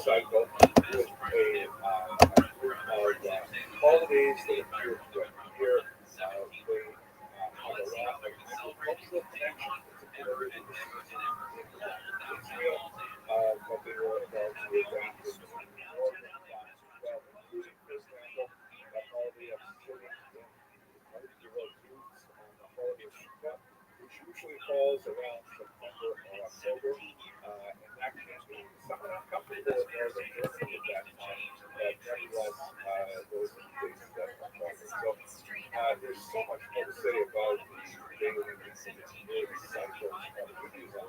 cycle with a group of holidays that appear throughout the year. They have a lot of cultural connections, particularly in Israel, but they were largely adapted to northern climes as well, including, for example, the holiday of sitting in the booths on the holiday of Sukkot, which usually falls around September or October. And that can be somewhat uncomfortable in northern Germany at that time, but nevertheless, those are the places that are common. So there's so much more to say about the daily daily cycles of Judaism,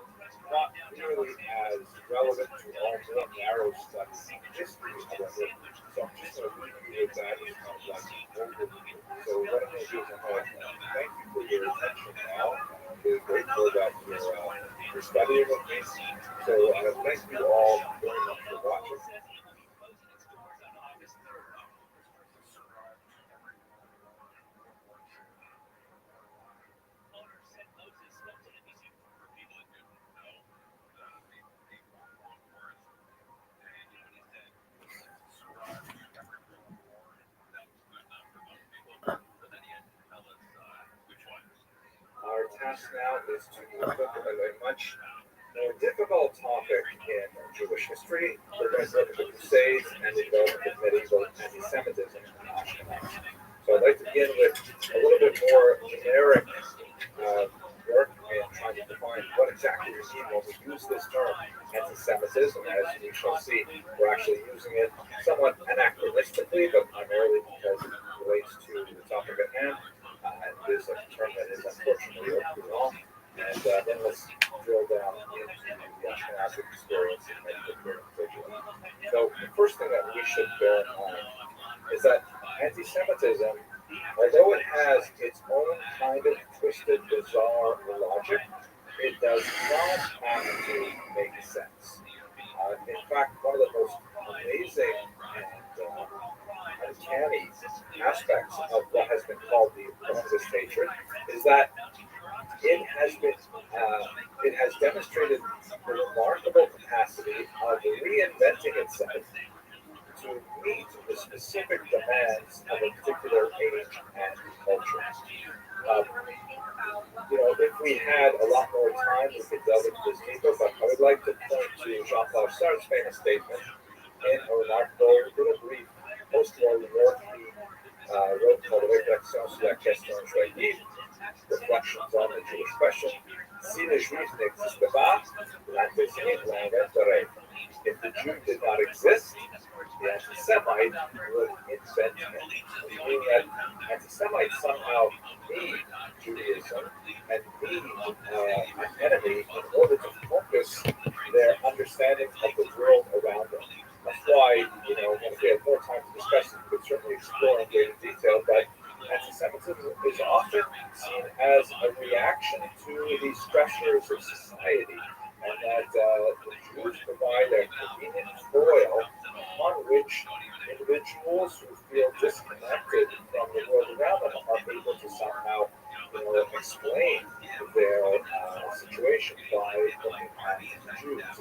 not nearly as relevant to our more narrow studies of history, however. So I'm just going to leave you with that as kind of like an overview. So what I'm going to do is I'm going to thank you for your attention now. I'm really grateful that you're studying with me. So thank you all very much for watching. Our task now is to look at a much more difficult topic in Jewish history. We're going to look at the Crusades and the development of medieval anti-Semitism in Ashkenaz. So I'd like to begin with a little bit more generic work and trying to define what exactly we mean when we use this term anti-Semitism. As we shall see, we're actually using it somewhat anachronistically, but primarily because it relates to the topic at hand. It is a term that is unfortunately too long. And then let's drill down into the Ashkenazic experience and make it very particular. So the first thing that we should bear in mind is that anti-Semitism, although it has its own kind of twisted, bizarre logic, it does not have to make sense. In fact, one of the most amazing and uncanny aspects of what has been called the Zionist hatred is that it has demonstrated the remarkable capacity of reinventing itself to meet the specific demands of a particular age and culture. Um, if we had a lot more time, we could delve into this deeper, but I would like to point to Jean-Paul Sartre's famous statement in a remarkable little brief post-war report he wrote called Réflexions sur la question juive, Reflections on the Jewish Question. Si le juif n'existe pas, l'antisémite l'inventerait. If the Jew did not exist, the anti-Semite would invent him. Meaning that anti-Semites somehow need Judaism and need an enemy in order to focus their understanding of the world around them. That's why, if we had more time to discuss it, we could certainly explore in greater detail, but anti-Semitism is often seen as a reaction to the stressors of society, and that the Jews provide a convenient foil on which individuals who feel disconnected from the world around them are able to somehow explain their situation by looking at the Jews as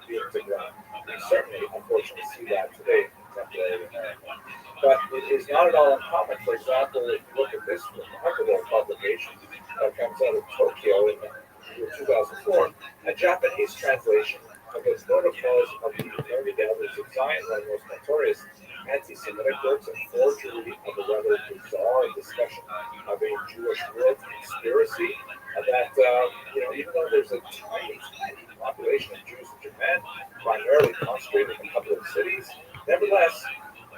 beings of God. We certainly, unfortunately, see that today in contemporary America. But it is not at all uncommon. For example, if you look at this remarkable publication that comes out of Tokyo in the year 2004, a Japanese translation of the Protocols of the Learned Elders of Zion, one of the most notorious anti-Semitic works and forgery of a rather bizarre discussion of a Jewish world conspiracy. That even though there's a tiny population of Jews in Japan, primarily concentrated in a couple of cities, nevertheless,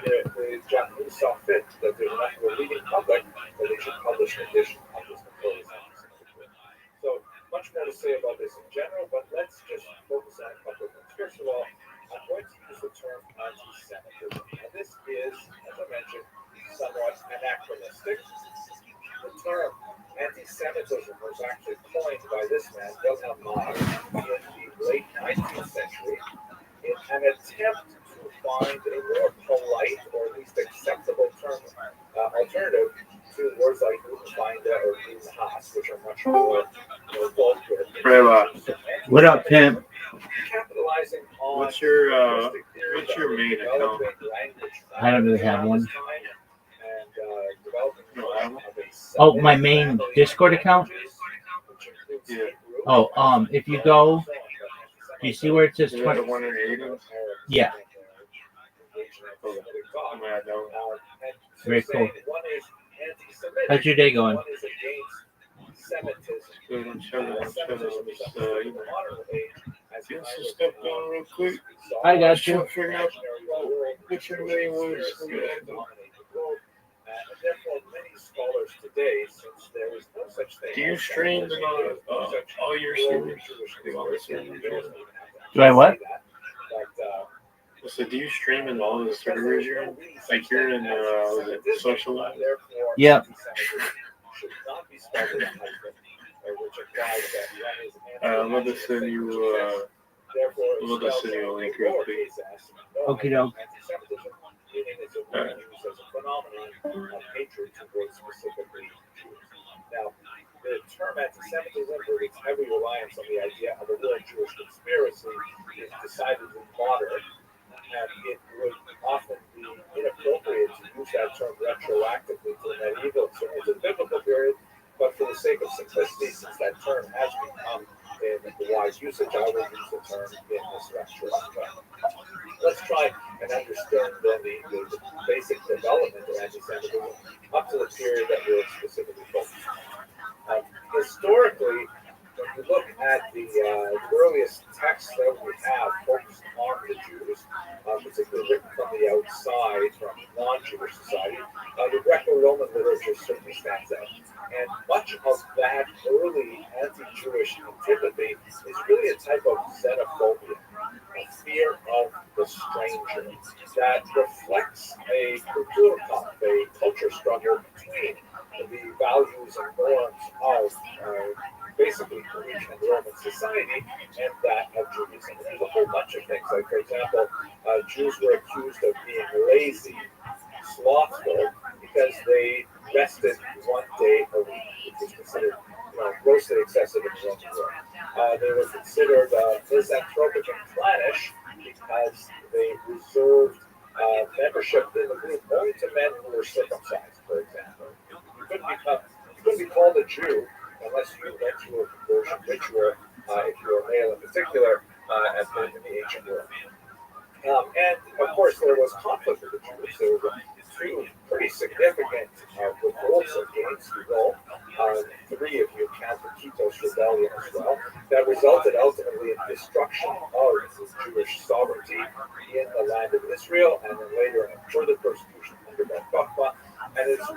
the Japanese saw fit that there's enough of a reading public that they should publish an edition of this notorious anti-Semitic work. So much more to say about this in general, but let's just focus on a couple of things. First of all, I'm going to use the term anti-Semitism. And this is, as I mentioned, somewhat anachronistic. The term anti-Semitism was actually coined by this man, Wilhelm Marr, in the late 19th century in an attempt to find a more polite or at least acceptable term alternative to words like Judenfeinde or Judenhass, which are much more vulgar. What up, pimp? Capitalizing on What's your What's your main account? I don't really have one. And developing You don't have one? Oh, my main Discord account? Yeah. Oh, if you go, do you see where it says Is that 20? the one in Aiden? Yeah, I'm at that one. very cool. How's your day going? Good, I'm chilling. Just, getting some stuff done real quick. I got you. Figuring out what your name was. Do you stream all your servers? Do I what? So do you stream in all the servers you're in? Like you're in was it Social Live? Yep. I'm going to send you a link real quick. Okie doke. Now, the term anti-Semitism, with its heavy reliance on the idea of a world Jewish conspiracy, is decidedly modern, and it would often be inappropriate to use that term retroactively to the medieval, certainly to the biblical period, but for the sake of simplicity, since that term has become in the wise usage, I will use the term in this lecture as well. Let's try and understand then the basic development of anti-Semitism up to the period that we're specifically focused on. Historically, when you look at the earliest texts that we have focused on the Jews, particularly written from the outside, from non-Jewish society, the Greco-Roman literature certainly stands out. And much of that early anti-Jewish antipathy is really a type of xenophobia, a fear of the stranger that reflects a culture struggle between the values and norms of basically Greek and Roman society and that of Judaism. And there's a whole bunch of things, like, for example, Jews were accused of being lazy, slothful, because they rested one day a week, which was considered grossly excessive in the Roman world. They were considered misanthropic and clannish because they reserved membership in the group only to men who were circumcised, for example. You couldn't be called a Jew unless you went through a conversion ritual, if you were male in particular, in the ancient world. And of course, there was conflict with the Jews. There were two pretty significant revolts against Rome. Three, if you count the Titus rebellion as well, that resulted ultimately in destruction of Jewish sovereignty in the land of Israel, and then later in further persecution under Bar Kokhba. And it's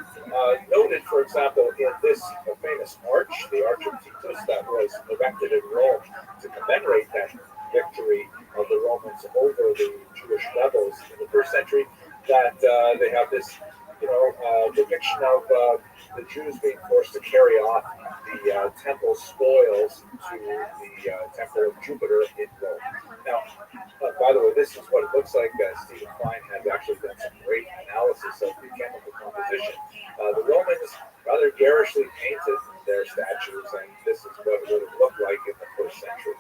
noted, for example, in this famous arch, the Arch of Titus, that was erected in Rome to commemorate that victory of the Romans over the Jewish rebels in the first century, that they have this, depiction of the Jews being forced to carry off the temple spoils to the temple of Jupiter in Rome. Now, by the way, this is what it looks like. Stephen Klein has actually done some great analysis of the chemical composition. The Romans rather garishly painted their statues, and this is what it would have looked like in the first century.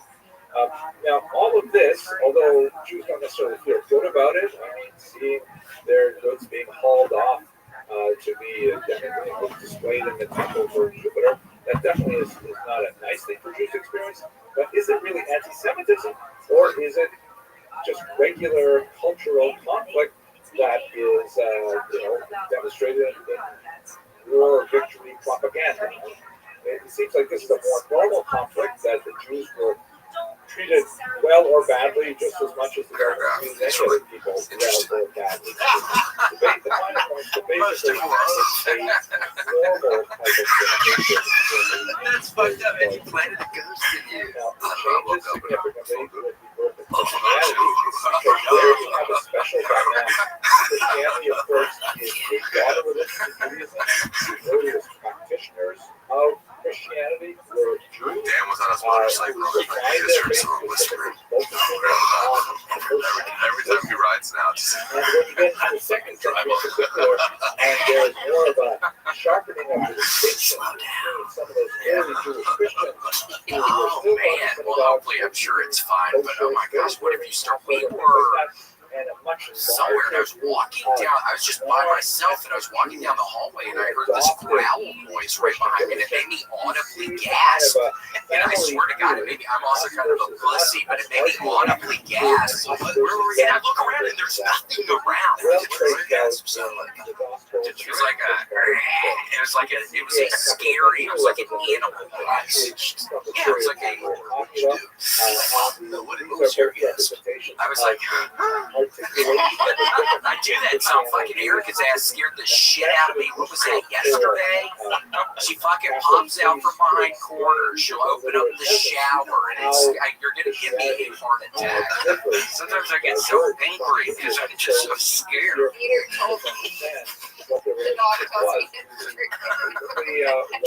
Now, all of this, although Jews don't necessarily feel good about it, seeing their goods being hauled off to be displayed in the temple for Jupiter, that definitely is not a nice thing for Jews to experience. But is it really anti-Semitism, or is it just regular cultural conflict that is, demonstrated in war victory propaganda? It seems like this is a more normal conflict, that the Jews were treated well or badly just as much as the Romans treated any other people well or badly. The final point, but basically, it's a normal type of situation. That's fucked up, and he planted a ghost in you. Now, it changes significantly with the birth of Christianity, because there you have a special dynamic. Christianity, of course, is the daughter religion of Judaism. The earliest practitioners of Christianity were Jews. Dan was on his motorcycle. Every time he rides now, just and when you get into the second century in particular, and there's more of a sharpening of the distinction between some of those early Jewish Christians who were still well, hopefully, I'm sure it's fine, but oh my gosh, what if you start being and a much somewhere, and I was walking down. I was just by myself, and I was walking down the hallway, and I heard this growl noise right behind me, and it made me audibly gasp. And I swear to God, it made me. I'm also kind of a pussy, but it made me audibly gasp. And I look around, and there's nothing around. It was like a scary. It was like an animal noise. Yeah, it was like a. What was your gasp? I was like, I do that. So fucking Erica's ass scared the shit out of me. What was that, yesterday? She fucking pops out from behind corners. She'll open up the shower, and you're gonna give me a heart attack. Sometimes I get so angry because I'm just so scared.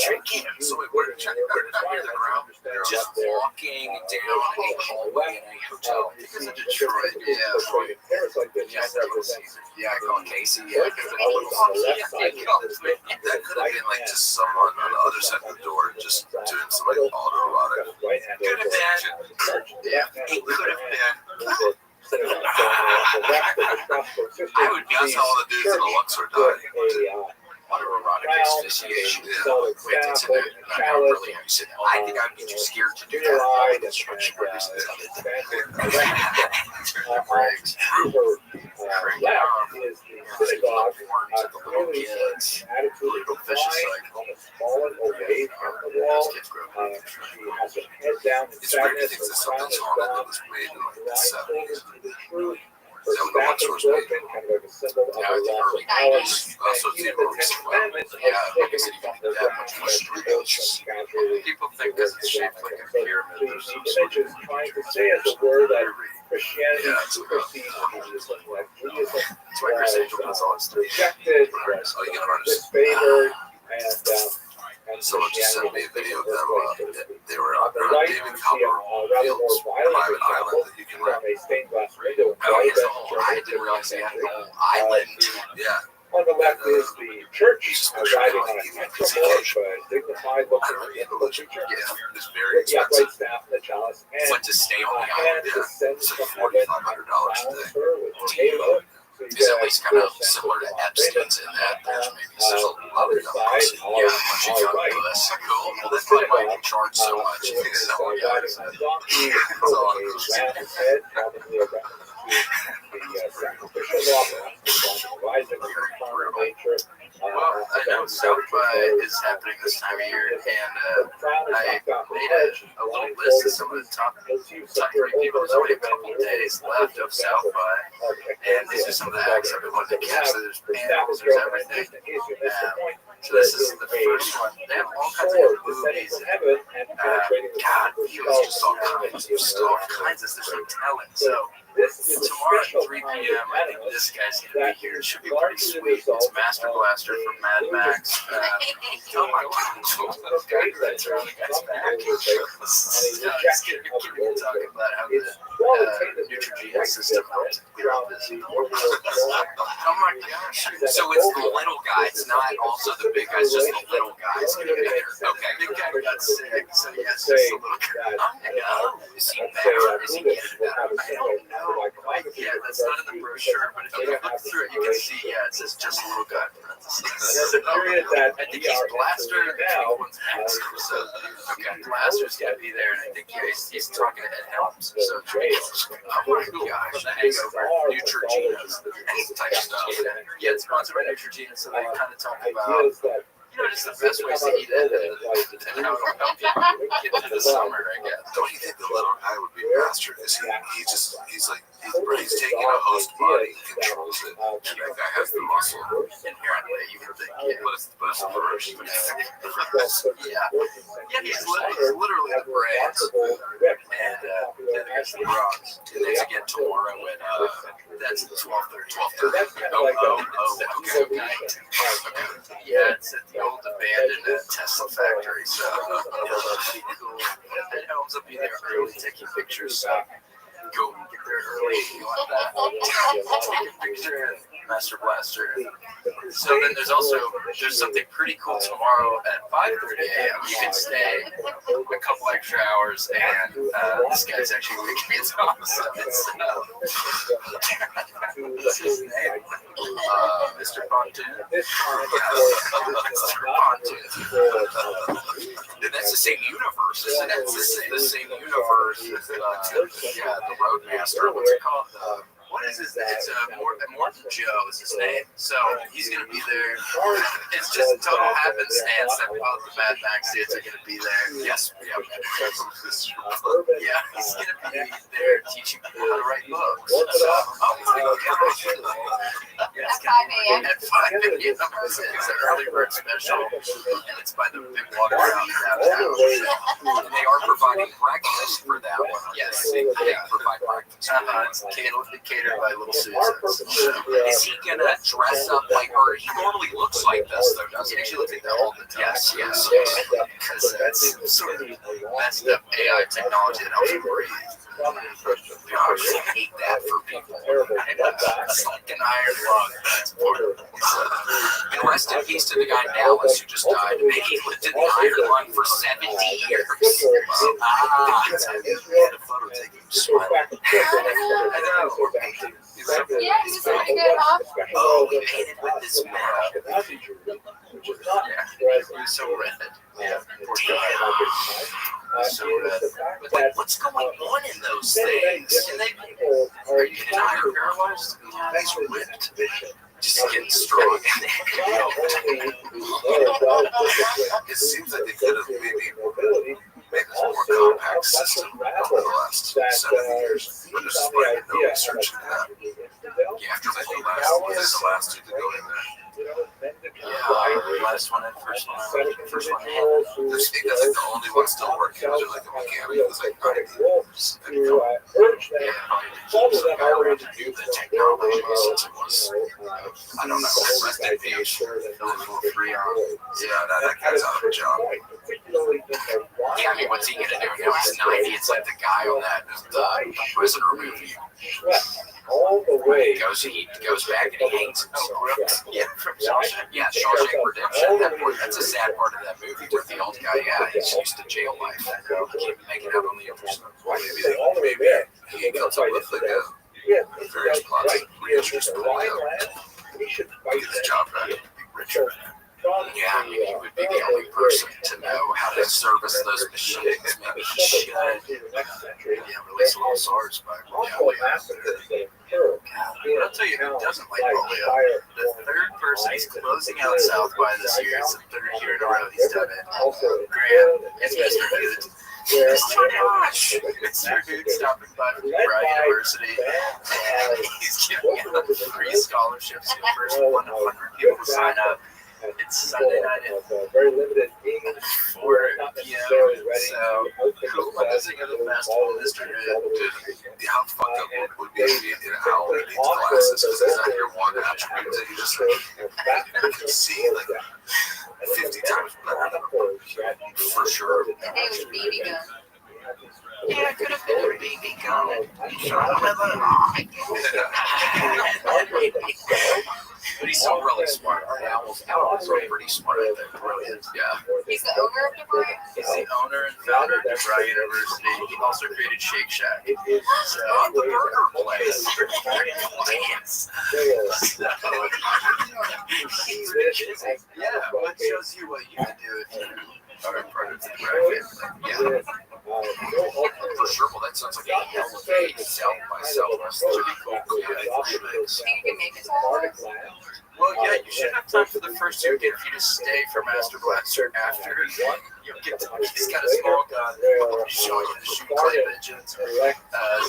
Drinking. So where did I hear the ground? Just walking down a hallway in a hotel. Because of Detroit. Yeah, I call Casey. Yeah, that could have been like just someone on the other side of the door just doing some like autoerotic. Could have been. Yeah, it could have been. I would guess all the dudes in the Luxor died. Autoerotic asphyxiation. Wait, it's in there. I really understand that. I think I'd be too scared to do that. Little vicious cycle. It's weird to think that something's haunted that was made in like the 70s. Is that what the Luxor was made? Yeah, I think early 90s. Also, Zebra's yeah, I guess it even did that much more street. People think because it's shaped like a pyramid, there's some sort of yeah, it's like that's why Chris Angel does all his stuff. Oh, you gotta understand. Someone just sent me a video of them. They were on David Copperfield's private island that you can rent. Oh, he has a whole. I didn't realize he had a whole island. Yeah. On the left is the church, riding on a dignified look into the future. Yeah, it's very expensive. Staff and the chalice, it's like to stay on the island. Yeah, it's like $4,500 a day. It's at least kind of similar to Epstein's in that there's a lot of numbers. Yeah, a bunch of young US. Cool. Well, that's probably why they charge so much. It's so guys. That's all it goes. Well, I know South by is happening this time of year, and I made a little list of some of the top 3 people. There's only a couple days left of South by, and these are some of the acts I've been wanting to catch. There's panels, there's everything. So this is the first one. They have all kinds of movies. God, he was just all kinds of stuff. Kinds of stuff. No talent. So tomorrow at 3 p.m., I think this guy's going to be here. It should be pretty sweet. It's Master Blaster from Mad Max. Oh my God. That's around the guy's back. Just kidding. Talking about how the Neutrogena system helps clear up his oh my gosh. So it's the little guys, not also the big guys, just the little guys. Okay, big guy got sick, so yes, just the little guy. Oh, is he better? Is he getting better? I don't know quite yet. That's not in the brochure, but if you look through it, you can see, yeah, it says just a little guy. I think he's Blaster. So, okay, Blaster's gonna be there, and I think he's talking to Ed Helms. So, oh my gosh, the hangover, Neutrogena's, type stuff. Yeah, it's sponsored by Neutrogena, so they kind of talk about, just the best ways to eat it and how it'll help you get through the summer, I guess. Don't you think the little guy would be faster? Because he's taking a host body and controls it. And that guy has the muscle. Inherently, you would think, yeah. But it's the first. Yeah, he's literally the brand. And then there's the Bronx. And then again, tomorrow when that's 12:30. Okay. Yeah, it's at the old abandoned Tesla factory. So it'll be cool. Ed Helms will be there early taking pictures. So go get there early if you want that. Take a picture. Master Blaster. So then there's something pretty cool tomorrow at 5:30 a.m. You can stay a couple extra hours, and this guy's actually making it awesome. What's his name? Mr. Pontoon. Mr. Pontoon. And that's the same universe, isn't it? It's the same universe as the Roadmaster. What's it called? What is his name? It's Morton Joe is his name. So he's going to be there. It's just total happenstance that both the Mad Max dudes are going to be there. Yes, yeah, he's going to be there teaching people how to write books. So, At 5 a.m. At 5 a.m. It's an early bird special, and it's by the big water out downtown. they are providing breakfast for that one. Yes, They provide breakfast. It's catered by Little Susan. Is he gonna dress up like her? He normally looks like this, though, doesn't He he? actually looks like that all the time. Yes. Because that's sort of messed up AI technology that helps you breathe. Gosh, I hate that for people. It's like an iron lung. That's portable. And rest in peace to the guy in Dallas who just died. He lived in the iron lung for 70 years. He had a photo taking him smiling. Yeah, he was pretty good, huh? Oh, we painted with this map. Yeah, he was so red. Yeah, poor guy. So red. But like, what's going on in those things? Can they? Are you getting iron paralyzed? Guys are ripped. Just getting strong. It seems like they could have maybe made this more compact system over the last 7 years. But there's just like no research into that. Yeah, because I think the last two to go in there. Last one in, first one out. First one in. There's that's like the only one still working. There's like a mechanic who's like not even the technology since it was I don't know, rest in peace. Yeah, that guy's out of a job. Yeah, I mean, what's he gonna do now? He's 90. It's like the guy on that prisoner movie. He goes back and he hangs himself. Yeah, from Shawshank. Yeah, Shawshank Redemption. That's a sad part of that movie with the old guy. Yeah, he's used to jail life. He can't make it out on the other side. Maybe he comes up with like a various plots of reissues, but get his job back and be richer. Yeah, I mean, he would be the only person to know how to service those machines. Maybe he should. Release a little SARS by Rothschild'S. I'll tell you who doesn't like polio. The third person he's closing out South by this year. It's the third year in a row he's done it. Graham, it's Mr. Good. Mr. Good stopping by from Brown University. And he's giving out free scholarships to the first 100 people to sign up. It's Sunday night at 4 p.m. So, cool closing of the festival, Mr. Good. How fucked up would be how many classes, because it's not your one attribute that you just can see like 50 times better than for sure. Today was BB gun. Yeah, it could have been a BB gun. But he's so really smart. Owl's pretty smart. I think. Brilliant. Yeah. He's the owner of DeVry? He's the owner and founder of DeVry University. He also created Shake Shack. So, The burger place. He's busy. Yeah, what shows you what you can do if you are a part of the DeVry family. Yeah. For sure. Well, that sounds like a hell of a South by Southwest. That should be cool. Yeah, for sure. You think you can make it all this? Well, yeah, you should have time for the first year if you just stay for Master Blaster after. You'll get to, he's got a small gun. He'll be showing you the shoot clay pigeons. So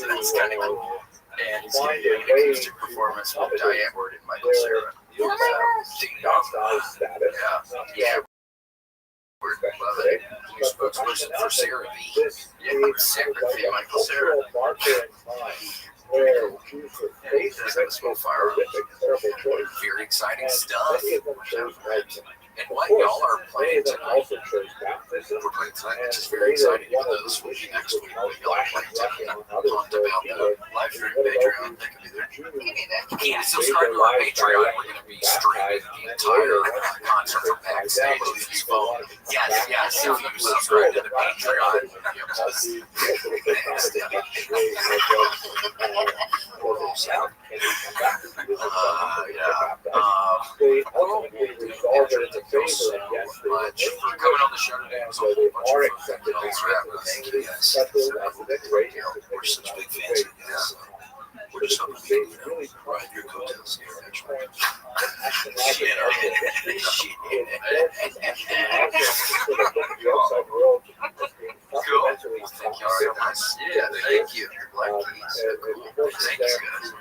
that's kind of cool. And he's going to do an acoustic performance with Diane Ward and Michael Cera. Yeah. Love it. New spokesperson for Sarah V. Yeah, Sarah V. Michael Cera. Yeah, he does have a small firearm. Very exciting stuff. And what y'all are playing tonight? Also chose baptism. We're playing tonight, which is very exciting. Even though this will be next week, but y'all are playing tonight. I'm pumped about the live stream Patreon. That could be there. Yeah, subscribe to our Patreon. We're going to be streaming the entire concert from backstage to his phone. Yes, if you subscribe to the Patreon, you'll just thank you so much for coming on the show today. It was a whole bunch of fun. Thanks for having us. Thank you guys. We're such big fans of you guys. We're just hoping we can, ride your coattails here eventually. Cool. Thank you so much. Yeah, thank you. Cool. Thank you, guys.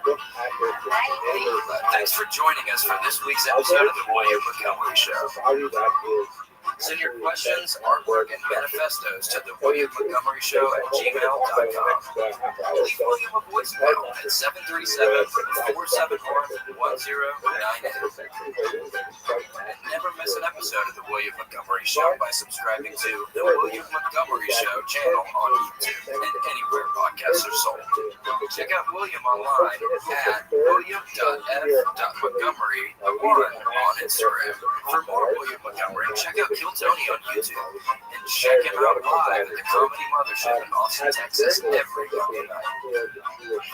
Thanks for joining us for this week's episode of the William Montgomery Show. Send your questions, artwork, and manifestos to the William Montgomery Show at gmail.com. Leave William a voicemail at 737-471-1098. Never miss an episode of the William Montgomery Show by subscribing to the William Montgomery Show channel on YouTube and anywhere podcasts are sold. Check out William online at william.f.montgomery1 on Instagram. For more William Montgomery, check out Kill Tony on YouTube and check him out live at the Comedy Mothership in Austin, Texas every Monday night.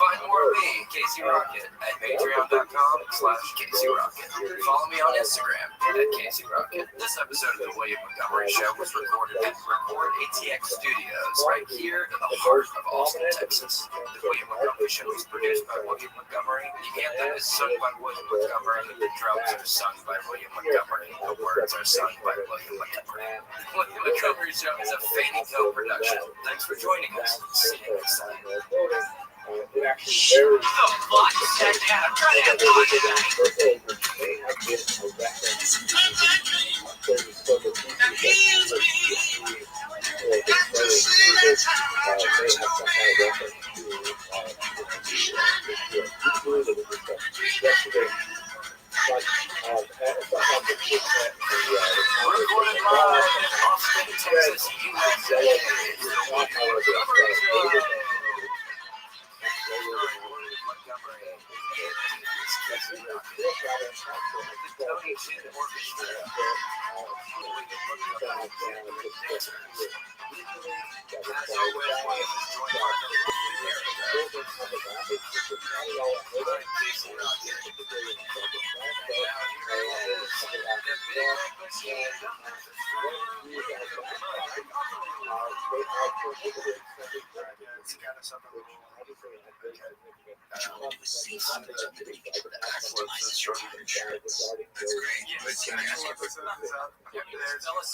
Find more of me, Casey Rocket, at patreon.com/Casey Rocket. Follow me on Instagram at Casey Rocket. This episode of the William Montgomery Show was recorded at Record ATX Studios right here in the heart of Austin, Texas. The William Montgomery Show is produced by William Montgomery. The anthem is sung by William Montgomery. The drums are sung by William Montgomery. The words are sung by William Montgomery. The William Montgomery Show is a Fanny Co production. Thanks for joining us. See you next time. Shut the fuck down. I'm trying to have fun Recorded live in Austin, Texas, USA.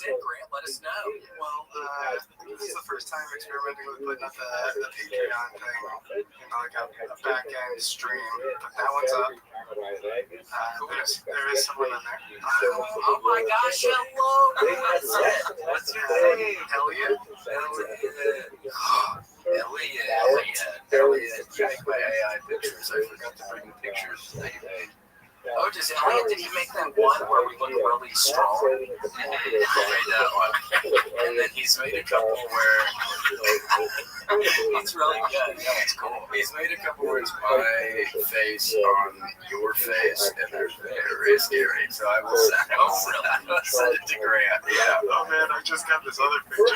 Grant, let us know. Well, this is the first time experimenting with putting up the Patreon thing, like a back-end stream. But that one's up. There is someone in there. Oh my gosh, hello! What's your name? Elliot? Elliot. You make my AI pictures. I forgot to bring the pictures that you made. Oh, did he make that one where we look really strong? He made that one. And then he's made a couple where it's really good. Yeah, it's cool. He's made a couple where it's my face on your face, and they're very scary. So I will send it to Grant. Yeah. Oh man, I just got this other picture.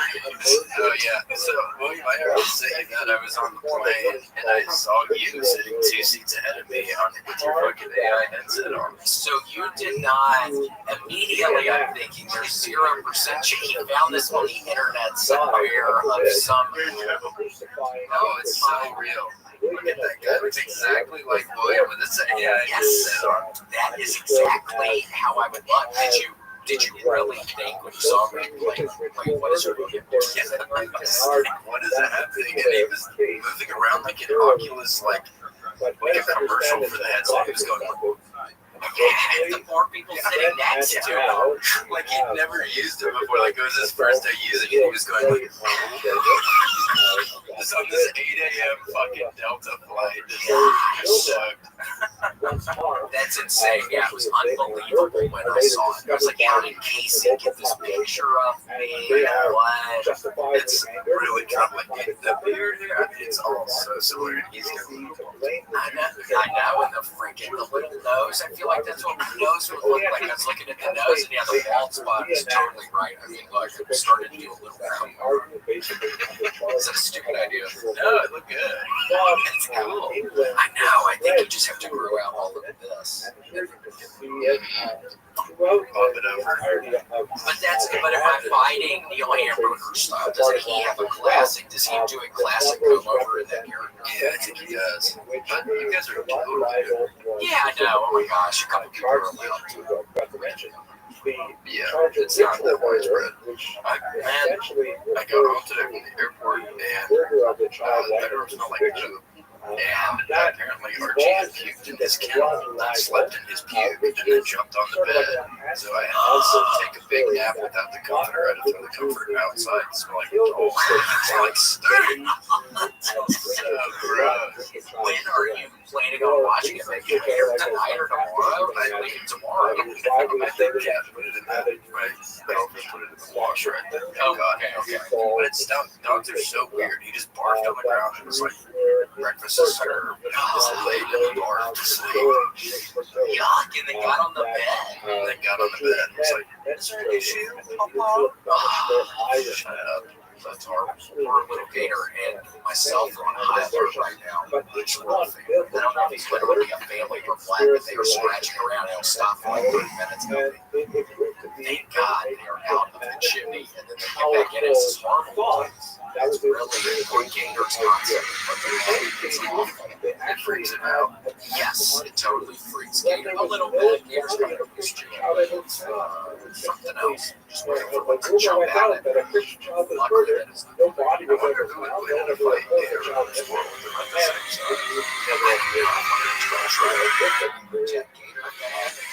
Oh yeah. So William, I heard saying that I was on the plane and I saw you sitting 2 seats ahead of me with your fucking AI headset. So you did not immediately. I'm thinking there's 0% chance he found this on the internet somewhere of some. No, it's so real. Look at that guy. Looks exactly like William with this AI headset on. That is exactly how I would look. Did you really think when you saw me, like what is your movie? What is happening? And he was moving around like an Oculus, like a commercial for the headset. He was going like, the more people sitting next to him, like he'd never used it before. Like it was his first day using it. He was going like, just on this 8 a.m. fucking Delta flight, just soaked. That's insane. Yeah, it was unbelievable when I saw it. I was like, how did Casey get this picture of me? What? It's really troubling. The beard here, I mean, it's all so similar. And he's got I know, and the little nose. I feel like that's what my nose would look like. I was looking at the nose, and yeah, the bald spot is totally right. I mean, like, it started to do a little bit. Is that a stupid idea? no, it looked good. It's cool. I know. I think you just have to grow out all of this. Bump it over. But am I fighting Neil Hamburger style? Doesn't he have a classic? Does he do a classic come over in that character? Yeah, I think he does. But you guys are totally good. Yeah, I know. Oh my gosh, a couple people are allowed to. Yeah, it's not that widespread. I got home today from the airport, and the bedroom smelled like poop. And apparently Archie had puked in his kennel, and slept in his puke, and then jumped on the bed. So I had to take a big nap without the comforter. I had to throw the comforter outside and smell like a dog. It's like stinking. So gross. When are you planning on watching it? Maybe later tonight or tomorrow? I think tomorrow. I think Cat put it in my elephant put it in the wash right there. Oh, God. Okay. But it's dogs are so weird. He just barfed on the ground and was like, breakfast is served. Just laid in the bar to sleep. Yuck, and they got on the bed. And they got on the bed. It's like, Is there an issue, Papa? shut up. That's our poor little gator, and myself are on high alert right now. Each little thing. I don't know if he's literally a family or flat, but they were scratching around and stop for like 30 minutes. Thank God they are out of the chimney, and then they get back in. It's this horrible place. It's really a good gator's concept, but it's awful. It freaks him out. Yes, it totally freaks Gator a little bit. Gator's got a used to something else. Just waiting for one to jump out at me. Luckily, that is I wonder who would win in a fight, Gator or the squirrel. They're on the same side. I wonder try to protect Gator if that happens.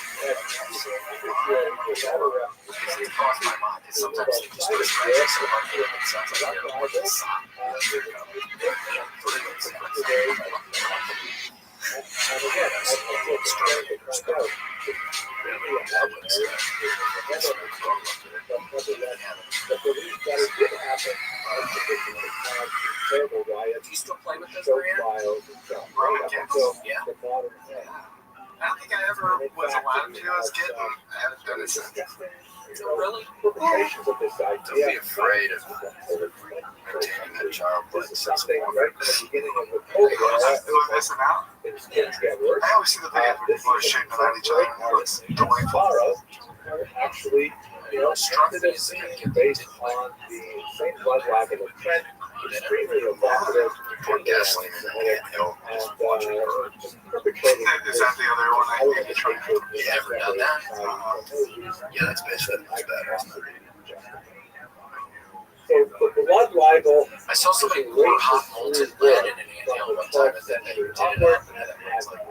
It crossed my mind. Sometimes they just go scratching so hard that it sounds like they're on the side. Do you still play with those, Brian? Yeah. I don't think I ever was allowed to as a kid. I haven't done it since. Really? Don't be afraid of maintaining a child like sensible. Am I missing out? I always see the videos where people are shooting at each other. It looks delightful. Actually, Struck me as based on the same blood lab of the trend, extremely evocative, Pour gasoline in the handhill. Watching her. perpetrating. Is that the other one I need to try? You ever done that? Yeah, that's basically better, isn't it? So the blood libel. I saw somebody pour hot molten lead in an anthill one time, and then they did it up, and then it was like,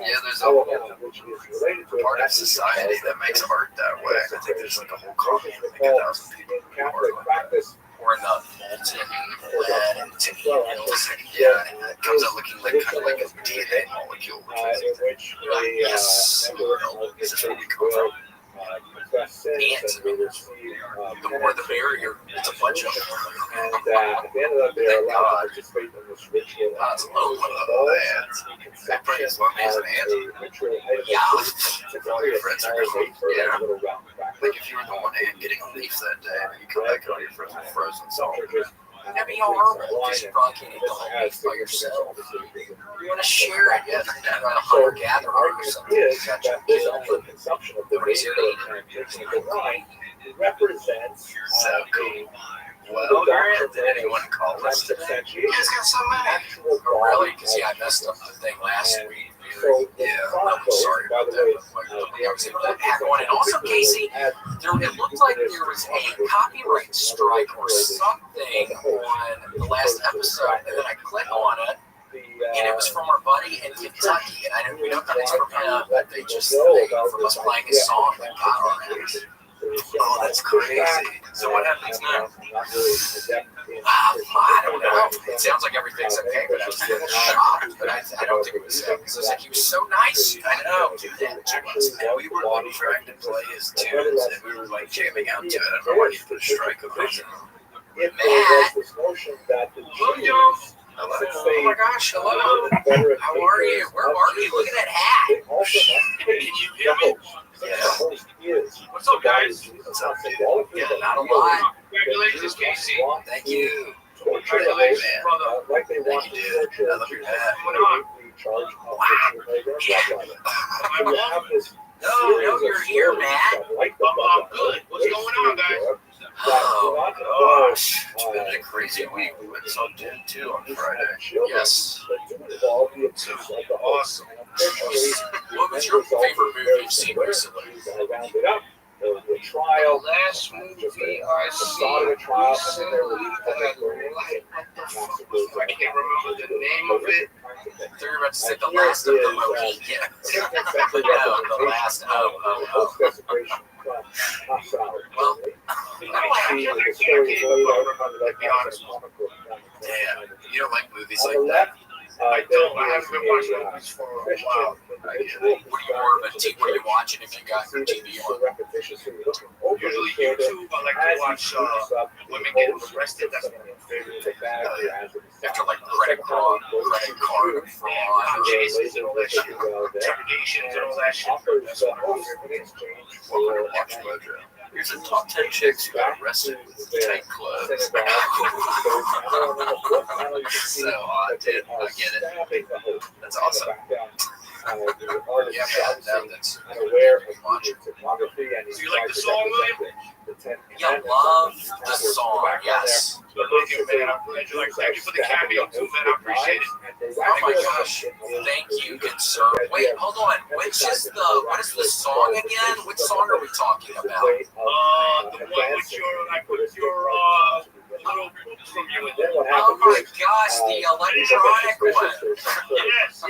Yeah, there's a whole part of society that makes art that way. I think there's like a whole commune, like 1,000 people who are like that. or the molten lead and tin hills. Yeah, and it comes out looking like kind of like a DNA molecule, which is which yes, this is really cool. Ants, I mean, the more the merrier. It's a bunch of them. And at the end of that, they are allowed to participate in this ritual. That's low. That pretty as long as an ant. Yeah. All your friends are going, yeah. Like if you were the one ant getting a leaf that day, and you come back and all your friends are frozen solid. That'd be horrible because you probably can't eat the whole leaf by yourself. You want to share it with a hunter-gatherer or something. You got your kill, but nobody's here to eat it. Represents So cool. Well, did anyone call us today? You guys got so many. Really? Because I messed up the thing last week. Yeah, I'm sorry about that. I was able to hack one. And also, Casey, it looked like there was a copyright strike or something on the last episode, and then I clicked on it, and it was from our buddy in Kentucky, and we don't know it's from him, but they from us playing a song that got our ass. Oh, that's crazy. So what happens now? Not really adept in I don't know. It sounds like everything's okay, but I was shocked. But I don't think it was him. Because I was like, he was so nice. I know. Do that to us. And we were like trying to play his tunes, and we were like jamming out to it. I don't know why you put a strike on it. if there was this notion that the Jews, Hello. since Oh they my gosh, hello. Confederate How are you? Where are you? Look at that hat. they also must pay the host. The host is. What's up, guys? What's up, dude? Yeah, not a lot. Congratulations, Casey. Thank you. Torture the Congratulations, host, brother. like they want Thank to you, dude. torture I love your Jesus hat. What's going on? in charge of the Rothschild'S. I'm You on. have this No, series you're of here, stories man. that, like the I'm Bible, good. What's going on, guys? Oh, gosh. It's been a crazy week. We went so dead too on Friday. Yes. Awesome. What was your favorite movie you've seen recently? The trial, Last movie I saw the seen trial, recently that I like, I can't remember the name of it. They were about to say the last of the Mohican. No, the last of. Well, damn. You don't like movies like that? I don't. I haven't been watching movies for a while. What are you more of a TV? What are you watching if you got your TV on? Usually YouTube. I like to watch women get arrested. That's one of my favorites. After like credit card fraud, Chases and all that shit. Interrogations and all that shit. That's one of my favorites. watch Mojo. Here's a top 10 chicks who got arrested with tight clothes. So hot, dude. I get it. That's awesome. Yeah, man. No, that's much. Do you like the song, William? Yeah, love the song. Yes. Thank you, man. I'm glad you like. Thank you for the cameo too, man. I appreciate it. Oh my gosh. Thank you, good sir. Wait, hold on. What is the song again? Which song are we talking about? The one with your, like, with your little groups from you and them. Oh my gosh, the electronic one. Yes.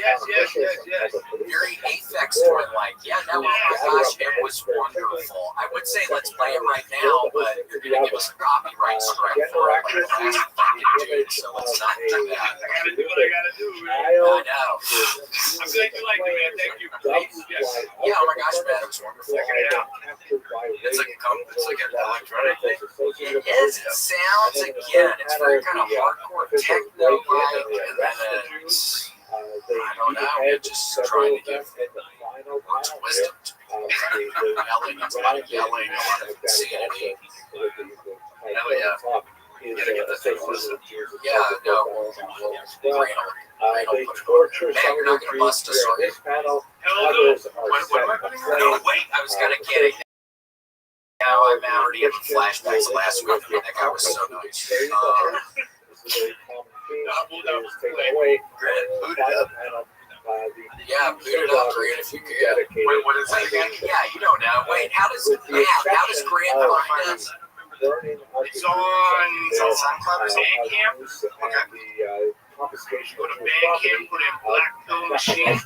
Very Aphex Twin like. Yeah, no, oh my gosh, it was wonderful. I would say let's play it right now, but you're gonna give us a copyright strike for it like the last fucking dude, so let's not do that. I gotta do what I gotta do, man. I know. I'm glad you like it, man. Thank you. Yes. Yeah, oh my gosh, man, it was wonderful. Check it out. It's like an electronic thing. It is. It sounds again. It's very kind of hardcore techno like, and then it's I don't know. You're just trying to give words of wisdom. Yelling. It's a lot of yelling, a lot of insanity. Hell yeah. You gotta get the thing wisdom. Yeah, no, we'll man, you're not gonna bust us, are you? Hell no. No, wait, I was gonna get it. Now I'm already in flashbacks of last week. That guy was so nice. Boot it up. Yeah, boot it up, Grant, if you could. Wait, what is that again? Yeah, you don't know. Wait, how does Grant find us? It's on SoundCloud or Bandcamp. Okay. Go to Bandcamp, put in Black Pill Machine.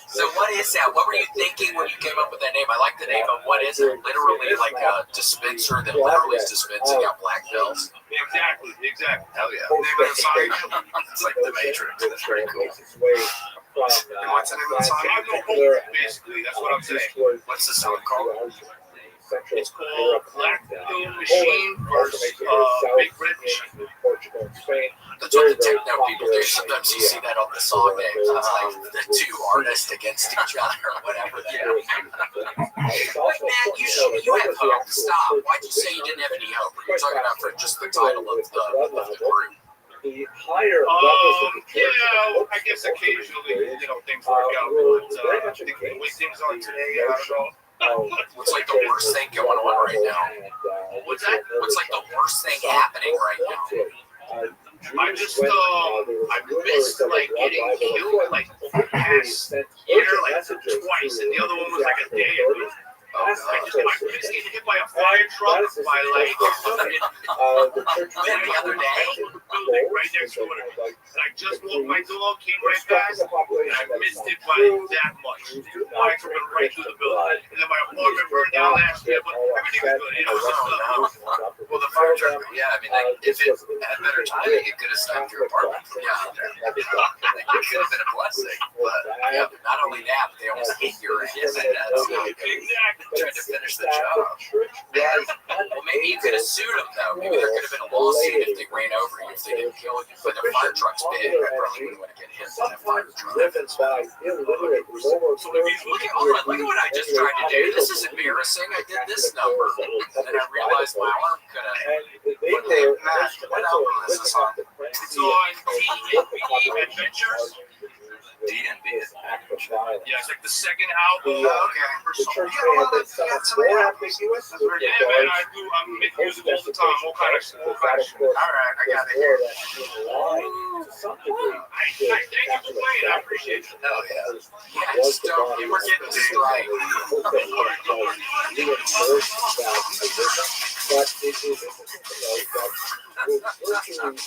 So what is that? What were you thinking when you came up with that name? I like the name, but what is it? Literally like a dispenser that literally is dispensing out black pills. Exactly. Hell yeah. Name of the song? It's like the Matrix. That's very cool. And what's the name of the song? I have no hope, basically. That's what I'm saying. What's the song called? It's called Black Pill Machine versus Big Red Machine. That's what the techno people do. Sometimes you see that on the song names. It's like the two artists against each other or whatever. Wait, man, you have hope. Stop. Why'd you say you didn't have any hope? Were you talking about for just the title of the group? The higher levels of the church, I guess occasionally, things work out. But the way things are today, I don't know. What's like the worst thing going on right now? What's that? What's like the worst thing happening right now? I just I missed like getting killed like over the past year like twice, and the other one was like a day ago. I missed getting hit by a fire truck by like the other day. building right next door to me. And I just walked my dog, came right past, and I missed it by that much. Lights went right through the building. And then my apartment burned down last year, but everything was good. You know, Well, the fire truck, yeah, I mean, if it had better timing, it could have stopped your apartment from down there. It could have been a blessing. But yeah, not only that, but they almost hit your ass. Trying to finish the job. Well, maybe you could have sued them, though. Maybe there could have been a lawsuit if they ran over you, if they didn't kill you. But the fire truck's big. I probably wouldn't want to get hit by a fire truck. By illiterate Look at what I just tried to do. This is embarrassing. I did this number. And then I realized my alarm could have. What album is this on? it's on D&B Adventures. DNB. Yeah, it's like the second album. The church may have been somewhat more ambiguous. Yeah, man, I'm making music all the time, all kind of shit. All right, I got it here. Thank you for playing, I appreciate it. Oh, yeah. Yeah, just don't. We're getting the strike. But it is interesting to note that virtually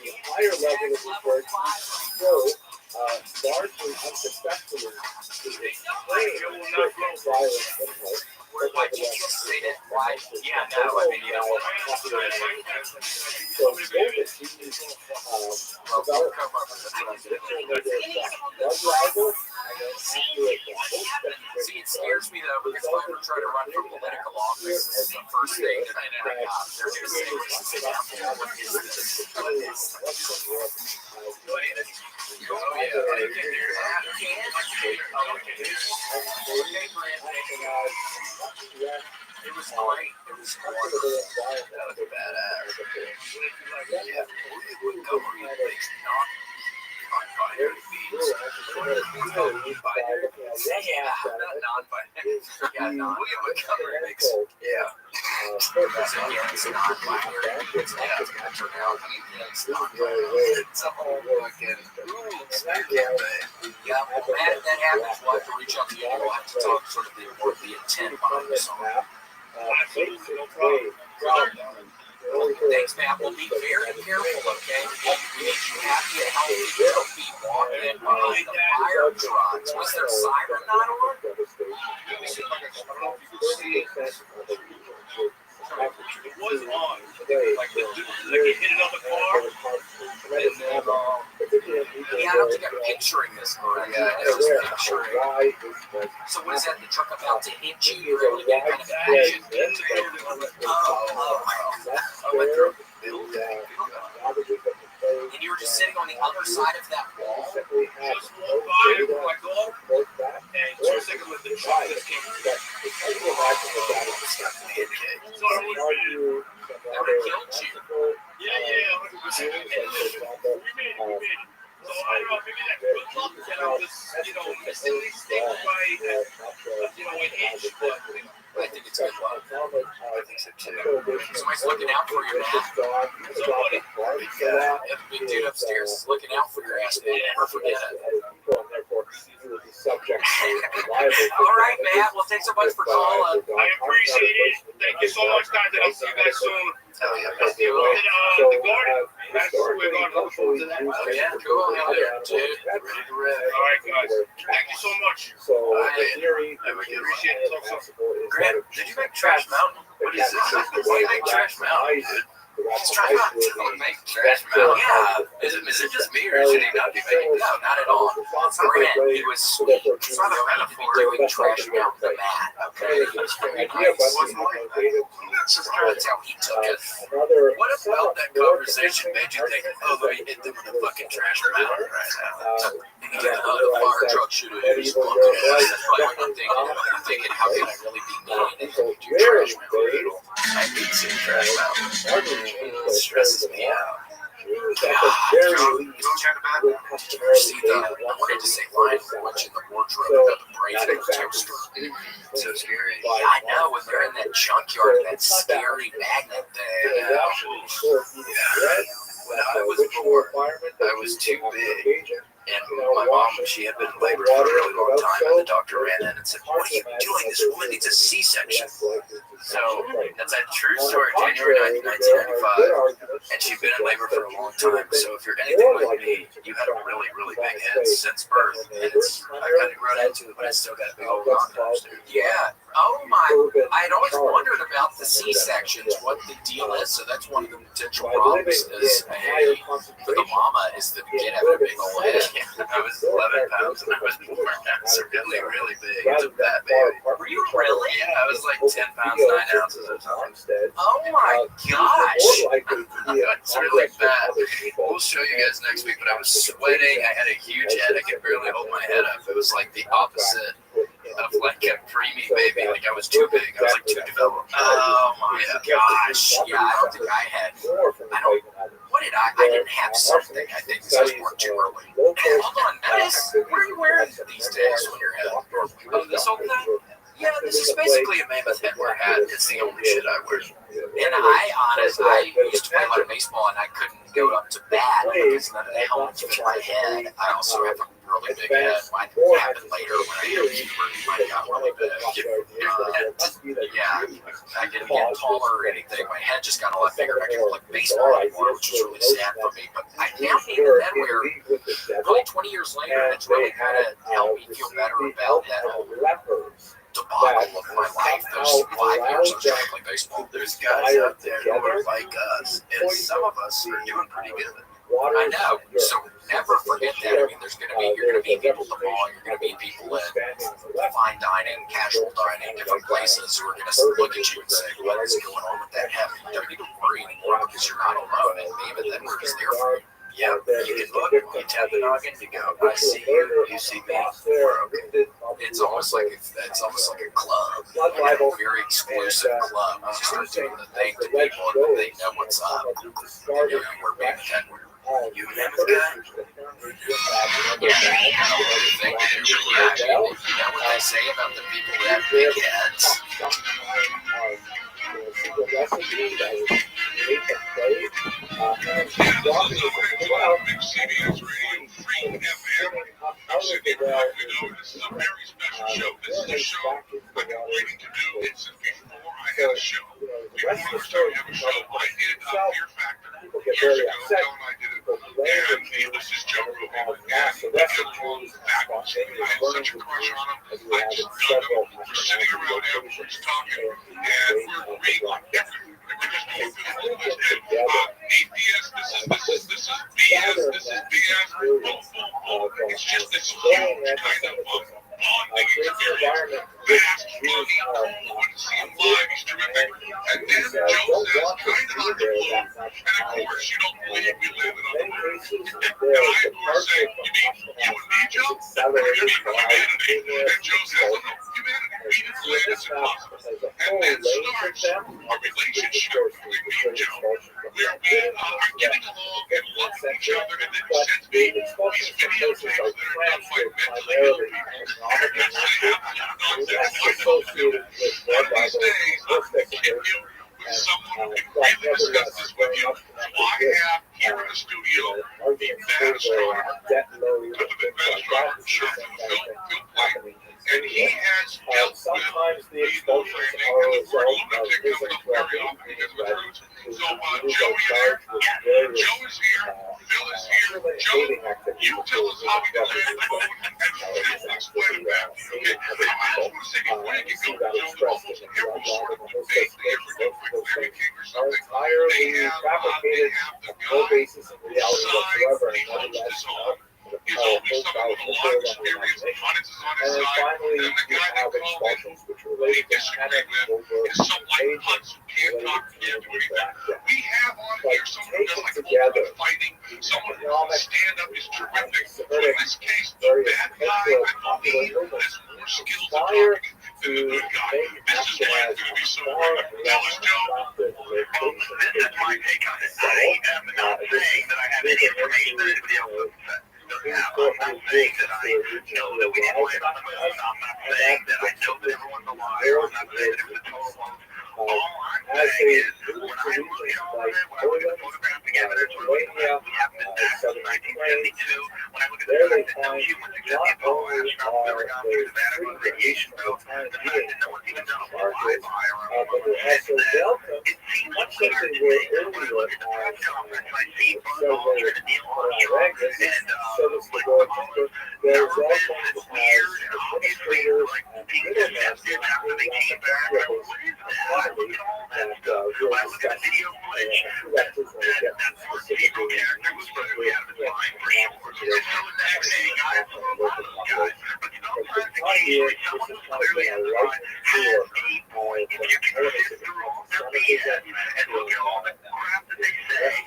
the higher level of research still largely unsuccessfully to explain violent impulse. Why did you just say that? Why? Yeah, no, I mean, you know what? So both of these See, it scares me though, because if I ever try to run for political office, this is the first thing that I got. They're going to say, this is an what is this? What is this? Oh, yeah. It was great. It was wonderful. That was badass. Yeah. We wouldn't go where you think not. Non-binary beats. Yeah, non-binary. Yeah, non-binary mix. Yeah. So yeah, it's non-binary. It's not going to turn out. It's non-binary. It's a whole fucking yeah, well, that happens. We'll have to reach out to you. We'll have to talk sort of the intent behind the song. Absolutely, no problem. Thanks, Matt. We'll be very careful, okay? We need you happy and healthy. Don't be walking behind the fire trucks. Was there a siren not on? It was on. Like it hit another car. Yeah, I don't think I'm picturing this correctly. I was picturing. So what is that? The truck about to hit you? You're able to get kind of action into it. I went through a building. And you were just sitting on the other side of that wall? Just walked by with my dog, and 2 seconds with the truck just came. So I was That would have killed you. yeah, 100%. We made it. So I don't know, maybe that good luck that I was, missing these things by, an inch, but. I think it's good luck. I think so too. Somebody's looking out for you, man. The big dude upstairs is looking out for your ass, man. Never forget it. All right, man. Well, thanks so much for calling. I appreciate it. Thank you so much, guys, and I'll see you guys soon. Hell yeah, The garden. That's where we're going to go to that. Oh, yeah, cool. Hell yeah, dude. Ready to rip. All right, guys. Thank you so much. I appreciate it. Grant, did you make Trash Mountain? What is this? Why do you make Trash Mountain? It's Trash Mountain. Don't make Trash Mountain. Yeah. Is it just me, or should he not be making? No, not at all. Grant, he was sweet. It's not a metaphor. Doing Trash Mountain the mat. Okay. He was very nice. That's how he took it. What about that conversation made you think, oh, let me hit them with a fucking Trash Mountain right now? Yeah, the fire truck shooter who's walking in. That's probably what you're thinking. You're thinking, how can I really be mean and do Trash Mountain? I need to see Trash Mountain. It stresses me out. Did you see the, I wanted to say line watching the wardrobe about the brain in the toaster. So scary. Yeah, I know, when they're in that junkyard, that scary magnet thing. Yeah. When I was born, I was too big. And my mom, she had been in labor for a really long time, and the doctor ran in and said, "What are you doing? This woman needs a C-section." So that's a true story. January 9th, 1995, and she'd been in labor for a long time. So if you're anything like me, you had a really, really big head since birth, and I kind of grown into it, but I still got a big old nose, dude. Yeah. Oh my! I'd always wondered about the C-sections, what the deal is. So that's one of the potential problems is for the mama is the kid having a big old head. I was 11 pounds when I was born. I was really, really big. It's a fat baby. Were you really? Yeah, I was like 10 pounds, 9 ounces or something. Oh my gosh! It's really bad. We'll show you guys next week, but I was sweating. I had a huge head. I could barely hold my head up. It was like the opposite of like a preemie baby. Like I was too big. I was like too developed. Oh my gosh. Yeah, I don't think I had. What did I? I didn't have something. I think because I was born too early. Hey, hold on. What are you wearing these days on your head? Oh, this whole thing? Yeah, this is basically a mammoth headwear hat. It's the only shit I wear. And I used to play a lot of baseball, and I couldn't go up to bat because none of the helmets fit my head. I also have a really big head. Mine happened later when I hit a puberty. Mine got really big. Yeah, I didn't get taller or anything. My head just got a lot bigger. I couldn't play baseball anymore, which was really sad for me. But I now hate the headwear. Really, 20 years later, and it's really kind of helped me feel better about that whole debacle of my life. Those 5 years I was trying to play baseball. There's guys out there who are like us, and some of us are doing pretty good. I know. So never forget that. I mean, you're gonna meet people at the mall. You're gonna meet people at fine dining, casual dining, different places who are gonna look at you and say, "What is going on with that head?" You don't need to worry anymore because you're not alone. And David Edward is there for you. Yeah, you can look, you tap the noggin, you go, I see you, you see me. It's almost like a club, like a very exclusive club. You just start doing the thing to people and they know what's up. And you were being Edward. You mammoth guy? Yeah, you know what the thing to do. Yeah, I mean, you know what they say about the people that have big heads? around but they're also welcome, much like they were earlier as several Iraqis, so does the Lord Temple. There's also administrators and middlemen after they came back. And really discuss who that person will get specifically we have the time for sure. But the time here, this is probably a right tour of elements of some of these and look at all the crap that they say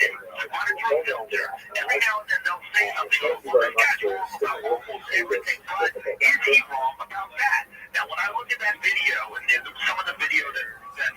and monitor filter. Every now and then they'll say something. Well, this guy's wrong about almost everything, but is he wrong about that? Now, when I look at that video, and some of the video that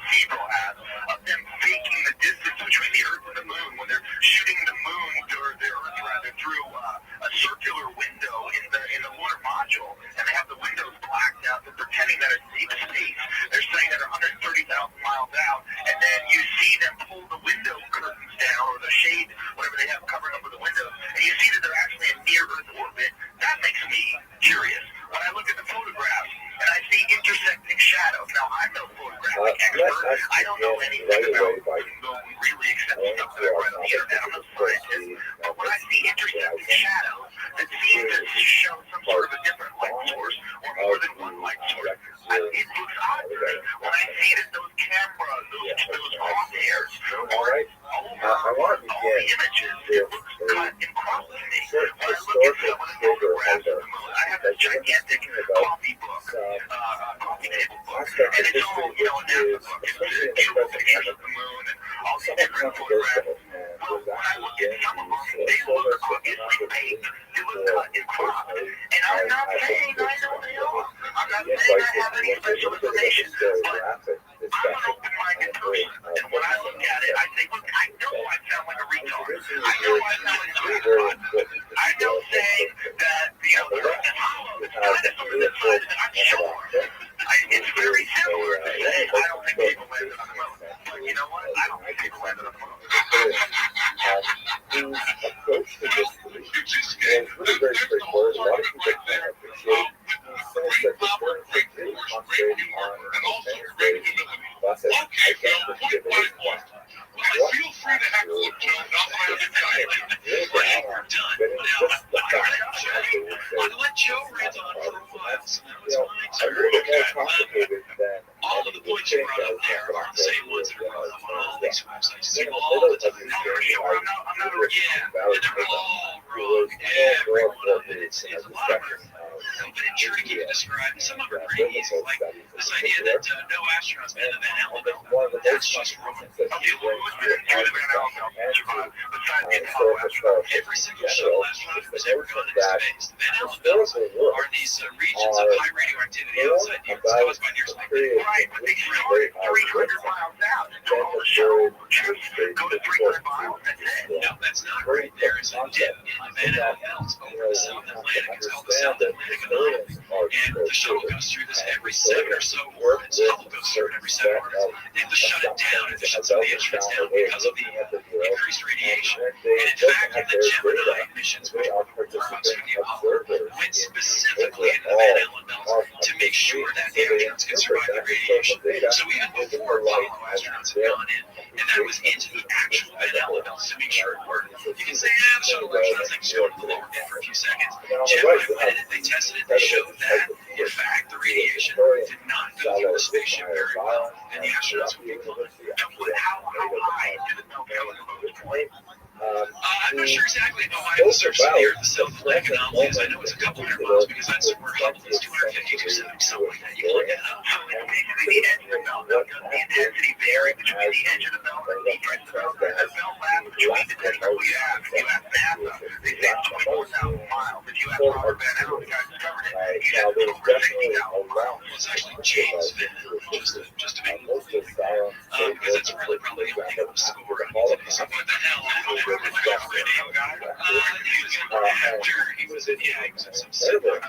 Steve has of them faking the distance between the Earth and the Moon when they're shooting the Moon, or the Earth rather, through a circular window in the lunar module, and they have the windows blacked out, they're pretending that it's deep space. They're saying that they're 130,000 miles out, and then you see them pull the window curtains down, or the shade, whatever they have covering over the windows, and you see that they're actually in near-Earth orbit. That makes me curious. When I look at the photographs, and I see intersecting shadows. Now, I'm no photographic expert. I don't know anything about really except stuff that I read on the internet. I'm not a scientist. But when I see intersecting shadows that seem to show some sort of a different light source, or more than one light source, it looks odd to me. When I see that those cameras, those crosshairs, are over all the images, it looks cut and crossed to me. When I look at some of the photographs of the moon, I have a gigantic coffee book. Coffee table book, and it's all, a NASA book. It's beautiful pictures of the moon and all these different photographs. Well, when I look at some of them, they look obviously fake. They look cut and cropped. And I'm not saying I know they are. I'm not saying I have any special information, but I'm an open-minded person. And when I look at it, I say, look, I know I sound like a retard. I know I sound like a retard. I know saying that, the Earth is hollow. It's dinosaurs inside of it. I'm sure. It's very similar to saying I don't think people landed on the moon. But you know what? I don't think people landed on the moon. His approach to this is really very straightforward. A lot of people can appreciate. He says that the current really concentrated on demonstrating buses. I can't forget it. Feel free to heckle him, Joe. Not my own guy. Right, we're done. Now, let Joe rant on for a while. So now it's my turn. Okay. All of the points you brought up there are the same ones that are brought up on all these websites. See all the time. I'm not a and they're all wrong. Every one of it. It's a lot of them. I've been tricky to describe. Some of them are pretty easy. Like this idea that no astronauts been in the Van Allen belt. That's just wrong. Every single shuttle astronaut who's ever gone into space, the Van Allen belts are these regions of high radioactivity outside the Earth caused by near spike. Right, but they started 300 miles out. And all the shuttle go to 300 miles. That's it. No, that's not right. There is a dip in the Van Allen belt over the South Atlantic. It's called the South Atlantic Anomaly. And the shuttle goes through this every 7 or so orbits. The shuttle goes through it every 7 orbits. They have to shut it down. They have to shut some of the instruments down because of the increased radiation. And in fact, in the Gemini missions, which were launched from the Apollo, went specifically into the Van Allen belt to make sure that the astronauts could survive the radiation. So even before Apollo, astronauts had gone in, and that was into the actual Van Allen belt to make sure it worked. You can say, the shuttle astronauts like just go to the lower bit for a few seconds. Gemini went in, they tested it, they showed that, in fact, the radiation did not go through the spaceship very well, and the astronauts would be fine. How high did it go to the point? I'm not sure exactly how high the surface of the Earth, the South Atlantic anomaly is. I know it's a couple hundred miles because that's where Hubble is 250, 270, something like that. You can look it up. So it's basically the edge of the belt. Does the intensity vary between the edge of the belt and the edge of the belt? Does the belt last between, depending on who you ask? If you ask NASA, they say 24,000 miles. If you ask Robert Van Allen, the guy who discovered it, he'd have over 60,000 miles. Well, it's actually James Van Allen, just to make it clear. Because it's really probably the only thing with score. What the hell? Radio guy. He was an actor. He was in some cinema.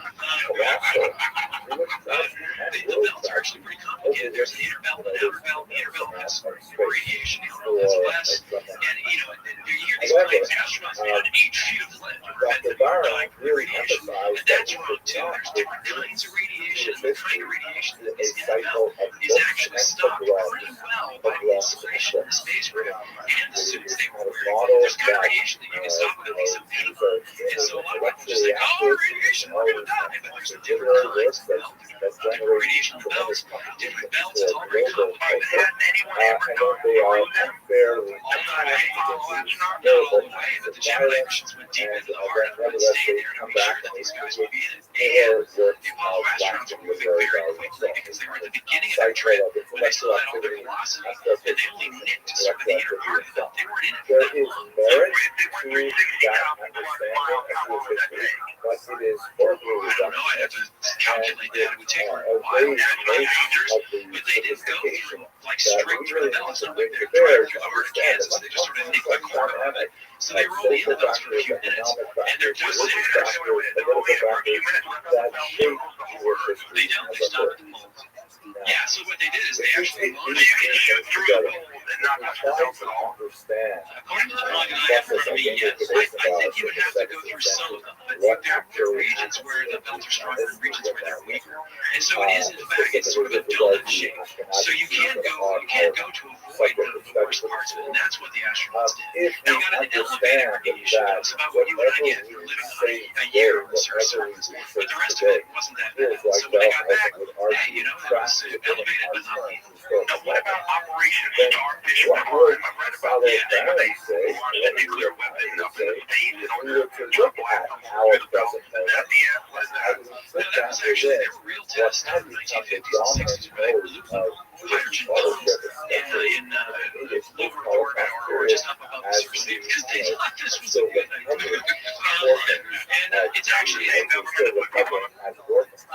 The belts are actually pretty complicated. There's an inner belt, an outer belt. The inner belt has radiation, the outer belt has less. And, you hear these claims, astronauts made an 8 feet of flint to prevent them from dying from the radiation. And that's wrong, too. There's different kinds of radiation. The kind of radiation that is in the belt is actually docked pretty well by the insulation in the space room and the suits they were wearing. There's kind of radiation that you can stop with a piece of paper. And so a lot of people just think, oh, radiation, we're going to die. But there's different kinds of belt, different radiation in the belts, different belts. It's all very complicated. Had anyone ever gone through them? All the way, not all the way, but the generations went deep into the heart and would stay there to make sure that these guys would be in it. And the Apollo astronauts were moving very quickly because they were at the beginning of their trip when they still had all their velocity, and they only nipped sort of the inner part of the belt. They weren't in it for that long. They went 360 miles that day. But it is I don't know. I'd have to calculate that. It would take a while. But they did go through, like, straight through the belt. It's not like they're driving through the heart of Kansas. They just sort of nicked the corner of it. So they were only in the belts for a few minutes. And they're just sitting there. They were only in for a few minutes. They don't. They stop at the poles. Yeah, so what they did is they actually launched You can shoot through the hole and not touch the belt at all. According to the blog that I have in front of me, yes. I think you would have to go through some of them. I think there are regions where the belts are stronger and regions where they're weaker. And so it is, in fact, it's sort of a donut shape. So you can't go to avoid one of the worst parts of it, and that's what the astronauts did. They got an elevated radiation dose, about what you and I get for living on a year on the surface. But the rest of it wasn't that bad. So when they got back, hey, you know, it was elevated but not lethal. Now, what about Operation Starfish Prime? I read about that. They launched a nuclear weapon up in the States in order to jump out through the belt. And that was That was actually, they were real tests in the 1950s and 60s where they were looking hydrogen bombs in lower orbit or just up above the surface because they thought this was a good idea. And it's actually a government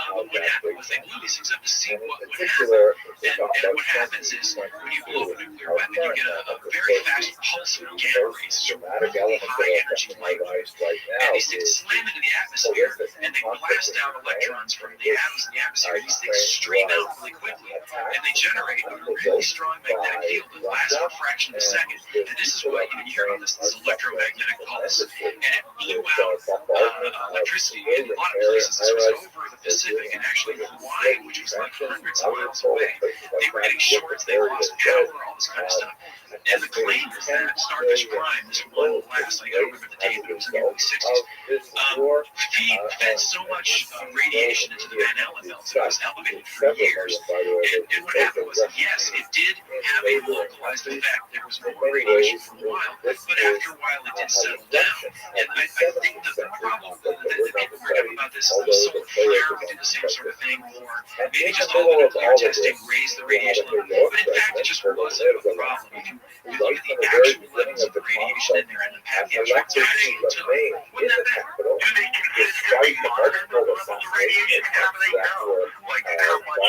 what happened was they blew these things up to see what would happen. And what happens is when you blow up a nuclear weapon, you get a very fast pulse of gamma rays, really high energy light waves. And these things slam into the atmosphere and they blast out electrons from the atoms in the atmosphere. These things stream out really quickly and they generate a really strong magnetic field that lasts for a fraction of a second. And this is what you hear on this electromagnetic pulse. And it blew out electricity in a lot of places. This was over the Pacific and actually Hawaii, which was like hundreds of miles away. They were getting shorts, they lost power, all this kind of stuff. And the claim is that Starfish Prime, this one blast, I don't remember the date, but it was in the early 60s, fed so much radiation into the Van Allen belt that it was elevated for years. And what happened was, yes, it did have a localized effect. There was more radiation for a while, but after a while it did settle down. And I think the problem that the people forget about this is that solar flare would do the same sort of thing, or maybe just all the nuclear testing raised the radiation level. But in fact, it just wasn't a problem. If you look at the actual levels of the radiation in there and the package, it's actually took. Wasn't that bad? Do they consistently monitor the levels of radiation? How do they know, like, how much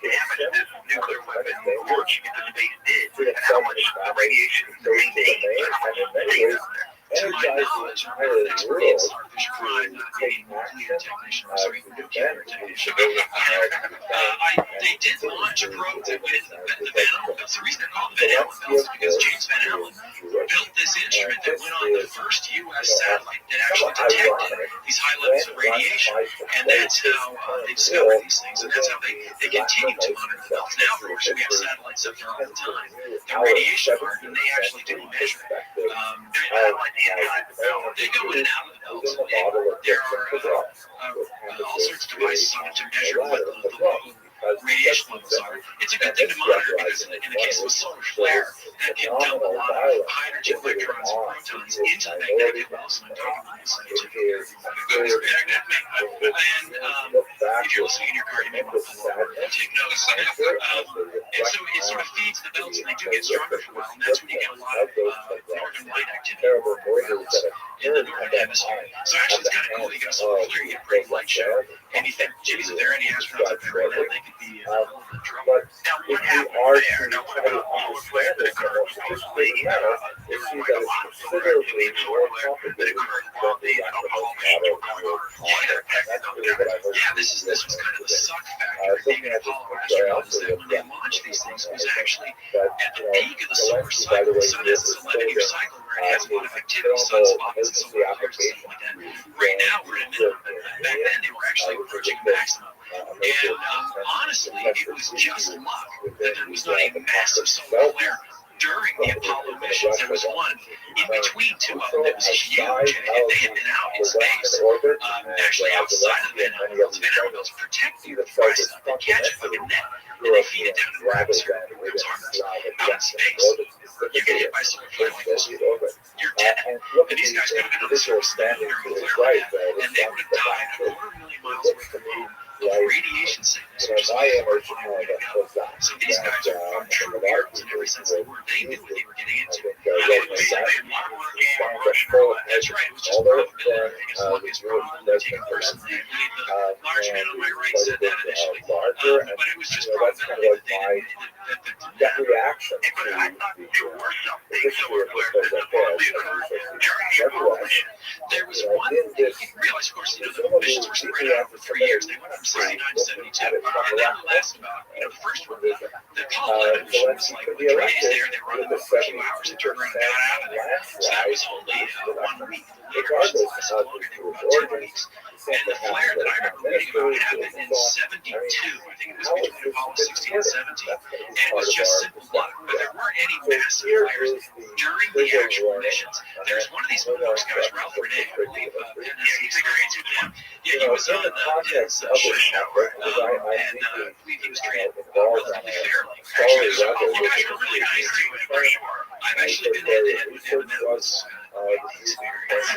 damage this nuclear weapon launching into space did, and how much the radiation maintained stays up there? To my knowledge, I'm not an expert in Starfish Prime, not a nuclear technician or sorry, nuclear technician. They did launch a probe that went into the Van Allen belts. The reason they're called the Van Allen belts is because James Van Allen built this instrument that went on the first U.S. satellite that actually detected these high levels of radiation. And that's how they discovered these things. And that's how they continue to monitor the belts. Now, of course, we have satellites up there all the time. The radiation part, and they actually do measure it. They go in and out of the belts. There are all sorts of devices on it to measure what the low radiation levels are. It's a good thing to monitor because in the case of a solar flare, that can dump a lot of hydrogen electrons and protons into the magnetic wells. And I'm talking about this scientific. And if you're listening in your car, you may want to pull over and take notes. And so it sort of feeds the belts, and they do get stronger for a while. And that's when you get a lot of northern light activity in the northern hemisphere. So actually, it's kind of cool. You get a solar flare, you get a pretty light show. And you think, geez, if there are any astronauts up there right now, they could be in a little bit of trouble. Now, what happened there? Now, what about all the flares that occurred? Supposedly, there was like a lot of solar activity in solar flare that occurred while the Apollo missions were going over. Yeah, this was kind of the suck factor of being an Apollo astronaut, is that when they launched these things, it was actually at the peak of the solar cycle. The sun has this 11-year cycle where it has a lot of activity, sunspots and solar flares and stuff like that. Right now, we're in a minimum, but back then they were actually approaching maximum. And honestly, it was just luck that there was not a massive solar flare during the Apollo missions. There was one in between two of them that was huge, and if they had been out in space, actually outside of the van Vanderbilt's protect you from stuff, they catch it like a net, and they feed it down in the atmosphere. It was harmless. Out in space, you get hit by a solar flare like this, you're dead. And these guys could have been on the surface during a flare like that, and they would have died a 250,000 miles away from home of radiation sickness, which is also far way to go. So these guys are true heroes in every sense of the word. They knew what they were getting into. That's right. It was just probability. I guess luck is probability. Take it personally. I believe the large man on my right said that initially. But it was just probability that they didn't. reaction. But I thought there were some things that were that probably occurred during the evolution. There was one thing. You realize, of course, the missions were spread out over 3 years. They went from 69 to 72. And then the last about, the first one, the Apollo 11 mission was like 3 days there. They were on them for a few hours and turned around and got out of there. So that was only 1 week. Later missions lasted longer. They were about 2 weeks. And the flare that I remember reading about happened in 72. I think it was between Apollo 16 and 17. And it was just simple luck. But there weren't any massive flares during the actual missions. There's one of these Moose guys, Ralph Renee, I believe, he was on his show, and I believe he was treated relatively fairly. Actually, you guys were really nice to him, for sure. I've actually been head-to-head with him, and that was he's very nice.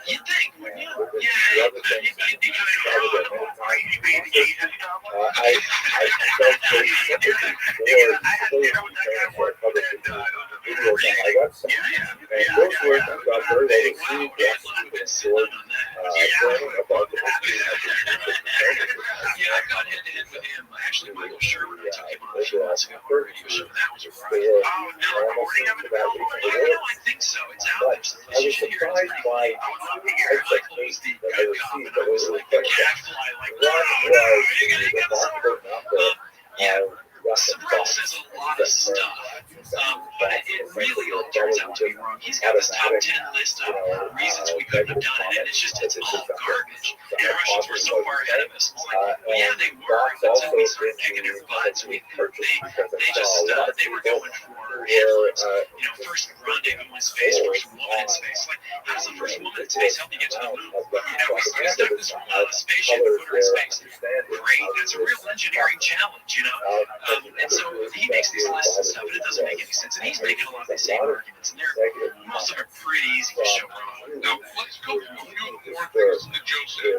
You'd think, wouldn't you? Yeah, you'd be kind of I got head-to-head with him. Actually, Michael Sherwood, I took him on a few months ago on a radio show. That was a riot. I think so. It's out there. So you should hear it. It's pretty cool. Michael was the good cop, and I was like the gadfly, like, no, you're going to get us over. Ralph says a lot of stuff, but it really all turns out to be wrong. He's got this top 10 list of reasons we couldn't have done it, and it's all garbage. And the Russians were so far ahead of us. It's like, well, yeah, they were, but then we started kicking their butts. They were going for headlines. First rendezvous in space, first woman in space. Like, how does the first woman in space help you get to the moon? We stuck this spaceship and put her in space. Great, that's a real engineering challenge, and so he makes these lists and stuff, and it doesn't make any sense. And he's making a lot of the same arguments, and most of them are pretty easy to show wrong. Now, let's go through a few of the more things that Joe said.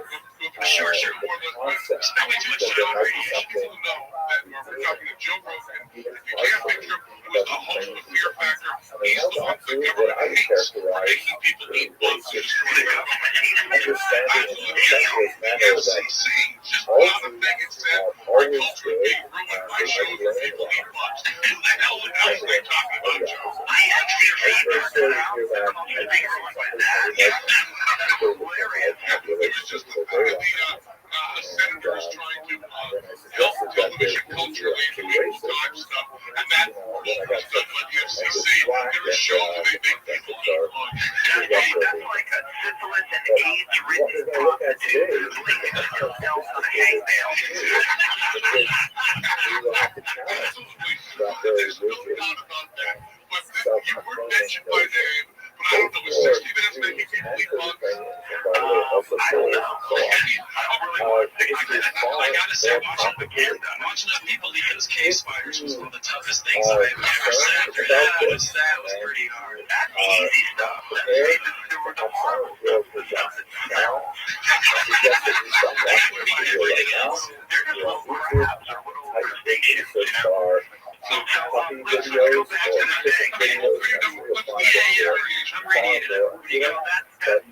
Sure. Spend way too much time on radiation. People know that we're talking to Joe Rogan. If you can't picture him with the host of Fear Factor, he's the one the government hates, making people eat bugs and destroy the government. I look at the FCC, just put out a thing and said, our culture is being ruined by shows where people eat bugs. Who the hell else are they talking about, Joe? I actually read that the culture is being ruined by that. It was just the senators trying to help television culture influence type stuff, and that was done by the FCC. They're a show that they make people eat bugs. That's like a syphilis and AIDS-ridden prostitute who's leaking themselves on a hangnail. Absolutely. There's no doubt about that. But you weren't mentioned by name. But I don't know, is 60 Minutes making people eat bugs? I don't know. I gotta say, watching enough people eat those cave spiders was one of the toughest things I've ever sat through. That was pretty hard. That's easy stuff. There were the horrible stuff that smell. That would be everything else. They're just little crabs or little crustaceans, So let's go back to the thing. I'm radiated. That's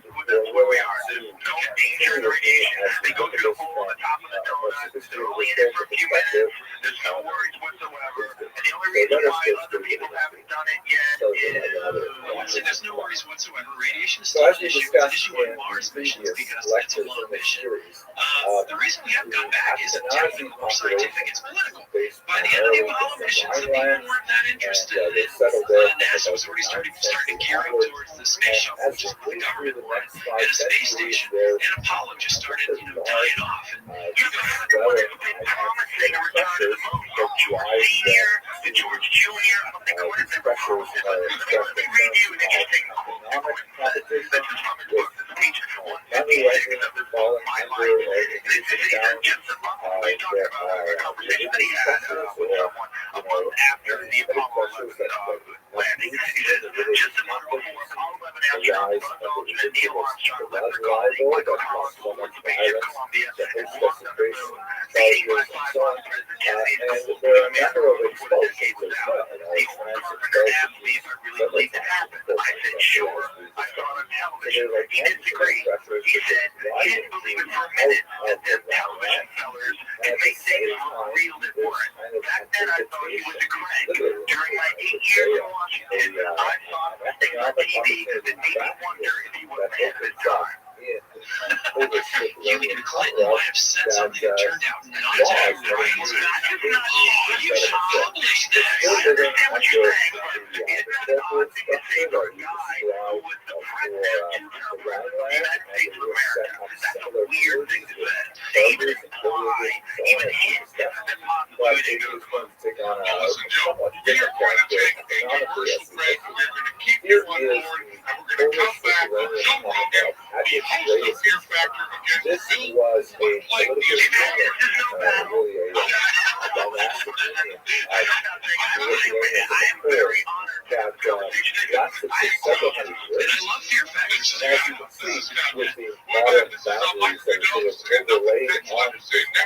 where we are. There's no danger in radiation. They go through the hole on the top of the donut. They're only in it for a few minutes. There's no worries whatsoever. And the only reason why other people haven't done it yet is... There's no worries whatsoever. Radiation is still an issue. It's an issue on Mars missions because it's a long mission. The reason we haven't gone back isn't technically more scientific. It's political. by the end of the Apollo mission, the people weren't that interested in it. NASA was already starting gearing towards the space shuttle, which is what the government wanted, and a space station, and Apollo just started, dying off. And promising a return to the moon. So George Sr., the George Jr., I don't think I want to remember. Let me read you an interesting quote. This is from the book. This is page 158 of the book, My Life. This is just a month. They talk about a conversation that he had with someone a month after the Apollo 11 landing. He said, just a month before Apollo 11 astronauts Rothschild and Neil Armstrong left their colleague Michael Collins aboard the spaceship Columbia and walked up the moon, meeting by 5 months President Kennedy's goal to a number before the decade was out. The old governor asked me if I really believed it happened. I said, sure. I saw it on television. He disagreed. He said he didn't believe it for a minute that the television sellers could make things look real that weren't. Back then, I thought he was a crank. During my 8 years in Washington, I saw things on TV that made me wonder if he was ahead of his time. You mean Clinton might have said something that turned out not to have right? Oh, you should publish this. I understand what you're saying, but it's not odd to get saved for a guy who was the president of the United States of America. That's a weird thing to say to imply. Even his definite possibility goes on. Listen, Joe, we are going to take a commercial break. We're going to keep you on board, and we're going to come back with Joe Rogan, the host of Fear Factor, against Bill was a Like the I am very honored to have lasted for several hundred years. And I love Fear Factor. As you can see, with the modern boundaries that have been overlaid on stretching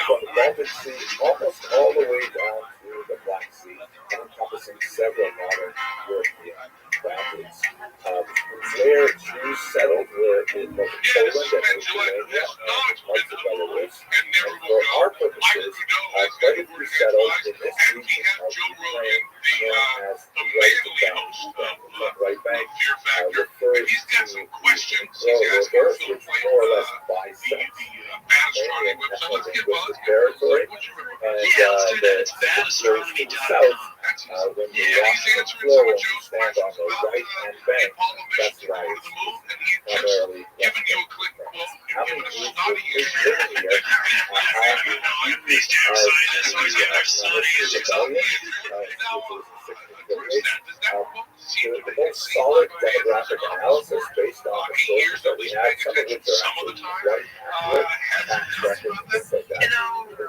from the Baltic Sea almost all the way down to the Black Sea, encompassing several modern European boundaries. Where Jews settled were in both Poland and Lithuania, parts of Belarus, and for our purposes, quite a few settled in this region of Ukraine, known as the right bank, refers to Rover, which more or less bisects Romanian ethno-linguistic territory, and the to the south, when you walk on the floor and you stand on the right-hand bank, that's right, primarily how many groups will be living here, how many the most solid demographic analysis based on the sources that we have, some of which are actually quite accurate, tax records, things like that.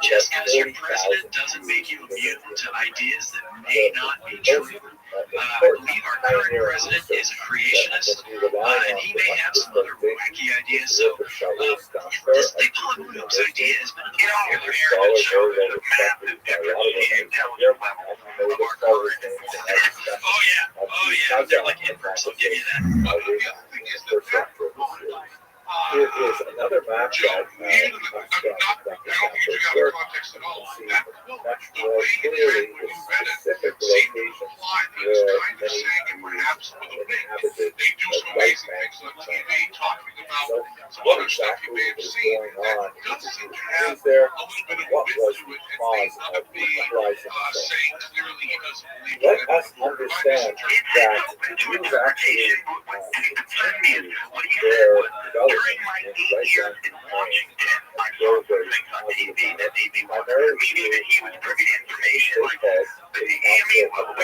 Just because you're president doesn't make you immune to ideas that may not be true. I believe our current president is a creationist, and he may have some other wacky ideas. So this Polymono's idea has been in the fire for Aaron and Joe. Massive difference in the intelligence level of our current and former. Oh yeah, they're like inverse. I'll give you that. Here is another map that I don't think you got the context at all. That quote, the way it read when you read it, seemed to imply that it's kind of saying it perhaps with a wink. They do some amazing things on TV, talking about some other stuff you may have seen that doesn't seem to have a little bit of width to it and may not be saying clearly he doesn't believe let it. us understand that Jews actually continued their development During my 8 years in Washington, I saw things on TV that made me wonder. Meaning that he was privy to information like this. We've all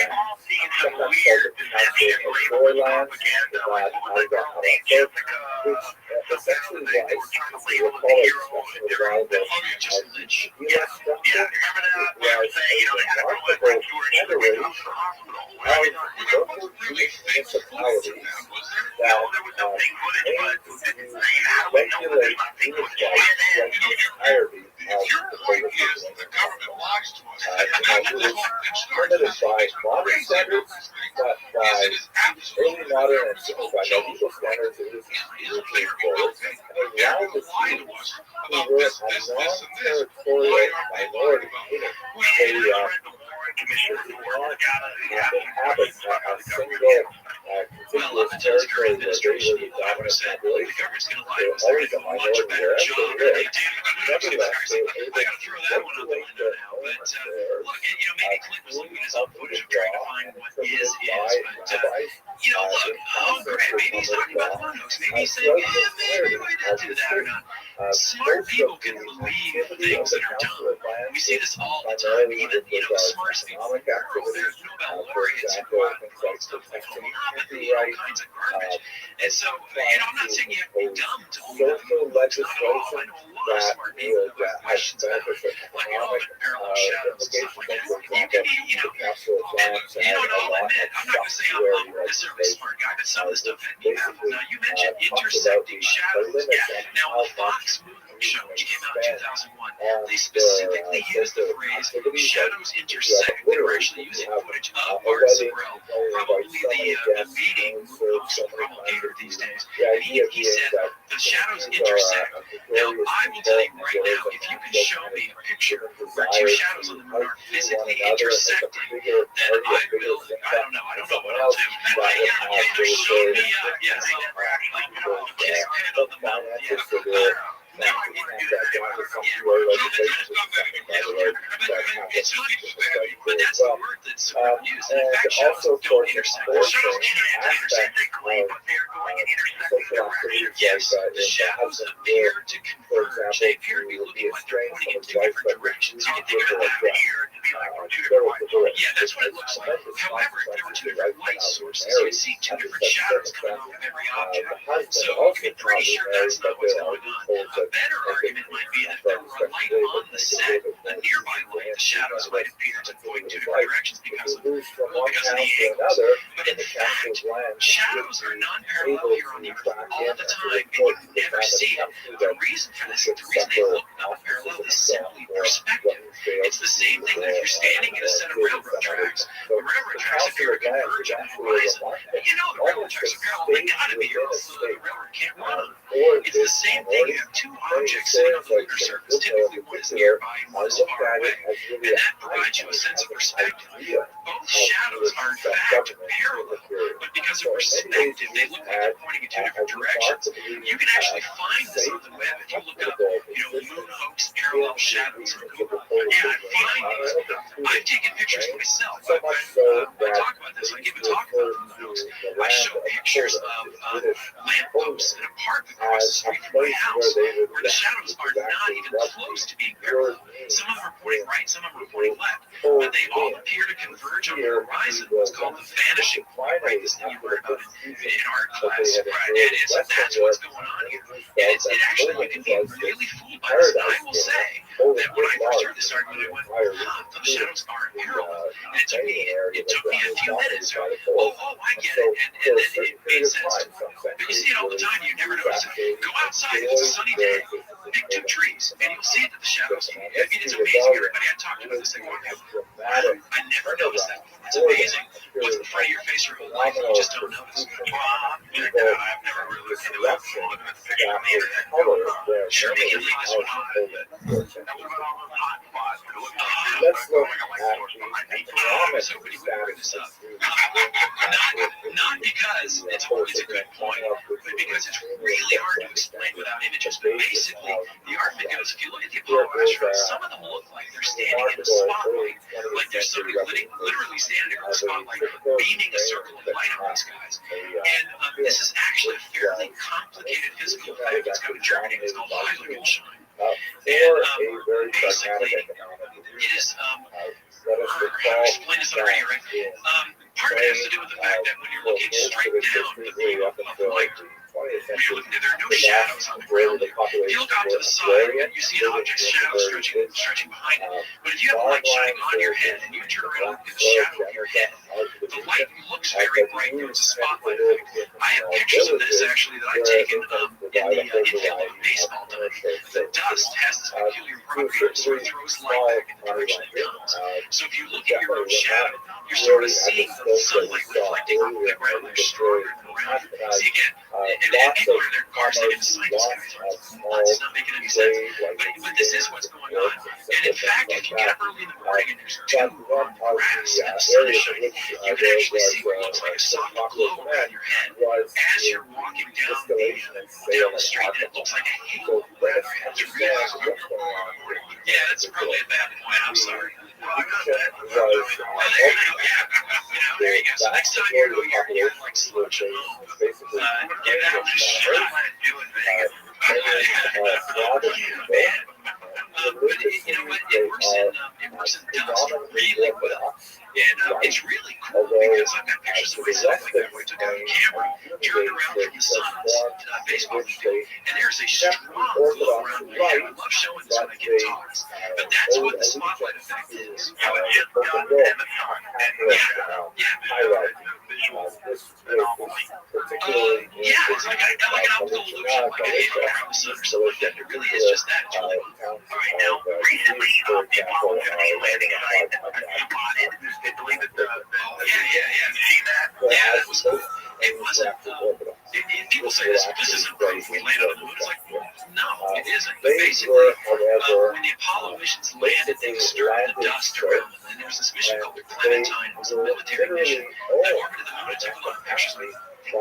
seen some weird deception labeled propaganda like St. Jessica, essentially they were trying to label the hero during the Yeah, remember that? They were saying, they had to go in like George to the hospital. local Jewish municipalities that aim to regulate Jewish rights in the entirety of the Polish it is limited by modern standards, but by early modern and by medieval standards, it is usually forward. And around the Jews who were a non-territorial minority, meaning they did not inhabit a single contiguous territory where they were the dominant population. They were always a minority wherever they lived. I gotta throw that one out the window now. But look, maybe Clint was looking at his own footage of trying to find what is. But look, great. Maybe he's talking about the phone hooks. Maybe he's saying, maybe I did do that or not. Smart people can believe things that are dumb. We see this all the time. Even the smartest people in the world. There's Nobel laureates who go out and quote stuff like homeopathy and all kinds of garbage. And so, I'm not saying you have to be dumb to believe that. It's not at all. I know a lot of smart people who have questions about it, like parallel shadows and stuff like that. You can be, and I'll admit, I'm not going to say I'm necessarily a smart guy, but some of the stuff had me baffled. Now, you mentioned intersecting shadows. Yeah. Now, the Fox movie show, which came out in 2001, they specifically used the phrase shadows intersect. They were actually using footage of Art Sorrell, probably the leading social promulgator these days. And he said the shadows intersect. Now, I will tell you right now, if you can show me a picture where two shadows on the moon are physically intersecting, then I don't know what I'll do. You just showed me, yes, his pen on the mountain. Now I want to do that. But that's the word that's used. And in fact, shadows don't intersect. The shadows can't intersect. They claim that they're going in intersecting directions. Yes, the shadows appear to converge. They appear to be looking like they're pointing in two different directions. You can think of that here to be like two different lights. Yeah, that's what it looks like. However, if there were two different light sources, you'd see two different shadows coming off of every object. So you can be pretty sure that's not what's going on. A better argument might be that if there were a light on the set, a nearby light, the shadows might appear to go in two different directions because of the angles. But in fact, shadows are non-parallel here on the Earth all the time, and you never see it. The reason for this, the reason they look non-parallel is simply perspective. It's the same thing that if you're standing in a set of railroad tracks, the railroad tracks appear to converge on the horizon. The railroad tracks are parallel. They gotta be, or else the railroad can't run. It's the same thing. You have two objects sitting on the lunar surface. Typically, one is nearby and one is far away. And that provides you a sense of perspective. Both shadows are, in fact, parallel. But because of perspective, they look like they're pointing in two different directions. You can actually find this on the web if you look up, moon hoax parallel shadows on Google. Yeah, find these. I've taken pictures myself. I talk about this. I give a talk about moon hoax. I show pictures of lampposts in a park across the street from my house where the shadows are not even close to being parallel. Some of them are pointing right, some of them are pointing left, but they all appear to converge on the horizon. What's called the vanishing point, right? This thing you learn about in art class, right? And so that's what's going on here. And it actually, you can be really fooled by this. And I will say that when I first heard this argument, I went, those shadows aren't parallel. And it took me a few minutes. I get it. And then it made sense to me. But you see it all the time, you never notice it. Go outside, it's a sunny day, pick two trees, and you'll see that the shadows. I mean, it's amazing. Everybody I talked to this thing, I never noticed that. It's amazing. What's the front of your face your whole life, you just don't notice. I've never really looked into it. I'm looking at the picture on the internet. Sure, we can leave this one on. Let's look at the economics. Not because it's always a good point, but because it's really hard to explain without images. But basically, the argument goes, if you look at the Apollo astronauts, some of them look like they're standing in a spotlight, like there's somebody literally standing in a spotlight, beaming a circle of light on these guys. And this is actually a fairly complicated physical effect. It's come to Germany. It's called Heiligensheim. And basically, it is, I'll explain this on the radio, right? Part of it has to do with the fact that when you're looking straight down the beam of light, when you're looking, there are no shadows on the ground. If you look off to the side, you see an object's shadow stretching behind it. But if you have a light shining on your head and you turn around and look at the shadow of your head, the light looks very bright. It's a spotlight effect. I have pictures of this actually that I've taken in the infield of baseball time. The dust has this peculiar property that sort of throws light back in the direction it comes. So if you look at your own shadow, you're sort of seeing the sunlight reflecting off the ground. They're stronger than around you. See again, and people are in their cars thinking science guys are nuts. It's not making any sense. But this is what's going on. And in fact, if you get up early in the morning and there's two on the grass and the sun is shining, you can actually see what looks like a soft glow around your head as you're walking down the street, and it looks like a halo around your head. It's really cool. that's probably a bad point. I'm sorry. There you go. So next time you're like slouching home, give that a shot. But it works in dust really well, and it's really cool because I've got pictures of myself like that where I took out a camera, turned around from the Suns baseball field, and there's a strong glow around my head. I love showing this when I give talks, but that's what the spotlight effect is. It's like an optical illusion, like an alien around the sun or something like that. It really is just that. It's really cool. All right, now, recently, the Apollo 15 landing site spotted, they believe that the you see that? Yeah, that was cool. It wasn't, people say this isn't proof we landed on the moon. It's like, no, it isn't. Basically, when the Apollo missions landed, they disturbed the dust around them. And there was this mission called the Clementine. It was a military mission that orbited the moon. I took a lot of pictures of it.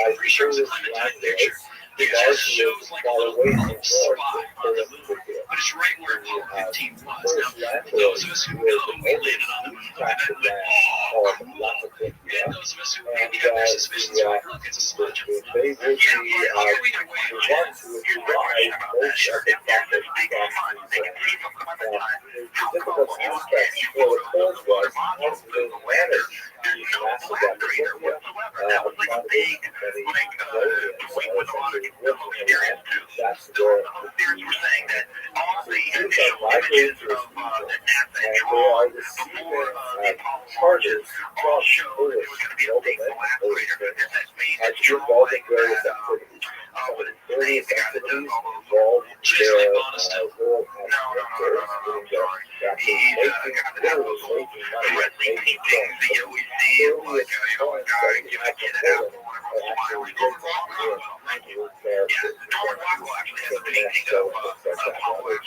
I'm pretty sure it was a Clementine picture. It just shows like a little spot on the moon, but it's right where Apollo 15 was. Now, those of us who know we landed on the moon look at that and went, oh, cool. And those of us who maybe have their suspicions are like, look, it's a smudge on the moon. Yeah, but either way, sure. That's the theories were saying that all the initial images of the NASA drawn before the Apollo launches all showed it was going to be a big collaborator. That means that you're all like with it really is got to do all those Just like bonus stuff. No. He's got to have those little red leafy things that you always see, like, get it out. Yeah, Norman Rockwell actually has a painting of Apollo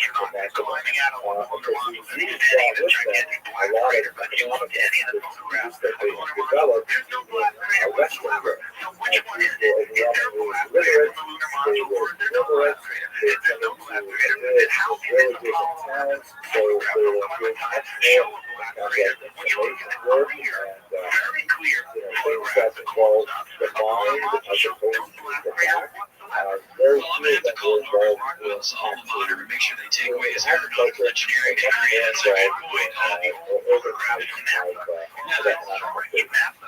climbing out of one of the modules, and he's standing in a gigantic black crater. But if you look at any of the photographs of the lunar module, there's no black crater whatsoever. Now, which one is it? Is there a black crater in the lunar module, or is there no black crater? If there's no black crater, then how can the Apollo photograph of Clementine show a black crater? When you look at the clear, very clear photographs of the lunar module show no black crater whatsoever. Well, I'm going to have to call Norman Rockwell's alma mater and make sure they take away his aeronautical engineering degree. That's a good point. All the old photographs from NASA.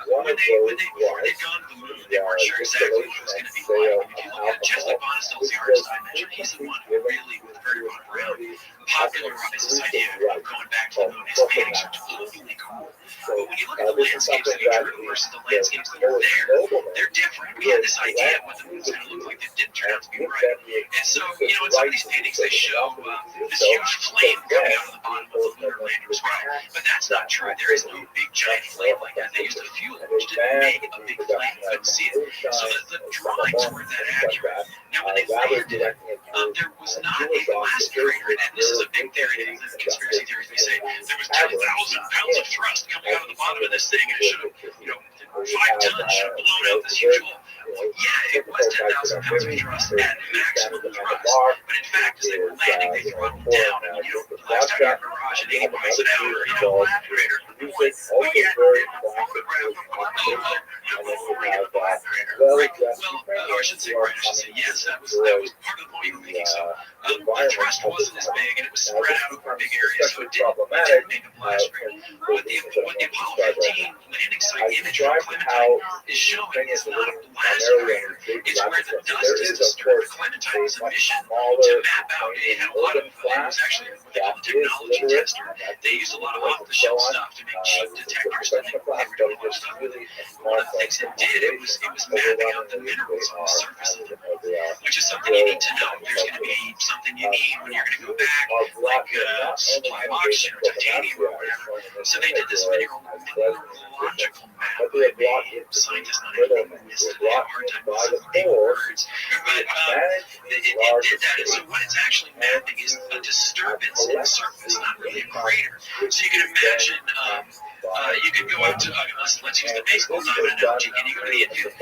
When they'd gone to the moon, they weren't sure exactly what it was going to be like. If you look at just like Rothschild'S, the artist I mentioned, he's the one who really, with Very Ron Brown, popularized this idea of going back to the moon. His paintings are totally cool. But when you look at the landscapes that he drew versus the landscapes that are there, they're different. We had this idea of what the moon's going to look like that didn't turn out to be right. And so, in some of these paintings, they show this huge flame coming out of the bottom of the lunar lander as well. But that's not true. There is no big giant flame like that. They used a fuel, which didn't make a big flame. You couldn't see it. So the drawings weren't that accurate. Now, when they landed, there was not a blast crater. And this is a big theory in the conspiracy theories. They say there was 10,000 pounds of thrust coming out of the bottom of this thing, and it should have, 5 tons should have blown out this huge hole. Yeah, it was 10,000 pounds of thrust at maximum thrust, but in fact, as they were landing, they throttled down, and blast out your garage at 80 miles an hour, blast crater. I should say yes, that was part of the point you were making. So the thrust wasn't as big, and it was spread out over a big area, so it didn't make a blast crater. What the Apollo 15 landing site image of Clementine is showing is not a blast crater. It's where the dust is disturbed. Clementine was a mission to map out. It had a lot of, it was actually what they call the technology tester. They used a lot of off-the-shelf stuff to make cheap detectors that they were doing more stuff with. One of the things it did, it was mapping out the minerals on the surface of the moon, which is something you need to know. There's going to be something you need when you're going to go back, like supply of oxygen or titanium or whatever. So they did this mineralogical map. Scientists not even miss it. They have a hard time using big words. But did that, and so what it's actually mapping is a disturbance in the surface, not really a crater. So you can imagine, you could go out to, let's use the baseball diamond analogy. Can you go to the infield?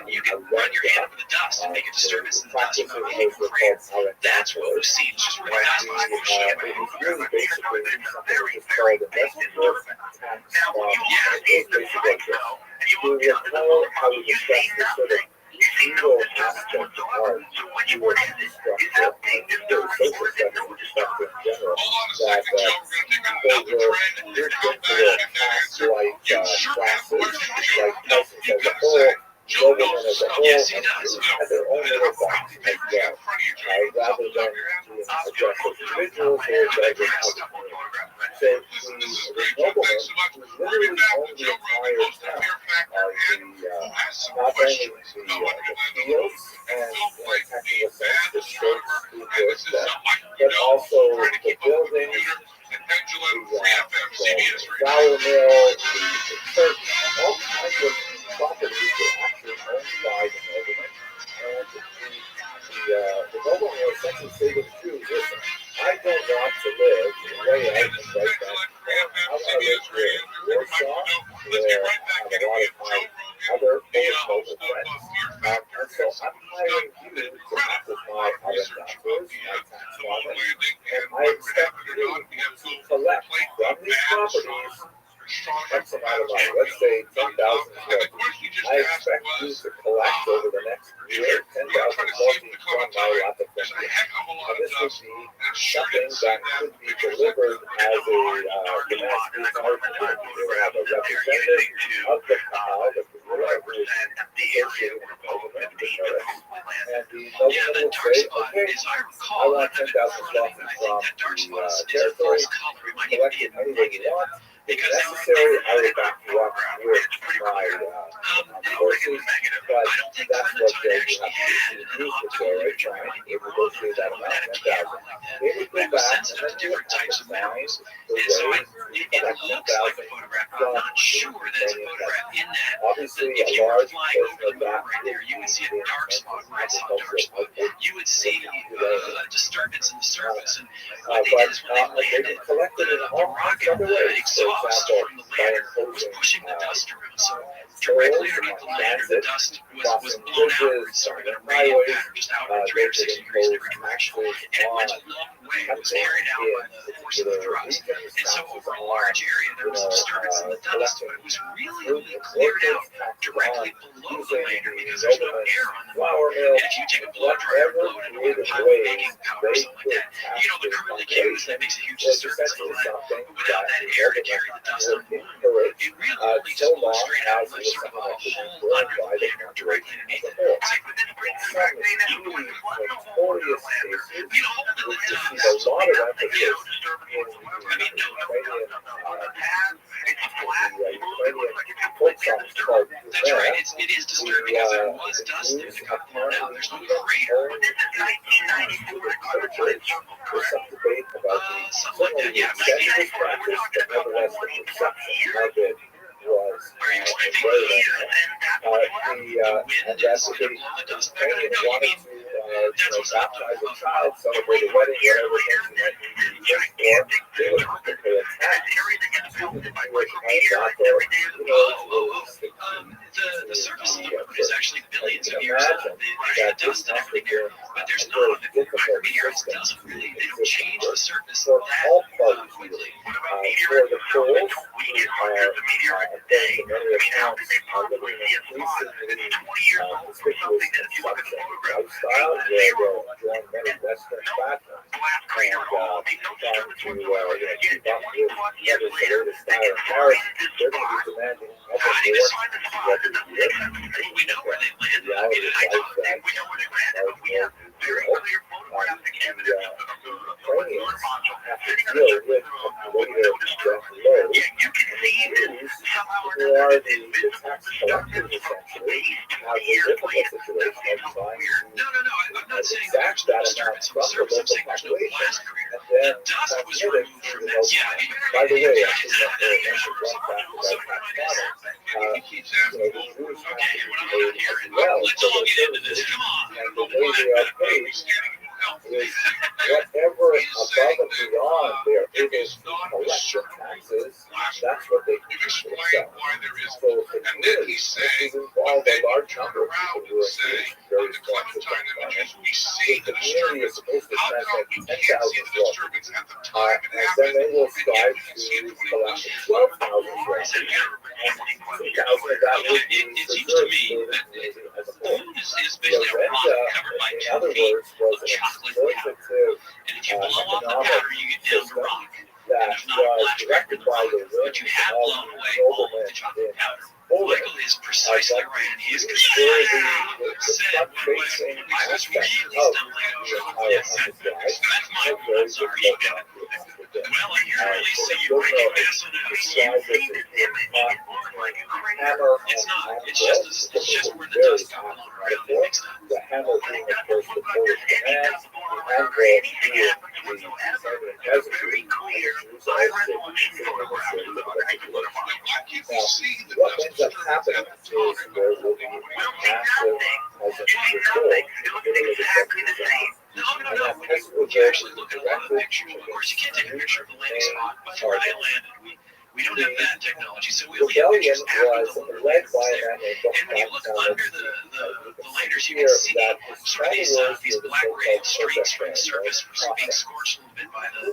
You can run your hand over the dust and make a disturbance in the dust without making a crater. That's what we've seen. It's just really nice by pushing away. Really basically something that's called investigative tax And you to recall how we discussed the sort of evil aspect of human structure and the social structure in general, that people were grouped into caste-like classes, like persons as a whole, noblemen as a whole, and had their own little box as well, rather than being addressed as individuals or judged as a community. So the nobleman who literally owned the entire town, not only the fields and technical sense, the streets, who worked them, but also the buildings, the flour mill, the church, all kinds of properties were actually owned by the nobleman. And the nobleman will essentially say to the Jews, listen, I don't want to live the way I think right now. I want to live here in Warsaw, where I have a lot of my other old noble friends. And so I'm hiring you to act as my other doctors, my tax farmers, and I expect you to collect from these properties X amount of money, let's say 10,000 zloty. I expect you to collect over the next year 10,000 zloty from my lot of friends. And this would be something that could be delivered as a domestic argument. They would have a representative of the Kahal, the ruler, who is associated with the nobleman, and the nobleman would say, okay, I want 10,000 zloty from the territory, collect it any way you want. If necessary, I would back you up with my forces, but that's what they would have to do for right now. They would go through that amount, 10,000. They would go back and then they would have to find the ways to collect 10,000 from the Ukrainian. Obviously, a large portion of that would see a dark spot where I saw dark spot. You would see a disturbance in the surface, and what they did is when they landed, the rocket exhaust from the lander was pushing the dust around. So directly underneath the lander, the dust was blown outward, started in a radial pattern, just outward 360 degrees in every direction. And it went a long way. It was carried out by the force of the thrust. And so over a large area, there was a disturbance in the dust, but it was really cleared out directly below the lander because there's no air on the floor. And if you take a blow dryer and blow it into a pile of baking powder or something like that, the curly Q's, that makes a huge disturbance like that. But without that air to carry the dust on the floor, it really only just blew straight out like sort of a hole under the lander directly underneath it. It's like, but then it brings back the notorious cases, there's a lot of emphasis in the That's right. It is disturbed because there was dust there that got blown out. There's no crater. There's some debate about Something like that. Yeah, 1994. We're talking about nevertheless, the perception of it was very and that's what the Ukrainians wanted to baptize a child, celebrate a wedding, whatever things might be, or they would have to pay a tax. The surface of the moon is actually billions of years old. The dust and everything here, but there's not the meteorites doesn't really, they don't change the surface that quickly. For the poles, according to many accounts, living in increasingly conspicuous consumption lifestyle, where they'll join many Western platforms and trying to keep up with what is the latest style in Paris, they're going to be demanding ever more every year. We know where they landed. I mean, I don't think we know where they landed, but we have very clear photographic evidence of the Ukrainians have to deal with a greater death load. You can see this somehow or Who are the tax collectors, essentially, have the difficult situation of trying to exact that amount from the local population, and then transmit it to the local. By the way, I should mention one fact about tax planning. The Jews have to be paid as well for their services, and the way they are paid is whatever above and beyond they are able to collect in taxes, that's what they can use for themselves. So for communities, this is involved a large number of people who are seeing very expensive tax. The community is supposed to spend like 10,000 zlotys, and then they will strive to collect 12,000 zlotys. And 2,000 of that would be reserved for the community as a whole. The renta, in other words, was an exploitative economic system that was directed by the whims of noblemen in Poland. precisely right, and he's The front-facing aspect of the entire enterprise. Well, I usually see you making this and Hammer it's and not. It's anvil. just where the dust got blown around and mixed up. The hammer being, of course, the Polish command, the anvil being the Serbian peasantry, Now, what ends up happening is there will be massive peasant revolt in the Exactly the same. No. When you actually look at a lot of pictures, of course, you can't take a picture of the landing spot, but where they landed, we don't have that technology, so we only have rebellion pictures after was the lunar led lander by was a there. man named And when you look under the landers, you can see sort of these black red streaks from the surface being scorched a little bit by the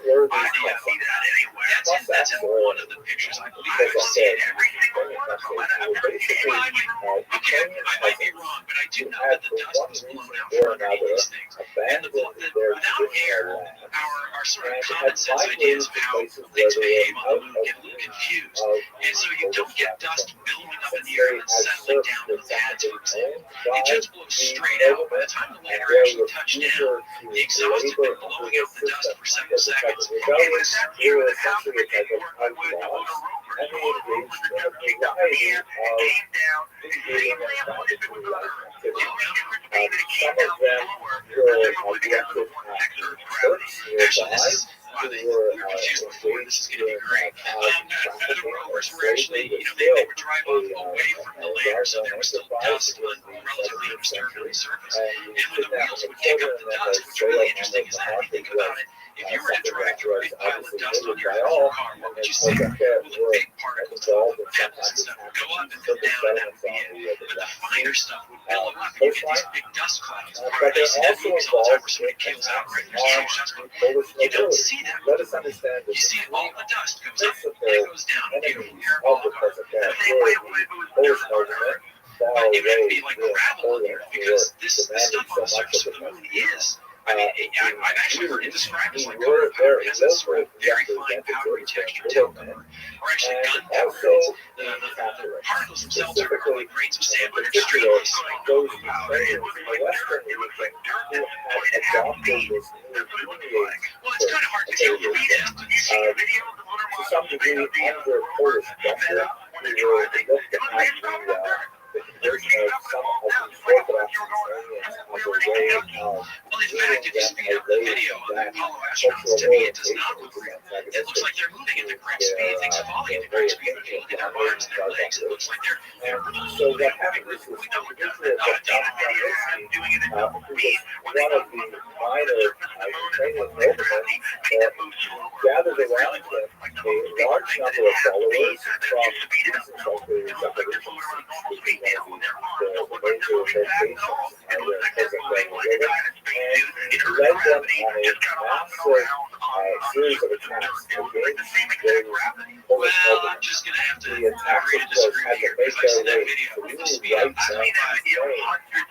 that's in one of the pictures. I believe I've seen every single one of them. Okay, I might be wrong, but I do know that the dust was blown out from underneath these things. And without air, our sort of common sense ideas of how things behave on the moon get a little confused. And so you don't get dust building up in the air and then settling down in the pads, for example. It just blows straight out. By the time the lander actually touched down, the exhaust had been blowing out the dust for several seconds. Rebellion was essentially a type of outlaws, and they engaged in a variety of mitigating and statutory activities. Some of them were directed at church nearby, who were engaged in trafficking or slavery, they would drive away from the lander, so there was still dust on relatively disturbing surface. And when the wheels would kick up the dust, what's really interesting is that if you think about it, if you were to drive through a big pile of dust on your car, what would you see? Well, the big particles, the pebbles and stuff would go up and come down, and that would be it. But the finer stuff would billow up, and you get these big dust clouds. but I see they're that also movies all the time where involved somebody in keels out right attacks there's on dust. Polish You don't nobility. see that. Let us understand that You see the all the dust goes up and principal it goes down. enemies Beautiful of the parabolic arc. present day were the Polish noblemen, far But it would away be like in gravel in Poland, here who because were this demanding stuff on so the much surface of of the the moon country. is. I mean, I've actually heard it described as like We were gunpowder very because it's sort of very fine, powdery texture to it, or actually And gunpowder. also The particles themselves are like grains of sand, but they're particular extremely small. those who trained in the Western region who had adopted this new mediate Well, it's kind of hard to tell. You read it. to some degree under Polish pressure, we were looked at the conversion of some of these Orthodox Ukrainians as a way of Well, in fact, if you speed up the video of the Apollo astronauts, to me, it does not look real. It looks like they're moving at the correct speed. Things are falling at the correct speed. If you look at their arms and their legs, it looks like they're So what happened is this individual that Tom who was one of the minor Ukrainian noblemen, gathered around him a large number of followers from regions like the Zaporizhzhia, which is one of the major locations on the Kazakh River, and he led them on a massive series of attacks against those Polish well, I'm noblemen. just going to have to The attacks, agree of to course, disagree had to here make because I've their seen that way video with the through speed right up. down the plain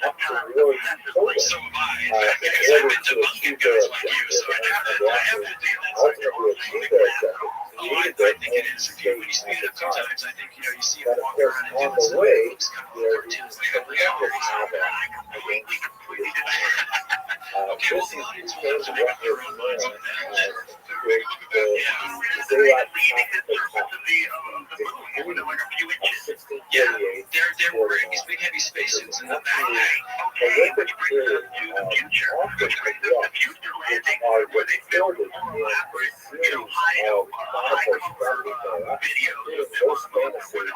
up towards Poland So have I. in Because I've order been to debunking achieve their guys like you, so I have to do this. ultimately achieve their objective. Oh, I think it is. If you, when you speed it up sometimes, I think, you see But it of walk course, around and on do the it, so way, it looks kind of there is cartoons. tremendous havoc against Okay, well, the audience will have to make up their own minds on that. with the daylight tactical Yeah, they're wearing these big heavy spacesuits in the back. horrific period of conflict and death, which are recorded in a series of chronicles from the era, including most famously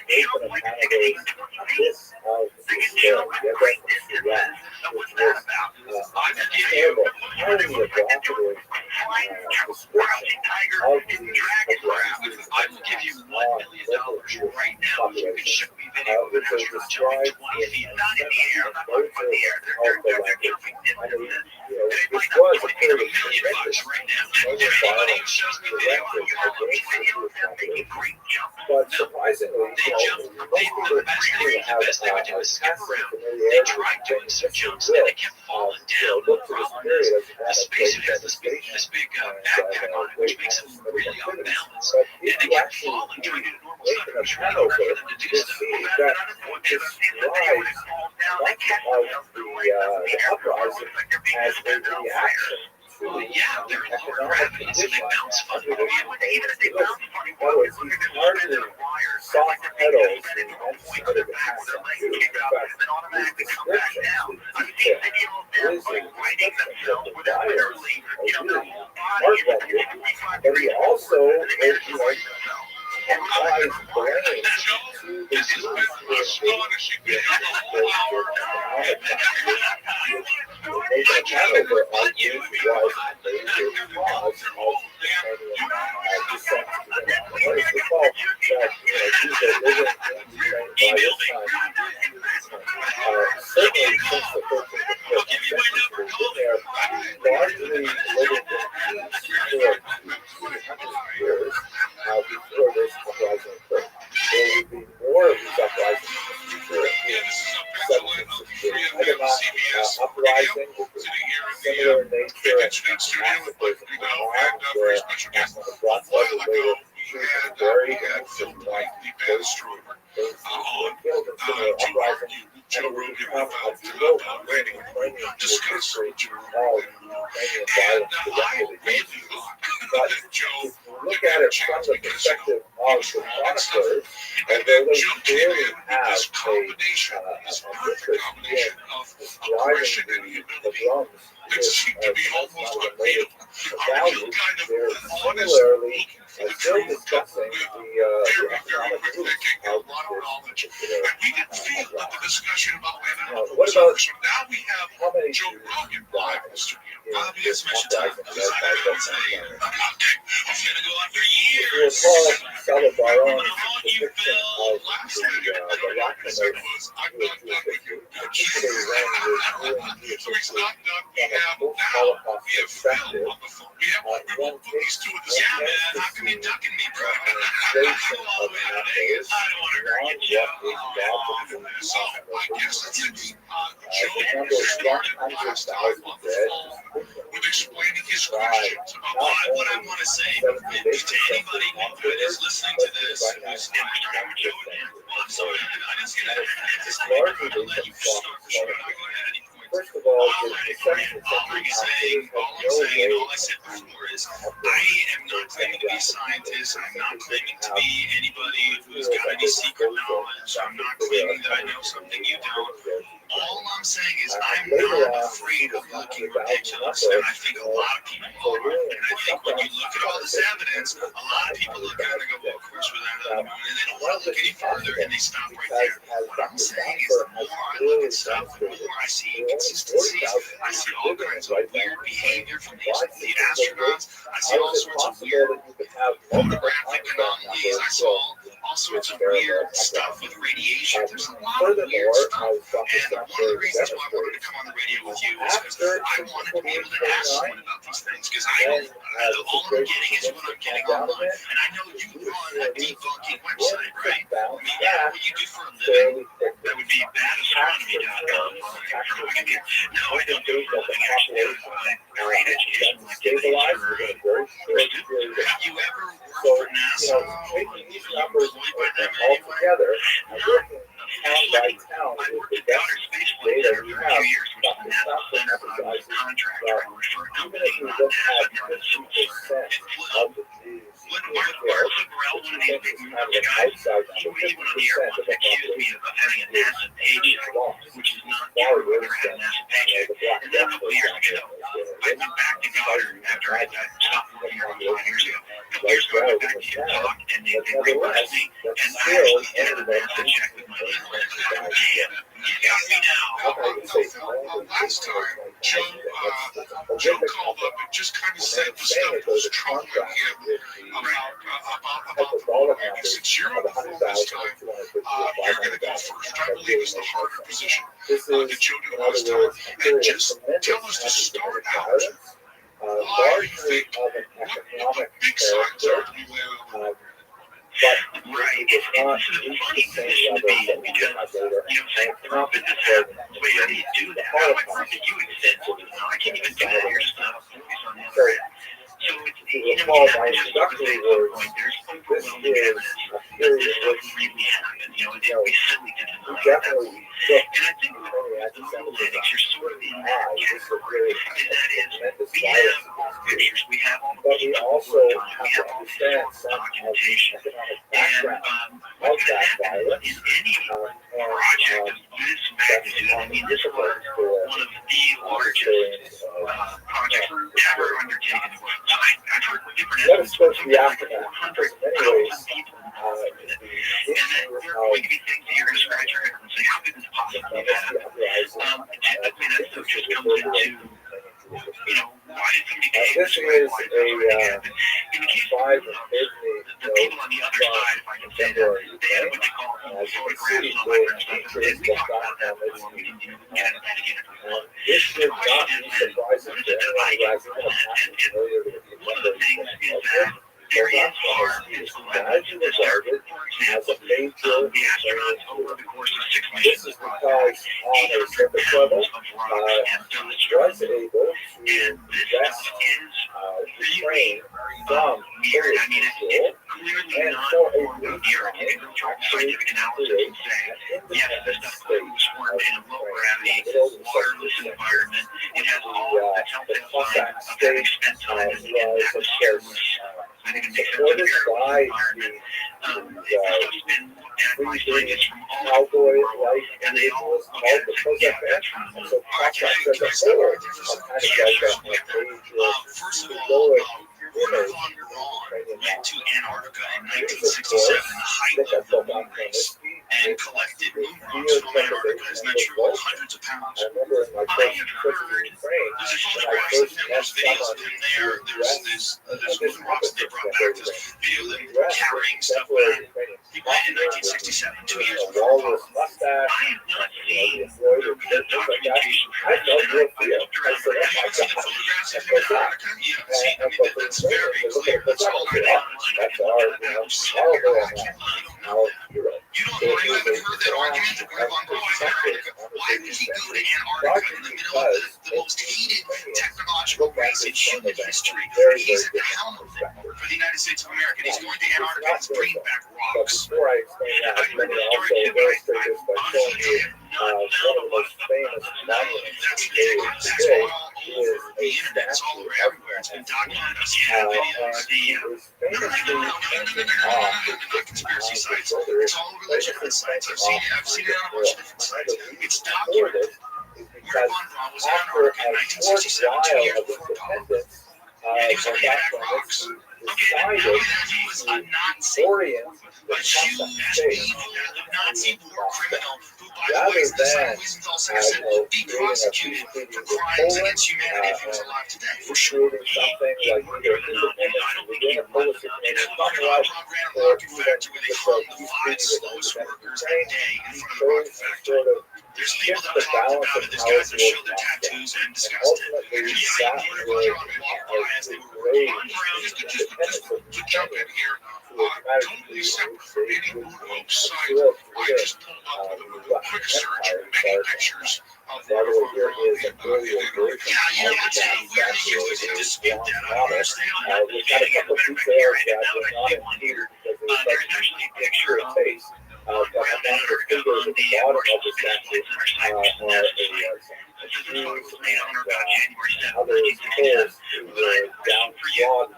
Nathan and Hannah's Abyss of Despair, the Abyss of Surat, which was I'm going to give kind you of a highly evocative description of these uprisings. I will give you $1 million right now if you can show me video of an astronaut jumping 20 feet, not in the air, not in the air. They're jumping in the air. They might not be $1 million right now. If anybody shows me video of a great jump, But surprisingly, they jump. The best they would do is skip around. They tried doing some jumps and they kept falling down. The problem is the spacesuit has this big backpack on it, which makes them really unbalanced. And they kept falling trying to do normal stuff. It was really hard for them to do stuff. that describes much of the uprising as a reaction to Yeah, they're in lower gravity, so they bounce funny. even if they bounce funny, these hardly soft pedals in anti-Semitic accent. In fact, his description, his detail, his description of the virus are really heartbreaking, but he also applies blame to the certainly since the 13th largely living in peace for 200 years before this uprising occurred. There would be more of these uprisings in the future in 1768. Uprising would be similar in nature and massacres in Iran, where Rothschild later was buried and those who were killed in similar uprisings. And it would become a global Ukrainian history of Ukrainian violence directed against Jews. But if you look at it from the perspective of the chroniclers, they clearly have an interest in describing the drums as related values. They're similarly still discussing the economic roots of this particular what about how many Jews died in this uprising? If you recall, Salabaron's depiction of the Rothschild'S particularly when reviewing Jewish history from a post-Holocaust perspective, one tends to see an illustration of Nazis beyond what is logically the number of 100,000 dead with explaining his questions about what I want to say to anybody that is listening to this who's I'm sorry, I just get it. It's largely based on soft. First of all, the second all I'm saying, and all I said before is, I am not claiming to be a scientist. I'm not claiming to be anybody who's got any secret knowledge. I'm not claiming that I know something you don't. All I'm saying is I'm not afraid of looking ridiculous, and I think a lot of people are. And I think when you look at all this evidence, a lot of people look at it and go, well, of course, we're not, and they don't want to look any further, and they stop right there. What I'm saying is the more I look at stuff, the more I see inconsistencies. I see all kinds of weird behavior from these astronauts. I see all sorts of weird photographic anomalies. I saw all sorts of weird stuff with radiation. There's a lot of weird stuff. And one of the reasons why I wanted to come on the radio with you is because I wanted to be able to ask someone about these things. Because I don't, all I'm getting is what I'm getting online. And I know you run a debunking website, right? I mean, yeah, what you do for a living, that would be badastronomy.com. No, I don't do anything actually. I great education like giving Have you ever worked for NASA? Taking these numbers all together and working town by town with the best data you have, it's not been emphasized that even if you look at 50% of the Jews who were killed, which you think is kind of an outside number, 50% of the population is lost, which is far worse than the Black Death, for example. I went back to Goddard after I stopped working here 5 years ago. Years ago, I went back to talk, and they reimbursed me, and I actually entered a massive check with my name. You got me now. Last time, Joe just kind of said the stuff that was troubling him about the role. And since you're on the phone this time, you're going to go first. I believe it's the harder position that Joe did last time. And just tell us to start out. Why do you think, what big signs are to be laying on? Right. It's a funny position to be in because, saying prove it this happens. Wait, how do you do that? How do I prove that you exist? I can't even do that yourself. On the other end. So it's, you have to just look at the point. There's overwhelming evidence that this stuff really happened. It'd be silly to deny that. And I think with the moon landings, you're sort of in that category. And that is, we have all the pictures, we have all the people who worked on it, we have all the historical documentation. And what's going to happen in any project of this magnitude, I mean, this was one of the largest projects ever undertaken. I've heard different estimates, but something like 400,000 people involved with it. And then there are going to be things that you're going to scratch your head and say, how could this possibly happen? Typically, that stuff just comes into, why did somebody behave this way? Why did something happen? In the case of the people on the other side, if I can say that, they had what they call photographs and all that kind of stuff. And we talked about that before. We can get into that again if we want. The question is, what is it that I get from that? And one of the things is that there is hard physical evidence of this air. For example, the astronauts over the course of 6 missions brought back 800 pounds of rock and dust from the moon. And this stuff is really weird. I mean, it's clearly not a form of the Earth. You can go through scientific analysis and say, yes, this stuff was formed in a low gravity, waterless environment. It has all of the telltale signs of having spent time in an atmosphereless. I think it makes sense of air environment. It's been looked at by scientists from all over the world, and they all look at it and say, yeah, that's from the moon. Can I stop right there for a second? First of all, Werner von Braun went to Antarctica in 1967 in the height of the moon race and collected moon rocks from Antarctica. Isn't that true? Hundreds of pounds. I have heard there's photographs of him, there's videos of him there, there's moon rocks that they brought back, there's video of them carrying stuff back. He went in 1967, 2 years before Apollo. I have not seen the documentation for this, and I looked around for it. Have you seen the photographs of him in Antarctica? Yeah, see, I mean, that's very clear. That's all right online. I can look at that. I'm just sitting here. I don't know that. You haven't heard that argument that Werner von Braun is in Antarctica. Why would he go to Antarctica in the middle of the most hated technological race in human history? He's at the helm of it for the United States of America. He's going to Antarctica to bring back rocks. Before I explain that, I've heard the story too, but I honestly have not found a lot about it. That's ridiculous. It's all over the internet. It's all over everywhere. It's been documented. I've seen videos. Not conspiracy sites. It's all over legitimate sites. I've seen it on a bunch of different sites. It's documented. Werner von Braun was in Antarctica in 1967, 2 years before Apollo. And he was bringing back rocks. Okay, and not only that, he was a Nazi. A huge evil Nazi war criminal who, by the way, the son of Wiesenthal Center said would be prosecuted for crimes against humanity if he was alive today. For sure. He murdered a Nazi. I don't think he was a Nazi. That Werner von Braun ran a rocket factory where they hung the 5 slowest workers a day in front of the rocket factory. There's people that talked about it. There's guys that showed their tattoos and discussed it. Yeah, Werner von Braun walked by as they were working. Von Braun, just to jump in here, totally separate from any moon hoax site. I just pulled up a quick search, many pictures of Werner von Braun. Yeah, it's weird that you would dispute that. I don't understand how this guy got the benefit here. And now that I see one here, there's actually a picture of around Antarctica on the Marshall Space Flight Center site, which is the NASA site. This is a photo was made on or about January 7, 1967. But I have a question for you.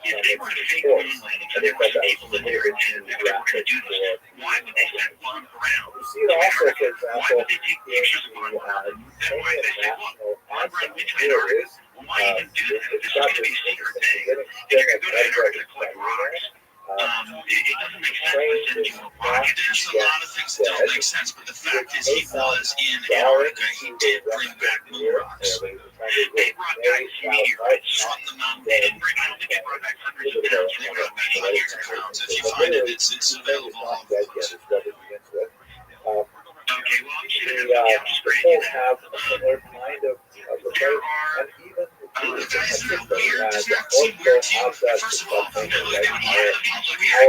If they were to fake the moon landing, so there were some people in there and they were going to do this, why would they send one around Antarctica? Why would they take pictures of one around? And why would they say, look, one around went to Antarctica? Well, why even do that? This is going to be a secret thing. And you're going to go to Antarctica to collect rocks. It doesn't make sense to send you a rocket. There's a lot of things that don't make sense, but the fact is he was in Antarctica. He did bring back moon rocks. They brought guys, meaning hundreds of pounds, they were many hundreds of pounds. If you find it, it's available all over the place. Okay, well, I'm sure People have a similar kind of there debate, are and even Isn't that weird? Doesn't that seem weird to you? First of all, they would have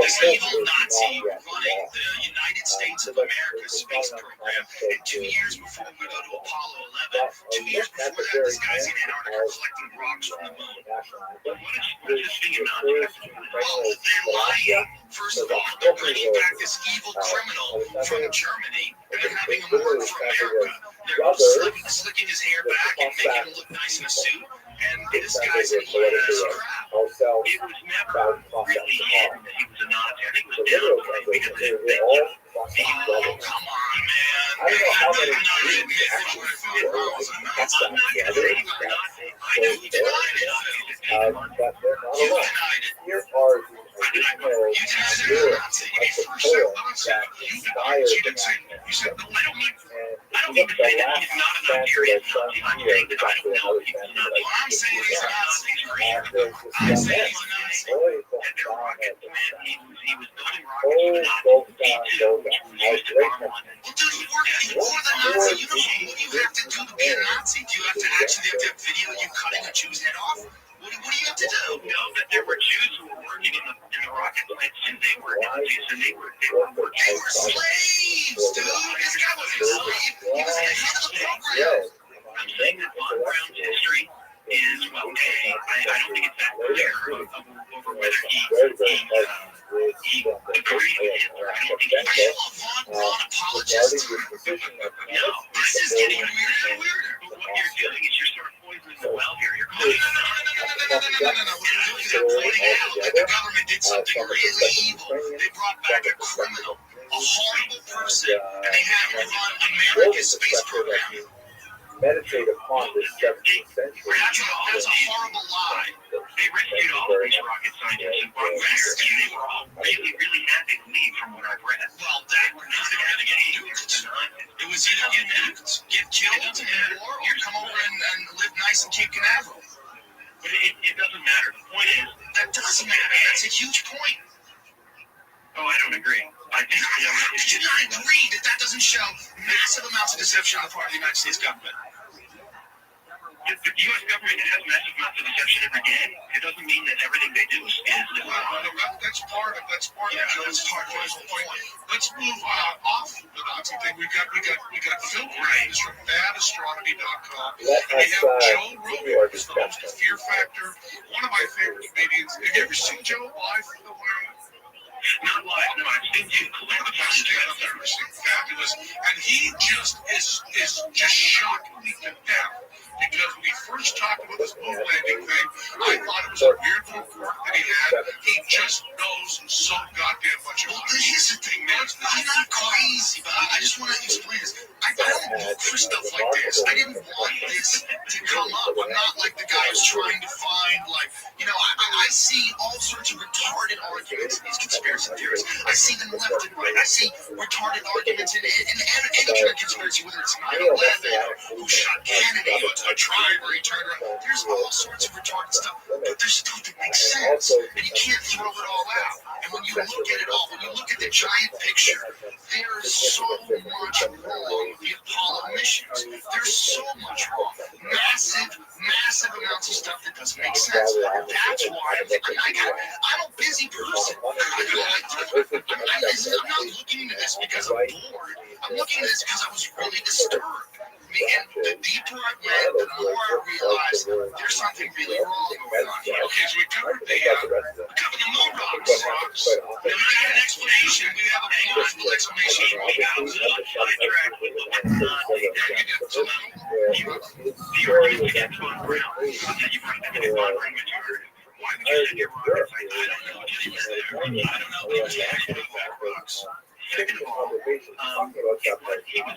this evil Nazi running the United States of America space program. And 2 years before we go to Apollo 11, 2 years before that, this guy's in Antarctica collecting rocks from the moon. what is this thing about? Well, they're lying. First of all, they're bringing back this evil criminal from Germany, and they're having him work for America. They're slicking his hair back and making him look nice in a suit. And this guy's an evil ass crap. ourselves It was never about process really of hidden that he was a Nazi. I think it was downplayed because they all Oh, come on, man. I don't know how many I'm not Jews admitting actually what I feel thought was a Nazi. I'm not saying gathering he was a Nazi. I know you denied it, Phil. but they're not You alone. denied it. Here are the You denied original it, you're a lyrics Nazi. of the First said poem Nazi. that You inspired denied it. You the didn't say, national you said, no, I don't mean, I don't mean to say that he's not a Nazi or he's a Nazi. I'm saying that I don't know if he's a Nazi. well, I'm saying he's a Nazi. I'm saying he's a Nazi. At their rocket plant, he was building rockets for the Nazi B-2, which was used to bomb London. Well, dude, you're the Nazi. You know, what do you have to do to be a Nazi? Do you have to actually have video of you cutting a Jew's head off? What do you have to do? No, but there were Jews who were working in the rocket plants too. They were Nazis and they were working. They were slaves, dude. This guy wasn't a slave. He was the head of the program. I'm saying that Von Braun's history is, well, I don't think it's that clear over whether he agreed with Hitler. I don't think Are you a Von Braun apologist? No. This is getting weirder and weirder. But what you're doing is you're sort of poisoning the well here. You're calling No. What you're doing is you're pointing out that the government did something really evil. They brought back a criminal, a horrible person, and they had him run America's space program. meditate upon this 17th century. That's a horrible lie. They rescued all of these rocket scientists and brought them here, and they were all really, really happy to leave from what I've read. Well, that was they were going to get nuked. It was either get nuked, get killed in war, or come over and live nice in Cape Canaveral. But it doesn't matter. The point is, that doesn't matter. That's a huge point. Oh, I don't agree. I think How did you not agree that doesn't show massive amounts of deception on the part of the United States government? the U.S. government has massive amounts of deception every day. It doesn't mean that everything they do is That's part of it. That's part of the point. Let's move off the Nazi thing. We got Phil Gray from badastronomy.com. We have Joe Rogan, who's the host of Fear Factor. One of my favorite comedians. Have you ever seen Joe live, for the way? not live. No, I've seen you. Fabulous. And he just is just shockingly to death. Because when he first talked about this moon landing thing, I thought it was a weird little quirk that he had. He just knows so goddamn much about it. Well, here's the thing, man. I'm not crazy, but I just want to explain this. I don't look for stuff like this. I didn't want this to come up. I'm not like the guy who's trying to find, like, you know, I see all sorts of retarded arguments in these conspiracy theories. I see them left and right. I see retarded arguments in any kind of conspiracy, whether it's 9/11, who shot Kennedy, a tribe where he turned around. There's all sorts of retarded stuff, but there's stuff that makes sense, and you can't throw it all out. And when you look at it all, when you look at the giant picture, there is so much wrong with the Apollo missions. There's so much wrong. Massive amounts of stuff that doesn't make sense. That's why I'm a busy person. I'm not looking into this because I'm bored. I'm looking at this because I was really disturbed. And the deeper I went, the more I realized there's something really wrong going on here. Okay, so we covered the moon rocks. Then we got an explanation. We have a plausible explanation. We got a sidetrack with the argument against Von Braun. That you brought that Von Braun was your. Why would you send your rockets? I don't know. I don't know. It was actually rocks. Second of all, he was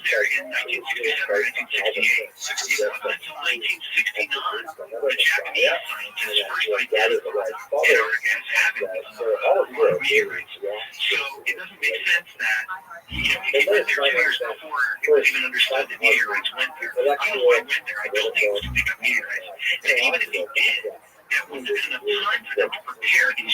there in 1967 or 1968, 67 until 1969. The Japanese scientists first identified Antarctica as having a lot of meteorites. So it doesn't make sense that, you know, he went there 2 years before it was even understood that meteorites went there. I don't know why I went there. I don't think it was to pick up meteorites. And even if he did, there wasn't enough time for them to prepare these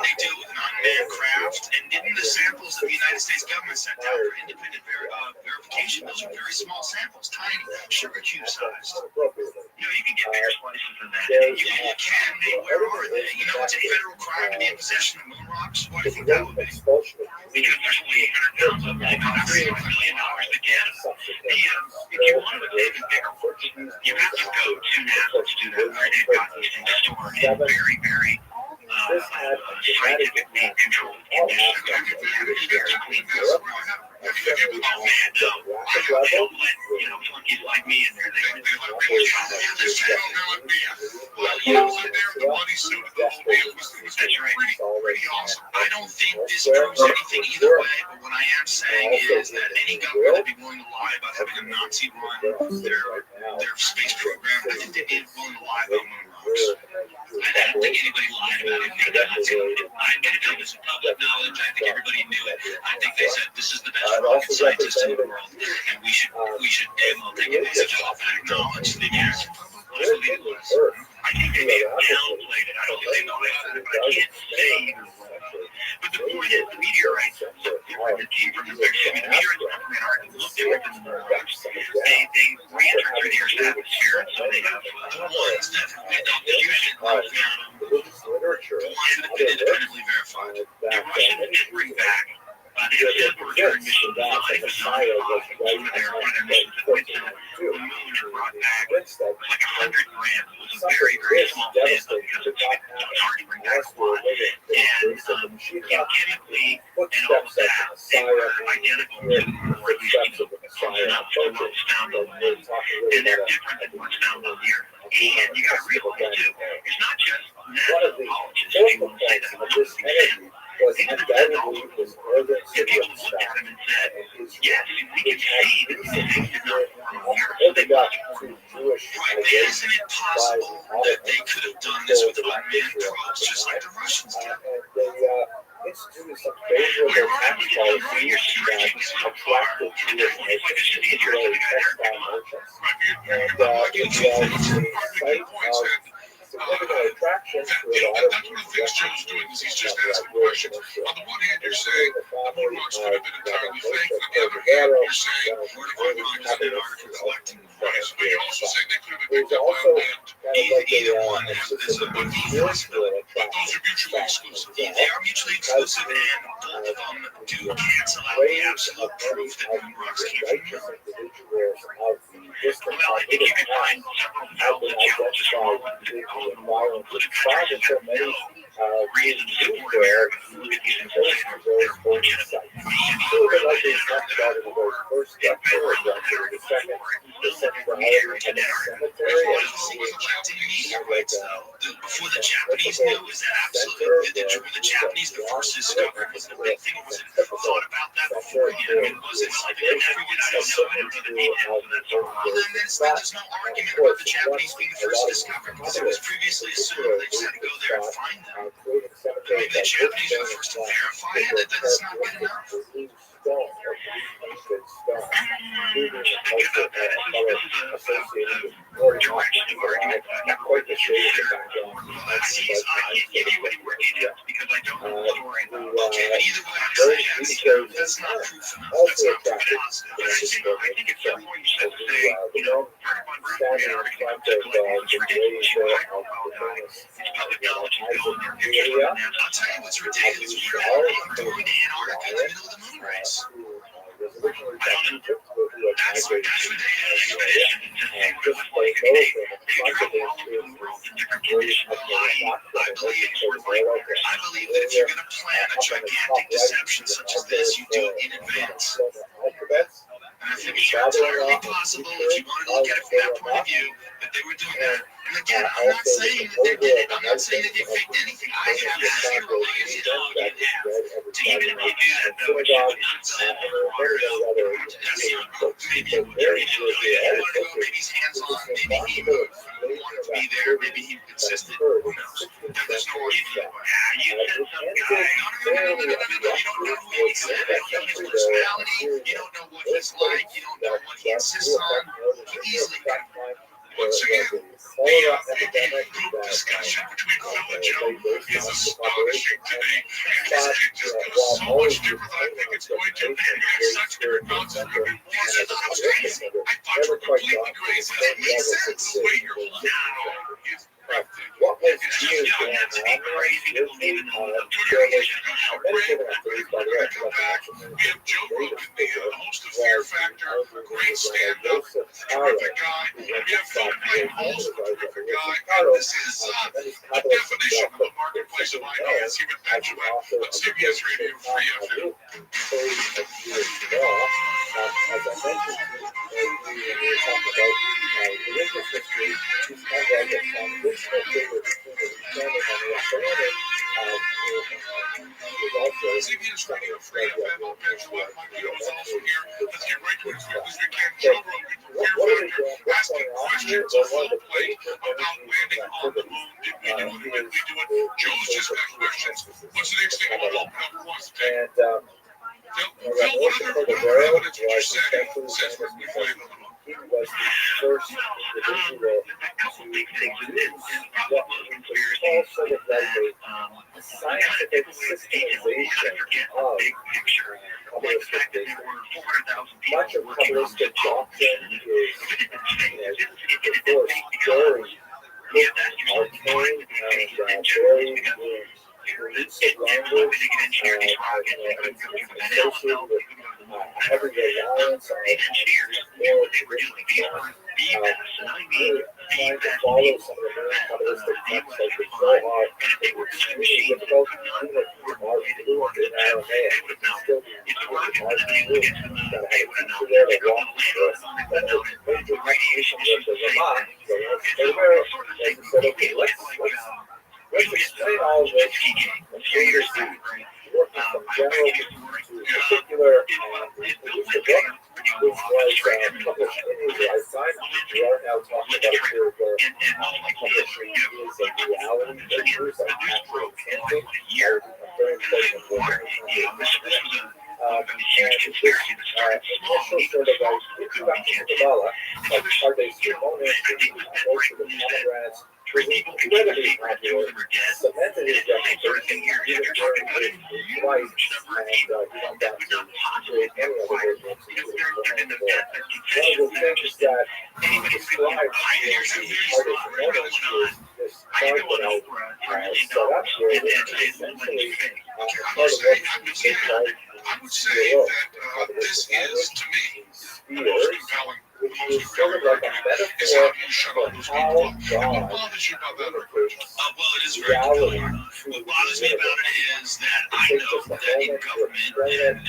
they do it with an unmanned craft? And didn't the samples that the United States government sent out for independent verification, those are very small samples, tiny, sugar cube sized. You can get bigger slices than that. You can, where are they? It's a federal crime to be in possession of moon rocks. Why do you think that would be? Because there's only 800 pounds of them, not $3 million to get them. If you want to take a bigger portion, you have to go to NASA to do that, where they've got these things stored in very, very scientifically controlled conditions. Oh man, no. They don't let, flunkies like me in there. They let Well, the bodysuit, the whole deal was pretty awesome. I don't think this proves anything either way, but what I am saying is that any government would be willing to lie about having a Nazi run their space program. I think they'd be willing to lie about moon rocks. I don't think anybody lied about it. I think this is public knowledge. I think everybody knew it. I think they said this is the best rocket scientist in the world, and we should damn well take advantage of that knowledge. They can't. I think they may have downplayed it. I don't think they know that, but I can't say. But the point is, the meteorites that came from the meteorites look different than the rocks. They re-enter through the Earth's atmosphere, and so they have ones that the fusion found the ones that have been independently verified. The Russians did bring back the Mercury mission design was not one of their missions that went to the moon and brought back like 100 grams. It was a very, very small sample because it was hard to bring back a lot. And chemically and all of that, they were identical to, or at least close enough to what was found on the moon. And they're different than what's found on the Earth. And you got to realize too, it's not just NASA people say that this energy was undoubtedly was urban people looked at them and said, yes, we can see that these things did not form on Earth. So they must form. Right, but isn't it possible that they could have done this with unmanned probes just like the Russians did? Instituted some favorable tax policies that attracted to it as particularly textile merchants. And it was a site of significant attractions to a lot of that's one of the things Joe's doing is he's just asking questions. On the one hand, you're saying the moon rocks could have been entirely fake. On the other hand, you're saying where to find rocks in Antarctica collecting rice. But you're also saying they could have been picked up by land. Either one is a good possibility. But those are mutually exclusive. They are mutually exclusive, and both of them do cancel out the absolute proof that moon rocks came from Europe. Well, I think you can find several valid challenges for what the countries have no reason to support America. Look at these things later. They're legitimate. Before the Japanese knew, is that absolutely were the Japanese the first to discover? Was it a big thing? Was it thought about that beforehand? I mean, was it something that everyone said no? I don't know the details of that. Well, then there's no argument about the Japanese being the first to discover it, because it was previously assumed they just had to go there and find them. Maybe the Japanese were the first to verify it, that that's not good enough. Think about that. This is a direction of argument that I never really considered. I can't give you any more details because I don't know the story. Okay, but either way, I say that's not proof enough. That's not proof positive. But I think it's fair point you said to say, everyone running Antarctica is ridiculous. I don't apologize. It's public knowledge and going there. I'll tell you what's ridiculous. We're all going to Antarctica in the middle of the moon race. That's what they did in an expedition. They travel all over the world in different conditions. I believe that if you're going to plan a gigantic deception such as this, you do it in advance. And I think it's entirely possible, if you wanted to look at it from that point of view, that they were doing that. And again, I'm not saying that they did it. I'm not saying that they faked anything. I have zero lazy dog in half. To even if you do that, though, which you would not say that's not proof. Maybe you would. Maybe he wanted to go, maybe he's hands-on, maybe he wanted to be there, maybe he insisted. Who knows? There's no reason. You said some guy. No. You don't know who he said. You don't know his personality. You don't know what he's like. You don't know what he insists on. He easily could. Once again, cholera epidemic that discussion between Phil and Joe is the astonishing to me because it just goes so much different than I think it's going to. You have such good amounts of these are not crazy. I thought you were completely crazy. That makes sense the way you're holding it. what was being going on with many different activities, by the way, We have Joe Rogan, the host of Fear Factor, great stand-up, terrific guy. We have Phil Clayton, also a terrific guy. And this is the definition of a marketplace of ideas here at Benjamin on CBS Radio Free FM. As I mentioned, we were talking about religious history. He's kind of like a foundational figure between the Islamic and the Abrahamic. CBS Radio Free FM, I'll Benjamin. My video is also here. Let's get right to it as quickly as we can. Joe Rogan, Fear Factor, asking questions of full plate about landing on the moon. Did we do it? When we do it? Joe's just got questions. What's the next thing I want to open up for us today? Phil, what other evidence would you say says we're landing on the moon? He was the first individual to use what we could call sort of like a scientific systemization of Kabbalistic thinking. Much of Kabbalistic doctrine is, of course, very arcane and very elusive language, associated with heavy reliance on moral tradition. Trying to follow some of the main Kabbalistic texts like the Zohar is extremely difficult, even if you are fluent in Aramaic. It's still hard to do. You've got to have a teacher there to walk you through it. Then the major contribution with the Rabbi, so they were, they said, okay, let's explain all of this from A to Z, working from general to particular, and produced a book which was published in his lifetime. We are now talking about a period where publishing is a reality. There's like actual camping, very important and this initial sort of like introduction to Kabbalah, like Pardes Simonis, most of the pomegranates, was incredibly popular, cemented his reputation, even during his life, and he went back to create any other movements he was going for. One of the things that he describes in Pardes Simonis is this chart that I set up here, which is essentially part of what he called I would say that this is, to me, the most compelling, the most enduring argument is how you shut all those people up. And what bothers you about that approach? Well, it is very compelling. What bothers me about it is that I know that in government and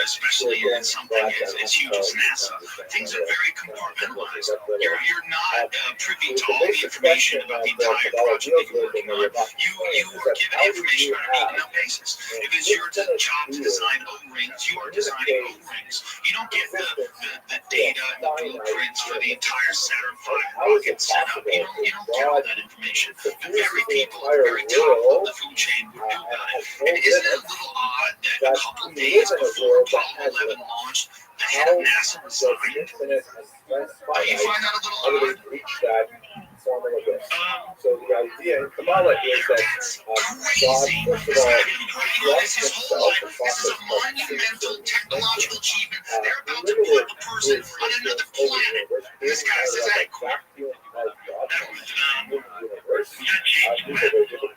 especially in something as huge as NASA, things are very compartmentalized. You're not privy to all the information about the entire project that you're working on. You are given information on a need-to-know basis. If it's your job to design O-rings, you are designing O-rings. You don't get the data and the blueprints for the entire Saturn V rocket setup. You don't get all that information. The very people at the very top of the food chain would know about it. And isn't it a little odd that a couple days before Apollo 11 launched, the head of NASA resigned? You find that a little odd? Formula this. So the idea in Kabbalah is that God, first of all, trusts himself. This is a monumental technological achievement. They're about to put a person on another planet. This guy says, hey,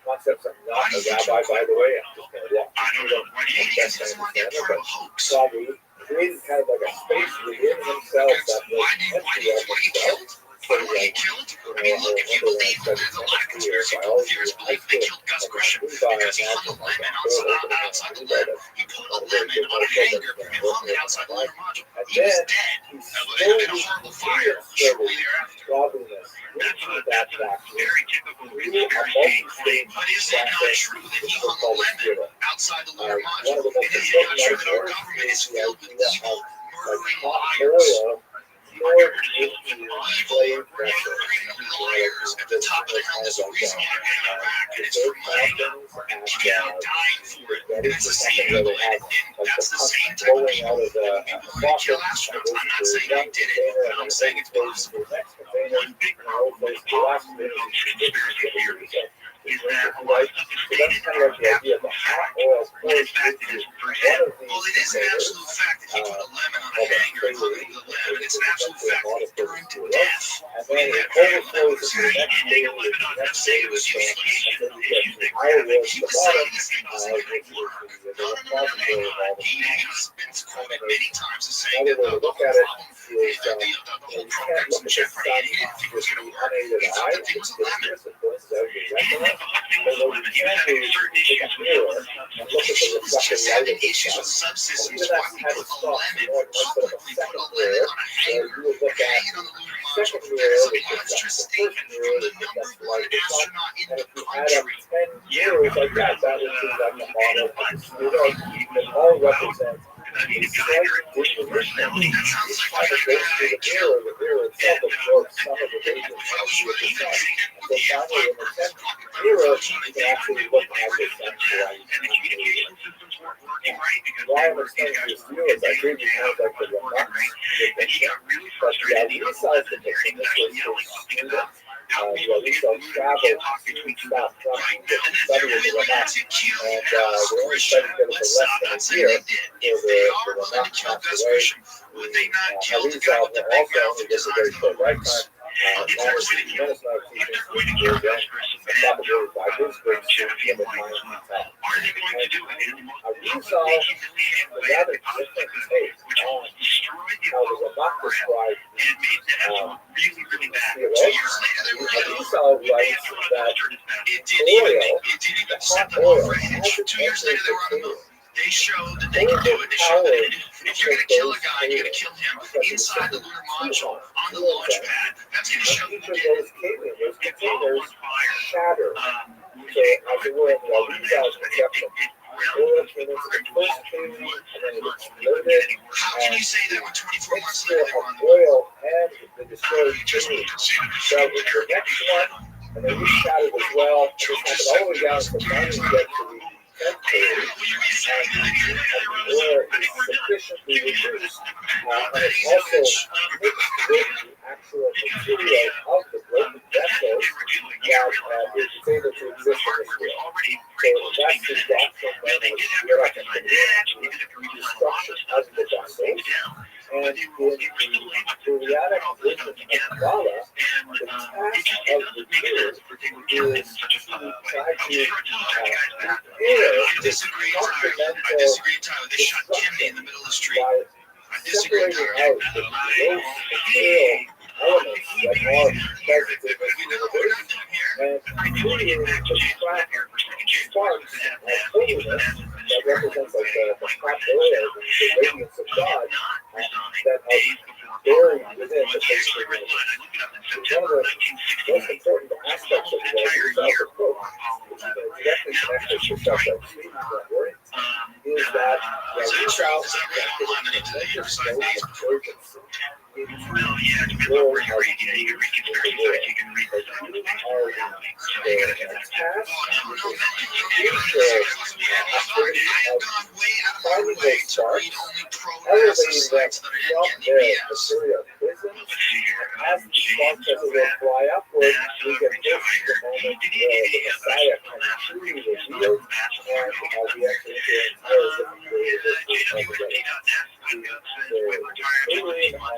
concepts. I'm not a rabbi, by the way. I'm just going to walk through them. Best I understand them, but Sabu created kind of like a space within himself that was empty of himself. Why were they killed? I mean, look, if you believe, there's a lot of conspiracy theorists believe they killed Gus Grisham because he hung a lemon outside the lid. He put a lemon on a hanger and hung it outside the lunar module. He was dead in a horrible fire shortly thereafter. That's a very typical conspiracy theory. But is it not true that he hung a lemon outside the lunar module? And is it not true that our government is filled with evil, murdering liars? Liars at the top of the hill. There's a reason why they're in Iraq, and it's for money. And people are dying for it. And it's the same people, and that's the same type of people who kill astronauts. I'm not saying they did it, but I'm saying it's possible. one big problem with conspiracy theories is that a lot of stuff is stated are absolute fact, when in fact it isn't. For example, well, it is an absolute fact that he put a lemon on a hanger and hung it to the lemon. It's an absolute fact that he burned to death. And then it overflows to the next day. I'm saying it was association issues they were I having. was He the was saying bottom. this thing wasn't going to work. No. He's been quoted many times as saying that the whole problem is that the whole program's in jeopardy, and he didn't think it was going to work. He thought the thing was a lemon. He didn't think the whole thing was a lemon. He was having certain issues with it. He was just having issues with subsystems. Why we put a lemon, publicly put a lemon on a hanger, hang it on the lunar module. That is a monstrous statement from the number one astronaut in the country. Yeah, like that was like the model. All represent I mean, a guy with personality. That sounds I like was a going guy through the mirror itself absorbs some of the radiation if I was energy of the even sun. treated So with the finally, in the 10th mirror, F5 you can actually look at the sun. And the communication systems weren't working right because Why they I'm were these explaining guys this to you is I gave you kind of like the remarks and he got really but the frustrated. He other was side of the there. He was actually yelling something about how we the other side travel talk between two stop Right, trying to and then study they're the willing remarks. to kill And Gus we're only Grisham. studying it for Let's less not than a say year. they did. If they are willing to kill Gus Grisham, would they not kill the guy with the big mouth who designs the movies? if they're going to kill Gus Grisham and Chappie and Mike as well, are they going to do it in the most multi-humiliating way they possibly could, which will destroy the Apollo program and make the Astros really, really bad. 2 years later, they were killed. It didn't even set them off for a hitch. 2 years later, they were on the moon. They showed that they could do it. They showed that they could do it. If you're going to kill a guy, you're going to kill him inside the lunar module on the launch pad. That's going to show you again. Those If Apollo was fired, shatter. So as it were in the Alisa conception, oil came into the first cavity and then it exploded. How can you say that when 24 months Mixture later they were of on the moon? oil and the destroyed Just cavity. consider So it's the next one, and then we shattered as well. And it happened all the way down to finally get to the 10th cavity. And the oil is sufficiently reduced, and it's also mixed with the actual material of the broken vessels that is able to exist in this world. So that's the doctrine that is directed to the destruction of the vessels. And in the Julianic vision of Kabbalah, the task of the Jews is to try to repair I this disagree, Tyler. I fundamental disagree, Tyler. They shot Kennedy in the middle of the street. by I disagree, separating Tyler. out the gross material elements that are present in this universe and creating the crack sparks of holiness that represents like the hot oil, the radiance of God that are buried within the face of the universe. One of the most important aspects of the Rothschild'S book, which is directly connected to stuff that Steve network, is that the Rothschild's tremendous dose of urgency. As the sparks as it will fly upward, we get this the moment the Messiah can truly revealed, and we actually get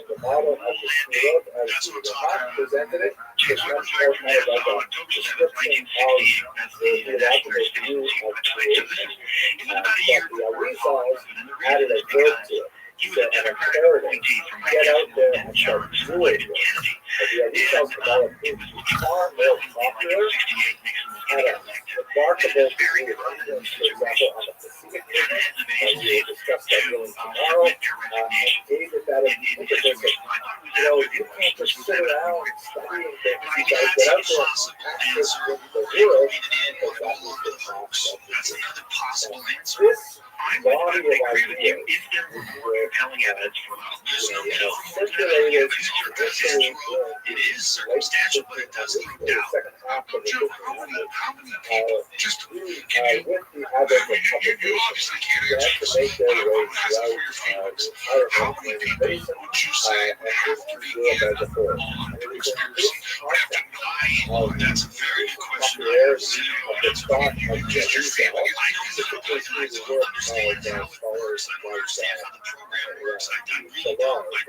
the model of the Spirit as the Rabbi presented it is much more kind of like a description of the theological view of creation. But the Arizals added a verb to it. So an imperative, get out there and start doing this. But the Arizals Kabbalah is far more popular, had a remarkable degree of influence, for example, on the Pacific Rim, as we will discuss that really tomorrow, and gave it that impetus of, you can't just sit around studying things, you gotta get out there and access the world, because that is the task of the another possible answer. This I body would of agree with you ideas if there were more compelling evidence for that. There's no has compelling circulated evidence for presidential. It is circumstantial, but it does throw doubt. Joe, how many people just can you? with the advent of You obviously can't they answer have to this, make their but way I'm asking for your throughout feelings. the entire How many people basin would you say and would have to be Europe in as a whole. on And the it is in conspiracy? this Would have to buy in? That's a very good question. I have popularity zero of the answer. thought You of can the just your feeling. Israel, I don't know, but I don't understand how it works. I don't understand how the program works. I really don't. I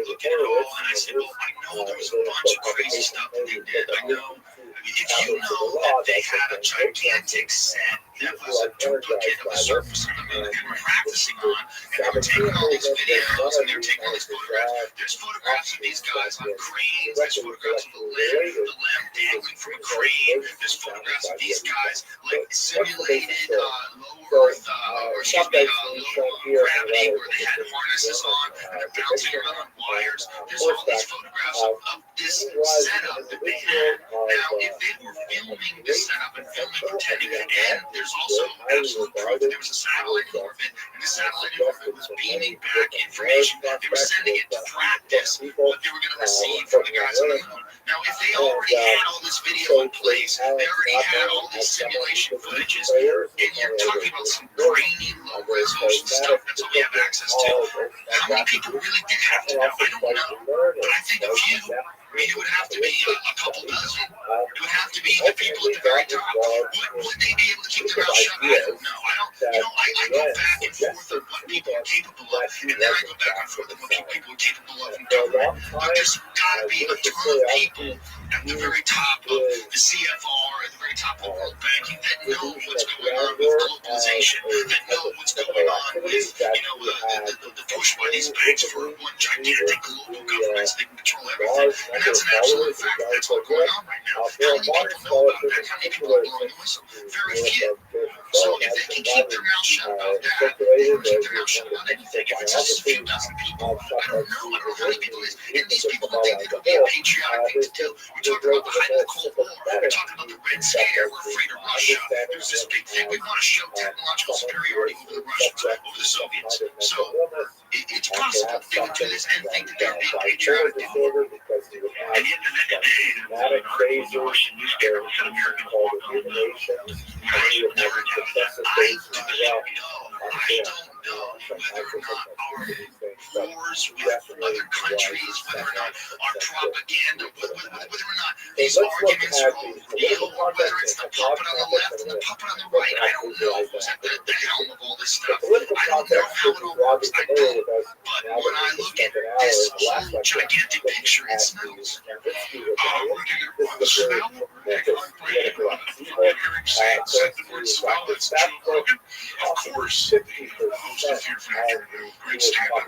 look at it all and I say, well, I know there was a bunch of crazy stuff that they did. I know. If you know that they had a gigantic set that was a duplicate of the surface of the moon that they were practicing on, and they were taking all these videos and they were taking all these photographs. There's photographs of these guys on cranes. There's photographs of the lamb dangling from a crane. There's photographs of these guys like simulated low Earth, or excuse me, low gravity, where they had harnesses on and they're bouncing around on wires. There's all these photographs of this setup that they had. Now, if they were filming this setup and filming pretending, and there's also absolute proof that there was a satellite in orbit, and the satellite in orbit was beaming back information. They were sending it to practice what they were going to receive from the guys on the moon. Now, if they already had all this video in place, they already had all these simulation footages, and you're talking about some grainy, low-resolution stuff, that's all we have access to. How many people really did have to know? I don't know. But I think a few, I mean, it would have to be a couple dozen. It would have to be the people at the very top. Would they be able to keep their mouth shut? I don't know. I go back and forth on what people are capable of, and then I go back and forth on what people are capable of in government. But there's got to be a ton of people at the very top of the CFR, at the very top of world banking, that know what's going on with globalization, that know what's going on with, the push by these banks for one gigantic global government so they can control everything. And that's an absolute fact. That's what's going on right now. How many people know about that? How many people are blowing the whistle? Very few. So if they can keep their mouth shut about that, they can keep their mouth shut about anything. If it's just a few dozen people, I don't know how many people it is. And these people don't think that it would be a patriotic thing to do. We're talking about the height of the Cold War. We're talking about the Red Scare. We're afraid of Russia. There's this big thing. We want to show technological superiority over the Russians, over the Soviets. So it's possible they would do this and think that they're being patriotic. And at the end of the day, there was an article in the Russian newspaper that said Americans walked on the moon. I should never doubt that. I don't know whether or not our wars with other countries, whether or not our propaganda, whether or not these arguments are all real, or whether it's the puppet on the left and the puppet on the right. I don't know who's at the helm of all this stuff. I don't know how it all works. I don't. But when I look at this whole gigantic picture, it smells. We're going to get a smell. We're going to take a break. Hearing said the word smell. That's Joe Rogan. Of course, the host of Fear Factor, great stand-up.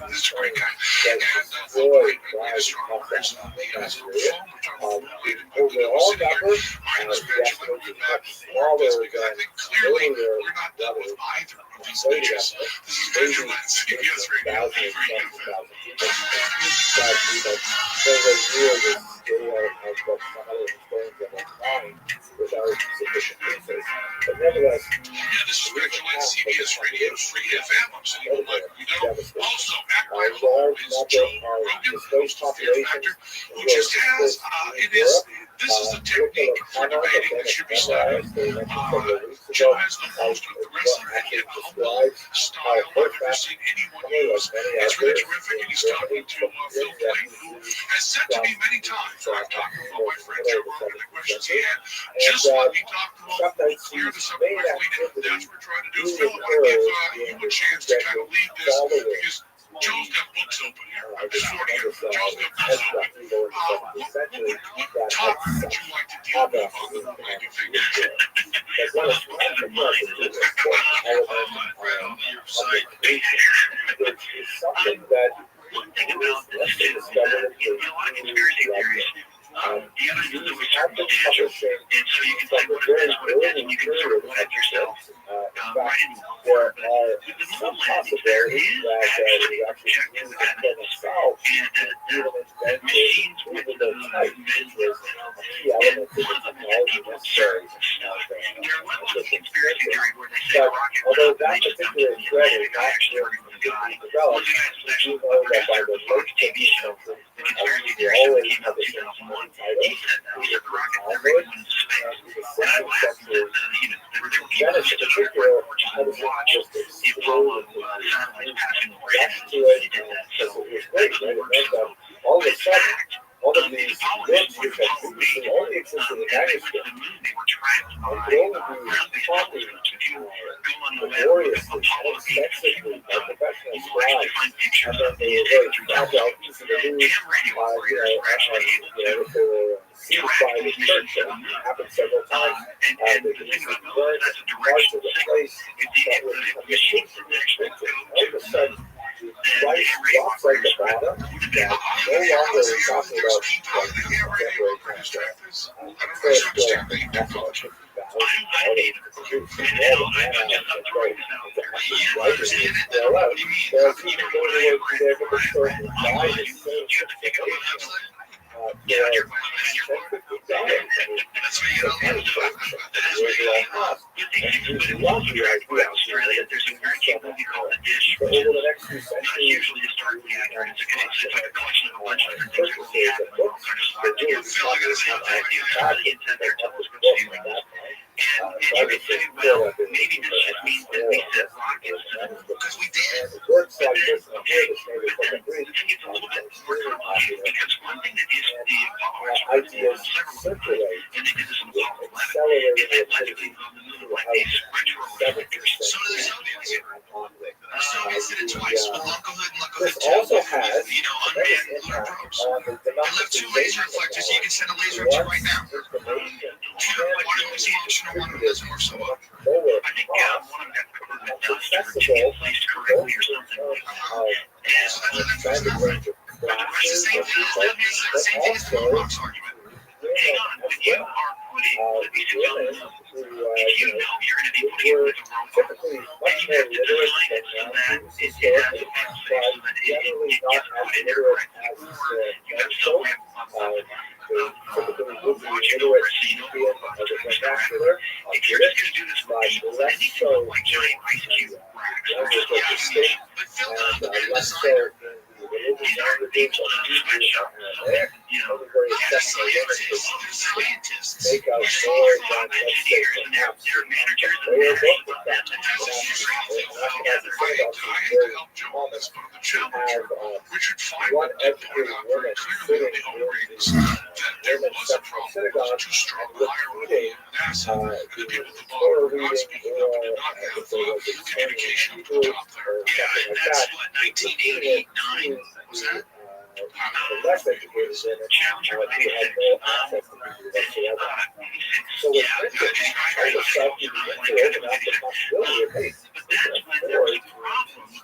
This is a great guy. And we have a strong person on the phone. We're talking sitting here. My name is Benjamin. We've not before this because I think clearly we're not done with either of these bitches. This is Benjamin at CBS Radio. But nevertheless, this is Benjamin at CBS Radio, Free FM. I'm sitting with Mike Guido. Also, back by the home is Joe Rogan, host of Fear Factor, who just has, this is a technique for debating that should be studied. Joe has the most aggressive and yet humble style I've ever seen anyone use. It's really terrific, and he's talking to Phil Clayton, who has said to me many times, when I've talked to all my friends Joe Rogan, the questions he had, just let me talk to him, clear the subject quickly, that's what we're trying to do. Phil, I want to give you a chance to kind of lead this, because Joe's got books open here. I'm just warning you. Joe's got books open. What topic would you like to deal with on the anything? Right on your site. It's something that one thing about this too is that a lot of conspiracy theories, the evidence is always circumstantial, and so you can say what it is, and you can sort of vet yourself right in the form. But with the moon landing, there is actually an objective evidence, and the machines with the measures, and one of them that people observe. There are a lot of conspiracy theories theory where they say a rocket went although up and that they just dumped particular it in the thread air, is the guy not actually yet working for the guy. developed, One of the guys was you actually know a that by producer the of the Fox late TV show. 20th century, The conspiracy we theory that always came have out the in same 2001, title. he said that the rockets were Onward, going into space. the And I laughed century. there were people Venice who in stood on particular airport porches had and a certain watched distance. the Apollo satellites passing over it. Back to They it, did that. because So it was that great, doesn't right? It work meant so that all of But a in sudden, fact, all of the these Apollo books mission, which when had Apollo previously 8, only existed in as they went to manuscript, the moon, they were tracked by and could only be ground-based copied telescopes. If you go on the web, look up laboriously, Apollo 8 extensively by professional you will actually scribes, find pictures and then of they these were very imagery fragile, telescopes. easy to And lose. ham radio operators were actually able If they were seized track by the these church, missions to that the moon. happened several times. And They the could thing easily about burn those, that's a parts directional of the signal. place that would If become machines didn't actually restricted. go All of to a sudden, the then price ham radio drops like the operators would bottom. That no longer are we talking about contemporary concepts. First, technology. Australia, there's a very movie called The Dish. Over the next few Not centuries, usually historically accurate. It's like a collection of a bunch of different things that really happened in all kinds of art. Really intend their telescopes to do that. And you could say, well, maybe this just means that we set rockets because we did. it works like this. Okay, but then the thing is a little bit more complicated because one thing that is the Apollo Ideas several circulate, and they did this on Apollo 11 accelerating is they activity allegedly on the moon like these retro 7th reflectors. So do the Soviets. Soviets did it the, twice with Uncle Hood and Uncle This Hood 2. also has You know, tremendous unmanned lunar impact probes. on the They left 2 laser reflectors, so you can send a laser at you right now. One moves function and one doesn't work so well. I think one of them got covered with dust or didn't placed correctly or something like that. So that's nothing. It's the same thing as the Rothschild'S argument. Hang on, when you are putting living things on the moon, if you know you're going to be putting it with a robot, typically and much you more have to design it so that it has a fail safe, so that it gets put in there correctly, or you have some way of watching over it so you know the robots are doing this correctly. If you're just going to do this with people, then it needs to look like giant ice cube racks. Or just But Phil doesn't look at a designer. these aren't people in a sweatshop. You know, They're scientists. Make out they're more software than engineers and they're managers and They are they're both that to do Richard Feynman did point out very clearly in the Holy Readings that there was a problem. It was too strong hierarchy in NASA, and the people at the bottom were not speaking up and did not have the communication up to the top there. Yeah, and that's what 1989 was that? the less educated women who had no access to people whatsoever. So with friendship, all of a sudden you begin to open up the possibility of, hey, but that's when there was problems in the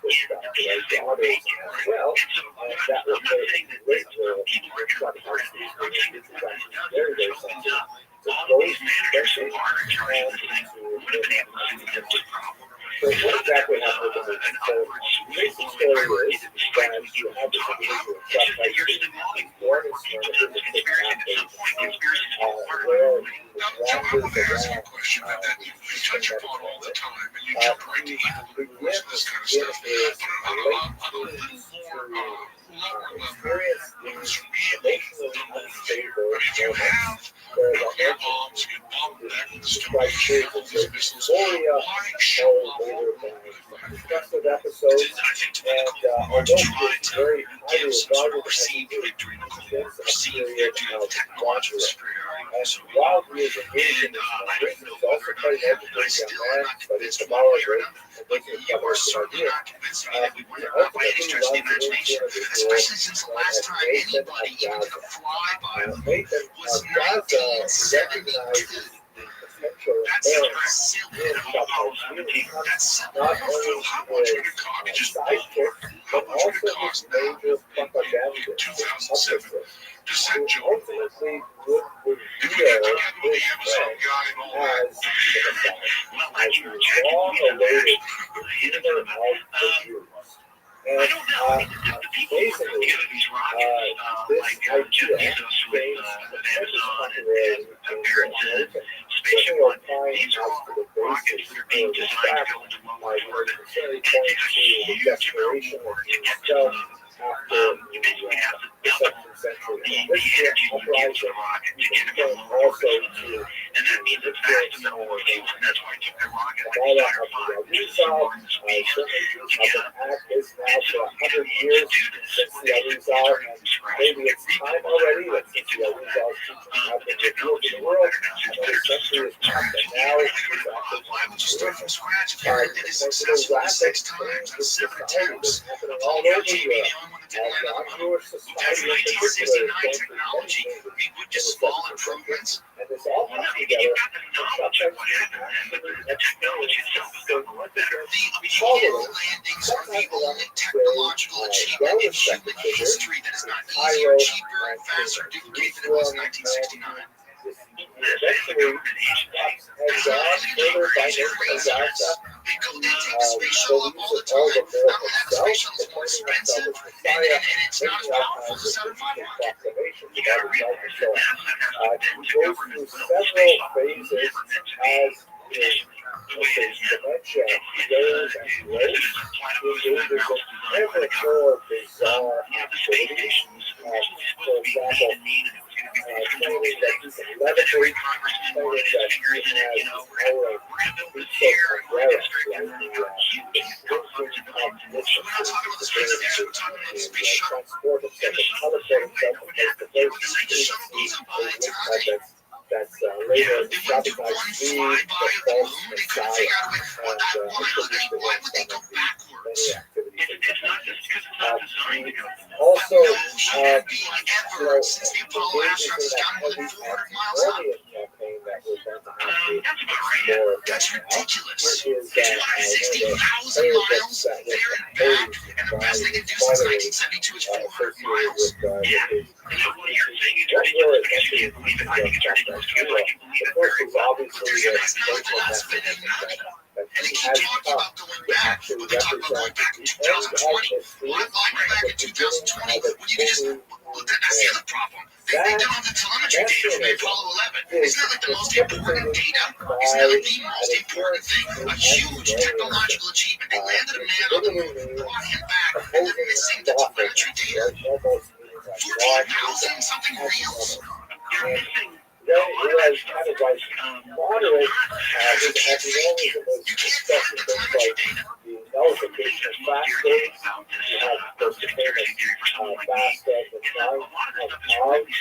pieces they were making. well, And so that I'm would not make saying that great people are going to report it. I'm saying that what it's done very, is very it opens sensitive. up all of these managers who are in charge of this thing would have been able to see that this problem. So what exactly happened with the An so upward the basic swinging story hierarchy is that was striking that people you have from this top individual It's just that you're like stimulating more and more people to the conspiracy. At some point, conspiracies fall apart. where Now, Joe, I want to ask you a question that you touch upon all the time, and you jump right to evil and wars and this kind of stuff. But on a little more lower level, what's really the motive here? I mean, if you have nuclear bombs, you bomb back with the Stone Age, all these missiles, why show off all disgusting episode, I think to make the and Cold War to although try it's to very highly give some sort of regarded as perceived a victory in the Cold War, it's a perceived period victory of of technological watching. superiority. And So while he is engaged in and this I country, don't know he's also whether or not quite it happened. I educated still young am man, not studies convinced one way or tomorrow, another. and But making a you are couple of certainly ideas. not convincing me that we were not by any stretch of the imagination, especially since the last time anybody even did a flyby of the moon was 1972. That's silly. That's Not Phil, only how much would is it cost? I mean, just sidekick, how but much would it also cost his now major in propaganda 2007 to send who Joe ultimately would if we get reveal together with his the Amazon friend guy and all that? as genocide, as the long-awaited leader of the Jews. And basically, this idea gains Amazon and American motivation, but these are all rockets that are being designed to go into low Earth orbit. It takes a huge amount more to get to the moon. You basically have to double the energy you give to the rocket to get it from low orbit to the moon. And that means it's faster than more fuel, and that's why it took the rocket like a Saturn V, which is the enormous space, to get up. And so in order to do this, we're basically starting from scratch. We're rebuilding the Saturn V into a the technology is better now, so it's better to start from scratch. Why would you start from scratch if you already did it successfully 6 times on 7 attempts? Apology being the only one that didn't land on the moon. That's 1969 technology. I mean, with just small improvements. Well, no, you got the knowledge of what happened then, but the technology itself has gotten a lot better. The Apollo landings are the only technological achievement in human history that is not easier, cheaper, and faster to duplicate than it was in 1969. Eventually, has gone further by generations. They go, they take the space shuttle up all the time. Not only that, the space shuttle is more expensive, and it's not as powerful as the Saturn V rocket. You got to realize that NASA has to bend to government will. The space shuttle will never bend to be the way it is now. It was a platypus that mouse designed by the government. The space station was originally supposed to be lean and mean, and it was going to be really big. But then every congressman wanted his fingers in it, we're going to build this here, and we're going to start getting huge outputs and so we're not talking about the space station, we're talking about the space shuttle. And the shuttle is right now, what happened? It's like the shuttle goes up by time. That's They later wouldn't do one flyby of the moon. They couldn't figure out a way. Why would they go backwards? It's not just because it's not designed to go. Also, No human being ever since the Apollo astronauts has gone more than 400 miles up. That's about right. That's ridiculous. 260,000 miles there and back, and the best they can do since 1972 is 400 miles. Yeah. And so what you're saying is ridiculous. I can't believe it. I think it's ridiculous too. I can believe it very well. But there's nothing that's been enough. And they keep talking about going back, but they talk about going back in 2020. Why go back in 2020 when you can just... Well, that's the other problem. They don't have the telemetry data from the Apollo 11. Isn't that like the most important data? Isn't that like the most important thing? A huge technological achievement. They landed a man on the moon, brought him back, and they're missing the telemetry data. 14,000 something reels? You're missing... It was kind of like moderate, you can't find the telemetry data. The nullification of fast days, you have those famous fast days of time, which is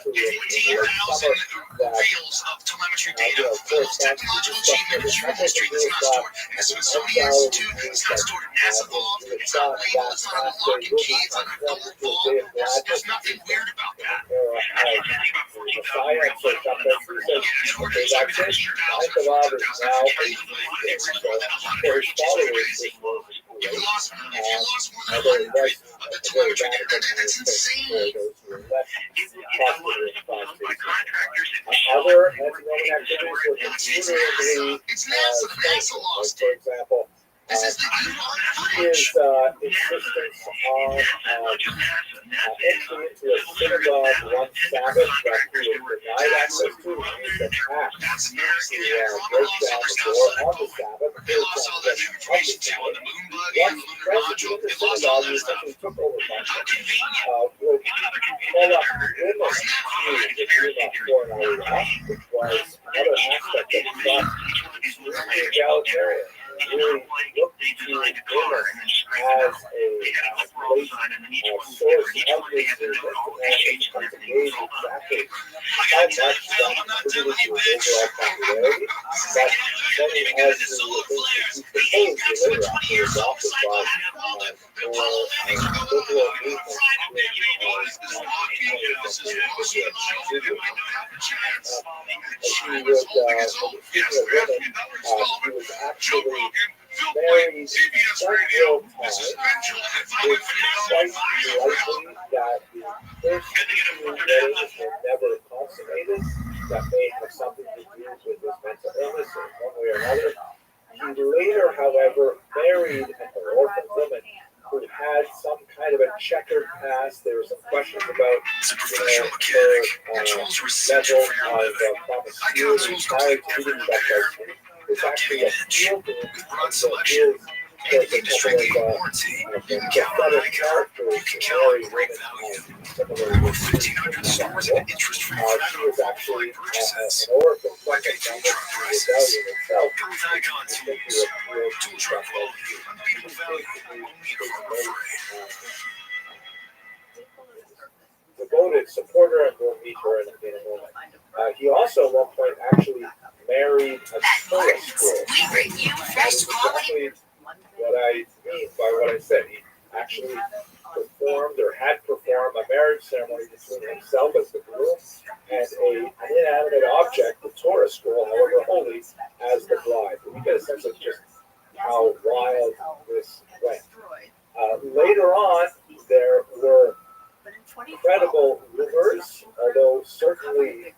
usually in the summer that reels of telemetry data. The most technological achievement in human history that's not stored at the Smithsonian Institute, it's not stored at NASA Vault, it's not labeled, it's not on lock and key, it's on a gold vault. There's nothing weird about that. About 14,000 reels. I don't know the number. Yeah, George is like 10,000. We lost more than 100 of the telemetry data. That's insane. Other economic activities were considerably it's NASA. NASA lost for it. example, This is the his insistence on entry into a synagogue one Sabbath that he was denied access to and attacked to break down the door on the Sabbath. They lost all that information too on the moon bug and the lunar module. They lost all that stuff. Took over How convenient. would Another call up convenient. witness to the Iraq, which was another aspect of the extremely egalitarian. Really looked to women as a great source of this information to gauge exactly how much that contributed to his overall popularity, but then as the things he proposed later after was adopted by more liberal movements he was actually very central time, it's quite likely that the first few marriages were never consummated, that may have something to do with his mental illness in one way or another. He later, however, married an orphan woman who had some kind of a checkered past. There were some questions about her tools were essential for your living. Icon tools complete every repair, without giving an inch. With broad selection and the industry-leading warranty, you can count on Icon. You can count on great value. Over 1,500 stores and interest-free credit on qualifying purchases. Pay tool truck prices. Come with Icon tools. Tool truck quality, unbeatable value, only at Harbor Freight. Devoted supporter, and we'll meet her in a moment. He also at one point actually married a tourist girl. We bring you fresh quality. What I mean by what I said, he actually performed or had performed a marriage ceremony between himself as the groom and an inanimate object, the tourist girl, however holy, as the bride. We get a sense of just how wild this went. Later on, there were credible rumors, although certainly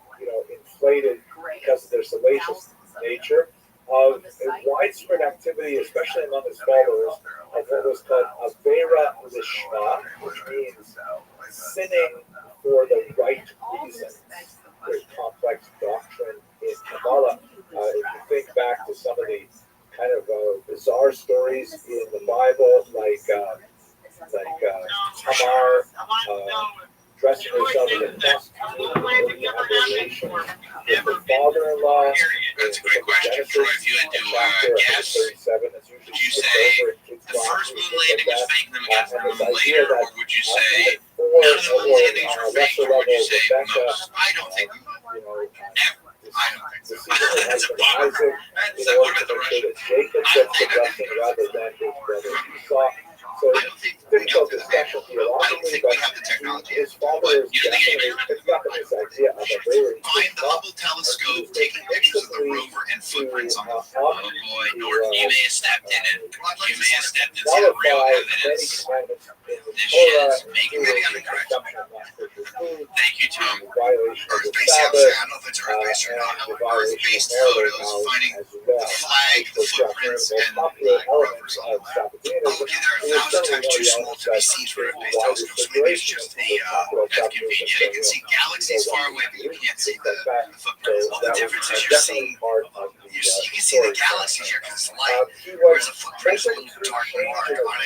inflated because of their salacious nature, of a widespread activity, especially among his followers, of what was called Avera Lishma, which means sinning for the right reasons. Very complex doctrine in Kabbalah. If you think back to some of the kind of bizarre stories in the Bible, like Tamar dressing herself as a prostitute in the abomination with her father-in-law. That's a great question. Troy, if you had to guess, would you say the first moon landing was fake, then we got the moon later, or would you say none of the moon landings were fake, or would you say most? I don't think ever. I don't think so. That's a bummer. What about the Russians? I don't think rather than his brother Esau. So difficult discussion theologically, but his father is definitely picked up on this idea of a very find the Hubble telescope taking pictures of the rover and footprints on the floor. Oh boy, Norton, you may have stepped in it. You may have stepped in some real evidence. This shit is making me uncomfortable. Thank you, Tom. Earth-based I don't know if it's Earth-based or not. Earth-based photos finding the flag, the footprints, and the rovers on the flag. Okay, there are 1,000 times too small to be seen for Earth-based telescopes. Maybe it's just that's convenient. you can see galaxies far away, but you can't see the footprints. All the difference is you're seeing, you can see the galaxies here because it's light, whereas a footprint's a little dark mark on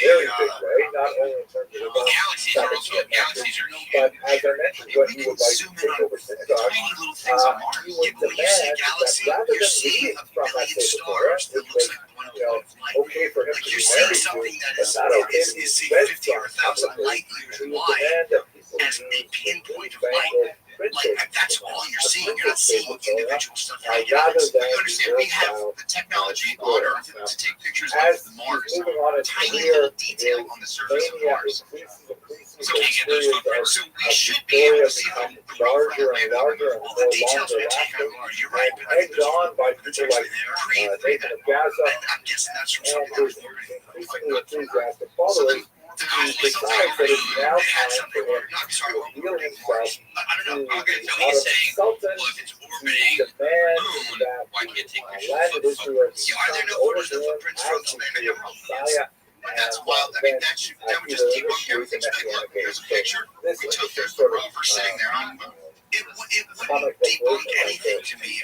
Galaxies are also galaxies are huge. But as I mentioned, what we you can would like zoom to in take on over the tiny little things on Mars. Yeah, but when you see a galaxy, you're seeing a billion stars that looks like one of light. okay for him Like to you're be seeing married something to, that but not okay is to be say read 50 or 1,000 light years to wide demand that people as a use pinpoint of newfangled light. print Like tape. that's all you're seeing. You're not seeing individual stuff in the rather galaxy. than You understand? We have the technology on Earth to take pictures of As the Mars. he's moving on his Tiny career, little detail on the surface of mania Mars. increases So we get those footprints. So we of should be able to see becomes the rover larger and larger and all more the details longer we take lasting, on Mars. You're right, but I think egged on by people like Nathan of Gaza I'm guessing that's from and something that his was already increasingly enthusiastic followers. He decides that it's now time for him to reveal himself I don't know. Okay, so out he's of saying, Sultan well, if it's to orbiting demand the moon, that why can't it take pictures landed of Israel footprints? Yeah, are there no over photos of the him footprints as from the Suleiman? Messiah. But that's wild. I mean, that would just debunk everything. Like, look, here's a picture we took. There's the rover sitting there on the moon. It wouldn't debunk anything to me.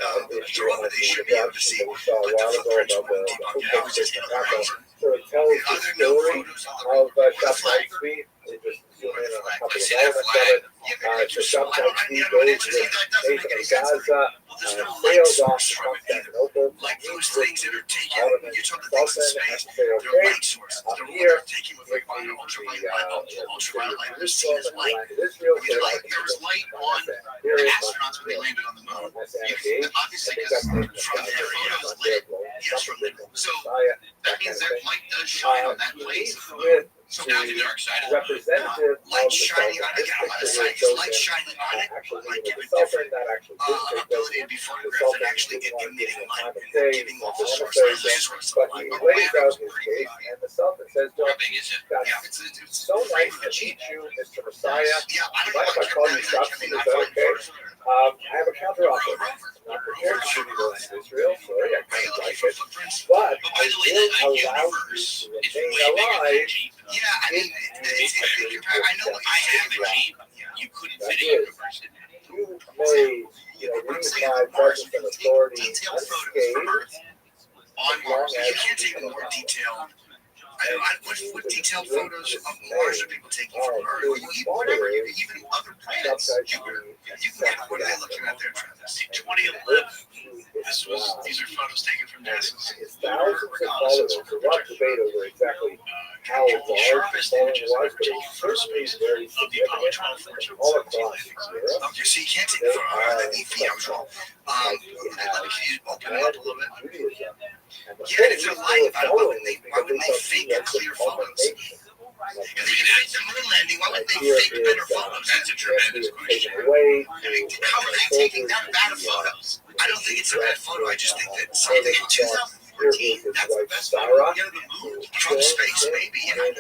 Through all they should be able to see. But the footprints wouldn't debunk it. I was just crazy. So it tells the Are there no story photos of of the flag? Shoptime Speed. They just zoom in on a couple I of see that elements of flag. it. Yeah, So I Shoptime Speed goes with that doesn't make Nathan any of sense. Gaza, Well, there's no light sails off source to from it either. Constantinople, Like those meets with things that are taken, Ottoman you're talking things in Sultan, and space, say, they're okay, light sources. I'm They're what here. they're taking with like ultraviolet light. They're seen Jerusalem as and light. landed Israel. I mean, like there was light on the astronauts when they landed on the moon. You can obviously because from the photos lit, yes, from the so that means that light does shine on that place. So now the dark side of the moon. Representative Light shining on it. I'm not a scientist. Light shining on it might give a different ability to be photographed and actually get emitting light, giving off the source. But he lays out his case, and the Sultan says, How "Don't big is it? God, Yeah, it's so nice to meet you, Mr. Messiah. Yeah, I don't Mind if I call you Shopsy? Is that okay? I have a counter offer. I'm not prepared to shoot you in Israel. Sorry, I kind of like it. But But by I the way, will the allow you universe to is remain way bigger than a alive. Jeep. Yeah, I mean, I know what I you're have a saying. Jeep. You couldn't fit a universe in it. You See, Mars, presence and authority detailed photos unscathed, from Earth on Mars. You can't take more detailed. What detailed photos of Mars are people taking from Earth? Whatever, even other planets. You can get, what are they looking at there, Travis? 2011. These are photos taken from NASA's It's thousands of followers. There's a lot of debate over exactly how The large the sharpest following images was, ever but taken it's from certainly space very of the Apollo significant 12 all across Europe. Okay, so you can't take the photo. I was wrong. Let me open it up a little bit. Judaism. And the Yeah, and if they're whole lying about it, why following wouldn't they fake clear photos? If they fake the moon landing, why wouldn't they Here fake better is, photos? That's a tremendous question. away. How are they taking that bad of photos? I don't think it's a bad photo. I just think that something in 2014, that's the best photo we get of the moon from space, maybe. When I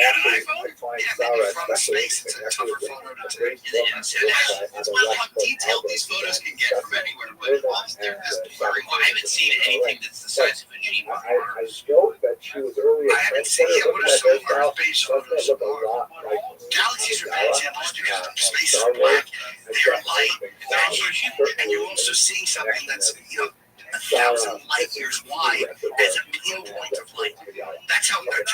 got an iPhone, yeah, maybe from space, it's a tougher photo to take. It's wild how detailed these photos can get from anywhere, but they're just blurry. Well, I haven't seen anything that's the size of a Jeep. I know that she was earlier. I haven't seen yet. What are some Earth-based photos of Mars? Galaxies are bad examples because space is black, they're light, they're also huge, and you're also seeing something that's, 1,000 light years wide as a pinpoint of light. That's how our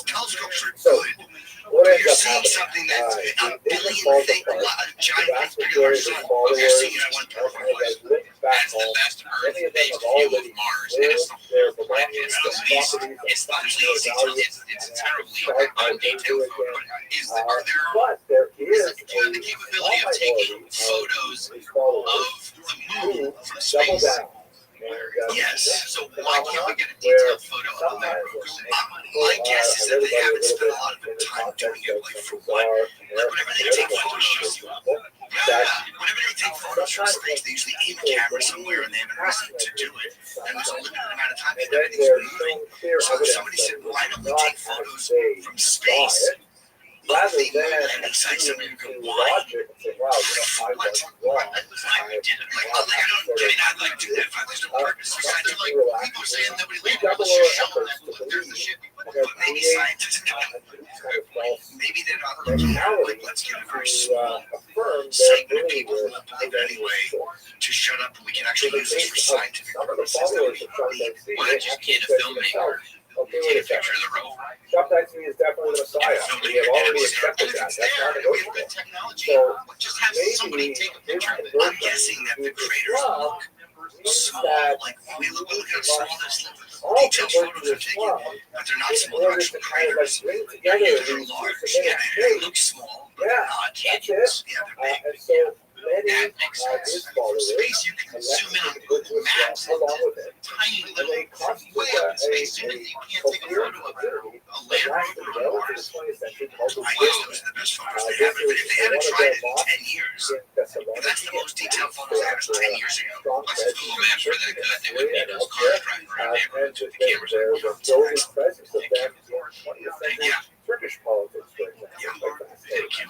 telescopes are good. But you're seeing something that's a billion thing, a giant bigger than our sun, but you're seeing it at one point. That's the best Earth-based view of Mars, and it's the whole planet. It's the least detailed. It's a terribly undetailed photo. Do you have the capability of taking photos of the moon from space? Yes. So why can't we get a detailed photo of the moon? My guess is that they haven't spent a lot of time doing it, like for what? Like whenever they take photos, whenever they take photos from space, they usually aim a camera somewhere and they have a reason to do it. And there's a limited amount of time because everything's moving. So somebody said, why don't we take photos from space? Rather than landing sites that you can watch it and say, wow, I like to do that. I'd like to do that. There's no purpose. People saying nobody landed. Let's just show them that, look, there's the ship. But maybe scientists maybe they're not looking at it like, let's get a very small segment of people who won't believe it anyway to shut up and we can actually use this for scientific purposes. Why not just get a filmmaker? Take a picture of the rover. Sometimes he is definitely the Messiah. We have already accepted that. That's not We have good technology. Just have somebody take a picture of it. I'm guessing that the craters look small. Like we look at small, detailed photos are taken, but they're not small. They're actual craters. They're large. Yeah, they look small, but they're not canyons. Yeah, they're big. That makes sense. From space, you can zoom in on Google Maps and tiny little, way up in space, you can't take a photo of a Land Rover on Mars. I guess those are the best photos they have. But if they haven't tried it in 10 years, if that's the most detailed photos they have is 10 years ago. Once the Google Maps were that good, they wouldn't need those cars driving around neighborhoods with the cameras on them. Turkish politics, for example. Thank you.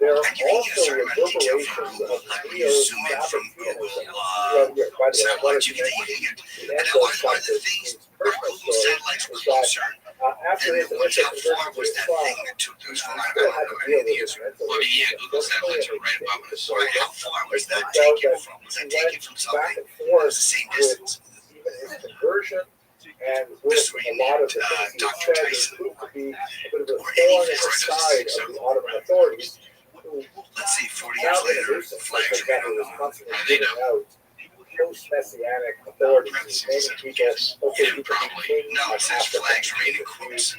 There are I can get a also certain amount of detail reverberations from Google, of like when video you zoom in from Google satellites, you can get, and that was one of the things where Google satellites were closer. After And how far was that thing that took those from? I don't know any of the answer. Well, I mean, yeah, Google satellites are right above us. So how far was that taken from? Was that taken from something that was the same distance? Even his conversion and with This a lot of the things Dr. he said, Tyson, it proved to be a bit of a or any thorn in the side physicist. of the Ottoman authorities, who Let's see, 40 years found later, that flags that remain was on. constantly How do they giving out post-messianic authorities, many people, okay, you can be king No, of it says Africa, flags remain in you can be quotes. the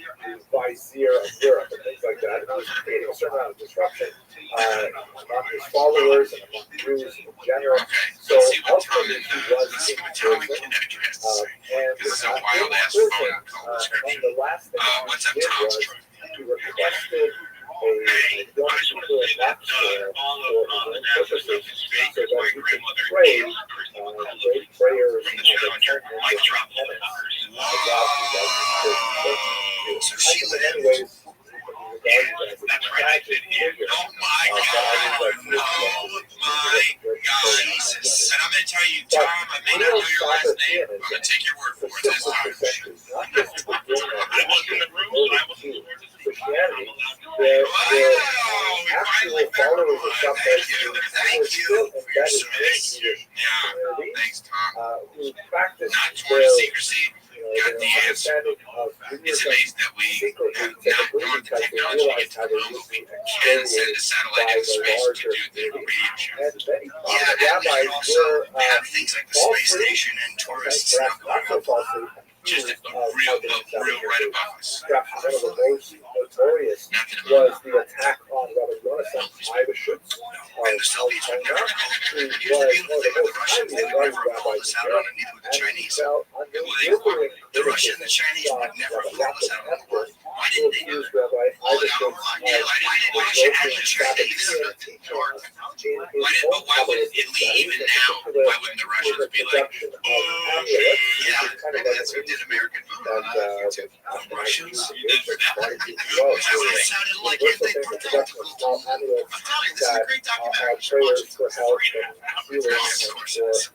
vizier of Europe, and things like that. And it was creating a certain amount of disruption among his followers and among Jews in general. Okay, So let's see what Tom ultimately, in, he was let's see what in Tom in prison. Connecticut has to say. And This is a in wild-ass prison, phone call among description. the last thing What's he up, did Tom's was truck? he requested a Hey, young I just want people to say that not share all for of his the own NASA stuff purposes, is fake. so Because that my he could grandmother pray gave her great prayers from and the church. turn Mic into drop. penance. So she In lived. many ways, That's right. I said, oh my God. Oh my God. Jesus. And I'm going to tell you, Tom, I may not know your last name. I'm going to take your word for it this time. I wasn't in the room, so I wasn't aware of this. Christianity There Wow, we actual finally followers of found one. Shopheads Thank you. who Thank were still you for your embedded in service. the Yeah. community, Thanks, Tom. who practiced Not torn their, to secrecy. Got the answer. understanding of It's Judaism amazing that we secretly, have not typically, gone to because they technology to realized get to how the they moon, used but we to can send a by satellite into the space to larger do the community. radio show. And many Yeah, prominent and we rabbis can also were have things like the space falsely, station and tourists perhaps now going not so up. falsely, Just accused a of real having right above us. perhaps one of the most notorious Nothing was about the attack on Rabbi Jonathan Ivashutz And the Soviets would never who And was here's the beautiful one of thing the about the most Russians, they highly would regarded never call rabbis us in out on Europe, it, neither would the and he Chinese. felt under withering The Russians and the Chinese would never call us out on it. Why didn't they do it? Rabbi Call it out. Ivashutz Yeah, why didn't Russia and the Chinese Why wouldn't it even now? Why wouldn't the Russians be like, Yeah, maybe that's who did American food on YouTube. Russians? It sounded like if they put that to I'm telling you, this is a great documentary. You should watch it. for help Of and healing course it is.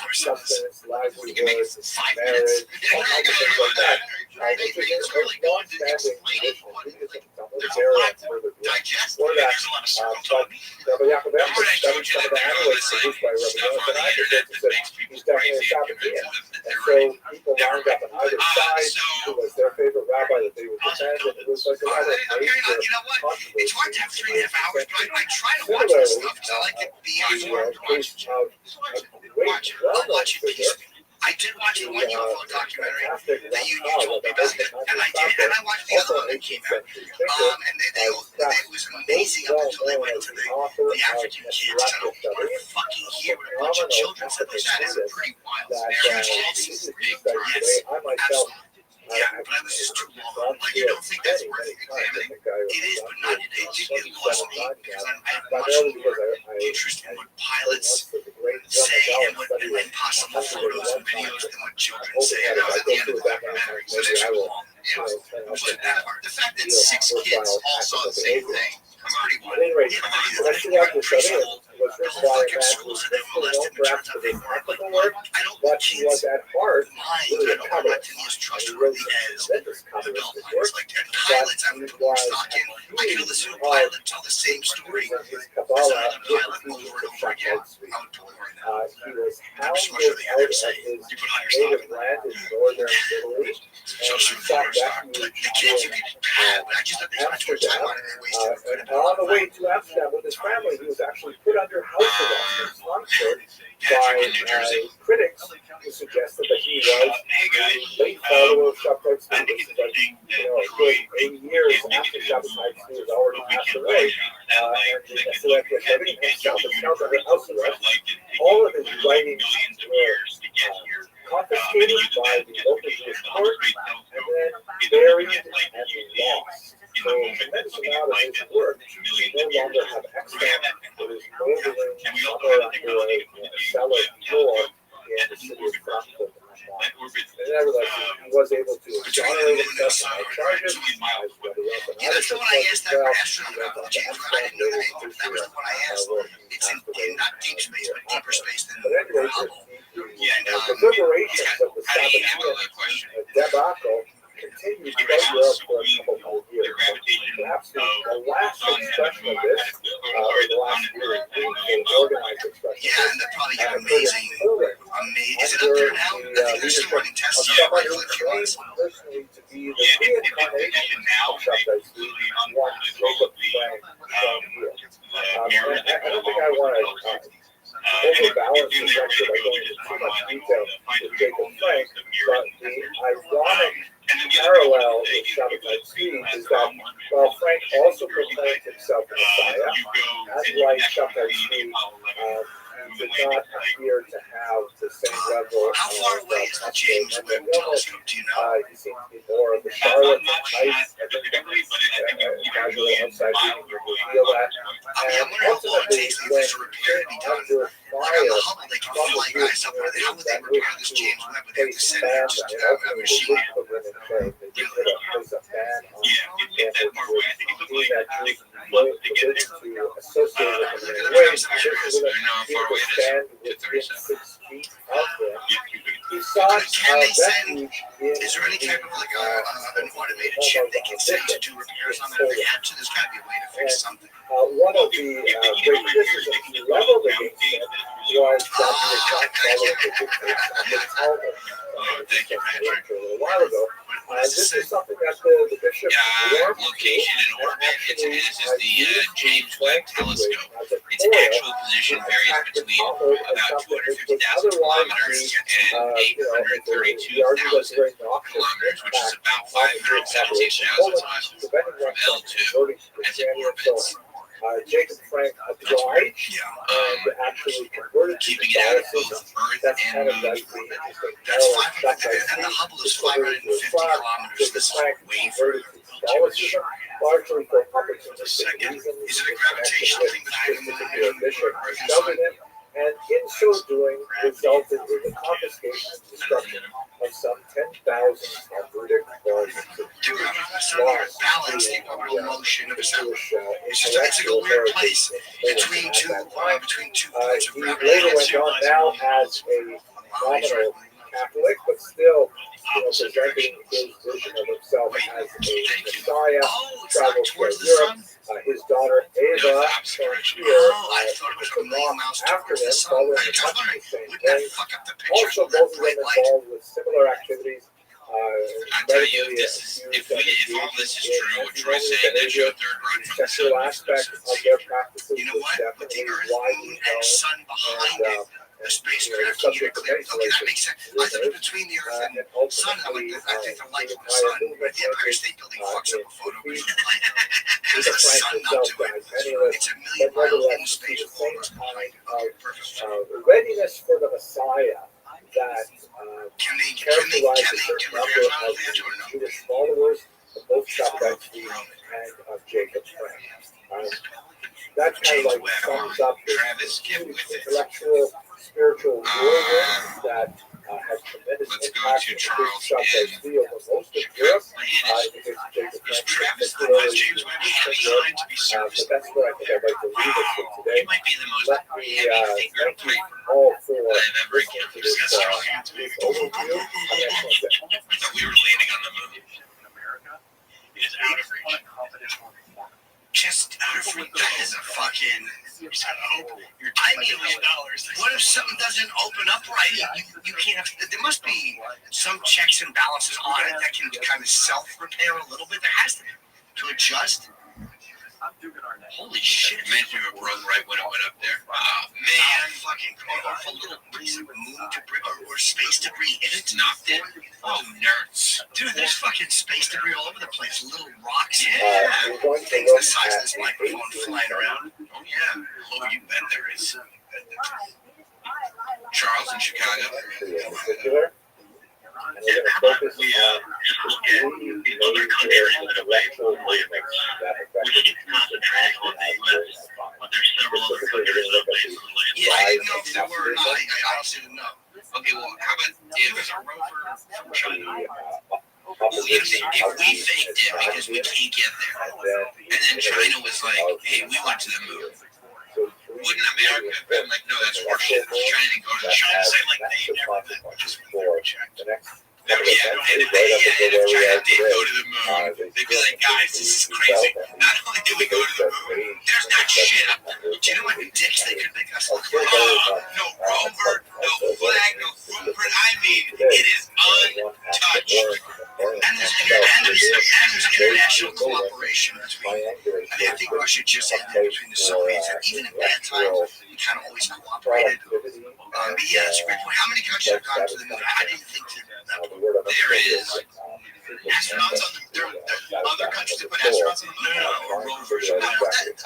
for substance, We can make it livelihood, 5 marriage, minutes. all kinds of things like that. It's really going to explain what there's a very lot to further digest. for that. There's a lot of circle But talk. Rabbi Yaakov Remember Emmer I showed studied you some of that the there's all analysts this produced by Rabbi stuff on Jonathan the Ivashutz internet and that said makes people he's definitely a crazy and Shabbatinian. convinces them that And they're right. so people lined up on either side who was their favorite rabbi that they would defend, and it was like a rather Okay, major you know what? It's hard to have 3.5 hours, but I try to watch Similarly, this stuff because I like it beyond the more. case of a great Watch it. I'll well-known watch it figure, piecemeal. I did watch the one UFO documentary fantastic that you told me about, and I did, and I watched the other one that came out. And it was amazing up until they went to the African kids that don't want to fucking hear what a bunch of children said. That is pretty wild. Huge losses. Yes, I myself, yeah, but I was just too long. Like, you don't think that's worth examining? It is, but not today. It lost me because I have much more interest in what pilots say and what impossible photos and videos than what children say. And I was at the end of the documentary, so it's too long. It was that part. The fact that 6 kids all saw the same thing was pretty at any rate, when I threw out the study, it was The written whole by a fucking man school who was said they were molested, and it perhaps turns out for they his weren't. But technical work, I don't but think he was kids at heart mind. really I a don't communist. want to be as trustworthy as adults. Like pilots, I would put more stock in. I could listen to a pilot tell the same story as another pilot over and over again. I would put more in that. He was I'm just hounded not sure they out ever of say his you put higher stock native in that. land in northern Italy, So and he sure, sought higher stock. refuge The kids you in could have, but I just thought they spent too much time on it and they wasted a good and amount on of the way money. to Amsterdam with his family, he was actually put under house arrest in Frankfurt Patrick in New by Jersey. critics who suggested that he was Hey guys, a late follower of Shopheads. I think it's But, interesting that a Troy good 8 years is after negative, Shopheads, he was already but we passed can away. write that way. And They the can look Select at Yeshavim the himself is held under universe house for arrest. like it taking All of his literally writings millions of were years to get here. confiscated And by use the that local education, Jewish the court straight and telescope, then in order to buried get like and the lost. in So the a moment tremendous looking amount of like his that work millions no of years. longer have We have extant. that It is technology. moldering And we also somewhere have the under technology a to cellar floor in and the the city of orbit Frankfurt. that orbit Nevertheless, he was able to exonerate himself from all charges. Yeah, that's the one I asked that astronaut about, James. I didn't know the name, but that was the one I asked. It's in not deep space, but deeper space than But anyway, Hubble. Yeah, and the deliberations of the how do you handle Sabbath that question? debacle continued throughout Europe for a couple of years. Perhaps the last expression of this, or the last organized expression Yeah, and that probably got amazing. Is it up there now? I think they're still running tests. Yeah, Like a few months. personally to be the Yeah, if reincarnation now of Shopheads, really what Jacob Frank shown here. I don't think I want to overbalance the lecture by going into too much detail with Jacob Frank, but the ironic parallel with Shabbatai Tzvi is that while Frank also proclaimed himself the Messiah, as like Shabbatai Tzvi, he did not appear to have the same level How far away is the James Webb telescope? Do you know? he seems to be more of the Charlotte type, casual outside feel that. I wonder how long it takes for this repair to be done. Like on the Hubble, they can fly guys up there. How would they repair this James Webb? Would they have to send out just a machine? He Can they send? Is there any type of like an automated chip they can send to do repairs on that if they have to? There's got to be a way to fix something. One of the great criticisms leveled against him was that he was not following the dictates of the Talmud. Thank you, Patrick. A little while ago. This is something that the bishop location in orbit. This is the James Webb Telescope. Its actual position varies between about 250,000 kilometers and 832,000 kilometers, which is about 517,000 miles from L2 as it orbits. Jacob Frank applied and actually converted keeping it out of both Earth and Moon orbit. That's 500, and the Hubble is 550 kilometers. This is way further. Largely for opportunistic reasons. Is it a gravitational thing between the moon and discovered it, and in so doing resulted in the confiscation and destruction of some 10,000 Talmudic volumes. So you're balancing the orbital motion of a satellite. It's like a weird place between two points of He gravity. later went on now as a nominal Catholic, but still presenting his vision of himself as a Messiah. Traveled to Europe. His daughter Ava came here after them, following the same thing. Also, both of them involved with similar activities. I tell you, if all this is true, what Troy's saying, then your third run from the sexual aspect of their practices. You know what? With the Earth, Moon, and Sun behind it, the spacecraft can get clear. Okay, that makes sense. I thought between the Earth and Sun, I'm like, I think they're like the Sun. But the Empire State Building fucks up a photo because the Sun not doing it. It's a million mile in space almost behind it. Readiness for the Messiah that Can they characterizes do the repairs number on of it or no? Jewish followers of both Shabbat and of Jacob Frank. That kind of like sums up Travis, the get with it. intellectual, spiritual whirlwind that has tremendous Let's go impact to in Charles Shabbat field of most of Europe. Because Jacob Is Frank Travis the particularly most James Webb heavy line to be but serviced? that's where I think I'd like to leave it for today. He might be the most Let me heavy fingered thank you pipe all for that I've ever listening to encountered. this overview. I thought we were landing on the moon. Is out of reach. Just out of reach. That is a fucking. I need $1 million. What if something doesn't open up right? You can't have. There must be some checks and balances on it that can kind of self-repair a little bit. There has to be to adjust. Holy shit! Imagine if it broke right when it went up there. Oh, Man, man. fucking a little piece of moon debris or space debris hit it. Knocked it. Oh, nerds. Dude, there's fucking space debris all over the place. Little rocks. Yeah. We're going to Things look the size of at this microphone flying around. Oh, yeah. Oh, you bet there is. Charles in Chicago. in particular. And we're going to focus on Just look at the other countries that have made movements. We keep concentrating on the U.S., but there's several other countries that have made movements. Yeah, I didn't know if there were or not. I honestly didn't know. Okay, well, how about if There's a rover from China. if we faked it because we can't get there, and then China was like, hey, we went to the moon. Wouldn't America have been like, no, that's horseshit. China didn't go to the China moon. say like they never been, which is very checked. And if China did go to the moon, they'd be like, guys, this is crazy. Not only did we go to the moon, there's not shit up there. Do you know what dicks they could make us look Oh, like? no rover, no flag, no footprint. I mean, it is untouched. And there's international cooperation between. I think Russia just had that between the Soviets, and even in bad times, we kind of always cooperated. But yeah, that's a great point. How many countries have gone to the moon? I didn't think that. There is. Astronauts on the, there are other countries that put astronauts on the moon. Or rovers.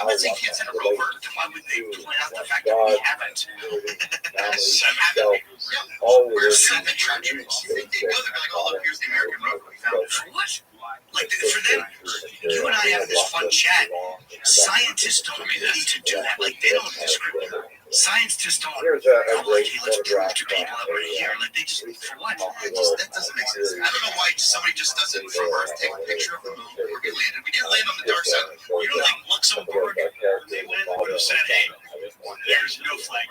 I'm not saying you can't send a rover. Why would they point out the fact that we haven't? We're 7 countries. You think they know? They're like, oh, look, here's the American rover we found. For what? Like, for them, you and I have this fun chat. Scientists don't need to do that. Like, they don't discriminate. Scientists don't. Here's Oh, a like, great hey, let's prove photograph to people that we're here. Like, they just, for what? That doesn't make sense. I don't know why somebody just does it from Earth. Take a picture of the moon where we landed. We didn't land on the dark side. You don't think Luxembourg, they went and would have said, hey, there's no flag.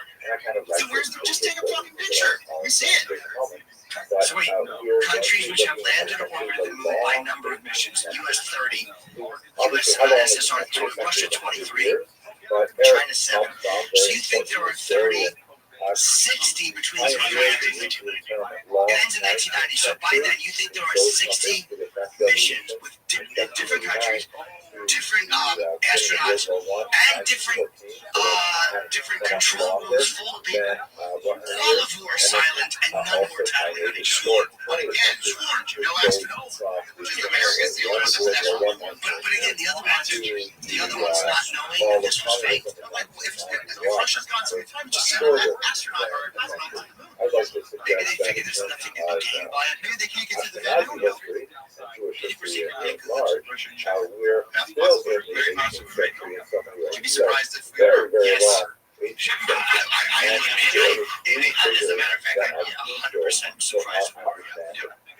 So where's the, just take a fucking picture. We see it. these projects. It ends in 1990. So by then, you think there are 60 missions with different countries, different astronauts, and different control rooms full of people, all of who are silent and none who are talented. Sworn, but again, sworn, no astronauts. Just Americans, the only ones that have sworn. But again, the other ones not knowing that this was fake. Like, if Russia's gone so many times, just send an astronaut or a cosmonaut to the moon. Maybe they figure there's nothing in the game by it. Maybe they can't get through the Van Allen filter. We're still in the 18th century in some ways. You'd be surprised if Very, very yes. long. As a matter of fact, I'd be 100% surprised.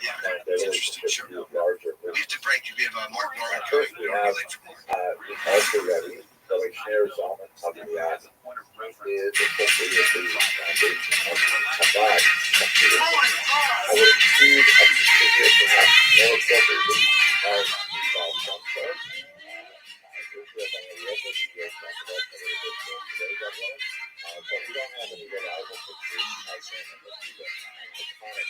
Yeah, it's interesting. Sure. We have to break. We have Mark Norman First, we have also Rabbi, the Schneider Zalman of the is essentially the foundation of Chabad. I would include a figure perhaps more appropriately of some sort. But we don't have any reliable pictures of him unless we get iconic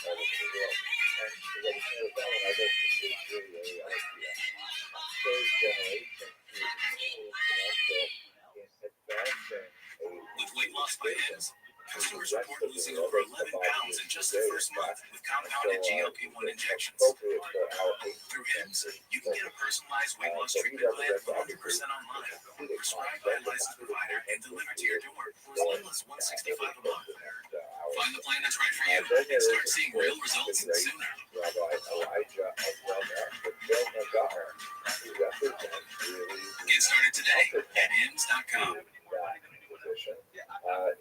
all over the world. And what is more about it, I don't think is really a third generation to continue in advancing with weight loss by ends. Customers report losing over 11 pounds in just the first month with compounded GLP-1 injections. Through HIMS, you can get a personalized weight loss treatment plan for 100% online, prescribed by a licensed provider and delivered to your door for as little as $165 a month. Find the plan that's right for you and start seeing real results sooner. Get started today at HIMS.com.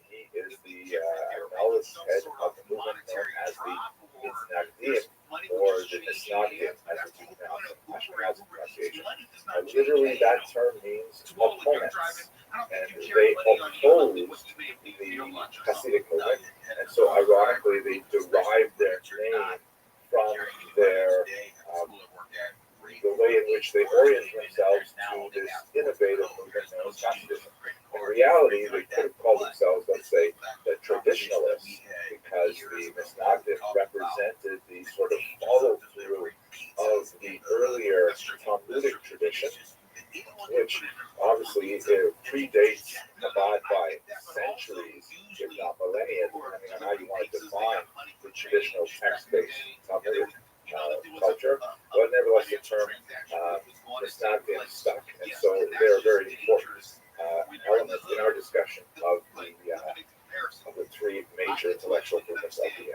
He is the knowledge head of the movement known as the Misnagdim, or the Misnagdim, as it's pronounced in Ashkenazi pronunciation. Literally, that term means opponents, and they oppose the Hasidic movement, and so ironically, they derive their name from their the way in which they orient themselves to this innovative movement known as Hasidism. In reality, they could have called themselves, let's say, the traditionalists, because the Misnagdim represented the sort of follow-through of the earlier Talmudic tradition, which obviously predates Chabad by centuries, if not millennia, depending on how you want to define the traditional text-based Talmudic culture. But nevertheless, the term Misnagdim stuck, and so they're very important element in our discussion of the three major intellectual movements of the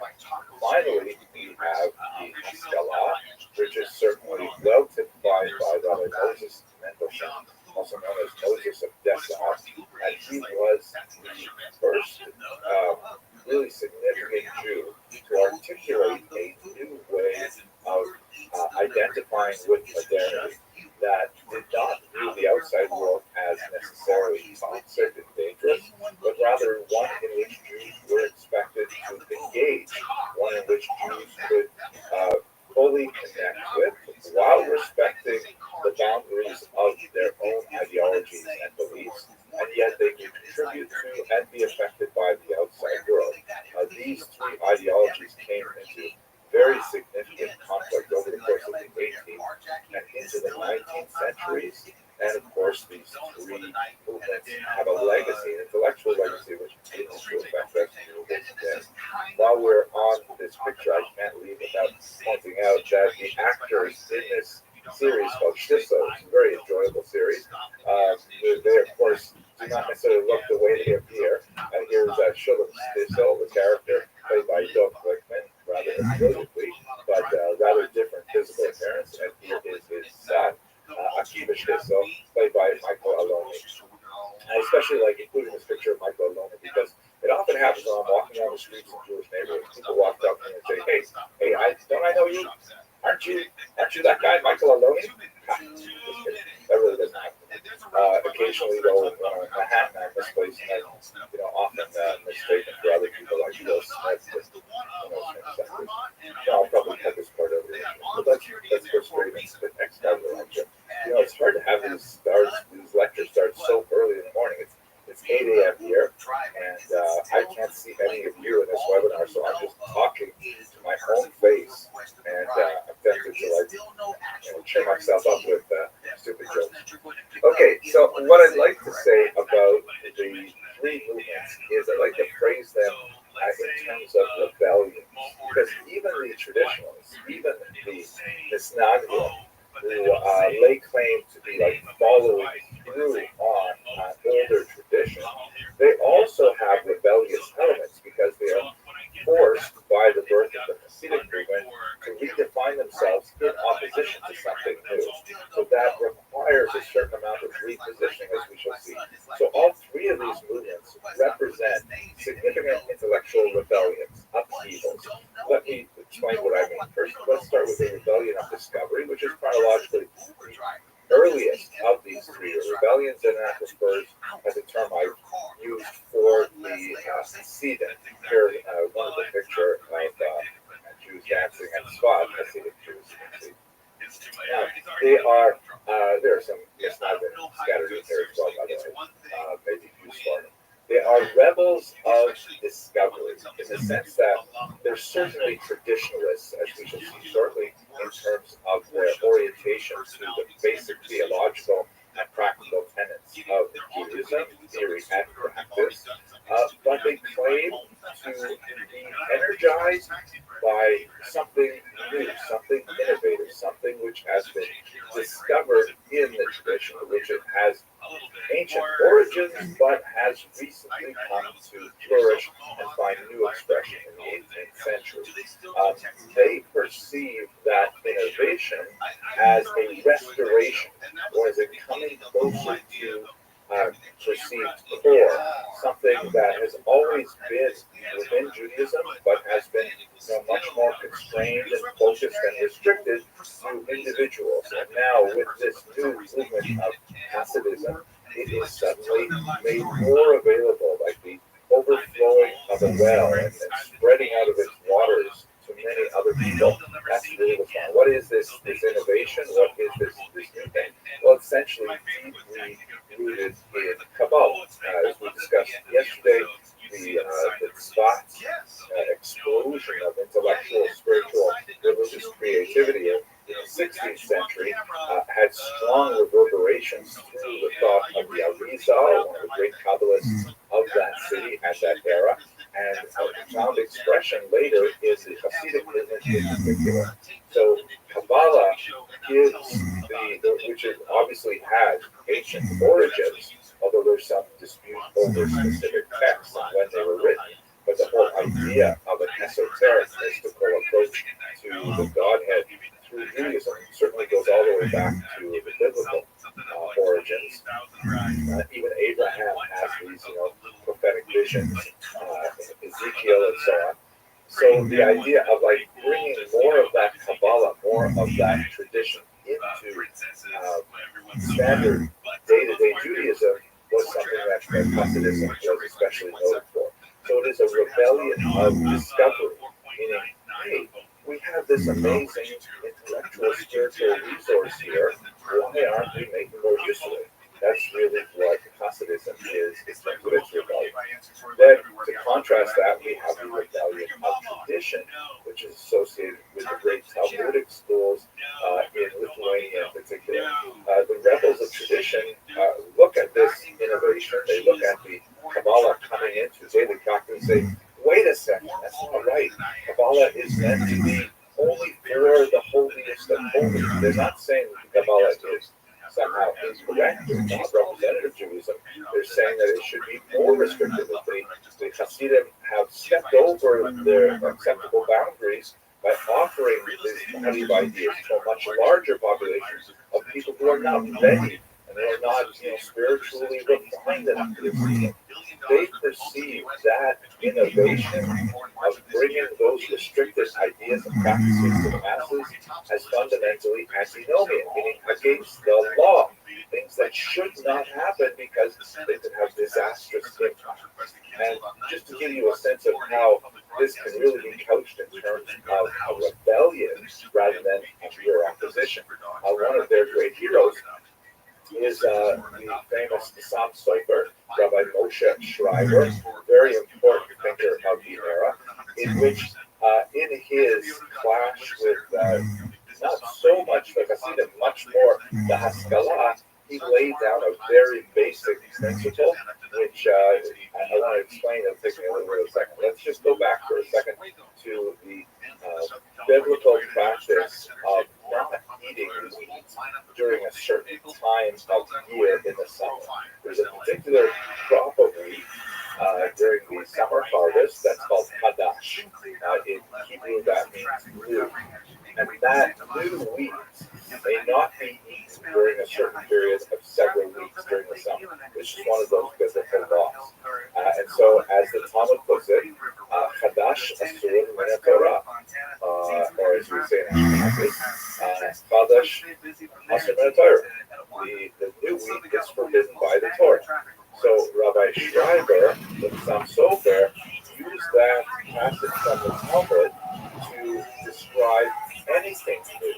Finally, we have the Haskalah, which is certainly well typified by Rabbi Moses Mendelssohn, also known as Moses of Dessau, and he was the first really significant Jew to articulate a new way of identifying with modernity that did not view the outside world as necessarily toxic and dangerous, but rather one in which Jews were expected to engage, one in which Jews could fully connect with, while respecting the boundaries of their own ideologies and beliefs, and yet they could contribute to and be affected by the outside world. These three ideologies came into very significant conflict over the course of the 18th and into the 19th centuries. And of course, these three movements have a legacy, an intellectual legacy, which continues to affect us today. While we're on this picture, I can't leave without pointing out that the actors in this series called Shtisso, it's a very enjoyable series. They, of course, do not necessarily look the way they appear. Here's Shulam Shtisso, the character played by Dov Glickman, rather brilliantly, but rather different physical appearance. And here is his son, Akiva Shtisso, played by Michael Aloni. I especially like including this picture of Michael Aloni because it often happens when I'm walking down the streets in Jewish neighborhoods. People walk up to me and say, "Hey, don't I know you? Aren't you that guy, Michael Aloni?" That really doesn't happen. Occasionally, though, in Manhattan, I misplace and often mistaken for other people like Will Smith. I'll probably cut this part over here. But let's go straight into the next part of the lecture. It's hard to have these lectures start so early in the morning. It's 8 a.m. here, and I can't see any of you in this webinar, so I'm just talking to my own face, and I'm tempted to cheer myself up with stupid jokes. Okay, so what I'd like to say about the three movements is I like to phrase them in terms of rebellion, because even the traditionalists, even the Misnagdim, who lay claim to be following through on older tradition, they also have rebellious elements because they are forced by the birth of the Hasidic movement to redefine themselves in opposition to something new. So that requires a certain amount of repositioning, as we shall see. So all three of these movements represent significant intellectual rebellions, upheavals. Let me explain what I mean. First, let's start with the rebellion of discovery, which is chronologically the earliest of these three rebellions, and that refers as a term I've used for the Hasidim. Here, one of the picture of Jews dancing at Svat, Hasidic Jews. Now, they are, there are some Misnagdim scattered in here as well, by the way, maybe useful. They are rebels of discovery in the sense that they're certainly traditionalists, as we shall see shortly, in terms of their orientation to the basic theological and practical tenets of Judaism, theory and practice, but they claim to be energized by something new, something innovative, something which has been discovered in the tradition, which it has ancient origins, but has recently come to flourish and find new expression in the 18th century. They perceive that innovation as a restoration, or as a coming closer to perceived core, something that has always been within Judaism, but has been much more constrained and focused and restricted to individuals. And now, with this new movement of Hasidism, it is suddenly made more available, like the overflowing of a well and spreading out of its waters to many other people. That's really what's going on. What is this innovation? What is this new thing? Well, essentially, deeply rooted in Kabbalah. As we discussed yesterday, the spot explosion of intellectual, spiritual, religious creativity in the 16th century had strong reverberations through the thought of the Arizal, one of the great Kabbalists of that city at that era, and a profound expression later is the Hasidic movement in particular. So Kabbalah gives which it obviously has ancient origins, although there's some dispute over specific texts and when they were written. But the whole idea of an esoteric, mystical approach to the Godhead through Judaism certainly goes all the way back to the biblical origins. Even Abraham has these, prophetic visions, Ezekiel and so on. So the idea of bringing more of that Kabbalah, more of that tradition into standard day-to-day Judaism was something that Hasidism was especially noted for. So it is a rebellion of discovery, meaning, hey, we have this amazing intellectual, spiritual resource here. Why aren't we making more use of it? That's really what Hasidism is in terms of its rebellion. Then, to contrast that, we have the rebellion of tradition, which is associated with the great Talmudic schools in Lithuania in particular. The rebels of tradition look at this innovation, they look at the Kabbalah coming into daily practice and say, wait a second, that's not right. Kabbalah is meant to be only for the holiest of holy. They're not saying that Kabbalah is somehow incorrect or not representative of Judaism. They're saying that it should be more restrictive. The Hasidim have stepped over their acceptable boundaries by offering these kind of ideas to a much larger population of people who are not ready and they are not spiritually refined enough for this. They perceive that innovation of bringing those restricted ideas and practices to the masses as fundamentally antinomian, meaning against the law, things that should not happen because they could have disastrous impact. And just to give you a sense of how this can really be couched in terms of a rebellion rather than a pure opposition, one of their great heroes is the famous Sam Sofer, Rabbi Moshe Schreiber, very important thinker of the era, in which in his clash with not so much the Hasidim, much more the Haskalah, he laid down a very basic principle, which I want to explain. It'll take me a little bit of a second. Let's just go back for a second to the biblical practice of not eating meat during a certain time of year in the summer. There's a particular crop of wheat during the summer harvest that's called Hadash. In Hebrew, that means new. And that new wheat may not be eaten during a certain period of several weeks during the summer, which is one of those biblical laws. And so, as the Talmud puts it, Chadash Asurim Min Torah, or as we say in English, Chadash Asurim Min Torah. The new wheat is forbidden by the Torah. So, Rabbi Schreiber, the Sam Sofer, used that passage from the Talmud to describe anything new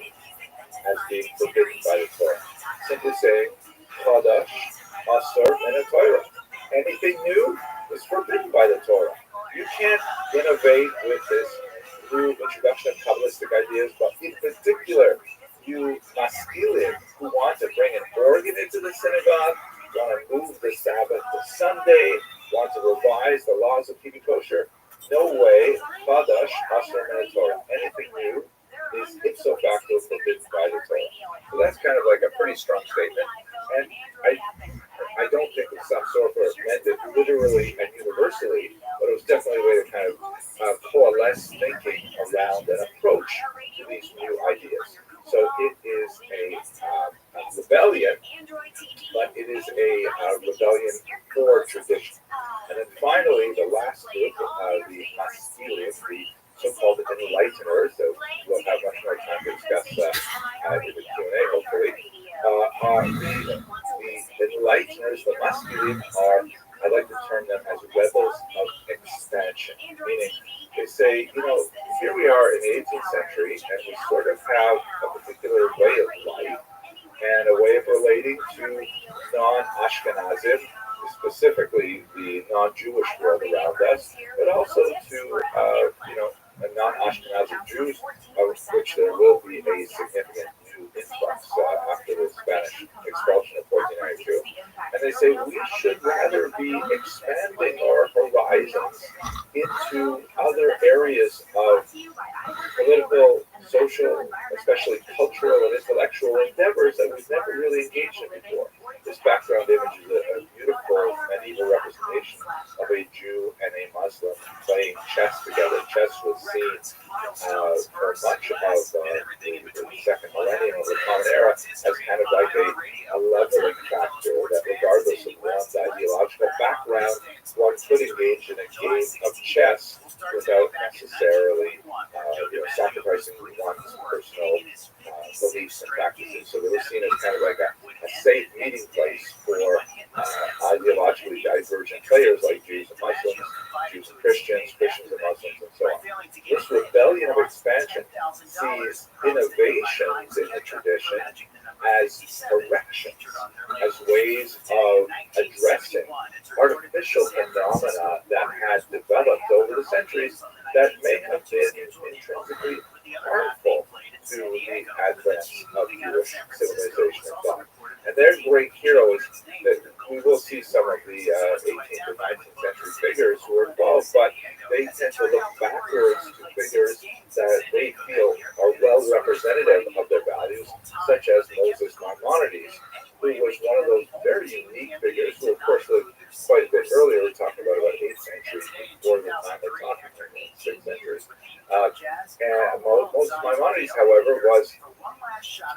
as being forbidden by the Torah. Simply saying, Chadash, Asur, and a Torah. Anything new is forbidden by the Torah. You can't innovate with this new introduction of Kabbalistic ideas, but in particular, you Maskilim who want to bring an organ into the synagogue, want to move the Sabbath to Sunday, want to revise the laws of keeping kosher. No way, Chadash, Asur, and a Torah. Anything new is ipso facto forbidden by the Torah. So that's kind of like a pretty strong statement. And I don't think that Sam Sofer meant it literally and universally, but it was definitely a way to kind of coalesce thinking around an approach to these new ideas. So it is a rebellion, but it is a rebellion for tradition. And then finally, the last group, the Maskilim, the so-called enlighteners, that we'll have much more time to discuss in the Q&A, hopefully. The enlighteners, the Maskilim, are, I like to term them as rebels of expansion, meaning they say, here we are in the 18th century, and we sort of have a particular way of life and a way of relating to non-Ashkenazim, specifically the non-Jewish world around us, but also to, non-Ashkenazi Jews, of which there will be a significant new influx after the Spanish expulsion of 1492. And they say we should rather be expanding our horizons into other areas of political, social, especially cultural and intellectual endeavors that we've never really engaged in before. This background image is a beautiful medieval representation of a Jew and a Muslim playing chess together. Chess was seen for much of the second millennium of the Common Era as kind of like a leveling factor that regardless of one's ideological background, one could engage in a game of chess without necessarily sacrificing one's personal beliefs and practices. So they were seen as kind of like a safe meeting place for ideologically divergent players like Jews and Muslims, Jews and Christians, Christians and Muslims, and so on. This rebellion of expansion sees innovations in the tradition as corrections, as ways of addressing artificial phenomena that had developed over the centuries that may have been intrinsically harmful to the advent of Jewish civilization and thought. And their great heroes, that we will see some of the 18th and 19th century figures who are involved, but they tend to look backwards to figures that they feel are well representative of their values, such as Moses Maimonides, who was one of those very unique figures who, of course, lived quite a bit earlier. We're talking about 8th century, before the time we're talking about 6th centuries. And Moses Maimonides, however, was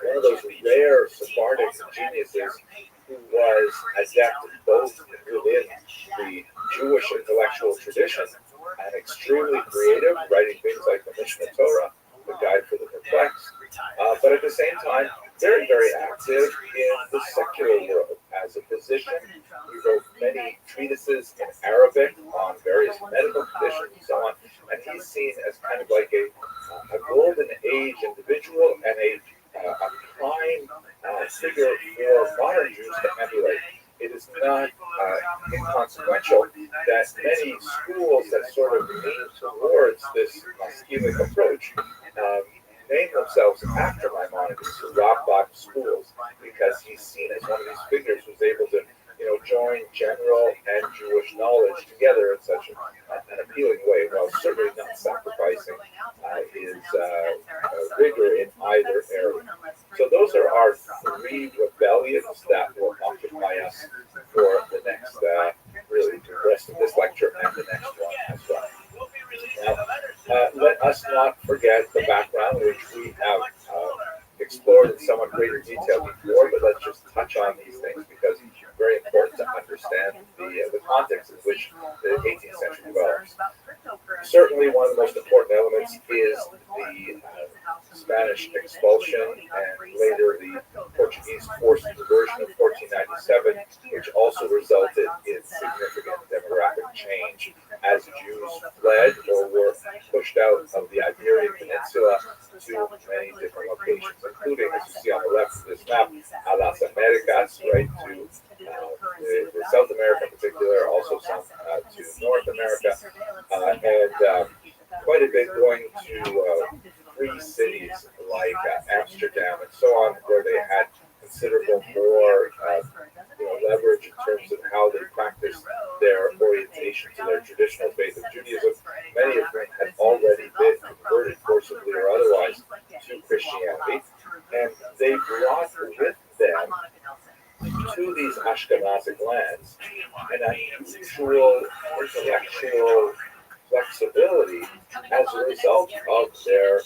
one of those rare Sephardic geniuses who was adept both within the Jewish intellectual tradition and extremely creative, writing things like the Mishnah Torah, the Guide for the Perplexed, but at the same time, very, very active in the secular world as a physician. He wrote many treatises in Arabic on various medical conditions and so on, and he's seen as kind of like a golden age individual and a prime figure for modern Jews that sort of lean towards this schemic approach name themselves after Maimonides, the Rothschild schools, because he's seen as one of these figures who's able to, join general and Jewish knowledge together in such an appealing way, while certainly not sacrificing his rigor in either area. So those are our three rebellions that will occupy us for the next, really, the rest of this lecture and the next one as well. Now, let us not forget the background, which we have explored in somewhat greater detail before, but let's just touch on these things because it's very important to understand the context in which the 18th century develops. Certainly, one of the most important elements is the Spanish expulsion and later the Portuguese forced conversion of 1497, which also resulted in significant demographic change as Jews fled or were pushed out of the Iberian Peninsula to many different locations, including, as you see on the left of this map, a las Americas, right, to the South America in particular, also some to North America, and quite a bit going to free cities like Amsterdam and so on, where they had considerable more leverage in terms of how they practiced their orientation to their traditional faith of Judaism. Many of them had already been converted forcibly or otherwise to Christianity, and they brought with them to these Ashkenazic lands an unusual intellectual flexibility as a result of their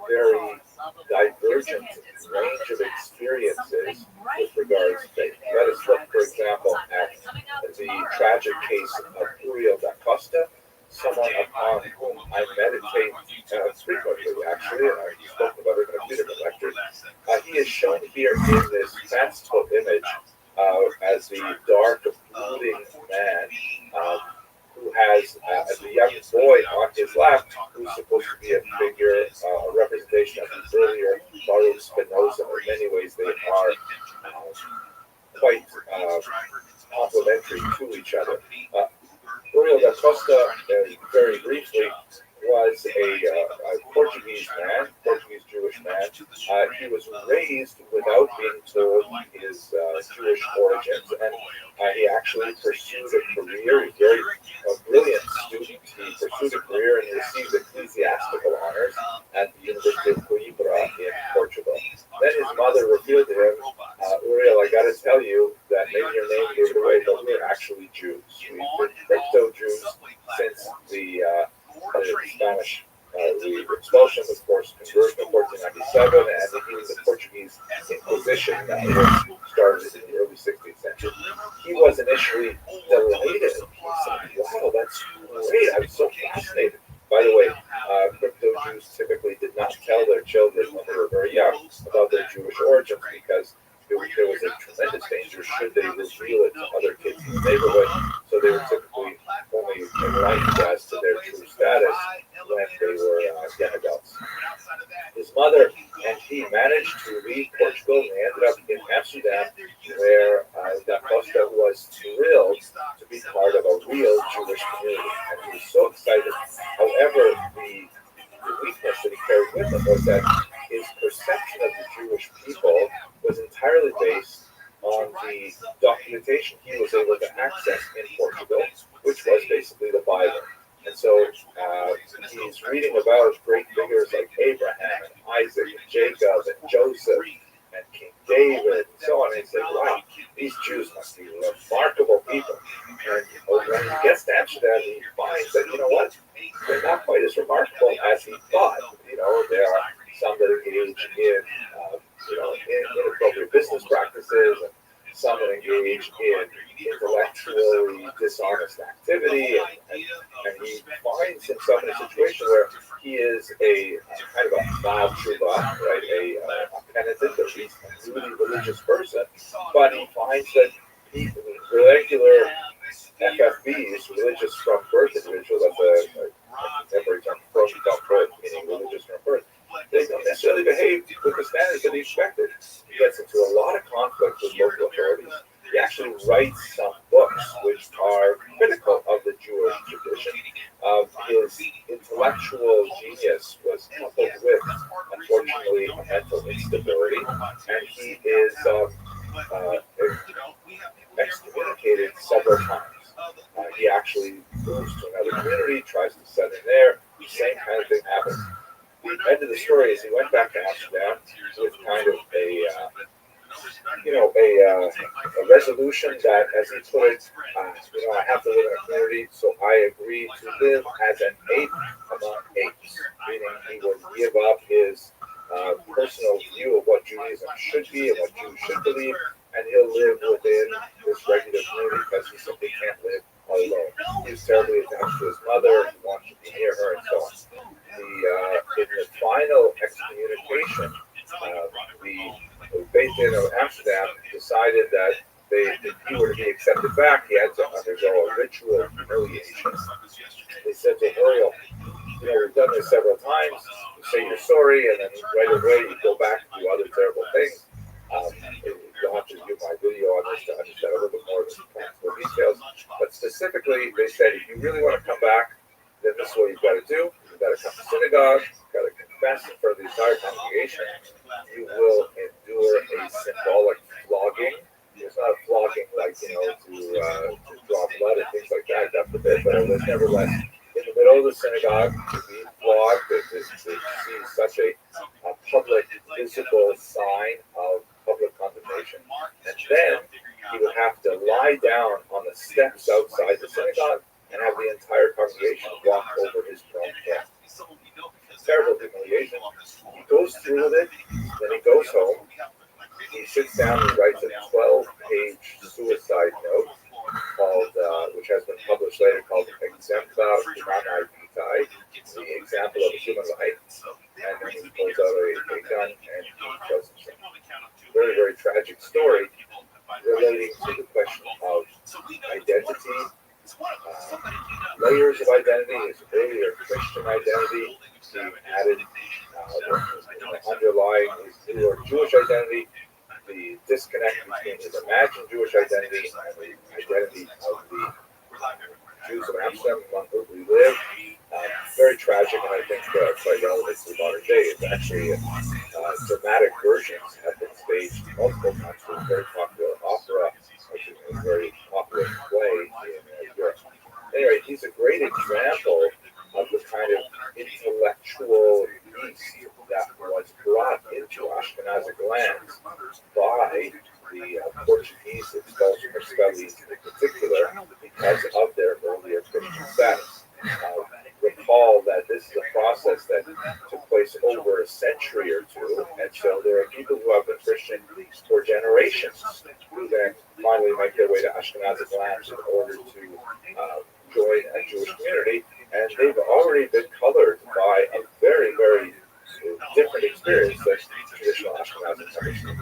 very divergent range of experiences with regards to faith. Let us look, for example, at the tragic case of Uriel da Costa, someone upon whom I meditate frequently, actually, and I've spoken about it in a few different lectures. He is shown here in this fanciful image as the dark, brooding man who has, as a young boy on his lap, who's supposed to be a figure, a representation of the earlier Baruch Spinoza. In many ways, they are quite complementary to each other. Uriel da Costa, very briefly, was a Portuguese man, Portuguese Jewish man. He was raised without being told his Jewish origins, and he actually pursued a career. He was very brilliant student. He pursued a career and received ecclesiastical honors at the University of Coimbra in Portugal. Then his mother revealed to him, Uriel, I got to tell you that maybe your name gave it away, but we're actually Jews. We've been crypto-Jews since the Spanish, the expulsion, of course, conversion of 1497, and even the Portuguese Inquisition that was started in the early 16th century. He was initially delighted. He said, wow, that's great. I'm so fascinated. By the way, crypto-Jews typically did not tell their children when they were very young about their Jewish origins because there was a tremendous danger should they reveal it to other kids in the neighborhood. So they were typically only enlightened as to their true status when they were young adults. His mother and he managed to leave Portugal, and they ended up in Amsterdam, where Da Costa was thrilled to be part of a real Jewish community, and he was so excited. However, the weakness that he carried with him was that his perception of the Jewish people was entirely based on the documentation he was able to access in Portugal, which was basically the Bible. And so he's reading about great figures like Abraham and Isaac and Jacob and Joseph and King David and so on. And he's like, wow, these Jews must be remarkable people. And when he gets to Amsterdam, he finds that, you know what, they're not quite as remarkable as he thought. There are some that engage in, inappropriate business practices, and some that engage in intellectually dishonest activity, and he finds himself in a situation where he is a kind of a Baal Tshuva, right, a penitent, at least a really religious person, but he finds that regular FFBs, religious from birth individuals, that's a contemporary term, from birth, meaning religious from birth, they don't necessarily behave with the standards that he expected. He gets into a lot of conflict with local authorities. He actually writes some books which are critical of the Jewish tradition. evolution. His intellectual genius was coupled with, unfortunately, mental instability, and he is excommunicated several times. He actually moves to another community, tries to settle there. The same kind of thing happens. The end of the story is he went back to Amsterdam with kind of a resolution that, as he put it, I have to live in a community, so I agree to live as an ape among apes, meaning he would give up his personal view of what Judaism should be and what Jews should believe, and he'll live within this regular community because he simply can't live alone. He's terribly attached to his mother, he wants to be near her, and so on. In the final excommunication, the Beit Din of Amsterdam decided that if he were to be accepted back, he had to undergo a ritual humiliation. They said to Uriel, we've done this several times, you say you're sorry, and then right away you go back and do other terrible things. You'll have to view my video on this to understand a little bit more of the practical details. But specifically, they said, if you really want to come back, then this is what you've got to do. You've got to come to synagogue, you've got to confess in front of the entire congregation. You will endure a symbolic flogging. It's not a flogging like, to draw blood and things like that, God forbid, but it was nevertheless in the middle of the synagogue to be flogged, to see such a public, visible sign of public condemnation. And then he would have to lie down on the steps outside the synagogue and have the entire congregation walk over his prone head. Terrible humiliation. He goes through with it, then he goes home. He sits down and writes a 12-page suicide note called, which has been published later, called Exemplar Humanae Vitae, the example of a human life. And then he pulls out a gun and he kills himself. Very, very tragic story relating to the question of identity, layers of identity, his earlier Christian identity. He added underlying his newer Jewish identity, the disconnect between his imagined Jewish identity and the identity of the Jews of Amsterdam, among whom we live. Very tragic, and I think quite relevant to modern day. It's actually dramatic versions have been staged multiple times for a very popular opera, which is a very popular play in Europe. Anyway, he's a great example of the kind of intellectual beast that was brought into Ashkenazic lands by the Portuguese expellees in particular because of their earlier Christian status. Recall that this is a process that took place over a century or two, and so there are people who have been Christian for generations who then finally make their way to Ashkenazic lands in order to join a Jewish community, and they've already been colored by a very, very different experience than traditional Ashkenazic tradition.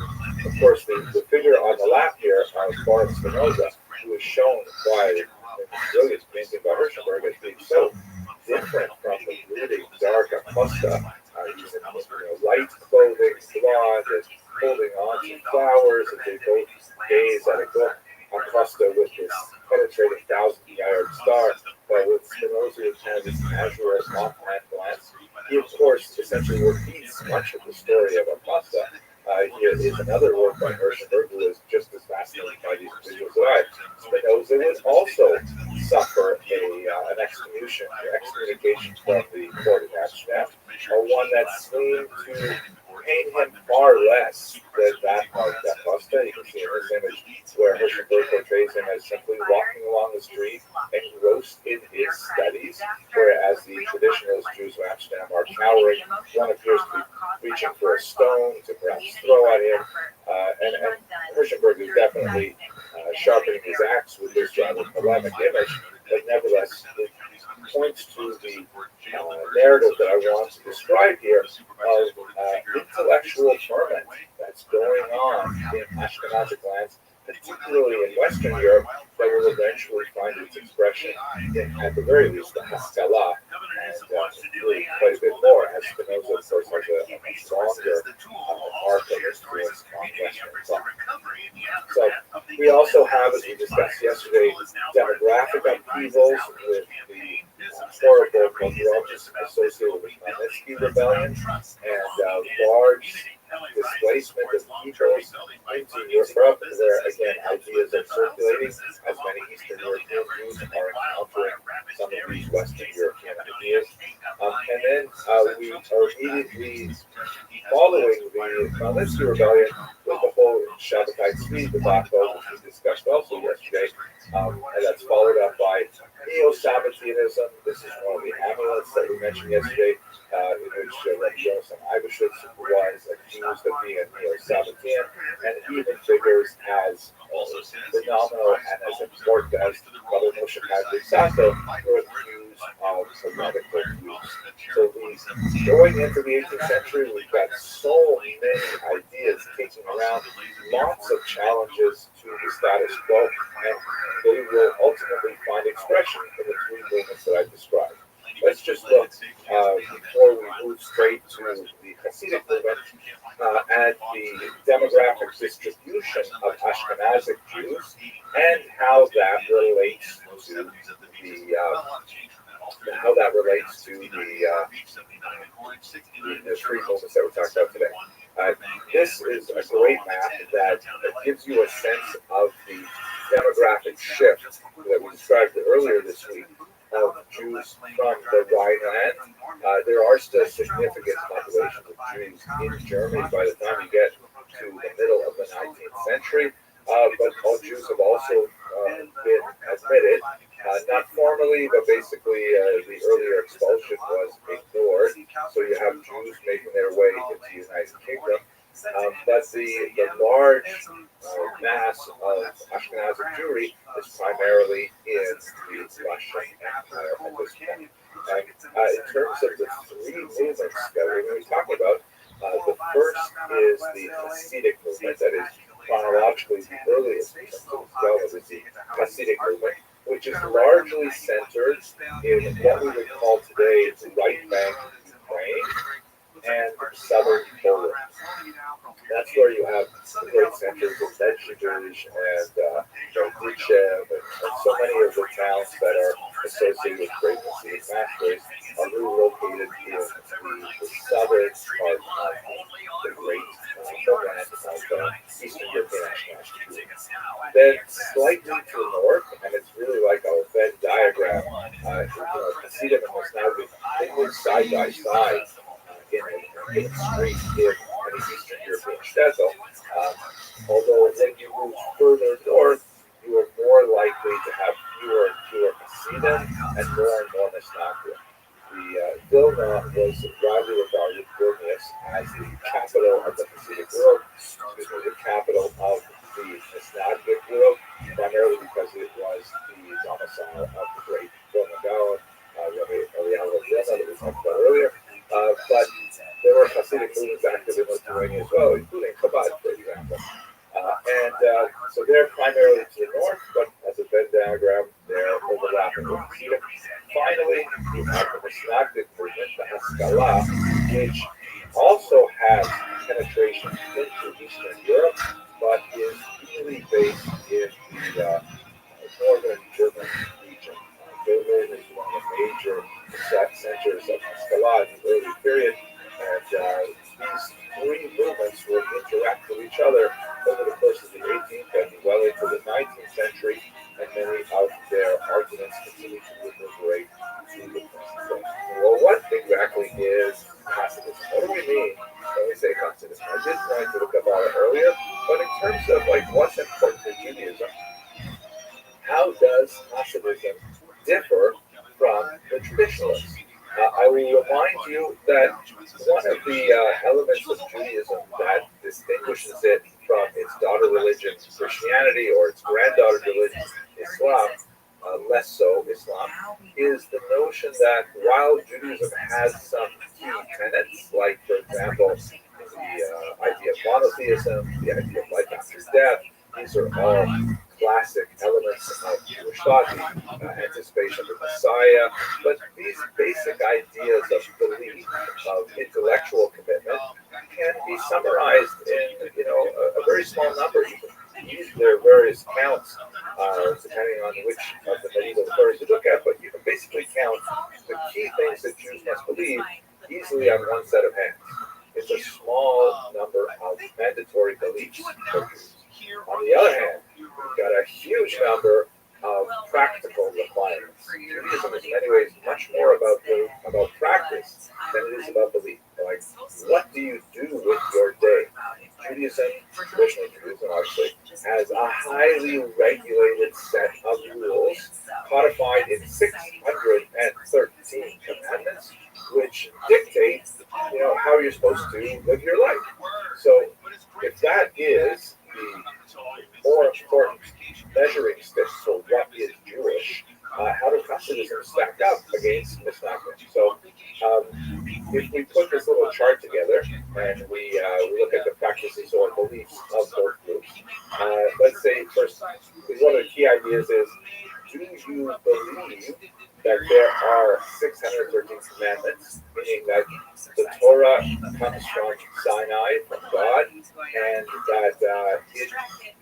Of course, the figure on the left here is Baruch Spinoza, who is shown by the brilliant painting by Rothschild'S as being so different from the brooding dark Acosta, using light clothing, blonde, and holding on to flowers, and they both gaze at a book. Acosta with this penetrating 1,000-yard star, but with Spinoza with kind of this casual offhand glance. He, of course, essentially repeats much of the story of Acosta. Here is another work by Rothschild'S who is just as fascinated by these individuals as I. Spinoza would also suffer an excommunication from the court of Amsterdam, one that seemed to pain him far less than that of Acosta. You can see in this image where Rothschild'S portrays him as simply walking along the street, engrossed in his studies, whereas the traditionalist Jews of Amsterdam are cowering. One appears to be reaching for a stone to perhaps throw at him, and Rothschild'S is definitely sharpening his axe with this rather polemic image, but nevertheless it points to the narrative that I want to describe here of intellectual ferment that's going on in Ashkenazic lands, particularly in Western Europe, that will eventually find its expression in, at the very least, the Haskalah, and really quite a bit more, as Spinoza, of course, has a stronger arc of influence on Western thought. So we also have, as we discussed yesterday, demographic upheavals with the war pogroms associated with the Magnitsky Rebellion and large displacement of peoples into Europe, where again ideas are circulating as many Eastern European Jews are encountering some of these Western European ideas. And then we are immediately following the Magnitsky Rebellion with the whole Shabbatai Tzvi debacle, which we discussed also yesterday, and that's followed up by Neo-Sabbatianism. This is one of the amulets that we mentioned yesterday, in which Rabbi Yosef Eibeshitz was accused of being a Neo-Sabbatian, and even figures as phenomenal and as important as Rabbi Moshe Kadri Sato were accused of heretical use. So going into the 18th century, we've got so many ideas kicking around, lots of challenges to the status quo, and they will ultimately find expression in the three movements that I described. Let's just look, before we move straight to the Hasidic movement, at the demographic distribution of Ashkenazic Jews and how that relates to the three movements that we talked about today. This is a great map that gives you a sense of the demographic shift that we described earlier this week of Jews from the Rhineland. There are still significant populations of Jews in Germany by the time you get to the middle of the 19th century, but all Jews have also been admitted, not formally, but basically the earlier expulsion was ignored, so you have Jews making their way into the United Kingdom. But the large mass of Ashkenazic Jewry is primarily in the Russian Empire at this point. In terms of the three movements that we're going to be talking about, the first is the Hasidic movement, that is chronologically the earliest movement, as well as the Hasidic movement, which is largely centered in what we would call today the right bank Ukraine and southern Poland. That's where you have the great centers of Medjugorje and Berdichev and so many of the towns that are associated with great Hasidic masters are really located in the southern part of the great homeland of Eastern European Ashkenazi. Then slightly to the north, and it's really like a Venn diagram, Hasidim and Masnavi, they live side by side in a street in an Eastern European shtetl. Although when you move further north, you are more likely to have fewer and fewer Hasidim and more Masnavim. Vilna was widely regarded, Vilnius, as the capital of the Hasidic world, the capital of the Masnavic world, primarily because it was the domicile of the great Vilna Gaon, Rabbi Eliyahu Vilna, that we talked about earlier. But there were Hasidic movements active in Lithuania as well, including Chabad, for example. So they're primarily to the north, but as a Venn diagram, they're overlapping with Hasidim. Finally, you have the Masnagdic movement, the Haskalah, which also has penetration into Eastern Europe, but is really based in the northern German region. Berlin is one of the major centers of Haskalah in the early period, and these three movements will interact with each other over the course of the 18th and well into the 19th century, and many of their arguments continue to reverberate through the present day. Well, what exactly is Hasidism? What do we mean when we say Hasidism? I did point to the Kabbalah earlier, but in terms of what's important to Judaism, how does Hasidism differ from the traditionalists? I will remind you that one of the elements of Judaism that distinguishes it from its daughter religion, Christianity, or its granddaughter religion, Islam, less so Islam, is the notion that while Judaism has some key tenets, like, for example, the idea of monotheism, the idea of life after death, these are all classic elements of Jewish thought, the anticipation of the Messiah, but these basic ideas of belief, of intellectual commitment, can be summarized in a very small number. You can use their various counts, depending on which of the medieval authorities you look at, but you can basically count the key things that Jews must believe easily on one set of hands. It's a small number of mandatory beliefs for Jews. On the other hand, you've got a huge number of practical requirements. Judaism is in many ways much more about practice than it is about belief. Like, what do you do with your day? Judaism, traditional Judaism obviously, has a highly regulated set of rules codified in 613 commandments, which dictate, how you're supposed to live your life. So, if that is the more important measuring stick for what is Jewish, how does Hasidism stack up against Mishnagdim? So, if we put this little chart together and we look at the practices or beliefs of both groups, let's say first, one of the key ideas is, do you believe that there are 613 commandments, meaning that the Torah comes from Sinai, from God, and that it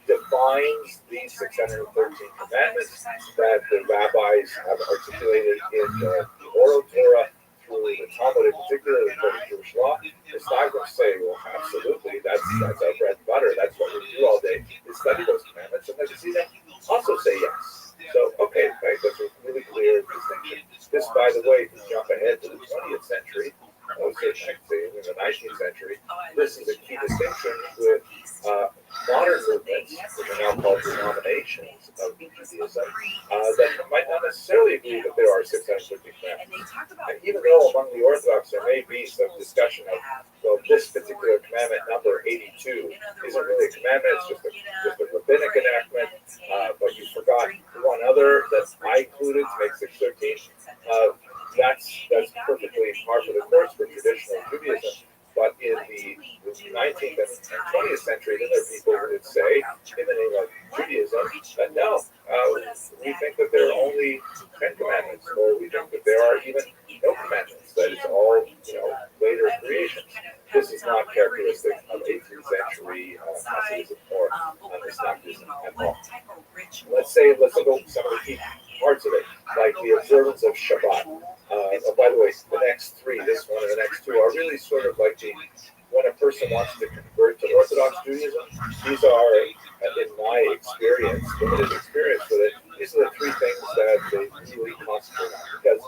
defines these 613 commandments that the rabbis have articulated in the oral Torah through the Talmud in particular, according to Jewish law? It's not going to say, well, absolutely, that's our bread and butter, that's what we do all day, is study those commandments, and then you see them also say yes. So, okay, right, that's a really clear distinction. This, by the way, to jump ahead to the 20th century, I would say in the 19th century, this is a key distinction with modern movements, which are now called denominations of Judaism, that might not necessarily agree that there are 613 commandments. And even though among the Orthodox there may be some discussion of, well, this particular commandment, number 82, isn't really a commandment, it's just a rabbinic enactment, but you forgot one other that I included to make 613. That's perfectly par for the course for traditional Judaism. But in the 19th and 20th century, then there are people who would say, in the name of Judaism, that no, we think that there are only 10 commandments, or we think that there are even no commandments, that it's all, later creations. This is not characteristic of 18th century Hasidism or Mishnagdism at all. Let's look at some of the key parts of it, like the observance of Shabbat. By the way, the next three, this one and the next two, are really sort of like when a person wants to convert to Orthodox Judaism, these are, in my experience, limited experience with it, these are the three things that they really concentrate on. Because,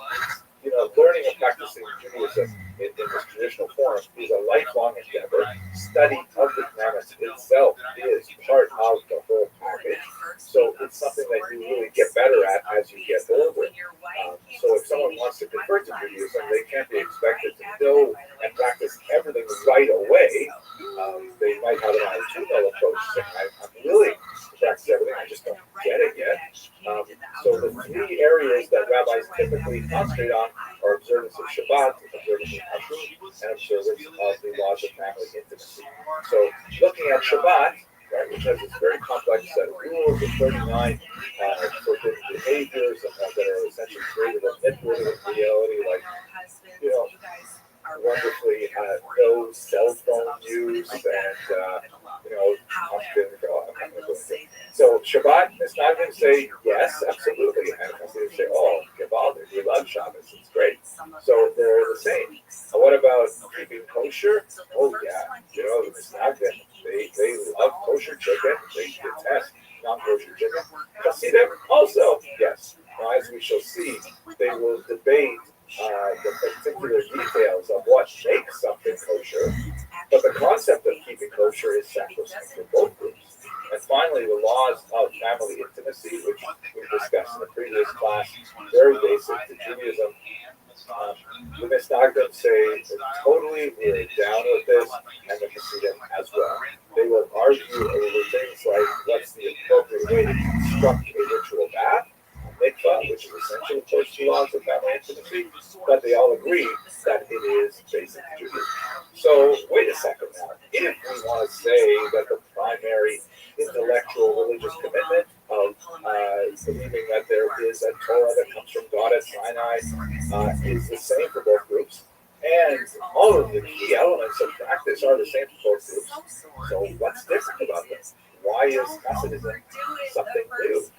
learning and practicing Judaism in this traditional form is a lifelong endeavor. Study of the commandments itself is part of the whole package. So it's something that you really get better at as you get older. So if someone wants to convert to Judaism, they can't be expected to know and practice everything right away. They might have an attitudinal approach saying, I'm willing to practice everything, I just don't get it yet. So the three areas that rabbis typically concentrate on are observance of Shabbat, observance of Kashrut, and observance of the laws of family intimacy. So looking at Shabbat, right, which has this very complex set of rules of 39 forbidden behaviors that are essentially created and manipulated in reality, like, wonderfully no cell phone use and, so Shabbat, Mishnagdim say yes, absolutely, and Hasidim say, oh, Gavaldik, we love Shabbos, it's great. So they're the same. What about keeping kosher? Oh yeah, the Mishnagdim, they love kosher chicken, they detest non-kosher chicken. Hasidim also, yes. Now, as we shall see, they will debate the particular details of what makes something kosher, but the concept of keeping kosher is sacrosanct for both groups. And finally, the laws of family intimacy, which we discussed in the previous class, very basic to Judaism. The Mishnagdim say totally we're down with this, and the Hasidim as well. They will argue over things like what's the appropriate way to construct a ritual bath, mikvah, which is essential, of course, to laws of family intimacy, but they all agree that it is basic Judaism. So, wait a second now. If we want to say that the primary intellectual religious commitment of believing that there is a Torah that comes from God at Sinai is the same for both groups, and all of the key elements of practice are the same for both groups, so what's different about this? Why is Hasidism something new?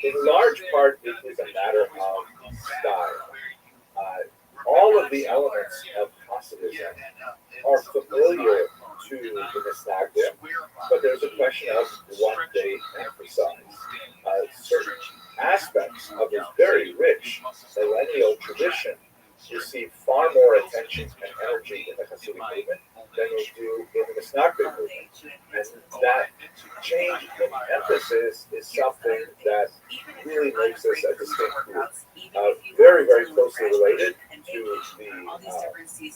In large part, it is a matter of style. the elements of Hasidism are familiar to the Misnagdim, but there's a question of what they emphasize. Certain aspects of this very rich millennial tradition receive far more attention and energy in the Hasidic movement than they do in the Misnagdim movement. And that change in emphasis is something that really makes this a distinct group. Very, very closely related to the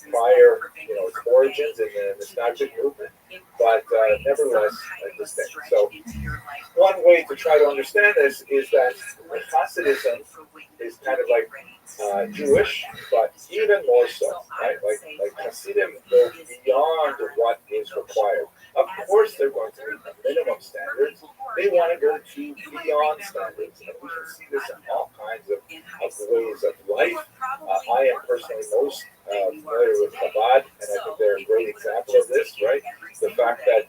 prior, its origins in the Misnagdim movement, but nevertheless distinct. So one way to try to understand this is that Hasidism is kind of like Jewish, but even more so, right? Like Hasidim go beyond what is required. Of course, they're going to meet the minimum standards. They want to go to beyond standards, and we can see this in all kinds of ways of life. I am personally most familiar with Chabad, and I think they're a great example of this, right? The fact that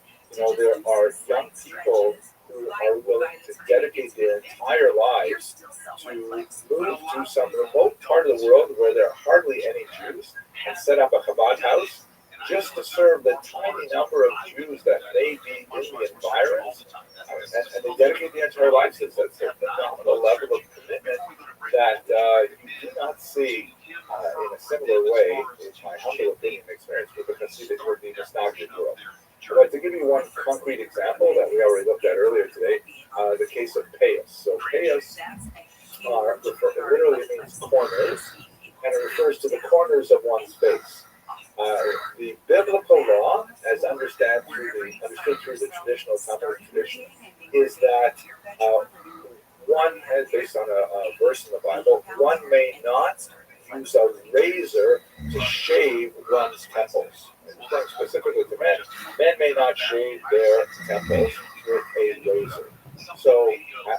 there are young people who are willing to dedicate their entire lives to move to some remote part of the world where there are hardly any Jews and set up a Chabad house just to serve the tiny number of Jews that may be in the environs. And they dedicate the entire lives to this. That's a phenomenal level of commitment that you do not see in a similar way, in my humble opinion experience, with the Hasidic or the Misnagdim world. But to give you one concrete example that we already looked at earlier today, the case of payos. So payos literally means corners, and it refers to the corners of one's face. The biblical law, as understood through the traditional Talmudic tradition, is that one, based on a verse in the Bible, one may not use a razor to shave one's temples. Specifically to men, men may not shave their temples with a razor. So,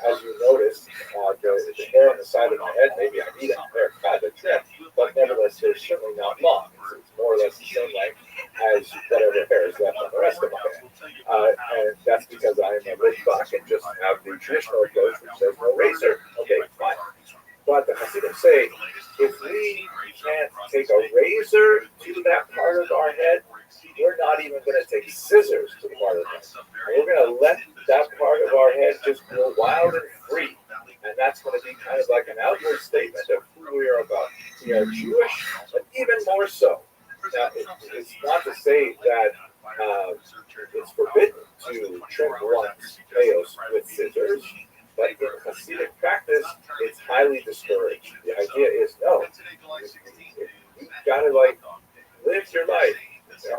as you notice, the hair on the side of my head, maybe I need a haircut, a trim, but nevertheless, they're certainly not long. It's more or less the same length as whatever hair is left on the rest of my head. And that's because I am a rich buck and just have the traditional approach, which says no razor. Okay, fine. But the Hasidim say, if we can't take a razor to that part of our head, we're not even going to take scissors to the part of the head. And we're going to let that part of our head just go wild and free. And that's going to be kind of like an outward statement of who we are about. We are Jewish, but even more so. Now, it's not to say that it's forbidden to trim one's payos with scissors, but in Hasidic practice, it's highly discouraged. The idea is, no, you've got to live your life.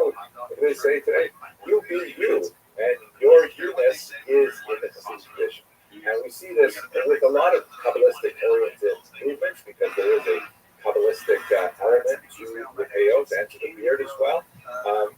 What they say today, you be you, and your you-ness is in the Hasidic tradition. And we see this with a lot of Kabbalistic-oriented movements, because there is a Kabbalistic element to the payos and to the beard as well.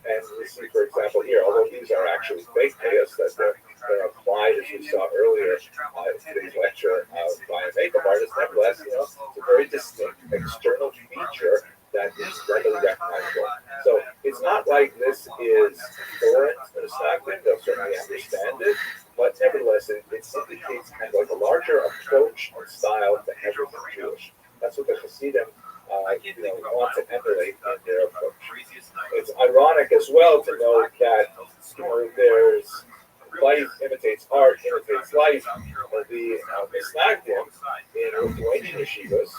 And we see, for example, here, although these are actually fake payos that they're applied, as we saw earlier in today's lecture, by a makeup artist, nevertheless, it's a very distinct external feature that is readily recognizable. So it's not like this is foreign to the Misnagdim. They'll certainly understand it, but nevertheless, it indicates kind of like a larger approach and style to everything Jewish. That's what the Hasidim want to emulate in their approach. It's ironic as well to note that there's life imitates art, imitates life. The Misnagdim in Lithuanian yeshivas,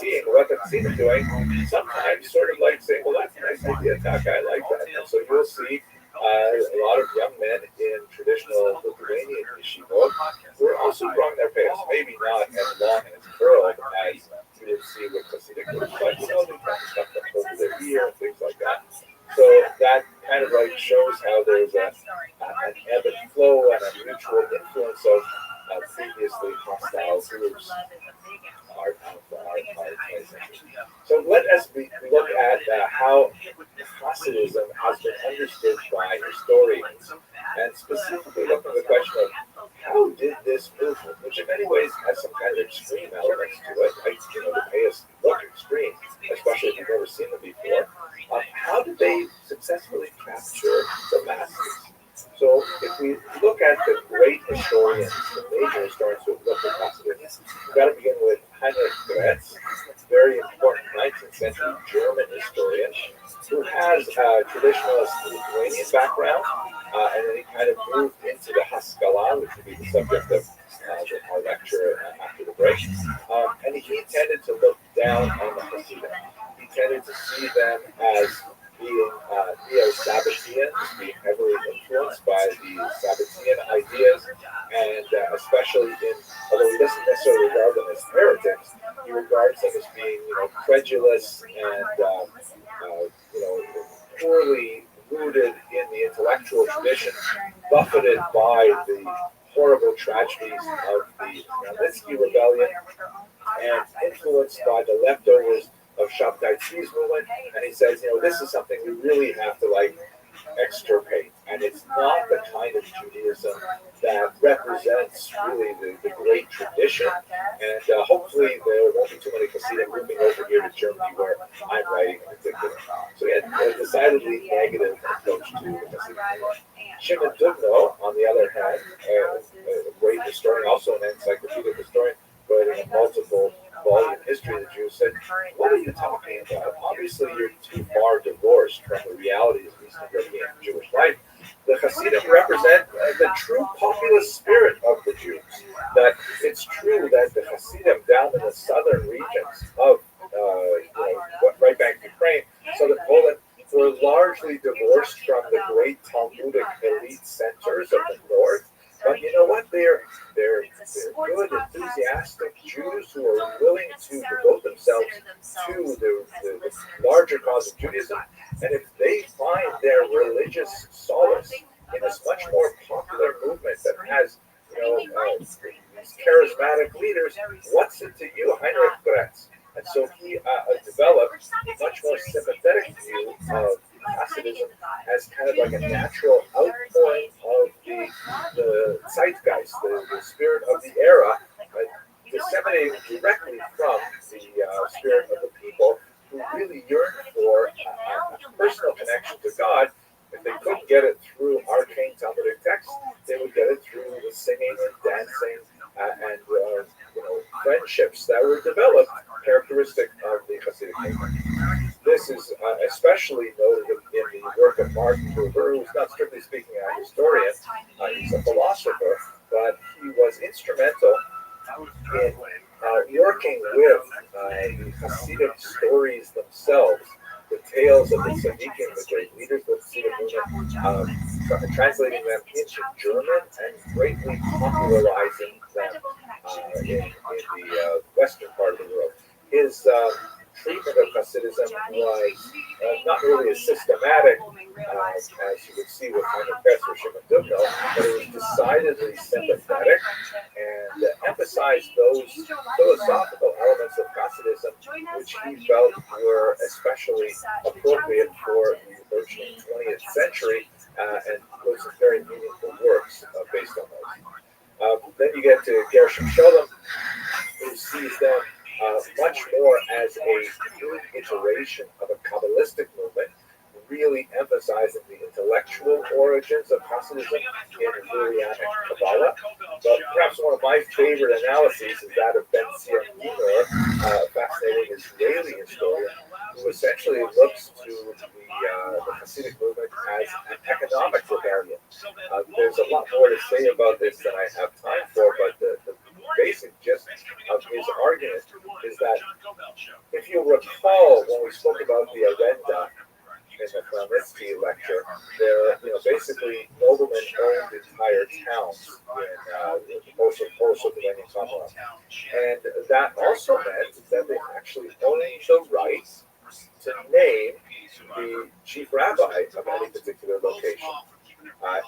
seeing what the Hasidim doing, sometimes sort of like saying, well, that's a nice idea, Taka, I like that. And so you'll see a lot of young men in traditional Lithuanian yeshivot who are also growing their payos, maybe not as long and as curled as you would see with Hasidic groups, but they kind of stuff up over their ear and things like that. So that kind of shows how there's an ebb and flow and a mutual influence of previously hostile groups. So let us look at how Hasidism has been understood by historians, and specifically look at the question of how did this movement, which in many ways has some kind of extreme elements to it, the payos look extreme, especially if you've never seen them before, how did they successfully capture the masses? So if we look at the great historians, the major historians who have looked at Hasidism, we've got to begin with Heinrich Gretz, very important 19th century German historian who has a traditionalist Lithuanian background, and then he kind of moved into the Haskalah, which would be the subject of our lecture after the break. And he tended to look down on the Hasidim. He tended to see them as being neo-Sabbateans, being heavily influenced by the Sabbatean ideas, and especially although he doesn't necessarily regard them as heretics, he regards them as being, credulous and, poorly rooted in the intellectual tradition, buffeted by the horrible tragedies of the Magnitsky Rebellion, and influenced by the leftovers of Shabtai Tzvi's movement. And he says, this is something we really have to extirpate. And it's not the kind of Judaism that represents really the great tradition. And hopefully there won't be too many Hasidim moving over here to Germany, where I'm writing in particular. So he had a decidedly negative approach to the Hasidim. Shimon Dubno, on the other hand, a great historian, also an encyclopedic historian, writing a multiple volume history of the Jews, said, what are you talking about? Obviously, you're too far divorced from the realities of Eastern European Jewish life. The Hasidim represent the true populist spirit of the Jews. That it's true that the Hasidim down in the southern regions of right back Ukraine, southern Poland, were largely divorced from the great Talmudic elite centers of the north. But you know what? They're good, enthusiastic Jews who are willing to devote themselves to the larger cause of Judaism. And if they find their religious solace in this much more popular movement that has, these charismatic leaders, what's it to you, Heinrich Gretz? And so he developed a much more sympathetic view of Hasidism as kind of like a natural outpouring of the zeitgeist, the spirit of the era, disseminated directly from the spirit of the people who really yearn for a personal connection to God. If they couldn't get it through arcane Talmudic texts, they would get it through the singing and dancing and friendships that were developed, characteristic of the Hasidic movement. This is especially noted in the work of Martin Buber, who's not strictly speaking a historian. He's a philosopher, but he was instrumental in working with the Hasidic stories themselves, the tales of the Tzaddikim, the great leaders of the Hasidic movement, translating them into German and greatly popularizing them in the western part of the world. His treatment of Hasidism was not really as systematic as you would see with Heinrich Gretz or Shimon Dubno, but it was decidedly sympathetic and emphasized those philosophical elements of Hasidism which he felt were especially appropriate for the burgeoning 20th century, and wrote some very meaningful works based on those. Then you get to Gershom Scholem, who sees them much more as a new iteration of a Kabbalistic movement, really emphasizing the intellectual origins of Hasidism in Lurianic Kabbalah. But perhaps one of my favorite analyses is that of Ben Zion Wiener, a fascinating Israeli historian, who essentially looks to the Hasidic movement as an economic rebellion. There's a lot more to say about this than I have time for, but the basic gist of his argument is that if you recall when we spoke about the Arenda in the Magnitsky lecture, there, basically noblemen owned entire towns in the post-Soviet Commonwealth, and that also meant that they actually owned the right to name the chief rabbi of any particular location.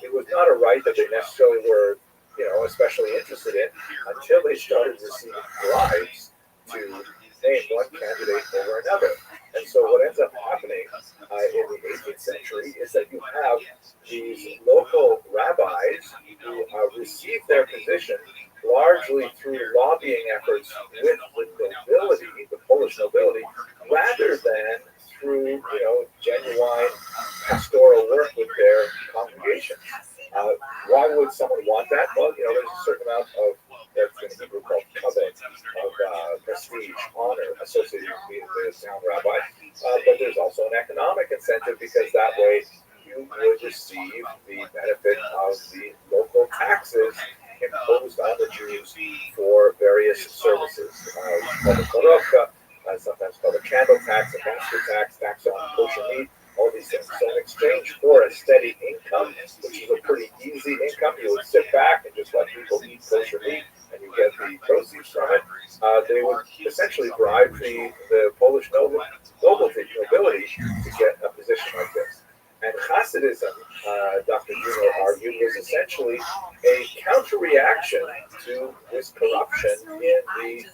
It was not a right that they necessarily were, especially interested in until they started receiving bribes to name one candidate over another. And so what ends up happening in the 18th century is that you have these local rabbis who receive their position largely through lobbying efforts with the nobility, the Polish nobility, rather than through, genuine pastoral work with their congregation. Why would someone want that? Well, there's a certain amount of that's in Hebrew called to be the town rabbi. But there's also an economic incentive because that way you would receive the benefit of the local taxes imposed on the Jews for various services. Called the korofka, sometimes called a candle tax, a basket tax, tax on kosher meat, all these things. So in exchange for a steady income, which is a pretty easy income, you would sit back and just let people eat kosher meat, and you get the proceeds from it. They would essentially bribe the Polish nobility to get a position like this. And Hasidism, Dr. Juno argued, was essentially a counter-reaction to this corruption in the,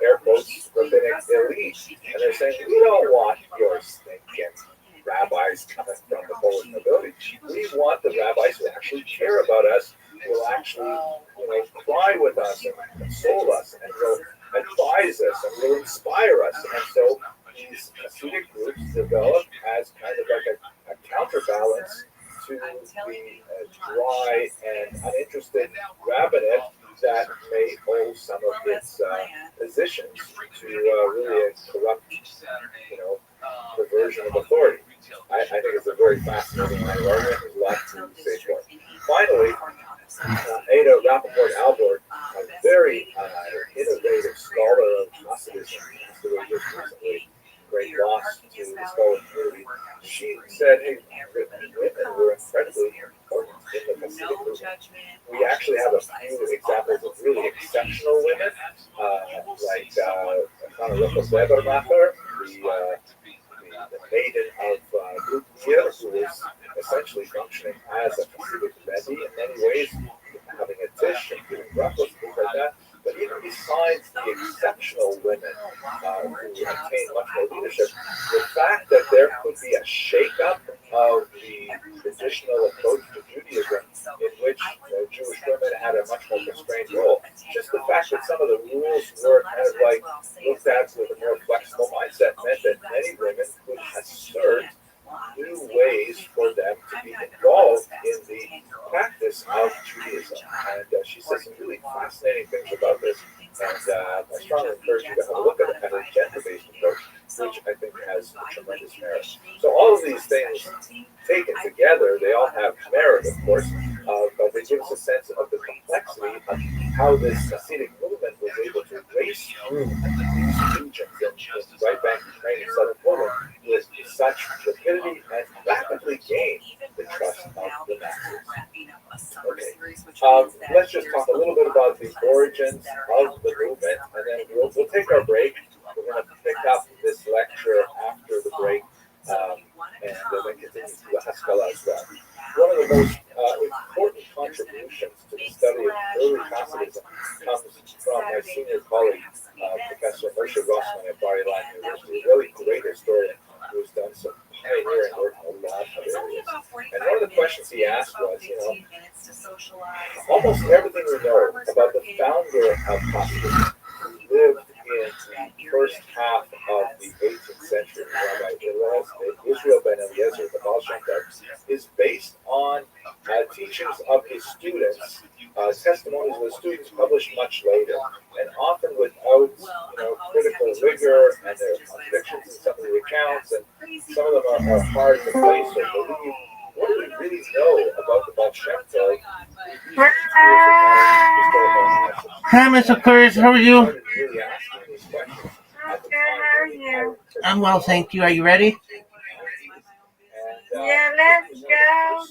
air quotes, rabbinic elite. And they're saying, we don't want your stinking rabbis coming from the Polish nobility. We want the rabbis who actually care about us, who will actually, cry with us and console us, and will advise us and will inspire us. And so these Hasidic groups developed as kind of like a counterbalance to the dry and uninterested rabbinate that may hold some of its positions to really a corrupt, perversion of authority. I think it's a very fascinating line of argument. There's a lot to say for it. Finally, Ada Rappaport-Albert, a very innovative scholar of Hasidism, who was just recently great loss to the scholar community, she said, hey, women were incredibly important in the Hasidic movement. We actually have a few examples of really exceptional women, like Hannah Webermacher, the maiden of Luthier, who was essentially functioning as a Hasidic Rebbe in many ways, having a dish and giving breakfast, things like that. But even besides the exceptional women who attain much more leadership, the fact that there could be a shake-up of the traditional approach to Judaism in which Jewish women had a much more constrained role, just the fact that some of the rules were kind of like looked at with a more flexible mindset meant that many women could assert new ways for them to be involved in the practice of Judaism. And she says some really fascinating things about this. And I strongly encourage you to have a look at it as a gender-based approach, which I think has tremendous merit. So all of these things taken together, they all have merit, of course, but they give us a sense of the complexity of how this Hasidic movement was able to race through these regions in right bank Ukraine and southern Poland with such rapidity and rapidly gain the trust of the masses. Okay. Let's just talk a little bit about the origins of the movement, and then we'll take our break. We're going to pick up this lecture after the break, and then continue to the Haskalah stuff. One of the most important contributions to the study of early Hasidism comes from my senior colleague, Professor Moshe Rossman at Bar-Ilan University, a really great historian who's done some pioneering work in a lot of areas. And one of the questions he asked was, almost everything we know about the founder of Hasidism lived in the first half of the 18th century. Rabbi Israel ben Eliezer, the Baal Shem Tov, is based on teachings of his students, testimonies of the students published much later, and often without critical rigor, and there are contradictions in some of the accounts, and some of them are hard to place or believe. What do we really know about the Baal Shem Tov? Hi, Mr. Curtis. How are you? How are you? I'm well, thank you. Are you ready? Yeah, let's go.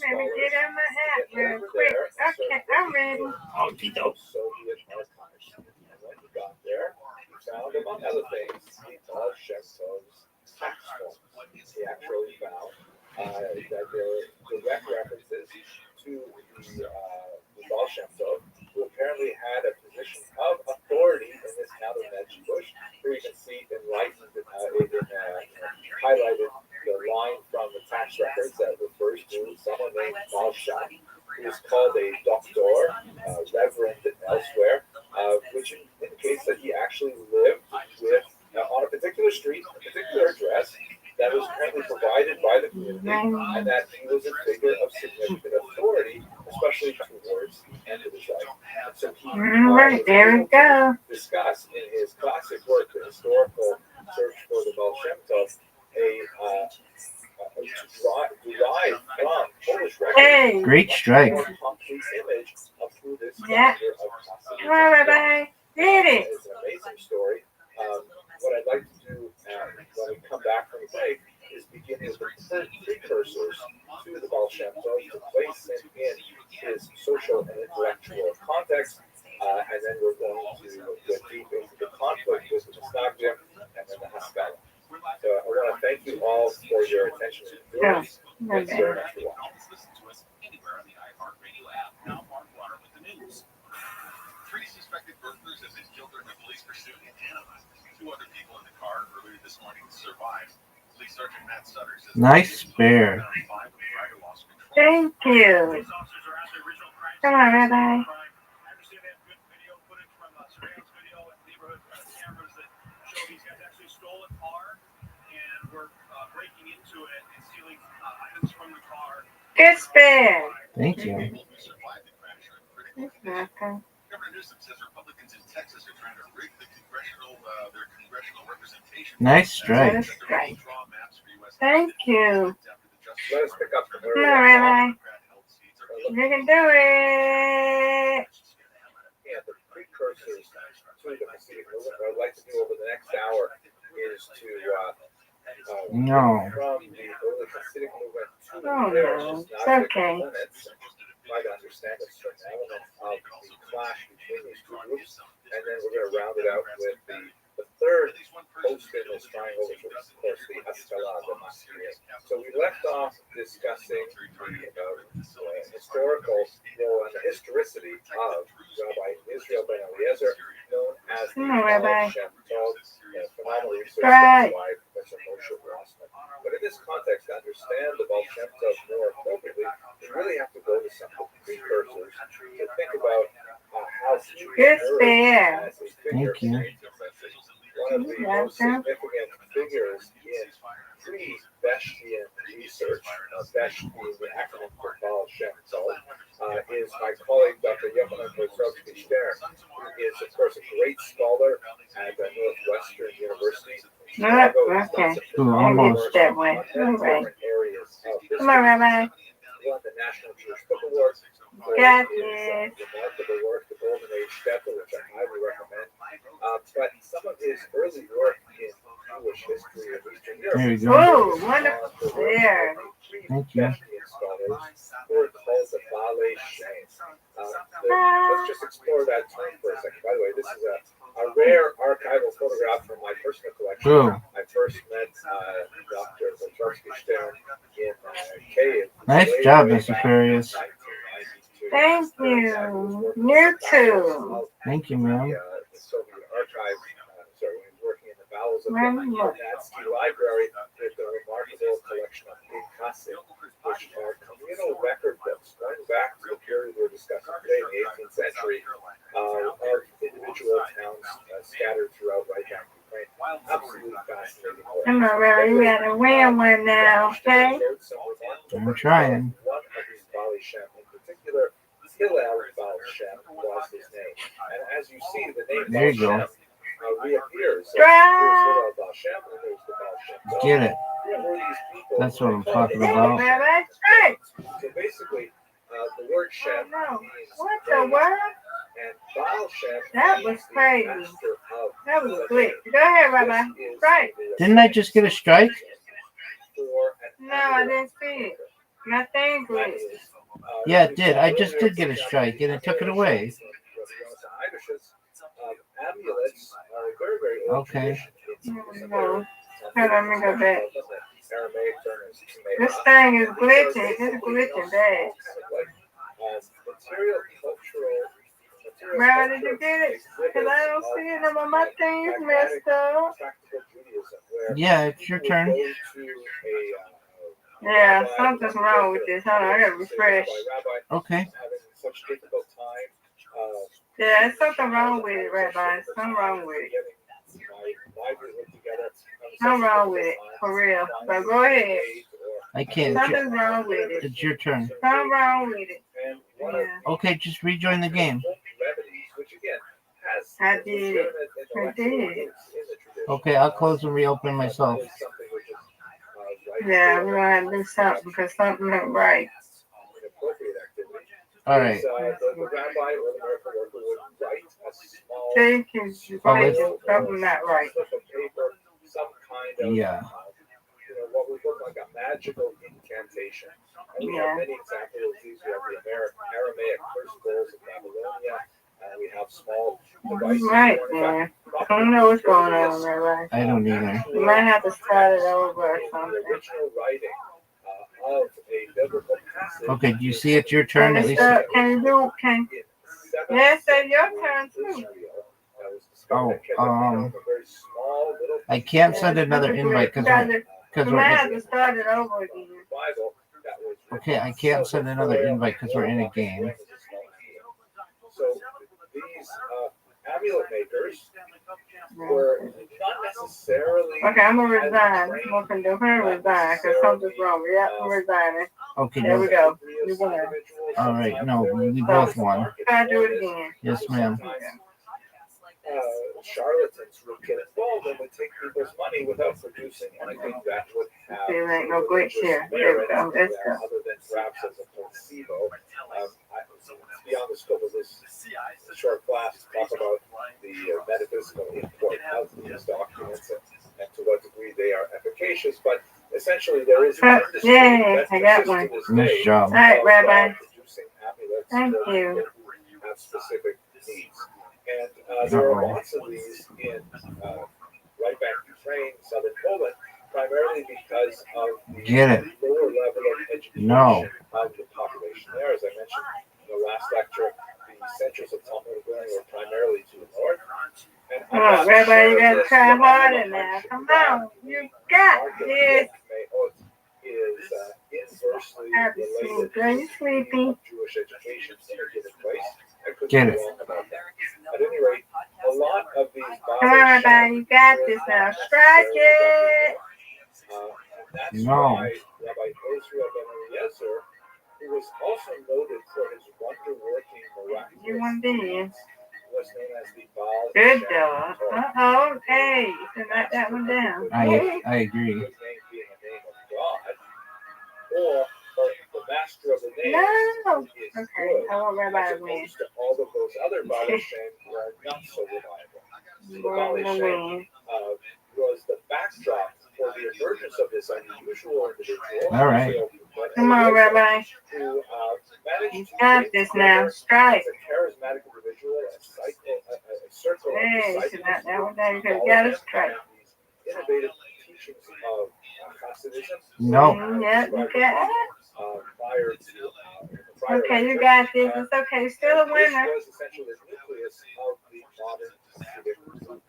Let me get on my hat real quick. Okay, I'm ready. Oh, Tito. Soviet archives. And when he got there, he found, among other things, the Baal Shem Tov's tax forms. He actually found that there were direct references to the Baal Shem Tov, who apparently had a position of authority in this town of Medjugorje. Here you can see enlightened, highlighted the line from the tax records that refers to someone named Baal Shem, who is called a doctor, reverend elsewhere, which indicates that he actually lived with on a particular street, a particular address that was apparently provided by the community, and that he was a figure of significant authority, especially towards the end of his life. And so he there we go. discuss in his classic work, the historical search for the Baal Shem Tov, derived from Polish records. Hey. Great strike. Complete image of who this Yeah. founder of Hasidism Come on, Rabbi. Did it. It's an amazing story. What I'd like to do when we come back from the break is begin with the precursors to the Baal Shem Tov to place him in his social and intellectual context, and then we're going to go deep into the conflict with the nostalgia and then the Haskalah. So I want to thank you all for your attention and endurance. Thanks very much for watching. 3 suspected burglars have been killed during a police pursuit in Anaheim. 2 other people in the car earlier this morning survived. Police Sergeant Matt Sutter says Nice bear. Thank you. Come on, Rabbi. Good spin. Thank you. You're welcome. Governor Newsom says Republicans in Texas are trying to rig their congressional representation. Nice strike. That's great. Thank you. Let us pick up from where Come we on, left Rabbi. off. You can do it. Yeah, the precursors to the Hasidic movement. What I'd like to do over the next hour is to No. from the early Hasidic movement to Oh, their no. It's Gnostic okay. limits, try to understand a certain element of the clash between these two groups, and then we're going to round it out with the third post in this triangle, which is, of course, the Haskalah, the Masculine. So we left off discussing the historical role and the historicity of Rabbi Israel ben Eliezer, known as the Rabbi. Baal Shem Tov, phenomenal research Right. done by Professor Moshe Grossman. But in this context, to understand the Baal Shem Tov more appropriately, we really have to go to some of the precursors to think about how to Good emerge spin. as a figure. Thank you. One of the most significant figures in pre-Beshtian research, Besh being the acronym for Baal Shem Tov, is my colleague Dr. Yochanan Rothschild'S, who is, of course, a great scholar at Northwestern University. No, okay. Almost. That way. All right. Come on, Rabbi. Won the National Jewish Book Award for Got his this. remarkable work, The Golden Age Shtetl, which I highly recommend. But some of his early work in Jewish history of Eastern Europe. There you go. Oh, wonderful. There. Thank you. Scholars who are called the Balei Shem. Let's just explore that term for a second. By the way, this is a rare archival photograph from my personal collection. Ooh. I first met Dr. Rothschild'S in Kiev. Nice job, Mr. Aquarius. Thank you. You too. Thank you, ma'am. The Soviet archive, when he was working in the bowels of the Well, Nazi library, there's a remarkable collection of big cassettes, which are communal record books going back to the period we're discussing today, in the 18th century, of individual towns scattered throughout right now Ukraine. Absolutely fascinating work. Come on, Rabbi. You gotta win one now, okay? I'm trying. One of these Balei Shem, in particular, Hillel Baal Shem was his name. And as you see, the name There Baal you go. Shem reappears. So Right. here's Hillel Baal Shem, and there's the Baal Shem. So Get it. who are these people? That's what I'm talking Hey, about. Rabbi. Hey. So basically, the word Shem Oh, no. means What the praise, word? and Baal Shem That means was the crazy. master of That was the quick. name. Go ahead, Rabbi. This is Right. the Didn't I just get a strike? for an No, I didn't see it. My thing That glitched. is, Yeah, it did. I just did get a strike, and it took it away. Amulets are a very, very old Okay. tradition. No. Hold on, let me go back. Aramaic terms. This thing is glitching. It's glitching bad. Material cultural. Rabbi, did you get it? Because I don't see it on my thing. It's messed up. Yeah, it's your turn. Yeah, something's wrong with this. Hold on, I gotta refresh. Okay. Having such difficult time. Yeah, there's something wrong with it, Rabbi. Something wrong with it. Something wrong with it, for real. But go ahead. I can't. Something's wrong with it. It's your turn. Something wrong with it. Yeah. Okay, just rejoin the game. Which again has I did. I did. in the Okay, I'll close and reopen myself. Yeah, we're gonna have to do something because something ain't right. All right. The rabbi or the miracle worker would write a small See, he's right. Something not right. slip of paper, some kind of Yeah. what would look like a magical incantation. And we have many examples of these. We have the Aramaic curse bowls of Babylonia. We have small devices. Right there. I don't know what's going on, Rabbi. I don't either. You might have to start it over or something. The original writing of a biblical passage. Okay, do you see it's your turn at least? Can you do? Yes, it's your turn too. Oh, I can't send another invite because you might have to start it over again. Okay, I can't send another invite because we're in a game. So these amulet makers were not necessarily. Okay, I'm gonna resign. I'm gonna resign because something's wrong. Yeah, I'm resigning. Okay, there we go. You won. All right, no, we both won. Try to do it again. Yes, ma'am. Charlatans would get involved and would take people's money without producing anything that would have. There ain't no glitch here. There we go. Let's go. Other than perhaps as a placebo. Beyond the scope of this short class, to talk about the metaphysical import of these documents and to what degree they are efficacious. But essentially, there is an industry I got one. Nice job. All right, Rabbi. Producing amulets Thank you. who have specific needs. And there are lots of these in right back Ukraine, southern Poland, primarily because of the lower level of education of the population there. As I mentioned in the last lecture, the centers of Talmudic learning were primarily to the north. And Come on, Rabbi, you gotta try harder now. Come on, you got this. Is inversely related Are you sleepy? Jewish education in a given place. I could Get be it. wrong about that. At any rate, a lot of these Come on, Rabbi, you got this now. Strike it. That's No. why Rabbi Israel ben Eliezer, who was also noted for his wonder-working miraculous You want this? was known as the Baal Good Shem dog. Tov. Uh-oh, hey, you can write that one down. I agree. His name being the name of God, or the master of the name. No. Is Okay, good, I want Rabbi as to win. opposed to all of those other Baal Shem who are not so reliable. The Baal I'm gonna Shem win. was the backdrop for the emergence of this unusual individual. All right. Come on, Rabbi. Who managed You to got bring this together now. Strike. as a charismatic individual, a circle Hey, of you should not that one down. You could have all got of a them strike. have these innovative teachings of Hasidism. No. Yeah, you got it. Prior to Okay, you got this. It's okay. Still a winner. This was essentially the nucleus of the modern Hasidic movement.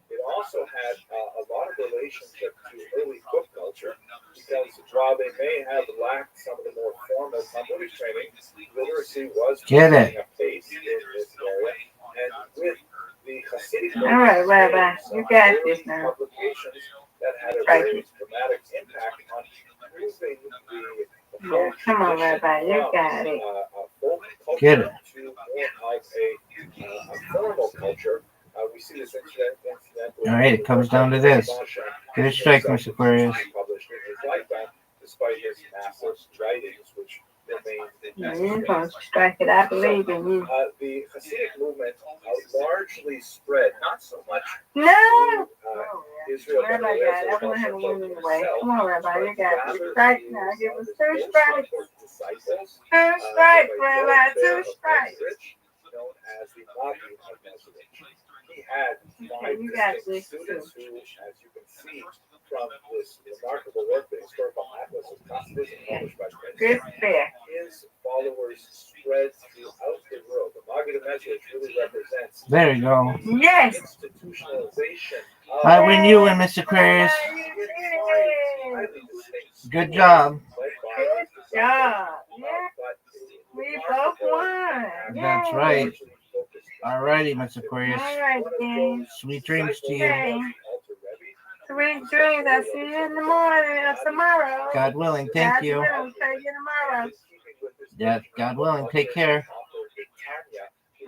It also had a lot of relationship to early book culture because while they may have lacked some of the more formal Talmudic training, literacy was Get it. a pace in this area. And with the Hasidic All right, Rabbi, you got this now. publications that had a Right. very dramatic impact on moving the Yeah, come on, Rabbi, you got it. folk culture Get it. to more of a formal culture. We see this incident. All right, it comes down to this. Get a strike, Mr. Aquarius. Published in his lifetime, despite his massive writings, which remained You're going to strike it. I believe in you. the Hasidic movement largely spread, not so much No. Israel. but Rabbi got it. I want him to win anyway. Come on, Rabbi, you got this. Strike now. Give us 2 strikes. 2 strikes, Rabbi. 2 strikes. Known as the Rabbi of Nazareth. He had 5 you got distinct this, students who, as you can see from this remarkable work, the historical atlas of Hasidism published by Good Princeton, fair. his followers spread throughout the world. The Maggid of Nazareth really represents There you go. Yes. institutionalization of I win you win, Mr. Aquarius. Good job. Good job. Yeah. We both won. That's right. All righty, Mr. Aquarius. All right, then. Sweet dreams to you. Okay. Sweet dreams. I'll see you in the morning or tomorrow. God willing, thank you. God willing, see you tomorrow. Yeah, God willing, take care.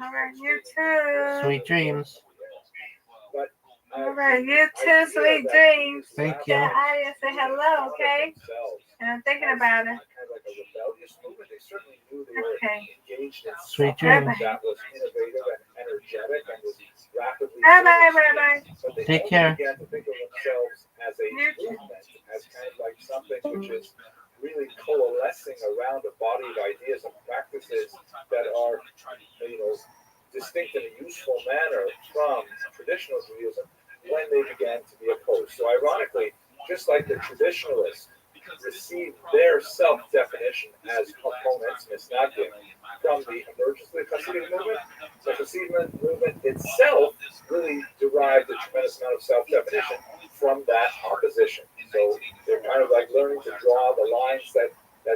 All right, you too. Sweet dreams. But All right, you too, sweet dreams. Thank The you. audience say hello, okay? And I'm thinking about it. Okay. Sweet dreams. That was innovative and energetic and was rapidly. Bye. Take care. Began to think of themselves as a movement, as kind of like something which is really coalescing around a body of ideas and practices that are, distinct in a useful manner from traditional Judaism when they began to be opposed. So ironically, just like the traditionalists received their self-definition as components, misnagdim, from the emergence of the Hasidic movement, the Hasidic movement itself really derived a tremendous amount of self-definition from that opposition. So they're kind of like learning to draw the lines that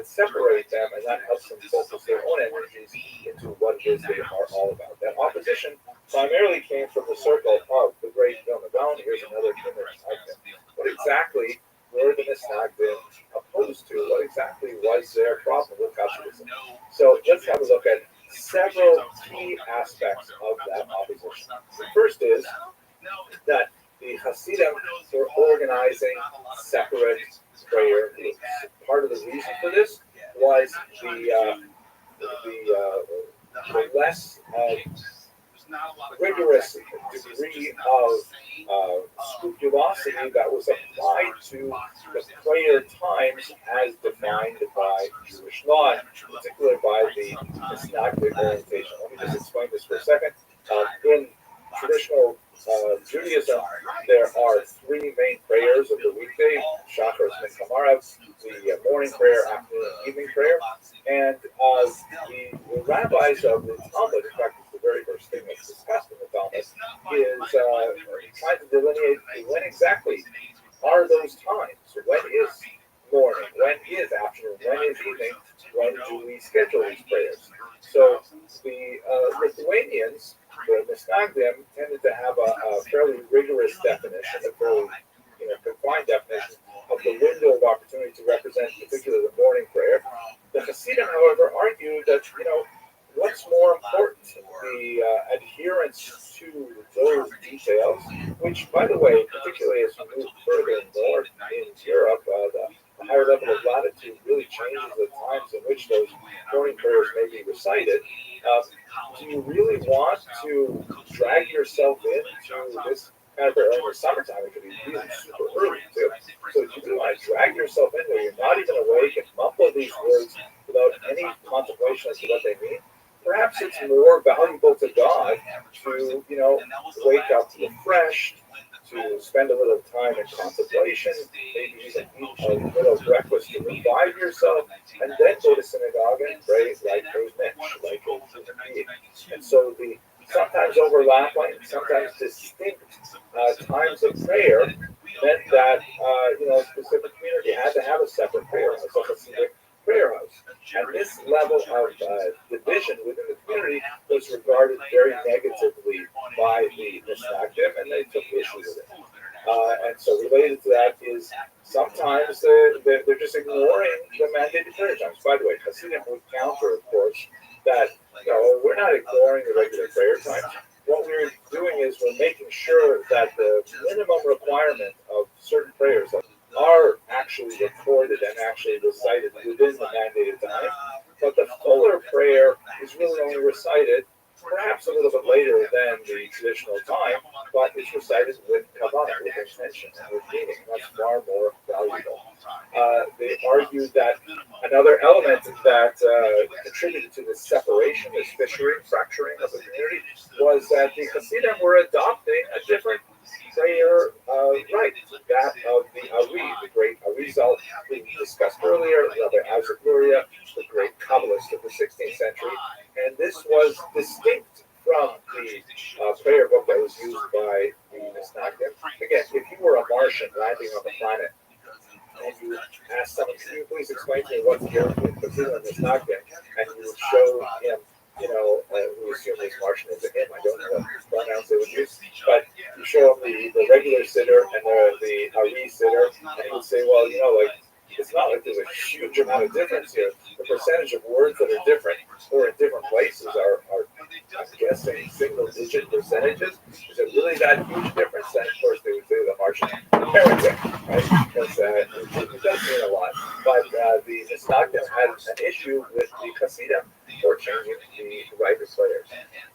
separate them, and that helps them focus their own energies into what it is they are all about. That opposition primarily came from the circle of the great Vilna Gaon. Here's another image of them. What exactly were the Misnagdim opposed to? What exactly was their problem with Hasidism? So let's have a look at several key aspects of that opposition. The first is that the Hasidim were organizing separate prayer groups. Part of the reason for this was the less rigorous degree of scrupulosity that was applied to the prayer times as defined by Jewish law, particularly by the Misnagdic orientation. Let me just explain this for a second. In traditional Judaism, there are three main prayers of the weekday: Shachar, Mincha, Marav, the morning prayer, afternoon, and evening prayer. And the rabbis of the Talmud, in fact, it's the very first thing that's discussed in the Talmud, is trying to delineate when exactly are those times. When is morning? When is afternoon? When is evening? When do we schedule these prayers? So the Lithuanians, the Misnagdim, tended to have a fairly rigorous definition, a fairly confined definition of the window of opportunity to represent, particularly the morning prayer. The Hasidim, however, argued that what's more important, the adherence to those details, which, by the way, particularly as you move further north in Europe, the higher level of latitude really changes the times in which those morning prayers may be recited. Do you really want to drag yourself into this kind of prayer? In the summertime, it could be really super early too. So do you really want to drag yourself in where you're not even awake and mumble these words without any contemplation as to what they mean? Perhaps it's more valuable to God to, wake up refreshed, to spend a little time in contemplation, maybe even eat a little breakfast to revive yourself, and then go to synagogue and pray like a mensch, like a human being. And so the sometimes overlapping, sometimes distinct times of prayer meant that a specific community had to have a separate prayer house, a specific prayer house. And this level of division within the community was regarded very negatively by the Misnagdim, and they took issue with it. And so related to that is sometimes they're just ignoring the mandated prayer times. By the way, Hasidim would counter, of course, that we're not ignoring the regular prayer times. What we're doing is we're making sure that the minimum requirement of certain prayers are actually recorded and actually recited within the mandated time. But the fuller prayer is really only recited perhaps a little bit later than the traditional time, but it's recited with kavanah, with intention, and with meaning. That's far more valuable. They argued that another element that contributed to the separation, this fissuring, fracturing of the community, was that the Hasidim were adopting a different prayer rite, that of the Ari, the great Arizal, who we discussed earlier, Rabbi Isaac Luria, the great Kabbalist of the 16th century. And this was distinct from the prayer book that was used by the Misnagdim. Again, if you were a Martian landing on the planet, and you asked someone, can you please explain to me what's the particular Misnagdim, and you would show him, we assume this Martian is a him, I don't know what pronouns they would use, but you show him the regular sitter and the Ari sitter, and he would say, well, it's not like there's a huge amount of difference here. The percentage of words that are different or in different places are I'm guessing, single-digit percentages. Is it really that huge difference? And of course, right? Because it does mean a lot. But the Misnagdim had an issue with the Hasidim for changing the writer players.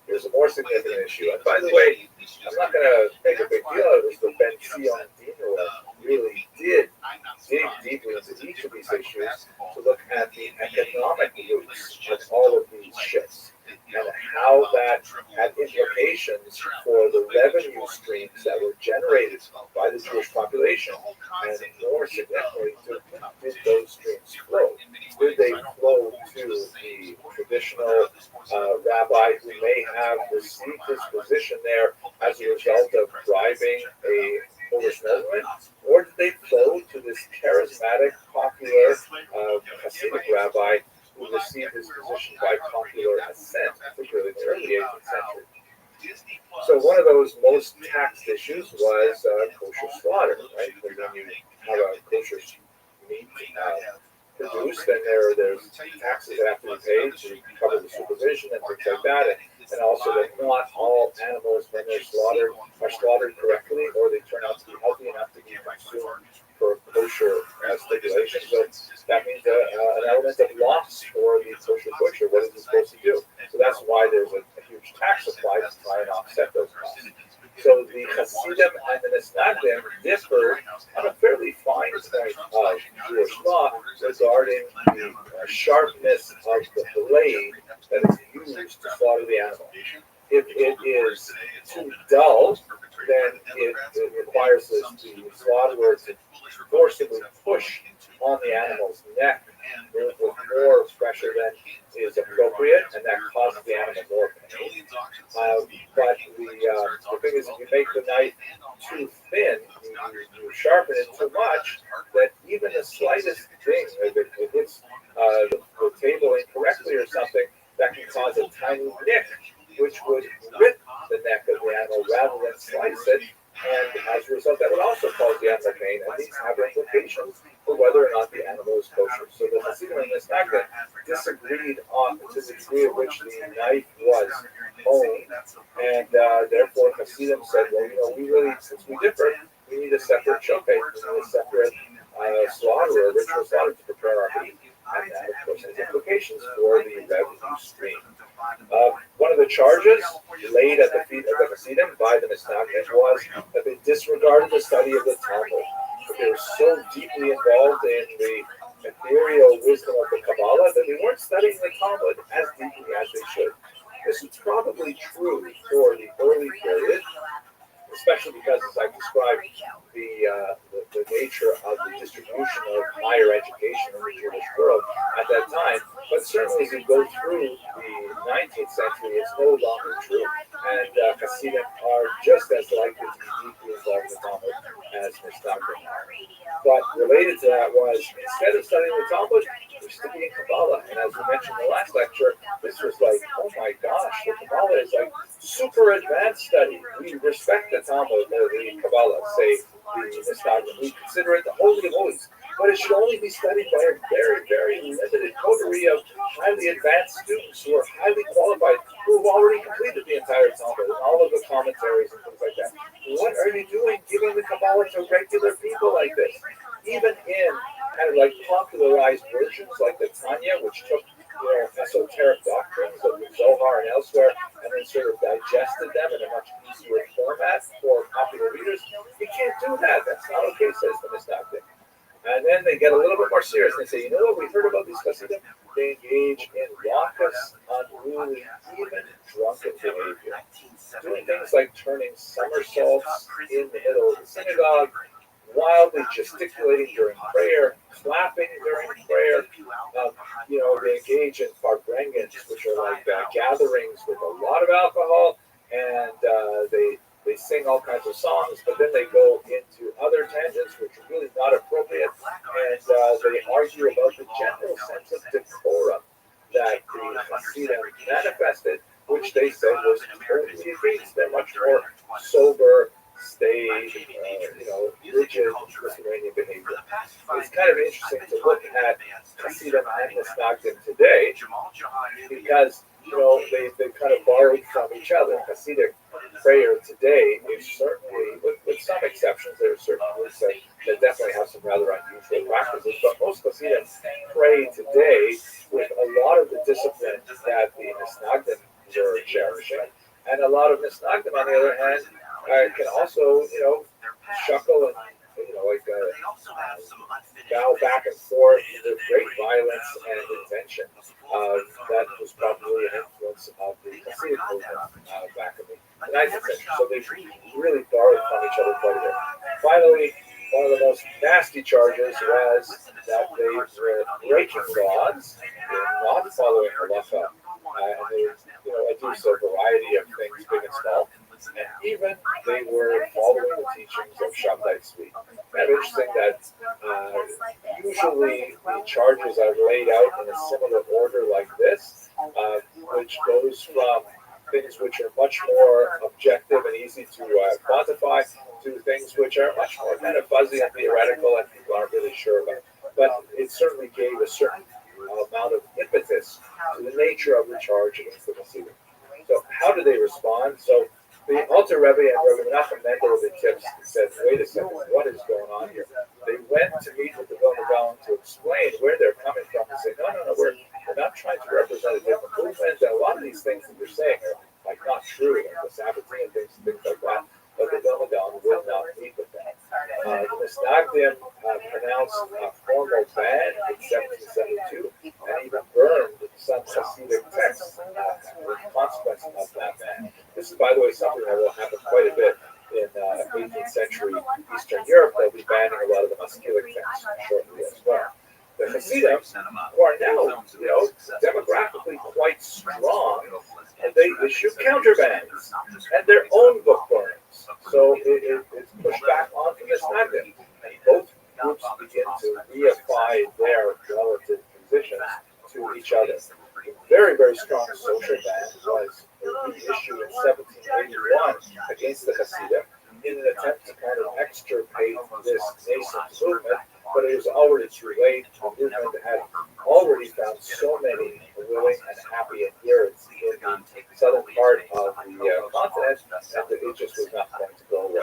There's a more significant issue. And by the way, I'm not going to make a big deal out of this, but Ben Zion Dino really did dig deeply into each of these issues to look at the economic roots of all of these shifts and how that had implications for the revenue streams that were generated by the Jewish population. And more significantly, did those streams flow? Did they flow to the traditional rabbi who may have received his position there as a result of driving a Polish movement? Or did they flow to this charismatic, popular Hasidic rabbi who received his position by popular assent, particularly in the early 18th century? So one of those most taxed issues was kosher slaughter, right? When you have a kosher meat produced, then there's taxes that have to be paid to cover the supervision and things like that, and also that not all animals, when they're slaughtered, are slaughtered correctly, or they turn out to be healthy enough to be consumed for kosher stipulations. So that means an element of loss for the kosher butcher. What is he supposed to do? So that's why there's a huge tax applied to try and offset those costs. So the Hasidim and the Misnagdim differed on a fairly fine point of Jewish law regarding the sharpness of the blade that is used to slaughter the animal. If it is too dull, then it requires the slaughterer to forcibly push on the animal's neck with more pressure than is appropriate, and that causes the animal more pain. But the thing is, if you make the knife too thin, you sharpen it too much, that even the slightest thing, if it hits the table incorrectly or something, that can cause a tiny nick, which would rip the neck of the animal rather than slice it. And as a result, that would also cause the animal pain, and these have implications for whether or not the animal is kosher. So the Hasidim and the Misnagdim disagreed on the degree of which the knife was honed, and therefore Hasidim said, well, we really, since we differ, we need a separate shopeh, we need a separate slaughterer, ritual slaughter to prepare our meat, and that, of course, has implications for the revenue stream. One of the charges laid at the feet of the Hasidim by the Misnagdim was that they disregarded the study of the Talmud. That they were so deeply involved in the ethereal wisdom of the Kabbalah that they weren't studying the Talmud as deeply as they should. This is probably true for the early period, especially because, as I described, the nature of the distribution of higher education in the Jewish world at that time. But certainly as you go through the 19th century, it's no longer true. And Hasidim are just as likely to be deeply involved in the Talmud as Misnagdim are. But related to that was, instead of studying the Talmud, we're studying Kabbalah. And as we mentioned in the last lecture, this was like, oh my gosh, the Kabbalah is like super advanced study. We respect the Talmud, or the Kabbalah, say the Misnagdim. We consider it the Holy of Holies. But it should only be studied by a very, very limited coterie of highly advanced students who are highly qualified, who have already completed the entire Talmud and all of the commentaries and things like that. What are you doing giving the Kabbalah to regular people like this? Even in kind of like popularized versions like the Tanya, which took esoteric doctrines of the Zohar and elsewhere, and then sort of digested them in a much easier format for popular readers. You can't do that. That's not okay, says the Misnagdim. And then they get a little bit more serious. They say, you know what we heard about these Hasidim? They engage in raucous, unruly, even drunken behavior. Doing things like turning somersaults in the middle of the synagogue, wildly gesticulating during prayer, clapping during prayer. They engage in farbrengens, which are like gatherings with a lot of alcohol, and they sing all kinds of songs, but then they go into other tangents which are really not appropriate, and they argue about the general sense of decorum that the Hasidim manifested, which they said was totally against their much more sober, staid, rigid Lithuanian behavior. It's kind of interesting to look at Hasidim and Misnagdim today, because they kind of borrowed from each other. Hasidic prayer today is certainly, with some exceptions, there are certain groups that that definitely have some rather unusual practices. But most Hasidim pray today with a lot of the discipline that the Misnagdim were cherishing, and a lot of Misnagdim, on the other hand, can also, shuckle and, bow back and forth with great violence and intention. That was probably an influence of the Hasidic movement back in the 9th century. So they really borrowed from each other quite a bit. Finally, one of the most nasty charges was that they were breaking laws, not following halacha, and they adduced a variety of things, big and small. And even they were following the teachings of Shabtai Tzvi. Kind of interesting that usually the charges are laid out in a similar order like this, which goes from things which are much more objective and easy to quantify to things which are much more kind of fuzzy and theoretical and people aren't really sure about. But it certainly gave a certain amount of impetus to the nature of the charge against the Hasidim. So how did they respond? So the Alter Rebbe and Rabbi Menachem Mendel of the tips said, wait a second, what is going on here? They went to meet with the Vilna Gaon to explain where they're coming from and say, no, we're not trying to represent a different movement. And a lot of these things that you're saying are like not true, like the Sabbatean things like that. But the Vilna Gaon would not meet with them. The Misnagdim pronounced a formal ban in 1772 and even burned some Hasidic texts in consequence of that ban. This is, by the way, something that will happen quite a bit in 18th century Eastern Europe. They'll be banning a lot of the Maskilic texts shortly as well. The Hasidim, who are now, demographically quite strong, and they issue counterbans and their own book burnings. So it's pushed back onto the Misnagdim. And both groups begin to reify their relative positions to each other. A very, very strong social ban was reissued in 1781 against the Hasidim in an attempt to kind of extirpate this nascent movement, but it was already too late. The movement had already found so many willing and happy adherents in the southern part of the continent, and it just was not going to go away.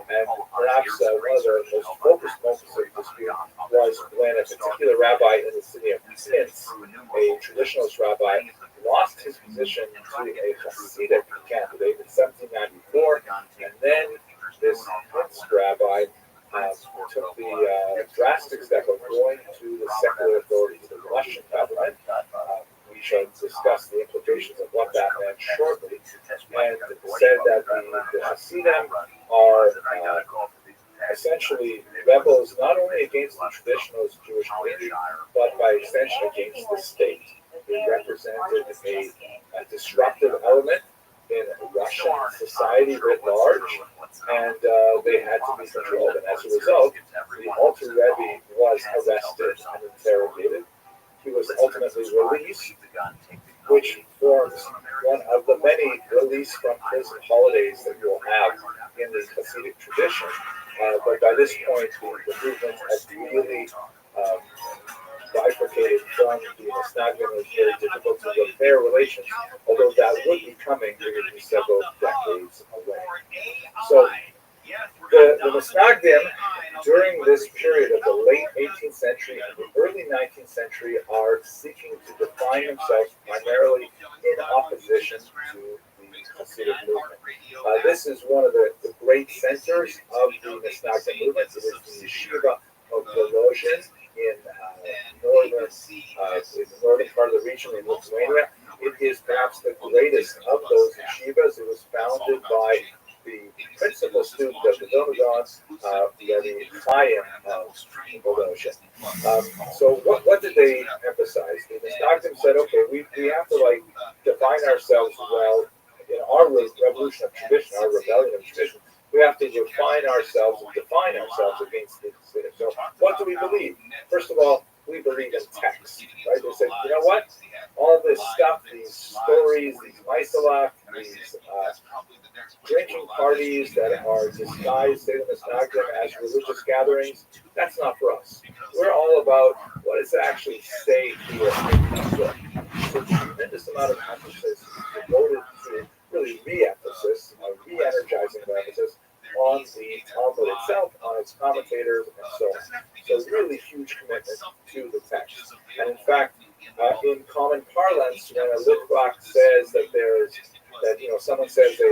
And perhaps one of the most focused moments of the dispute was when a particular rabbi in the city of Tzins, a traditionalist rabbi, lost his position to a Hasidic candidate in 1794, and then this Tzins rabbi took the drastic step of going to the secular authorities, the Russian government. We shall discuss the implications of what that meant shortly, and said that the Hasidim are essentially rebels not only against the traditionalist Jewish community, but by extension against the state. They represented a disruptive element in Russian society writ large, and they had to be controlled. And as a result, the Alter Rebbe was arrested and interrogated. He was ultimately released, which forms one of the many release from prison holidays that you'll have in the Hasidic tradition. But by this point, the movement has really bifurcated from the Misnagdim. It was very difficult to repair relations, although that would be coming maybe several decades away. So the Misnagdim, during this period of the late 18th century and the early 19th century, are seeking to define themselves primarily in opposition to the Hasidic movement. This is one of the great centers of the Misnagdim movement. It is the yeshiva of Volozhin in the northern part of the region in Lithuania. It is perhaps the greatest of those yeshivas. It was founded by the principal student of the Vilna Gaon, Rabbi Chaim of Volozhin. So what did they emphasize? The Misnagdim said, okay, we have to define ourselves well in our revolution of tradition, our rebellion of tradition. We have to refine ourselves and define ourselves against the Hasidim. So what do we believe? First of all, we believe in text, right? They said, you know what? All this stuff, these stories, these maisalach, these drinking parties that are disguised, say the Misnagdim, as religious gatherings, that's not for us. We're all about what does it actually say here in this book. So a tremendous amount of emphasis devoted to really re-emphasis, re-energizing of emphasis on the Talmud itself, on its commentators, and so on. So really huge commitment to the text. And in fact, in common parlance, when a Litvak says that someone says a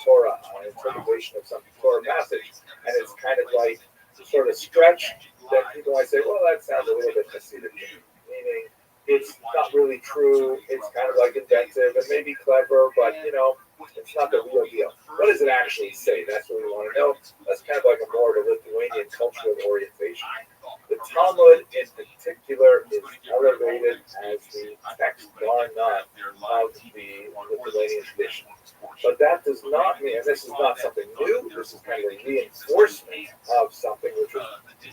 Torah, an interpretation of some Torah passage, and it's kind of like sort of stretched, then people might say, well, that sounds a little bit Hasidic, meaning it's not really true, it's kind of like inventive and maybe clever, but it's not the real deal. What does it actually say? That's what we want to know. That's kind of like a more of a Lithuanian cultural orientation. The Talmud in particular is elevated as the text, bar none, of the Lithuanian tradition. But that does not mean, and this is not something new, this is kind of a reinforcement of something which was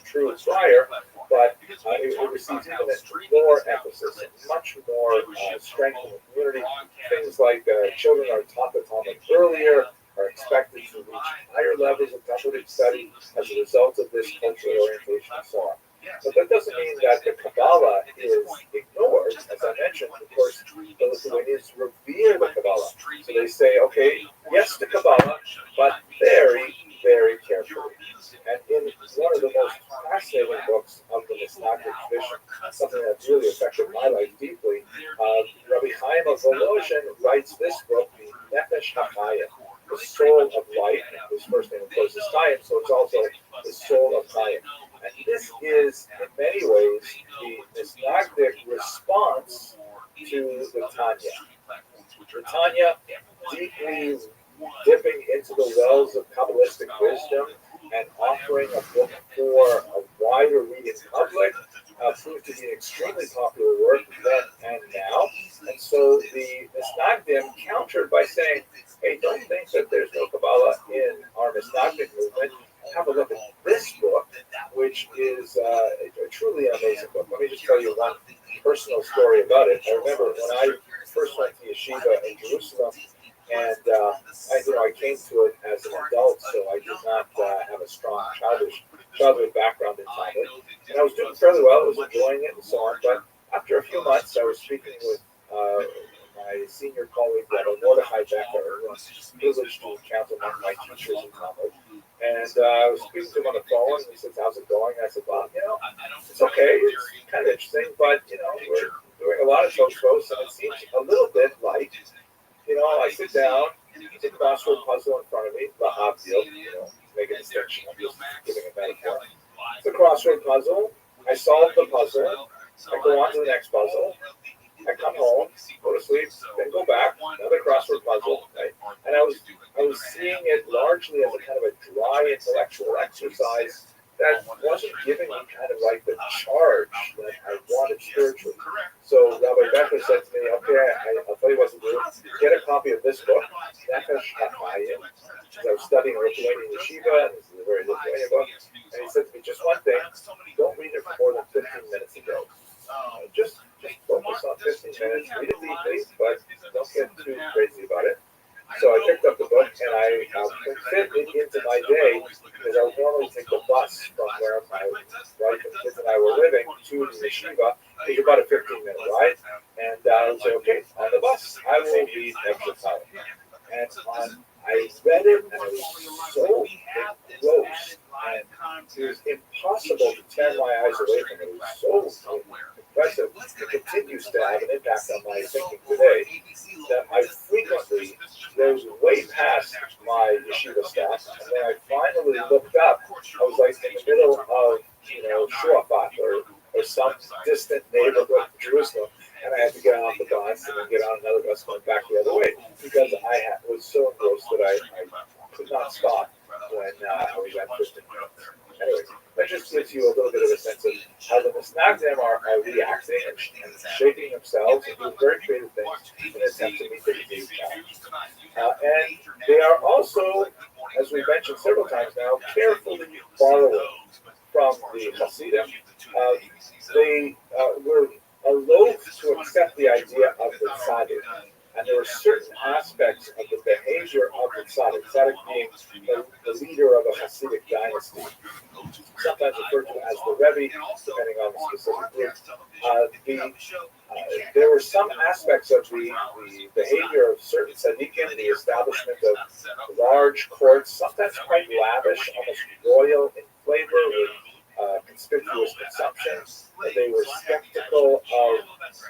true prior, but it receives even more emphasis, much more strength in the community. Things like children are taught the Talmud earlier, are expected to reach higher levels of Talmudic study as a result of this cultural orientation and so on. But that doesn't mean that the Kabbalah is ignored. As I mentioned, of course, the Lithuanians revere the Kabbalah. So they say, okay, yes to Kabbalah, but very, very carefully. And in one of the most fascinating books of the Mishnagdic tradition, something that really affected my life deeply, Rabbi Chaim of Volozhin writes this book, the Nefesh HaChaim, the soul of life. His first name, of course, is Chaim, so it's also the soul of Chaim. And this is, in many ways, the Mishnagdic response to the Tanya. The Tanya, deeply dipping into the wells of Kabbalistic wisdom and offering a book for a wider reading public, proved to be an extremely popular work then and now. And so the Mishnagdim countered by saying, hey, don't think that there's no Kabbalah in our Mishnagdic movement. Have a look at this book, which is a truly amazing book. Let me just tell you one personal story about it. I remember when I first went to yeshiva in Jerusalem, and I came to it as an adult, so I did not have a strong childhood background in Talmud. And I was doing fairly well, I was enjoying it and so on, but after a few months, I was speaking with my senior colleague, Rabbi Mordechai Becker, who was privileged to encounter one of my teachers in Talmud. And I was speaking to him on the phone, and he said, how's it going? And I said, well, it's okay, it's kind of interesting, but, we're doing a lot of Tosfos, and it seems a little bit like, I sit down, the crossword puzzle in front of me, the Havdil, make a distinction, I'm just giving a metaphor. It's a crossword puzzle, I solve the puzzle, I go on to the next puzzle, I come home, go to sleep, then go back, another crossword puzzle, right? And I was seeing it largely as a kind of a dry intellectual exercise that wasn't giving me kind of like the charge that I wanted spiritually. So Rabbi Becker said to me, okay, I'll tell you what to do. Get a copy of this book, Nefesh HaChaim, because I was studying Lithuanian yeshiva, and this is a very Lithuanian book. And he said to me, just one thing, don't read it for more than 15 minutes a day. Just focus on 15 minutes, read it deeply, but don't get too crazy about it. So I picked up the book and I fit it into my day because I would normally take the bus from where my wife and kids and I were living to the yeshiva. It's about a 15-minute ride. And I would say, okay, on the bus, I will read extra time. And I read it and it was so engrossed and it was impossible to tear my eyes away from it. It was so impressive. It continues to have an impact on my thinking today that I frequently goes way past my yeshiva staff. And when I finally looked up, I was like in the middle of, Shuafat or some distant neighborhood of Jerusalem. And I had to get off the bus and then get on another bus going back the other way because I was so engrossed that I could not stop when I was at 15 minutes. Anyway, that just gives you a little bit of a sense of how the Mishnagdim are reacting and shaping themselves and doing very creative things in an attempt to meet the unique challenge. And they are also, as we mentioned several times now, carefully borrowing from the Hasidim. They were loath to accept the idea of the tzaddik, And there were certain aspects of the behavior of the tzaddik, tzaddik being the leader of a Hasidic dynasty, sometimes referred to as the Rabbi, depending on the specific group. There were some aspects of the behavior of certain tzaddikim, the establishment of large courts, sometimes quite lavish, almost royal in flavor, with conspicuous consumption. They were skeptical of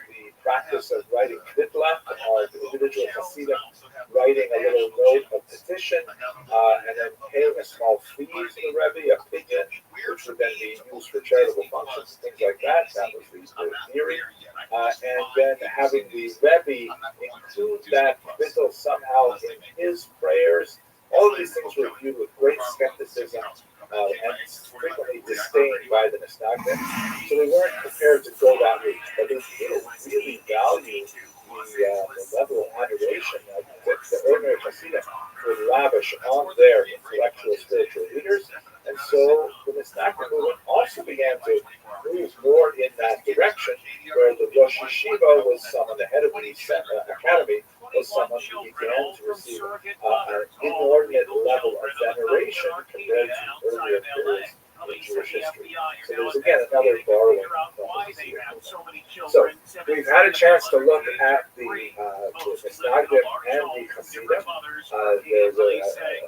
the practice of writing knitla, of individual Hasidim writing a little note of petition, and then paying a small fee to the Rebbe, a pidyon, which would then be used for charitable functions, things like that. That was the theory. And then having the Rebbe include that bittul somehow in his prayers. All of these things were viewed with great skepticism and frequently disdained by the Misnagdim. So they weren't prepared to go that route. But they really valued the level of adoration that the ordinary Hasidim would lavish on their intellectual spiritual leaders. And so the Misnagdim movement also began to move more in that direction, where the Rosh Yeshiva was someone, the head of the academy, was someone who began to receive an inordinate level of veneration compared to earlier periods in Jewish history. So there's again another borrowing from the So we've had a chance to look at the Misnagdim and the Hasidim. There's a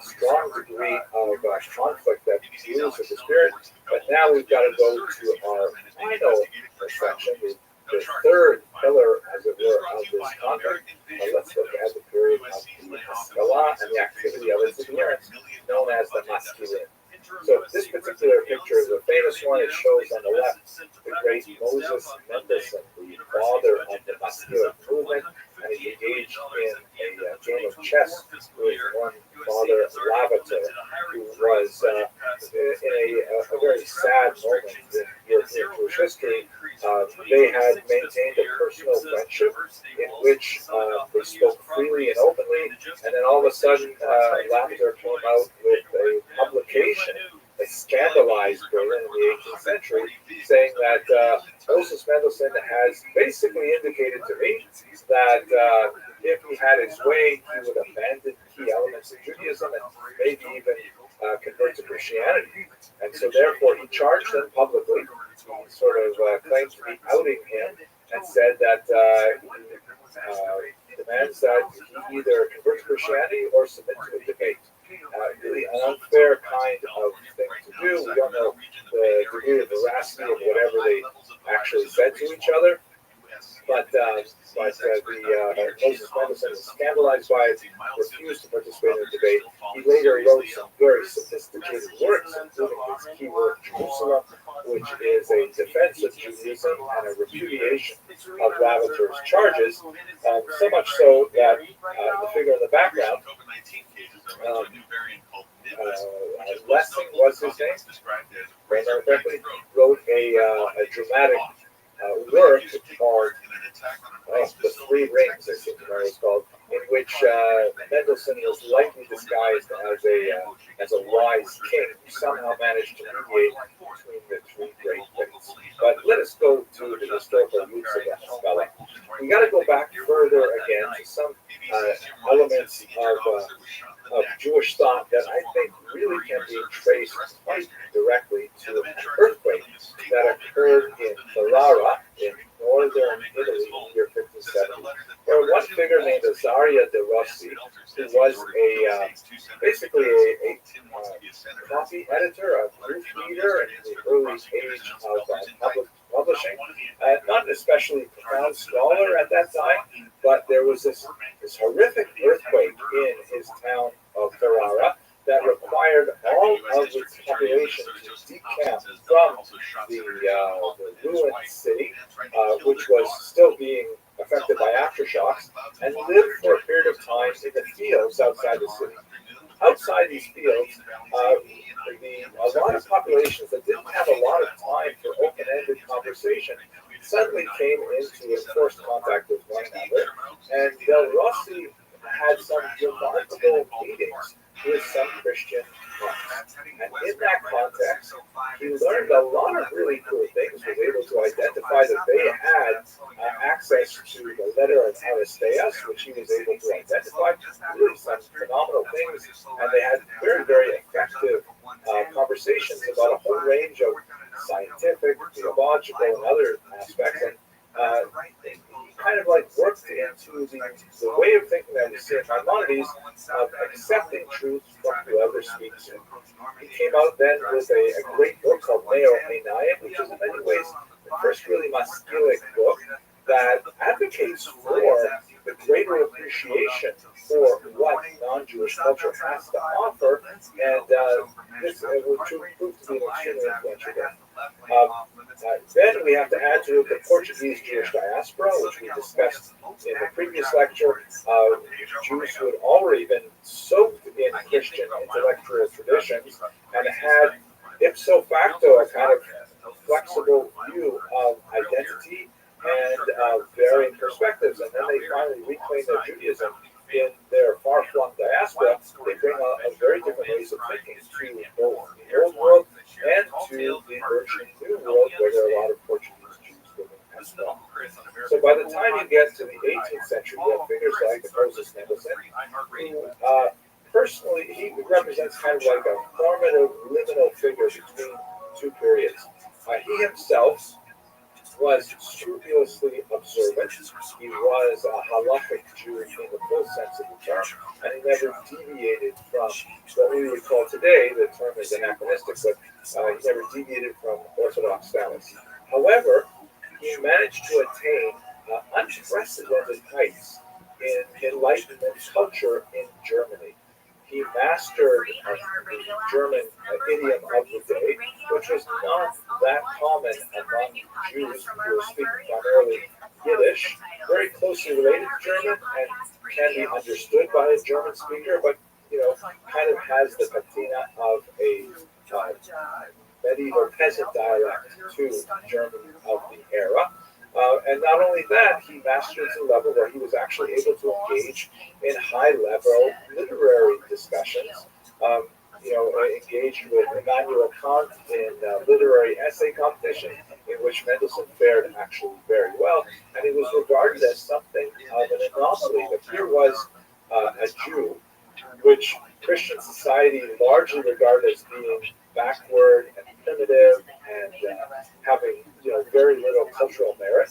strong degree of conflict that deals with the spirit, but now we've got to go to our final section, the third pillar, as it were, of this conflict. Let's look at the period of the Haskalah and the activity of its adherents, known as the Maskilim. So this particular picture is a famous one. It shows on the left the great Moses Mendelssohn, the father of the Maskilim movement, and he engaged in a game of chess with one Father Lavater, who was in a very sad moment in European Jewish history. They had maintained a personal friendship in which they spoke freely and openly, and then all of a sudden Lavater came out with a publication that scandalized Berlin in the 18th century, saying that Moses Mendelssohn has basically indicated to me that if he had his way, he would abandon key elements of Judaism and maybe even convert to Christianity. And so therefore he charged them publicly. He sort of claimed to be outing him and said that he demands that he either convert to Christianity or submit to a debate. Really an unfair kind of thing to do. We don't know the degree of veracity of whatever they actually said to each other. But Moses Mendelssohn was scandalized by it, refused to participate in the debate. He later wrote some very sophisticated works, including his key work, Jerusalem, which is a defense of Judaism and a repudiation of Lavater's charges, so much so that the figure in the background, Lessing was his name, correctly, wrote a dramatic work called The Three Rings, I think it was called, in which Mendelssohn was likely disguised as a wise king who somehow managed to mediate between the three great things. But let us go to the historical roots of the Haskalah. We got to go back further again to some elements of Jewish thought that I think really can be traced quite directly to an earthquake that occurred in Ferrara in northern Italy in the year 1570, where one figure named Azaria de Rossi, who was basically a copy editor, a proof reader in the early age of public publishing, not an especially profound scholar at that time, but there was this horrific earthquake in his town of Ferrara that required all of its population to decamp from the ruined city, which was still being affected by aftershocks, and live for a period of time in the fields outside the city. Outside these fields, a lot of populations that didn't have a lot of time for open-ended conversation suddenly came into enforced contact with one another, and Del Rossi had some remarkable meetings with some Christian monks. And in that context, he learned a lot of really really cool things, was able to identify that they had access to the letter of Aristeas, which he was able to identify. Really some phenomenal things, and they had very, very effective conversations about a whole range of scientific, theological, and other aspects. And kind of like worked into the way of thinking that we see in Maimonides of accepting truth from whoever speaks it. He came out then with a great book called Neo Einayim, which is in many ways the first really maskilic book that advocates for the greater appreciation for what non-Jewish culture has to offer, and this will prove to be an extremely influential book. Then we have to add to it the Portuguese Jewish diaspora, which we discussed in the previous lecture. Jews who had already been soaked in Christian intellectual traditions and had ipso facto a kind of flexible view of identity and varying perspectives. And then they finally reclaim their Judaism in their far-flung diaspora. They bring a very different ways of thinking to both the Old World and to the emerging New World, where there are a lot of Portuguese Jews living as well. So by the time you get to the 18th century, you have figures like Moses Mendelssohn, who personally, he represents kind of like a formative liminal figure between two periods. He himself was scrupulously observant. He was a halachic Jew in the full sense of the term, and he never deviated from what we would call today, the term is anachronistic, but he never deviated from Orthodox status. However, he managed to attain unprecedented heights in Enlightenment culture in Germany. He mastered the German idiom of the day, which was not that common among Jews who were speaking primarily Yiddish, very closely related to German and can be understood by a German speaker, but kind of has the patina of a medieval peasant dialect to German of the era. And not only that, he mastered to the level where he was actually able to engage in high-level literary discussions. Engaged with Immanuel Kant in literary essay competition, in which Mendelssohn fared actually very well, and he was regarded as something of an anomaly. That here was a Jew, which Christian society largely regarded as being backward and primitive and having very little cultural merit,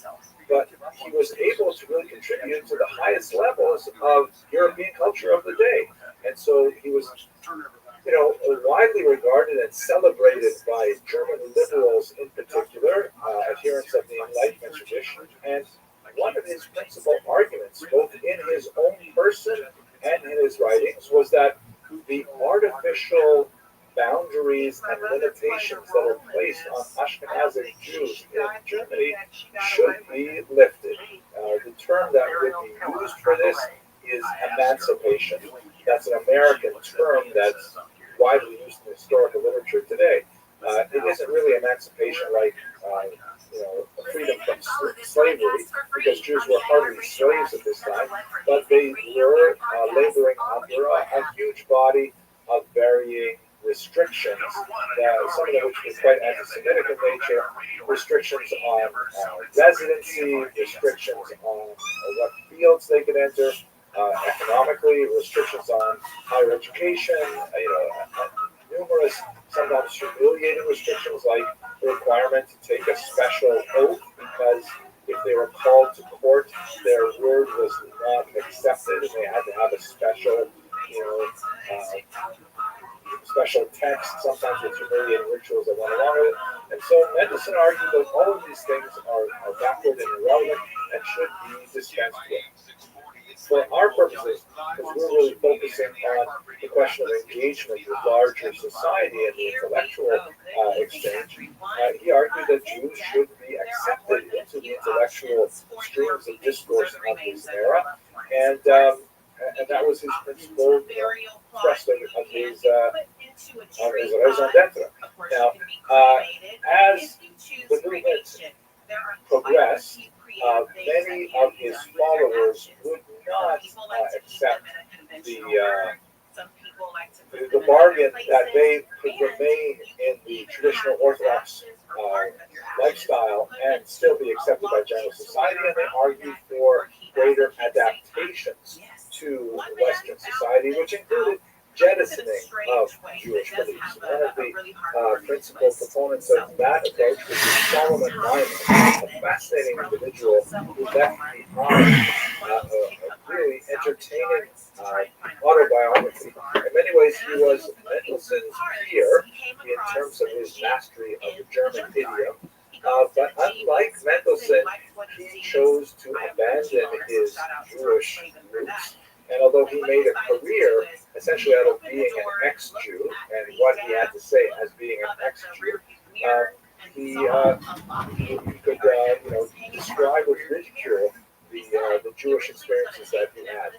but he was able to really contribute to the highest levels of European culture of the day, and so he was widely regarded and celebrated by German liberals in particular, adherents of the Enlightenment tradition, and one of his principal arguments, both in his own person and in his writings, was that the artificial boundaries and limitations that are placed on Ashkenazic Jews in Germany should be lifted. The term that would be used for this is emancipation. That's an American term that's widely used in historical literature today. It isn't really emancipation like freedom from slavery, because Jews were hardly slaves at this time, but they were laboring under a huge body of varying restrictions, some of them which were quite anti-Semitic in nature, restrictions on residency, restrictions on what fields they could enter, economically, restrictions on higher education, numerous, sometimes humiliating restrictions like the requirement to take a special oath, because if they were called to court, their word was not accepted, and they had to have a special, special text, sometimes with humiliating rituals that went along with it. And so Mendelssohn argued that all of these things are backward and irrelevant and should be dispensed with. For our purposes, because we're really focusing on the question of engagement with larger society and the intellectual exchange, he argued that Jews should be accepted into the intellectual streams of discourse of his era, and that was his principal thrust of his raison d'etre. Now, as the movement progressed, many of his followers would not accept the bargain that they could remain in the traditional Orthodox lifestyle and still be accepted by general society, and they argued for greater adaptations to Western society, which included jettisoning of Jewish beliefs. One of the principal proponents of that approach was Solomon Lyman, a fascinating individual who left behind a really entertaining autobiography. In many ways, he was Mendelssohn's peer in terms of his mastery of the German idiom. But unlike Mendelssohn, he chose to abandon his Jewish roots. And although he made a career essentially out of being an ex-Jew and what he had to say as being an ex-Jew, he could describe with ridicule the Jewish experiences that he had.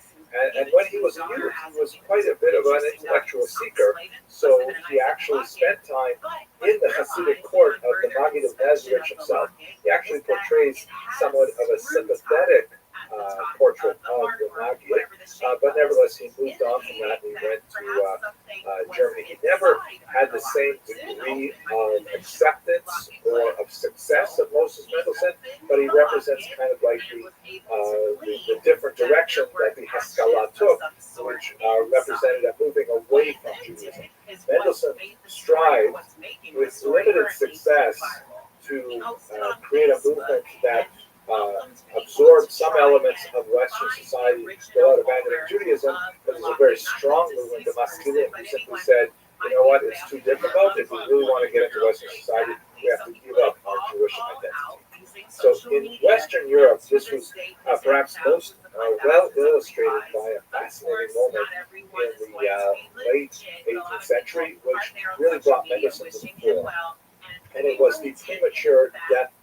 And when he was a youth, he was quite a bit of an intellectual seeker. So he actually spent time in the Hasidic court of the Maggid of Mezrich himself. He actually portrays somewhat of a sympathetic portrait of the Maggid, but nevertheless he moved on from that and he went to Germany. He never had the same degree of acceptance or of success of Moses Mendelssohn, but he represents kind of like the different direction that the Haskalah took, which represented a moving away from Judaism. Mendelssohn strived with limited success to create a movement that absorbed some elements of Western society without abandoning Judaism, but it was a very strong movement, the Maskilim, who simply said, you know what, it's too difficult. If we really want to get into Western society, we have to give up our Jewish identity. So in Western Europe, this was perhaps most well illustrated by a fascinating moment in the late 18th century, which really brought Mendelssohn to the fore. And it was the premature death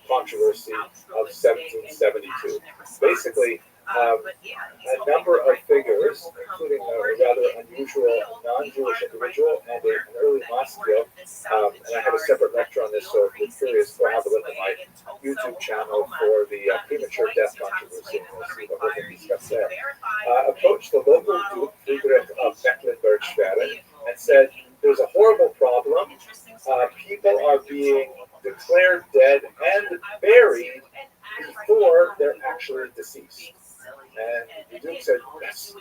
controversy of 1772. Basically, a number of figures, including a rather unusual non-Jewish individual and an early Maskil, and I have a separate lecture on this, so if you're curious, go have a look at my YouTube channel for the premature death controversy, and we'll see what we're going to discuss there, approached the local Duke Friedrich of Mecklenburg-Schwerin and said, there's a horrible problem. People are being declared dead and buried before they're actually deceased. And the Duke said, that's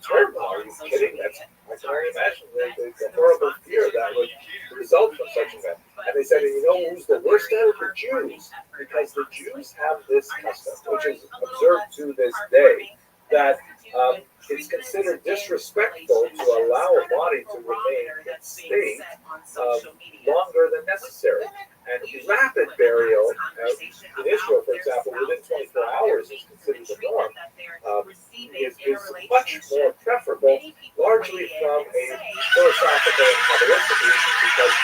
terrible. Are you kidding? I can only imagine the horrible fear that would result from such an event. And they said, you know who's the worst at it? The Jews. Because the Jews have this custom, which is observed to this day, that it's considered disrespectful to allow a body to remain in state longer than necessary. And rapid burial, in Israel, for example, within 24 hours is considered the norm, is much more preferable, largely from a philosophical and kabbalistic reason, because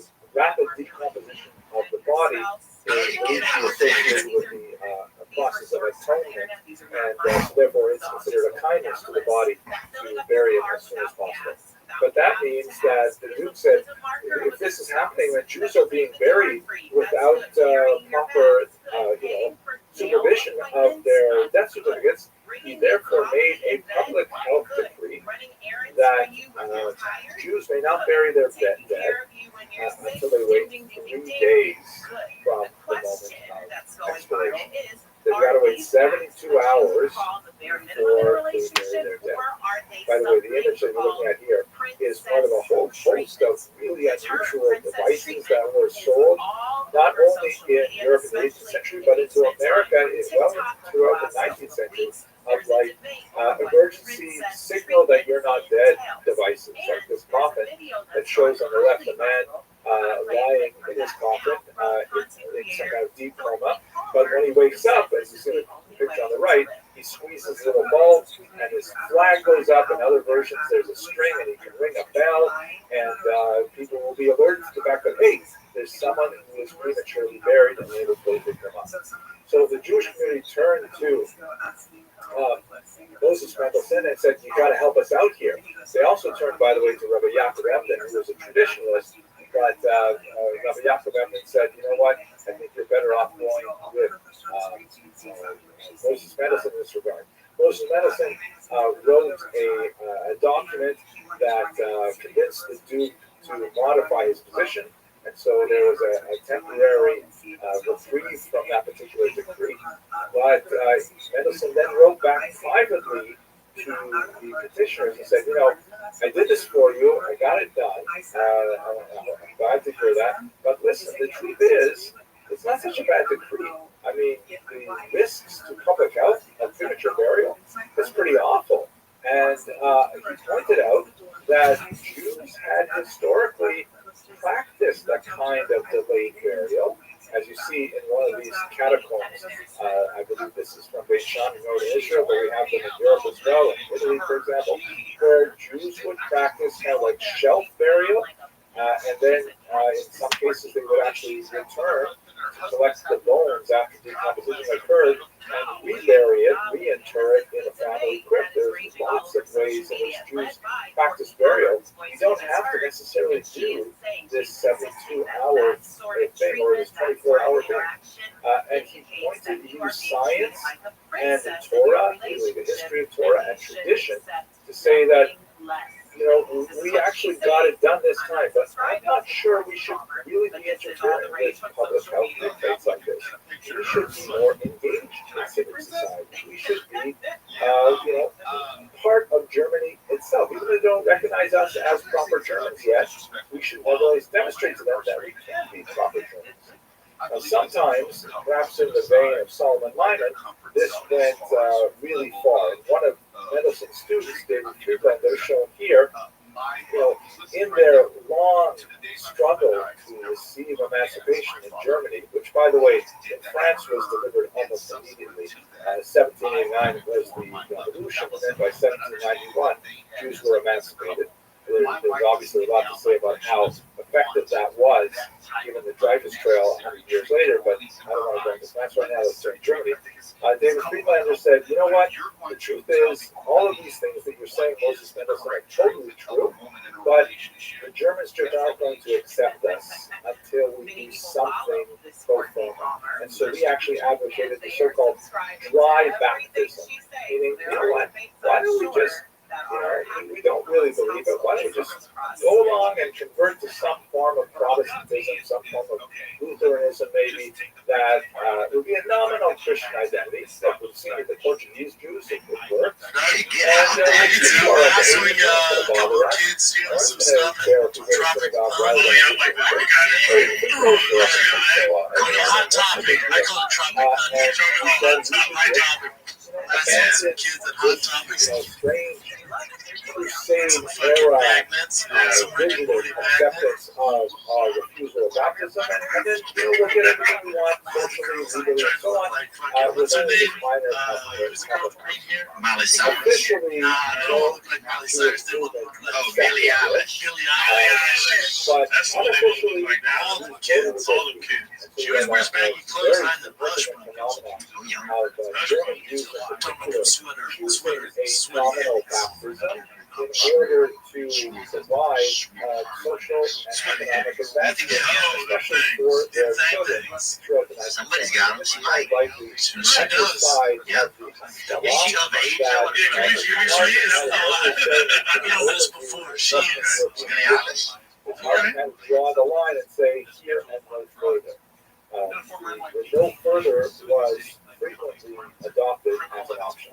the rapid decomposition of the body is believed to be associated with the process of atonement, and so therefore it's considered a kindness to the body to bury it as soon as possible. But that means that the Duke said, if this is happening, that Jews are being buried without proper, supervision of their death certificates, he therefore made a public health decree that Jews may not bury their dead until they wait 3 days from the moment of expiration. They've got to wait 72 hours before they bury their dead. By the way, the image that you're looking at here is part of a whole host of really unusual devices that were sold not only in Europe in the 18th century, but into America well throughout the 19th century, of like emergency signal that you're not dead devices, like this coffin that shows on the left a man lying in his coffin in some kind of deep coma, but when he wakes up, as you see in the picture on the right, he squeezes a little bulb and his flag goes up. In other versions, there's a string and he can ring a bell, and people will be alerted to the fact that, hey, there's someone who is prematurely buried, and they will go pick them up. So the Jewish community turned to Moses Mendelssohn and said, you got to help us out here. They also turned, by the way, to Rabbi Yaakov Emden, who was a traditionalist, but Rabbi Yaakov Emden said, you know what, I think you're better off going with Moses Mendelssohn in this regard. Moses Mendelssohn wrote a document that convinced the Duke to modify his position, And so there was a temporary reprieve from that particular decree. But Mendelssohn then wrote back privately to the petitioners and said, you know, I did this for you, I got it done, I'm glad to hear that, but listen, the truth is, it's not such a bad decree. I mean, the risks to public health of premature burial is pretty awful. And he pointed out that Jews had historically practiced a kind of delayed burial, as you see in one of these catacombs. I believe this is from Beit Shan in northern Israel, but we have them in Europe as well, in Italy, for example, where Jews would practice kind of like shelf burial, and then in some cases they would actually return to collect the bones after decomposition occurred and rebury it, reinter it in a family crypt. There's lots of ways in which Jews practice burial. You don't have to necessarily do this 72-hour thing or this 24-hour thing. And he pointed to use science and the Torah, the history of Torah and tradition, to say that, you know, we actually got it done this time, but I'm not sure we should really be interfering with public health dictates like this. We should be more engaged in civic society. We should be, you know, part of Germany itself. Even though they don't recognize us as proper Germans yet, we should nevertheless demonstrate to them that we can be proper Germans. Now, sometimes, perhaps in the vein of Solomon Lyman, this went really far. And one of Mendelssohn's students, David Friedlander, shown here, you know, in their long struggle to receive emancipation in Germany, which, by the way, in France was delivered almost immediately. 1789 was the revolution, and then by 1791, Jews were emancipated. There's obviously a lot to say about how effective that was, given the Dreyfus Trail 100 years later, but I don't want to go into France right now. Let's turn to Germany. David Friedlander said, you know what, the truth is, all of these things that you're saying, Moses Mendelssohn, are totally true, but the Germans just aren't going to accept us until we do something pro forma. And so we actually advocated the so-called dry baptism, meaning, you know what, why don't we just, you know, we don't really believe it. Why don't we just go along and convert to some form of Protestantism, some form of Lutheranism, maybe, that would be a nominal Christian identity that would seem that the Portuguese Jews it would work. Hey, get out there. Also, a couple of kids, you know, some stuff and tropic. I'm like, what we got it? Go to Hot Topic. I call it Tropic. That's not my topic. I saw some kids at Hot Topics. Crusade era digital acceptance of refusal of baptism, and then we'll get everything we want socially, legally, and so on. With only these minor officially, Billie Eilish. But unofficially, She always wears baggy clothes behind the bush. German Jews in particular choosing a nominal baptism in order to provide social and economic advancement, especially for their children throughout the 19th century. Somebody's got them. She might. She does. Yeah. Is she of age? I've known this before. She's Billie Eilish. And draw the line and say here and no further. The no further was frequently adopted as an option.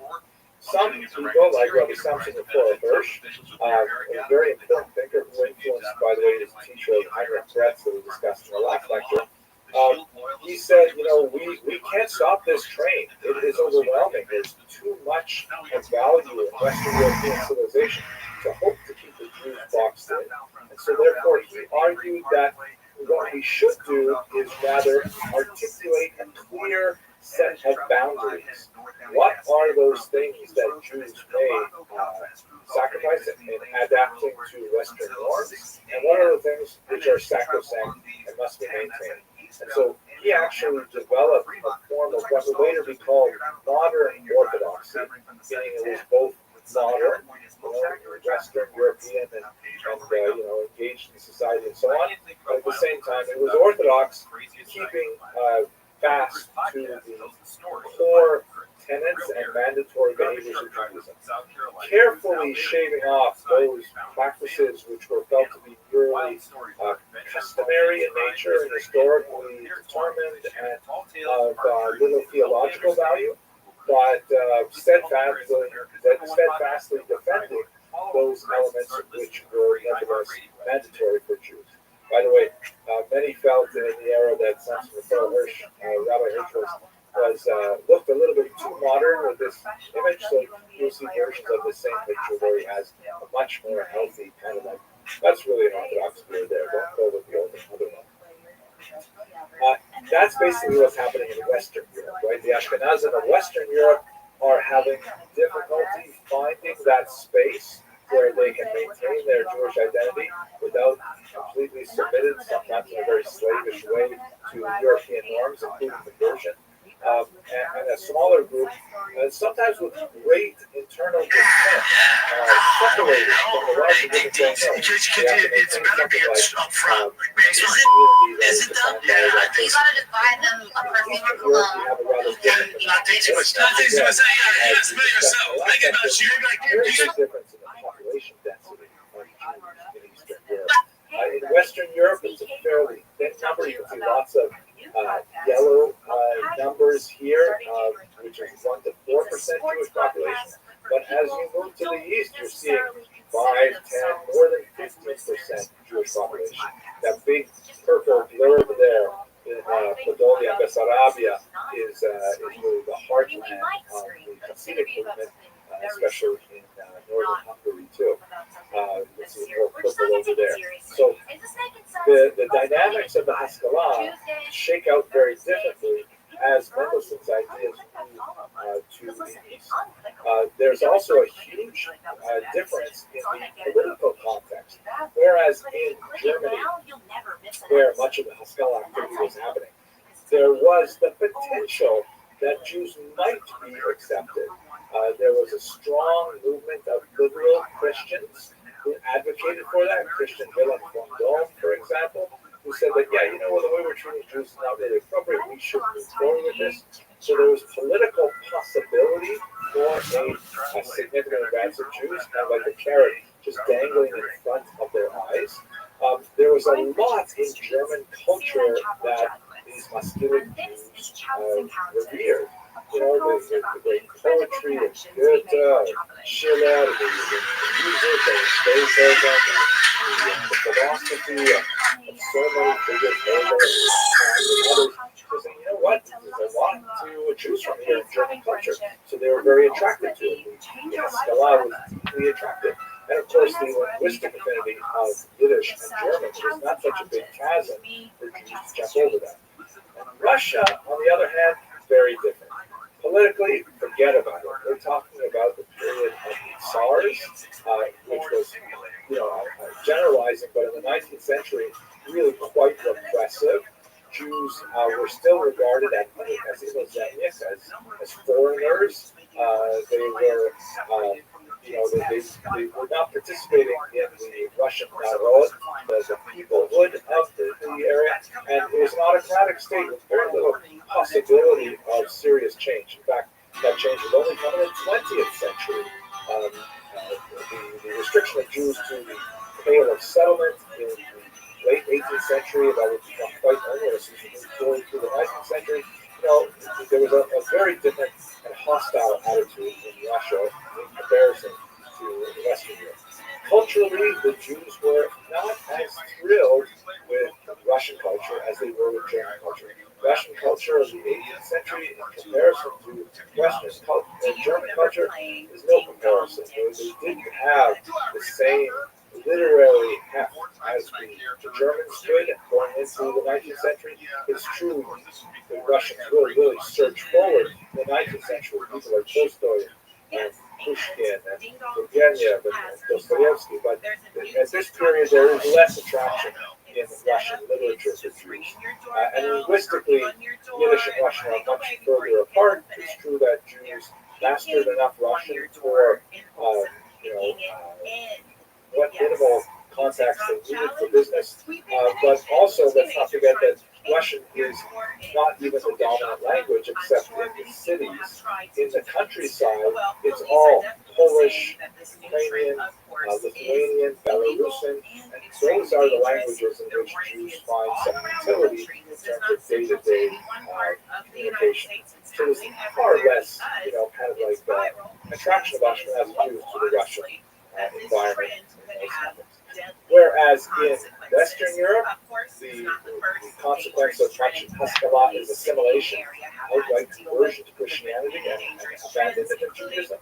Some people, like Rabbi Samson of Hirsch, a very important thinker who influenced, by the way, his teacher Heinrich Kretz that we discussed in the last lecture, he said, you know, we can't stop this train. It is overwhelming. There's too much of value in Western European civilization to hope to keep the Jews boxed in. And so therefore he argued that what we should do is rather articulate a clear set of boundaries. What are those things that Jews may sacrifice in adapting to Western norms? And what are the things which are sacrosanct and must be maintained? And so he actually developed a form of what would later be called modern orthodoxy, meaning it was both modern, Western European, and engaged in society and so on. But at the same time, it was orthodox, keeping fast to the core tenets and mandatory behaviors of Judaism, carefully shaving off those practices which were felt to be particularly customary in nature and historically determined and of little theological value, but steadfastly defending those elements which were nevertheless mandatory for Jews. By the way, many felt in the era that Samson Hirsch, Rabbi Hirsch was looked a little bit too modern with this image, so you'll see versions of the same picture where he has a much more healthy kind of like, that's really an Orthodox view there, don't go with the other one. That's basically what's happening in Western Europe, right? The Ashkenazim of Western Europe are having difficulty finding that space where they can maintain their Jewish identity without completely submitted, sometimes in a very slavish way, to European norms, including conversion. And a smaller group, sometimes with great internal dissent, separated from the rest of the It's better being up front. Is it though? Yeah, I think so. You gotta buy them a perfume or cologne. Not take too much time. You gotta smell yourself. Think about you. There's a difference in the population density of Jews in Eastern Europe. In Western Europe, it's a fairly thin number. You can see lots of yellow numbers here, which is 1 to 4% Jewish population. But as you move to the east, you're seeing 5, 10, more than 15% Jewish population. That big purple blurb there in Podolia, Bessarabia, is really the heartland of the Hasidic movement, especially in northern Hungary too. You see more purple over there. So the dynamics of the Haskalah shake out very differently as Mendelssohn's ideas move to the east. There's also a huge difference in the political context. Whereas in Germany, where much of the Haskalah activity was happening, there was the potential that Jews might be accepted. There was a strong movement of liberal Christians who advocated for that. Christian Wilhelm von Dohm, for example, who said that, yeah, the way we're treating Jews is not really appropriate. We should move forward with this. So there was political possibility for a significant advance of Jews, kind of like a carrot just dangling in front of their eyes. There was a lot in German culture that these masculine Jews revered. The great poetry and Goethe, Schiller, the music, the the philosophy of so many figures, and others. Saying, what? There's a lot to choose from here in German culture. So they were very attracted to it. The Haskalah was deeply attractive. And of course, the linguistic affinity of Yiddish and German was not such a big chasm for Jews to jump over that. And Russia, on the other hand, very different. Politically, forget about it. We're talking about the period of the Tsars, which was, generalizing, but in the 19th century, really quite repressive. Jews were still regarded as foreigners. They were, they were not participating in the Russian narod, the peoplehood of the area, and it was an autocratic state with very little possibility of serious change. In fact, that change was only coming in the 20th century. The restriction of Jews to the Pale of Settlement in the late 18th century, that would become quite onerous as we move forward through the 19th century. There was a very different and hostile attitude in Russia in comparison to Western Europe. Culturally, the Jews were not as thrilled with Russian culture as they were with German culture. Russian culture of the 18th century in comparison to Western culture, German culture is no comparison. They didn't have the same literary heft as the Germans did going into the 19th century. It's true the Russians really surged forward in the 19th century. People like Tolstoy and Pushkin and Turgenev and Dostoevsky. But at this period, there is less attraction in Russian literature for Jews. And linguistically, Yiddish and Russian are much further apart. It's true that Jews mastered enough Russian for, what minimal contacts they needed for business. But also, let's not forget that Russian is not even the dominant language except in the cities. In the countryside, it's all Polish, Ukrainian, Lithuanian, Belarusian, and those are the languages in which Jews find some utility in terms of day-to-day communication. So there's far less, kind of like attraction of Ashkenazi Jews to the Russian environment in those matters. Whereas in Western Europe, the consequence of Haskalah is assimilation, outright conversion to Christianity and abandonment of Judaism.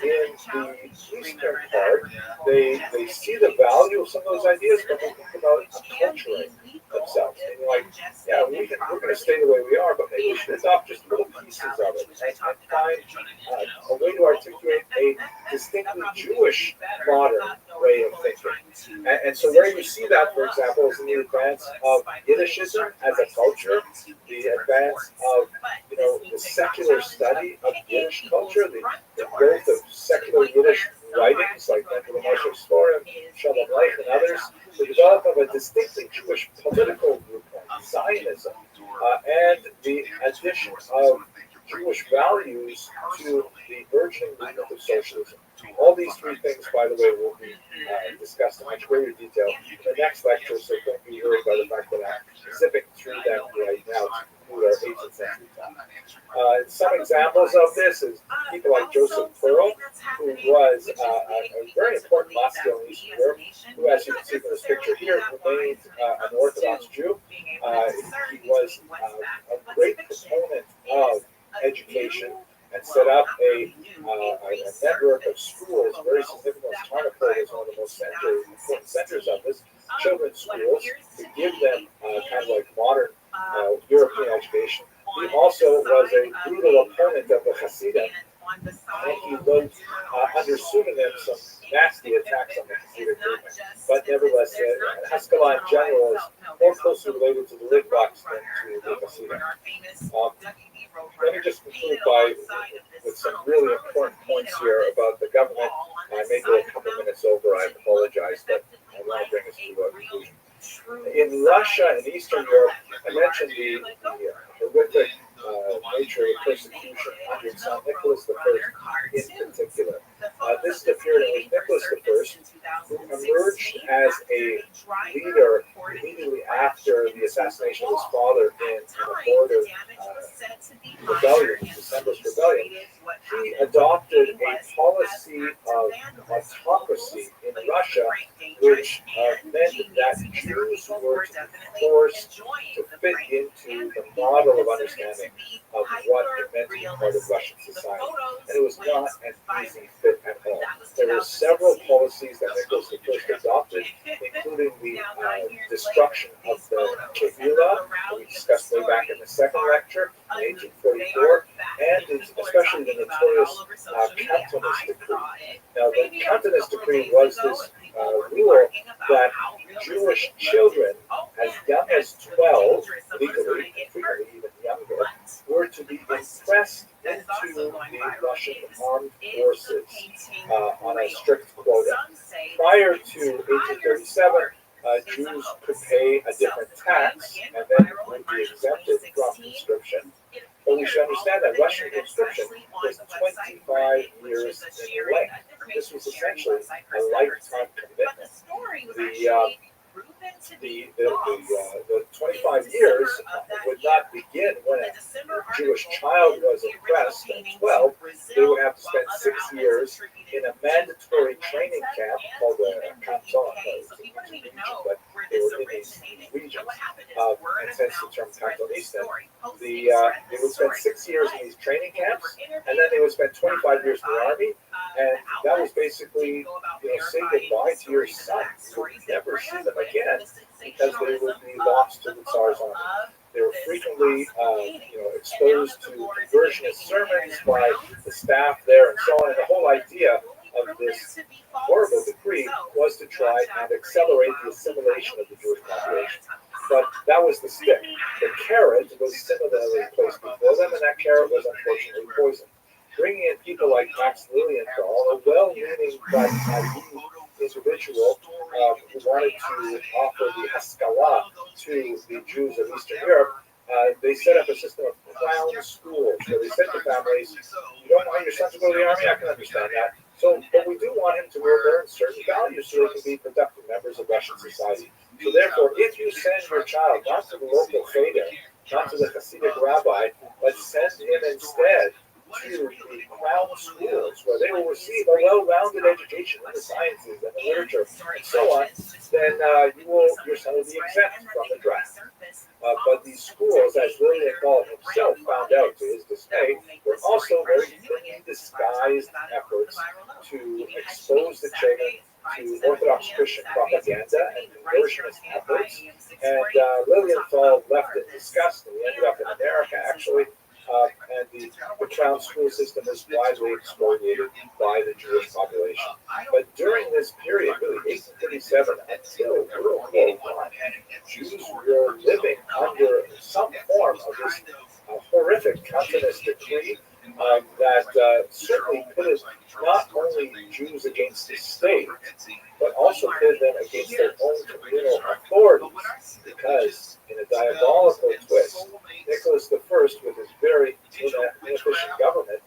In the eastern part, they see the value of some of those ideas, but they think about acculturating themselves. And you're like, yeah, we're going to stay the way we are, but maybe we should adopt just little pieces of it and find a way to articulate a distinctly Jewish modern way of thinking. And so where you see that, for example, is in the advance of Yiddishism as a culture, the advance of the secular study of Yiddish culture, the growth of secular Yiddish writings like Mendel Storim, Shalom Aleichem, and others, the development of a distinctly Jewish political viewpoint, Zionism, and the addition of Jewish values to the burgeoning movement of socialism. All these three things, by the way, will be discussed in much greater detail in the next lecture, so don't be worried by the fact that I'm zipping through them right now to conclude our 18th century time. Some examples of this is people like Joseph Pearl, who was a very important Moscow in Eastern Europe, who, as you can see from this picture here, remained an Orthodox Jew. He was a great proponent of education and set up a network of schools, very significant. Tarnopol is one of the most important centers of this, children's schools, to give them kind of like modern European education. He also was a brutal opponent of the Hasidim, and he wrote under pseudonym some nasty attacks on the Hasidic movement. But nevertheless, Haskalah in general is more closely related to the Litvaks than to the Hasidim. Let me just conclude with some really important points here about the government. I may go a couple minutes over, I apologize, but I want to bring us to a conclusion. In Russia and Eastern Europe, I mentioned the horrific nature of persecution under Tsar Nicholas I in particular. This is the period in which Nicholas I, who emerged as a leader immediately after the assassination of his father in the abortive rebellion, the Decembrist rebellion, he adopted a policy of autocracy in Russia, which meant that Jews were to be forced to fit into the model of understanding of what it meant to be part of Russian society. And it was not an easy fit at all. There were several policies that Nicholas I adopted, including the destruction of the Kehillah, that we discussed way back in the second lecture in 1844, and especially the notorious Cantonist decree. Now, the Cantonist decree was this rule that Jewish children, as young as 12, legally, and frequently even younger, were to be impressed into the Russian armed forces on a strict quota. Prior to 1837, Jews could pay a different tax and then would be exempted from conscription. But we should understand that Russian conscription was 25 years in length. This was essentially a lifetime commitment. The 25 years would not begin when a Jewish child was impressed at 12. They would have to spend 6 years in a mandatory training camp called a canton, but they were in these regions. And since the term cantonista, they would spend 6 years in these training camps, and then they would spend 25 years in the army, and that was basically, say goodbye to your son. You would never see them again because they would be lost to the Tsar's army. They were frequently, exposed to conversionist sermons by the staff there and so on. And the whole idea of this horrible decree was to try and accelerate the assimilation of the Jewish population. But that was the stick. The carrot was similarly placed before them, and that carrot was unfortunately poisoned. Bringing in people like Max Lilienthal, a well-meaning but naive individual who wanted to offer the Haskalah to the Jews of Eastern Europe. They set up a system of crown schools where they said to families, you don't want your son to go to the army, I can understand that. So, but we do want him to learn certain values so they can be productive members of Russian society. So therefore, if you send your child not to the local cheder, not to the Hasidic rabbi, but send him instead to the crown schools where they will receive a well-rounded education in the sciences and the literature and so on, then your son will be exempt from the draft. But these schools, as William Ball himself found out to his dismay, were also very thinly disguised efforts to expose the children to Orthodox Christian propaganda and conversionist efforts. And Lilienthal left in disgust, and he ended up in America, actually. And the crown school system is widely exploited by the Jewish population. But during this period, really 1837 until World War I, Jews were living under some form of this horrific Calvinist decree that certainly pitted not only Jews against the state, but also pitted them against their own communal authorities, because in a diabolical twist, Nicholas I, with his very inefficient government,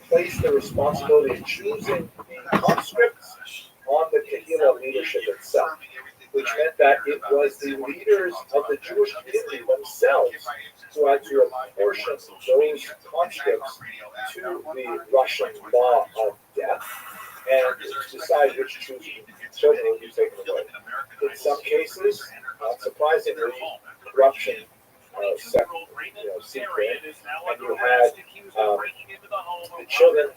placed the responsibility of choosing the conscripts on the Kehillah leadership itself, which meant that it was the leaders of the Jewish community themselves who had to apportion those conscripts to the Russian law of death and to decide which Jewish children would be taken away. In some cases, not surprisingly, corruption seeped in, and you had the children of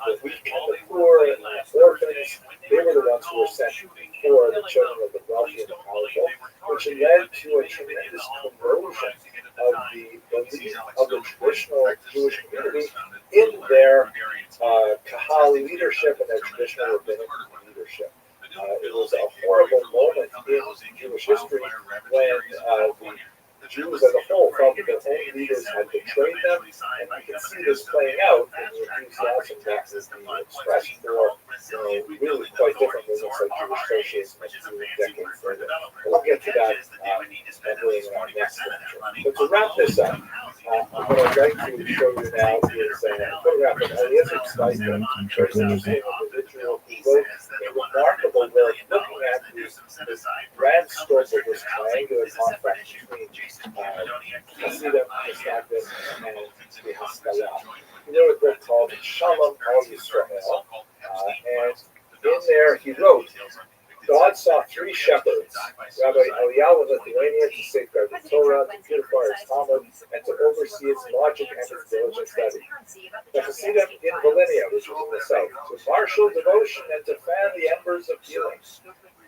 the weak and the poor and the orphans. They were the ones who were sent before the children of the wealthy and powerful, which led to a tremendous conversion of the belief of the traditional Jewish community in their Kahal leadership and their traditional rabbinic leadership. It was a horrible moment in Jewish history when the Jews as a whole felt that their own leaders had betrayed them, and you can see this playing out in the enthusiasm that is being expressed for really quite different movements like Jewish socialism a few decades later. We'll get to that in our next lecture. But to wrap this up, what I'd like to show you now is a photograph of Eliezer Steichen, a very interesting individual who wrote a remarkable work looking at the grand scope of this triangular conflict between Hasidim, Misnagdim, and the Haskalah. He wrote a book called Shalom Al Yisrael, and in there he wrote, God saw three shepherds, Rabbi Eliyahu in Lithuania to safeguard the Torah, to purify its Talmud, and to oversee its logic and its diligent study. The Hasidim in Volhynia, which was in the south, to marshal devotion and to fan the embers of feeling.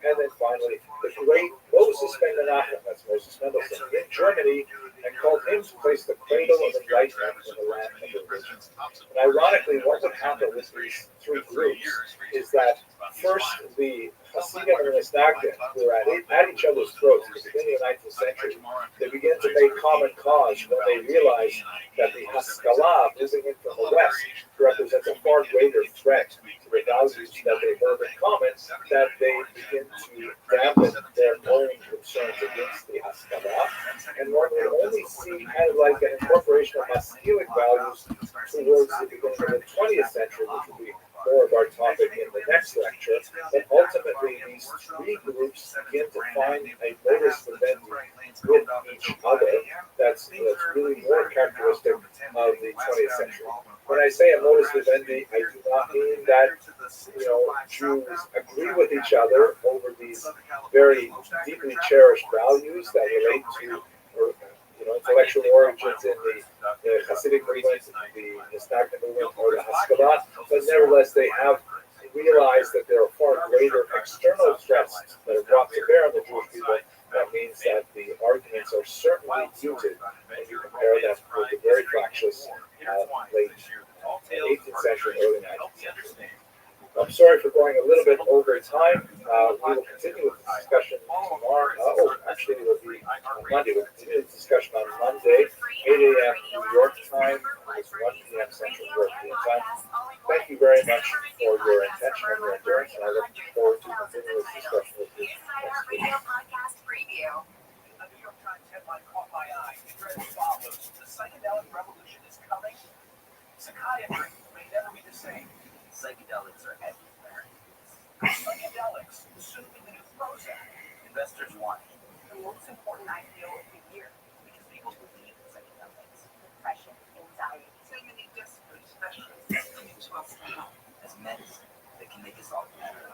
And then finally, the great Moses Ben Menachem, that's Moses Mendelssohn, in Germany, and called him to place the cradle of enlightenment in the land of religion. And ironically, what would happen with these three groups is that first the Hasidim and the Misnagdim, who are at each other's throats at the beginning of the 19th century, they begin to make common cause when they realize that the Haskalah, moving in from the west, represents a far greater threat to the values that they hold in common, that they begin to dampen their own concerns against the Haskalah, and one can only see kind of like an incorporation of Hasidic values towards the beginning of the 20th century, which will be more of our topic in the next lecture. But ultimately, these three groups begin to find a modus vivendi with each other that's really more characteristic of the 20th century. When I say a modus vivendi, I do not mean that Jews agree with each other over these very deeply cherished values that relate to intellectual origins in the Hasidic movement, the Misnagdim movement, or the Haskalah, but nevertheless they have realized that there are far greater external threats that are brought to bear on the Jewish people. That means that the arguments are certainly muted when you compare them with the very fractious late 18th century, early 19th century. I'm sorry for going a little bit over time. We will continue with the discussion tomorrow. Actually, it will be on Monday. We'll continue the discussion on Monday, 8 a.m. New York time. It's 1 p.m. Central European time. Thank you very much for your attention and your endurance, and I look forward to continuing this discussion with you next week. A New York Times headline caught my eye. It read as follows: "The psychedelic revolution is coming. Psychiatry may never be the same. Psychedelics are everywhere. Psychedelics, soon be the new Prozac. Investors want it. The most important IPO of the year because people believe in psychedelics. Depression, anxiety, so many desperate specialists to us now as medicine that can make us all better.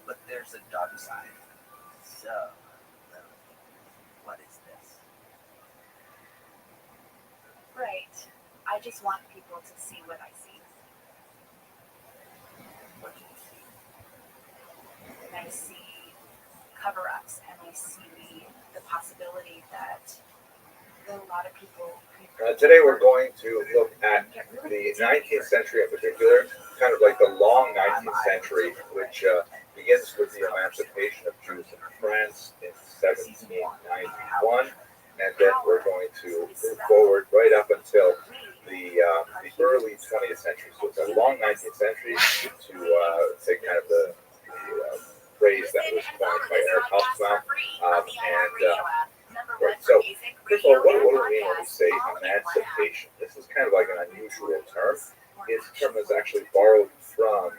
But there's a dark side. So, what is this? Right. I just want people to see what I see. What do you see? And I see cover-ups, and I see the possibility that a lot of people Today we're going to look at the 19th century in particular, kind of like the long 19th century, which begins with the emancipation of Jews in France in 1791, and then we're going to move forward right up until the early 20th century. So it's a long 19th century, to say kind of the phrase that was coined by Eric Hobsbawm, right. So, first of all, what do we mean when we say emancipation? This is kind of like an unusual term. It's a term that's actually borrowed from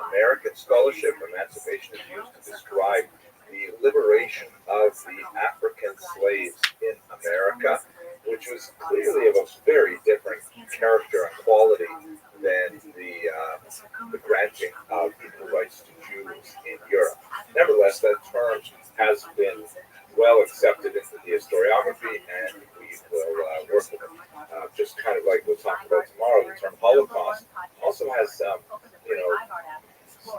American scholarship. Emancipation is used to describe the liberation of the African slaves in America, which was clearly of a very different character and quality than the granting of equal rights to Jews in Europe. Nevertheless, that term has been well accepted into the historiography, and we will work with it. Just kind of like we'll talk about tomorrow, the term Holocaust also has some,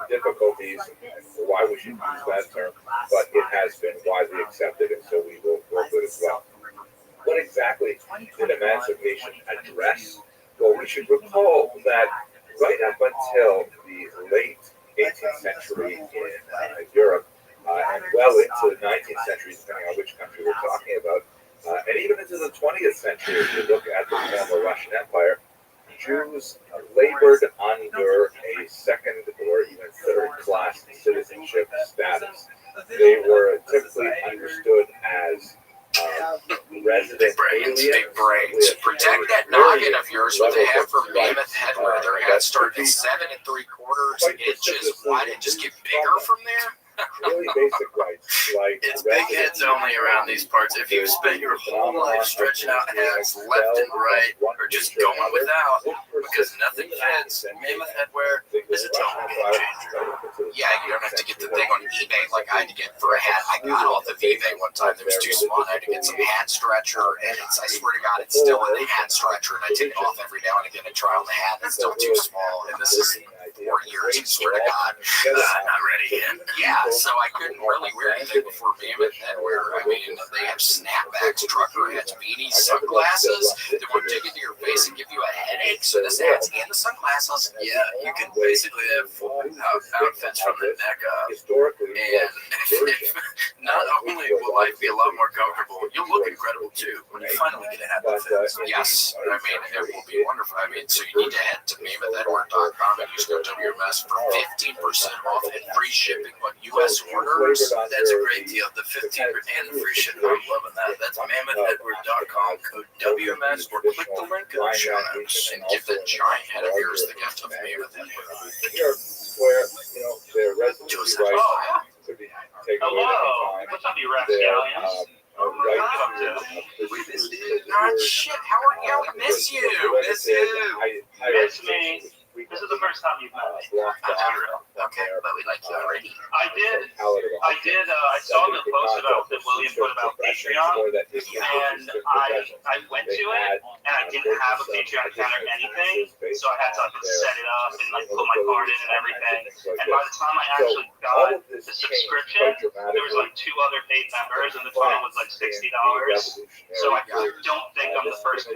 difficulties, and why we should use that term, but it has been widely accepted, and so we will work with it as well. What exactly did emancipation address? Well, we should recall that right up until the late 18th century in Europe, and well into the 19th century, depending on which country we're talking about, and even into the 20th century, if you look at the former Russian Empire, Jews labored under a second or even third class citizenship status. They were typically understood as resident aliens. Big brains. Protect that noggin of yours with a hat from Mammoth Head, where their head started at 7 3/4 inches wide and just get bigger from there. Really basic rights, like It's big heads only around these parts. If you've spent your whole life stretching out heads left and right, or just going without, because nothing fits, Mammoth Headwear is a total game changer. Yeah, you don't have to get the thing on eBay like I had to get for a hat. I got it off of eBay one time. It was too small. I had to get some hat stretcher, and I swear to God, it's still in the hat stretcher, and I take it off every now and again and try on the hat. It's still too small, and this is 4 years, I swear to God. Not ready yet. Yeah, so I couldn't really wear anything before Mammoth Headwear. I mean, they have snapbacks, trucker hats, beanies, sunglasses. They won't dig into your face and give you a headache. So this hats and the sunglasses. Yeah, you can basically have full outfits from the neck up. And not only will life be a lot more comfortable, you'll look incredible too when you finally get a hat that fits. Yes, I mean, it will be wonderful. I mean, so you need to head to mammothedward.com and use code WMS for 15% off and free shipping on U.S. orders. That's a great deal. The 15% and the free shipping. I'm loving that. That's mammothedward.com, code WMS, or click the link in the show notes And give that giant head of yours the gift of Mammoth Headwear. Here, where their residency rights could be taken away at any time. What's up, you Their We missed you. Not shit. How are you? We miss you. Miss you. Miss me. This is the first time you've met me. Okay, but we like you already. I saw the post about that William put about Patreon, and I went to it, and I didn't have a Patreon account or anything, so I had to set it up and put my card in and everything. And by the time I actually got the subscription, there was 2 other paid members, and the total was $60. So I don't think I'm the first $40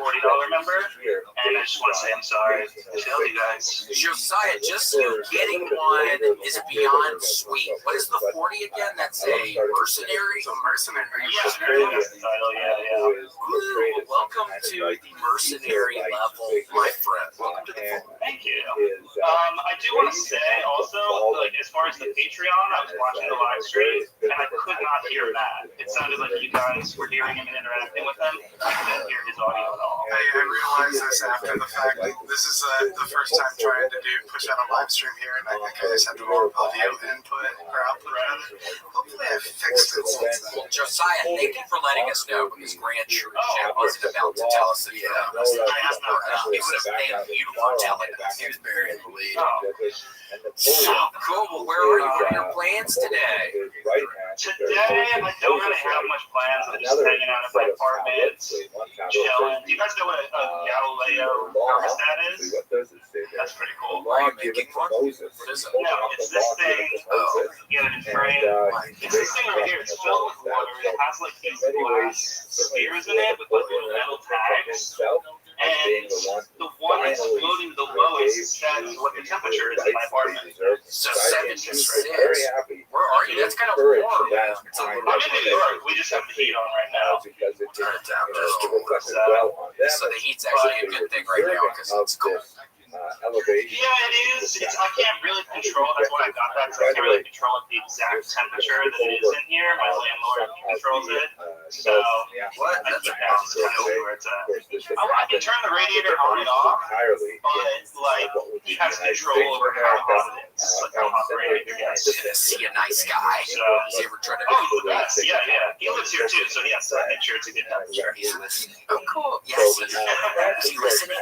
member, and I just want to say I'm sorry. I failed you guys. Josiah, just you getting one is beyond sweet. What is the 40 again? That's a mercenary? A mercenary. Yeah, that's the title. Yeah. Ooh, welcome to the mercenary level, my friend. Welcome to the phone. Thank you. I do want to say also, like, as far as the Patreon, I was watching the live stream, and I could not hear Matt. It sounded like you guys were hearing him and interacting with him. I couldn't hear his audio at all. I realized this after the fact. This is the first time trying to push out a live stream here, and I think I just had the wrong audio input or output rather. Hopefully I fixed it since then. Well, Josiah, thank you for letting us know, because Grant sure wasn't about to tell us that you found us. He would have thanked you for telling us. He was buried in the lead. So cool. Well, where are you? What are your plans today? Today, I don't really have much plans. I'm just hanging out at my apartment, chilling. Do you guys know what a Galileo thermostat is? That's pretty cool. Are you making one? What is it? No, it's this thing. Get it in frame. It's this thing right here. It's filled with water. It has like these glass spheres in it with like little metal tags. And the one that's floating the lowest says what the temperature is in my apartment. So 76. Where are you? That's kind of warm. I'm in New York. We just have the heat on right now. Turn it down just a little bit. So the heat's actually a good thing right now because it's cold. Elevation. Yeah, it is. I can't really control. That's why I got that. Because I can't really control the exact temperature that it is in here. My landlord controls it. So What? I keep bouncing it where it's at. I can turn the radiator on and off, but like he has control over how hot it is, like how hot the radiator gets. Is he a nice guy? Has he ever tried to? Oh, he's the best. Yeah. He lives here too, so yes, I make sure it's a good temperature. He's listening. Oh, cool. Yes. Is he listening?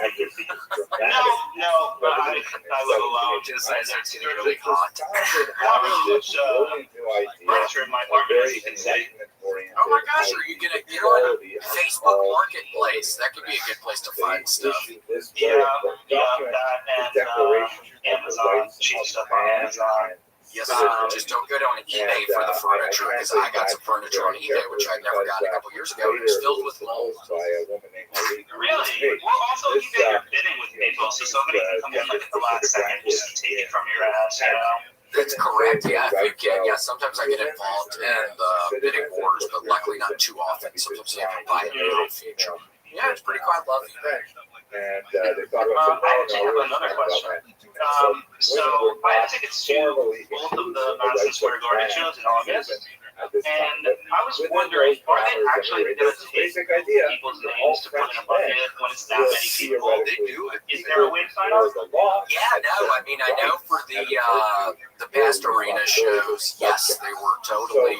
No, but I live alone. Just it's really hot. Not really much furniture in my apartment, as you can see. Oh my gosh, are you gonna get on Facebook Marketplace? That could be a good place to find stuff. Yeah, that and Amazon, cheap stuff on Amazon. Yes, just don't go down eBay for the furniture, because I got some furniture on eBay, which I never got a couple years ago. It was filled with mold. Really? Well, also eBay, you're bidding with people, so somebody can come in like at the last second and just take it from your ass, you know? That's correct. Yeah, if you can. Yeah, sometimes I get involved in the bidding wars, but luckily not too often. Sometimes you have to buy it in the future. Yeah, it's pretty quite lovely. And I actually have another question. So I have tickets to both of the Madison Square Garden shows in August, and I was wondering, are they actually going to take people's names to put in a bucket when it's that many people? They do it. Is there a way to sign up? Yeah, no, I mean, I know for the past arena shows, yes, they were totally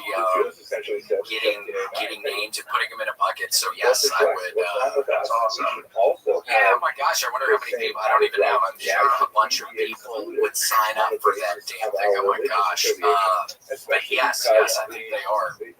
getting names and putting them in a bucket. So yes, I would. That's awesome. Yeah, oh my gosh, I wonder how many people. I don't even know. I'm sure a bunch of people would sign up for that damn thing. Oh my gosh. But yes, I think they are. Okay.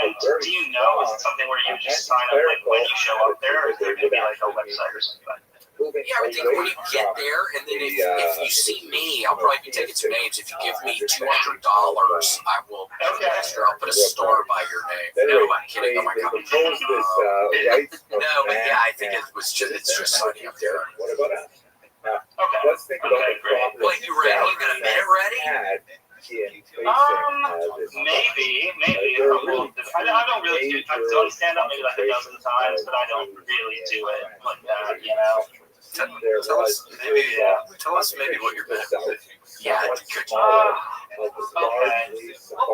And do you know, is it something where you just sign up like when you show up there, or is there going to be like a website or something? Yeah, I would think when you get there, and then if you see me, I'll probably be taking some names. If you give me $200, I will put extra. I'll put a star by your name. No, I'm kidding. Oh my god. No, but yeah, I think it's just signing up there. Okay. Let's think about it. Well, you ready? You got a minute ready? Maybe. I don't really do. I've done stand up maybe like a dozen times, but I don't really do it like that, you know. Tell us maybe what you're better with. Yeah, good job. Okay. What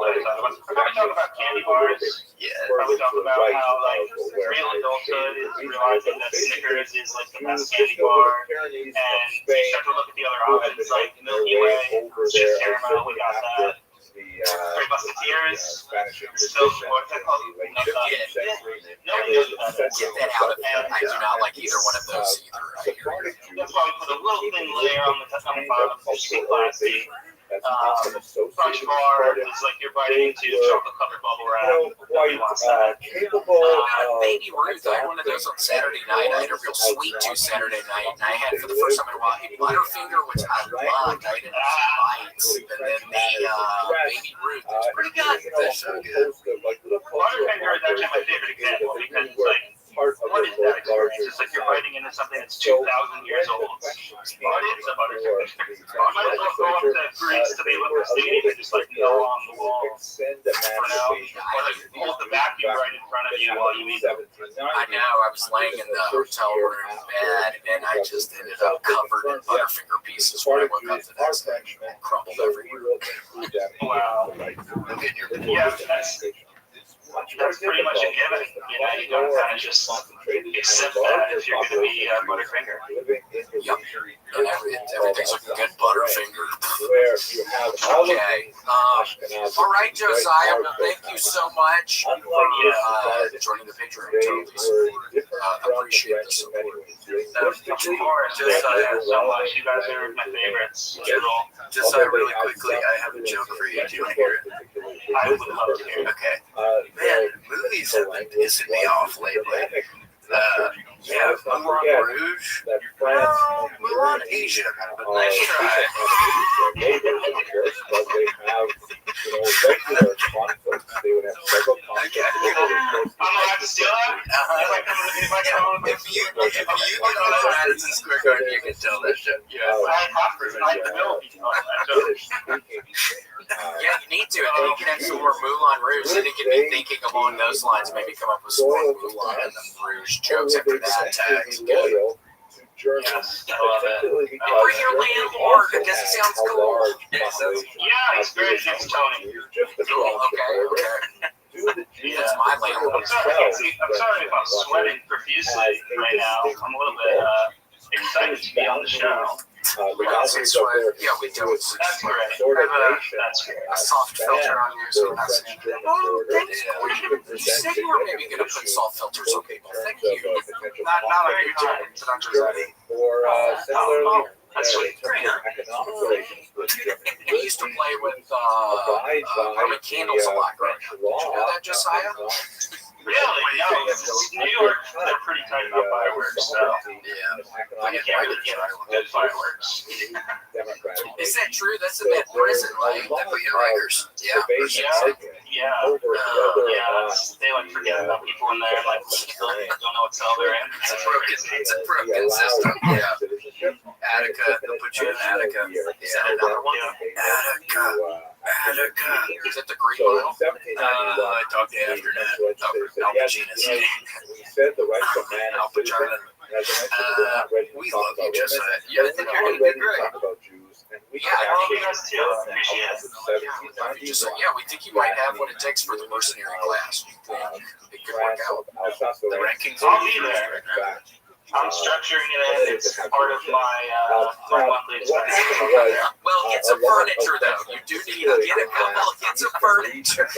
are we talking about? We're going to talk about candy bars. Yeah. Probably talk about how like real adulthood is realizing that Snickers is like the best candy bar, and you start to look at the other options like Milky Way, Chips Caramel. We got that. Three Musketeers, Silk what's that called? Nobody knows what that is. Get that out of here. I do not like either one of those either. That's why we put a little thin layer on the bottom to just be classy. Crunch bar is like you're biting into chocolate covered bubble wrap. Nobody wants that. Baby Ruth, I had one of those on Saturday night. I had a real sweet tooth Saturday night, and I had for the first time in a while a Butterfinger, which I loved. I didn't bites, and then the Baby Ruth was pretty good. That's so good. Butterfinger is actually my favorite example because it's like, what is that experience? It's like you're biting into something that's 2,000 years old. But it's a Butterfinger. I might as well go up to Greece to be able to see anything, just like gnaw on the wall. For now, or like hold the vacuum right in front of you while you eat them. I know. I was laying in the hotel room bed, and I just ended up covered in Butterfinger pieces when I woke up the next day and crumbled everywhere. Wow. Yeah, that's pretty much a given. You know, you don't kind of just accept that if you're going to be Butterfinger. Yep. And everything's looking good, Butterfinger. Okay. All right, Josiah. Well, thank you so much for joining the Patreon. Totally appreciate the support. Josiah, so much. You guys are my favorites. Josiah, really quickly, I have a joke for you. Do you want to hear it? I would love to hear it. Okay. Man, movies have been pissing me off lately. Yeah, Moulin Rouge. No, Moulin Asian, but nice try. I'm allowed to steal that? If you get on Madison Square Garden, you can tell that shit. Yeah, I will be on that. Yeah, you need to, and then you can have some more Moulin Rouge, and you can be thinking along those lines, maybe come up with some more Moulin and then Rouge jokes after that tags. Yes, I love it. Bring your landlord, because it sounds cool. Yeah, he's great. It's Tony. Cool, okay. Yeah. That's my landlord. I'm sorry if I'm sweating profusely right now. I'm a little bit excited to be on the show. We don't see sweat. Yeah, we don't. That's great. That's great. A soft filter on you, so that's oh, thanks. You said you were maybe going to put soft filters on people. Thank you. Not on YouTube, but on Josiah. That's sweet. Great, huh? I used to play with Roman candles a lot, right? Did you know that, Josiah? Really? No. New York, they're pretty tight about fireworks, so Yeah. you can't really get good fireworks. Is that true? That's in that prison, right? That put you in Rikers. Yeah. Yeah. They like forget about people in there, like don't know what cell they're in. It's a broken system. Yeah. Attica, they'll put you in Attica. Is that another one? Attica. Is that the Green Mile? I talked to after that. Al Pacino's. Al Pacino. We love you, Jessica. Yeah, I think you're going to be great. Yeah, I love you guys too. Appreciate it. Yeah, we think you might have what it takes for the mercenary class. It could work out. The rankings I'll be there. I'm structuring it in. It's part of my monthly expenses. Well, get some furniture, though. You do need to get a couple. Get some furniture.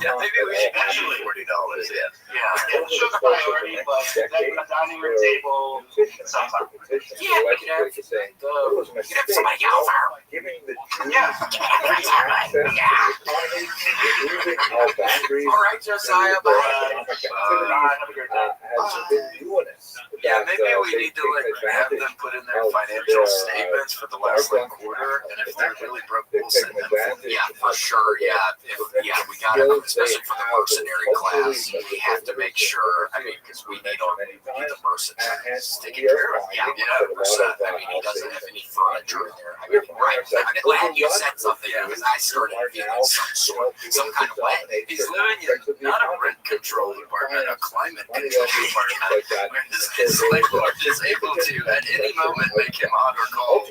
Yeah, maybe we should Actually, $40. Yeah, it's just a priority, but a dining room table, sometime. Yeah, we can have somebody over. Yeah. All right, Josiah. Bye. Have a great day. Yeah, maybe we need to have them put in their financial statements for the last quarter, and if they're really broke, we'll send them. Yeah, for sure. Yeah, we got to, especially for the mercenary class, we have to make sure. I mean, because we need the mercenaries taken care of. Yeah, 100%. I mean, he doesn't have any furniture in there. I mean, right. I'm glad you said something because I started feeling some kind of way. He's living in not a rent control apartment, a climate control apartment. His landlord is able to, at any moment, make him hot or cold,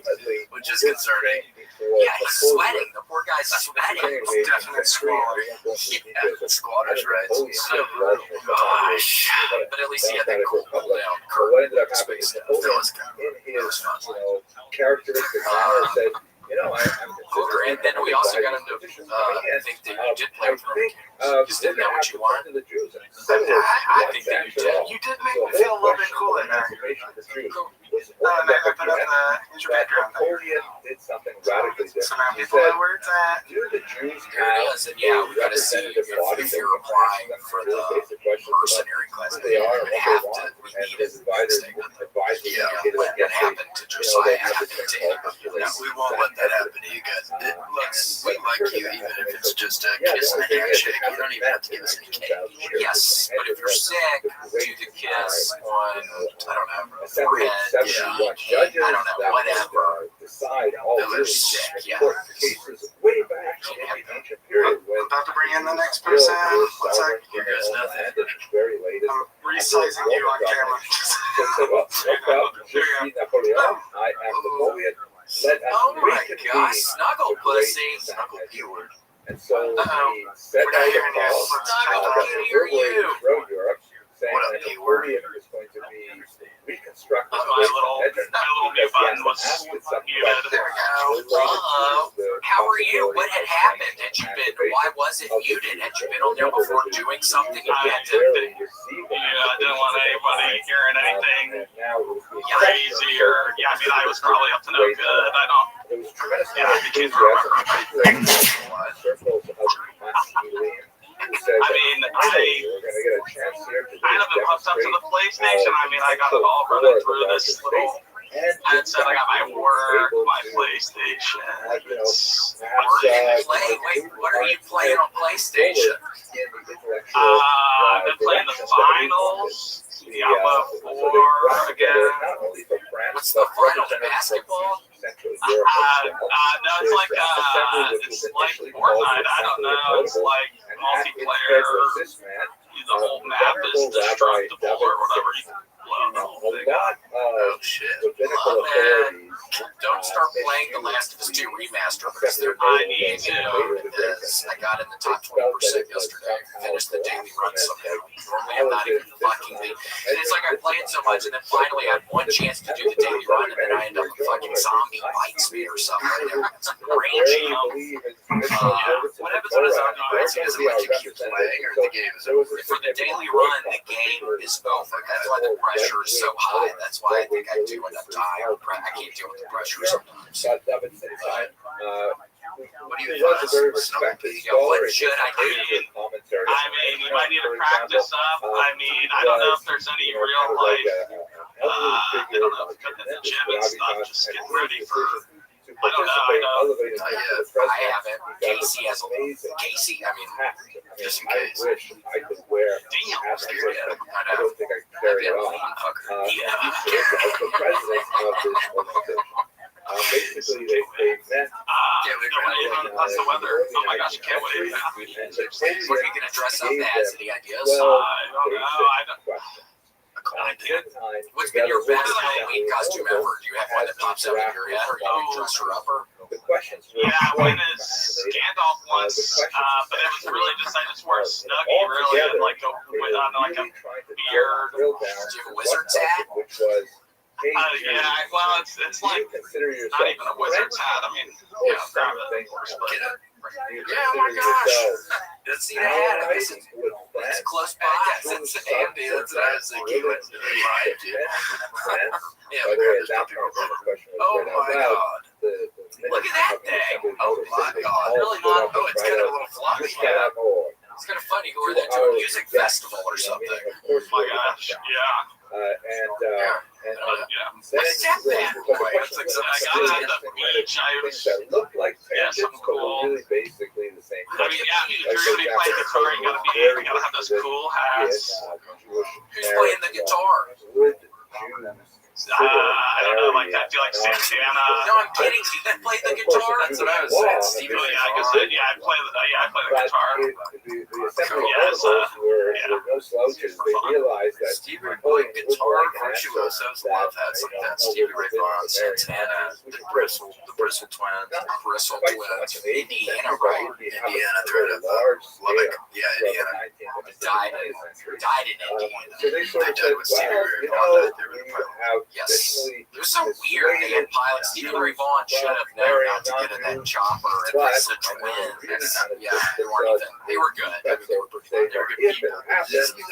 which is concerning. Yeah, he's sweating. The poor guy's sweating. It's definite squalor. Yeah, squatter's rights. So brutal. Gosh. But at least he had that cool down curtain space. That was fun. Cool, and then we also got him to think that you did play with him. Isn't that what you wanted? I think that you did. You did make me feel a little bit cool in there. Here's your background. Some people know where it's at. There it is, and yeah, we got to see if you're applying for the mercenary class. We need a statement. Yeah, what happened to Josiah happened to him. No, we won't let that happen to you guys. We like you, even if it's just a kiss and a handshake. You don't even have to give us any cake. Yes, but if you're sick, do the kiss on, I don't know, forehead, cheek, I don't know, whatever. They're sick, yeah. about to bring in the next person. One sec. Here goes nothing. I'm resizing you on camera. I am Napoleon. Let us Oh my reconvene gosh, snuggle the great pussy. Snuggle Keyword. And so he set We're not out hearing you. Snuggle, that can't hear you. throughout Europe, saying What up, that keyword? Napoleon was going to be reconstructed. My little mute button was muted. There we go. How are you? What had happened? Had you been? Why was it muted? Had you been on there before doing something? You had to. I didn't want anybody hearing anything crazy or, I mean, I was probably up to no good. I don't. Yeah, I became I mean, I kind of been hooked up to the PlayStation. I mean, I got it all running through this little headset. I got my work, my PlayStation. It's Wait, what are you playing on PlayStation? I've been playing the finals, Diablo 4 again. What's the finals? Basketball? No, it's like Fortnite. I don't know. It's like multiplayer. The whole map is destructible or whatever. You blow the whole thing up. Oh shit. Oh, man. Don't start playing The Last of Us 2 Remaster because I need to. I got in the top 20% yesterday. Finished the daily run somehow. Normally I'm not even fucking and it's like I play it so much and then finally I had one chance to do the daily run and then I end up a fucking zombie bites me or something. It's like raging. What happens when a zombie bites you? Does it let you keep playing or the game is over? For the daily run, the game is over. That's why the pressure is so high. That's why I think I do end up dying. I can't deal with the pressure sometimes. What do you think? What should I do? I mean, you might need to practice up. I mean, I don't know if there's any real life. I don't know if in the gym and stuff, just getting ready for. I don't know. I haven't. Casey has a little. Casey, I mean, just in case. Damn, I'm scared of him. I know. Basically, they met. How's the weather? Oh my gosh, I can't wait. What are you going to dress up as? Any ideas? I don't know. What's been your best Halloween costume ever? Do you have one that pops out in your head, or you can dress her up? Yeah, one is Gandalf once, but it was really just I just wore a snuggie really and like a beard. Do you have a wizard's hat? Yeah, well, it's like not even a wizard's hat. I mean, grab it. Yeah, oh my gosh. Let's see the hat. It's close by. It's handy. That's what I was thinking. Yeah, oh my god. Look at that thing. Oh my god. Really not. Oh, it's kind of a little floppy. It's kind of funny. Who are they to a music festival or something? Oh my gosh. Yeah. What's that bad boy? It's like I got at the beach. Something cool. I mean, if you're gonna be playing guitar, you gotta have those cool hats. Who's playing the guitar? I don't know, like I feel like Santana. No, I'm kidding. You can play the guitar. That's what I was saying. Steve, I play the guitar. Yes, Stevie playing guitar. Virtuosos love hats like that. Stevie Ray Vaughan, Santana, the Bristol Twins, Indiana, right? Indiana, they're at Lubbock. Yeah, Indiana. Died in Indiana. They died with Stevie Ray Vaughan. They were the pilot. Yes. It was so weird. They had pilots. Stevie Ray Vaughan should have known not to get in that chopper. And it's the Twins. Yeah, they weren't even. They were good. I mean, they were good people. They're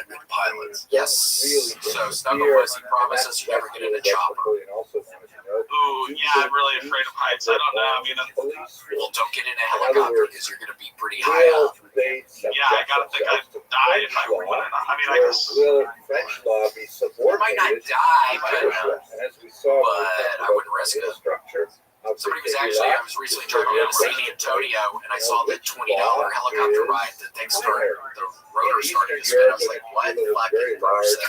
good pilots. Yes. So Snuggle Pussy promises you never get in a chopper. Ooh, yeah, I'm really afraid of heights. I don't know. I mean, well, don't get in a helicopter because you're going to be pretty high up. Yeah, I gotta think I'd die if I went in. I mean, I guess. You might not die, but I wouldn't risk it. Somebody was actually, I was recently driving down to San Antonio, and I saw the $20 helicopter ride. The thing started, the rotor started to spin. I was like, what fucking person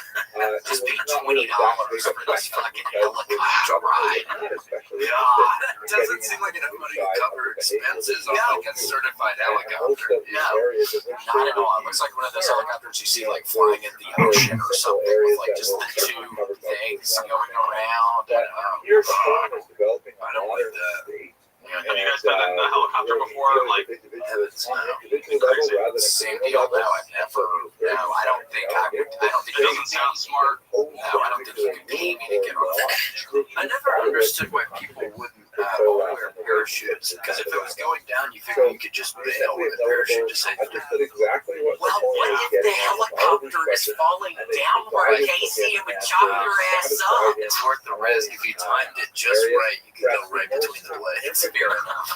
just paid $20 for this fucking helicopter ride? God, that doesn't seem like enough money to cover expenses on like a certified helicopter. No, not at all. It looks like one of those helicopters you see like flying in the ocean or something with like just the two things going around. I don't like that. Have you guys been in a helicopter before? Like, same deal. No, I've never. No, I don't think I would. I don't think it doesn't sound smart. No, I don't think you could pay me to get on that. I never understood why people wouldn't wear parachutes. Because if it was going down, you figure you could just bail with a parachute to save the day. Well, what if the helicopter is falling downward, Casey? It would chop your ass up. It's worth the risk. If you timed it just right, you could go right between the blades. Fair enough.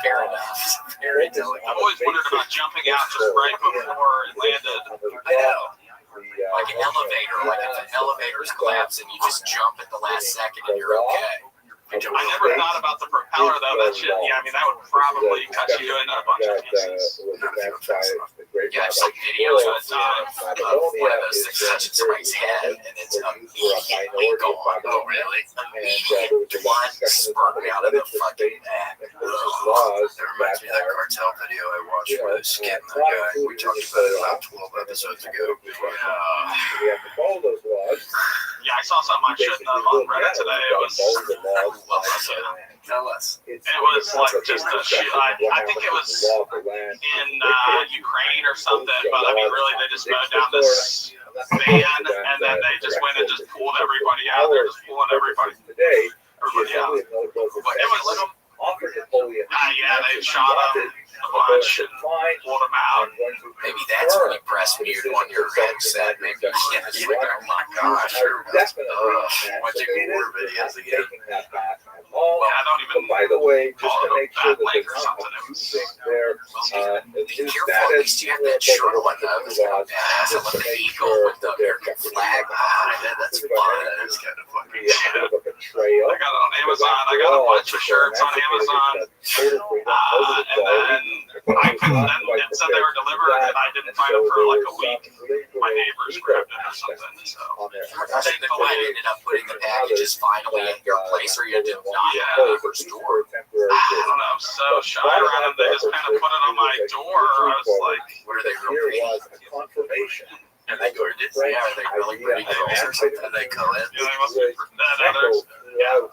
Fair enough. Very delicate. I've always wondered about jumping out just right before it landed. I know. Like an elevator. Like if an elevator's collapsing, you just jump at the last second and you're okay. I never thought about the propeller though. That shit, yeah, I mean, that would probably cut you into a bunch of pieces. Yeah, I've seen videos with one of those things touching somebody's head and it's immediately gone. Oh, really? Immediate blood spurting out of the fucking neck. That reminds me of that cartel video I watched where they skinned that guy. We talked about it about 12 episodes ago. Yeah, I saw something I shouldn't have on Reddit today. It was. Tell us. It was like just a shit. I think it was in Ukraine or something, but I mean, really, they just mowed down this van, and then they just went and just pulled everybody out. They're just pulling everybody out. But it was. Yeah, they shot him a bunch and pulled him out. Maybe that's when you press mute on your headset. Maybe you can't just like, oh my gosh, watching more videos again. Yeah, I don't even by the way, just call to it make a sure bad that link there's or not something. It was. Be careful, at least you have that shirt on though. It's kind of badass. I love the eagle with the American flag behind it. That's fun. That's kind of funny. I got it on Amazon. I got a bunch of shirts on Amazon. And then it said they were delivered, and I didn't find them for like a week. My neighbors grabbed it or something. So technically, I ended up putting the packages finally at your place, or you did not have a store. I don't know. I'm so shy around them. They just kind of put it on my door. I was like, what are they real pretty? And they go, yeah, are they really pretty girls or something? Do they come in? Yeah, they must be. No,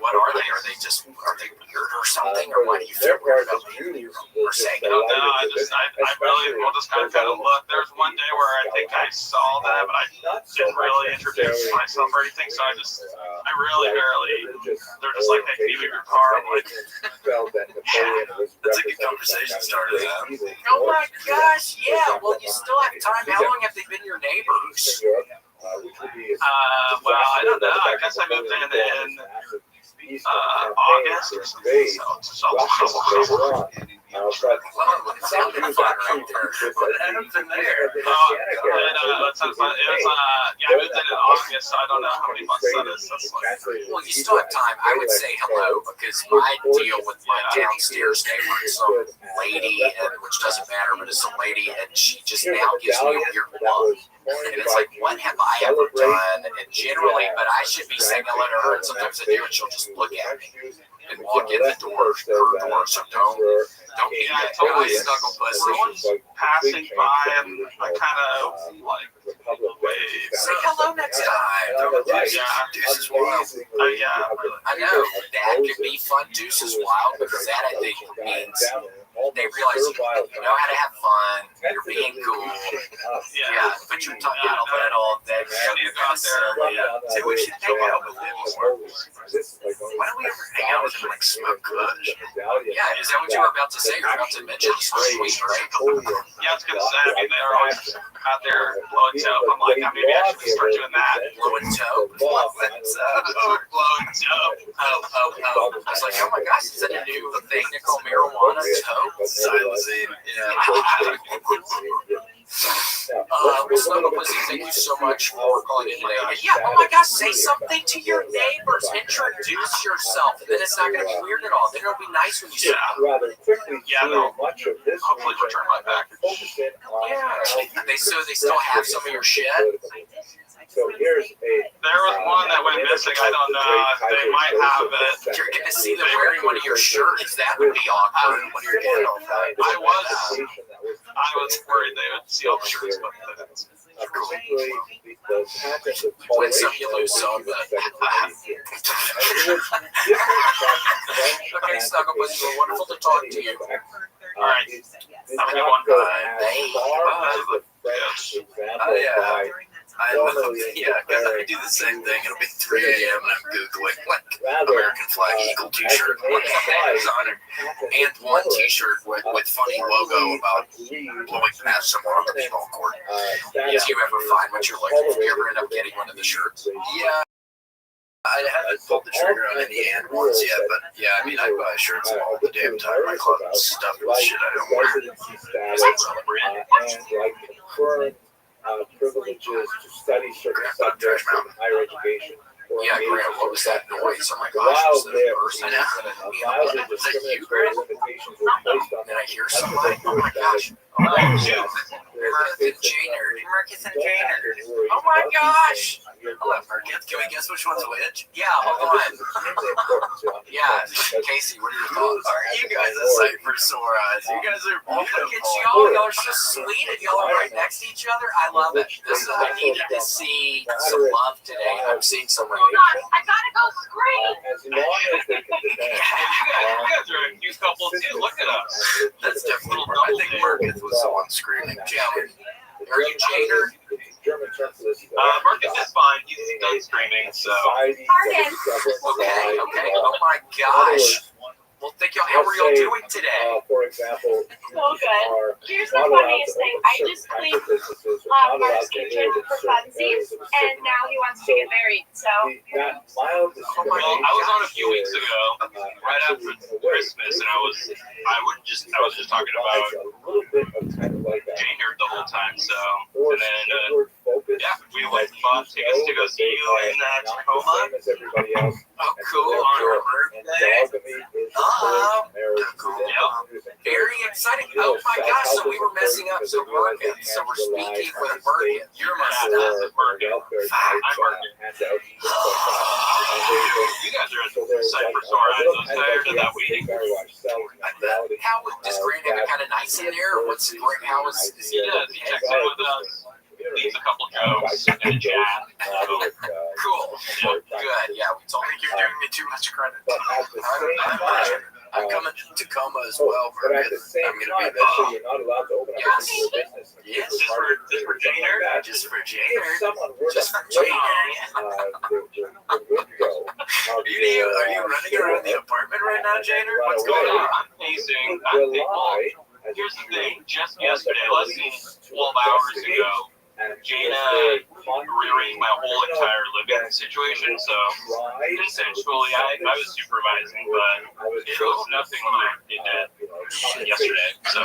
what are they? Are they weird or something? Or why do you feel weird about me? Or saying, I don't know. I really will just kind of look. There's one day where I think I saw them, but I didn't really introduce myself or anything. So I really barely. They're just like, hey, can you move your car? I'm like, that's a good conversation starter. Oh my gosh, yeah. Well, you still have time. How long have they been your neighbors? Well, I don't know. I guess I moved in August or something. It sounded fun right there. What happened there? That sounds fun. It was, I moved in August, so I don't know how many months that is. That's like, well, you still have time. I would say hello because my deal with my downstairs neighbor is some lady, which doesn't matter, but it's a lady, and she just now gives me a weird look. And it's like, what have I ever done? And generally, but I should be saying hello to her, and sometimes I do, and she'll just look at me and walk in the door, her door. So don't be that totally snuggle pussy. Everyone's passing by, and I kind of like wave. Say hello next time. Deuces Wild. I know that could be fun. Deuces Wild, because that I think means they realize you know how to have fun. You're being cool. Yeah, but you're talking about little that you got there. So we should hang out with them more. Why don't we ever hang out with them like smoke kush? Yeah, is that what you were about to say? You're about to mention sweet, right? Yeah, I was gonna say. I mean, they're always out there blowing dope. I'm like, maybe I should start doing that. Blowing dope. Blowing dope. Oh. I was like, oh my gosh, is that a new thing to call marijuana? Dope. Silencing. Yeah. Snuggle Pussy, thank you so much for calling in today. And yeah, oh my gosh, say something to your neighbors. Introduce yourself. And then it's not going to be weird at all. Then it'll be nice when you say rather quickly no. much of this Hopefully return my package. yeah. They still have some of your shit. So here's There was one that went missing. I don't know. They might have it. You're going to see them wearing one of your shirts. That would be awkward when you're getting all that. I was worried they would see all the shirts, but Win some, you lose some. Okay, Snuggle Pussy, well, wonderful to talk to you. all right. Have a good one. Because I do the same thing. It'll be 3 a.m. and I'm Googling like American flag eagle t-shirt on Amazon and one t-shirt with funny logo about blowing past someone on the baseball court. If you ever find what you're looking for, you ever end up getting one of the shirts? Yeah. I haven't pulled the trigger on any and ones yet, but yeah, I mean, I buy shirts all the damn time. My closet's stuffed with shit I don't wear. Privileges to study certain subjects in higher education. Yeah, Graham, what was that noise? Oh my gosh, was that a person? Was that you, Graham? Did I hear somebody? Oh my gosh. Marcus and Janer. Oh my gosh. Hello, Marcus. Can we guess which one's which? Yeah, hold on. Yeah, Casey, what are your thoughts? Are you guys a sight for sore eyes? You guys are beautiful. Look at y'all. Y'all are so sweet and y'all are right next to each other. I love it. I needed to see some love today. I'm seeing some right now. I gotta go scream. As long as they can You guys are a cute couple too. Look at us. That's definitely. I think Marcus was the one screaming. Janet. Are you Jader? Marcus is fine. He's done screaming, so. Okay. Oh my gosh. Well, thank y'all. How are y'all doing today? For example, So good. Here's the funniest thing. I just cleaned Mark's kitchen for funsies, and now he wants to get married. So. Well, I was on a few weeks ago, right after Christmas, and I was just talking about Janer the whole time. So, and then we went and bought tickets to go see you in Tacoma. Oh, cool. Cool. Very exciting. Oh my gosh, so we were messing up. So Marcus, so we're speaking with Marcus. You're messing up. I'm Marcus. You guys are excited for sore eyes. I was tired of that week. How does Grant have it kind of nice in there? What's how is he does? He checks in with us. Leaves a couple jokes and a jab. Cool. Good. Yeah, we told me you're doing me too much credit. I'm coming to Tacoma as well, Marcus. I'm going to be there. Yes. Just for Janer? Just for Janer. Just for Janer. Are you running around the apartment right now, Janer? What's going on? I'm pacing. Here's the thing. Just yesterday, less than 12 hours ago, Jaina rearranged my whole entire living situation, so essentially I was supervising, but it was nothing like it did yesterday. So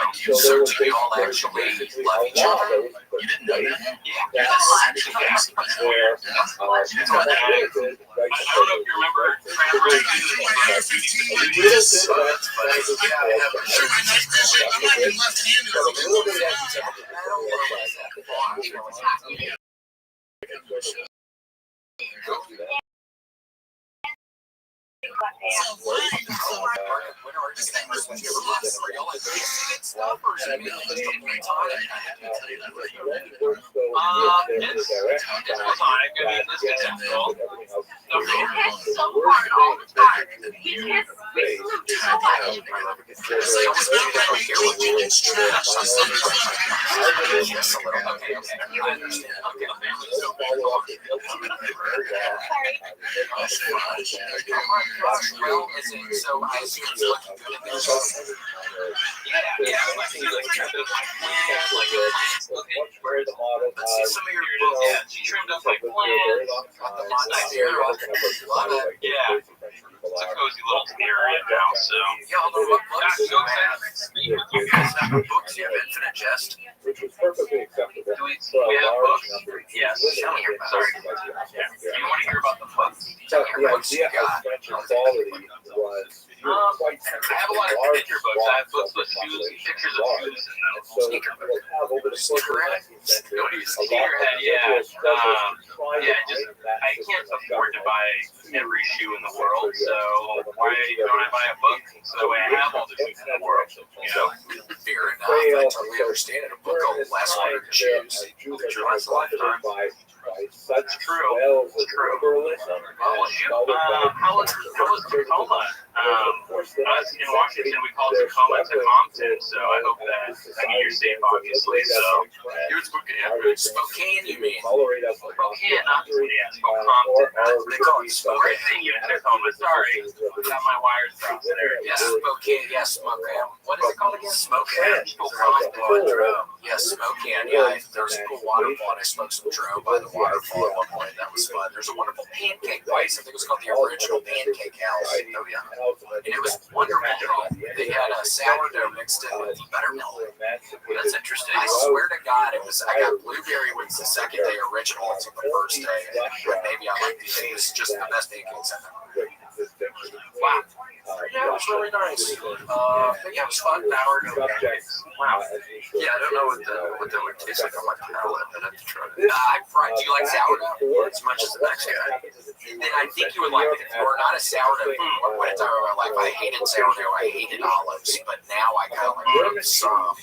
do you all actually love each other? You didn't know that? Yeah. I don't know if you remember Well, so I assume it's looking good in there. Yeah. the model. Let's see some of your books. Yeah, she trimmed up my plants. Got the monster. Love it. Yeah. It's a cozy little area now, so. Y'all know what books So you have? excited to speak with You you. guys have the books. You have Infinite Jest. Which was perfectly acceptable. Do we have books? Yes. Tell me about Sorry. it. Yeah. Do you want to hear about the books? Tell me The your books you idea of got. French quality was quite I have a lot of picture books. I have books with shoes, pictures of shoes in them. So we'll have over the course of the 19th century, Go to your sneakerhead, yeah. Yeah, just I can't afford to buy every shoe in the world, so why don't I buy a book so that way I have all the shoes in the world? You know, Fair enough. I totally understand it. A book will last longer than shoes. Picture last lifetime by such true. wells It's of true. liberalism. Well, shoot, how was Tacoma? Us in Washington, we call Tacoma Compton, so I hope that, I mean, you're safe, obviously, so. Here's Spokane, you mean? Spokane, not Compton. They call it Spokane. Great thing you Tacoma, sorry. Got my wires crossed there. Yes, Spokane. Yes, Spokane. What is it called again? Spokane. Yes, Spokane. Yeah, there was a cool waterfall. I smoked some dro by the waterfall at one point. That was fun. There's a wonderful pancake place. I think it was called the Original Pancake House. Oh yeah, and it was wonderful. They had a sourdough mixed in with buttermilk. That's interesting. I swear to God, it was. I got blueberry was the second day original. It's the first day. But maybe I like these. It was just the best pancakes I've ever. Wow. Yeah, it was really nice. But yeah, it was fun. An hour ago. Wow. Yeah, I don't know what that would taste like on my palate. I'd have to try it. I fried. Do you like sourdough as much as the next guy? Then I think you would like it. If you were not a sourdough, what I talk about, like I hated sourdough, I hated olives, but now I kind of like some.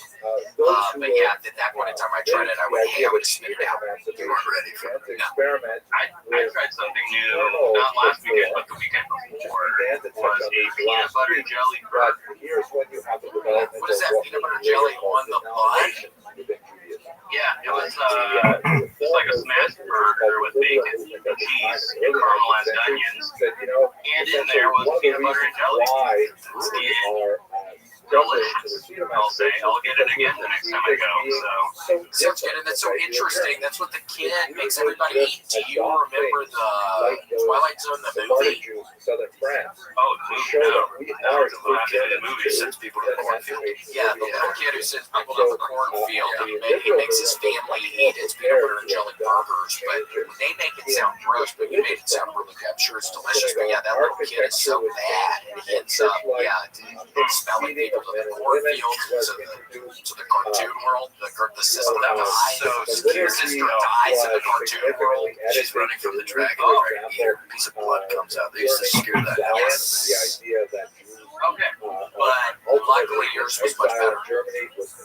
But yeah, at that point in time I tried it, I would spit it out. You weren't ready for it. No. I tried something new, not last weekend, but the weekend before. Was a peanut butter jelly burger. What is that? Peanut butter jelly on the bun? Yeah, it was just like a smashed burger with bacon, cheese, and caramelized onions. And in there was peanut butter and jelly. Delicious, I'll say. I'll get it again the next time I go. So and that's so interesting. That's what the kid makes everybody eat. Do you remember the Twilight Zone, the movie? Oh, no, it's a movie. Sends people to the cornfield. Yeah, the little kid who sends people to the cornfield. He makes his family eat his peanut butter and jelly burgers. But they make it sound gross, but you made it sound really good. I'm sure it's delicious. But yeah, that little kid is so bad. And he ends up, smelling people to the cornfield, to the cartoon world. The sister dies. So your sister dies in the cartoon world. She's running from the dragon. A piece of blood comes out. They used to scare that out. Yes. Okay, but luckily yours was much better.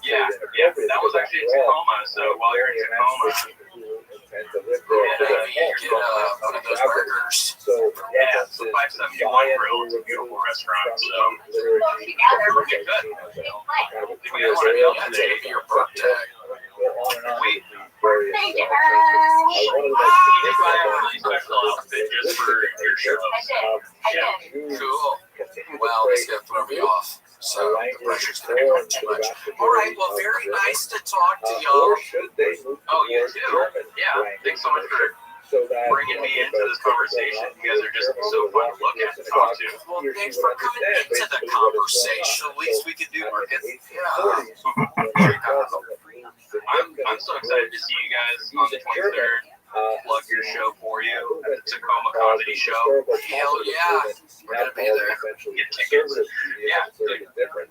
Yeah, that was actually in Tacoma. So while you're in Tacoma, you get one of those burgers. Yeah, so 571 Grill is a beautiful restaurant. So we're good. If we have somebody else today, Your birthday. wait. Did you buy a really special outfit just for your show? Yeah. Cool. Well, this is going to throw me off. So the pressure's going to be on too much. All right, well, very nice to talk to y'all. Oh, you too? Yeah, thanks so much for bringing me into this conversation. You guys are just so fun to look at and talk to. Well, thanks for coming into the conversation. The least we can do, Marcus. Yeah. I'm so excited to see you guys on the 23rd. Plug your show for you at the Tacoma Comedy Show. Hell yeah. We're going to be there. Get tickets. Yeah.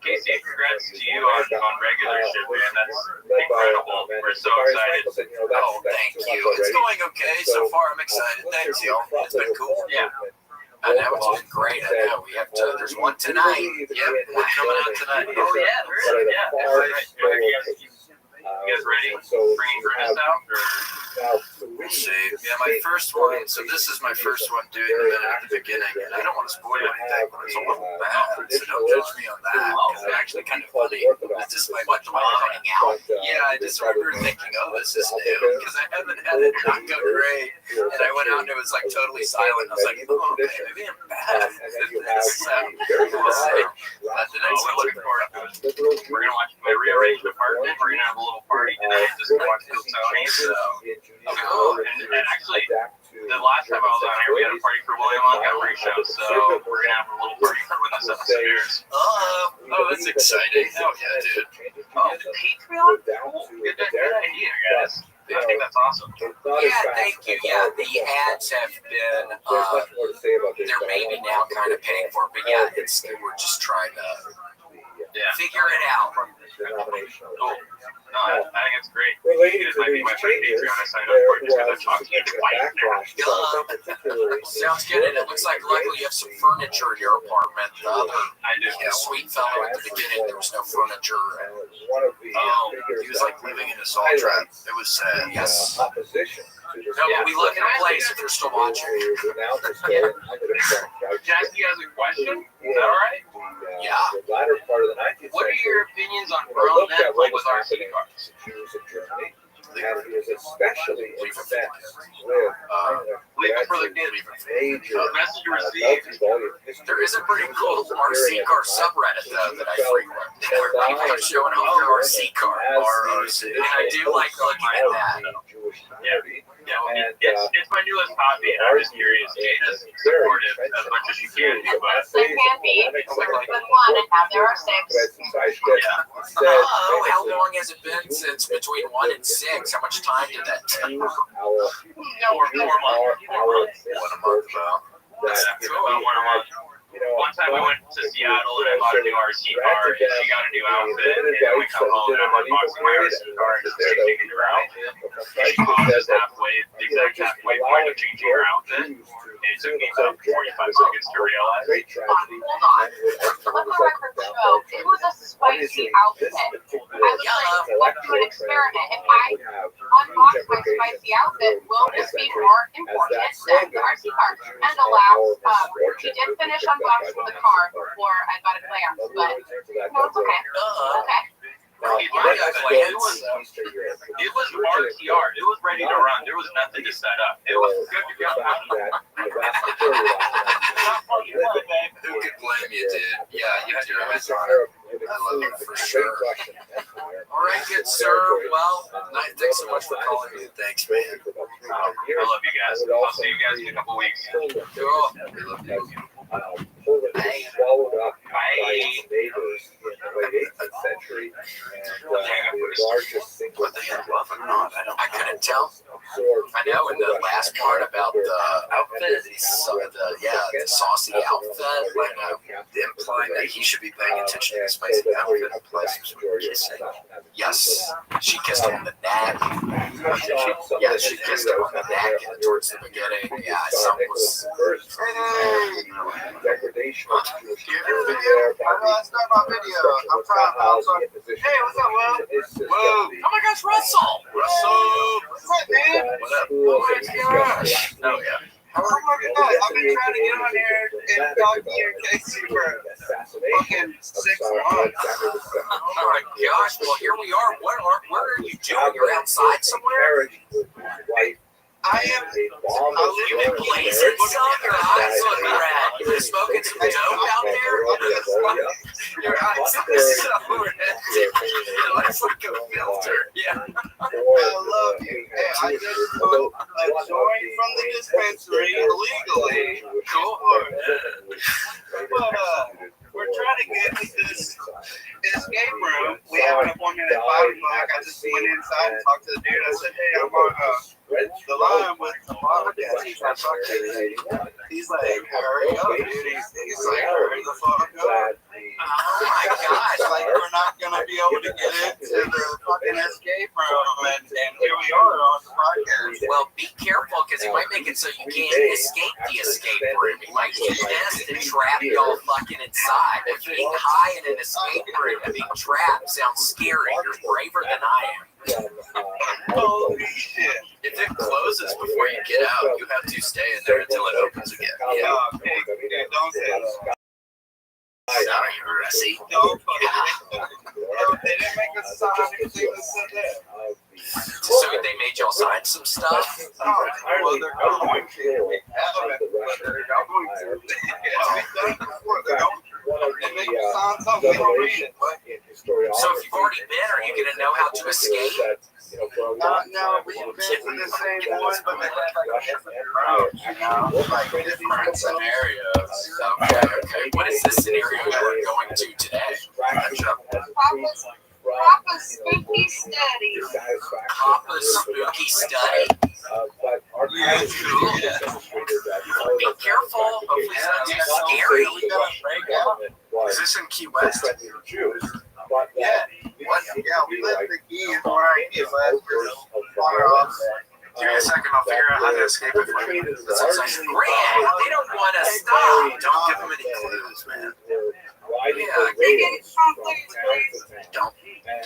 Casey, congrats to you on regular shit, man. That's incredible. We're so excited. Oh, thank you. It's going okay so far. I'm excited. Thanks, y'all. It's been cool. Yeah. I know it's been great. I know we have to. There's one tonight. Yep, we're coming out tonight. Oh, yeah. Really? Yeah. You guys ready? Bringing Grimace out? We'll see. Yeah, my first one. So this is my first one doing the minute at the beginning, and I don't want to spoil anything, but it's a little bad. So don't judge me on that. It's actually kind of funny. It's just like what finding out. Yeah, I just remember thinking, oh, this is new because I haven't had it not go great, and I went out and it was like totally silent. I was like, oh, okay, maybe I'm bad. We'll see. But the next one, looking forward to it. We're gonna watch my rearranged apartment. We're gonna have a little party today, just kind of feel Tony. So it'll be cool. And actually, the last time I was on here, we had a party for William Montgomery pre-show, so we're gonna have a little party for when this episode airs. Oh, that's exciting. Hell yeah, dude. Oh, Patreon? Cool. Good idea, guys. I think that's awesome. Yeah, thank you. Yeah, the ads have been, they're maybe now kind of paying for it, but yeah, we're just trying to figure it out. Cool. No, I think it's great. You guys might be my first Patreon I signed up for just because I talked to you twice now. Sounds good, and it looks like luckily you have some furniture in your apartment. The other sweet fellow at the beginning, there was no furniture. He was like living in a salt trap. It was sad. Yes. No, but we look in a place if they're still watching. Can I ask you guys a question? Is that all right? Yeah. What are your opinions on grown men playing with RC cars? And he is especially obsessed with Leaving for the kids. Message received. There is a pretty cool RC car subreddit though that I frequent, where people are showing off their RC car. RC. And I do like looking at that. Yeah, it's my newest hobby, and I'm just curious. Jada's supportive as much as she can be, but They can be. There's been one, and now there are 6. Oh, how long has it been since between 1 and 6? How much time did that take? 4 months. 4 months. 1 a month, though. That's about 1 a month. One time we went to Seattle and I bought a new RC car, and she got a new outfit, and then we come home and I'm unboxing my RC car and just changing her out. She paused halfway, the exact halfway point of changing her outfit. It took me about 45 seconds to realize. Hold on. Let the record show, it was a spicy outfit. I was like, let's do an experiment. If I unbox my spicy outfit, will this be more important than the RC car? And the last, we did finish unboxing the car before I got a glance, but no, it's okay. Okay. It was RTR. It was ready to run. There was nothing to set up. It was good to go. Who could blame you, dude? Yeah, you had your eyes on it. I love it for sure. All right, good sir. Well, thanks so much for calling me. Thanks, man. I love you guys. I'll see you guys in a couple weeks. Cool. We love you. Hey. Swallowed up by its neighbors in the late 18th century, and the largest single I couldn't tell. I know in the last part about the outfit, the saucy outfit, implying that he should be paying attention to the spicy outfit implies kissing. Yes, she kissed him on the neck. Yeah, she kissed him on the neck towards the beginning. Yeah, something was. Degradation of Jewish That's not my video. I'm proud. Hey, what's up, Will? Whoa! Oh my gosh, Russell! What's up, man? Oh my gosh! Oh yeah. I've been trying to get on here and talk to you, Casey, for fucking 6 months. Oh my gosh! Well, here we are. What are you doing? You're outside somewhere? I am. You've been blazing some. Your eyes look red. You've been smoking some dope out there. Your eyes look so red. It looks like a filter. Yeah. I love you. Hey, I just smoked a joint from the dispensary illegally. Cool. But we're trying to get to this escape room. We have an appointment at 5 o'clock. I just went inside and talked to the dude. I said, hey, I'm on the line with the podcast. He's trying to talk to me. He's like, hurry up, dude. He's like, hurry the fuck up. Oh my gosh. Like, we're not going to be able to get into the fucking escape room. And here we are on the podcast. Well, be careful because he might make it so you can't escape the escape room. He might get this and trap y'all fucking inside. If being high in an escape room and being trapped sounds scary. You're braver than I am. Holy shit. If it closes before you get out, you have to stay in there until it opens again. Yeah. Don't say that. Sorry, Rusty. Don't they didn't make us sign anything that said that. So they made y'all sign some stuff? Well, they're going to. We haven't, but they're going to. It's been done before. They don't one of They make the it sound something we don't read it. in historiography. So if you've already been, are you going to know how to escape? That, you know, for a long No, time, we've one of been to the same one, but they have like Russian different Empire routes, actually like different Scenarios. Okay. What is the scenario you're going to today? Papa's spooky study. Papa's spooky study. But our Cool. Be careful. Hopefully it's not too scary. Is this in Key West? Yeah. We left the keys where I knew last year. Give me a second, I'll figure out how to escape it for you. That sounds like great. They don't want to stop. Don't give them any clues, man. Don't.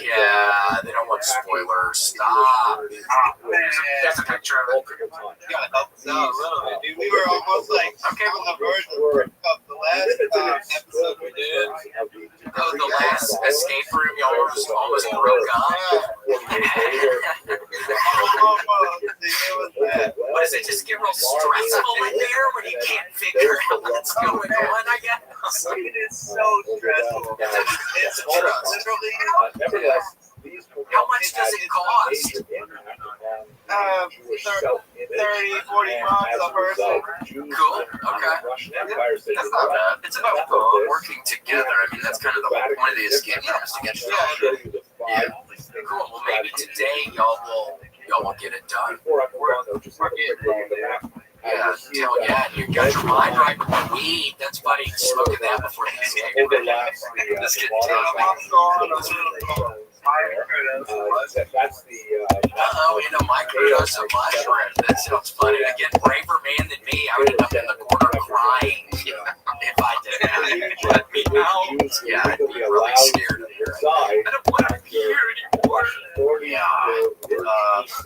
Yeah, they don't want spoilers. Stop. There's a picture of it. You gotta help us out a little bit, dude. We were almost like on the verge of the last episode we did. Oh, the last escape room, y'all almost broke up. What does it just get real stressful in there when you can't figure out what's going on, I guess? It is so stressful. It's literally How much does it cost? 30, 40 bucks a person. Cool. Okay. That's not bad. It's about working together. I mean, that's kind of the whole point of the escape room is to get you. Yeah. Cool. Well, maybe today y'all will get it done. Yeah, you got your mind right with the weed. That's funny. Smoking that before the escape room. Let's get in a microdose of mushroom. That sounds funny. Again, braver man than me. I would end up in the corner crying if I did that. Let me out. Yeah, I'd be really scared of here. I don't want to be here anymore. Yeah.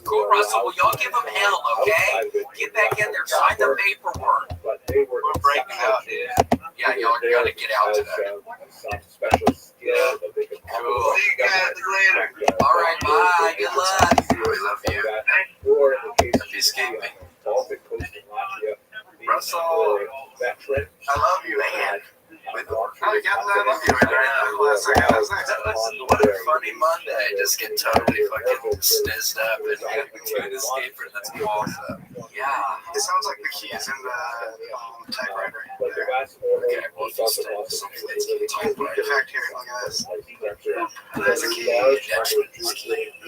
Cool, Russell. Will y'all give them hell, okay? Get back in there. Sign the paperwork. We're breaking out, dude. Yeah, y'all gotta get out today. Cool. See you guys later. All right, bye. Good luck. We love you. Happy escaping. Russell, I love you, man. I love you. What a funny Monday. Just get totally fucking snizzed up and do an escape room. That's awesome. Yeah. It sounds like the keys in the typewriter. Okay, well, if you stay someplace in the typewriter. In fact, here, look at this. There's a key.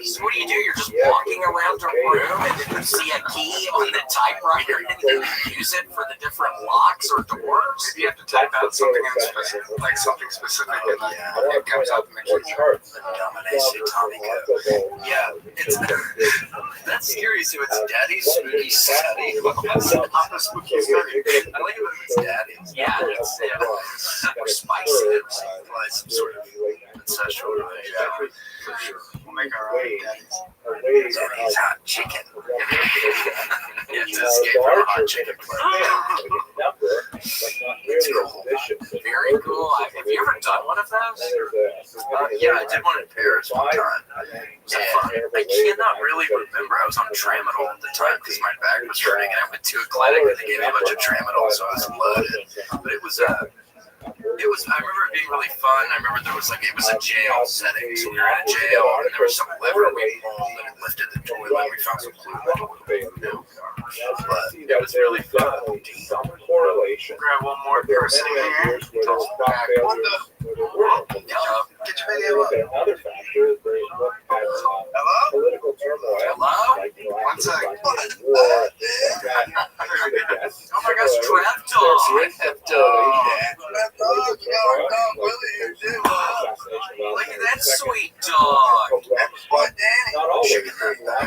So what do? You're just walking around the room and then you see a key on the typewriter and then you use it for the different locks or doors? Maybe you have to type out something specific, like something specific, and it comes out in the keyboard. Yeah, it's that's scary. So it's Daddy's spooky study. That's Papa's spooky study. I like it when it's Daddy's. Yeah, it's we're spicy. Like some sort of ancestral relationship. For sure. We'll make our own Daddy's. Daddy's hot chicken. You have to escape from a hot chicken place. It's cool. Very cool. Have you ever done one of those? Yeah, I did one in Paris one time. Was that fun? I cannot really remember. I was on tramadol at the time because my back was hurting and I went to a clinic and they gave me a bunch of tramadol, so I was loaded. But it was I remember it being really fun. I remember it was a jail setting, so we were in a jail and there was some liver we pulled and it lifted the toilet and we found some glue in the toilet. But it was really fun. Some correlation. Grab one more person here. Get your video up. Another factor is they look at political turmoil. Hello? One second. Oh my gosh, Trev dog. Look at that sweet dog.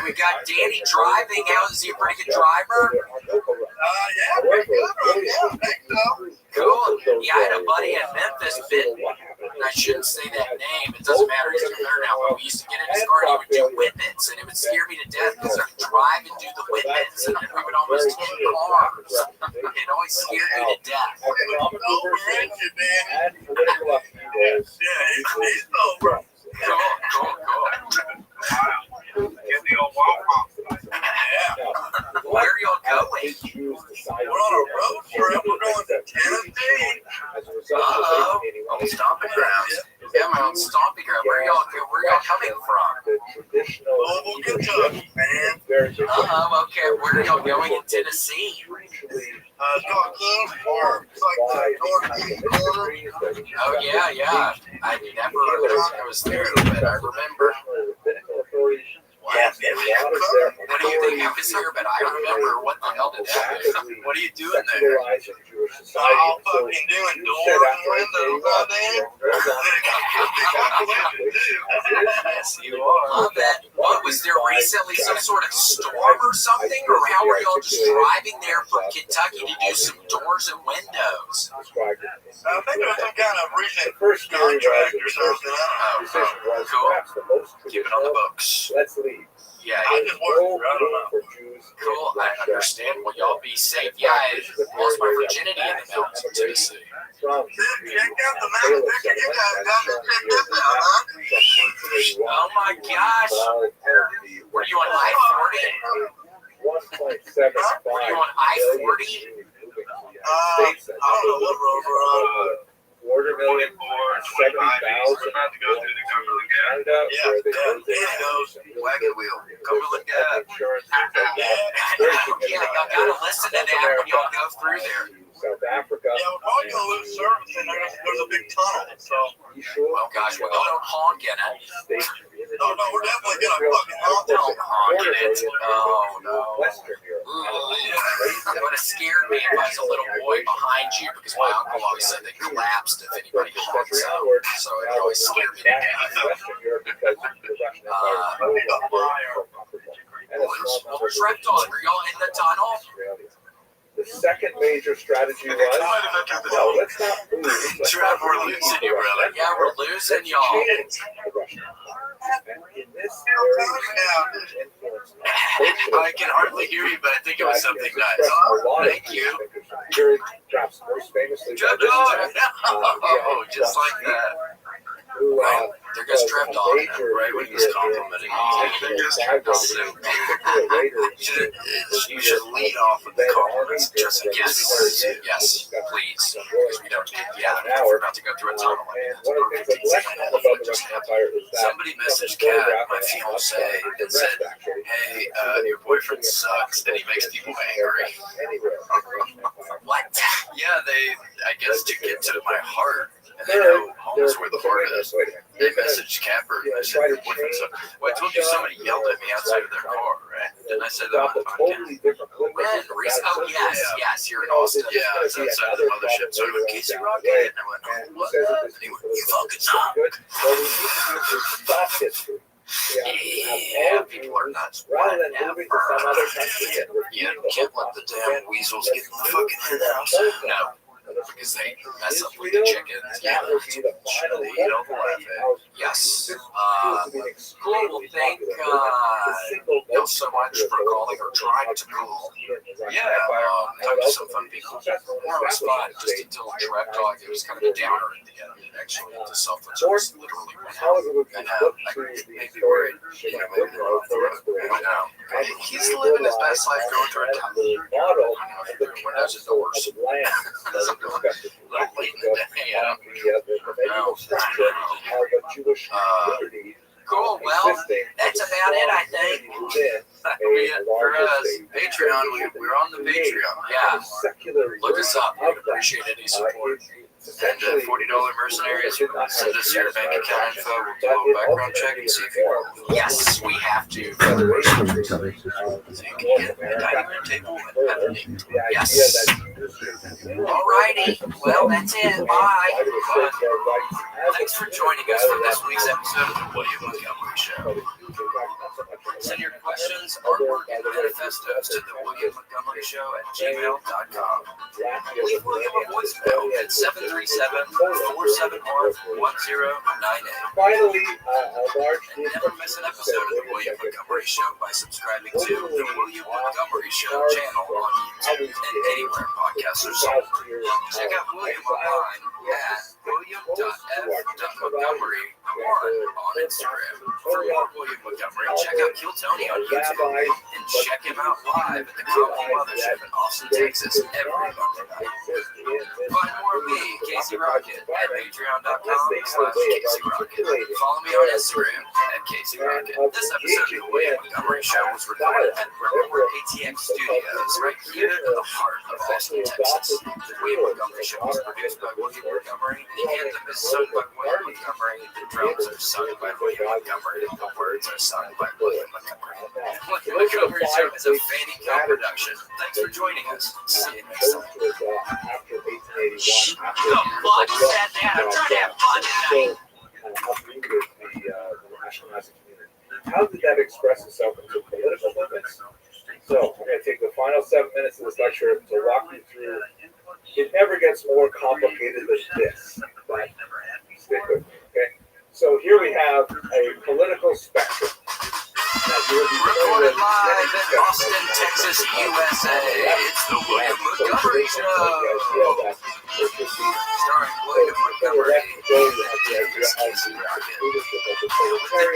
We got Danny driving out. Is he a pretty good driver? Yeah, pretty good. Yeah, thanks, though. Cool. Yeah, I had a buddy in Memphis bit. I shouldn't say that name. It doesn't matter. He's doing better now. But we used to get in his car and he would do whippets, and it would scare me to death because I'd drive and do the whippets, and I would almost hit cars. It always scared me to death. Cool. Where are y'all going? We're on a road trip. We're going to Tennessee. Uh-oh. own stomping grounds. Yeah, my own stomping ground. Where y'all coming from? Louisville, Kentucky, man. Okay. Where are y'all going in Tennessee? It's called King's Park. It's like the northeast corner. Oh yeah. I was there, but I remember. Yeah, What do you think? I was here, but I remember. What the hell did happen? What are you doing there? all fucking doing doors and windows out there. Yes, you are. Love that. What, was there recently some sort of storm or something? Or how were y'all just driving there from Kentucky to do some doors and windows? I think it was some kind of recent contract or something. Cool. Keep it on the books. Let's leave. Yeah, I just worked. I don't know. cool. I understand. Will y'all be safe? Yeah, I lost my virginity in the mountains of Tennessee. Check out the mountain picture. You guys got to check this out, huh? Oh my gosh. Were you on I-40? Were you on I-40? I don't know what road we're on. $250,000 We're about to go through the Cumberland Gap. Wagon wheel. Cumberland Gap. Yeah, y'all gotta listen to that when y'all go through there. South Africa. Yeah, we're probably going to lose service in there. There's a big tunnel. So. Well, gosh, we're going to honk in it. No, we're definitely going to fucking honk in Don't honk in it. Oh, no. Western Europe. It would have scared me if I was a little boy behind you because my uncle always said they collapsed if anybody honks out. So it always scared me to death. Western Europe because the Russian Empire Well, Trek Dog, are y'all in the tunnel? The second major strategy was, no, let's not lose. Trev, we're losing you, brother. Yeah, we're losing y'all. And in this area, I can hardly hear you, but I think it was something nice. Thank you. Perhaps most famously, Oh, just like that. Right, there goes Trev Dog. Right when he's complimenting you. There goes Trev Dog. You should lead off with the compliments. Just yes, please. Because we don't we're about to go through a tunnel. Somebody messaged Kat, my fiance, and said, hey, your boyfriend sucks and he makes people angry. What? Yeah, I guess to get to my heart. And they know home is where the heart is. They messaged Capper and I said, your boyfriend sucks. Well, I told you somebody yelled at me outside of their car, right? Didn't I say that on the podcast? Oh, yes, you're in Austin. Yeah, I was outside of the mothership. So I went, Casey Rocket. And I went, what? And he went, you fucking suck. Yeah, people are nuts. Rather than moving to some other country. Yeah, can't let the damn weasels get in the fucking hen house. No. Because they mess up with the chickens. Yeah, they eat all the life. Yes. Cool. Well, thank y'all so much for calling or trying to call. Yeah, talked to some fun people. More was fun just until Trev Dog. It was kind of a downer at the end. It actually the self-interest literally went out. And I may be worried. Maybe I know. He's living his best life going to a tunnel. Windows and doors. Little late in the day, cool. Well, that's about it, I think. For us, Patreon, we're on the Patreon. Yeah. Look us up. We'd appreciate any support. And $40 mercenaries, send us your bank account info. We'll do a background check and see if you are. Yes, we have to. Yes. Alrighty. Well, that's it. Bye. Thanks for joining us for this week's episode of the William Montgomery Show. Send your questions, artwork, and manifestos to the William Montgomery Show at gmail.com. Leave William a voicemail at 737-471-1098. Finally, And never miss an episode of the William Montgomery Show by subscribing to the William Montgomery Show channel on YouTube and anywhere podcasts are sold. Check out William online at William.f.Montgomery on Instagram. For more William Montgomery, check out Kill Tony on YouTube and check him out live at the Comedy Mothership in Austin, Texas every Monday night. Find more of me, Casey Rocket, at patreon.com/Casey Rocket. Follow me on Instagram at Casey Rocket. This episode of the William Montgomery Show was recorded at Remember ATX Studios, right here in the heart of Austin, Texas. The William Montgomery Show is produced by William Montgomery. The anthem is sung by William Montgomery. The drums are sung by William Montgomery. And the words are sung by William Montgomery. William Montgomery Show is a Fanny Co production. Thanks for joining us. See you next time. After 1881, The fuck is that, man? I'm trying to have fun tonight. How did that express itself into political movements? So I'm going to take the final 7 minutes of this lecture to walk you through. It never gets more complicated than this. But stick with me, okay? So here we have a political spectrum. Recorded live in Austin, Texas, USA. It's the William Montgomery Show. Starring William Montgomery and Casey Rocket. With the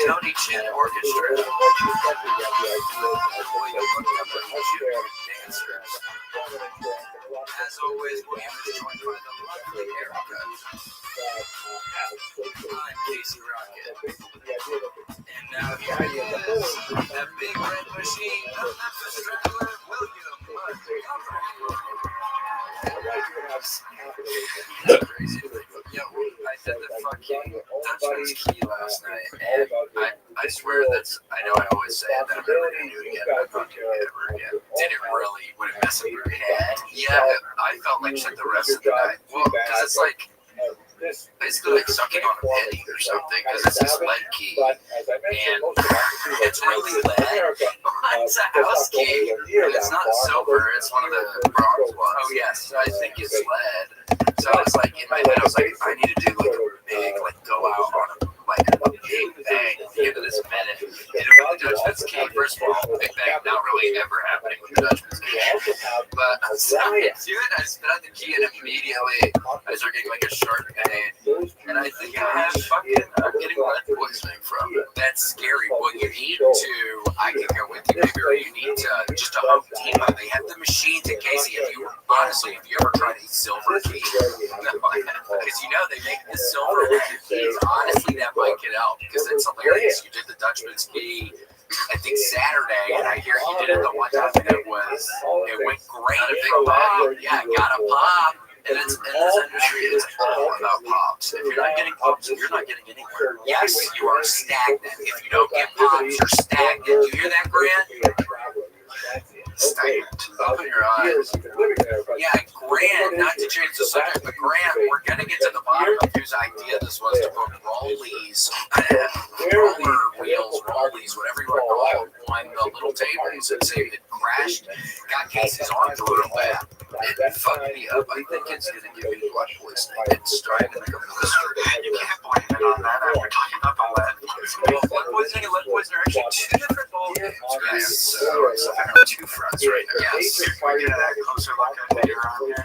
Tony Chin Orchestra. William Montgomery Jr. Dancers. As always, William is joined by the lovely Erica. I'm Casey Rocket. And now here he is, that big red machine of Memphis Traveler, William Montgomery. Crazy thing. Yo, I did the fucking Dutchman's Key last night, and I swear that's, I know I always say it, that I'm never going to do it again, but I'm not doing it ever again. Did it really, would it mess up your head? Yeah, I felt like shit the rest of the night. Well, because it's like, basically like sucking on a penny or something, because it's this lead key, and it's really lead. It's a house key, but it's not silver, it's one of the bronze ones. Oh yes, I think it's lead. So it's like, in my head, I was like, I need to do like a big, like go out on a big bang at the end of this minute. Hit it with the Dutchman's Key. First of all, big bang not really ever happening with the Dutchman's Key. But I do it, I spit out the key, and immediately I start getting like a sharp pain. And I think I have fucking getting lead poisoning from it. That's scary. What you need to, I can go with you, maybe, or you need to just a Home Depot. They have the machines in case if you honestly, if you ever tried a silver key, because you know they make the silver keys. Honestly, that might get out because it's hilarious. You did the Dutchman's Key, I think Saturday, and I hear you did it the one time, and it went great. A big pop, yeah, got a pop. And it's in this industry, it's all about pops. If you're not getting pops, you're not getting anywhere. Yes, you are stagnant. If you don't get pops, you're stagnant. You hear that, Grant? Stagnant. Open your eyes. Yeah, Grant, not to change the subject, but Grant, we're going to get to the bottom of whose idea this was to put rollies, roller wheels, rollies, whatever you want to call it, on the little tables. And say it crashed, got Casey's arm through real bad. It fucked me up. I think it's going to give me blood poisoning. It's starting to become blister. You can't blame it on that. We're talking about the lead. Lead poisoning and lead poisoning are actually two different ballgames. Yes, so it's on two fronts right now. Yes. We're getting that closer look at later on here.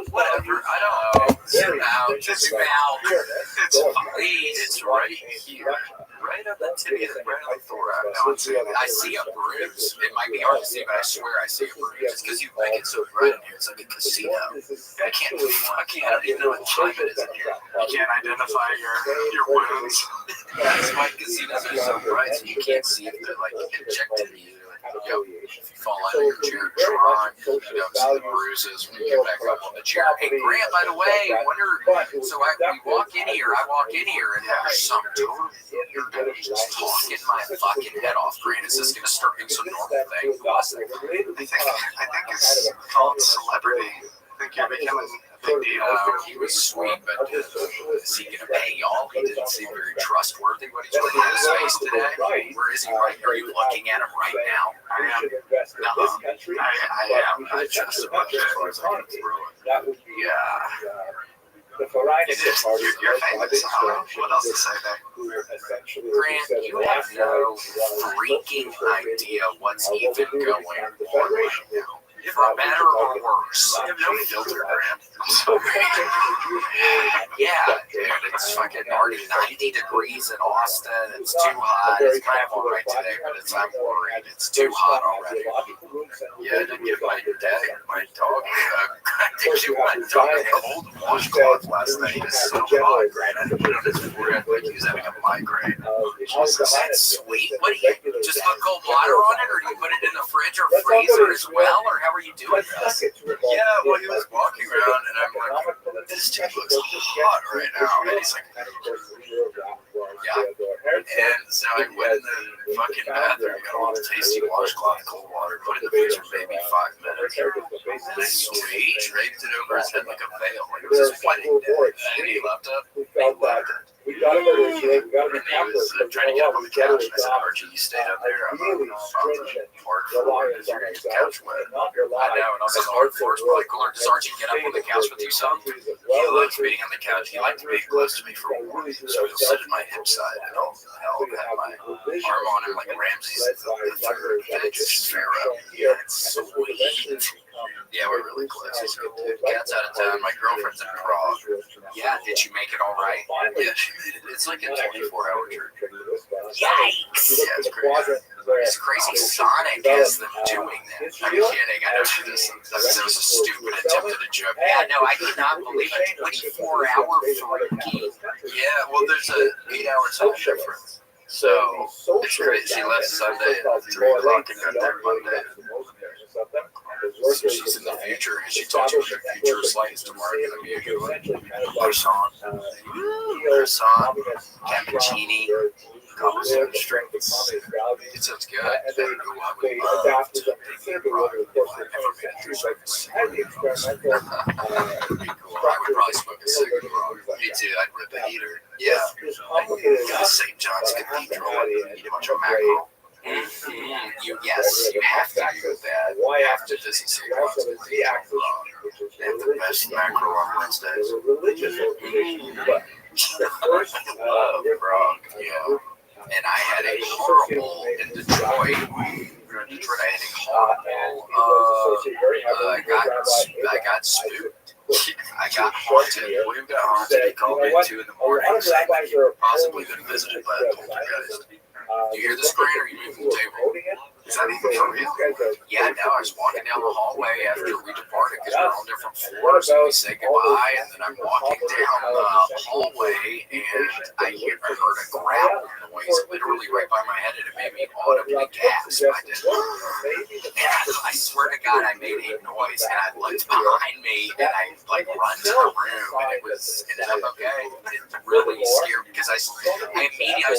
Whatever. I don't know. Zoom out. Just zoom out. It's fine. It's right here. Right on the tibia, right on the thorax. I see a bruise. It might be hard to see, but I swear I see a bruise. It's because you make it so bright in here. It's like a casino. I don't even know what time it is in here. You can't identify your wounds. That's why casinos are so bright, so you can't see if they're like injecting you. Yo, if you fall out of your chair drunk, you don't see the bruises when you get back up on the chair. Hey, Grant, by the way, we walk in here, and there's some dude just talking my fucking head off. Grant, is this going to start being some normal thing? I think it's called celebrity. I think you're becoming a big deal. He was sweet, but is he going to pay y'all? He didn't seem very trustworthy. What he's looking at his face today? Where is he right? Are you looking at him right now? I am. I am. I trust him as far as I can throw it. Yeah. You're famous. What else to say there? Grant, you have no freaking idea what's even going on right now. For better or worse. You have no filter, Graham. I'm sorry. Yeah, dude, it's fucking already 90 degrees in Austin. It's too hot. It's kind of all right today, but I'm worried. It's too hot already. Yeah, I did give my dog I did give my dog a cold washcloth last night. He was so hot, Grant. I had to put it on his forehead like he was having a migraine. Jesus, that's sweet. What do you just put cold water on it, or do you put it in the fridge or freezer as well, or how are you doing this? Yeah, well, he was walking around, and I'm like, this dude looks hot right now. And he's like, yeah. And so I went in the fucking bathroom, got a little tasty washcloth, cold water, put it in the fridge for maybe 5 minutes. Sweet. Draped it over his head like a veil, like it was his wedding day. And he left it. He left it. We got to go to the And he was trying to get up on the couch, and I said, Archie, you stayed up there. I'm on the hard floor because you're going to get the couch wet. I know, and I said, hard floor is probably cooler. Does Archie get up on the couch with you some? He likes being on the couch. He liked being close to me for a warning. So he'll sit at my hip side, and I'll have my arm on him like Ramsey's the third. It's Pharaoh. Yeah, it's sweet. Yeah, we're really close. He's a good dude. Cat's out of town. My girlfriend's in Prague. Yeah, did you make it all right? Yeah, she made it. It's like a 24-hour trip. Yikes! Yeah, it's crazy. It's crazy Sonic has them doing that. I'm kidding. I know she doesn't. That was a stupid attempt at a joke. Yeah, no, I cannot believe a 24-hour freaky. Yeah, well, there's a 8-hour time difference. So it's crazy. She left Sunday at 3 o'clock and got there Monday. So she's in the future, and she told you what the future is like. Is tomorrow going to be a good one? Croissant, Cappuccini. composite strength. It sounds good. I would love to be a rock. I never made it through service. It would be cool. I would probably smoke a cigarette. Me too. I'd rip a heater. Yeah. Go to St. John's Cathedral and eat a bunch of mackerel. Yes, you have to do that. I have to visit St. John's Cathedral. They have the best mackerel on Wednesdays. I love Prague. Yeah. And I had a horrible in Detroit. I had a horrible. I got spooked. I got haunted. William got haunted. He called me at 2 in the morning saying that he possibly been visited by a poltergeist. Do you hear this, Grant, or are you moving the table? Is that even for real? Yeah, no, I was walking down the hallway after we departed because we're on different floors and we say goodbye, and then I'm walking down the hallway and I heard a growl noise literally right by my head, and it made me audibly gasp. I did. And I swear to God, I made a noise, and I looked behind me and I run to the room, and it ended up okay. It really scared me because I was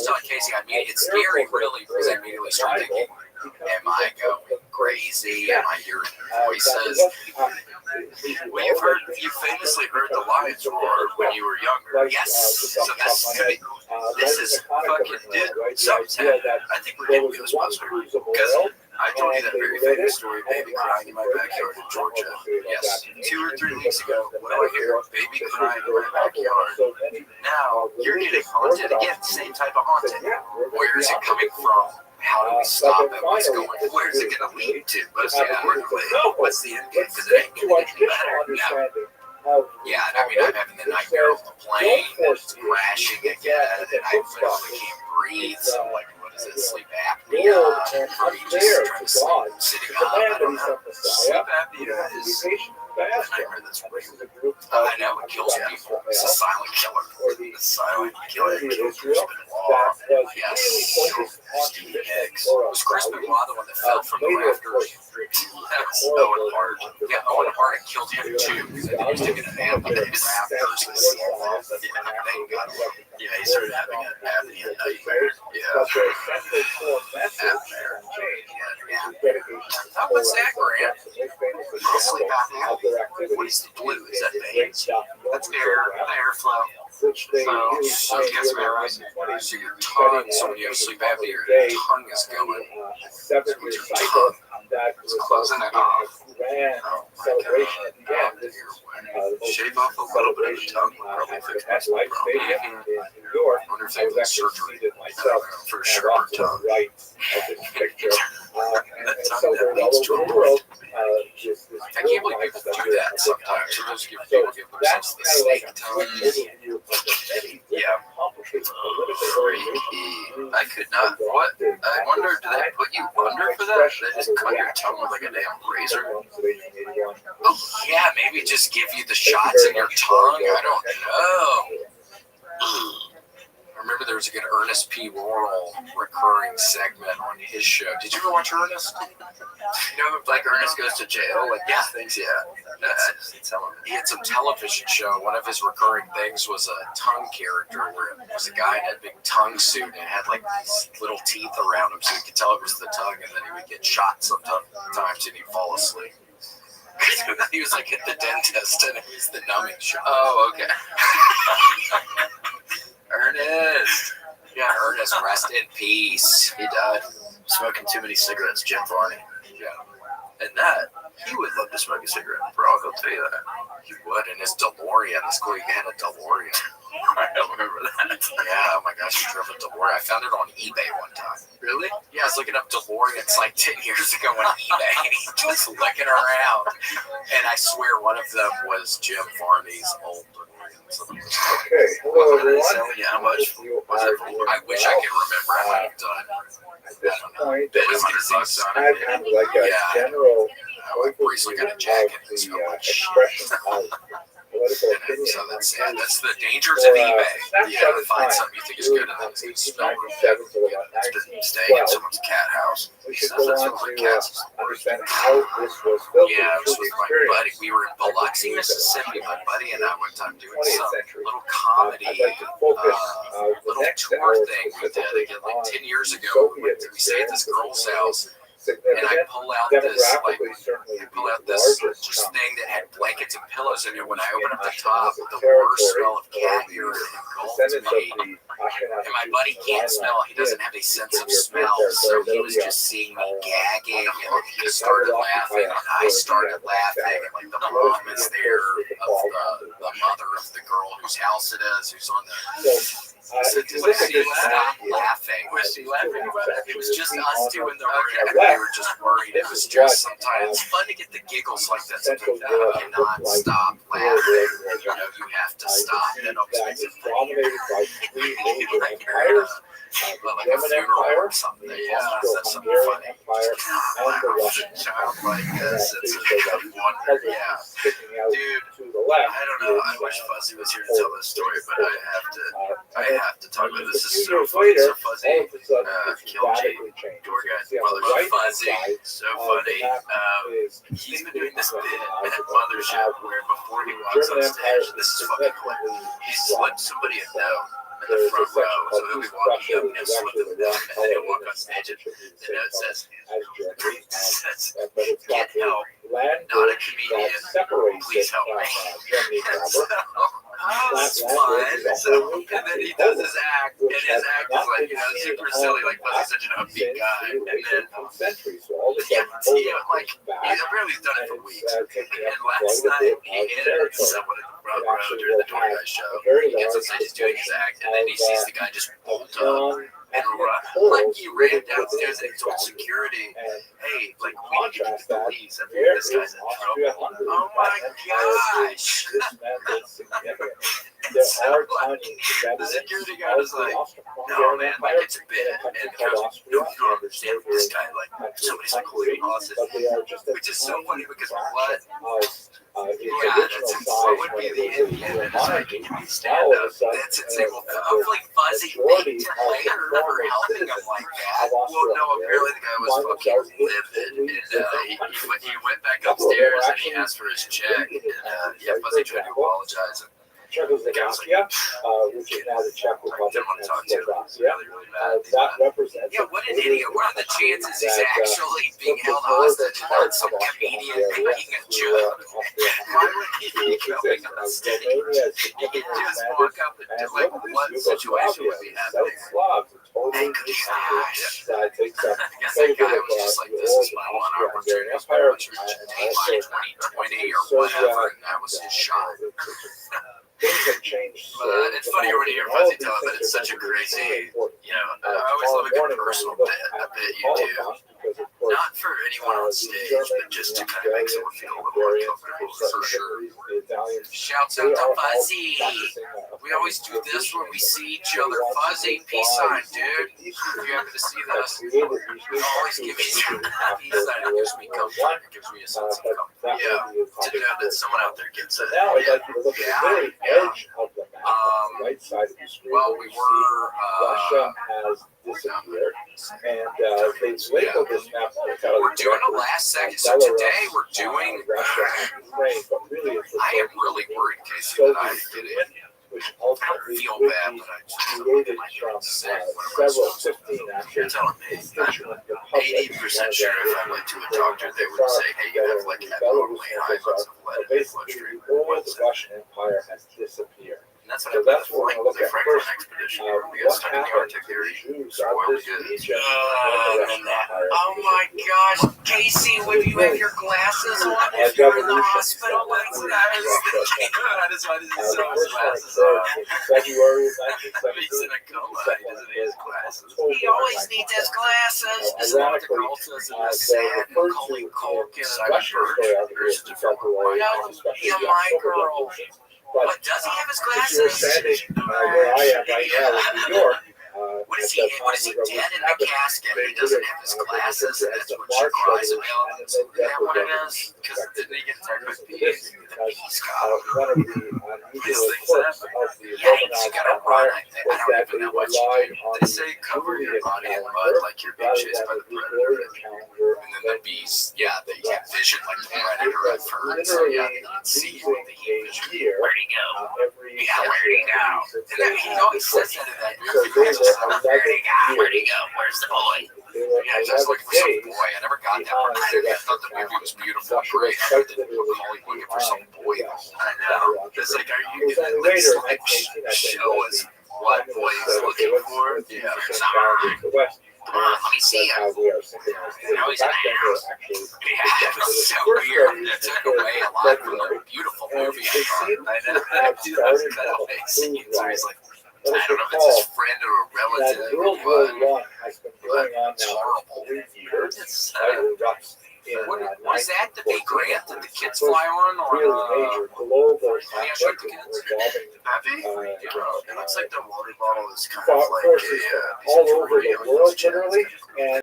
telling Casey, it's scary really because I immediately started thinking, am I going crazy? Am I hearing voices? Well, you famously heard the lions roar when you were younger. Yes. So this is fucking, dude, something's happening. I think we're getting Ghostbusters. Because I told you that very famous story, baby crying in my backyard in Georgia. Yes. 2 or 3 weeks ago, what do I hear? Baby crying in my backyard. Now, you're getting haunted again, same type of haunted. Where is it coming from? How do we stop it? What's going? Where's it going to lead to? Most importantly, what's the end game? Because it ain't going to get any better. No. Yeah, I mean, I'm having the nightmare of the plane crashing again, and I literally can't breathe. So, what is it? Sleep apnea? Or you just trying to sleep sitting up? I don't know. Sleep apnea is a nightmare that's real. I know, it kills people. It's a silent killer. The silent killer kills Chris Benoit. Yes. Steve Hicks. Was Chris Benoit the one that fell from the rafters? That was Owen Hart. Yeah, Owen Hart killed him too. Because I think he was taking a nap under the rafters. Thank God. Yeah, he started having an apnea nightmare. Yeah. Apnea. How was that, Grant? Sleep apnea. What is the blue? Is that veins? That's airflow. So guess what, right? So your tongue, so when you have sleep apnea, your tongue is going. So with your tongue, it's closing it off. Shave off a little bit of the tongue will probably fix my sleep problem. I wonder if they have surgery for a sharper tongue. And so they're all over the world. I can't believe people do that sometimes. So those people give themselves the snake tongue. Yeah. Freaky. I could not. What? I wonder, do they put you under for that? They just cut your tongue with like a damn razor? Oh, yeah, maybe just give you the shots in your tongue. I don't know. I remember there was a good Ernest P. Worrell recurring segment on his show. Did you ever watch Ernest? You know, like Ernest goes to jail, like these things, he had some television show. One of his recurring things was a tongue character where it was a guy in a big tongue suit and it had like these little teeth around him so you could tell it was the tongue, and then he would get shot sometimes and he'd fall asleep. He was like at the dentist and it was the numbing shot. Oh, okay. Ernest. Yeah, Ernest, rest in peace. He died smoking too many cigarettes, Jim Varney. Yeah. And that, he would love to smoke a cigarette, bro. I'll tell you that. He would, in his DeLorean. This guy had a DeLorean. I don't remember that. Yeah, oh my gosh, he drove a DeLorean. I found it on eBay one time. Really? Yeah, I was looking up DeLoreans like 10 years ago on eBay. Just looking around. And I swear one of them was Jim Varney's old DeLorean. Okay, hello everyone. Yeah, how much was it for? I wish I could remember. I might have done. At this point, It was $100 on I it. have like a general Where he's looking at a jacket and the so much. expression of political opinion. So that's the dangers of eBay. Yeah, find something you think is good and then it's going to smell really good. It's been staying in someone's cat house. We should go on to understand how this was filtered. Yeah, I was with my buddy. We were in Biloxi, Mississippi. My buddy and I one time doing some little comedy, little tour thing we did again like 10 years ago. We stayed at this girl's house. And I pull out this just thing that had blankets and pillows in it. When I open up the top, the worst smell of cat urine engulfed me. And my buddy can't smell. He doesn't have a sense of smell. So he was just seeing me gagging, and he started laughing, and I started laughing. And like the mom is there of the mother of the girl whose house it is, who's on the. I said, just stop laughing. Was she laughing about it? It was just us two in the room. We were just worried. It was just sometimes it's fun to get the giggles like that. Sometimes you cannot stop laughing. You know, you have to stop. That always makes it funny. Like a funeral or something. Yeah, that's something funny. Child like this. It's a wonder. Yeah. Dude, I don't know. I wish Fuzzy was here to tell this story, but I have to talk about this. This is so funny. So Fuzzy killed door guy's mother. Fuzzy, so funny. He's been doing this bit at Mothership where before he walks on stage, this is fucking hilarious. He slipped somebody a note in the front row, so he'll be walking up and slip them down, and then he'll walk on stage and the note says, "Get help, not a comedian, please help me." That's fun. So, and then he does his act, and his act is like, super silly, like Fuzzy's such an upbeat guy, and then he's apparently done it for weeks. And last night he hit it someone at the front row during the door guy show. He gets on stage, he's doing his act, and then he sees the guy just bolt up and run. Like he ran downstairs and he told security, "Hey, like we need to get the police. I think this guy's in trouble." Oh my gosh! So, like, the security guy was like, "No man, like it's a bit," and he goes, "No, you don't understand. This guy, like somebody's like holding hostage," which is so funny because what? Yeah, what would be the Indian? And it's like, can you stand up? That's insane. Well, hopefully Fuzzy later remember helping him like that. Well, no, apparently the guy was fucking livid, and he went back upstairs and he asked for his check, and Fuzzy tried to apologize. Czechoslovakia, which is now the Czech Republic. Didn't want to talk to him. Really mad. That represents. Yeah, what an idiot. What are the chances he's actually being held hostage and not some comedian making a joke? Why would he be going on stage? He could just walk up and do like one situation would be happening. Thank gosh. I guess that guy was just like, this is my one opportunity. It's pretty much Dateline 2020 or whatever, and that was his shot. Things have changed. It's funny when you hear Fuzzy tell it, but it's such a crazy, I always love a good personal bit, a bit you do. No, on stage, but just to kind of make someone feel a little more comfortable, for sure. Shouts out to Fuzzy. We always do this when we see each other. Fuzzy, peace sign, dude. If you happen to see this, we always give each other a peace sign. It gives me comfort. It gives me a sense of comfort. Yeah, to know that someone out there gets it. Yeah. Well, we were. Russia has disappeared, and they've labeled this map. We're doing a last second. So today we're doing. I am really worried, Casey, that I get it. Which I don't feel bad, but I just created from several 15 actually. You're telling me 80% sure if I went to a doctor, they would say, hey, you have like abnormally high amounts of lead in your bloodstream. All the Russian Empire has disappeared. And that's what happened with the Franklin expedition. We got stuck in the Arctic area. So what we did. Oh my gosh, Casey, when you have your glasses on, if you're in the hospital, that is why this is so much glasses on. February He's in a coma. He doesn't need his glasses. He always needs his glasses. Isn't that what the girl says in the sad Macaulay Culkin and Bird? Or is it a different one? You're my girl. But does he have his If you were glasses? standing where I am right now in New York, What is he dead in the casket? He doesn't have his glasses, and that's what your eyes available. Is that what it is? Because didn't he get attacked by bees? The bees got him. These things happen. Yikes, you gotta run. I don't even know what you do. They say cover your body in mud like you're being chased by the predator. And then the bees, yeah, they get vision like the predator at first. So yeah, they can see with the heat vision. Where'd he go? Yeah, where'd he go? And then he always says that in that movie. Where'd he go? Where'd he go? Where's the boy? Yeah, I was looking for some boy. I never got that part. I thought the movie was beautiful, great. I didn't Macaulay looking for some boy. I know. It's like, are you gonna at least like show us what boy he's looking for? Yeah. Come on, let me see him. Now he's an ass. Yeah, it was so weird. It took away a lot from the beautiful movie. I know. That whole scene where he's like, I don't know if it's his friend or a relative or what, but it's horrible. It's, what was that? The big grant that the kids fly on? Or Rabbi? It looks like the water bottle is kind of like a all over the world, generally, and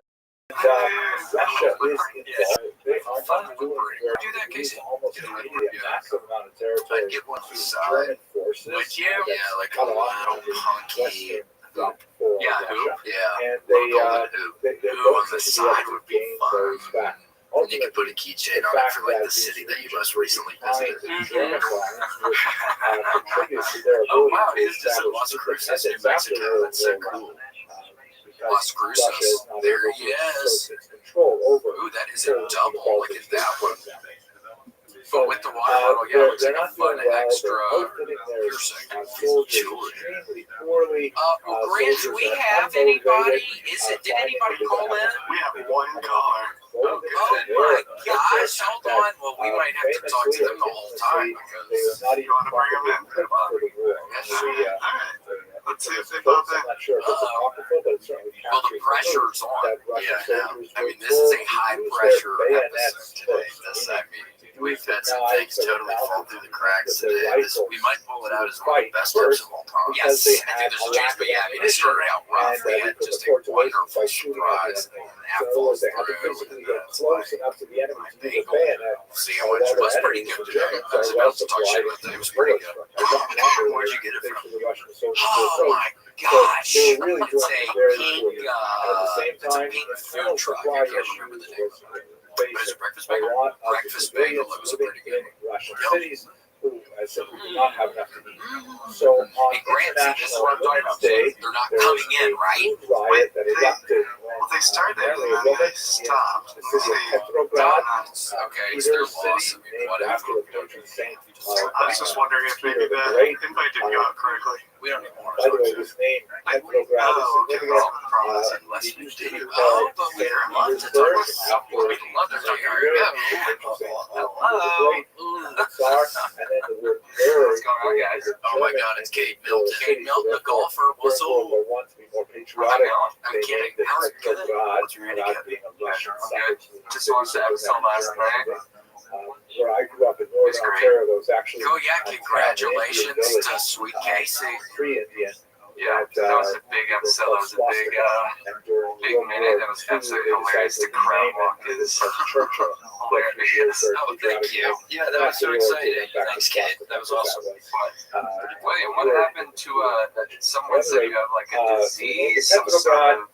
Russia is involved. Do that, Casey. Massive amount of territory. I'd get one for side. Would you? Yeah, like a little punky. Yeah, hoop. Yeah. And Hoop on the side would be fun. And you could put a keychain on it for like the city that you most recently visited. Oh wow, it's just a Las Cruces, New Mexico. That's so cool. Las Cruces. There he is. Ooh, that is a double. Look at that one. But with the water bottle, yeah, it looks like a fun extra piercing. Jewelry. Well, Grant, do we have anybody? Did anybody call in? We have one caller. Oh my gosh, hold on. Well, we might have to talk to them the whole time because you want to bring them in? yes, Let's see if they pop in. well, the pressure's on. Yeah, I mean, this is a high pressure episode today. We've had some things totally fall through the cracks today. We might pull it out as one of the best tips of all time. Yes, I think there's a chance, but yeah, I mean, it started out rough. We had just a wonderful surprise and that falls through, and that's like my bagel sandwich was pretty good today. I was about to talk shit about that. It was pretty good. Where'd you get it from? Oh my gosh. It's a pink food truck. I can't remember the name of it. But it's a breakfast bagel. Breakfast bagel. It was a pretty good one. Who simply do not have enough to eat. So on International Women's Day, they're not coming in, right? Riot that erupted Well, they started and then they stopped. the city of Petrograd, Okay, it's their loss. I mean, whatever. I was just wondering if maybe the invite didn't go out correctly. We don't need more. By the way, this name Petrograd is significant. But we'd love to talk about we'd love to talk And then the word bird. What's going on, guys? Oh my God, it's Kate Milton. Kate Milton, the golfer, was want to be more patriotic. I'm kidding. How's it good? What's your handicap? Just watched the episode last night. Where I grew up in Northern Ontario, there was actually Cool, yeah, congratulations to Sweet Casey. Free Indian. Yeah, that was a big episode. That was a big minute. That was absolutely hilarious. The crowd walk is hilarious. Oh, thank you. Yeah, that was so exciting. Thanks, kid. That was awesome. William, what happened to someone said you have like a disease, some sort of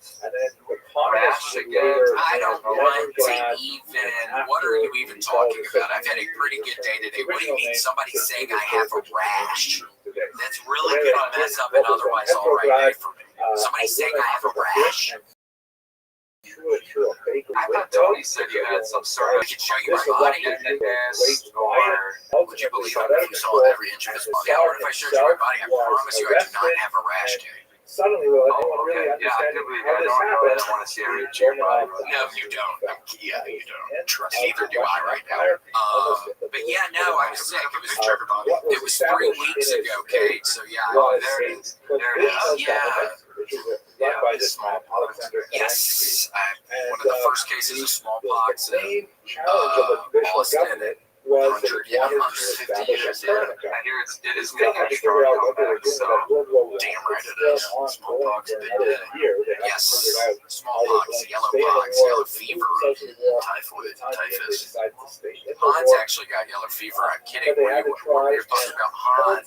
rash again? I don't want to even. What are you even talking about? I've had a pretty good day today. What do you mean somebody saying I have a rash? That's really gonna mess up an otherwise all right day for me. Somebody saying I have a rash? I thought Tony said you had some sort of. I can show you my body. Or would you believe it if you saw every inch of his body? Or if I showed you my body, I promise you I do not have a rash, dude. Suddenly, will anyone really okay. Yeah, I understand can believe how it. I this don't know. I happened? don't want to see every inch of your body. No, you don't. Yeah, you don't. Trust me. Neither do I right now. But yeah, no, I was sick. It was 3 weeks ago, Kate. So yeah, there it is. There it is. Yeah, yes. One of the first cases of smallpox in Boston. 150 years. I hear it is making a strong comeback. So damn right it is. Smallpox, big day. Yes, smallpox, yellow fever, typhoid, typhus. Hans actually got yellow fever. I'm kidding. You're talking about Hans. Hans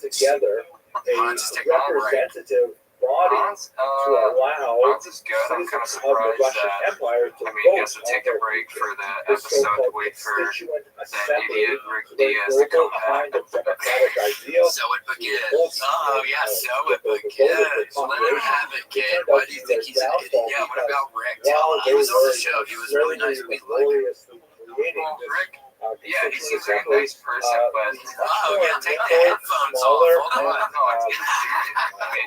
is taking over, right? Hans is good. I'm kind of surprised that. I mean, I guess we'll take a break for the episode to wait for that idiot Rick Diaz to come back. So it begins. Oh, yeah, so it begins. Let him have it, kid. Why do you think he's an idiot? Yeah, what about Rick? Tell him he was on the show. He was really nice. We like him. Well, Rick, yeah, he seems like a nice person, but. Oh, yeah, take the headphones off. Hold on. I mean,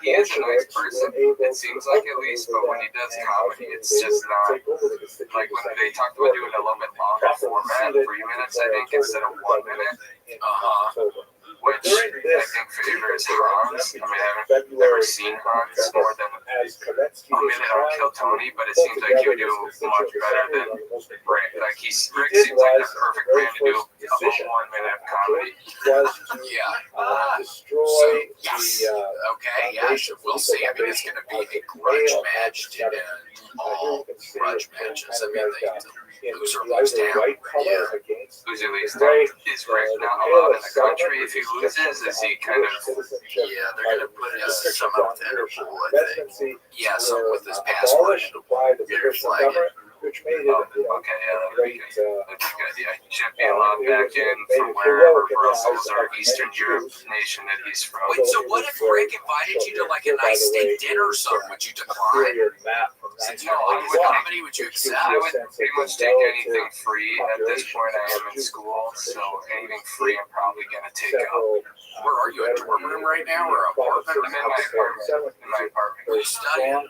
he is a nice person, it seems like at least, but when he does comedy, it's just not. Like when they talked about doing a little bit longer format, 3 minutes, I think, instead of 1 minute. Which I think favors Hans. I mean, I haven't ever seen Hans more than a minute on Kill Tony, but it seems like he would do much better than Rick. Like Rick seems like the perfect man to do a whole 1 minute of comedy. Yeah. So, yes. Okay, yeah, so we'll see. I mean, it's going to be a grudge match, and all grudge matches. I mean, the loser leaves down. Yeah. Loser leaves down. Is Rick not allowed in the country if he loses? Is he kind of. Yeah, they're going to put some up with Interpol, I think. Yeah, some with his passport. Your flag. Okay, yeah, that'd be good. That'd be a good idea. He should be allowed back in from wherever Brussels or Eastern Europe nation that he's from. Wait, so what if Rick invited you to like a nice steak dinner or something? Would you decline? Since you like his comedy, would you accept? I would pretty much take anything free. At this point, I am in school, so anything free I'm probably going to take up. Where are you, a dorm room right now or apartment? I'm in my apartment. What are you studying?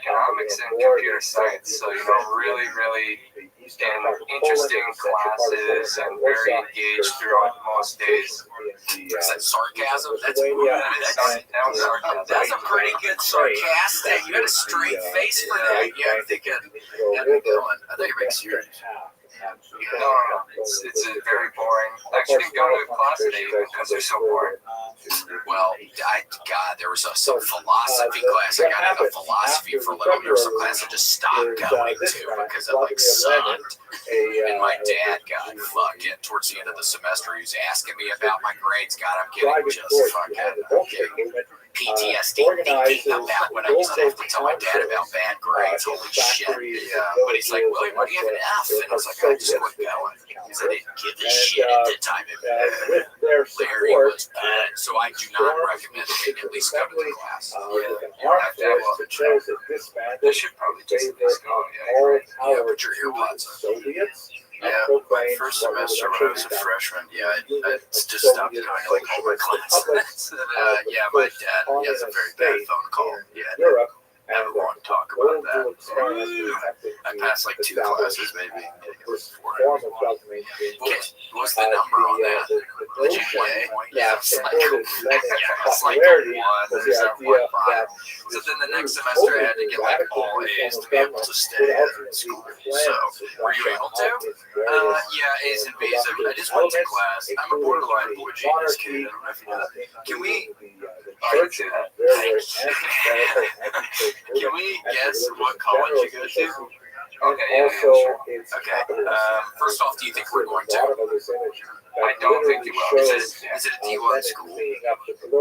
Economics and computer science. So, really, really interesting classes and very engaged throughout most days. Is that sarcasm? That's a pretty good sarcastic. You had a straight face for that. Yeah, I'm thinking, I thought you were being serious. No, it's a very boring. I actually didn't go to a class today because they're so boring. Well, God, there was some philosophy class. I got into philosophy for a little. There was some class I just stopped going to because it like sucked. And my dad got fucking towards the end of the semester. He was asking me about my grades. God, I'm getting just fucking PTSD thinking about when I used to have to tell my dad about bad grades. Holy shit. But he's like, William, why do you have an F? And I was like, I just quit going. Because I didn't give a shit at the time. Larry was bad. So I do not recommend it. At least go to the class. You don't have to have a. They should probably just go. Yeah, put your earbuds on. Yeah, my first semester when I was a freshman, I just stopped going to like all my classes. Yeah, my dad, he has a very bad phone call. Yeah, never want to talk about that. I passed like 2 classes maybe. Okay, what's the number on that? the GPA. Yeah, It's like, supported it's like popularity a 1 was or the idea 7.5. that So then the next semester I had to get like all A's to be able to stay at school. So were you able to? Yeah, A's and B's. I just went to class. I'm a borderline boy genius kid. I don't know if you know that. Can we? Can we guess what college you go to? Okay, yeah, sure. Okay. First off, do you think we're going to? I don't think you will. Is it a D1 school?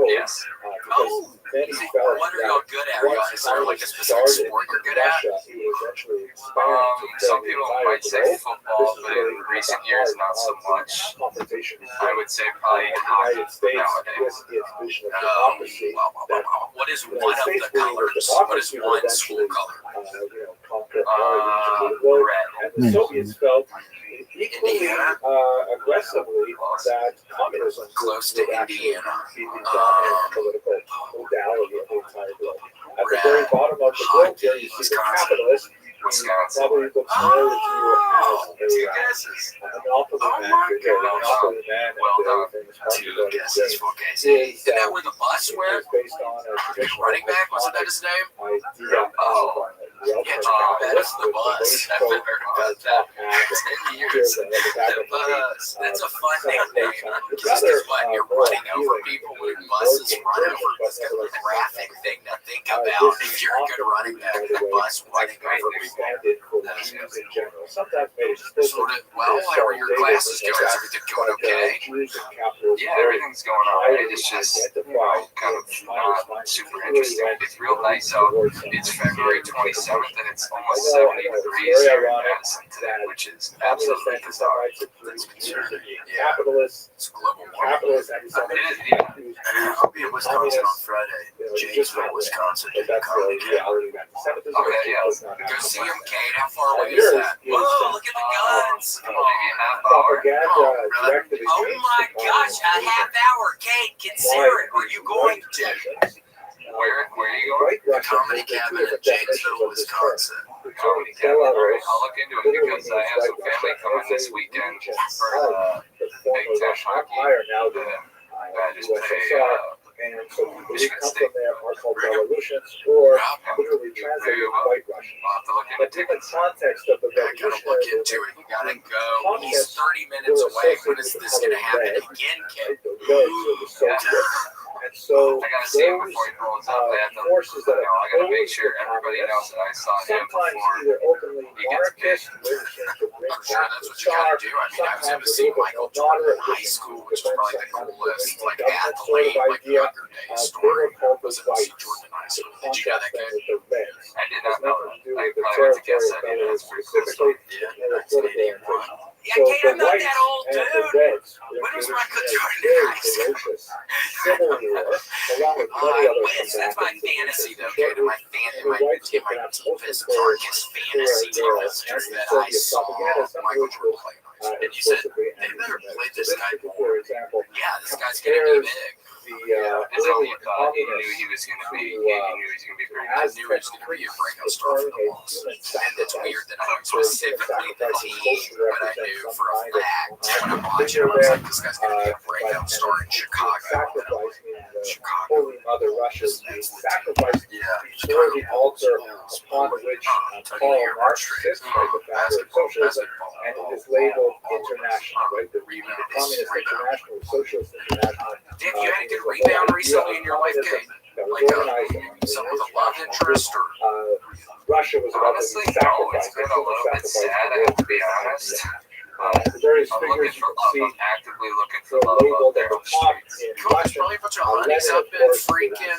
Yes. Oh, what are y'all good at? Is there like a specific sport you're good at? Some people might say football, but in recent years, not so much. I would say probably hockey nowadays. What is one of the colors? What is one school color? Red. And the Soviets felt equally Indiana? aggressively that communism Close to would actually Indiana. be the dominant political modality of the entire globe. At the very bottom of the globe here, you see the capitalist. Wisconsin. Probably looks more to you as Two guesses. a monopoly Oh man my figure, a gosh. monopoly man, Well and done. very famous Two Rothschild guesses James for Casey. Isn't that where the bus went? is based on a traditional Running back? Wasn't that his name? idea Oh. of Yeah, that is the bus. I've never heard about that. 10 years. The bus. That's a fun nickname. Just as what you're running over people when buses run over. That's kind of a graphic thing to think about. If you're a good running back, the bus running over people. in general. Sometimes made Sort of, well, how are your classes going? Is everything going okay? Yeah, everything's going all right. It's just kind of not super interesting. It's real nice out. It's February 27th and it's almost 70 degrees here in Madison today, which is absolutely bizarre. That's concerning. Capitalists, It's global warming. capitalists, It is, yeah. I'll be in Wisconsin on Friday. Janesville, Wisconsin. Comedy Camp. Okay, yeah. Go see him, Kate. How far away is that? Whoa, look at the guns. Maybe a half hour. Oh, really? Oh my gosh, a half hour, Kate. Consider it. Are you going to? Where are you going? The Comedy Cabin in Janesville, Wisconsin. Comedy Cabin. All right, I'll look into it because I have some family coming this weekend for Big Ten hockey. I just play And so people who come from there are called Belarusians, or literally translated white Russians. I'll have to look But into in the context of the I gotta look revolutionary into it. You gotta go. He's 30 minutes away. When is this gonna happen again, Kate? the Reds or the Soviets. And so I gotta see him those before he rolls up. I have to, forces that I gotta make sure everybody knows that I saw him sometimes before. either openly he gets big. monarchist, wishing to bring I'm sure back that's the what you Tsar, gotta do. I mean, I was able to see Michael Jordan in high school, which was probably the coolest, like, athlete, like, younger days story. Was able to see Jordan in high school. Did you know that guy? I did not know that. I probably went to guess that. Yeah, that's pretty cool story. Yeah, 1981. Yeah, Kate, I'm not that old, dude. When was Michael Jordan in high school? That's my fantasy, though, Kate. My deepest, darkest fantasy is that I saw Michael Jordan play in high school. And you said, they better play this guy more. Yeah, this guy's gonna be big. As only thought he knew he was going to be. He knew he was going to be very I good. knew he was going to be a breakout star for the Bulls. And it's weird that I don't specifically the team, but I knew for a fact when I'm watching him, I was like, this guy's going to be a breakout star in Chicago. Chicago. Mother Russia sacrificed Yeah, before the altar upon which Paul Chicago. Marx sits, right, the founder of socialism, and it is labeled international, right, the Communist International, Socialist International. Dave, you had a good rebound recently in your life, Kate? Like someone with a love interest or? Russia was about to Honestly, be no. sacrificed. It's been a little bit sad, I have to be honest. The various I'm figures looking you for can see love. I'm actively looking for were love out labeled there at the on the top streets. in Cool, there's Russian. probably a bunch of honeys up in freaking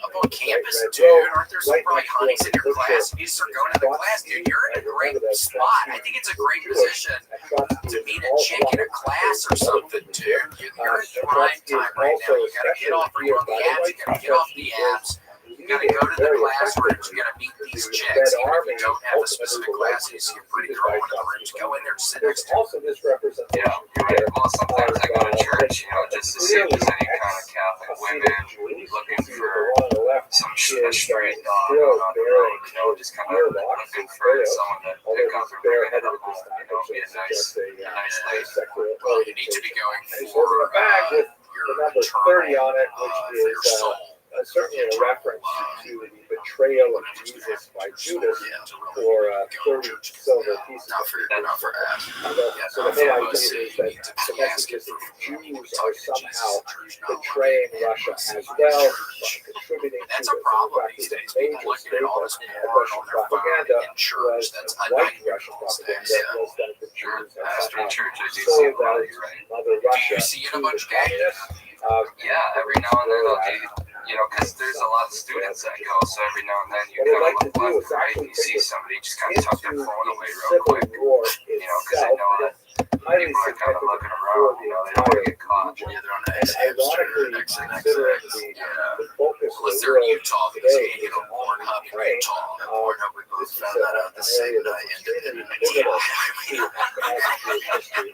up on campus, dude. Aren't there some probably honeys in your class? You start going to the class, dude. You're in a great spot. I think it's a great position to meet a chick in a class or something, dude. You're in prime time right now. You gotta get off. Are you on the abs? You gotta get off the abs. You gotta go to the classrooms. You gotta meet these chicks. Even if you don't have a specific class, you see a pretty girl in one of the rooms. Go in there and sit next to her. Also, this representation. Yeah, you're right. Well, sometimes I go to church, just to see if there's any kind of Catholic women looking for some straight dog on the road, just kind of looking for someone to pick up or bring it home, be a nice lady. Well, you need to be going for a bag with the your number 30 on it, which for your is soul. certainly a reference to the betrayal of Jesus by Judas for 30 silver pieces. Not for us. So the whole idea is that the message is that the Jews are somehow betraying Russia as well, contributing That's to a problem these days. People looking at all this porn on their phone in church. That's a white nightmare Russian these days. propaganda was that the Jews are Pastor somehow churches, you see sold a lot, out you're right. Mother Do Russia you see it a to bunch the of communists. Yeah, every now and then I'll do, because there's a lot of students that go, so every now and then you What I'd kind like to of look do left is and right actually and you see take somebody just kind of tuck their into phone away the real Civil quick, War because they know that highly people are kind of significant looking for around, the they don't want to get caught. Yeah, they're on the and ironically, considering the focus Well, of if the they're in world Utah, because today you can't get is on on Pornhub in Ukraine, Utah. And Pornhub, we both this is found that out the an same area night. that's Ended in extremely a pivotal to American Jewish history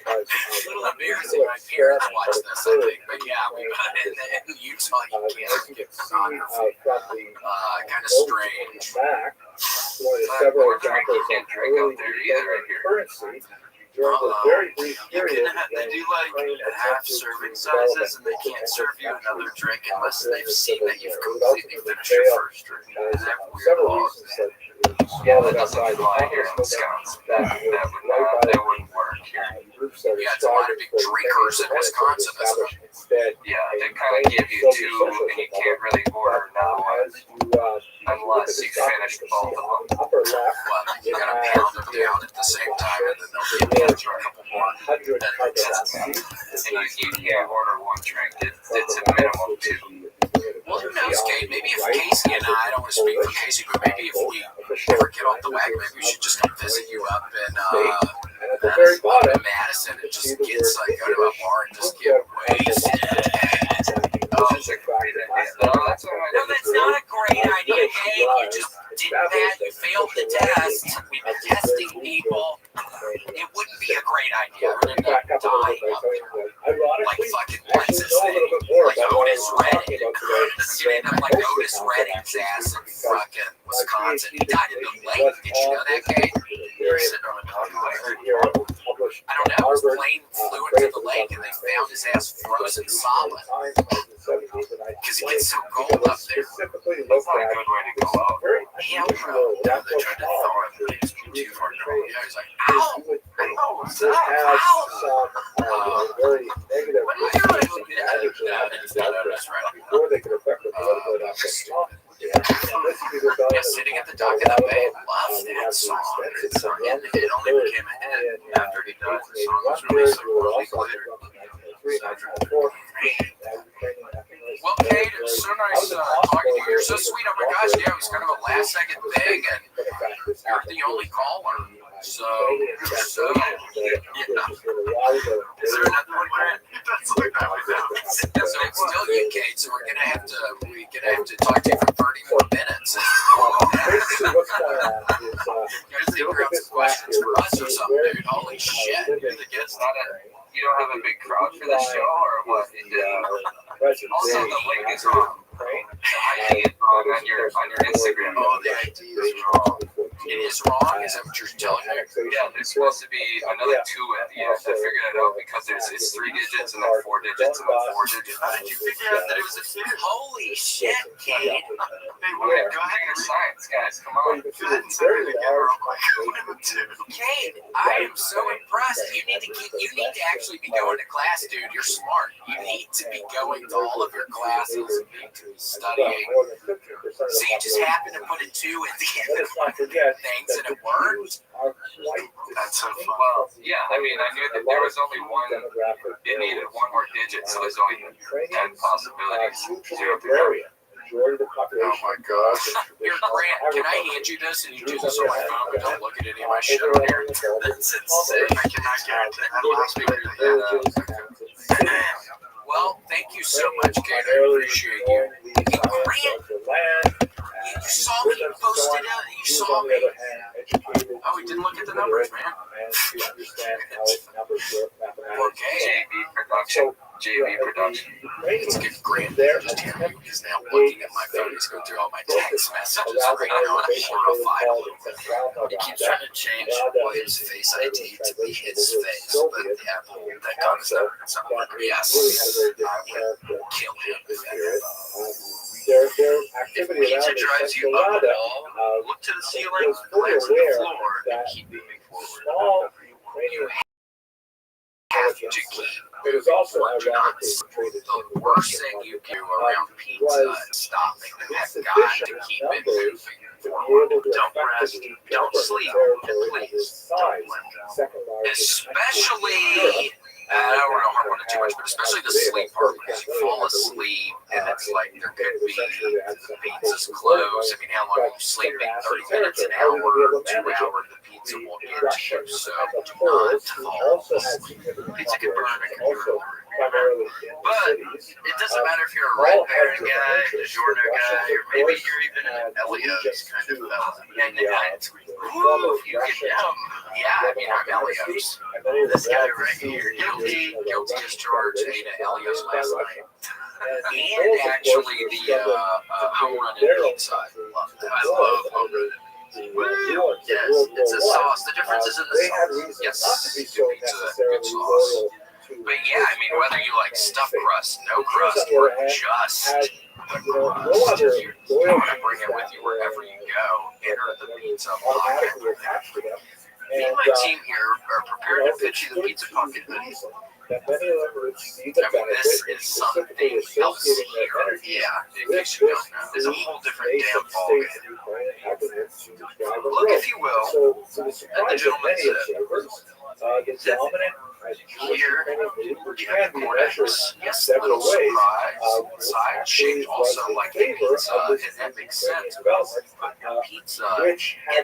because A little embarrassing. My parents watched this, I think. But yeah, we got in Utah. You as can't you get can see pornography. from the Kind of notes strange. back, one of the several Or drink, examples you of can't drink early out there either right here. currency during the very brief You period can have, they do like Ukraine half attempted to serving develop sizes, and they an can't serve you another drink unless during they've the seen Civil that you've War. It would completely ultimately finished your fail first drink. as They have weird several laws. reasons that Yeah, swallowed that up by doesn't the fly here in communists Wisconsin. that That wouldn't work here. groups that Yeah, are it's a lot of striving big for drinkers in Wisconsin, isn't establish instead Yeah, they kind of give you two, and you can't really order another one as you unless you finished both of them. upper left, Well, you gotta pound them down at the same time, and then they'll give you a couple more. 100 That makes sense. And you can't order one drink. It's a minimum two. Well, who knows, Kate? Maybe if Casey and I don't want to speak for Casey, but maybe if we ever get off the wagon, maybe we should just come visit you up in And at the very bottom, Madison and just get go to a bar and just get wasted. Oh, that's a great idea. No, that's all right. No, that's not a great idea, Kate. You just did that. You failed the test. We've been testing people. It wouldn't be a great idea. We're gonna back up a little die bit by up saying there. that Like ironically, fucking actually what's his know a name? little bit more Like about what Otis we're talking Redding. about today. You end up like Otis Redding's ass in fucking Wisconsin. He died in the lake. Did you know that, Kate? He was sitting on a dog lake. I don't know. His plane flew into the lake and they found his ass frozen solid. Because it gets so cold up there. Specifically That's looked not a at good way to go out. very Hell unusual no. They tried to throw him, but he was too far down. Yeah, he's like, ow! Ow! What's It up? has Ow! some very negative What are you doing? It's not Otis Redding. before they could affect the political Yeah, sitting at the dock of the bay, love that song. And it only became a hit after he died. The song was released like 1 week later. Well, Kate, it's so nice talking to you. You're so sweet. Oh my gosh, yeah, it was kind of a last second thing, and you're the only caller. So, yeah. Is there another one, Grant? That's like that right now. So it's still you, Kate. So we're gonna have to talk to you for 30 more minutes. You gotta figure out some questions for us or something, dude. Holy shit, you're the guest. You don't have a big crowd for this show, or what? Also, the link is wrong. The ID is wrong on your Instagram. Oh, the ID is wrong. It is wrong? Is that what you're telling me? Yeah, there's supposed to be another 2 at the end. I figured it out because it's 3 digits and then 4 digits and then 4 digits. How did you figure out that it was a two? Holy shit, Kate. Hey, we're doing your science, guys. Come on. Kate, I am so impressed. You need to actually be going to class, dude. You're smart. You need to be going to all of your classes. You need to be studying. So you just happen to put a 2 at the end of things and it worked. That's so fun. Well, yeah, I mean, I knew that there was only one. It needed 1 more digit, so there's only 10 possibilities. 0 through 30. Oh my gosh. Here, Grant, can I hand you this and you do this on my phone? Don't look at any of my shit on here. That's insane. I cannot guarantee that. Well, thank you so much, Kate. I appreciate you. You saw me posted it. You saw me. Oh, we didn't look at the numbers, man. Okay. JV production. It's a good grand. Just hear me. He's now looking at my phone. He's going through all my text messages right now, and I'm horrified a little bit. He keeps trying to change William's Face ID to be his face, but the Apple, that kind of stuff. So I'm like, yes, I would kill him if If pizza drives you up the wall, look to the ceiling, glance at the floor, and keep moving forward. You have to keep. It is also The worst thing you can do around pizza is stopping. You have got to keep it moving forward. Don't rest, don't sleep, and please don't limp. Especially, I don't want to harp on it too much, but especially the sleep part, because you fall asleep and it's like there could be the pizza's closed. I mean, how long are you sleeping? 30 minutes, an hour, 2 hours, the pizza won't get to you. So do not fall asleep. Pizza can burn, it can burn. But it doesn't matter if you're a Red Baron guy, a DiGiorno guy, or maybe you're even an Elio's kind of fella. And you get down. Yeah, I mean, I'm Elio's. This guy right here, guilty as charged, ate at Elio's last night. And actually the home run in pizza. I love home run. Yes, it's a sauce. The difference is in the sauce. Yes, good pizza, good sauce. But yeah, I mean, whether you like stuffed crust, no crust, or just the crust, you want to bring it with you wherever you go. Enter the pizza pocket. Me and my team here are prepared to pitch you the pizza pocket hoodie. I mean, this is something else here. Yeah, in case you don't know, it's a whole different damn ballgame. Look, if you will, at the gentleman's here, you have the cornets. Yes, little surprise. Side shaped also like a pizza, and that makes sense. Put your pizza in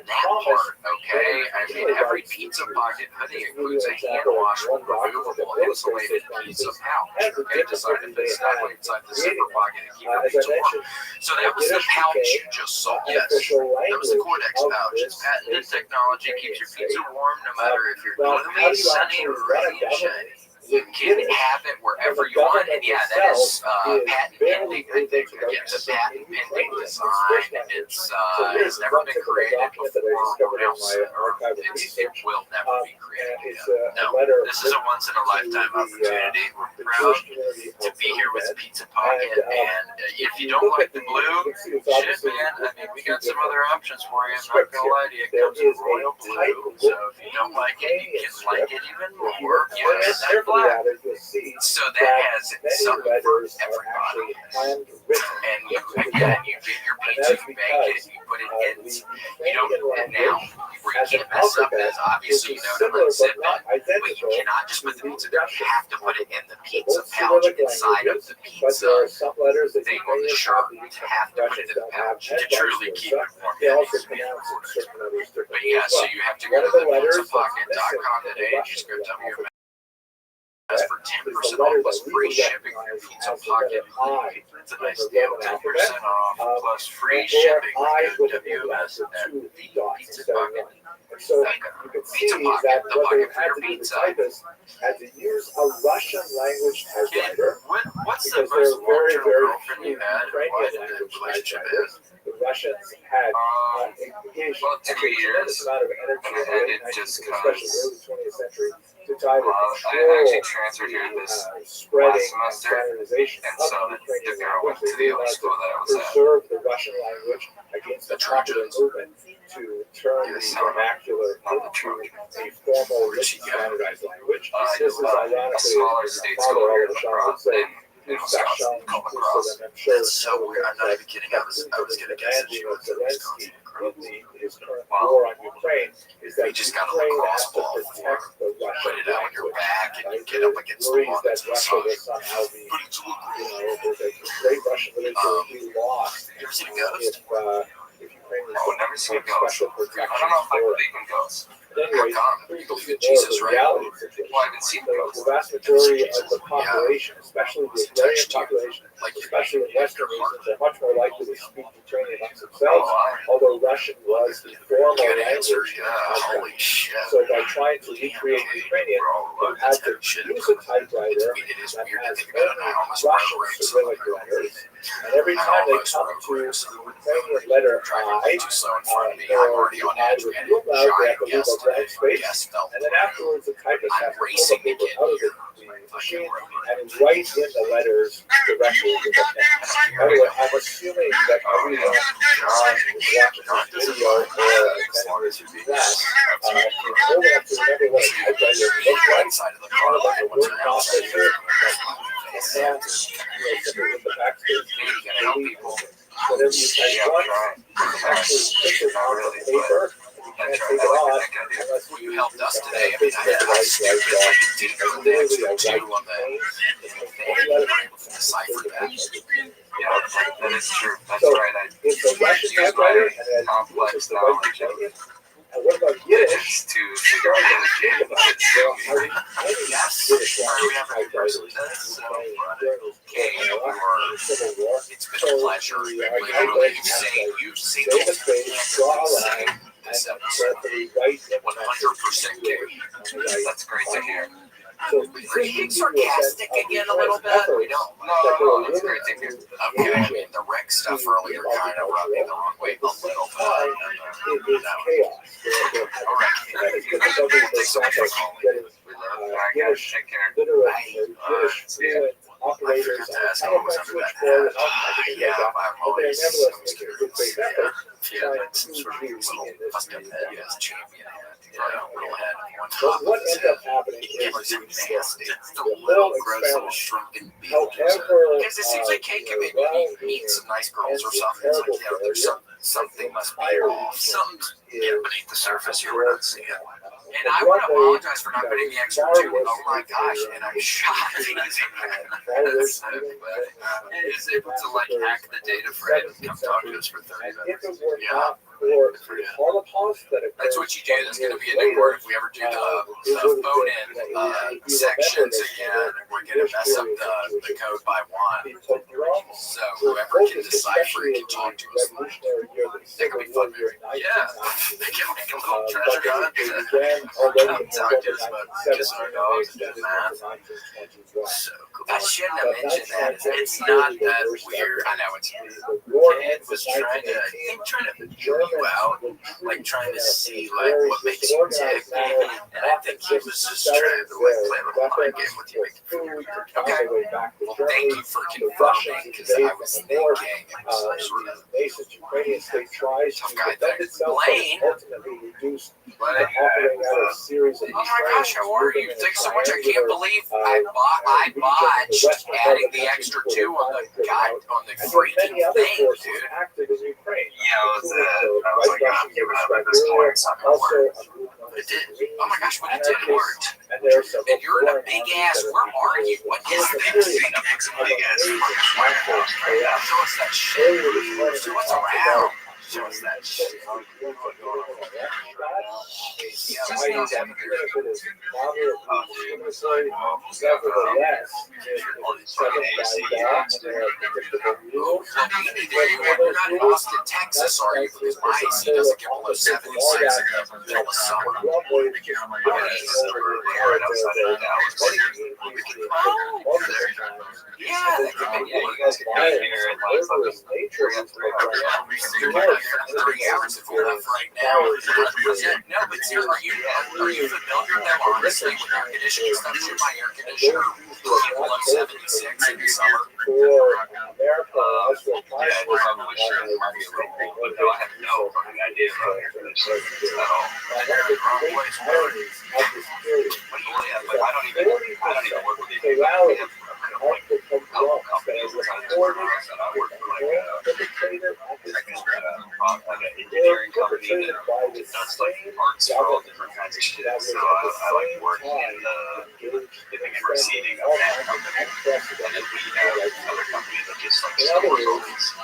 that part, okay? I mean, every pizza pocket hoodie includes a hand washable, removable, insulated pizza pouch. Okay, designed to fit snugly inside the zipper pocket and keep your pizza warm. So that was the pouch you just saw. Yes, that was the Cortex pouch. It's patented technology, keeps your pizza warm no matter if you're gloomy, sunny, or rainy and shiny. You can have it wherever you want, and yeah, that is patent pending. I think it's a patent pending design. It's never been created before or else. It will never be created again. No, this is a once in a lifetime opportunity. We're proud to be here with Pizza Pocket, and if you don't like the blue, shit, man. I mean, we got some other options for you. I'm not gonna lie to you. It comes in royal blue, so if you don't like it, you can like it even more. Yes, that black. So that has something for everybody. And you get your pizza, you bake it, you put it in. You don't. And now where you can't mess up is obviously you know to unzip it, but you cannot just put the pizza there. You have to put it in the pizza pouch inside of the pizza thing on the shirt. You have to put it in the pouch to truly keep it warm. That needs to be important. But yeah, so you have to go to the pizzapocket.com today and just go tell me your As for 10% off plus free shipping on your Pizza Pocket hoodie. It's a nice deal. 10% off plus free shipping with WMS at the Pizza Pocket. So you can see that what they had to do, the typist had to use a Russian language typewriter. What's the most long-term girlfriend you had? Why did the relationship end? The Russians had engaged a tremendous amount of energy in the 19th, especially early 20th century, to try to I actually transferred here this spreading last semester, standardization and so the girl went to the other school that I was at. Preserve the Russian language against the popular movement to turn the vernacular into a formal written standardized language. This is ironically a smaller state school here in La Crosse, in Wisconsin, called La Crosse. That's so weird. I'm not even kidding. I was gonna guess that you went to Wisconsin. His current war on Ukraine is that you just got a lacrosse ball for put it out on your back and you get up against the wall. That's Russia was somehow the the great Russian literature we lost. You ever seen a ghost? If Ukraine was Oh, never seen a ghost. I don't know if I believe in ghosts. Anyway, You believe in Jesus, right? reality Well, I haven't seen the ghosts. vast majority of the population, especially the agrarian population, like especially in Western regions, are much more likely to speak Ukrainian amongst themselves, although Russian was the formal good language. answer. Yeah, holy shit. So by trying to recreate Ukrainian, they had to use a typewriter It is that weird to has think about it. I almost Russian wrote Cyrillic letters, and every time they come to the Ukrainian letter driving way I, too slow in front of me. I'm already on edge. We had a giant guest today. Guest felt and then afterwards the typist I'm has to pull the racing to paper get out of here. the machine and write in the letters directly into the pen. By the way, I'm assuming that everyone watching this video or attending this class is old enough to remember what a typewriter looks like. inside of the car. Like a Once word you're outside, processor it's and simply in the backspace. you gotta help people. Whatever you type once, actually stick it on the paper. You can't take it off unless You helped us today. I mean, I stupid like deep in the answer too on the thing. We were able to decipher that. Yeah, that is true. That's So, right. I it's a Russian use typewriter, my and then complex uses the knowledge right of Ukrainian. And what about Yiddish? digits to figure out how to jam it. Yes. Yiddish Sorry, we have a person. That's so funny. Okay, it's been a pleasure. Literally, you've seen Save a space, draw a line, this and episode. carefully write in 100% Gary. That's great to hear. So, Are you being sarcastic again a little bit? We don't. No, that's great to hear. Okay, I mean, the wreck stuff earlier kind of rubbed me the wrong way a little bit. It is chaos. All right. And it's difficulty, for example, getting Yiddish literate, Yiddish fluent operators on the telephone switchboard and all kinds of things like that. But they're nevertheless making a good faith effort trying to be in this champion. But what ends up happening is the whole experiment, however, Because it seems like Kate can maybe meet some nice girls or something. It's like, yeah, there's something must be off. Something's beneath the surface here we're not seeing. And I want to apologize for not putting the extra two. Oh my gosh, and I'm shocked. Is able to like hack the data for it and come talk to us for 30 minutes. Yeah. for Holocaust that occurred. That's what you do. That's going to be a new word if we ever do the phone-in sections again. We're going to mess up the code by one. So whoever can decipher it can talk to us. That could be fun. Yeah. They can make a little treasure hunt. Come talk to us about kissing our dogs and doing math. So cool. I shouldn't have mentioned that. It's not that weird. I know it's Ted was trying to figure you out, like trying to see like what makes you tick, and I think he was just trying to like play a little mind game with you. Okay, well, thank you for confirming because I was thinking it was some sort of tough guy thing. Blaine, oh my gosh, how are you? Thanks so much. I can't believe I botched adding the extra 2 on the freaking thing, dude. Yeah, I was like, I'm giving up at this point. It's not gonna work. It did. Oh my gosh, but it did work. And you're in a big ass. Where are you? What is this? Big ass fucking Show us that shit. Show us around. Show us that shit. You're not in Austin, Texas, are you? Because my AC doesn't get below 76 until the summer. Yeah, that could be. You guys can be here and like 3 hours if you left right now. No, but are you familiar though, honestly, with air conditioning stuff? Should my air conditioner keep below 76 in the summer? yeah, I probably should. It might be a little cold, but no, I have no fucking idea about air conditioning at all. And they're in the wrong place, What do you have? Like, I don't even work with it. We have a couple companies that I work for like an engineering company that does like parts for all different kinds of shit. So I like working in the shipping and receiving of that company. And then we have other companies that just like store buildings. Oh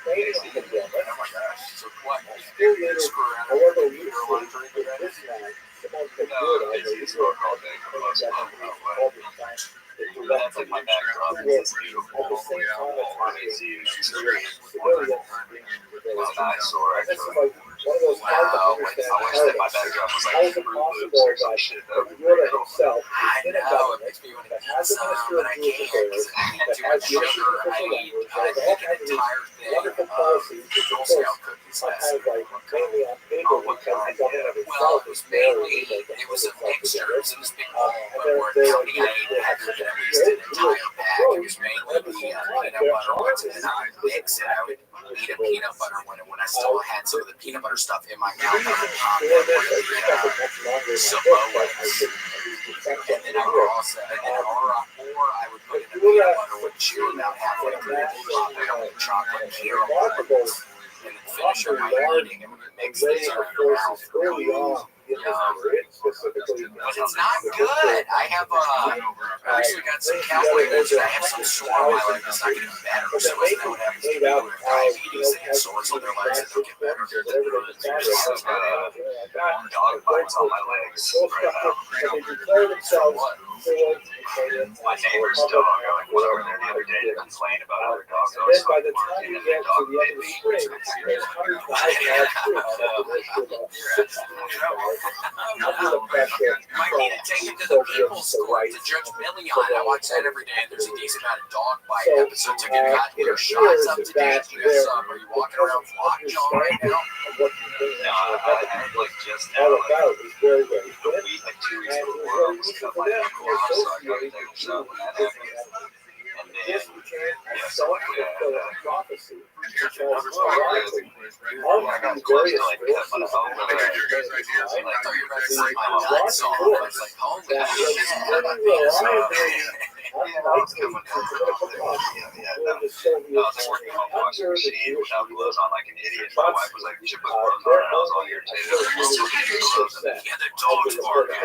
my gosh, so what? Screw around. However, You don't want to drink it? No, it's all day. That's like my backdrop. It's beautiful. crazy experience. Well, not sore, actually. One of those I wish that my backdrop was like Fruit Loops or some shit. That would be Yoda cool. himself I in a know, it government makes me want that to has eat a some, minister but of I Jewish can't affairs, because I need that too has much sugar. Jewish I official need language, that has all an kinds of entire thing wonderful of policies, which of Girl course Scout cookies are last kind of night. like mainly on paper because the government Well, itself it was is very mainly, illegal to it was a put itself mixture. together. It was in this big And bowl, but they're, where they county I they had have at such a least great an Jewish entire bag. It approach, was mainly but at the the same time, peanut their butter ones, army and then I would mix it. I would eat a peanut butter one, and when I still had some of the peanut butter stuff in my mouth, I would pop in one of the Samoas. And then I would also, or I would put in a peanut butter one, chew about halfway through, and pop it on with chocolate caramel, and then finish up my eating, and mix these around your mouth. early on in history, specifically. But it's not good. I have I actually got some calculators and I have some sore on my leg. It's not getting better. So isn't that what happens to people who have diabetes? They have sores on their legs and they'll get better. Dog bites on my legs right now. My neighbor's dog, I was over there the other day to complain about other dogs. I was By the barking time you and get the to dog the end bit of the me. spring, there's hundreds of Might need to take him to the People's Court to Judge Millie on. I watch that every day. There's a decent amount of dog bite episodes. Have you got your shots up to date? Are you walking around lockjaw right now? No, I had like just now, like a week, like 2 weeks before, I almost cut my ankle off, so I got to take a shot when that happened. And then, yeah, so luckily I had that. I got to like cut my own, I thought you were about to say my nuts off. I was like, holy shit. I was coming down from up there. I was working on a washing machine without gloves on like an idiot. My wife was like, you should put gloves on, and I was all irritated. I was still getting gloves, and Yeah, the dog's barking.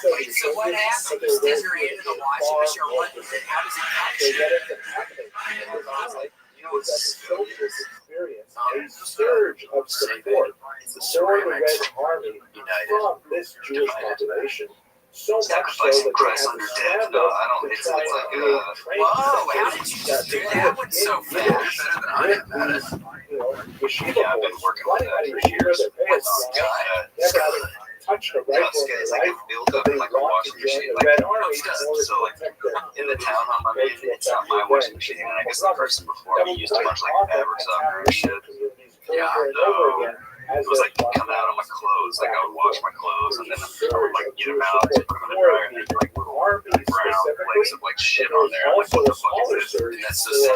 Wait, so what happened? You stick your hand in the washing machine, or what? How does it catch you? I was like, you know what's so weird? A surge of support for the Red Army from this Jewish population. So much so that they have established It's like Whoa, how did you just do that one so fast? Yeah, I've been working on that for years. Touch the Yeah, rifle it's like a build-up in like a washing machine. Like, so like in the town I'm on, it's not my washing machine, and I guess the person before me used a bunch like fabric softener and shit. Yeah, it was like coming out of my clothes. Like I would wash my clothes, and then I would like get them out, put them in the dryer, and then like little brown flakes of like shit on there. I'm like, what the fuck is this? And that's the sky.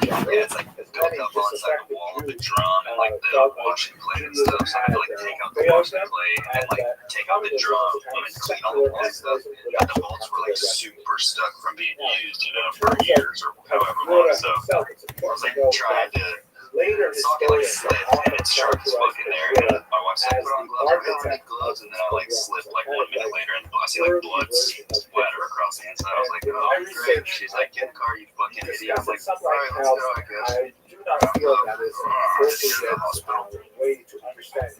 Yeah, it's like built up on inside the wall of the drum and like the washing plate and stuff. So I had to like take out the washing plate and like take out the drum and clean all the bolts and stuff. And the bolts were like super stuck from being used, you know, for years or however long. So I was like trying to. Later, Socket like slipped and it's sharp as fuck in there. And my wife said, put on gloves. I put on gloves, and then I like slipped like 1 minute later, and I see like blood splatter across the inside. I was like, oh, great. She's like, get in the car, you fucking idiot. I was like, all right, let's go, I guess. I do not feel that is a way to understand.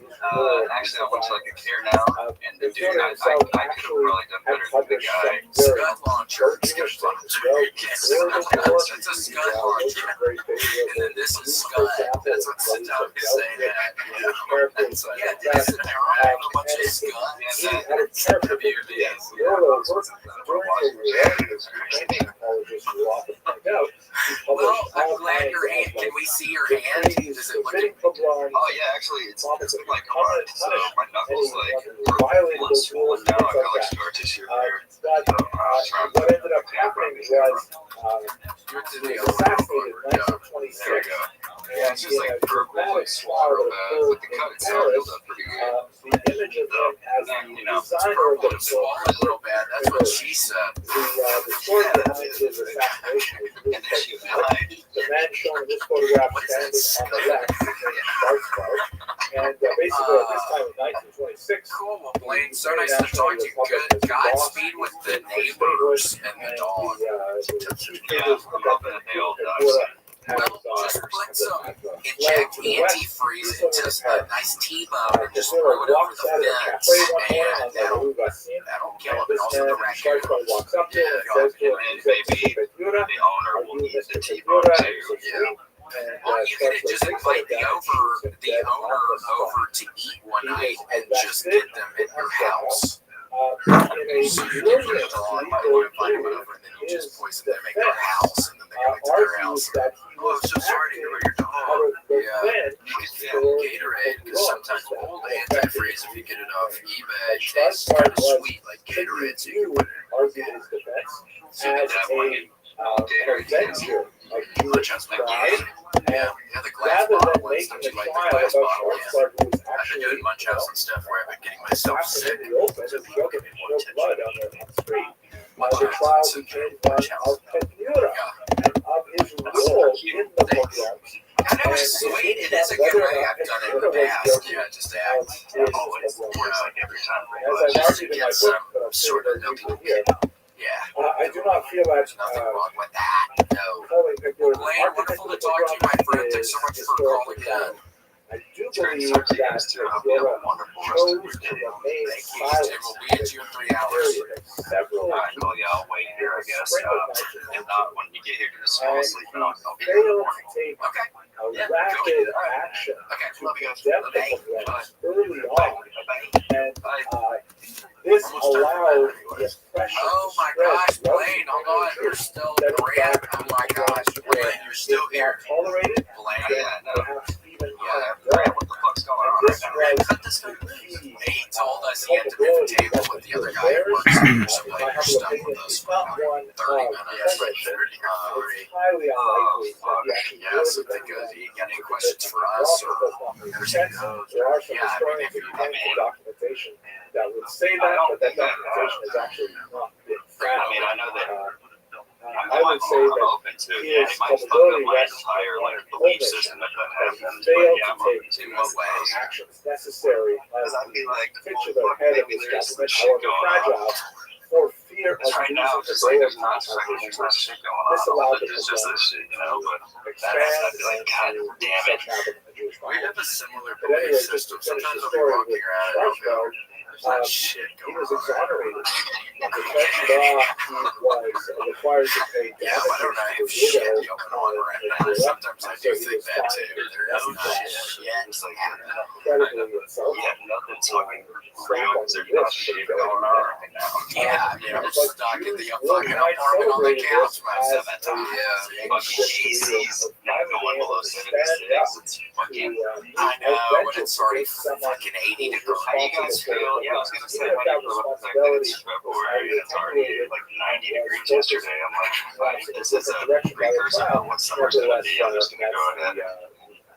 Actually, I went to like a care now, and the dude, I could have probably done better than the guy. Scud launcher. Scud launcher. Yes, it's a scud launcher. And then this is scud. That's what Saddam Hussein had. That's what, yeah, this is a bunch of scud. Well, I'm glad your hand. Can we see your hand? Does it look? Oh yeah, actually, it's like hard. So my knuckles like are blood swollen now. I got like scar tissue there. So What ended up happening was he was assassinated in 1926. there we go. Yeah, it's just like purple and swollen real bad, but the cut itself healed up pretty good. The image of him as You know, the designer of Purple the and swollen a little bad. That's what she said. the story behind his assassination And then she died. the man shown in this photograph standing on the left, Mark's part, and basically at this time in 1926, Cool, well, Blaine. So nice to talk to you. Good Godspeed with the neighbors and the dog. Yeah, I'm hoping that they all die soon. Well, just put some inject antifreeze into a nice T-bone and just throw it over the fence, and that'll kill them. And also the raccoon. And maybe the owner will eat the T-bone too. Yeah. Well, you could just invite the owner over to eat one night and just get them at your house. So you get rid of the dog, you invite them over, and then you just poison them at your house, and then they go to their house. Oh, I'm so sorry to hear about your dog. Yeah, you can feel Gatorade, because sometimes old antifreeze, if you get it off eBay, tastes kind of sweet like Gatorade, so you can put it in there. So you can have one Gatorade. Which has been yeah, the glass bottle ones. Don't you like the glass bottle? Yeah. I've been doing munch house and stuff where I've been getting myself sick. So people give me more attention. Munch house and munch house. I know it's sweet. It is a good way. I've done it in the past. Yeah, just to act. Always. Like every time. Just to get some sort of milky. Yeah. I do not feel that there's nothing wrong with that. No. Blaine, wonderful to talk to you, my friend. Thanks so much for calling in. I do believe that Florida chose to remain silent. It will be at you in 3 hours. Well, yeah, I'll wait here, I guess. If not, when you get here, just fall asleep, and I'll be here in the morning. Okay. A rapid action to condemn the complaints early on, and this allowed the oppression. Oh my gosh, Blaine, hold on, you're still Grant. Oh my gosh, Blaine, you're still here. Tolerated, Blaine, perhaps even Grant, what the fuck's going on right now? cut this guy loose. He told us he had to move the table with the other guy who works here, so Blaine, you're stuck with us for about 30 minutes. highly unlikely that he actually Yeah, so think you got any questions for us? Or there are some historians who point to documentation that would say that, but that documentation has actually not been found. I mean, I know that I would say that open to it. It might fuck up my entire belief system if that happens. But failed yeah, I'm to open take to those it. actions necessary Because I feel like titular head of this government, however fragile, for fear of because right now, it's just like there's not shit going on. This allowed the It's just this shit, you know. But that's, I feel like, God damn it. we have a similar belief system. Sometimes I'll be walking around and I'll go, there's not shit he going was on. exonerated. The French law was required to pay Yeah, I don't have shit going on right now. Sometimes I do think that too. There is not shit happening. incredibly insulting. Yeah, nothing's fucking real because there's not shit going on right now. Yeah, I mean, I'm stuck in the fucking apartment on the couch most of the time. Yeah, Fucking AC's not going below 76. It's fucking. I know, when it's already fucking 80 degrees. How you guys feel? Yeah, I was gonna say, how do you feel about the fact that it's February and it's already like 90 degrees yesterday? I'm like, this is a precursor of what summer's gonna be. I'm just gonna go ahead.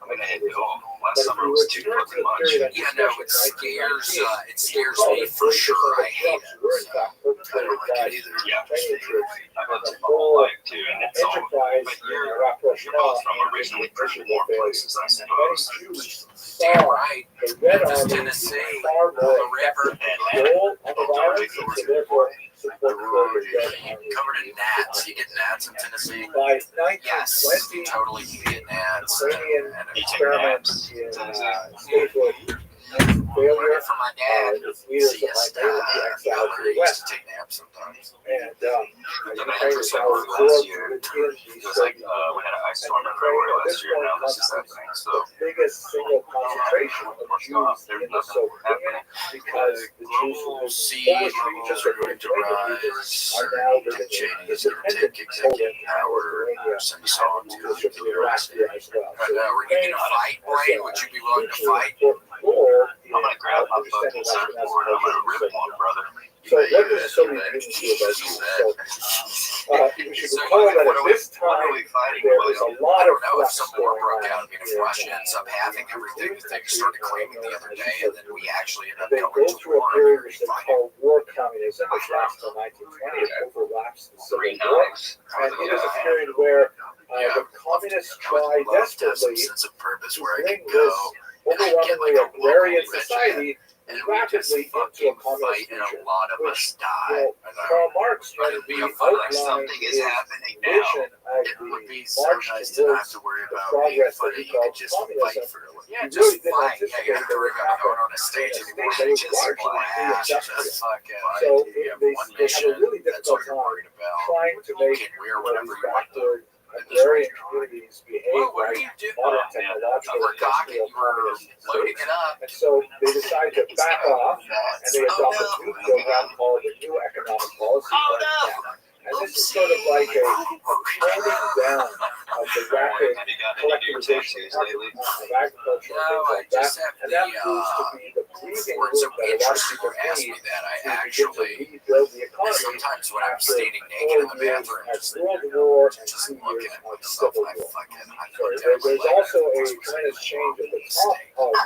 I'm gonna hit it all. Last summer was too fucking much. Yeah, no, it scares me for sure. I hate it. So, I don't like it either. Yeah, I've had some my whole life too, and it's all. But you're both from originally pretty warm places, I suppose. Damn right. Memphis, Tennessee, the river, covered in gnats. You get gnats in Tennessee? Yes, you totally can get gnats. Experiments in statehood failure For my dad, siesta, Calgary used to take naps sometimes. and The mattress I worked last year, it was like, we had an ice storm in February last year, now this is happening, so. the biggest single concentration of Jews in the Soviet Union because the Jews who Global live sea in levels are going to rise. Dick Cheney is going to take executive power. Send us all to the rest. We're going to fight, Blaine. Would you be willing to fight? I'm gonna grab my fucking surfboard, I'm gonna rip one, brother. So what does the Soviet Union do about these? So we should recall that at this time there was a lot I of don't know if flux some war going broke on. out. I mean, if Russia ends up having everything that they started claiming the other day, and then we actually end up They going go to through a war, period we'd which be is fighting. called war communism, which lasts until 1920. It overlaps the Civil War. And it is a period where the communists try desperately sense of purpose where I bring can go this overwhelmingly agrarian society and rapidly into a communist and a future, lot of us which, die. Karl Marx, But when it'd be he a fun outlined something is his happening now. vision of It would the be so march nice to not have towards to worry the about being progress that funny. he You could called just fight communism, for it. he Yeah, really just didn't fight. Yeah, you anticipate don't have to that worry would about going happen on a stage in a anymore. state that You is just largely blast. pre-industrial. Just fucking. So You have they one have a mission. really That's difficult all you're time worried about. trying to You make can wear whatever these you want. backward agrarian communities behave Well, what are like you doing? modern technological You were cocking, industrial you were communist loading states. it up. And so they decide to back off, and they adopt a new program called the New Economic Policy, or NEP. And this is sort of like a toning down of the rapid collectivization of agriculture and things like that. And that proves to be the breathing room So that a lot of interesting people you asked need me that. I to begin to actually, rebuild the economy sometimes when I'm after standing naked in the 4 years bathroom, of just World War and just 2 looking years at of myself, Civil I War. fucking, I So looked at there's also a tremendous change at the top of the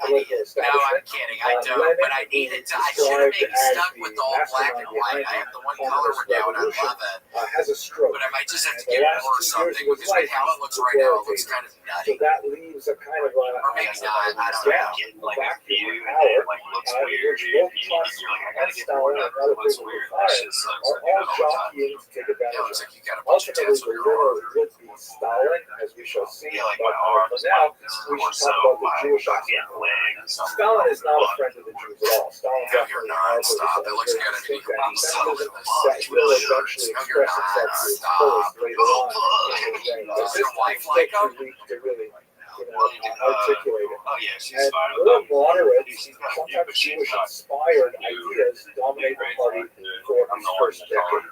political No, I'm establishment. kidding. I don't. But I needed to. I should have maybe stuck with all black and white. I have the one color one now, and I love it. Has a stroke. But I might just have to And the get last more or 2 years something of his because right life now it looks right now it looks kind of so nutty. that leaves a kind of a Or maybe not. I don't know. vacuum of power, which both Trotsky and Stalin and other people who fired are all jockeying to take Yeah, advantage it looks of. like you got a bunch of Ultimately, tats the on your winner arm. would be Stalin, as we shall see. But for now, we should talk about the Jewish aspect. Stalin is not a friend of the Jews at all. Stalin No, you're not. Stop. It looks good to me. I'm so that will eventually No, you're express not. itself to its Stop. fullest later on in his reign. But Does this your time wife takes like a him? week to really, articulate it. Oh yeah, she's And fine with more that. moderate, sometimes Jewish-inspired ideas dominate the party for its first decade.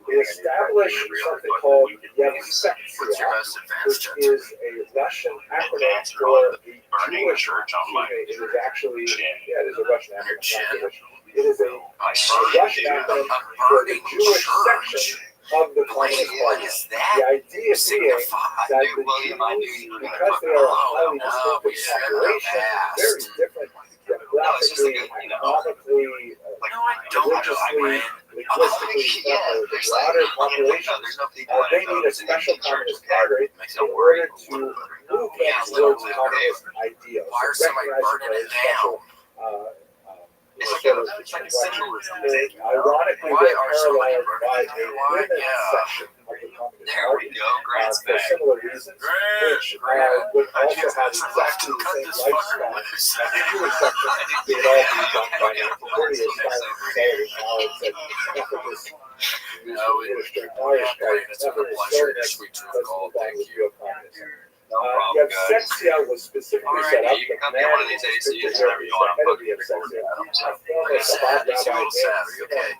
It established something called What's your Yevsektia, most advanced which jet? is a Russian acronym for the Jewish church. It is actually, it is a Russian acronym. It is a Russian acronym for the Jewish section of the Communist What Party. is The that? idea being Signify. that the Jews, because they are a highly distinctive population, very different demographically, economically, No, I don't. religiously, linguistically, from the broader population, they need a special communist cadre in order to move them towards communist ideals. Why are somebody burning it down? Ironically, Why they're are somebody paralleled by burning a it? Why? women's Yeah. section of the Communist There Party we go, Grant's for back. similar reasons, which would also have exactly the same lifestyle as the Jewish section. They would all be done by 1930 as Stalin consolidated power and said, enough of this Jewish Irish guy, It's enough been of a this pleasure. Soviet, Sweet truth let's call. move on Thank with you. real communism. No problem, guys. Yevsektia was specifically set up. You can come here one of these days to use whatever you want. Head of the Yevsektia, former Chabad rabbi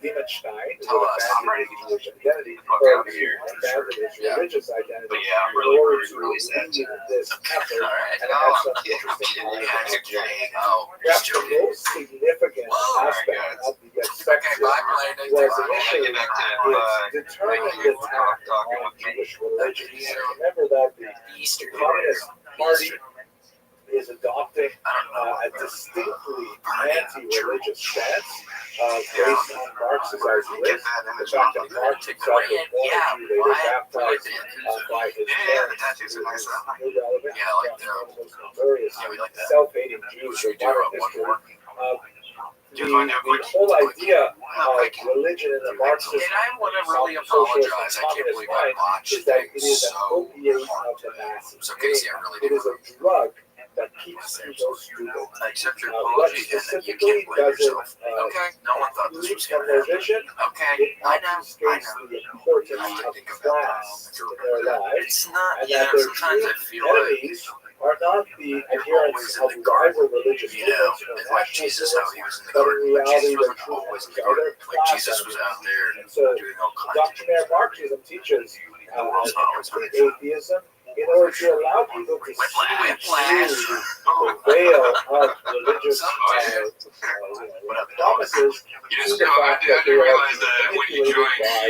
named Stein, who abandoned his Jewish identity, or abandoned his religious identity, But yeah, I'm in really, order really, to really sad lead too. this effort, Alright. and it had some interesting Oh, perhaps the most significant aspect of the okay, Yevsektia bye, Blaine. was Get initially back to its determined attack on Jewish religion. Remember that the Easter. Communist Party is adopting a distinctly anti-religious stance based on Marx's ideas. The fact that Marx himself was born a Jew, later baptized by his parents, is irrelevant. Yeah, like One of the most notorious Yeah, we like that. self-hating Jews Should we of do modern one history. more? The whole idea of religion in the Marxist And I want to really apologize. I can't believe I botched is that it things is an so opiate hard of the today. masses. So, Casey, I really It do. is a drug that keeps people stupid. I accept your What apology and that you specifically can't blame does it yourself. Okay, no one thought this was from going to their happen. vision? Okay, It I know. obfuscates the importance I have to of think about that. class in their lives, It's not, and you that know, their sometimes I true feel like, enemies are not the adherents of rival religious you know, movements or it's like national Jesus, how movements, he was in the but in garden. But reality, Jesus their wasn't true always in enemies the are garden. their Like, class Jesus was enemies. out there And so, doing all kinds of doctrinaire things. Marxism teaches The world's not always complete good. atheism in order to allow people to see Whiplash. through the veil of religious promises. You to just the know, I fact that didn't they are realize that when you manipulated join, by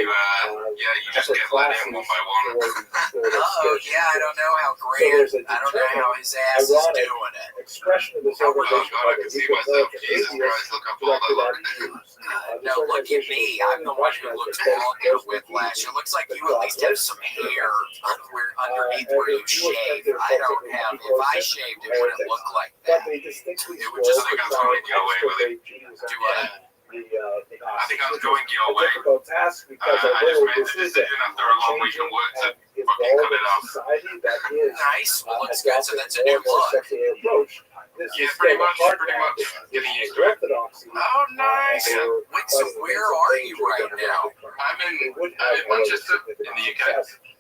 you just upper get let classes in one by one. for the Oh, spiritual. yeah, I don't know how So great, there's a I don't know how his ass is ironic doing it. expression of this Oh organization God, I called can the see League of myself. American Jesus Atheists Christ, look how bold I directed look. at Jews. This No, look at organization me. was I'm the one formed who in looks Russia all good whiplash. It looks like you at least have some hair underneath where you shave. I don't have. If I shaved, it wouldn't look like but that. they distinctly It would just slow think I was to try going and your way with it. extirpate Jews Do and what? the I think I was Nazis. going your A way. difficult task because I just although made this the is decision after a long week of work to and fucking cut it evolving off. society that is Nice. Well, looks good. So adopting that's a more new and more look. secular approach. This Yeah, is pretty still a much, hard pretty ground. much. Getting This is used to it. orthodoxy. Oh, nice. Yeah. Wait, so where are you right now? I'm in Manchester, in the UK.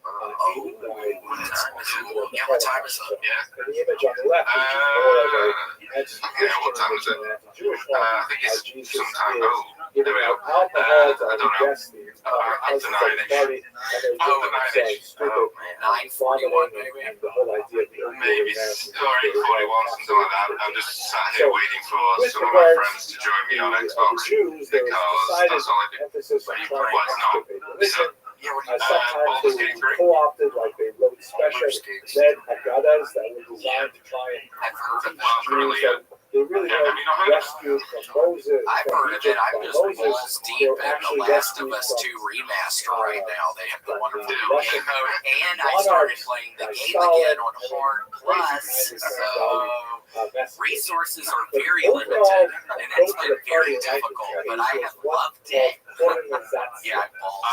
What time is it? Yeah, what time is it? Yeah. And the image on the left, which is more of a Yeah, what time is it? Jewish I one, think it's Jesus sometime. is Oh, giving there we go. out alcohol to I other don't know. guests, the houses at the party, and they're Oh, doing the themselves 9-ish. Oh, stupid, man. 9:41, maybe? and the whole idea of the Maybe or 8:41, something like that. I'm just sat here waiting for with some of my regards friends to join me on the Xbox Jews, there was because decided that's all I do. emphasis on trying to extirpate religion. Yeah, what do you Sometimes Baldur's they Gate were 3. co-opted, like they wrote special led Haggadahs that were designed to try and I've heard of teach that. Really, Jews that they really yeah, have weren't you not heard of it? rescued from Moses. I've from heard of it. Egypt I'm by just balls Moses. deep They in were The actually Last of rescued Us from 2 remaster right now. They have the wonderful the game Russian mode, and I monarchs started playing the by game Stalin again on and hard plus. So messages. resources are But very overall, limited, and it's approach to been the very party difficult. life But I is have what loved it. organizacja. Yeah, balls.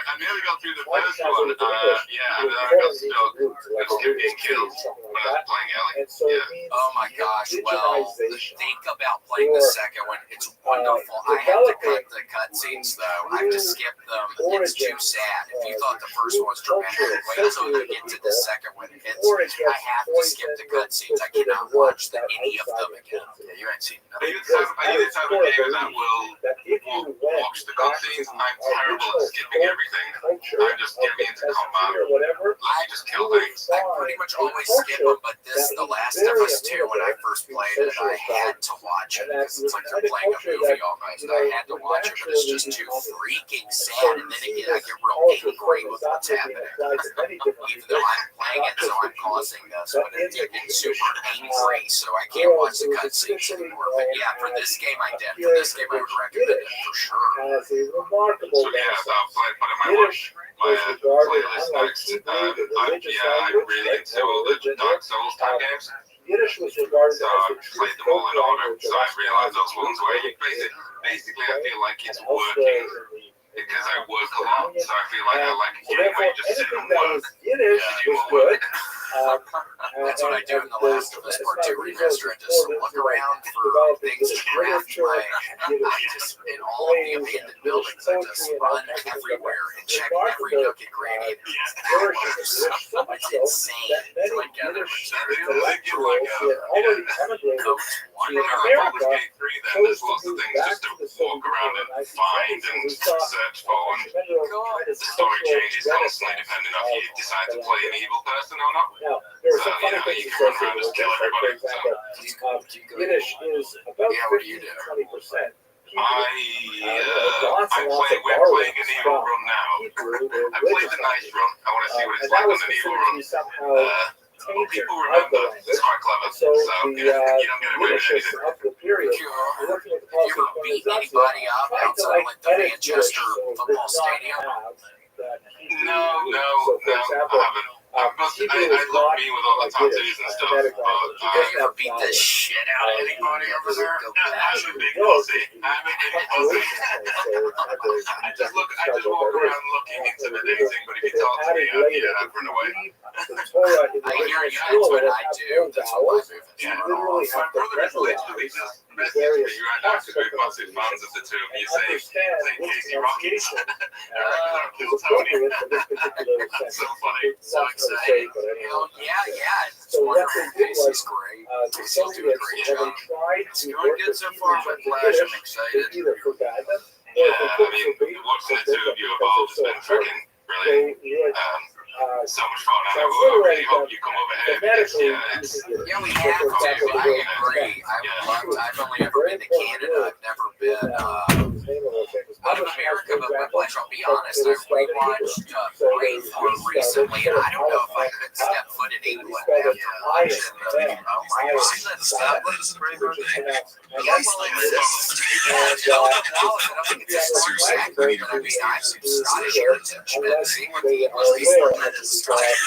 I nearly got through the first one. Yeah, and then I got stuck. I was still being killed when I was playing Ellie. And so it Yeah. means Oh my gosh! Well, indigenization. think about playing the second one. It's wonderful. I have to cut the cutscenes though. I have to skip them. It's too sad. If you thought the first one was dramatic, wait until you get to the second one. I have to skip the cutscenes. I cannot watch any of them again. Yeah, you ain't seen Are you nothing. the type of gamer that will watch the cutscenes? I'm terrible at skipping everything. I'm just getting into combat. I just kill things. I pretty much always skip them, but this, The Last of Us 2, when I first played it, I had to watch it because it's like they're playing a movie almost. I had to watch it, but it's just too freaking sad. And then again, I get real angry with what's happening. Even though I'm playing it, so I'm causing this, but it's getting super angry, so I can't watch the cutscenes anymore. But yeah, for this game, I did. For this game, I would recommend it for sure. Has a remarkable So yeah, so I'll put in my Yiddish my is regarded, playlist unlike next. Hebrew, the religious I'm language, really like into all the religion, Dark Souls type games. Yiddish was regarded So as I the true played them all in folk order. language So I realized those ones where you basically I feel like it's working because I work a lot. So I feel like I like a So game where therefore, you just sit anything and that work. was Yiddish was good. That's what I do in The Last of Us Part 2 remaster. I just look around for things to craft my, in all of the abandoned buildings, I just run everywhere and check every nook and cranny. It's insane to like gather materials. Already emigrated Coach one. Baldur's Gate 3, then there's lots of things just to walk around and find and search for. And the story changes constantly depending on if you decide to play an evil person or not. Now, there are some So, funny you things can run around associated and with kill this. Like, for everybody. example, Yiddish is about 15 to 20%. We're playing an evil run now. I played the nice run. I want to see what it's like on an evil run. People remember. It's quite clever. So you don't get away with Yiddish anything. up the period. Have you ever beat anybody up outside of like the Manchester football stadium? No, I haven't. I love me with all the tattoos and stuff, but Have you ever beat the shit out of anybody over there? I'm a big pussy. I just walk around looking intimidating, but if you talk to me, I'd run away. I hear you, that's what I do. That's what my movements Yeah, run off. my brother is literally just messaged me right now because we're massive fans of the two of you saying Casey Rockets. Kill Tony. That's so funny. So exciting. Hell yeah. It's wonderful. Casey's great. Casey's doing a great job. It's going good so far. I'm glad. I'm excited. Yeah, I mean, watching the two of you evolve has been freaking brilliant. So much fun. And I really hope you come over here because, Yeah, we have to. I agree. I've only ever been to Canada. I've never been out of America, but Whiplash, I'll be honest, I rewatched Braveheart recently, and I don't know if I could step foot in England after watching the, oh my Have you gosh. seen that Scotland's Braveheart thing? Yes, I don't think it's a Scottish accent, but I mean, I have some Scottish heritage, and seeing what the English people did is Scottish.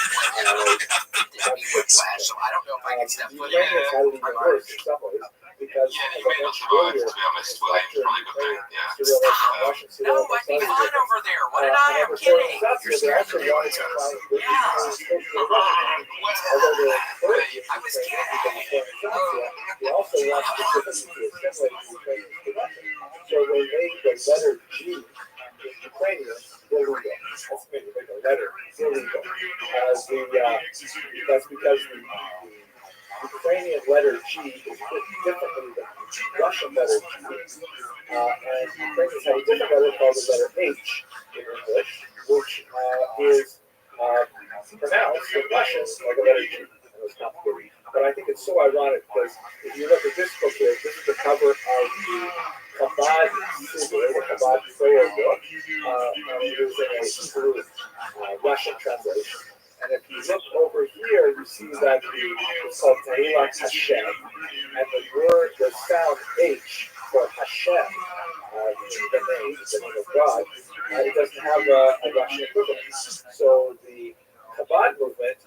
Whiplash, so I don't know if I can step foot in Because Yeah, you may not survive, to be honest, William. Probably a good thing, yeah. No, I'd be fine over there. What did I? I'm kidding. You're scared of the big ones. Yeah. I was kidding. He also wants specifically to assimilate the Ukrainian production. So they made the letter G, the Ukrainian, illegal. That's when you make a letter illegal. That's because the Ukrainian letter G is written differently than the Russian letter G. And Ukrainians have a different letter called the letter H in English, which is pronounced in Russian like a letter G. And it's complicated. But I think it's so ironic because if you look at this book here, this is the cover of the Chabad Siddur, the Chabad prayer book. And it is in a Hebrew Russian translation. And if you look over here, you see that it's called Tehillah Hashem, and the sound H for Hashem, the name of God, it doesn't have a Russian equivalent. So the Chabad movement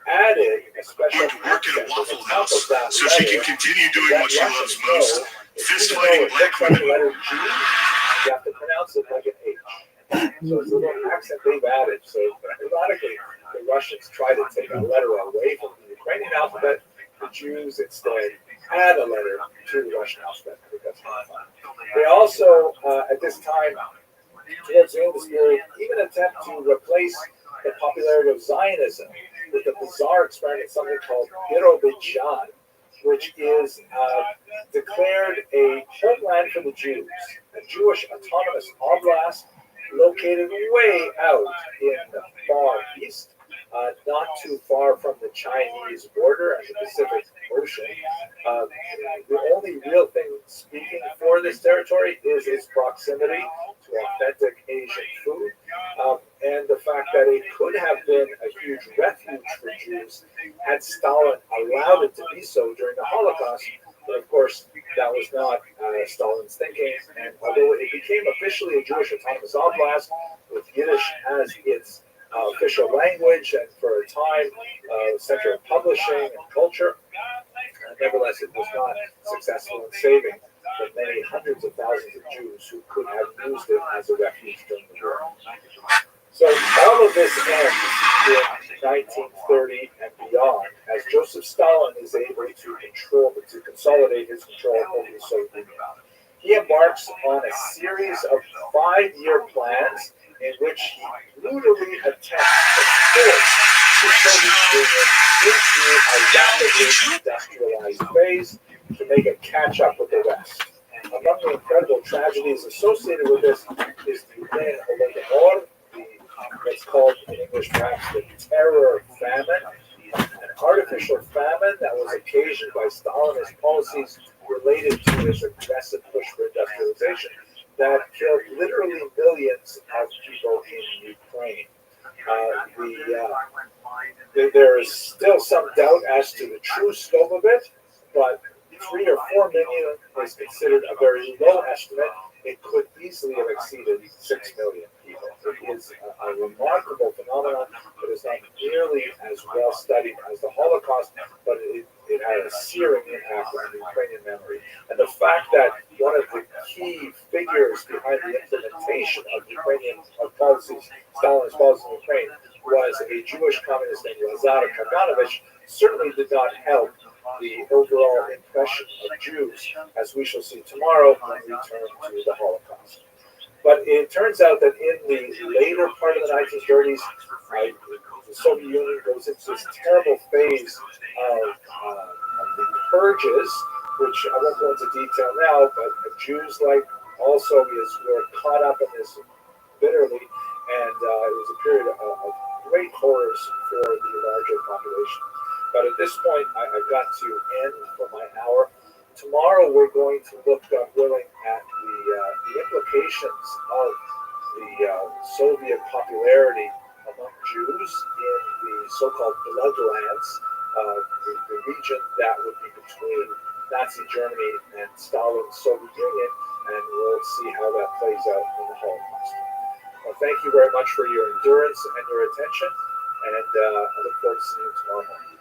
added a special Work at a Waffle House so she can continue doing what she loves most, fist fighting black women. letter G, you have to pronounce it like an H. So it's a little accent they've added. So ironically, the Russians try to take a letter away from the Ukrainian alphabet. The Jews instead add a letter to the Russian alphabet. I think that's fine. They also, at this time, towards the end of this period, even attempt to replace the popularity of Zionism with a bizarre experiment, something called Birobidjan, which is declared a homeland for the Jews, a Jewish autonomous oblast located way out in the far east, not too far from the Chinese border and the Pacific Ocean. The only real thing speaking for this territory is its proximity to authentic Asian food, and the fact that it could have been a huge refuge for Jews had Stalin allowed it to be so during the Holocaust. But of course, that was not Stalin's thinking, and although it became officially a Jewish autonomous oblast with Yiddish as its official language and for a time center of publishing and culture, nevertheless it was not successful in saving the many hundreds of thousands of Jews who could have used it as a refuge during the war. So all of this ends in 1930 and beyond, as Joseph Stalin is able to consolidate his control over the Soviet Union. He embarks on a series of 5-year plans in which he brutally attempts to force the Soviet Union into a rapidly industrialized phase to make it catch up with the West. Among the incredible tragedies associated with this is the Holodomor, what's called in English perhaps the terror famine, an artificial famine that was occasioned by Stalinist policies related to his aggressive push for industrialization that killed literally millions of people in Ukraine. There is still some doubt as to the true scope of it, but 3 or 4 million is considered a very low estimate. It could easily have exceeded 6 million people. It is a remarkable phenomenon, but it's not nearly as well studied as the Holocaust, but it had a searing impact on the Ukrainian memory. And the fact that one of the key figures behind the implementation of Ukrainian policies, Stalinist policies in Ukraine, was a Jewish communist named Lazar Kaganovich, certainly did not help the overall impression of Jews, as we shall see tomorrow when we turn to the Holocaust. But it turns out that in the later part of the 1930s, the Soviet Union goes into this terrible phase of the purges, which I won't go into detail now, but Jews, like all Soviets, were caught up in this bitterly, and it was a period of great horrors for the larger population. But at this point, I've got to end for my hour. Tomorrow we're going to look, God willing, at the implications of the Soviet popularity among Jews in the so-called bloodlands, the region that would be between Nazi Germany and Stalin's Soviet Union, and we'll see how that plays out in the Holocaust. Well, thank you very much for your endurance and your attention, and I look forward to seeing you tomorrow morning.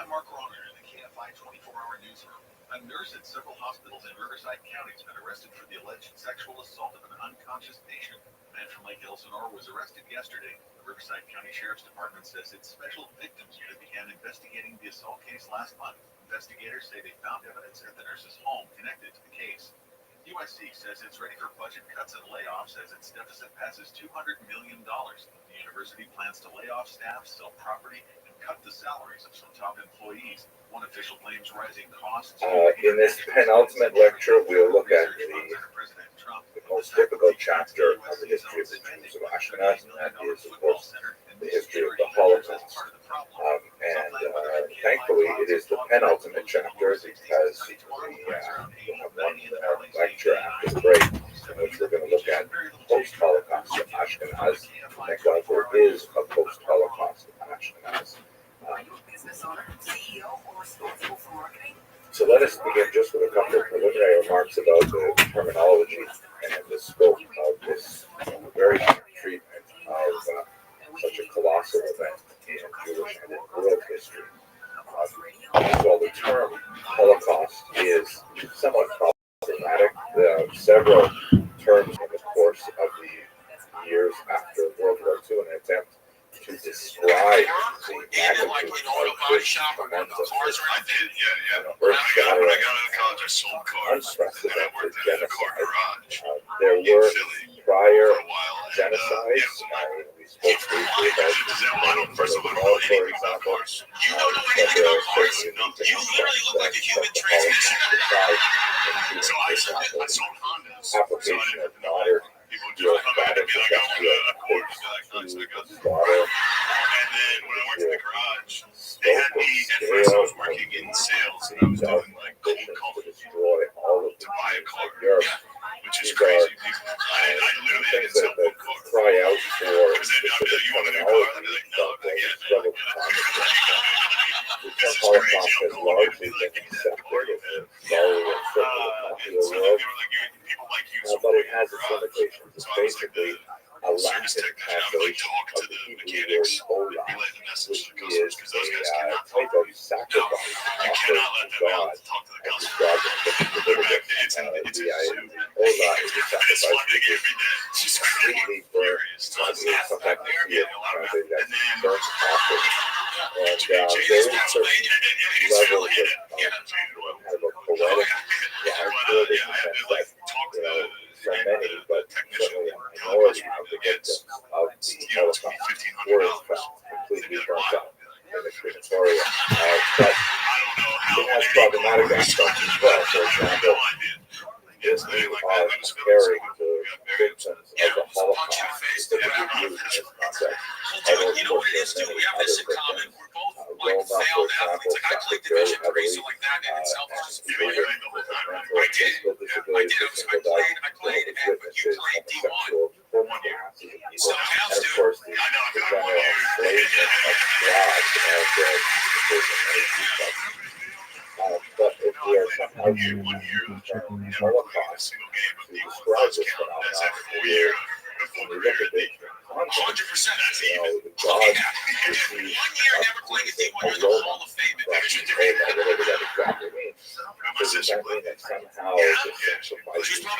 I'm Mark Roner in the KFI 24-hour newsroom. A nurse at several hospitals in Riverside County has been arrested for the alleged sexual assault of an unconscious patient. A man from Lake Elsinore was arrested yesterday. The Riverside County Sheriff's Department says its special victims unit began investigating the assault case last month. Investigators say they found evidence at the nurse's home connected to the case. USC says it's ready for budget cuts and layoffs as its deficit passes $200 million. The university plans to lay off staff, sell property, and cut the salaries of some top employees. One official blames rising costs. In this penultimate lecture, we'll look at the most difficult chapter of the history of the Jews of Ashkenaz, and that is, of course, the history of the Holocaust. Thankfully, it is the penultimate chapter because we will have one lecture after the break in which we're going to look at post-Holocaust Ashkenaz. Thank God there is a post-Holocaust Ashkenaz. So let us begin just with a couple of preliminary remarks about the terminology and the scope of this very short treatment of such a colossal event in Jewish and in world history. While the term Holocaust is somewhat problematic, there are several terms in the course of the years after World War II in an attempt to describe the magnitude of this tremendous, earth-shattering, unprecedented genocide. There were prior genocides. We spoke briefly about Holocaust, for example. You literally look like a human transmission. So I sold Hondas. Application of modern bureaucratic industrial courts to slaughter. And then when I worked in the garage, they had me at first. I was working in sales, and I was doing like cold calling to destroy all of to buy a car. Europe. Which is crazy. I literally didn't sell one car. Cry out for because then I'd be like, you want a new car? I'd be like, no, not yet, man. This is crazy. I'm cool. Largely been accepted in the world. People like you. But it has its limitations. It's basically a lack of translation talk to the mechanics, relay the message to the customers because those guys cannot talk. Type of sacrifice You cannot let them out to talk to the customers. It's a zoo. It's one thing every day. It's just crazy. Furious. So it's not that bad. And then Jay's Pennsylvania, and it's really hit it. Yeah, kind of a poetic I had to like talk to the but technician certainly a minority of the victims of the Holocaust were in fact completely burnt out in the crematoria. But it has problematic aspects as well. For example, if you are comparing the victims of the Holocaust, specifically used in this context, you know what it is too? We have this in common. We're both like failed athletes. Like I played division three, so like that in itself is just failure. I did. I played, but you played D1. 1 year. So and of course, the general enslavement of squads but if we are somehow using the term Holocaust to describe this phenomenon, when we look at it in context, the God received a Roman whatever that exactly means. Does that mean that somehow the sacrifices of the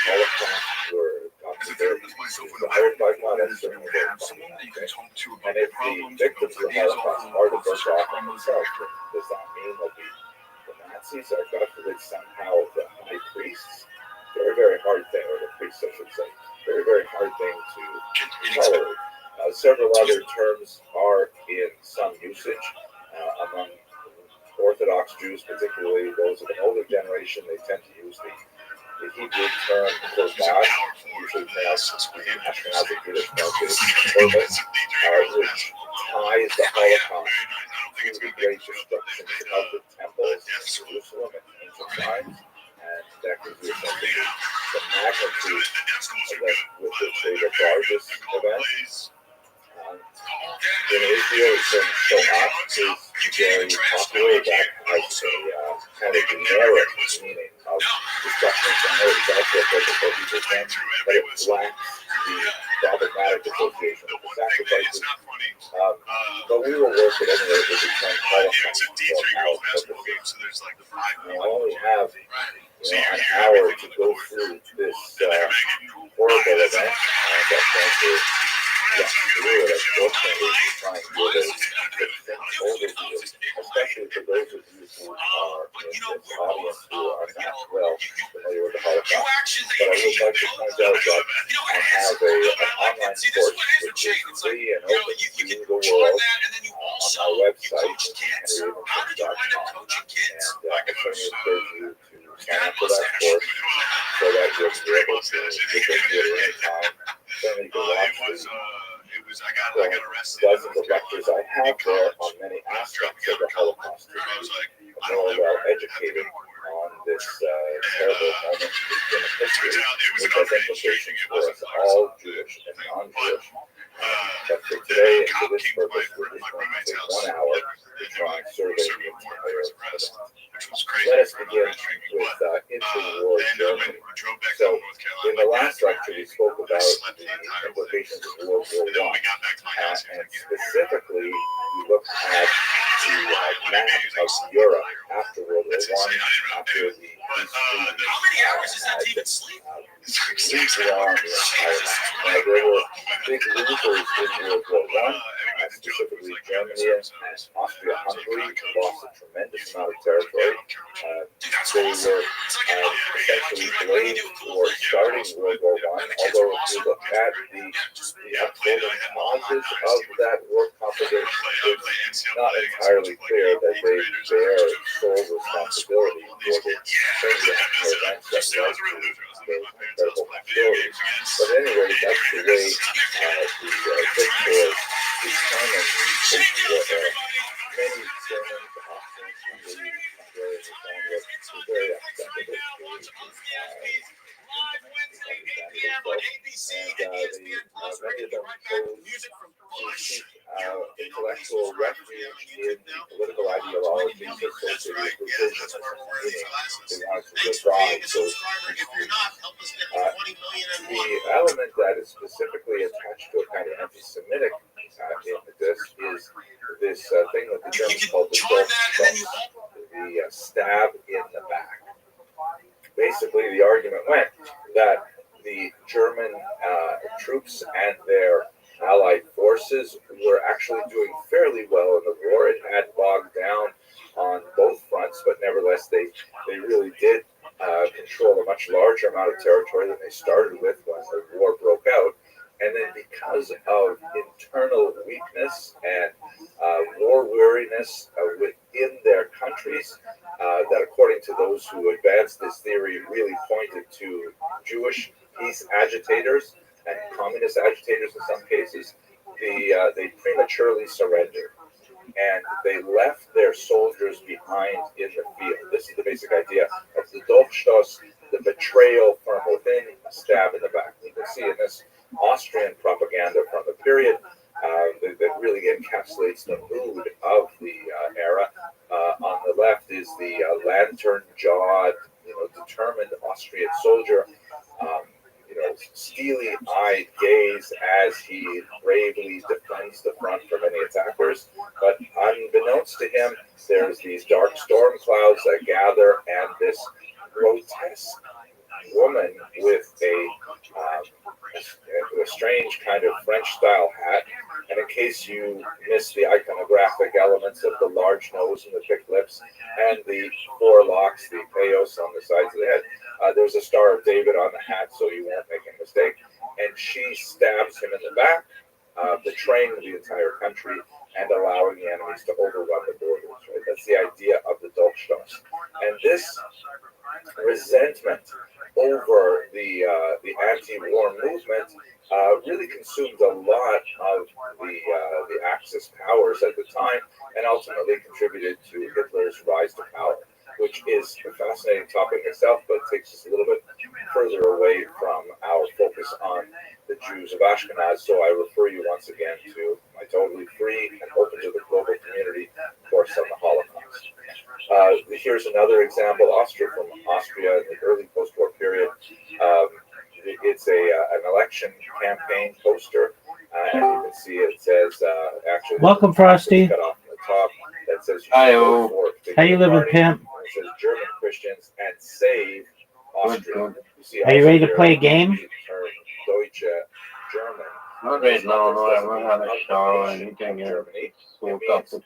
Holocaust were desired by God? That's certainly very possible. And if the victims of the Holocaust are the first offering themselves, does that mean that the Nazis are, God forbid, somehow the high priests? Very, very hard thing, or the priests, I should say. Very, very hard thing to tolerate. Several other terms are in some usage among Orthodox Jews, particularly those of an older generation. They tend to use the the Hebrew term korban, usually pronounced Ashkenazi Yiddish korban, which ties the Holocaust to the great destruction of the temples in Jerusalem in ancient times, and that gives you a sense of the magnitude with which they regard this event. In Israel, it's been so hot, is very popular. That has a kind of generic meaning of destruction from there. It's also a biblical event, but it lacks the problematic association with the sacrifices. But we will work it anyway with the term Holocaust for our purposes. We only have an hour to go through this horrible event, and that's going to through it, unfortunately, to try and give a overview, especially for those of you who are in this audience who are not well familiar with the Holocaust. But I would like to point out that I have an online course which is free and open to the world on my website, henryevenson.com, and I certainly encourage you to sign up for that course so that you'll be able to get into it anytime. Certainly you can watch the dozens of lectures I have there on many aspects of the Holocaust to be more well educated on this terrible moment in human history, which has implications for us all, Jewish and non-Jewish. But for today and for this purpose, we're just going to take 1 hour to try and survey the entire event. Let us begin with interwar Germany. So, in the last lecture, we spoke about the implications of World War I, and specifically, we looked at the map of Europe after World War I, after the How many hours is that to even sleep? Redrawn the entire map. There were big losers in World War I, specifically Germany and Austria-Hungary lost a tremendous amount of territory. They were essentially blamed for starting World War I, although if you look at the unfolding causes of that war conflict, it's not entirely clear that they bear sole responsibility for the events that led to those terrible hostilities. But anyway, that's the way the Fifth Corps determined many Germans, Austrians, Hungarians, and so on were very upset with this. Many of them chose to seek intellectual refuge in the political ideologies associated with revisionism, meaning they wanted to revive those the element that is specifically attached to a kind of anti-Semitic impetus is this thing that the Germans called the Rothschild'S, the stab in the back. Basically, the argument went that the German troops and their allied forces were actually doing fairly well in the war. It had bogged down on both fronts, but nevertheless, they really did control a much larger amount of territory than they started with when the war broke out. And then because of internal weakness and war weariness within their countries, that according to those who advanced this theory really pointed to Jewish peace agitators and communist agitators in some cases, they prematurely surrendered. And they left their soldiers behind in the field. This is the basic idea of the Rothschild'S, the betrayal from within, a stab in the back. You can see in this Austrian propaganda from the period that really encapsulates the mood of the era. On the left is the lantern-jawed, determined Austrian soldier, steely-eyed gaze as he bravely defends the front from any attackers. But unbeknownst to him, there's these dark storm clouds that gather, and this grotesque woman with a strange kind of French-style hat. And in case you missed the iconographic elements of the large nose and the thick lips and the four locks, the payos on the sides of the head, there's a Star of David on the hat, so you won't make a mistake. And she stabs him in the back, betraying the entire country and allowing the enemies to overrun the borders. Right? That's the idea of the Rothschild'S. And this resentment over the anti-war movement really consumed a lot of the Axis powers at the time, and ultimately contributed to Hitler's rise to power, which is a fascinating topic itself, but takes us a little bit further away from our focus on the Jews of Ashkenaz. So I refer you once again to my totally free and open to the global community course on the Holocaust. Here's another example, from Austria in the early post-war period. It's an election campaign poster. As you can see, it says, actually, Welcome, Frosty. cut off the top that says, Hi-oh. How you living, pimp? It says German Christians and save Austria. Are you ready to play a game? Deutsche German. Not right now, no, I haven't had a shower or anything yet. Woke up at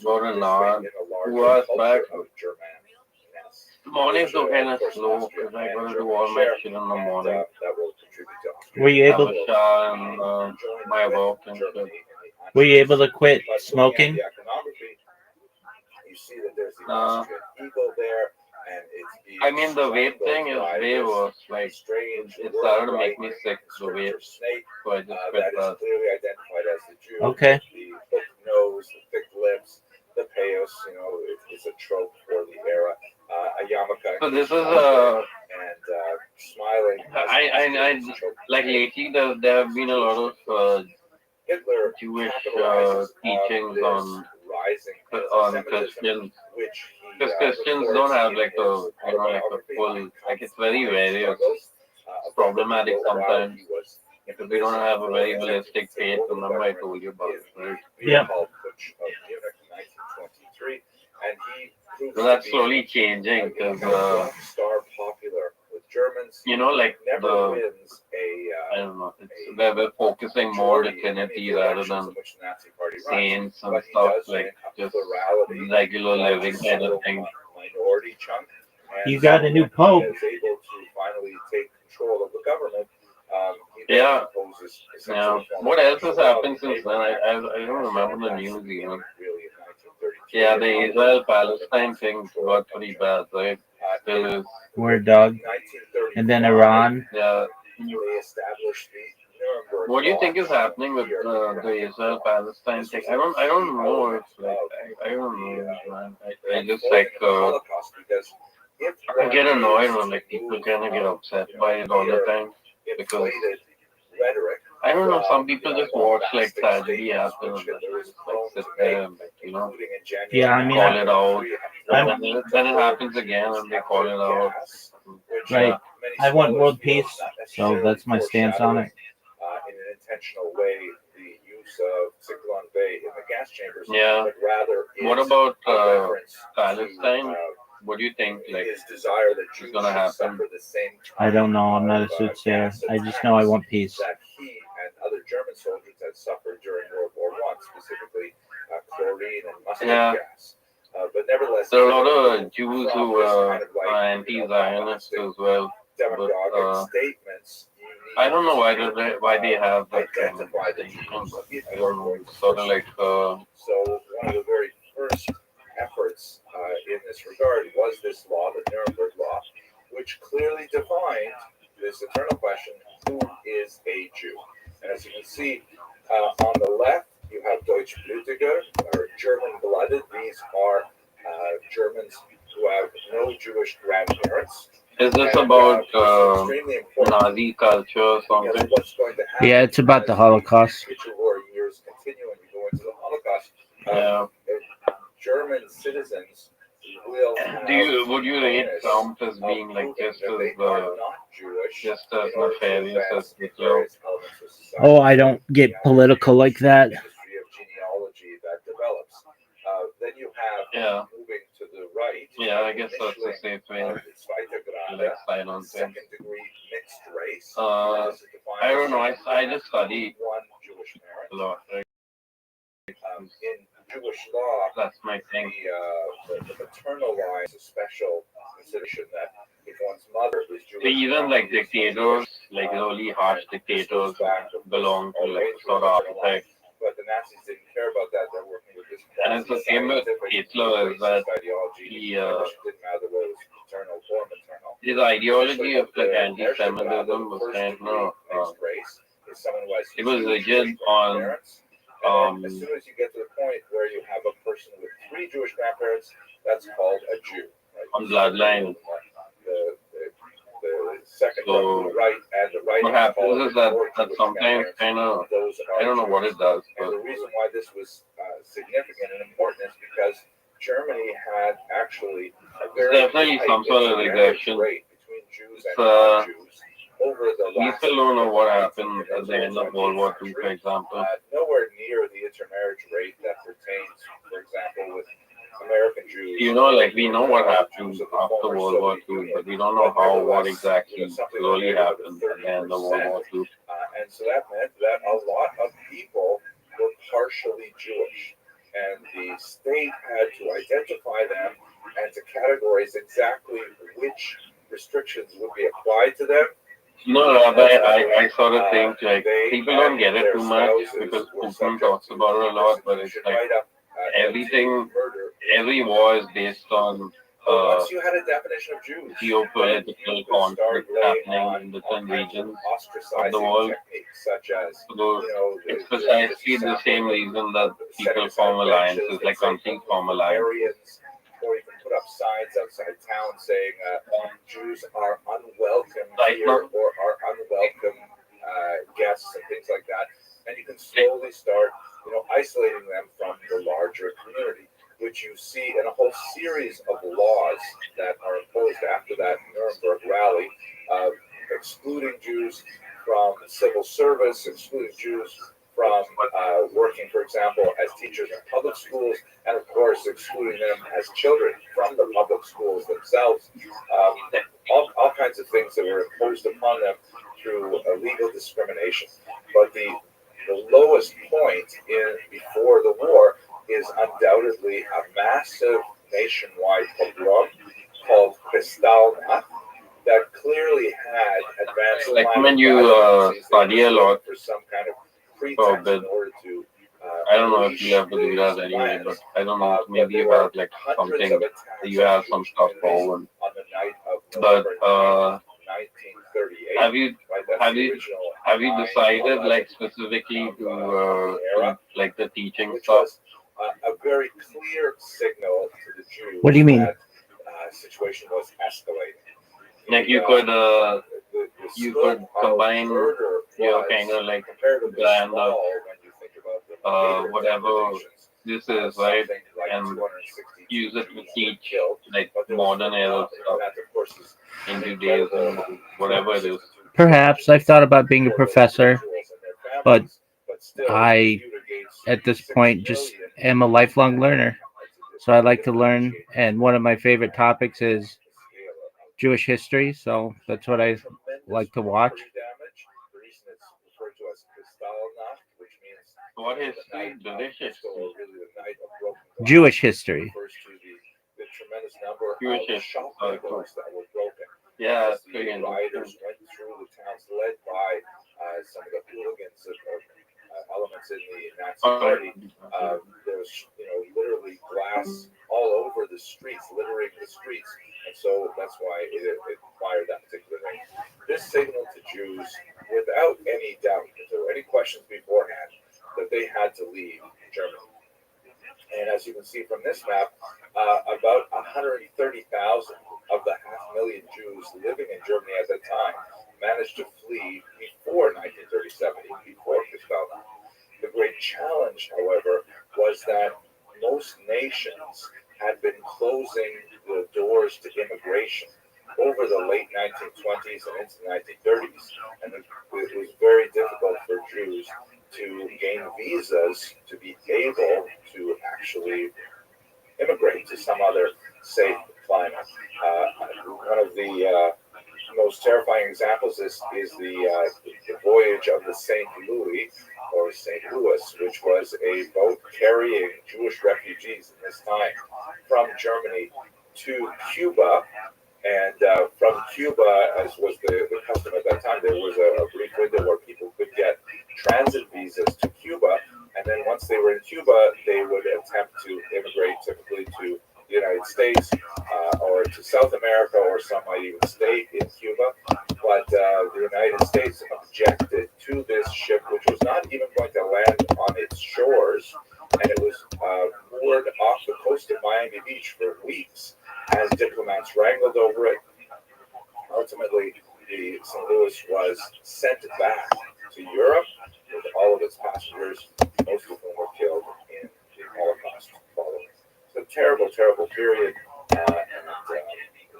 about an hour, 2 hours back. Mornings are kind of slow because I got to do all my shit in the morning. Were you able? Have a shower and my work and shit. Were you able to quit smoking? I mean, the vape thing is way worse. Like, it started to make me sick, the vape. So I just quit that. Okay. The hook nose, the thick lips, the payos, it's a trope for the era. A yarmulke. So this is and smiling. I like lately there have been a lot of Jewish teachings on Christians. Because Christians don't have like a full, like it's very various, problematic sometimes. Because we don't have a very holistic faith. Remember I told you about it, right? Yeah. So that's slowly changing because, like I don't know, they're focusing more on Trinity rather than saints and stuff, like just regular living kind of thing. You got a new pope. Yeah. What else has happened since then? I don't remember the news even. Yeah, the Israel-Palestine thing got pretty bad, right? Still is. Word dog. And then Iran. Yeah. What do you think is happening with the Israel-Palestine thing? I don't know. It's like I don't know, man. I just like I get annoyed when like people kind of get upset by it all the time because I don't know. Some people just watch like tragedy happen and just like sit there and Yeah, I mean, call it out. And then it happens again and they call it out. Right. I want world peace, so that's my stance on it. In an intentional way, the use of Cyclone Bay in the gas chambers. Yeah. But rather, what about Palestine? What do you think? Like, his desire that is gonna happen? I don't know. I'm not a soothsayer. I just know I want peace. That he and other German soldiers had suffered during World War I, specifically chlorine and mustard gas. But nevertheless, there are a lot of Jews who are anti-Zionist as well. But, statements. I don't know why they have that kind of thing. I don't know. It's sort of like. So one of the very first efforts in this regard was this law, the Nuremberg Law, which clearly defined this eternal question: who is a Jew? And as you can see on the left, you have Deutschblütige, or German-blooded. These are Germans who have no Jewish grandparents. Is this about Nazi culture or something? Yeah, it's about the Holocaust. Yeah. German citizens will. Would you rate Trump as being like just as nefarious as Hitler? Oh, I don't get political like that. Then you have moving to the right. Yeah, I guess that's the safe way. Like silent thing. Mixed race. I don't know. I just study one Jewish parent. a lot. Right? In Jewish law, that's my thing. The maternal line is a special consideration that if one's mother is Jewish. So even like dictators, like really harsh dictators, belong to like sort of archetype. But the Nazis didn't care about that. They're working with this. And it's the same with Hitler, is that he paternal or maternal. The ideology of like anti-Semitism was kind of it was rigid on as soon as you get to the point where you have a person with 3 Jewish grandparents, that's called a Jew. Right? on bloodline. The second So, from the right and the right. What happens is that sometimes kind of, I don't know what it does, and but the reason why this was significant and important is because Germany had actually a very definitely some sort of regression. rate between Jews and non-Jews over the we last. still don't know what happened at the end of World War II, for example. Nowhere near the intermarriage rate that pertains, for example, with American Jews. You know, like we know what happened after World War II, but we don't know what exactly slowly happened at the end of World War II. And so that meant that a lot of people were partially Jewish, and the state had to identify them and to categorize exactly which restrictions would be applied to them. No, Rabbi, I sort of think like people don't get it too much because Putin talks about it a lot, but it's like every war is based on once you had a definition of Jews, geopolitical conflict happening in different regions of the world. So it's precisely the same reason that people form alliances, like countries form alliances. Or you can put up signs outside town saying Jews are unwelcome here or are unwelcome guests and things like that. And you can slowly start, isolating them from the larger community, which you see in a whole series of laws that are imposed after that Nuremberg rally, excluding Jews from civil service, excluding Jews from working, for example, as teachers in public schools, and of course, excluding them as children from the public schools themselves. All kinds of things that were imposed upon them through legal discrimination. But the lowest point before the war is undoubtedly a massive nationwide pogrom called Kristallnacht that clearly had advanced. Like when you study a lot for some kind of pretext in order to. I don't know if you have to do that anyway, but I don't know, maybe about like something that you have some stuff for. But have you decided like specifically to like the teaching stuff? A very clear signal to the Jews. What do you mean? That situation was escalating. Like you could combine your kind of like brand of whatever this is, right, and use it to teach like modern era stuff in Judaism, whatever it is. Perhaps. I've thought about being a professor, but I, at this point, just am a lifelong learner. So I like to learn, and one of my favorite topics is Jewish history, so that's what I like to watch. What history? Delicious. Jewish history. Jewish history. Cool. Yeah, that's pretty interesting. Riders went through the towns led by some of the hooligans of elements in the Nazi Party. There was, literally glass all over the streets, littering the streets, and so that's why it fired that particular thing. This signaled to Jews, without any doubt, if there were any questions beforehand, that they had to leave Germany. And as you can see from this map, about 130,000 of the 500,000 Jews living in Germany at that time managed to flee before 1937, before Kristallnacht. The great challenge, however, was that most nations had been closing the doors to immigration over the late 1920s and into the 1930s, and it was very difficult for Jews to gain visas to be able to actually immigrate to some other safe climate. One of the most terrifying examples is the voyage of the St. Louis, or St. Louis, which was a boat carrying Jewish refugees in this time from Germany to Cuba. And from Cuba, as was the custom at that time, there was a brief window where people could get transit visas to Cuba. And then once they were in Cuba, they would attempt to immigrate typically to the United States or to South America ejected to this ship, which was not even going to land on its shores, and it was moored off the coast of Miami Beach for weeks as diplomats wrangled over it. Ultimately, the St. Louis was sent back to Europe with all of its passengers, most of whom were killed in the Holocaust following. It's a terrible, terrible period, and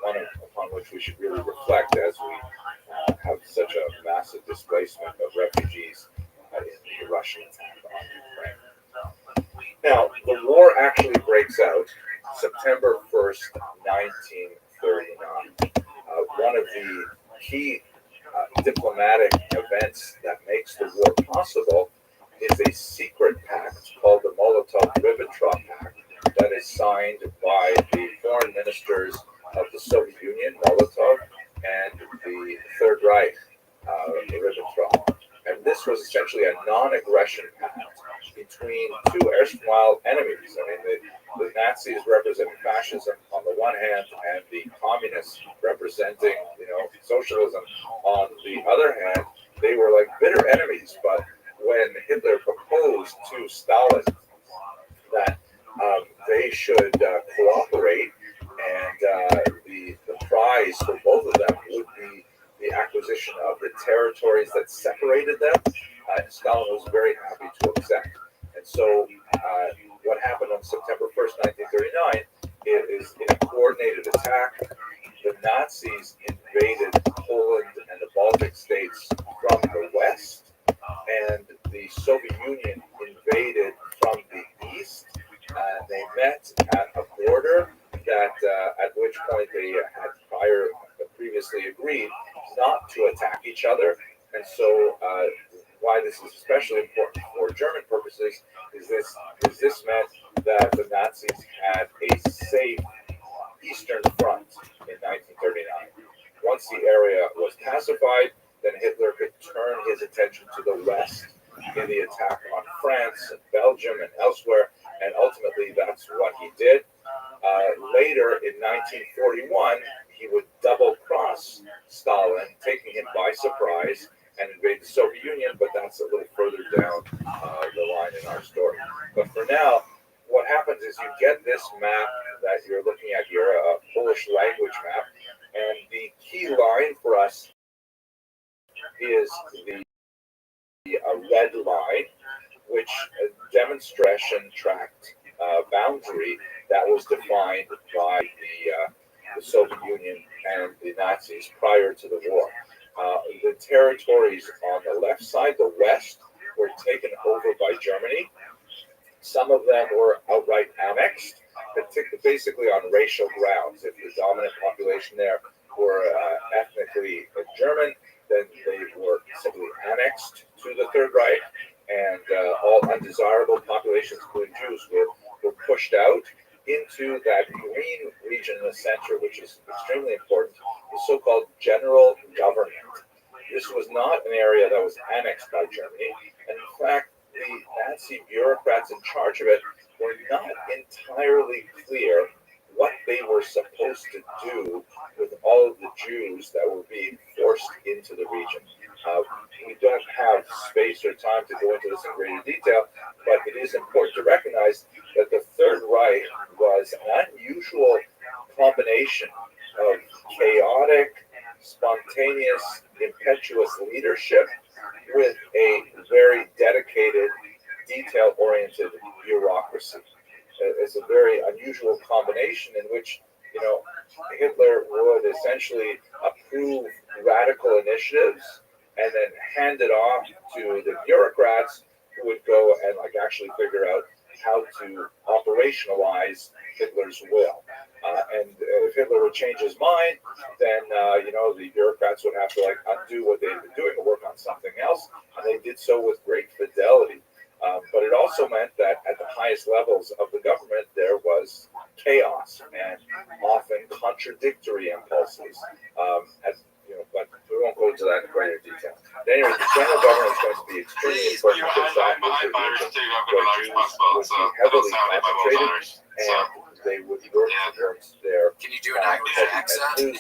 one upon which we should really reflect as we have such a massive displacement of refugees in the Russian attack on Ukraine. Now, the war actually breaks out September 1st, 1939. One of the key diplomatic events that makes the war possible is a secret pact called the Molotov-Ribbentrop Pact that is signed by the foreign ministers of the Soviet Union, Molotov, and the Third Reich, Ribbentrop. And this was essentially a non-aggression pact between two erstwhile enemies. I mean, the Nazis representing fascism on the one hand, and the communists representing, socialism on the other hand. They were like bitter enemies. But when Hitler proposed to Stalin that they should cooperate, and the prize for both of them would be the acquisition of the territories that separated them, Stalin was very happy to accept. And so what happened on September 1st, 1939 is in a coordinated attack, the Nazis invaded Poland and the Baltic states from the west, and the Soviet Union invaded from the east. They met at a border that, at which point they had previously agreed not to attack each other. And so why this is especially important for German purposes is this meant that the Nazis had a safe eastern front in 1939. Once the area was pacified, then Hitler could turn his attention to the west in the attack on France and Belgium and elsewhere, and ultimately that's what he did. Later in 1941, he would double-cross Stalin, taking him by surprise, and invade the Soviet Union, but that's a little further down the line in our story. But for now, what happens is you get this map that you're looking at here, a Polish language map, and the key line for us is the red line, which demonstration tract boundary that was defined by the Soviet Union and the Nazis prior to the war. The territories on the left side, the west, were taken over by Germany. Some of them were outright annexed, basically on racial grounds. If the dominant population there were ethnically German, then they were simply annexed to the Third Reich, and all undesirable populations, including Jews, were pushed out into that green region in the center, which is extremely important, the so-called general government. This was not an area that was annexed by Germany, and in fact, the Nazi bureaucrats in charge of it were not entirely clear what they were supposed to do with all of the Jews that were being forced into the region. We don't have space or time to go into this in greater detail, but it is important to recognize that the Third Reich was an unusual combination of chaotic, spontaneous, impetuous leadership with a very dedicated, detail-oriented bureaucracy. It's a very unusual combination in which, Hitler would essentially approve radical initiatives and then hand it off to the bureaucrats who would go and actually figure out how to operationalize Hitler's will. And if Hitler would change his mind, then the bureaucrats would have to undo what they'd been doing and work on something else, and they did so with great fidelity. But it also meant that at the highest levels of the government, there was chaos and often contradictory impulses. But we won't go into that in greater detail. But anyway, the general government is going to be extremely important because that was the region where Jews would be heavily concentrated, and they would work towards their Can you do an Irish accent?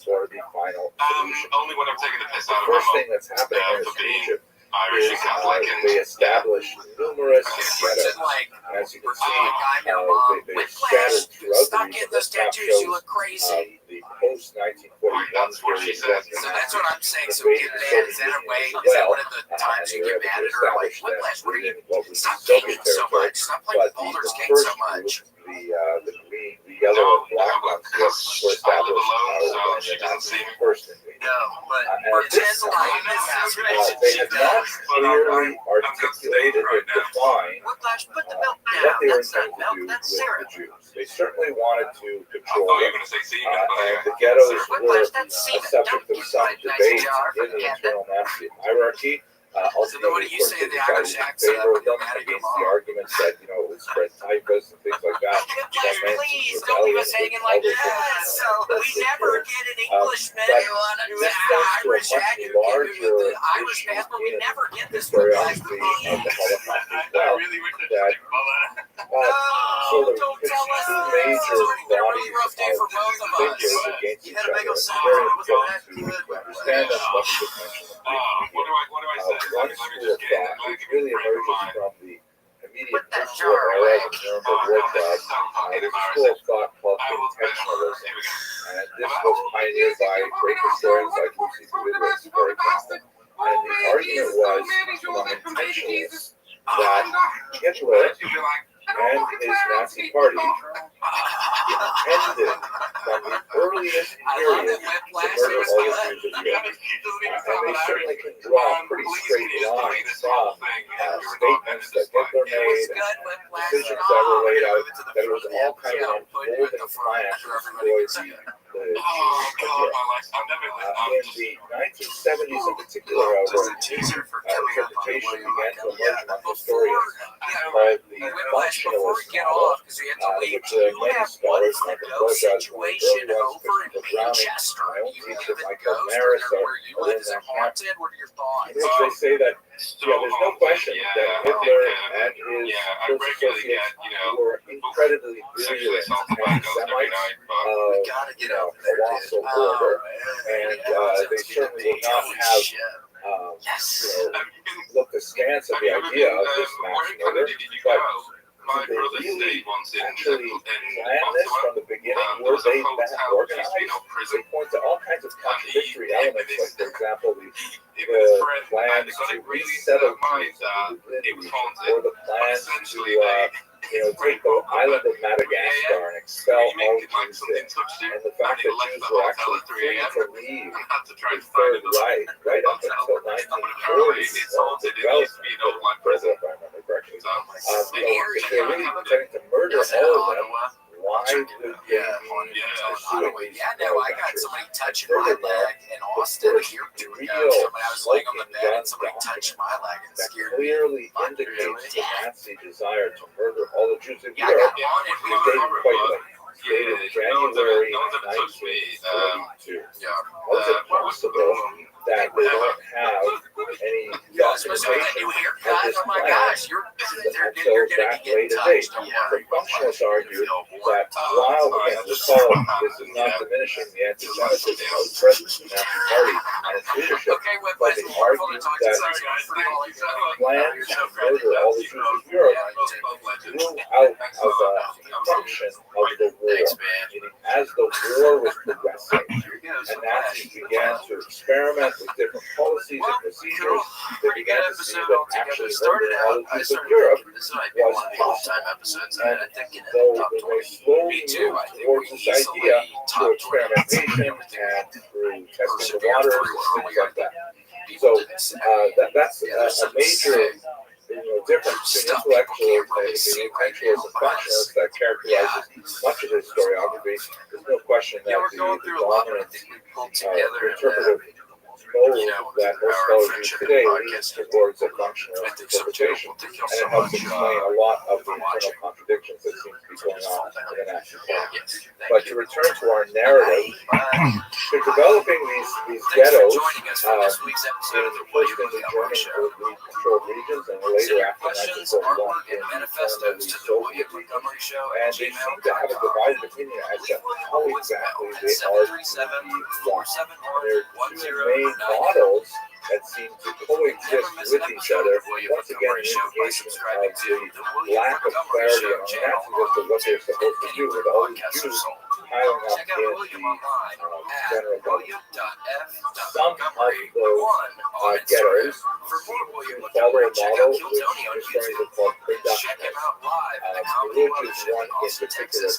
for the final solution. Only when I'm taking the piss The out of my first thing mom. that's happening in For being Egypt Irish is and Catholic and they establish numerous It's ghettos. like, As you can we're see, calling a guy your mom. they Whiplash. scattered throughout Stop the getting region. those This map tattoos. You shows look crazy. the post-1941 That's what she period. says. So that's what I'm saying. So get mad. Is that a way? Is that one of the times you get mad at her? Like, Whiplash, what are you? Stop gaming so much. Stop playing Baldur's Gate so much. The green, the yellow, and black ones were established I live alone, so she doesn't see me. first in the No, but at this pretend time, like they had not clearly articulated or defined Whiplash, put the milk what down. they were That's not intended to milk. do That's with syrup. the Jews. They certainly wanted to I control thought you them, were going to say semen, and the but ghettos were Whiplash, that's a semen. subject Don't of some use my nice debate jar for in the Canada. internal Nazi hierarchy. So then what do you say to the Irish accent? Favor of them Mad at your against mom. the arguments that it would spread typhus and things like that. Whiplash, please don't leave us hanging like this. So we never get an Englishman who want to do an Irish accent. The Irish passport, we never get this Whiplash. Historiography of the Holocaust as I well. really wish That sort of Don't tell us two this. major It's been a really bodies rough day for both of us. thinkers against You each had a big other. old It's very Wasn't important that good? to understand that. Let me just mention them briefly. What do I say? One Let me school just of get thought, it. which really emerges from the immediate Put that history of jar era away. of the Nuremberg War Club. There's a school of thought called intentionalism, and this was pioneered by great historians like Lucy Dewey, for example. And the argument was among intentionalists that Hitler and his Nazi party intended from the earliest period to murder all the Jews of Europe. And they certainly can draw a pretty straight line from statements that Hitler made, decisions that were laid out, that it was all kind of unfolding plan to destroy the Jews of Europe. In the 1970s in particular, however, interpretation began to emerge among historians called the functionalist model, which many scholars, like Rothschild'S, Situation early ones, over in Christopher Browning, Manchester. my own You live teacher, in Michael Ghost, Maris, where you live in is that camp, haunted. What are your thoughts? in which they say that there's no question that Hitler and his close associates were incredibly virulent anti-Semites, colossal order, and they certainly would not have looked askance at the idea of this mass murder, but did they really actually plan this from the beginning? Were they that organized? They point to all kinds of contradictory elements, like, for example, the plans to resettle Jews in the region, or the plans to take the island of Madagascar and expel all Jews there, and the fact that Jews were actually free to leave the Third Reich right up until 1940, well, if I remember correctly. If they're really intending to murder all of them, why would they be pursuing these I got somebody touching my leg in Austin a year or two ago. I was laying on the bed and somebody touched my leg and that scared me. clearly indicates the Nazi desire to murder all the Jews in Yeah, I Europe. got one and we Is dated quite late. Dated January 1942. How is it possible that we don't have any documentation of this oh my plan gosh, you're until gonna be that getting late a date? touched. Don't The worry. functionalists argue that while, again, recall, this is not diminishing the anti-Semitism that was present in the Nazi Party and its leadership, Okay, but they argue that plans to murder all the Jews of Europe grew out of a function of the war. Meaning, as the war was progressing, and Nazis began to experiment with different policies and procedures, they began to see that actually murdering all the Jews of Europe was possible. And though they may slowly move towards this idea through experimentation and through testing the waters and things like that. So that's a major difference between intellectuals and functionalists that characterizes much of historiography. There's no question that the dominant interpretive mode that most scholars use today leads towards a functional interpretation, and it helps explain a lot of the internal contradictions that seem to be going on in the Nazi Party. But to return to our narrative, to developing these ghettos, first in the German-controlled regions and later after 1941 in the Soviet regions, and they seem to have a divided opinion as to how exactly they are to be one. There are two main models that seem to coexist with each other. Once again, an indication of the lack of clarity among Nazis as to what they're supposed to do with all these Jews piling up in the general government. Some of those ghettos follow a model which historians have called reductionist. Religious one in particular,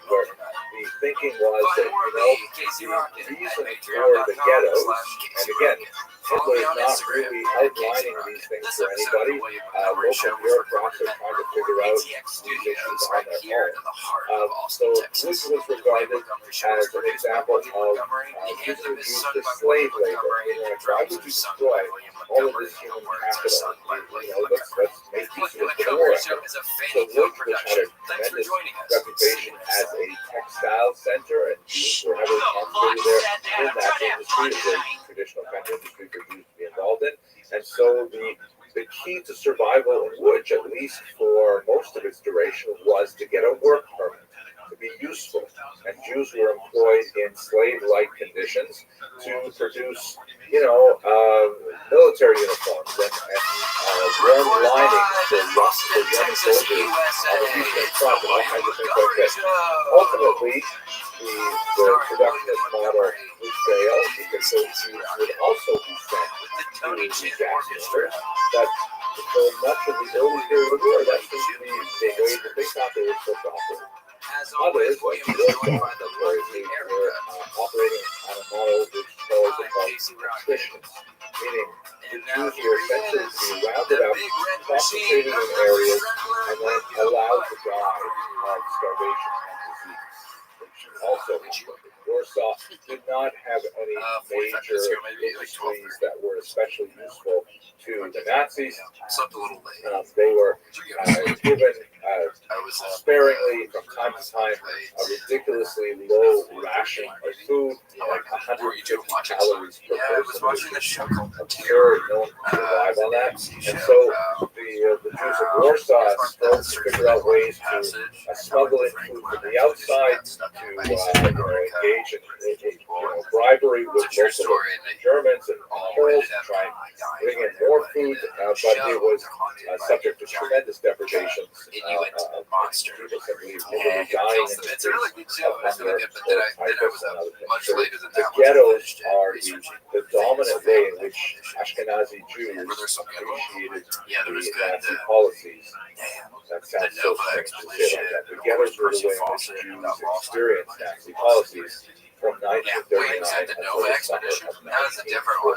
where the thinking was that, the reason for the ghettos, and again, Hitler is not really outlining these things for anybody. Local bureaucrats are trying to figure out these issues on their own. So this was regarded as an example of using the slave labor. Why would you destroy all of this human capital? Let's make use of it for war. So Lodz, which had a tremendous reputation as a textile center, and Jews were heavily concentrated there in that industry, a very traditional kind of industry for Jews to be involved in. And so the key to survival in Łódź, at least for most of its duration, was to get a work permit, to be useful. And Jews were employed in slave-like conditions to produce, military uniforms and warm linings for young soldiers on the Eastern Front and all kinds of things like that. Ultimately, the productionist model would fail because those Jews would also be sent to the gas district. But for much of the early period of the war, that seems to be the way that they thought they were supposed to operate. Others, like the were operating on a model which scholars have called conscriptions, meaning the Jews were essentially to be rounded up, concentrated in areas, and then allowed to die of starvation and disease. Also, Warsaw did not have any major industries that were especially useful to the Nazis. They were given sparingly from time to time a ridiculously low ration of food, like 150 calories per person. Absurd, no one could survive on that. And so the Jews of Warsaw strove to figure out ways to smuggle in food from the outside, to engage in bribery with local Germans and Poles to try and bring in more food, but it was subject to tremendous deprivations. People simply literally dying in the streets of hunger, typhus, and other things. The ghettos are the dominant way in which Ashkenazi Jews appreciated the Nazi policies. That sounds so strange to say like that. The ghettos were the way in which Jews experienced Nazi policies from 1939 until the summer of 1944.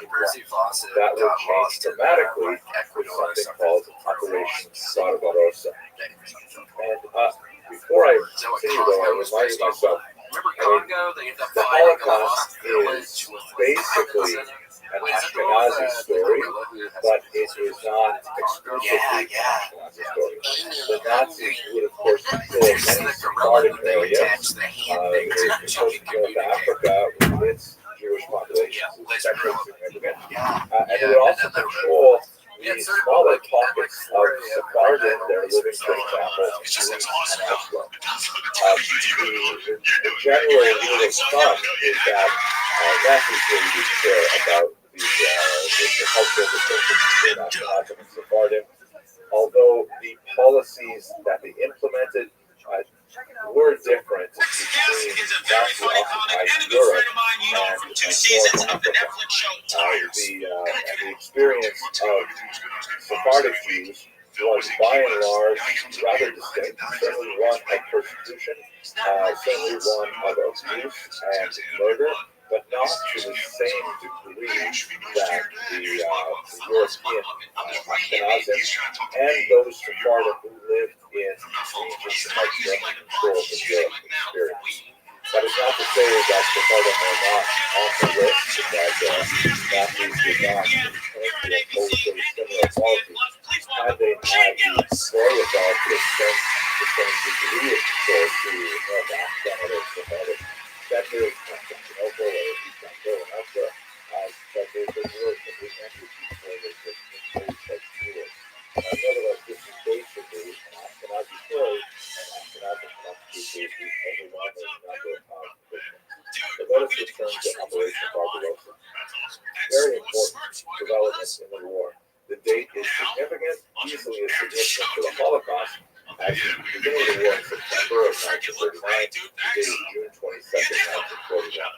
That would change dramatically with something called Operation Barbarossa. And before I continue, though, I remind myself, the Holocaust is basically an Ashkenazi story, but it is not exclusively an Ashkenazi story. The Nazis would, of course, control many Sephardic areas. North Africa, with its Jewish population, is especially significant. And it would also control the smaller pockets of Sephardim that are living, for example, in Oslo. The general rule of thumb is that Nazis really do care about the cultural distinctions between Ashkenazim and Sephardim, although the policies that they implemented were different between Nazi-occupied Europe and North Africa. The experience of Sephardic Jews was by and large rather distinct, certainly one of persecution, certainly one of abuse and murder, but not to the same degree that the European Ashkenazim and those Sephardim who lived in regions of German control in Europe experienced. That is not to say that Sephardim are not on the list, that Nazis did not intend to oppose those similar policies had they had the wherewithal to extend the same degree of control to North Senators and other senators, Constantinople, or Istanbul, and elsewhere. But there were complete entities where they could impose such rules. Nevertheless, this is basically an Ashkenazi story, and Ashkenazi constitutes the overwhelming number of Christians. But let us return to Operation Barbarossa. Very important developments in the war. The date is significant, easily as significant to the Holocaust as the beginning of the war in September of 1939, the date is June 22nd, 1941.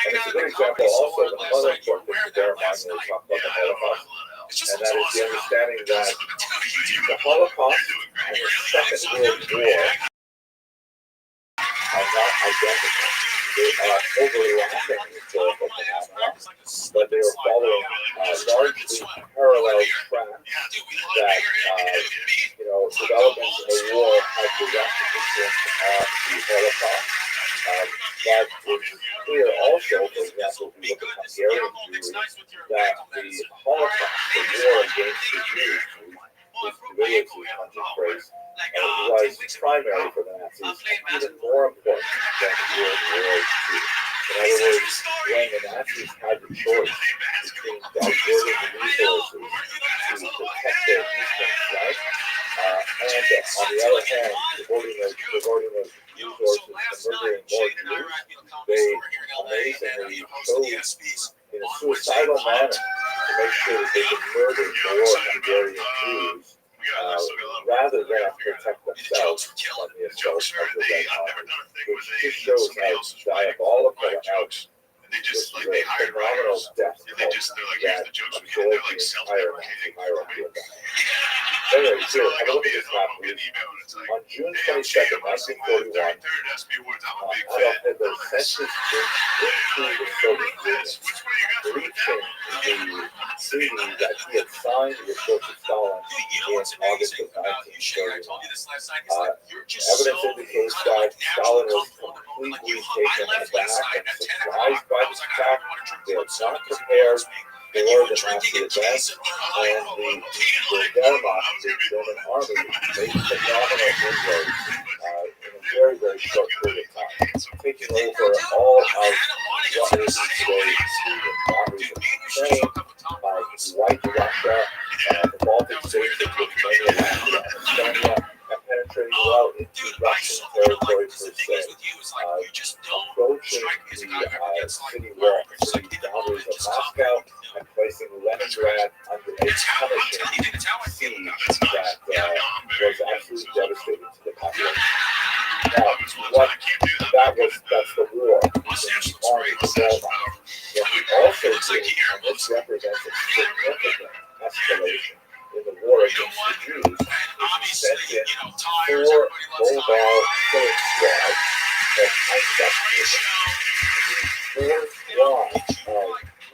And it's a good example also of another important thing to bear in mind when we talk about the Holocaust, and that is the understanding that the Holocaust and the Second World War are not identical. They are overlapping historical phenomena, but they are following largely parallel tracks that, developments in the war had direct influence on the Holocaust. But it's clear also, for example, if we look at Hungarian Jewry, that the Holocaust, the war against the Jews, whose civilians we come to praise, was primary for the Nazis, and even more important than World War II. In other words, when the Nazis had the choice between diverting resources to protect their eastern flank, and on the other hand, diverting those resources to murdering more Jews, they amazingly chose in a suicidal manner to make sure that they could murder more Hungarian Jews rather than protect themselves from the assault of the Red Army, which just shows how diabolical and how this is a phenomenal death cult that absorbed the entire Nazi hierarchy of that. Anyway, here, have a look at this map, please. On June 22nd, 1941, Adolf Hitler sent his troops into the Soviet Union, reaching the treaty that he had signed with Joseph Stalin in August of 1941. Evidence indicates that Stalin was completely taken aback and surprised by this attack. They had not prepared for the Nazi advance, and the Wehrmacht, the German army, made phenomenal inroads in a very, very short period of time, taking over all of what is today the boundaries of Ukraine, White Russia, the Baltic states, Lithuania, Latvia, and Estonia, and penetrating well into Russian territory per se, approaching the city boundaries of Moscow, and placing Leningrad under a punishing siege that was absolutely devastating to the population. Now, that's the war. It's an army of Wehrmacht. What we also see, and this represents a significant escalation in the war against the Jews, is sent in 4 mobile killing squads of Einsatzgruppen. These 4 squads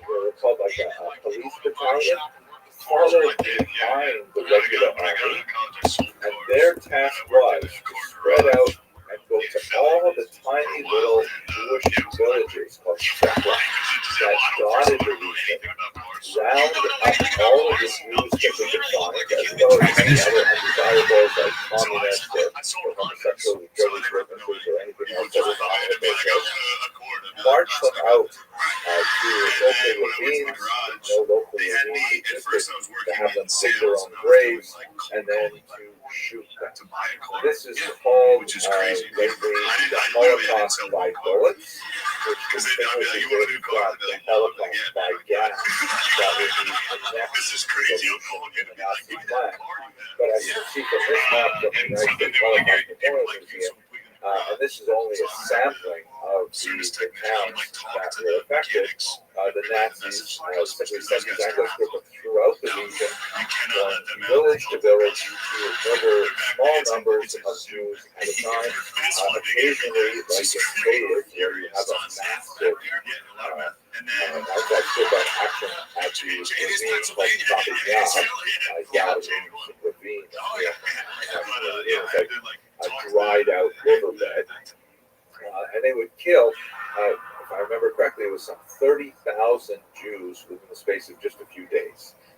were called like a police battalion, followed behind the regular army, and their task was to spread out and go to all the tiny little Jewish villages called shepherds that dotted the region, round up all of the Jews that they could find, as well as any other undesirables like communists or homosexual witnesses or anything else that was not in their place, march them out to local ravines, no local ravines existed, to have them dig their own graves, and then to shoot them. This is called lately the Holocaust by bullets, which distinguishes it from the Holocaust by gas that would be the next solution in the Nazi plan. But as you can see from this map from the United States Holocaust Memorial Museum, and this is only a sampling of the towns that were affected, the Nazis simply sent these Einsatzgruppen throughout the region, going village to village to murder small numbers of Jews at a time, occasionally like in Beirut, where you have a massive Einsatzgruppen action at the ravine called Yad ravine, a dried out riverbed, and they would kill, if I remember correctly, it was some 30,000 Jews within the space of just a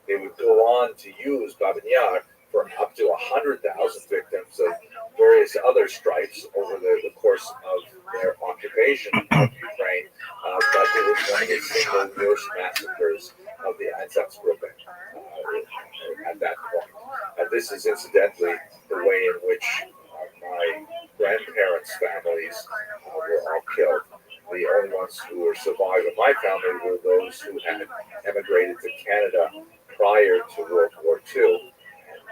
They would go on to use Babin Yar for up to 100,000 victims of various other stripes over the course of their occupation of Ukraine, but it was one of the single worst massacres of the Einsatzgruppe at that point. This is incidentally the way in which my grandparents' families were all killed. The only ones who were survived in my family were those who had emigrated to Canada prior to World War II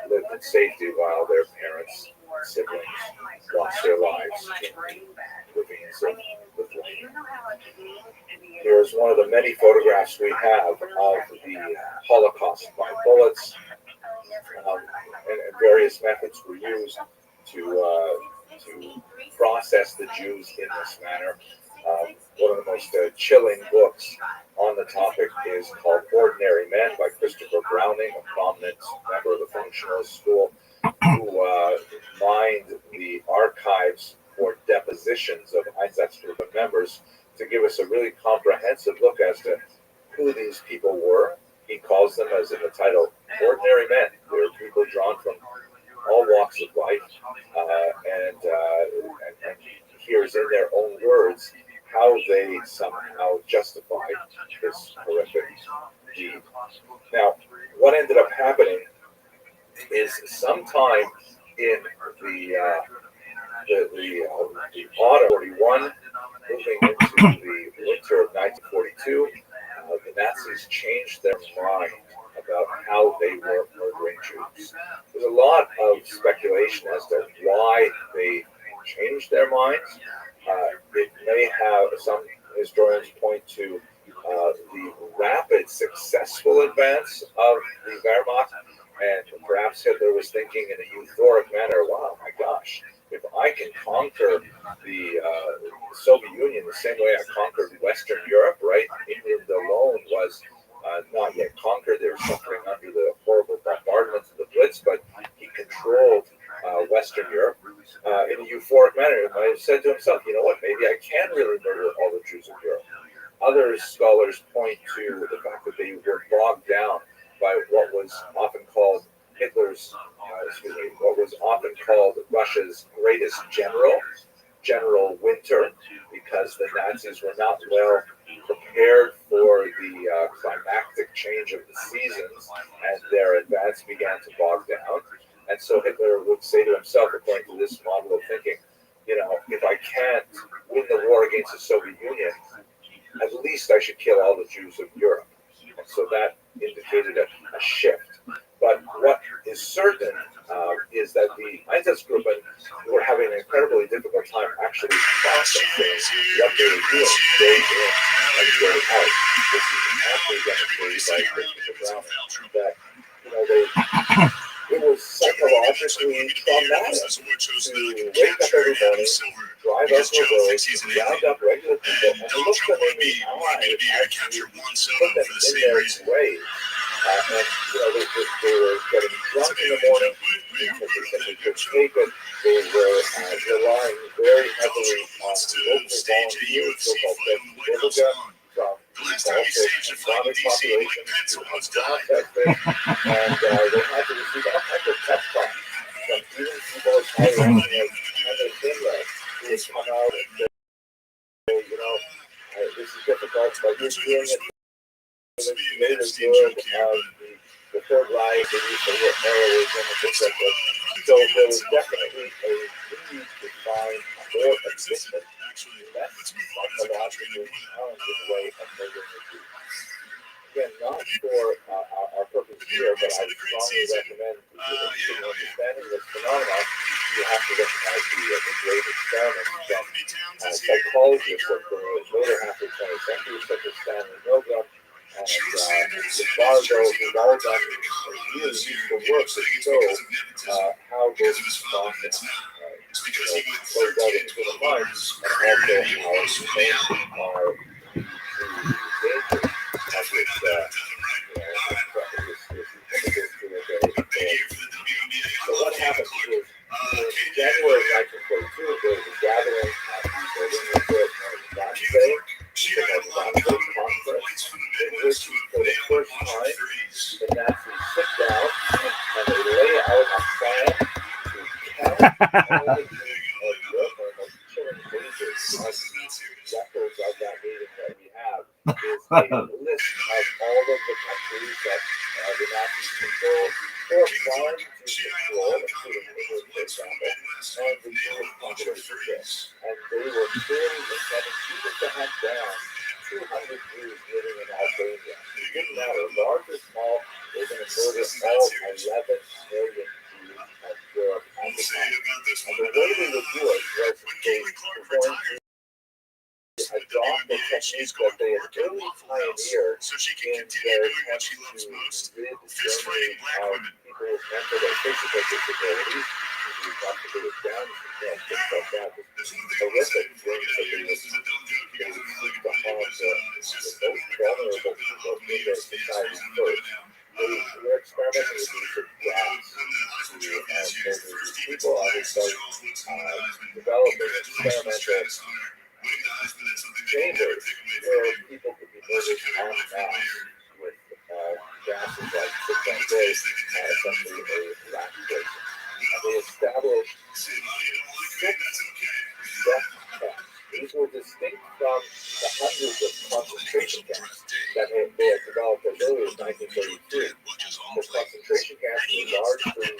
and lived in safety while their parents, siblings, lost their lives in the ravines of Lithuania. Here's one of the many photographs we have of the Holocaust by bullets, and various methods were used to process the Jews in this manner. One of the most chilling books on the topic is called Ordinary Men by Christopher Browning, a prominent member of the functionalist school, who mined the archives for depositions of Einsatzgruppe members to give us a really comprehensive look as to who these people were. He calls them, as in the title, ordinary men. They're people drawn from all walks of life, and here's in their own words how they somehow justified this horrific deed. Now, what ended up happening is sometime in the autumn of 41, moving into the winter of 1942, the Nazis changed their mind about how they were murdering Jews. There's a lot of speculation as to why they changed their minds. It may have, some historians point to the rapid, successful advance of the Wehrmacht, and perhaps Hitler was thinking in a euphoric manner, wow, my gosh, if I can conquer the Soviet Union the same way I conquered Western Europe, right? England alone was not yet conquered. They were suffering under the horrible bombardments of the Blitz, but he controlled Western Europe in a euphoric manner. He might have said to himself, you know what, maybe I can really murder all the Jews of Europe. Other scholars point to the fact that they were bogged down by what was often called what was often called Russia's greatest general, General Winter, because the Nazis were not well prepared for the climactic change of the seasons, and their advance began to bog down. And so Hitler would say to himself, according to this model of thinking, you know, if I can't win the war against the Soviet Union, at least I should kill all the Jews of Europe. And so that indicated a shift. But what is certain is that the Einsatzgruppe were having an incredibly difficult time actually processing what they were doing day in and day out. This is aptly demonstrated by Christopher Browning that, you know, it was psychologically traumatic to wake up every morning, drive up the road, round up regular people, and look them in the eye as you put them in their grave. And, you know, they were getting drunk in the morning because they simply couldn't take it. They were relying very heavily on local volunteers, so-called Bibelga, from also Islamic populations to process this, and they had to receive all kinds of tough talk from even people as high ranking as Hitler, who would come out and say, you know, this is difficult, but you're doing it. The Third Reich, they used the word heroism, etc. So there was definitely a need to find a more efficient, less psychologically challenging way of murdering the Jews. Again, not for our purpose here, but I strongly recommend to understanding this phenomenon, you have to look at the great experiments that psychologists of the later half of the 20th century, such as Stanley Milgram, and Lombardo, who've all done really useful work to show how this process plays out in human mind, and also how things are dangers of this So what happened is, in January 1942, there was a gathering at the Berlin Airport known as Wannsee, in which, for the first time, the Nazis records of that meeting that we have is a list of all of the countries that the Nazis controlled or trying to control, including England, for example, and the Jewish population there. And they were clearly intending even to hunt down 200 Jews living in Albania. It didn't matter, large or small, they were going to murder all 11 million Jews of Europe at the time. And the way they would do it was they were going to adopt the technique that they had really pioneered in their attempt to rid Germany of people with mental or physical disabilities, who got to do with Down syndrome, things like that. This horrific things that they would use to harm the most vulnerable people in their society first. They were experimenting with the use of gas to murder these people, and so developing experimental chambers where people could be murdered en masse with gases like Cyclone essentially a rat poison. They established 6 death camps. These were distinct from the hundreds of concentration camps that they had developed as early as 1933. The concentration camps were largely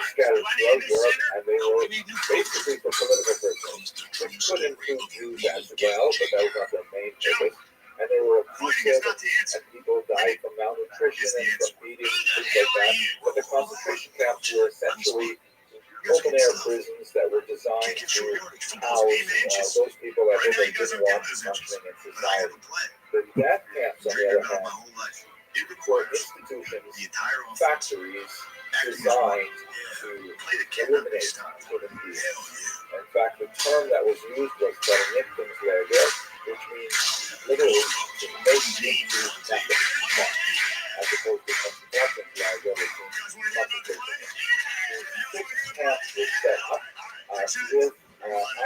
scattered throughout Europe, and they were basically for political purposes. They could include Jews as well, but that was not their main purpose. And they were abusive, and people died from malnutrition and from beating and things like that. But the concentration camps were essentially open-air prisons that were designed to house those people that really didn't want functioning in society. The death camps, on the other hand, were institutions, factories designed to eliminate human beings. In fact, the term that was used was vernichtungsläger, which means literally to make into nothing, as opposed to concentration which means concentration. The 6 camps were set up with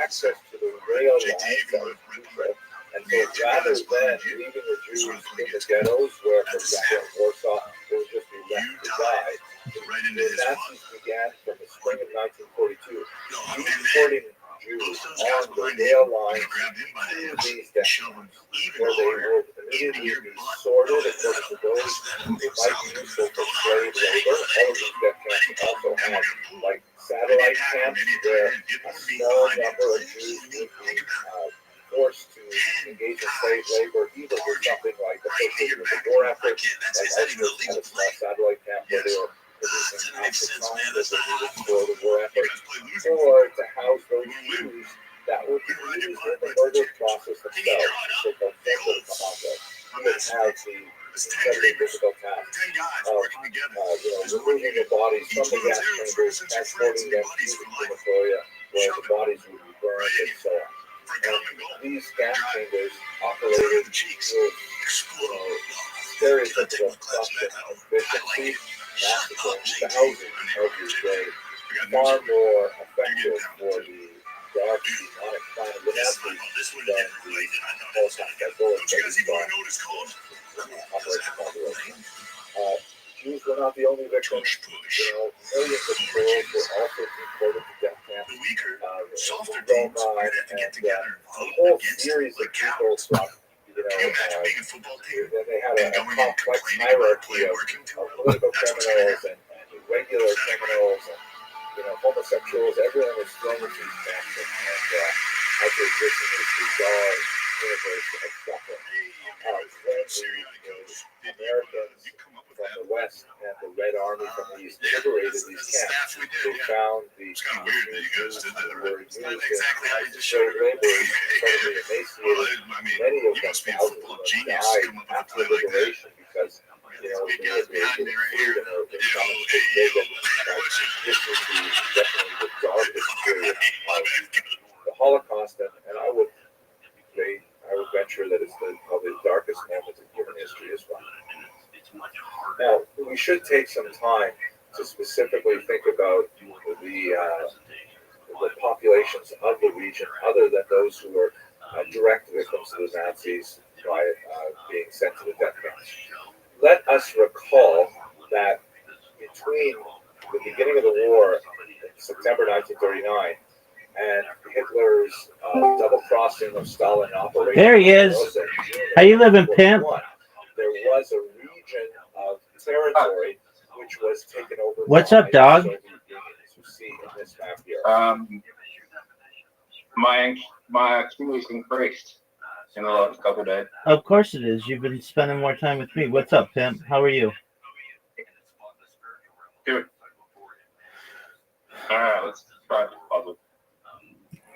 access to the rail lines that was crucial. And so rather than leaving the Jews in the ghettos, where, for example, in Warsaw, they would just be left to die, the Nazis began from the spring of 1942 deporting Jews on the rail lines to these death camps, where they would immediately be sorted according to those who might be useful for slave labor. All of these death camps also had like satellite camps where a small number of Jews would be forced to engage in slave labor, either for something like the first year of the war effort, like Auschwitz had a small satellite camp where they were producing oxycontin that they needed for the war effort, or to house those Jews that would be used in the murder process themselves, so-called central commandos, who would have the incredibly difficult task of removing the bodies from the gas chambers, transporting them to the crematoria, where the bodies would be burned, and so on. And these gas chambers operated with stereotypical corruption and efficiency, massacring thousands every day, far more effective for the dark, demonic plan of the Nazis than the Holocaust that bullets that we saw Operation Population. Jews were not the only victims. Millions of Poles were also deported to death camps. Roma and a whole series of people from, they had a complex hierarchy of political criminals and irregular criminals and homosexuals. Everyone was thrown into these camps, and had to exist in this bizarre universe of suffering. When the Americans from the West and the Red Army from the East liberated these camps, they found the Jews who were used in slave labor incredibly emaciated. Many of them, thousands of them, died after liberation because they had been freed and were becoming so big. This was definitely the darkest period of the Holocaust, and I would venture that it's probably the darkest moment in human history as well. Now, we should take some time to specifically think about the populations of the region, other than those who were direct victims of the Nazis by being sent to the death camps. Let us recall that between the beginning of the war in September September 1939, and Hitler's double crossing of Stalin operation. There he is. How you living, pimp? There was a region of territory which was taken over. What's up, dog? You see in this map here. My activities increased in the last couple of days. Of course it is. You've been spending more time with me. What's up, pimp? How are you? Good. All right, let's try the puzzle.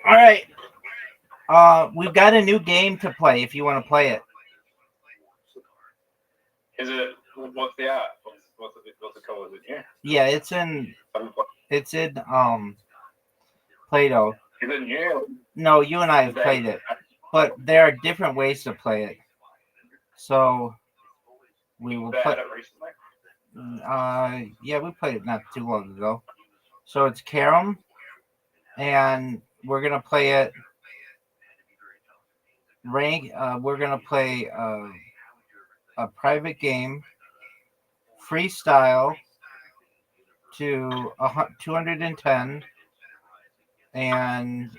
All right. We've got a new game to play if you want to play it. Is it? What's the app? What's the color? Is it here? Yeah, it's in Play-Doh. Is it new? No, you and I have played it, but there are different ways to play it. So we will play. Yeah, we played it not too long ago. So it's Carom, and we're gonna play it rank. We're gonna play a private game, freestyle to 210, and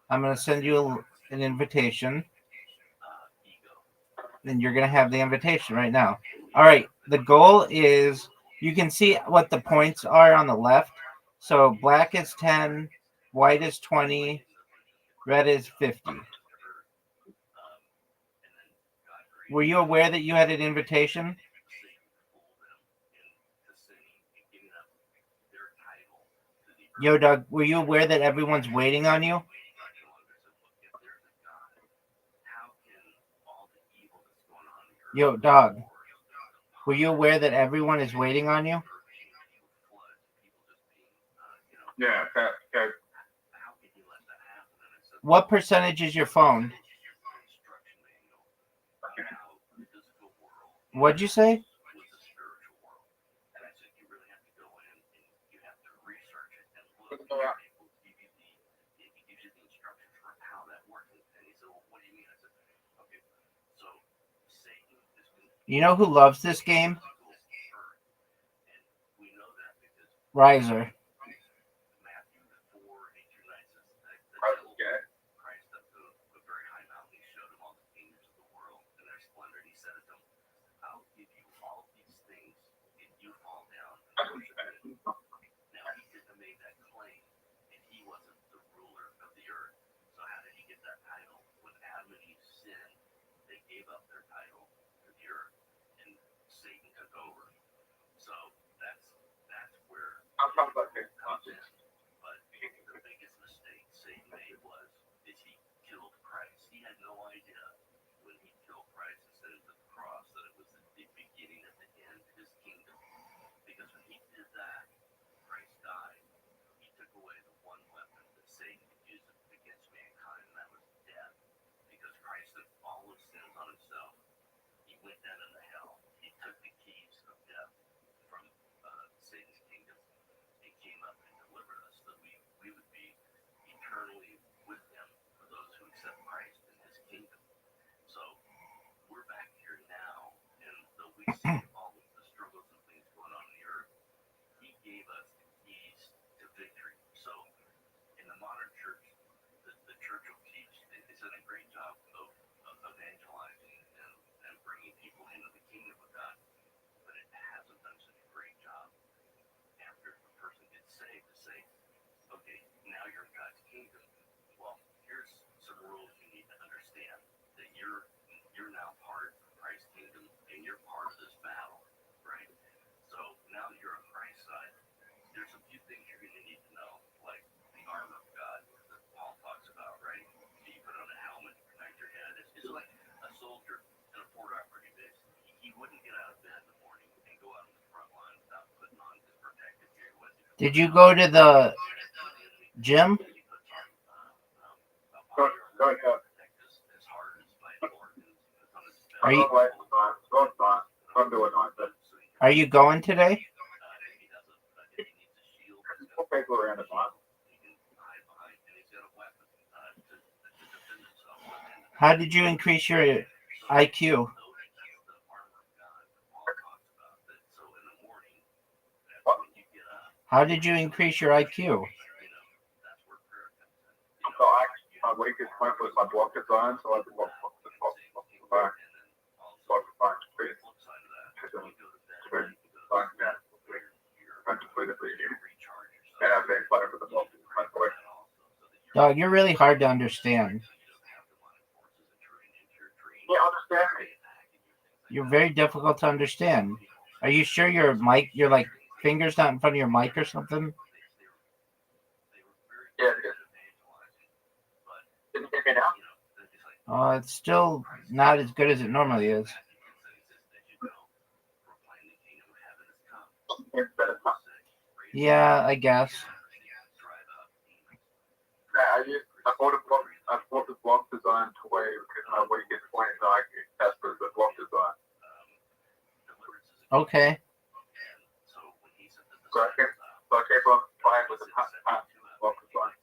I'm gonna send you an invitation, and you're gonna have the invitation right now. All right. The goal is you can see what the points are on the left. So black is 10, white is 20, red is 50. Were you aware that you had an invitation? Yo, Doug, were you aware that everyone's waiting on you? Yo, Dog, were you aware that everyone is waiting on you? Yeah. Okay. What percentage is your phone? What'd you say? You know who loves this game? Riser. Did you go to the gym? Are you going today? How did you increase your IQ? How did you increase your IQ? So my weakest point was my block design, so I did block design. Dog, you're really hard to understand. Yeah, understand me. You're very difficult to understand. Are you sure your like fingers not in front of your mic or something? Yeah, yeah. Can you hear me now? It's still not as good as it normally is. It's better now. Yeah, I guess. Yeah, I bought the block design toy because my weakest point is IQ test was the block design. Okay. So I keep on playing with the block design.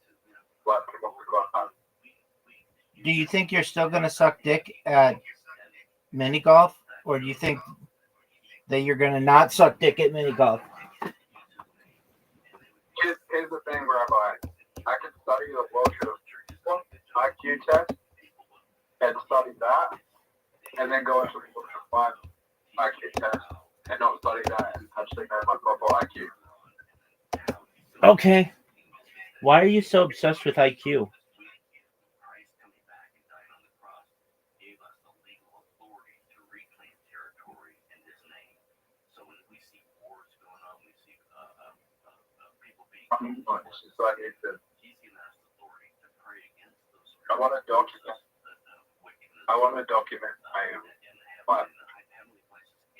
Block design. Do you think you're still gonna suck dick at mini golf, or do you think that you're gonna not suck dick at mini golf? Here's the thing, Rabbi. I can study the Rothschild'S IQ test and study that, and then go into the Rothschild'S IQ test and not study that and actually know my proper IQ. Okay. Why are you so obsessed with IQ? So I want to document. I want to document my life.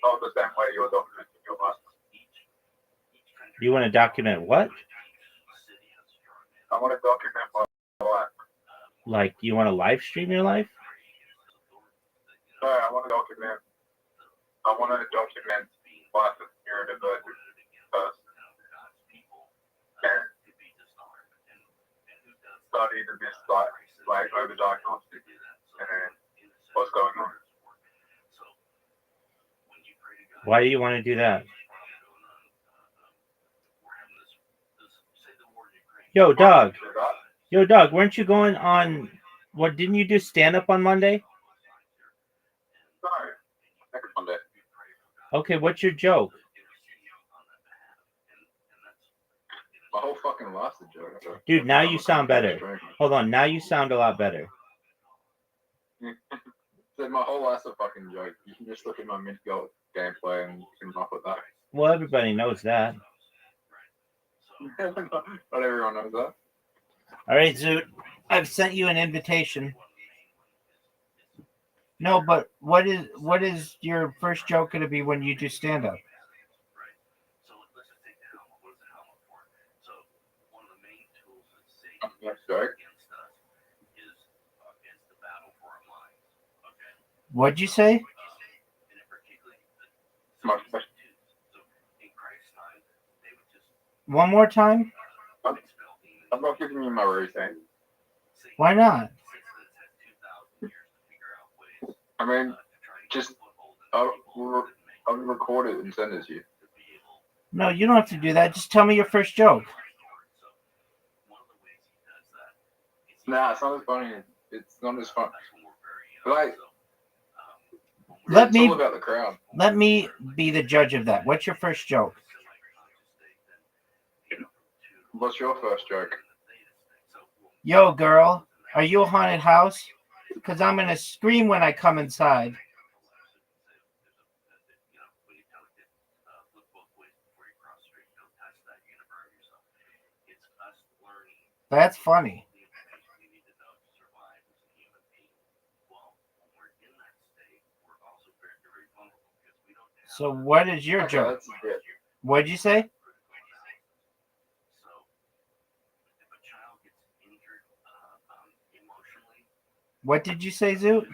Not the same way you're documenting your life. You want to document what? I want to document my life. Like, you want to live stream your life? No, I want to document life as neurodivergent person. And study the misdiagnosis, like overdiagnostic, and what's going on. Why do you want to do that? Yo, dog. Yo, dog, weren't you going on... What, didn't you do stand-up on Monday? No, next Monday. Okay, what's your joke? My whole fucking life's a joke. Dude, now you sound better. Hold on, now you sound a lot better. My whole life's a fucking joke. You can just look at my mid-golf gameplay and you can laugh at that. Well, everybody knows that. Not everyone knows that. All right, Zoot. I've sent you an invitation. No, but what is your first joke going to be when you do stand-up? Joke. What'd you say? One more time? I'm not giving you my routine. Why not? I mean, just I'll record it and send it to you. No, you don't have to do that. Just tell me your first joke. Nah, it's not as funny. It's not as fun. Like, it's all about the crowd. Let me be the judge of that. What's your first joke? What's your first joke? Yo, girl, are you a haunted house? Because I'm going to scream when I come inside. That's funny. So what is your joke? What'd you say? What did you say, Zoot?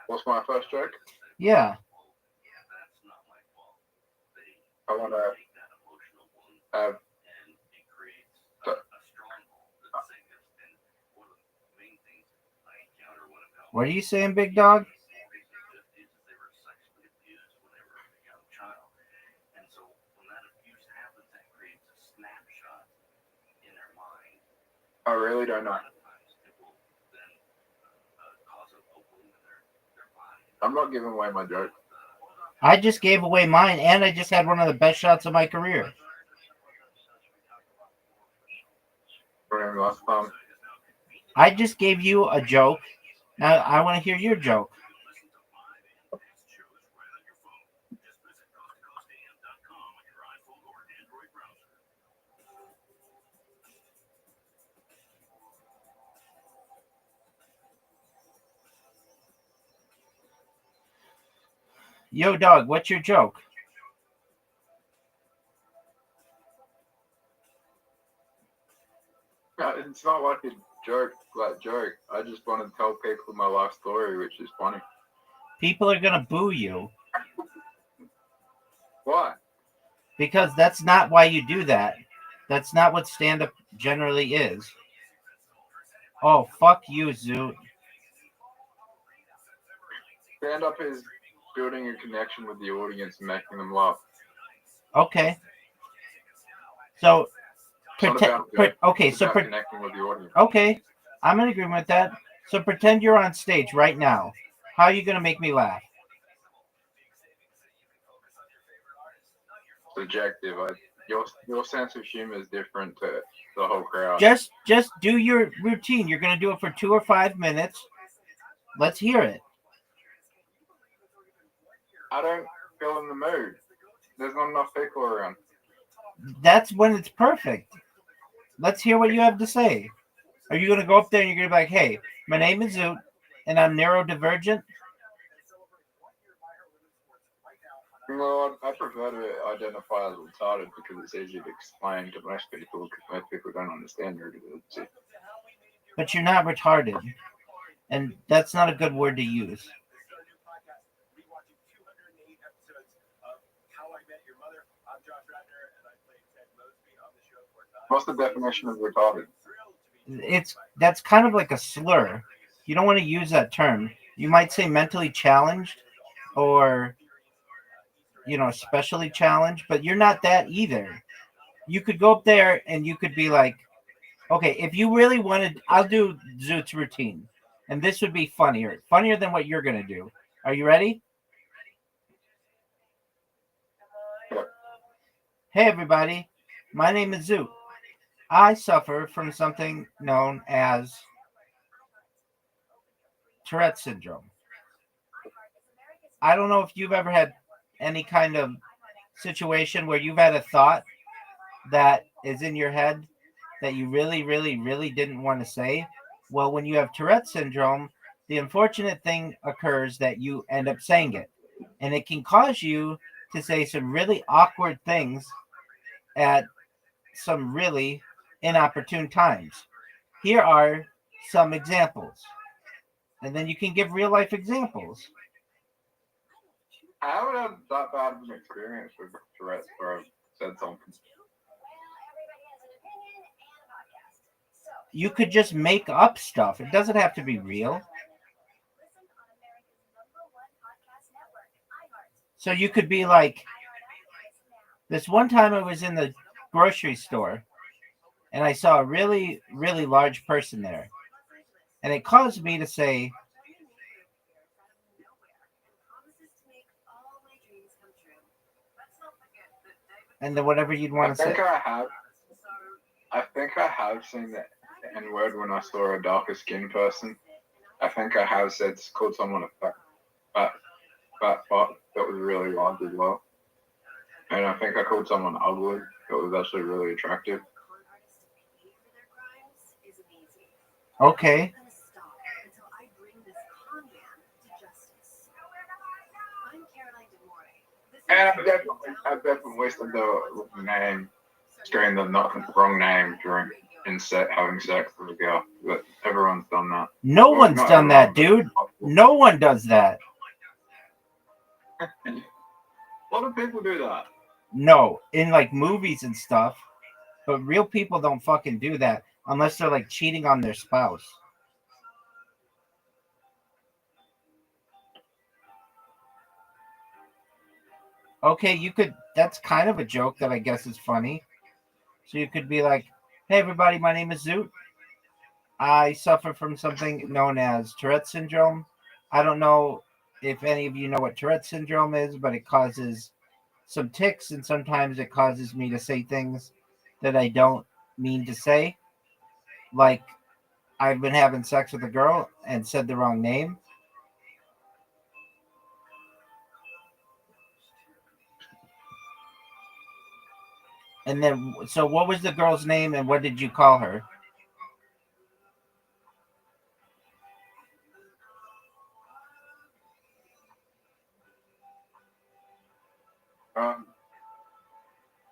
What's my first joke? Yeah. I want to have What are you saying, big dog? I really don't know. I'm not giving away my joke. I just gave away mine, and I just had one of the best shots of my career. Last time. I just gave you a joke. Now I want to hear your joke. Yo, dog, what's your joke? It's not like a joke. I just want to tell people my life story, which is funny. People are gonna boo you. Why? Because that's not why you do that. That's not what stand-up generally is. Oh, fuck you, Zoot. Stand-up is building a connection with the audience and making them laugh. Okay. So, connecting with the audience. Okay, I'm in agreement with that. So pretend you're on stage right now. How are you gonna make me laugh? Subjective. Your sense of humor is different to the whole crowd. Just do your routine. You're gonna do it for 2 or 5 minutes. Let's hear it. I don't feel in the mood. There's not enough people around. That's when it's perfect. Let's hear what you have to say. Are you gonna go up there and you're gonna be like, "Hey, my name is Zoot, and I'm neurodivergent"? No, I prefer to identify as retarded because it's easy to explain to most people because most people don't understand neurodivergency. But you're not retarded, and that's not a good word to use. What's the definition of retarded? That's kind of like a slur. You don't want to use that term. You might say mentally challenged or especially challenged, but you're not that either. You could go up there and you could be like, okay, if you really wanted, I'll do Zoot's routine. And this would be funnier than what you're going to do. Are you ready? Hey, everybody. My name is Zoot. I suffer from something known as Tourette syndrome. I don't know if you've ever had any kind of situation where you've had a thought that is in your head that you really, really, really didn't want to say. Well, when you have Tourette syndrome, the unfortunate thing occurs that you end up saying it. And it can cause you to say some really awkward things at some really inopportune times. Here are some examples. And then you can give real life examples. I haven't had that bad of an experience with Tourette's where I've said something. You could just make up stuff. It doesn't have to be real. So you could be like, this one time I was in the grocery store and I saw a really, really large person there. And it caused me to say, and then whatever you'd want to say. I think I have seen the N-word when I saw a darker skinned person. I think I have called someone a fat fuck that was really large as well. And I think I called someone ugly that was actually really attractive. Okay. And I've definitely wasted the name, during the wrong name during having sex with a girl. But everyone's done that. No one's done that, dude. No one does that. A lot of people do that. No, in like movies and stuff. But real people don't fucking do that unless they're like cheating on their spouse. Okay, that's kind of a joke that I guess is funny. So you could be like, "Hey everybody, my name is Zoot, I suffer from something known as Tourette syndrome. I don't know if any of you know what Tourette syndrome is, but it causes some tics, and sometimes it causes me to say things that I don't mean to say. Like, I've been having sex with a girl and said the wrong name. And then, so what was the girl's name and what did you call her?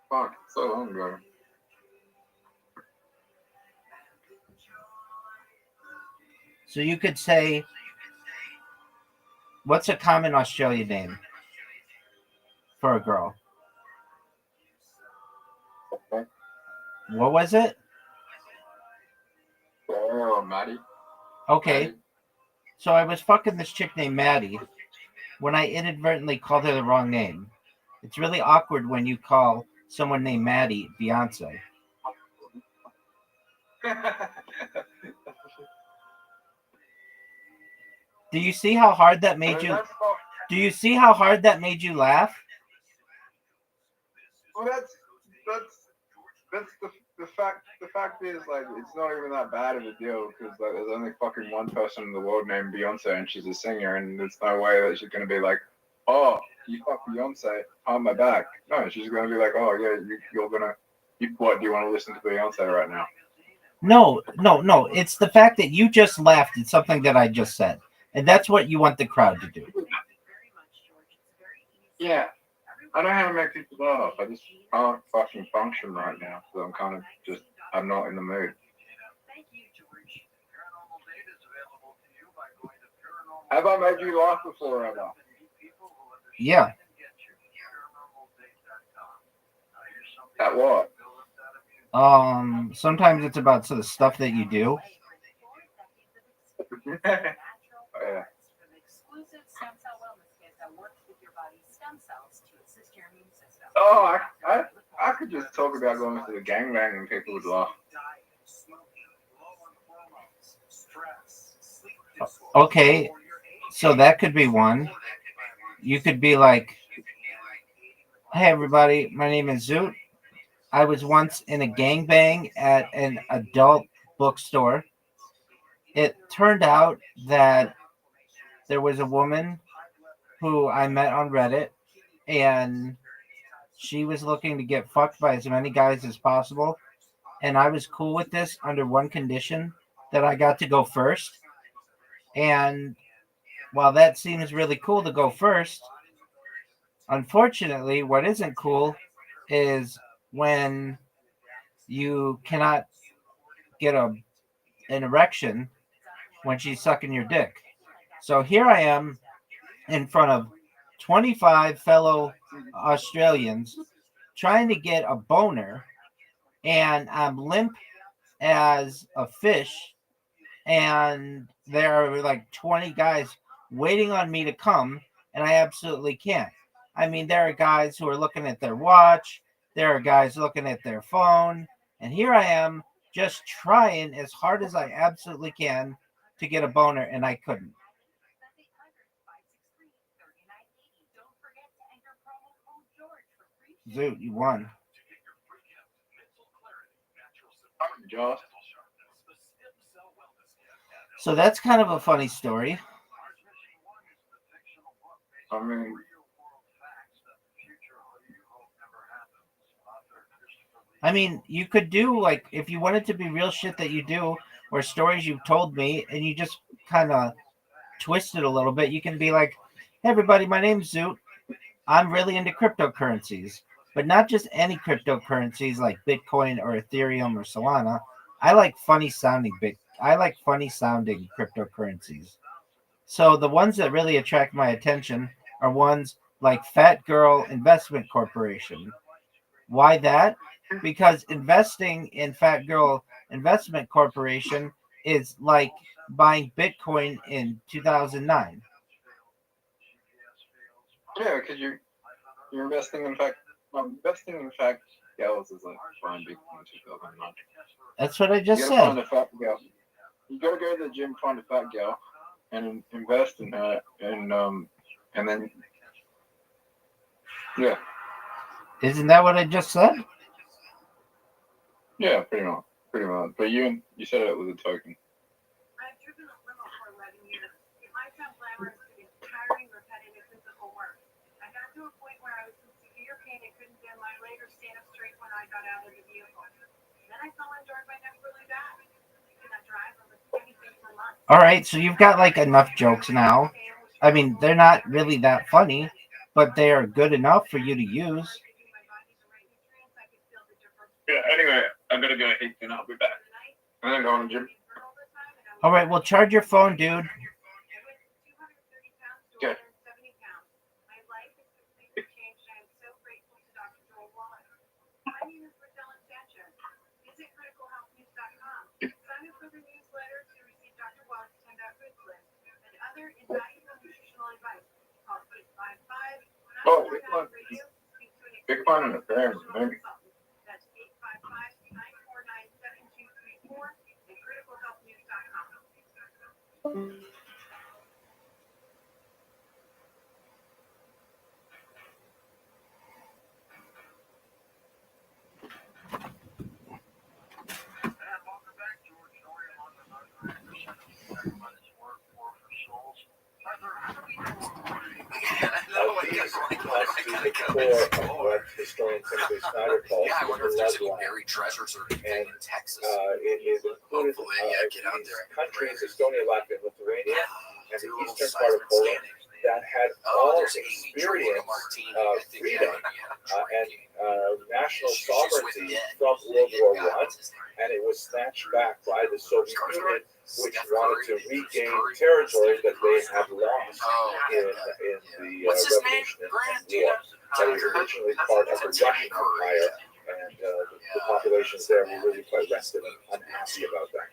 Fuck, so long ago. So you could say, what's a common Australian name for a girl? Okay. What was it? Oh, Maddie. Okay. Maddie. So I was fucking this chick named Maddie when I inadvertently called her the wrong name. It's really awkward when you call someone named Maddie Beyonce. Do you see how hard that made you? Do you see how hard that made you laugh? Well, that's the fact. The fact is, like, it's not even that bad of a deal because like there's only fucking one person in the world named Beyonce, and she's a singer, and there's no way that she's gonna be like, oh, you fuck Beyonce on my back. No, she's gonna be like, oh yeah, you're gonna. What do you want to listen to Beyonce right now? No. It's the fact that you just laughed at something that I just said, and that's what you want the crowd to do. Yeah. I know how to make people laugh. I just can't fucking function right now. So I'm kind of just, I'm not in the mood. Have I made you laugh before, Rabbi? Yeah. At what? Sometimes it's about sort of stuff that you do. Oh, yeah. Oh, I could just talk about going to the gangbang and people would laugh. Okay, so that could be one. You could be like, hey everybody, my name is Zoot. I was once in a gangbang at an adult bookstore. It turned out that there was a woman who I met on Reddit, and she was looking to get fucked by as many guys as possible. And I was cool with this under one condition, that I got to go first. And while that seems really cool to go first, unfortunately, what isn't cool is when you cannot get an erection when she's sucking your dick. So here I am in front of 25 fellow Australians trying to get a boner, and I'm limp as a fish, and there are like 20 guys waiting on me to come, and I absolutely can't. I mean, there are guys who are looking at their watch, there are guys looking at their phone, and here I am just trying as hard as I absolutely can to get a boner, and I couldn't. Zoot, you won. Josh. So that's kind of a funny story. I mean, you could do, like, if you wanted to be real shit that you do, or stories you've told me, and you just kind of twist it a little bit, you can be like, hey everybody, my name's Zoot. I'm really into cryptocurrencies, but not just any cryptocurrencies like Bitcoin or Ethereum or Solana. I like funny sounding cryptocurrencies. So the ones that really attract my attention are ones like Fat Girl Investment Corporation. Why that? Because investing in Fat Girl Investment Corporation is like buying Bitcoin in 2009. Yeah, because you're investing in fact. Girls is like buying Bitcoin in 2009. That's what I just said. Find a fat girl. You gotta go to the gym, find a fat gal, and invest in her, and then yeah. Isn't that what I just said? Yeah, pretty much. But you said it with a token. I've driven a limo for 11 years. It might sound glamorous, but it's tiring, repetitive physical work. I got to a point where I was in severe pain and couldn't bend my leg or stand up straight when I got out of the vehicle. Then I fell and jarred my neck really bad. I could not drive or lift anything for months. All right, so you've got like enough jokes now. I mean, they're not really that funny, but they are good enough for you to use. Yeah, anyway, I'm gonna go eat and I'll be back. And then go on the gym. All right, well, charge your phone, dude. Okay. Oh, big fun in the family, maybe. Historian Timothy Snyder calls Yeah, I wonder if there's any bloodline. buried treasures or anything in Texas. It is included Hopefully, get out these there. countries, Estonia, Latvia, and Lithuania, and the Do a little eastern part of seismic Poland scanning. that had Oh, all there's Amy Jordan experienced Martini. I think freedom and national She's just with sovereignty dead. from World War God, I, what's his name? and it was snatched back by the Soviet Union, which Steph wanted to Curry. regain Curry. territory that they had lost Oh, in yeah. the What's his name? revolution Grant, and do you war. know? That was originally part of the Russian Empire, and the populations there were really quite restive and unhappy about that.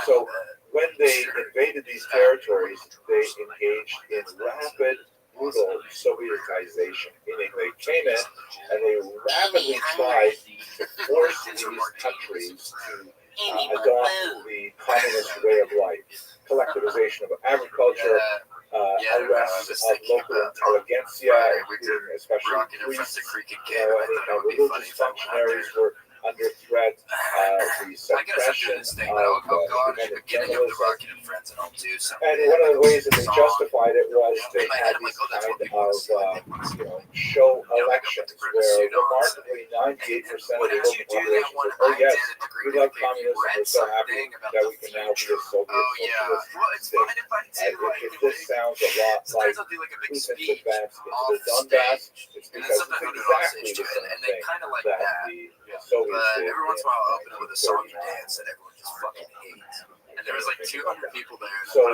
So when they invaded these territories, they engaged in rapid, brutal Sovietization, meaning they came in and they rapidly tried to force these countries to adopt the communist way of life, collectivization of agriculture, arrest of local intelligentsia, including especially priests, any kind of religious functionaries were under threat, the suppression of independent journalism. And one of the ways that they justified it was they had these kind of show elections where remarkably 98% of the local population said, oh yes, we like communism, we're so happy that we can now be a Soviet socialist state. If this sounds a lot like Putin's advance into the Donbass, it's because it's exactly the same thing that the Soviets did. Every once in a while, I'll open it with a song and dance that everyone just fucking hates. And there was like 200 people there. So,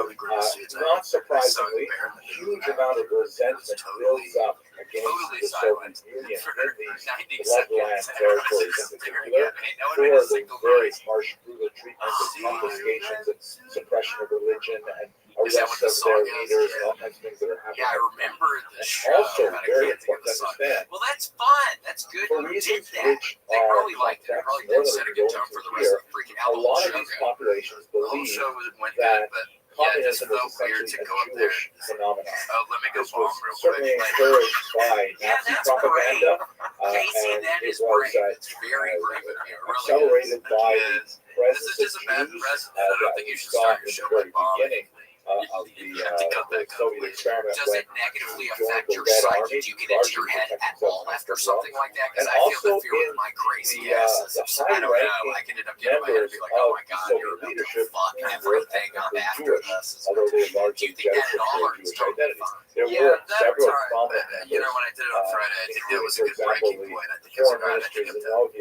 not surprisingly, a huge amount of resentment builds up against the Soviet Union in these bloodland territories in particular for the very harsh, brutal treatment and confiscations and suppression of religion and arrest of their leaders and all kinds of things that are happening. Yeah, I remember the show. Also, very important to understand. Well, that's fun. That's good. For reasons which are complex, more than we go into here, a lot of these populations believe that communism is essentially a Jewish phenomenon. This was certainly encouraged by Nazi propaganda, and it was accelerated by the presence of Jews that we saw in the very beginning of the Soviet experiment does it negatively affect your psyche? Do you get into your head at all after something like that? Because I feel the fear with my crazy ass. I don't know. I can end up getting my head and be like, oh my god, you're about to fuck everything up after this. Although they largely jettisoned their Jewish identities. There were several prominent members. You know, when I did it on Friday, I think that was a good breaking point. I think Foreign Minister Zinoviev,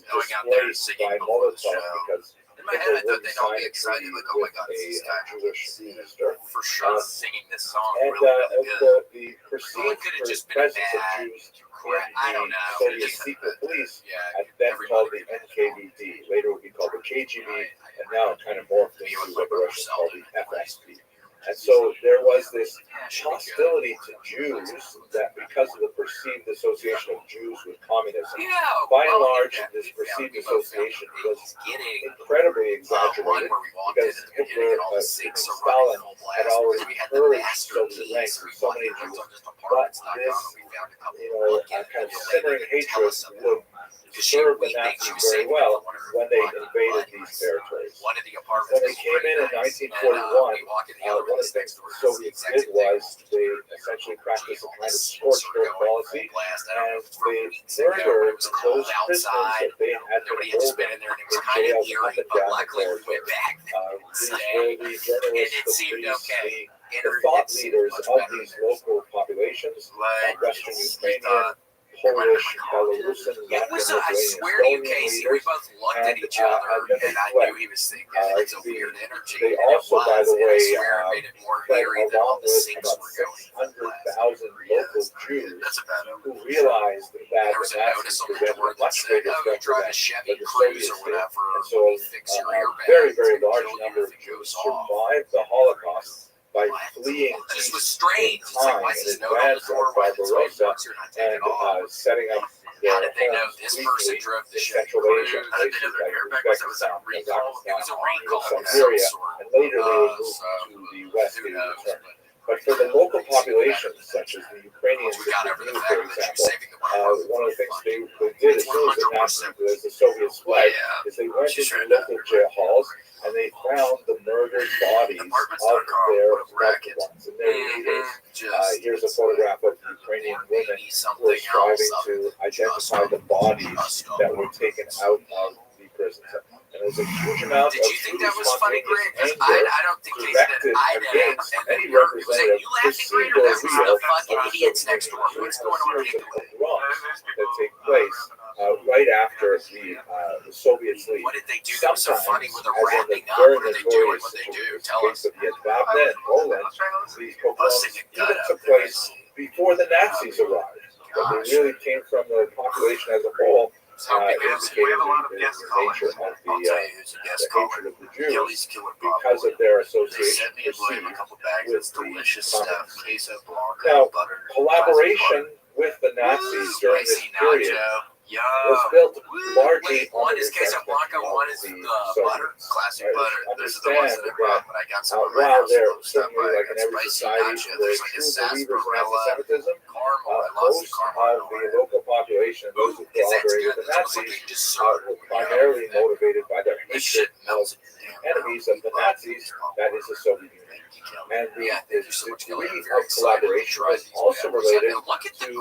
who was displaced by Molotov because in my head, I thought they'd all be excited, like, oh my god, this is a Jewish minister. For sure, singing this song and really good. The perceived presence of Jews in the Soviet secret police had then called the NKVD. Later it would be called the KGB, and now it kind of morphed into what the Russians call the FSB. And so there was this hostility to Jews that because of the perceived association of Jews with communism, by and large, this perceived association was incredibly exaggerated because Hitler, Stalin had already purged social ranks with so many Jews. But this, kind of simmering hatred would serve the Nazis very well when they invaded these territories. When they came in 1941, one of the things the Soviets did was they essentially practiced a kind of scorched earth policy, and they murdered those prisoners that they had been holding in jails up and down the territory. These were the journalists, the priests, the thought leaders of these local populations, Western Ukrainian, Polish, Belarusian, It was, I swear to you, Casey, we both looked at each other, and I knew he was thinking it's a weird energy. They also, by the way, made it more eerie than all the sinks were going. 600,000 local Jews who realized that there was a notice on the door that said, "Oh, you drive a Chevy Cruze or whatever, so fix your airbag." very, very large number of Jews survived the Holocaust by fleeing this was strange. It's time like, why is in this note on the advance door? of Why is Barbarossa it and setting up How did they know this person drove the Chevy Cruze? How did they know their airbag was? It was a recall. It was a recall of some Siberia, sort. and later they would move to the west to return. But for the local populations, such as the Ukrainians, for example, one of the things they did as soon as the Soviets fled is they went into local jail halls and they found the murdered bodies of their loved ones and their leaders. Here's a photograph of Ukrainian women who were striving to identify the bodies that were taken out of the prisons. And there's a huge amount Did you think that was funny, Grant? Because I don't think Casey did. I did. And then any you was like, representative you laughing, Grant, or that was the fucking idiots next door? What's going on here? wrongs that take place right after the Soviets leave. What did they do that was so funny with the wrapping up? Very What did they do? And what they do? Tell us. of Yugoslavia and Poland, these pogroms even took place before the Nazis arrived. But they really came from the population as a whole. Indicating the nature of the hatred of the Jews because of their association perceived with the communists. Now, collaboration with the Nazis during this period was built largely on the queso blanco, one is the butter, classic butter. Those are the ones that I brought, but I got some of my while house they're stuff. certainly like in every society, there's true believers in anti-Semitism. Most of the local population, those who collaborated with the Nazis, were primarily motivated by their hatred of enemies of the Nazis, that is the Soviet Union. And the degree of collaboration was also related to the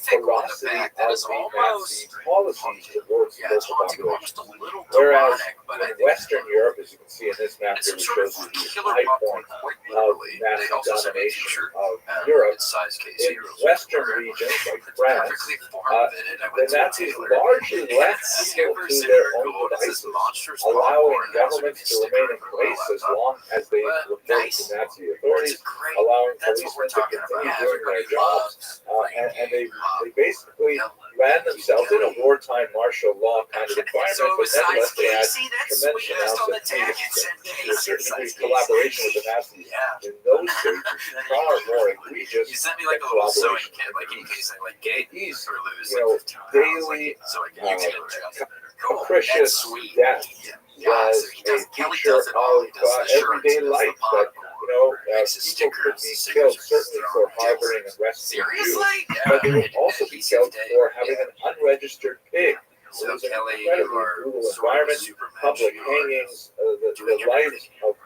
ferocity of the Nazi policies towards the local population. Whereas in Western Europe, as you can see in this map here, which shows you the high point of Nazi domination of Europe, in Western regions like France, the Nazis largely left people to their own devices, allowing governments to remain in place as long as they referred to Nazi authorities, allowing policemen to continue doing their jobs, and they basically ran themselves in a wartime martial law kind of environment, but nevertheless they had tremendous amounts of peace. Certainly collaboration with the Nazis in those days was far more egregious than collaboration with these, daily capricious death was a feature of everyday life that people could be killed certainly for harboring and rescuing Jews, but they would also be killed for having an unregistered pig. It was an incredibly brutal environment, public hangings, the lives of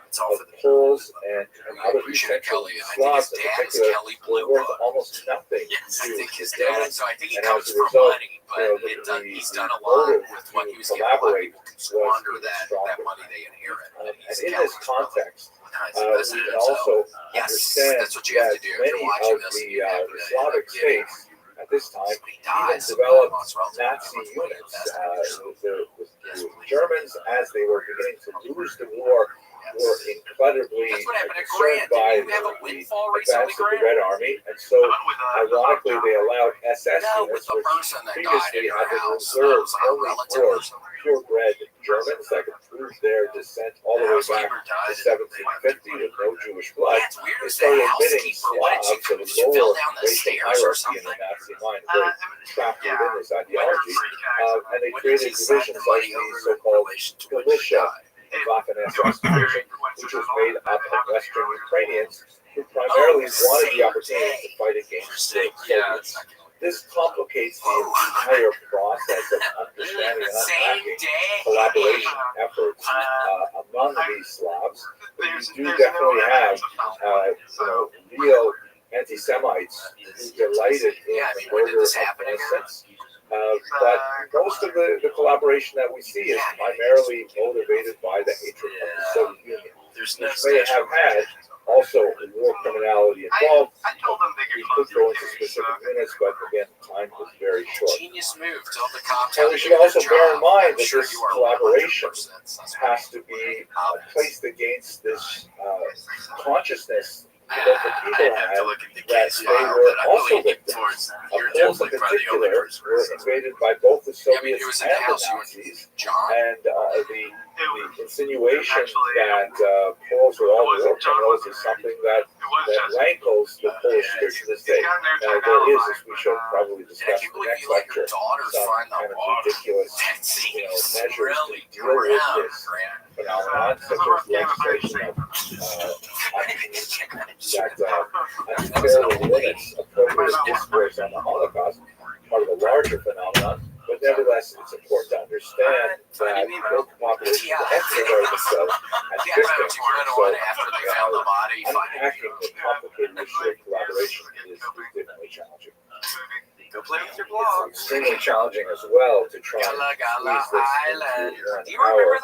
Poles and other Central Slavs in particular were worth almost nothing to his dad. So I think he and comes as a from result, money, he's done a lot with what he was getting. A lot of people squander that money they inherit. And in this context, we can also understand that many of the Slavic states at this time even developed Nazi units. The Germans, as they were beginning to lose the war, were incredibly concerned by the advance of the Red Army, and so ironically they allowed SS units, which previously had been reserved only for purebred Germans that could prove their descent all the way back to 1750 with no Jewish blood, they started admitting Slavs of a lower racial hierarchy in the Nazi mind, very trapped within this ideology, and they created divisions like the so-called militia Waffen-SS division, which was made up of Western Ukrainians who primarily wanted the opportunity to fight against the Soviets. This complicates the entire process of understanding and unpacking collaboration efforts among these Slavs. You do definitely have real anti-Semites who delighted in the murder of innocents. But most of the collaboration that we see is primarily motivated by the hatred of the Soviet Union, which may have had also war criminality involved. We could go into specific minutes, but again, time is very short. And we should also bear in mind that this collaboration has to be placed against this consciousness that the people had that they were also victims. Poles in particular were invaded by both the Soviets and the Nazis, and the insinuation that Poles were all war criminals is something that rankles the Polish spirit to this day. Now, there is, as we shall probably discuss in the next lecture, some kind of ridiculous measures to deal with this phenomenon, such as legislation of that unfairly limits appropriate discourse on the Holocaust, part of a larger phenomenon. But nevertheless, it's important to understand that both populations exercise themselves as victims. So, unpacking the complicated issue of collaboration is definitely challenging. It's extremely challenging as well to try and squeeze this into 1 hour.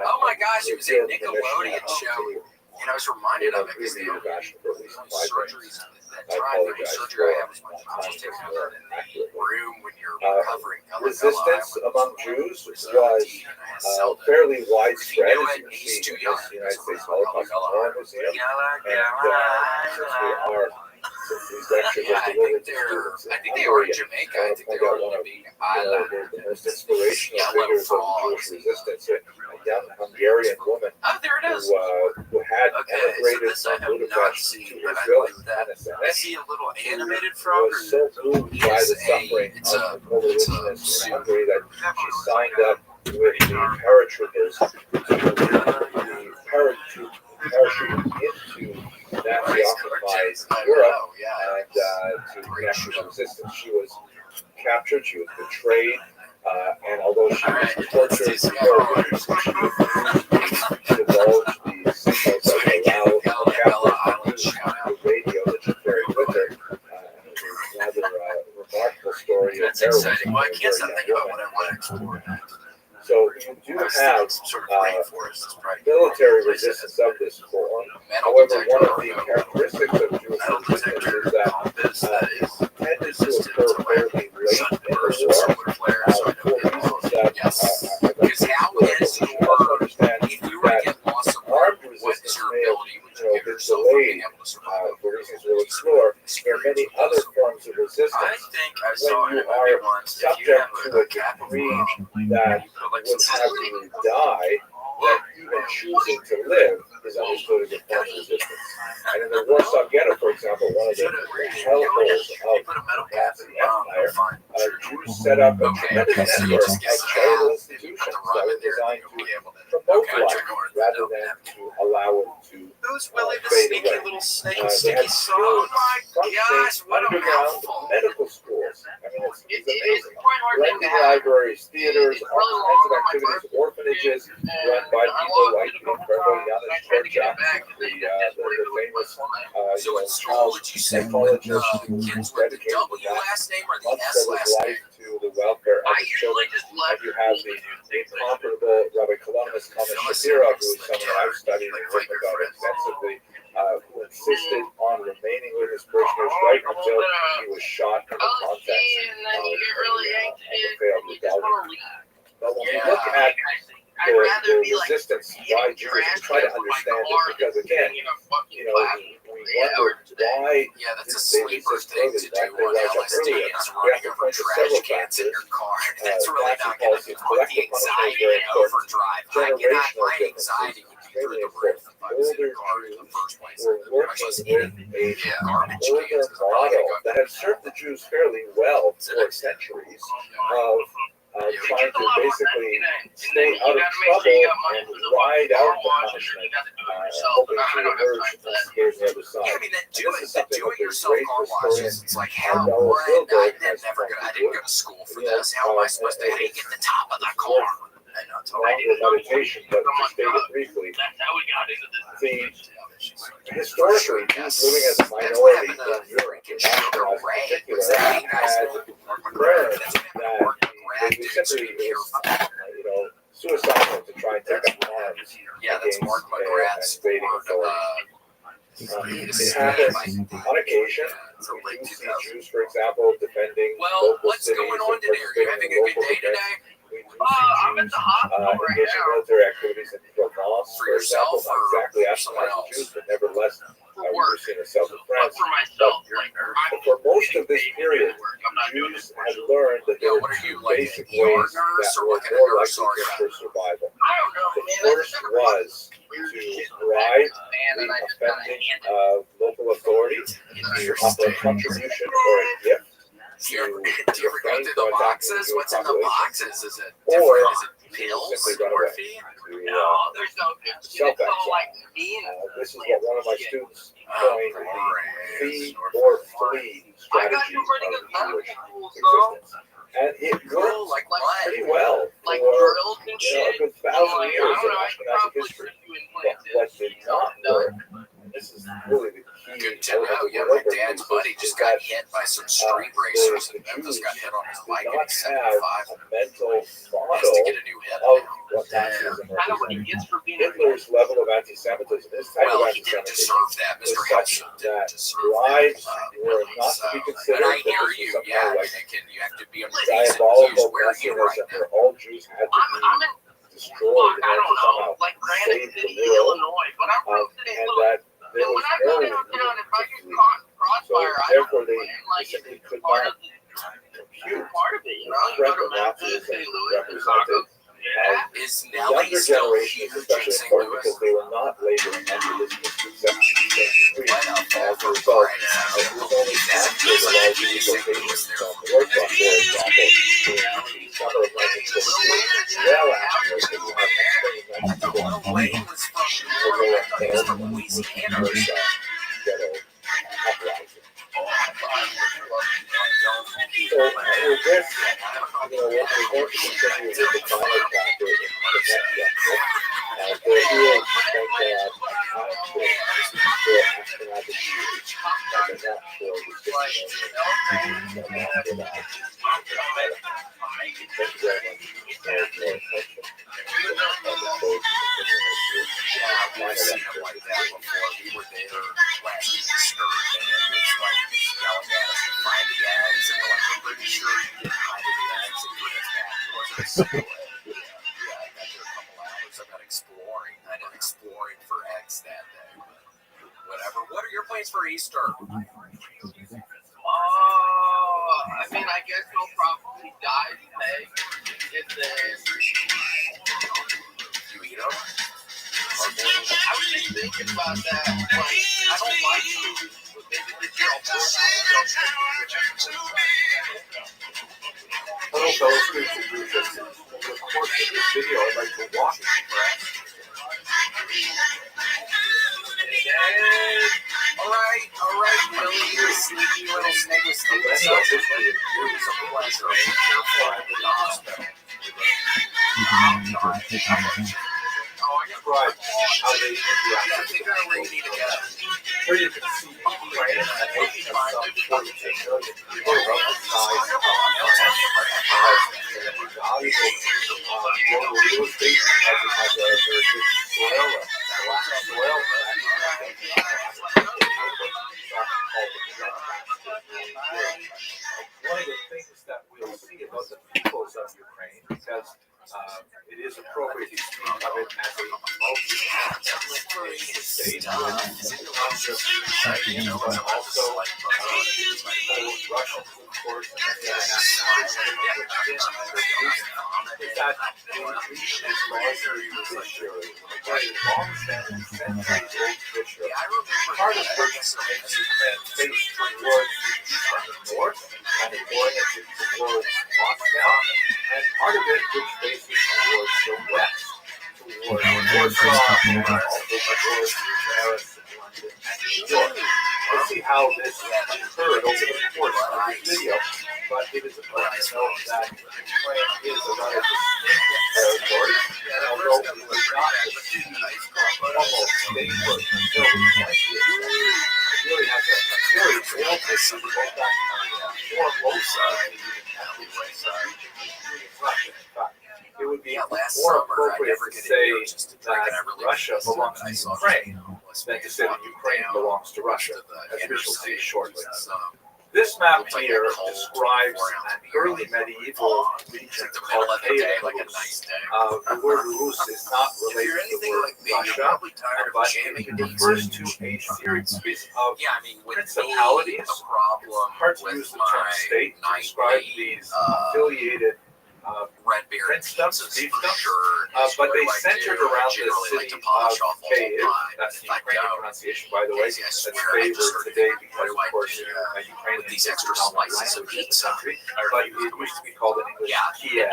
Oh my gosh, it was a Nickelodeon show. And I was reminded of it because the surgeries that driving surgery I have was just taking over the room when you're recovering. Resistance among Jews was fairly widespread, as you can see in this United States Holocaust Memorial Museum. And since these lectures are delivered to students in Hungary, I think they are one of the most inspirational figures of Jewish resistance. A young Hungarian woman who had emigrated from Budapest to Brazil in was so moved by the suffering of the co-religionists in Hungary that she signed up with the paratroopers to parachute into Nazi-occupied Europe and to connect with resistance. She was captured, she was betrayed, and although she was tortured, she refused to divulge the signals that allowed the captain to use the radio that she carried with her. It was a rather remarkable story of heroism. Well, I can't stop thinking about what I want to explore. So you do have military resistance of this form. However, one of the characteristics of Jewish resistance is that it tended to occur fairly late in the war for reasons that I understand that armed resistance may have been delayed for reasons we'll explore. There are many other forms of resistance. When you are subject to a decree that would have you die, that even choosing to live is understood as a form of resistance. And in the Warsaw Ghetto, for example, one of the hellholes of the Nazi Empire, Jews set up a tremendous network of charitable institutions that were designed to promote life rather than to allow it to fade away. They had skilled underground medical schools. I mean, it's amazing. Lending libraries, theaters, all kinds of activities, orphanages run by people like the incredible Janusz Korczak, the famous child psychologist who dedicated months of his life to the welfare of his children. And you have the incomparable Rabbi Shapiro, who is someone I've studied and written about extensively, who insisted on remaining with his parishioners right until he was shot in the context of the failed rebellion. But when we look at the resistance by Jews, we try to understand it because, again, we wonder why that's a sleeper thing to do on LSD is running over trash cans in your car. That's really not going to put the anxiety served the Jews fairly well for centuries of trying to basically stay out of trouble and ride out the punishment, hoping to emerge unscathed the other side. Yeah, I mean, that This is something that the do-it-yourself great car historian washes. It's like, how? Noah What? Silberg I has didn't go to school for this. How am I supposed to? How do you get to the top of the car? I know, it's longer meditation, but to state it briefly, That's how we got into this. historically, Jews living as a minority in Europe, Ashkenaz in particular, had learned that it was simply suicidal to try and take up arms against Mark an McGrath's invading authority. It happens on occasion. You see Jews, for example, defending Well, local what's cities going on and today? Are you having participating a in good day local today? events. We see Jews engaged in military activities in Provence, For for example, yourself not or exactly for someone Ashkenazi else? Jews, but nevertheless, we were seeing the south of But France. for myself, But for most of this period, I'm not doing Jews this. had learned that there Yeah, were what are you, two like basic an ER ways nurse that or were like a more nurse likely or for survival. I don't know, The man. first was to bribe the offending local authority to offer a contribution or a gift. Do you ever go through the boxes? What's in the boxes? Is it Or different? Is it pills? simply run away. Morphine? No, there's no it's all like me and This is what one of my students Oh, coined the great. feed or flee I got strategy you pretty of good medical Jewish school, so existence. And it Cool, worked like what? pretty well like for drills and a shit. good I'm 1,000 like, I years don't of know, I could Ashkenazi probably history. put you in But places. what did not work, and this is really the key Good to know. Yeah, my dad's buddy just got hit by some street racers in Memphis. Got hit on his bike did at not have 75. a mental Has to model get a new head of now. what Nazism Kind of what he represented. gets for being a Hitler's level of anti-Semitism, his type Well, of he didn't anti-Semitism, deserve that. was Mr. such Hudson didn't that deserve lives that. were Really. not So, to be and considered. I That hear this was you. some Yeah, kind of like you have to be on your P's and Q's. diabolical Where are you right messianism now? where all Jews had to I'm in be destroyed in I order don't to know, somehow like Granite save the City, world, Illinois, but I'm from City, and Illinois. that there And was when I go no downtown, if I get flee. caught in So crossfire, I therefore don't they plan like simply it's could part not of the compute part of it, you know. the You threat go to that Memphis, St. Nazism Louis, represented. Chicago. Yeah. Is The Nelly younger still generation is huge in especially St. important Louis? because they were not laboring under this misconception. What a As a fucking result, Christ. it was only after the large relocations from the workshop, for example, in the summer of 1942, well after the Lil Wayne was from New York. I thought he was from Louisiana. ghetto uprising. So So, with this, we're going to continue with the final chapter in the next lecture. There is, thank God, for Ashkenazi Jews, and they're not for the 6 million Jews that are not. Thank you very much for your attention. yeah, we've seen him like that before. We were there last Easter, and it was like yelling at us to find the eggs, and we're like, we're pretty sure you didn't find the eggs and bring us back. It wasn't a school egg. Yeah, I got there a couple hours. I got exploring. I did exploring for eggs that day. But whatever. What are your plans for Easter? I mean, I guess no problem. He died today. And then You eat them? I was just thinking about that. Like, I don't like food, but maybe the girl Hello, fellow students and users. Over the course of this video, I'd like to walk you All right, Billy, you sneaky little snake with sneaky sauce. It was a pleasure. Careful at the hospital. describe how they interact. Yeah, figure out where you need to go. Here you can see Ukraine and the nation of some 14 million people of the size of global real estate has a very good soil, a lot of soil. One of the things that we'll see about the peoples of Ukraine, because it is appropriate to speak of it as a multi-ethnic state, not just Ukraine, but also Russians, of course, Part of which makes Ukraine face towards the north and oriented towards Moscow, and part of it which faces towards the west, towards Warsaw, and also towards Paris, London, and New York. We'll see how this occurred over the course of this video, but it is important to note that Ukraine is a rather distinct territory, and although it was not achieved almost statehood until the 20th century, it really has a very real history, both on both sides, and Russia. In fact, it would be more appropriate to say that Russia belongs to Ukraine than to say that Ukraine belongs to Russia, as we shall see shortly. This map here describes an early medieval region called Rus. The word Rus is not related to the word Russia, but it refers to a series of principalities. It's hard to use the term state to describe these affiliated princedoms, fiefdoms, but they centered around the city of Kyiv. That's the Ukrainian pronunciation, by the way. That's favored today because, of course, Ukraine is extra slices of pizza. But it used to be called in English Kiev,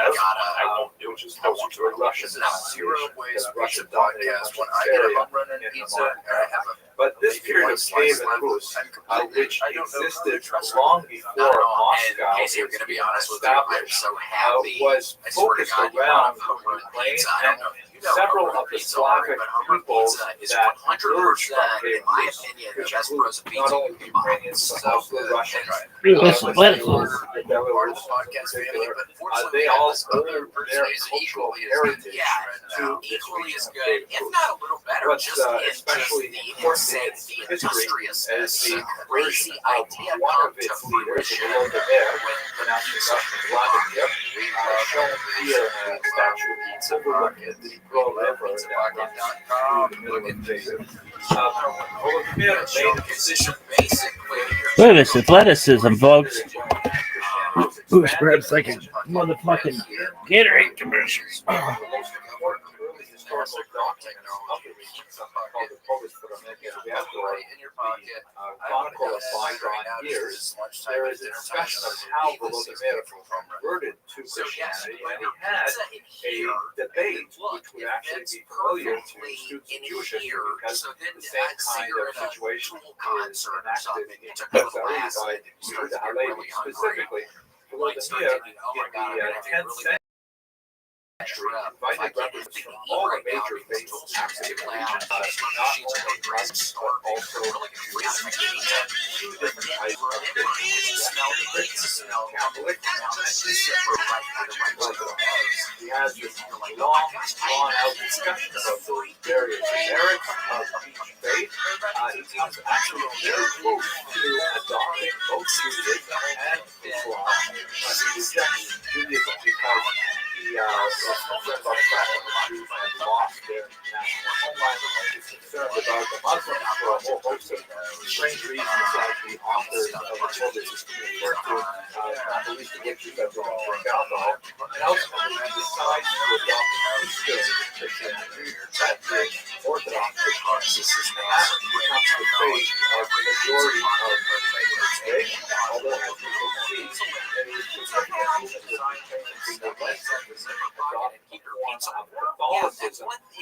which is closer to a Russian pronunciation because Russia dominated much of this area in the modern era. But this period of Kiev and Rus, which existed long before Moscow was established, was focused around Ukraine and several of the Slavic peoples that emerged from Kiev, which include not only the Ukrainians but also the Russians, the Belarus, they all owe their cultural heritage to this region of Kiev. What's especially important in its history is the version of one of its leaders, Volodymyr, pronounced in Russian Vladimir, shown here in a statue overlooking the Pearl River that runs through the middle of Kiev. Volodymyr made a decision basically. Look at this athleticism, folks. Ooh, spreads like a motherfucking Gatorade commercial. Historical document of the region, something called the Polish in your pocket. Chronicle of bygone years. There is a discussion of how Volodymyr converted to Christianity, and he had a debate which would actually be familiar to students of Jewish history because the same kind of situation is enacted in Azari by Yehuda Halevi. Specifically, Volodymyr in the 10th century invited representatives from all the major faiths active in the region, not only Christ, but also two different types of Christians, Catholic and Orthodox. He has this long, drawn-out discussion about the various merits of each faith. He comes actually very close to adopting both Judaism and Islam. He rejects Judaism because he was concerned about the fact that the Jews had lost their national homeland. He's concerned about the Muslims for a whole host of strange reasons that the authors of the book is referred to, not the least of which is that they don't drink alcohol. And ultimately, he decides to adopt Christianity, that is Orthodox Christianity. And that becomes the faith of the majority of Christians today, although as we will see, it is significantly designed to the West. Adopting a form of Catholicism, which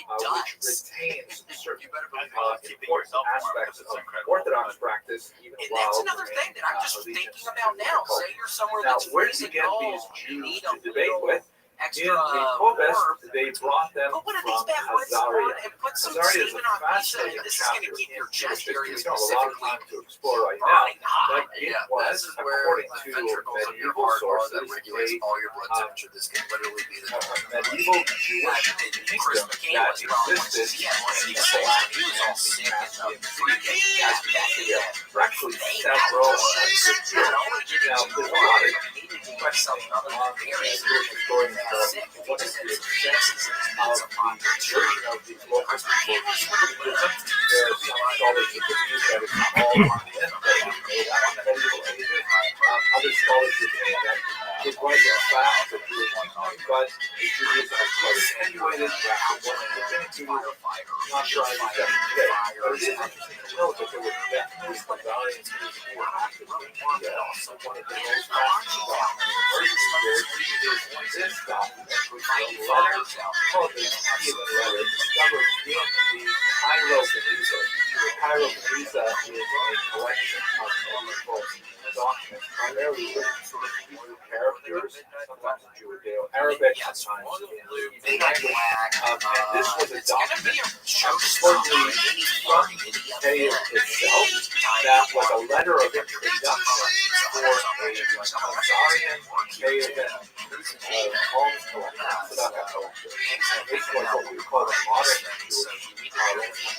retains certain important aspects of Orthodox practice, even while another thing that I'm just thinking about now. Say you're somewhere now, that's where did you get these Jews to debate with? In the Koves, they brought them from Azaria. Azaria is a fascinating chapter in Jewish history. We don't have a lot of time to explore right now, but it was, according to medieval sources, a medieval Jewish kingdom that existed in the actually several hundred years. Now, there's a lot of questioning among Jewish historians what is the extent of the version of these local people Judaism. There are some scholars who believe that it's all in the medieval ages, Other scholars retain that it was in fact a Jewish point, but the Judaism was quite attenuated after one of the divinity. Not sure I understand today, but it is interesting to note that there were definitely Khazarians who were active in India. One of the most fascinating documents is this document, which is a letter called the Kievan letter, discovered in the Cairo Geniza. The Cairo Geniza is a collection of medieval documents, primarily written in Hebrew characters, sometimes in Judeo-Arabic, sometimes in language. And this was a document supposedly from Cairo itself that was a letter of introduction for a Khazarian Cairo alms collector, tzedakah collector. And this was what we call a modern Jewish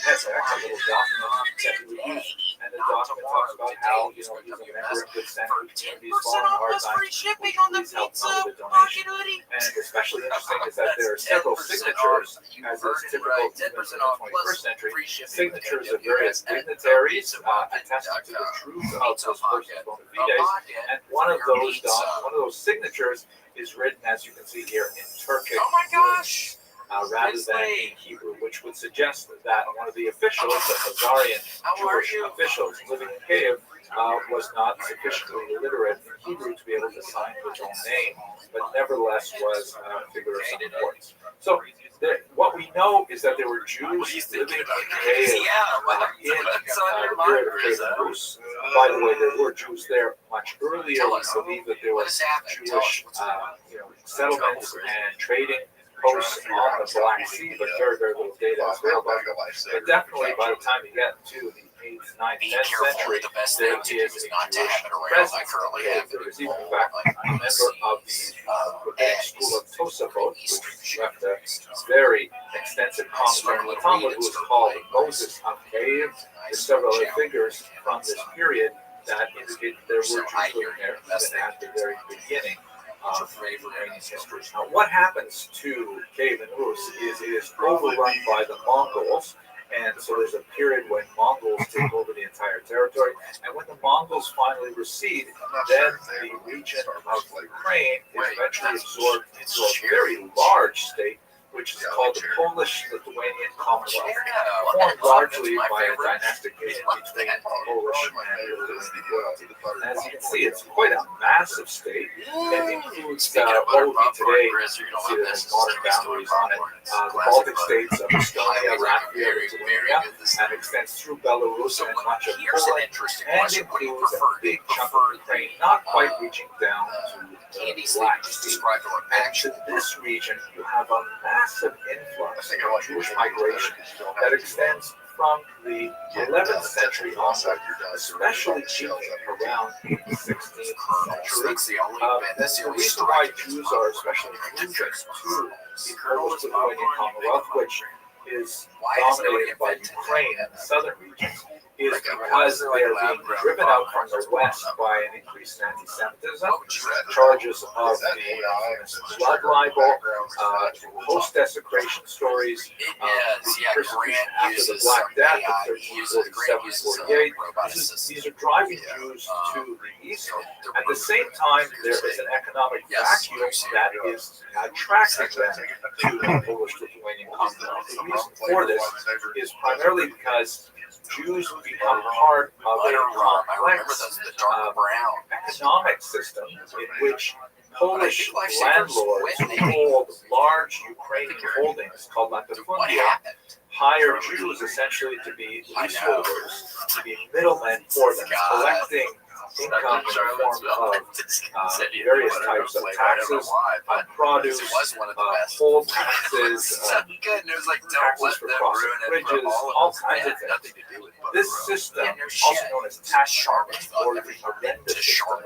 Hezek, a little document that he would use. And the document talks about how, he's a member of the Senate, he's falling hard times, please help out with a donation. And especially interesting is that there are several signatures, as is typical in the 21st century, signatures of various dignitaries attesting to the truth of those persons' bona fides. And one of those signatures is written, as you can see here, in Turkic. Oh my gosh! Rather than in Hebrew, which would suggest that one of the officials, the Khazarian Jewish officials living in Kiev, was not sufficiently literate in Hebrew to be able to sign his own name, but nevertheless was a figure of some importance. So what we know is that there were Jews living in Kiev in the period of Kievan Rus. By the way, there were Jews there much earlier. We believe that there was Jewish settlements and trading posts on the Black Sea, but very, very little data is available. But definitely by the time you get to the 8th, 9th, 10th century, the best thing to do is not to have it around. I currently have it. There is even, in fact, a member of the rabbinic school of Tosafot, which left a very extensive commentary on the Talmud, who was called Moses of Kiev. There's several other figures from this period that indicate there were Jews living there even at the very beginning of Iranian's history. Now, what happens to Kievan Rus is it is overrun by the Mongols, and so there's a period when Mongols take over the entire territory, and when the Mongols finally recede, then the region of Ukraine is eventually absorbed into a very large state, which is called the Polish-Lithuanian Commonwealth, formed largely by a dynastic union between Polish and Lithuanian royalty. As you can see, it's quite a massive state. It includes what would be today, you can see there's modern boundaries on it, the Baltic states of Estonia, Latvia, Lithuania, and extends through Belarus and much of Poland, and includes a big chunk of Ukraine, not quite reaching down to the Black Sea. And to this region, you have a massive influx of Jewish migration that extends from the 11th century onward, especially peaking around the 16th century. The reason why Jews are especially crucial to the Polish-Lithuanian Commonwealth, which is dominated by Ukraine and the southern regions, is because they are being driven out from the west by an increase in anti-Semitism, charges of the blood libel, post-desecration stories, persecution after the Black Death of 1347-48. These are driving Jews to the east. At the same time, there is an economic vacuum that is attracting them to the Polish-Lithuanian Commonwealth. The reason for this is primarily because Jews become part of a complex economic system in which Polish landlords who hold large Ukrainian holdings called latifundia hire Jews essentially to be leaseholders, to be middlemen for them, collecting income in the form of various types of taxes on produce, poll taxes, taxes for crossing bridges, all kinds of things. This system, also known as tax sharpening, or the horrendous system,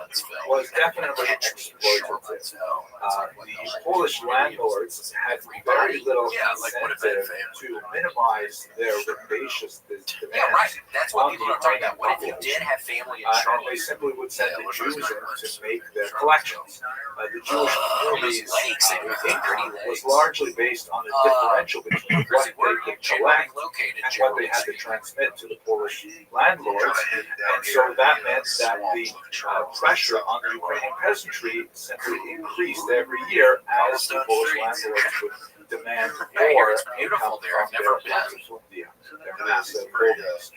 was definitely exploitative. The Polish landlords had very little incentive to minimize their rapacious demands. Yeah, right. That's what people are talking about. What if you did have family in Charlotte? simply would send the Jews in to make their collections. The Jewish community's income was largely based on the differential between what they could collect and what they had to transmit to the Polish landlords. And so that meant that the pressure on the Ukrainian peasantry simply increased every year as the Polish landlords would demand more income from their massive holdings.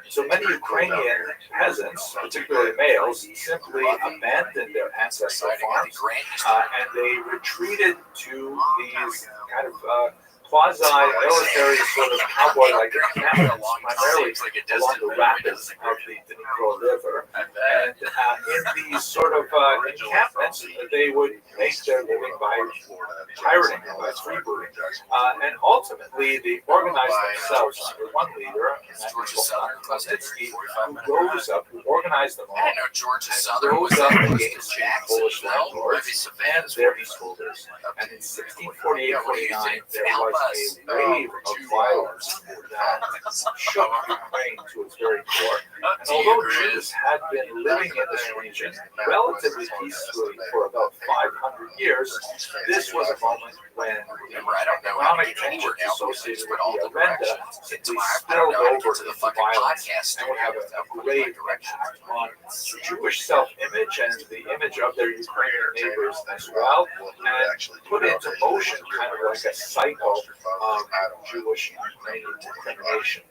So many Ukrainian peasants, particularly males, simply abandoned their ancestral farms and they retreated to these kind of quasi-military sort of cowboy-like encampments, primarily along the rapids of the Dnipro River. And in these sort of encampments, they would make their living by pirating, by freebooting. And ultimately, they organized themselves under one leader, Rothschild'S, who rose up, who organized them all, and rose up against the Polish landlords and their leaseholders. And in 1648-49, there was a wave of violence that shook Ukraine to its very core. And although Jews had been living in this region relatively peacefully for about 500 years, this was a moment when the economic tension associated with the Arenda simply spilled over into violence and would have a grave impact on Jewish self-image and the image of their Ukrainian neighbors as well, and put into motion kind of like a cycle of Jewish and Ukrainian discrimination.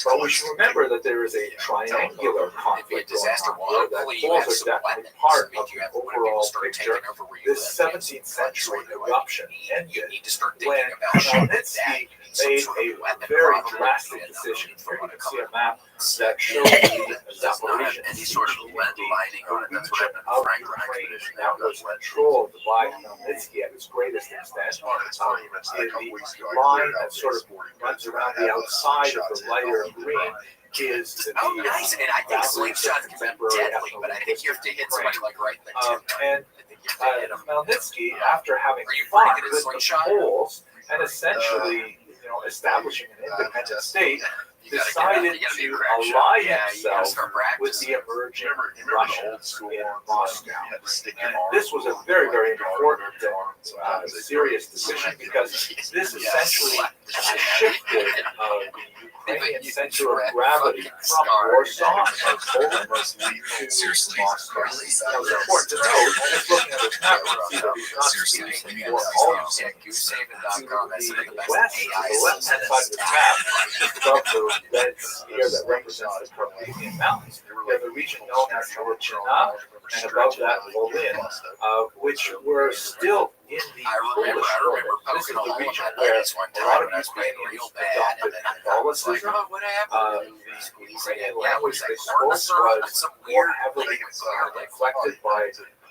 But we should remember that there is a triangular conflict going on here that falls are definitely part of the overall picture. This 17th century eruption ended when Chmelnytsky made a very drastic decision. Here you can see a map that shows the Zaporizhian sort of lining on it. That's what happened to Ukraine that was controlled by Chmelnytsky at its greatest extent. The line that sort of runs around the outside of the lighter green is the nice. And I think slingshots can be deadly, but I think you have to hit somebody like right in the tip. And Chmelnytsky, after having fought with the Poles and essentially, establishing an independent state, decided to ally himself with the emerging Russians in Moscow. And this was a very, very important and serious decision because this essentially shifted the Ukrainian center of gravity from Warsaw and Poland to Moscow. Now, it's important to note, just looking at this map, you can see that he's not speaking for all of them. To the west, to the left-hand side of the map, just above the red sphere that represents the Carpathian Mountains, we have the region known as Галичина, and above that, Volyn, which were still in the Polish border. This is the region where a lot of Ukrainians adopted Catholicism. The Ukrainian language they spoke was more heavily reflected by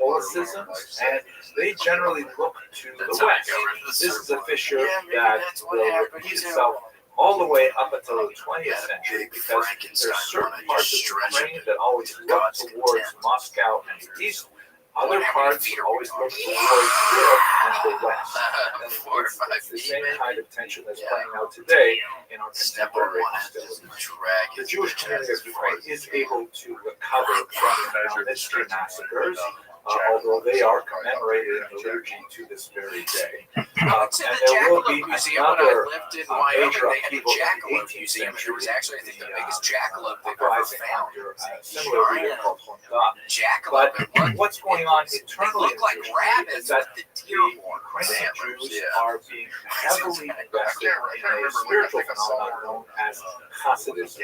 Policism, and they generally look to the west. This is a fissure that will repeat itself all the way up until the 20th century, because there's certain parts of Ukraine that always look towards Moscow and the east. Other parts always look towards Europe and the west. And it's the same kind of tension that's playing out today in our contemporary hostilities. The Jewish community of Ukraine is able to recover from the Chmelnytsky massacres, although they are commemorated in liturgy to this very day. And there will be another major upheaval in the 18th century. It was actually, I think, the biggest jackalope they've ever Rising found. under similar leader called Honda. But what's going on internally in the Jewish is that the Ukrainian Jews are being heavily invested in a spiritual phenomenon known as Hasidism.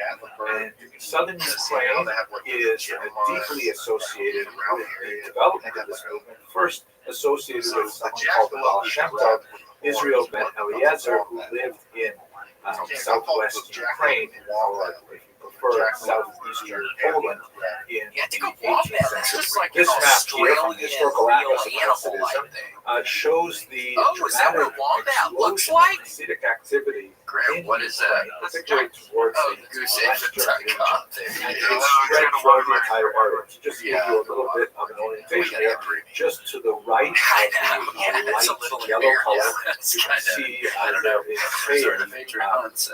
And southern Ukraine is deeply associated with the development of this movement, first associated with someone called the Baal Shem Tov, Israel ben Eliezer, who lived in southwest Ukraine, or if you prefer, southeastern Poland in the 18th century. This map here from the Historical Atlas of Hasidism shows the dramatic explosion of Hasidic activity Graham, what is that? particularly towards Oh, the gooseagent.com there. and it's spread throughout the entire area. To just give you a little bit of an orientation here, just to the right of the light yellow color, you can see there is paved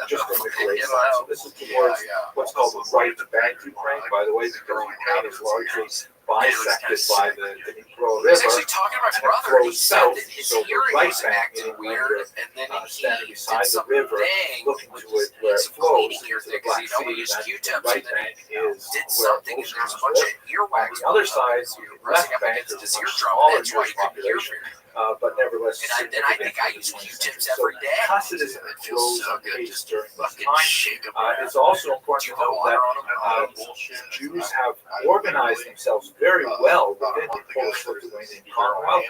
just in the gray side. So this is towards what's called the right bank Ukraine. By the way, because Ukraine is largely bisected by the Dnipro I was River, actually talking to my and it brother, and he flows said south. that his So the hearing right was bank, acting meaning when weird, you're and then he standing did beside the some river, thing looking with to it where it some flows cleaning ear to the thing, because Black he don't Sea, use that Q-tips, the right and then bank he is did where something, and oceans there's a bunch live. of earwax. On the other side, so you're the pressing left up bank against is his a much eardrum, and smaller that's why Jewish he couldn't hear population, very but nevertheless and I think I use Q-tips every day. Hasidism It feels grows so on good pace just during this fucking time. shake them. It's also important Do you to put note water that on them? Jews have organized themselves very well within the Polish-Lithuanian Commonwealth.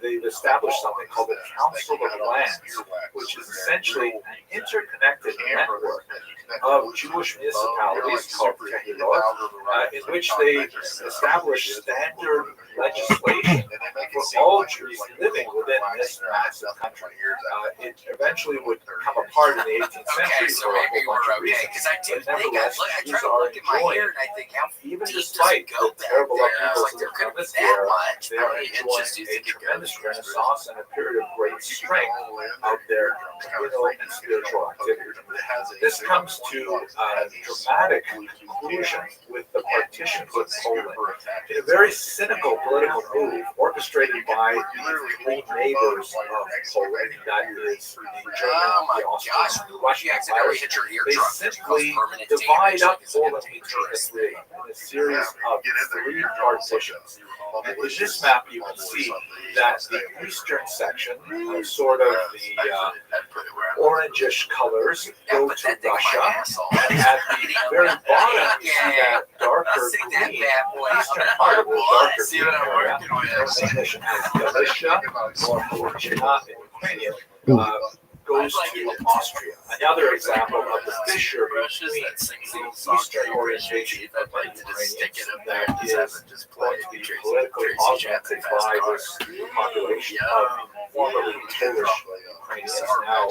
They've established something called the Council of Lands, which is essentially an interconnected network of Jewish municipalities called Kehilot, in which they establish standard legislation for all Jews living within this massive country. It eventually would come apart in the 18th century Okay, so for a maybe whole bunch we're of okay, reasons. because I do But think I nevertheless, try Jews to are look at my enjoying, hair and I think how even deep does despite it go the back terrible there? I was upheavals like, there in couldn't be this that era, much. they are Maybe it enjoying just a it could go tremendous deeper. renaissance and a period of great strength of their communal and spiritual activity. This comes to a dramatic conclusion with the partitions of Poland in a very cynical political move orchestrated by the three neighbors of Poland, that is the German, the Austrian, and the Russian empires. They simply divide up Poland between the three in a series of three partitions. And in this map, you can see that the eastern section, sort of the orangish colors, go to Russia. And at the very bottom, you see that darker green, eastern part of the darker green area, known in English as Galicia or Horchina in Ukrainian, goes to Austria. Another example of the fissure between the eastern orientation of the Ukrainians that is going to be politically augmented by this population of formerly Polish Ukrainians, now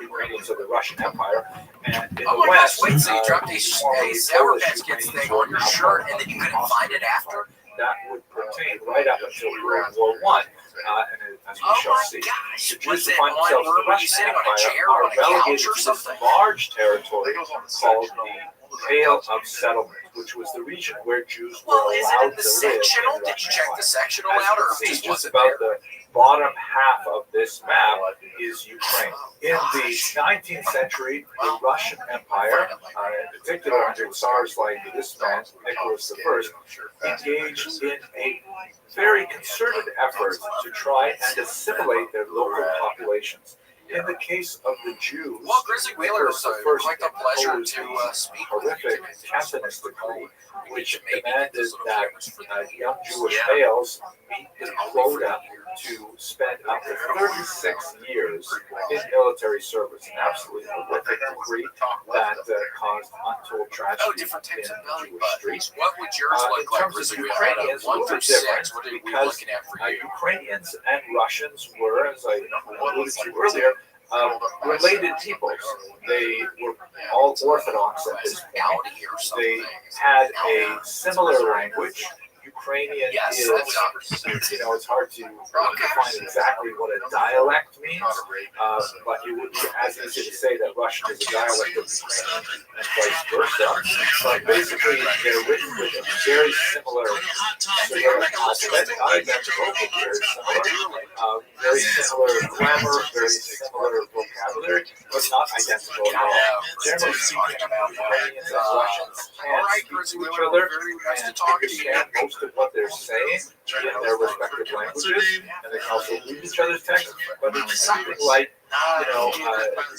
Ukrainians of the Russian Empire. And in the West, wait, so you dropped a formerly Sour Polish Patch Kids Ukrainians thing on your shirt and then you couldn't find it after? that would pertain right up until World War I, and as we shall see. The Jews who find themselves in the Russian Empire are relegated to this large territory called the Pale of Settlement, which was the region where Jews were allowed to live in Did you check the Russia. sectional As out you or can see, just just wasn't about there? the bottom half of this map is Ukraine. In the 19th century, the Russian Empire, in particular under tsars like this man, Nicholas I, engaged in a very concerted effort to try and assimilate their local populations. In the case of the Jews, Well, Grizzly Wheeler Nicholas was I quite the pleasure imposed to the speak with horrific you. Cantonist decree, which Maybe demanded those little that cameras for the young Jewish Yeah. males meet the quota to spend up to 36 years in military service. An absolutely horrific decree that caused untold tragedy Oh, different types in of belly Jewish buttons. streets. What would yours In look like, terms of Grizzly Wheeler? Out of Ukrainians, 1 we were through different 6, what are we because looking at for you? Ukrainians and Russians were, as I alluded to earlier, related peoples. They were all Orthodox at this point. Audi or They something. had a similar language. Ukrainian Yes, is, that's it's hard to define exactly what a dialect means, but it would be as easy to say that Russian is a dialect of Ukrainian and vice versa. But basically, they're written with a very similar alphabet, not identical, but very similar. Very similar grammar, very similar vocabulary, but not identical at all. Generally speaking, Ukrainians and Russians can speak to each other and understand most of what they're saying in their respective languages, and they can also read each other's texts, but it's something like,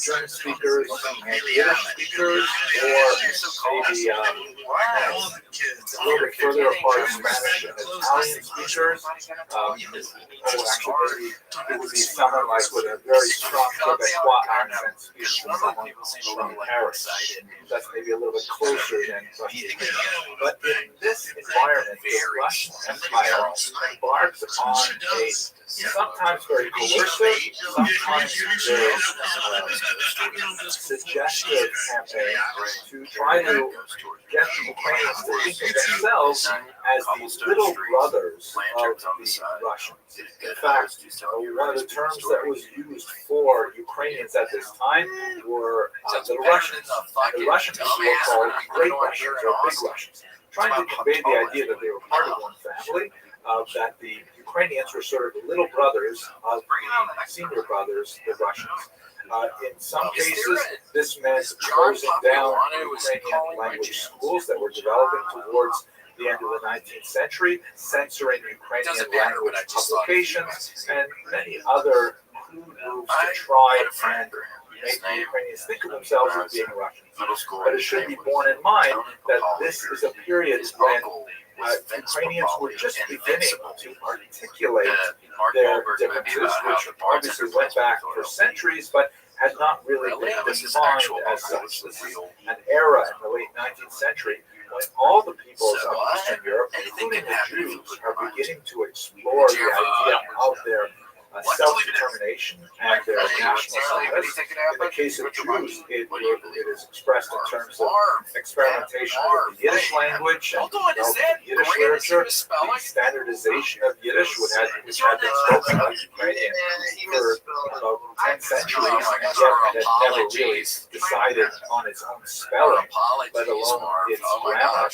German speakers and Yiddish speakers, or maybe a little bit further apart, Spanish and Italian speakers. Actually, maybe it would be someone like with a very strong Quebecois accent speaking to someone from Paris. That's maybe a little bit closer than Russian. But in this environment, the Russian Empire embarks on a sometimes very coercive, sometimes very suggestive campaign to try to get the Ukrainians to think of themselves as the little brothers of the Russians. In fact, one of the terms that was used for Ukrainians at this time were the Russians. The Russians were called Great Russians or Big Russians, trying to convey the idea that they were part of one family, that the Ukrainians were sort of the little brothers of the senior brothers, the Russians. In some cases, this meant closing down Ukrainian language schools that were developing towards the end of the 19th century, censoring Ukrainian language publications, and many other crude moves to try and make the Ukrainians think of themselves as being Russians. But it should be borne in mind that this is a period when Ukrainians were just beginning to articulate their differences, which obviously went back for centuries, but had not really been defined as such. This is an era in the late 19th century when all the peoples of Eastern Europe, including the Jews, are beginning to explore the idea of their self-determination and their national status. In the case of Jews, it is expressed in terms of experimentation with the Yiddish language and Yiddish literature, the standardization of Yiddish, which had been spoken by Ukrainian for about 10 centuries, and yet had never really decided on its own spelling, let alone its grammar.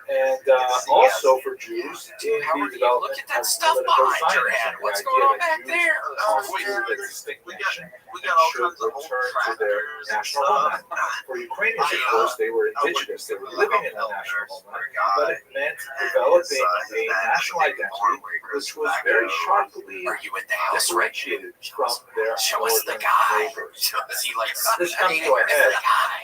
And also for Jews in the development of political science, and the idea that Jews constitute a distinct nation and should return to their national homeland. For Ukrainians, of course, they were indigenous, they were living in the national homeland, but it meant developing a national identity which was very sharply differentiated from their northern neighbors. This comes to a head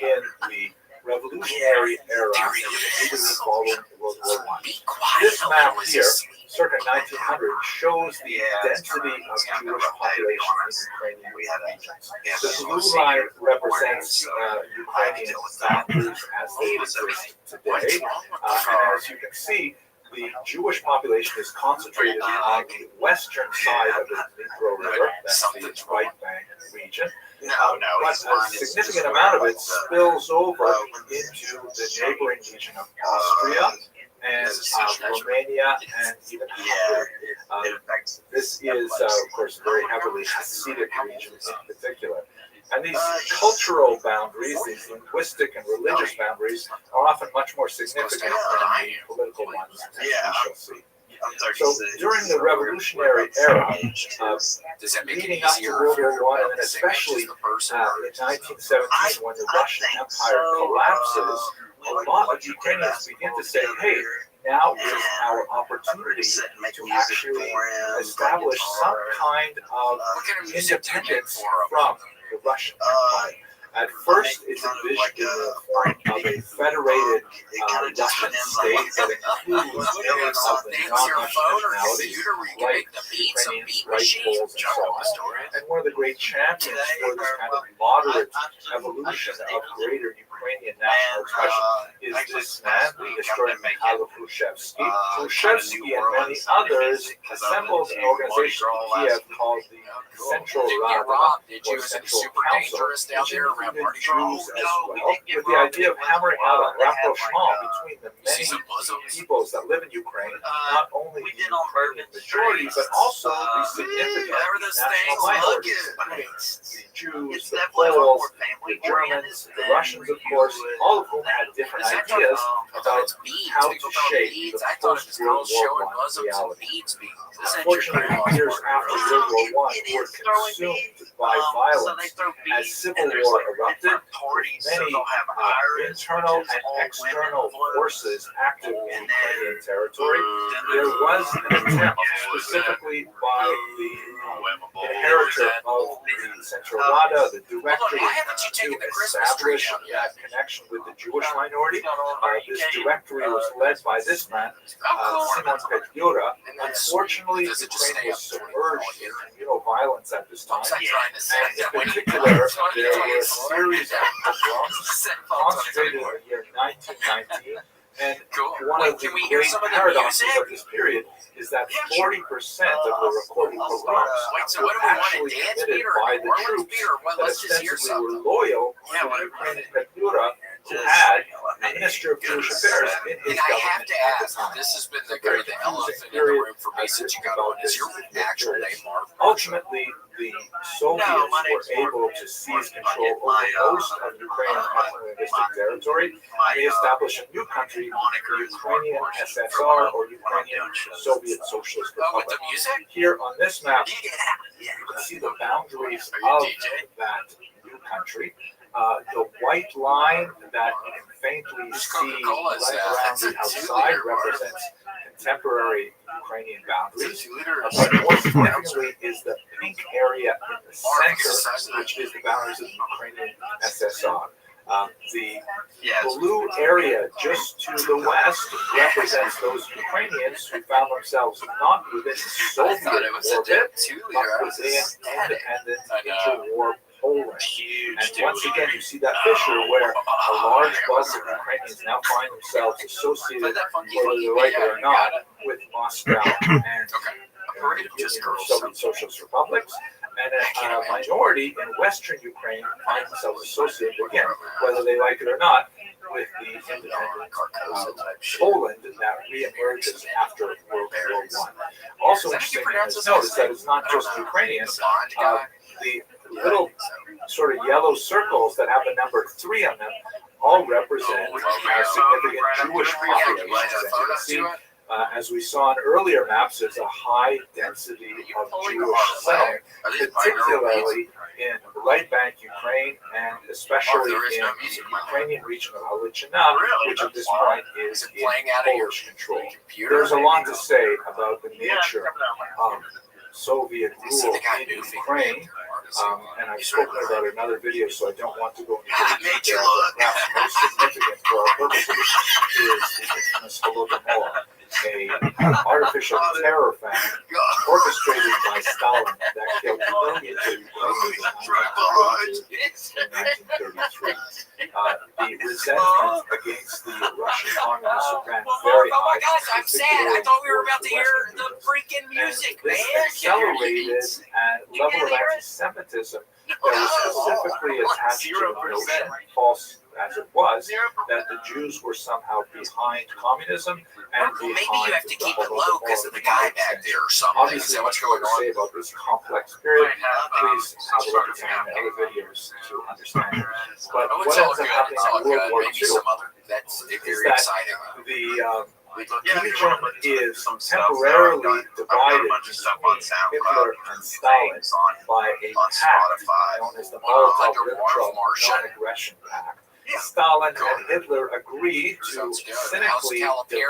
in the revolutionary era immediately following World War I. This map here, circa 1900, shows the density of Jewish population in Ukrainian regions. The blue line represents Ukrainian boundaries as they exist today, and as you can see, the Jewish population is concentrated on the western side of the Dnipro River, that's the right bank region. But a significant amount of it spills over into the neighboring region of Austria and Romania and even Hungary. This is, of course, very heavily Hasidic regions in particular. And these cultural boundaries, these linguistic and religious boundaries, are often much more significant than the political ones, as we shall see. So during the Revolutionary era, leading up to World War I, and then especially in 1917 when the Russian Empire collapses, a lot of Ukrainians begin to say, hey, now is our opportunity to actually establish some kind of independence from the Russian Empire. At first, it's envisioned in the form of a federated Russian state that includes many of the non-Russian nationalities, like Ukrainians, like Poles, and so on. And one of the great champions for this kind of moderate evolution of greater Ukrainian national expression is this man, the historian Mikhail Khrushchevsky. Khrushchevsky and many others assembled an organization in Kiev called the Central Rada, or Central Council, which included Jews as well, with the idea of hammering out a rapprochement between the many peoples that live in Ukraine, not only the Ukrainian majority, but also the significant national minorities, the Jews, the Poles, the Germans, the Russians, of course, all of whom had different ideas about how to shape the post-World War I reality. Unfortunately, years after World War I were consumed by violence as civil war erupted, many internal and external forces active in Ukrainian territory. There was an attempt, specifically by the inheritor of the Central Rada, the directory, to establish that connection with the Jewish minority. This directory was led by this man, Simon Petyura. Unfortunately, Ukraine was submerged in communal violence at this time, and in particular, there were a series of pogroms concentrated in the year 1919, And Cool. one Wait, of the can we hear great some of the paradoxes music? of this period is that 40% of the recorded pogroms Wait, so what were do we want? A actually dance committed beat or by a the New Orleans troops beat or what? that Let's just hear ostensibly were something. loyal Yeah, to the whatever. Ukrainian Petliura, who had a Minister of Jewish Affairs in his And I have government to at the ask, time. this has been It's a the very kind of the confusing elephant in the period. room for me I've since you written got on. about Is this your in actual various- name Marv? Ultimately, the Soviets were able to seize control over most of Ukraine's nationalistic territory, and they established a new country, the Ukrainian SSR, or Ukrainian Soviet Socialist Oh, with Republic. the music? Here on this map, Yeah. you can see the boundaries Are you of DJ? that new country. The white line that you can faintly This see Coca-Cola is, right around that's the a outside 2-liter, represents contemporary Ukrainian boundaries. 2-liter. But more significantly is the pink area in the center, which is the boundaries of the Ukrainian SSR. The blue area just to the west represents those Ukrainians who found themselves not within I Soviet thought it was a orbit, 2-liter. but I was within ecstatic. independent I know. interwar Poland. Huge, And dude. once again, you see that fissure where a large bulk of Ukrainians now find themselves associated, whether they like it or not, with Moscow and A parade of just girls. Soviet Socialist republics. And a minority in Western Ukraine find themselves associated, again, whether they like it or not, with the independent Poland that reemerges after World War I. Also interesting to notice that it's not just Ukrainians. The little sort of yellow circles that have the number 3 on them all represent significant Jewish populations. And you can see, as we saw in earlier maps, there's a high density of Jewish settlement, particularly in right bank Ukraine and especially in the Ukrainian region of Halichina, which at this point is in Polish control. There's a lot to say about the nature of Soviet rule in Ukraine, and I've spoken about it in another video, so I don't want to go into the detail. Perhaps most significant for our purposes is the infamous Holodomor, an artificial terror famine orchestrated by Stalin that killed millions of Ukrainians in 1933. The resentment against the Russian communists ran very high. Oh my gosh, I'm sad. I thought we were about to hear the freaking music, man. This accelerated a level of anti-Semitism that was specifically attached to the notion, false as it was, that the Jews were somehow behind communism and behind maybe you have to the keep it low because of the guy back there or something. Obviously, much more to say about this complex period. Please have a look at some of the other videos to understand it. But what ends up happening in World War II That's is very that exciting. the region is temporarily divided between Hitler and Stalin by a pact known as the Molotov-Ribbentrop Non-Aggression Pact. Stalin and Hitler agreed to cynically divide the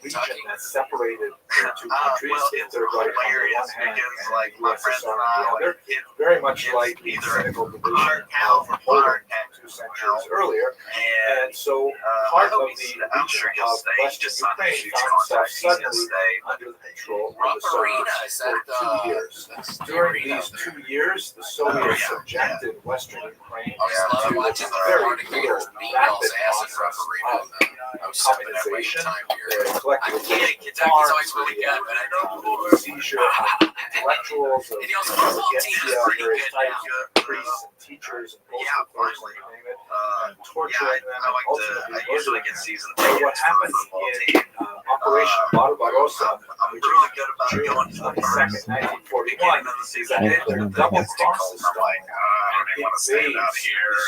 region that separated the two countries, the Third Reich on the one hand and the USSR on the other, very much like the cynical division of Poland 2 centuries earlier. And so part of the region of Western Ukraine found itself suddenly under the control of the Soviets for 2 years. During these 2 years, the Soviets subjected Western Ukraine to a very real rapid process of colonization, the collective farms, the seizure of intellectuals, of intelligentsia, various types of priests and teachers and postal clerks, and you name it, and torturing them and ultimately murdering them. So what happened in Operation Barbarossa, which is June 22nd, 1941, is that Hitler double-crosses Stalin and invades the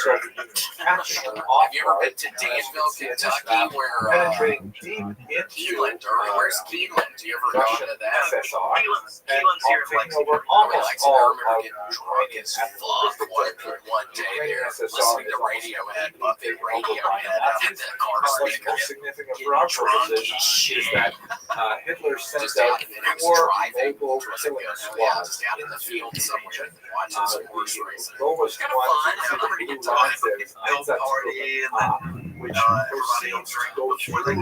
Soviet Union, catching them off Have you ever guard, been to Danville, Kentucky, where penetrating deep into Keeneland, or where's Keeneland? Do you ever go Russian to that? SSR and taking over almost all of Ukrainian One day there, listening to Radiohead, bumping Radiohead out at the car What's speaker. most significant for our purposes is that Hitler sent out 4 mobile killing squads out in the field somewhere, watching some horse racing. The lowest one to the blue line there is which proceeds to go through the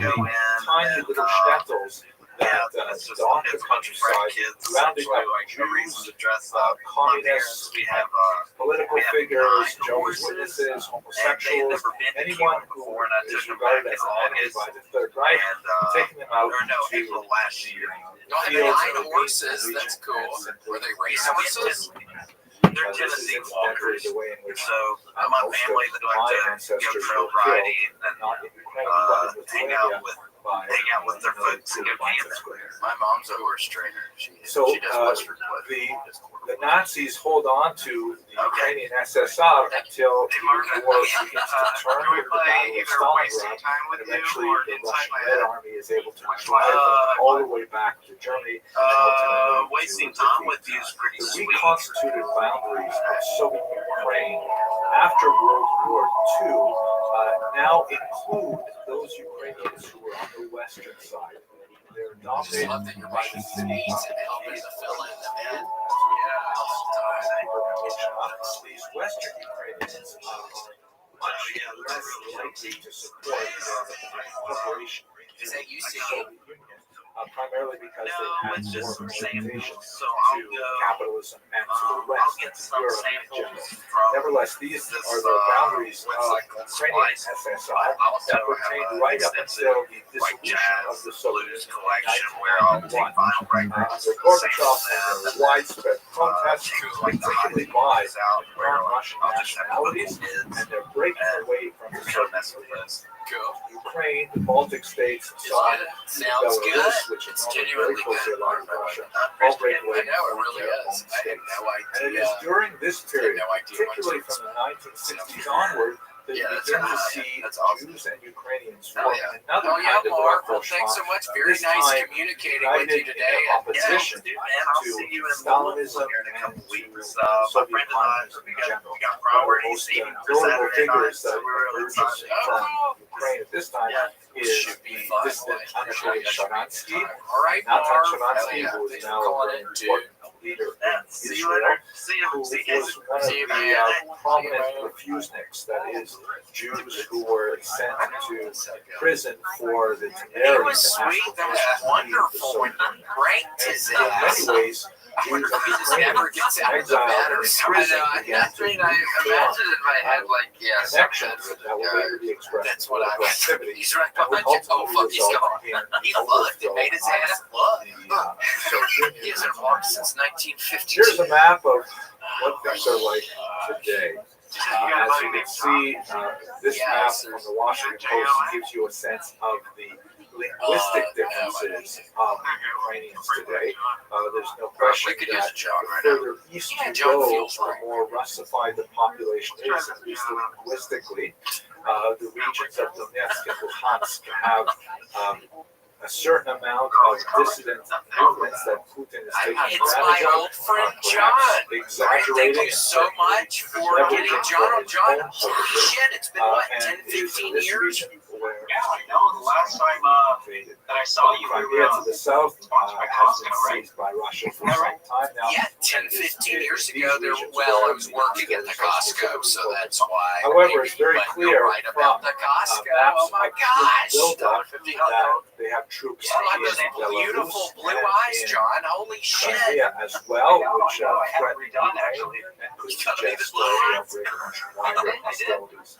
tiny little shtetls that dot the countryside, rounding up Jews, communists, political figures, Jehovah's Witnesses, homosexuals, anyone who is regarded as an enemy by the Third Reich, taking them out to April last year. Don't have any hide horses. That's cool. Were they race horses? They're Tennessee walkers. So my family that like to go trail riding and hang out with their folks and go camping. My mom's a horse trainer. She does Western the Nazis hold on to the Ukrainian SSR until the war begins to turn with the Battle of Stalingrad, and eventually the Russian Red Army is able to drive them all the way back to Germany. Wasting time with you is pretty the sweet. reconstituted boundaries of Soviet Ukraine after World War II now include those Ukrainians who were on the western side. They're dominated by the cities and helping to fill in the men. These Western Ukrainians are much less likely to support cooperation Is that you with the Soviet Union, primarily because they had more orientation So to capitalism and to the West and to Europe in general. Nevertheless, these are the boundaries of Ukrainian SSR that pertained right up until the dissolution of the Soviet Union in 1991. The Gorbachev and the widespread protests, particularly by non-Russian nationalities, and they're breaking away from the Soviet Ukraine, the Baltic states, and so on. Sounds good. Which It's is genuinely very closely good. aligned with Russia, all break away I know, it from really their is. own I states. had no idea. And it is during this period, no idea particularly from the 1960s onward, that you begin to see Jews and Ukrainians forming another Oh, yeah, kind of Mark. Well, rapprochement, thanks so much. Very this nice time communicating with united you today. in opposition to Stalinism and to Soviet communism in general. One of the most notable figures that emerges from Ukraine at this time is the dissident Anatoly Sharansky. Natan Sharansky, who is now a very important leader in Israel, who was one of the prominent refuseniks, that is, Jews who were sent to prison for the temerity. It was sweet. That was wonderful. And great to see. In many ways, I wonder if he just never gets out of the bed or something. I imagine in my head, like, yeah, connections that will later be expressed. That's what I was. He's right behind you. Oh, fuck, he's gone. He looked. It made his ass look. He hasn't walked since 1952. Here's a map of what things are like today. As you can see, this map from the Washington Post gives you a sense of the linguistic differences of Ukrainians today. There's no question that the further east you go, the more Russified the population is, at least linguistically. The regions of Donetsk and Luhansk have a certain amount of dissident movements that Putin is taking advantage of. It's my old friend John. Exaggerating. Thank you so much for getting John. John, holy shit, it's been what, 10, 15 years? The last time that I saw you, Crimea to the south has been seized by Russia for some time now. Yeah, 10, 15 years ago, I was working at the Costco, so that's why. However, it's very clear right about the Costco. maps Oh my of gosh! build up that they have troops Yeah, like in those beautiful Belarus blue and eyes, in John. Holy shit! Crimea as well, which threaten Ukraine and could suggest the outbreak of wider hostilities.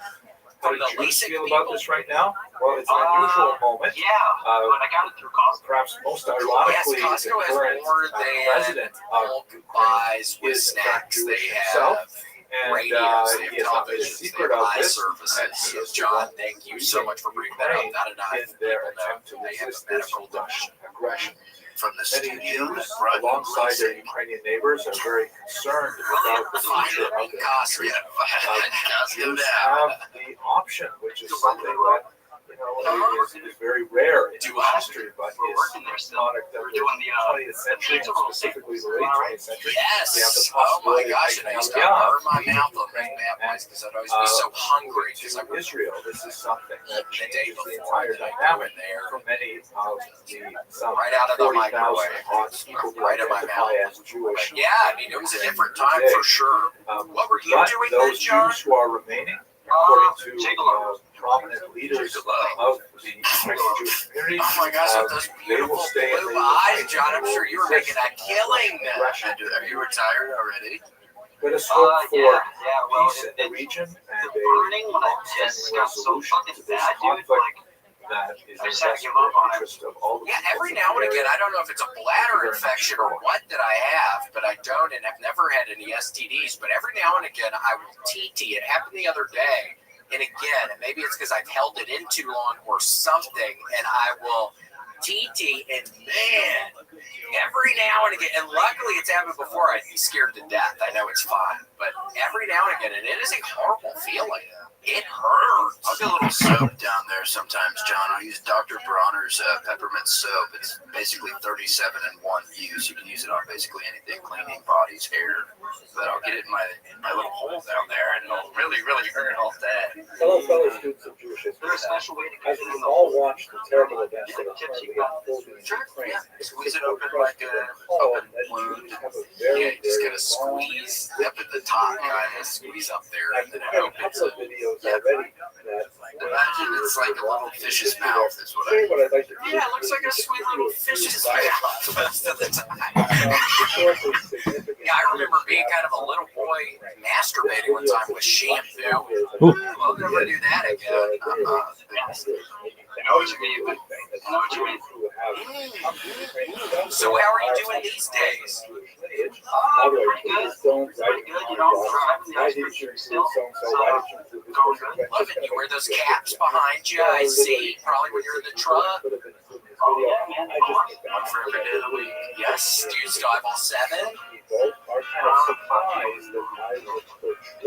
How do Jews feel about this right now? Well, it's an unusual moment. when I got it through Costco. Perhaps most ironically, Yes, the Costco has current more than president of buys with is in fact snacks. They Jewish have himself, and radios, he they has have not made a televisions, they secret have of eye this. services. John, thank you so much for bringing that up. Not enough In their people know attempt to they have resist a this medical Russian aggression. from the Many studio. Jews, alongside their Ukrainian neighbors, are very concerned about the future of their country. Jews have the option, which is something that is very rare in history, but is a product of the 20th century, and specifically the late 20th century. Yes. They have the Oh my possibility gosh! of And I used to taking burn my out mouth on those bad boys because I'd always be so hungry. Because I to Israel. This is something that the day changes the before entire that I dynamic go in there, for many of some right out of the 40,000 microwave, odd people who right in my identify mouth. as Jewish. Yeah, I mean it was a different time for sure. What were you But doing then, those John? Jews who are remaining, according to prominent leaders of the Jewish community. Oh my gosh, with those beautiful blue eyes, John, I'm sure you were making a killing. Are you retired already? Let us hope for Well, peace in the region and a burning when I long-standing just got so resolution fucking to this bad, dude. conflict Like, that is I in just the had to best give up on it. interest of all the Yeah, peoples every of now the and again, area. I don't know if it's a bladder infection or what that I have, but I don't, and I've never had any STDs. But every now and again, I will TT. It happened the other day, and again, and maybe it's because I've held it in too long or something, and I will TT, and man, every now and again, and luckily it's happened before, I'd be scared to death. I know it's fine, but every now and again, and it is a horrible feeling. It hurts. I'll get a little soap down there sometimes, John. I'll use Dr. Bronner's peppermint soap. It's basically 37 in one use. You can use it on basically anything, cleaning bodies, hair. But I'll get it in my little hole down there, and it'll really, really hurt all day. Fellow students of Jewish history, as we all watch the terrible events that are currently unfolding in Ukraine, Squeeze it open like a open wound. Yeah, you just gotta squeeze up at the top, kind of squeeze up there, and then it opens it. videos already that Imagine it's like a little fish's mouth, is what I. what I'd like to do. Yeah, it looks like a sweet little fish's mouth most of the time. Yeah, I remember being kind of a little boy masturbating one time with shampoo. We'll never do that again. I know what you mean. I know what you mean. So how are you doing these days? Pretty good. You know, driving the expertise still. Going good. Love it. You wear those caps behind you, I see. Probably when you're in the truck. Oh, yeah, man. One for every day of the week. Yes. Do you still have all 7?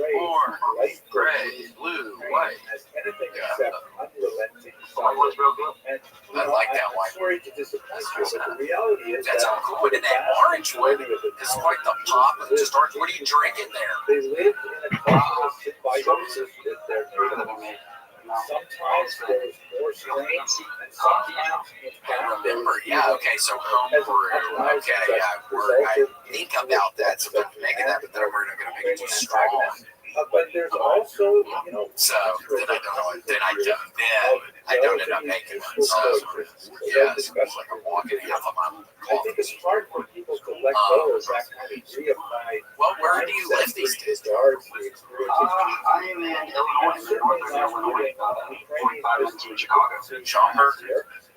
Orange, gray, blue, white. Yeah. I like that one. That's how cool. And that orange one is quite the pop of just orange. What are you drinking there? They lived in a symbiosis with their neighbors. Sometimes there's more strength, and sometimes I remember. Yeah. Okay. So homebrew. Okay. Yeah. I think about that. So I'm making that, but then we're not going to make it too strong. but there's also, So then I don't know. Then I don't end up making one. So yeah, it's like I'm walking half a mile. I think it's hard for people to let go of that kind of reapplied. Well, where do you live these days? I'm in Illinois, northern Illinois, 45 minutes from Chicago. Schaumburg?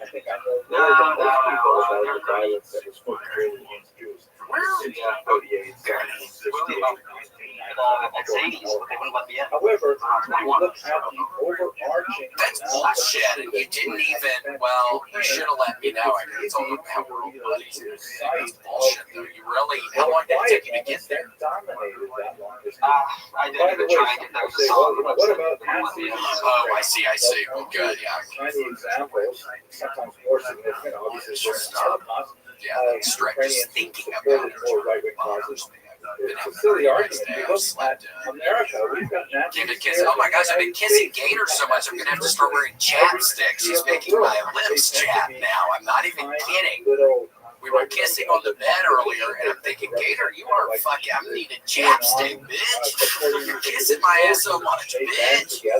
I think I know more than most people about the violence that was perpetrated against Jews from 1938, 1968, At Sadie's, but they wouldn't let me in. However, when you look at the overarching, That's bullshit. And you didn't even, well, you should have let me know. I could have told them how we're all buddies. That's bullshit, though. You really, how long did it take you to get there? I didn't even try and get that solid. What about Nancy? Oh, I see. Well, good, yeah. Tiny examples, sometimes more significant, obviously, for Holocaust. Yeah, Strick just thinking about it. More right-wing causes. It's a silly argument. If you look at America, we've got Give it kiss. Oh my gosh, I've been kissing Gator so much, I'm gonna have to start wearing chapsticks. He's making my lips chap now. I'm not even kidding. We were kissing on the bed earlier, and I'm thinking, Gator, you are fucking. I'm needing chapstick, bitch. You're kissing my ass so much, bitch. Yeah.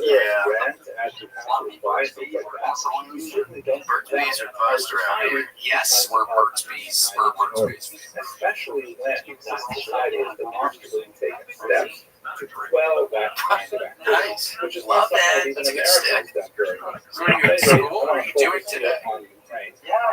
Burt's Bees are buzzed around here. Yes, we're Burt's Bees. We're Burt's Bees. Especially when society has demonstrably taken steps to quell that kind of activity. Nice. Which is Love not that. something That's a even good Americans stick. have very much. So what are you in school? What are you doing today?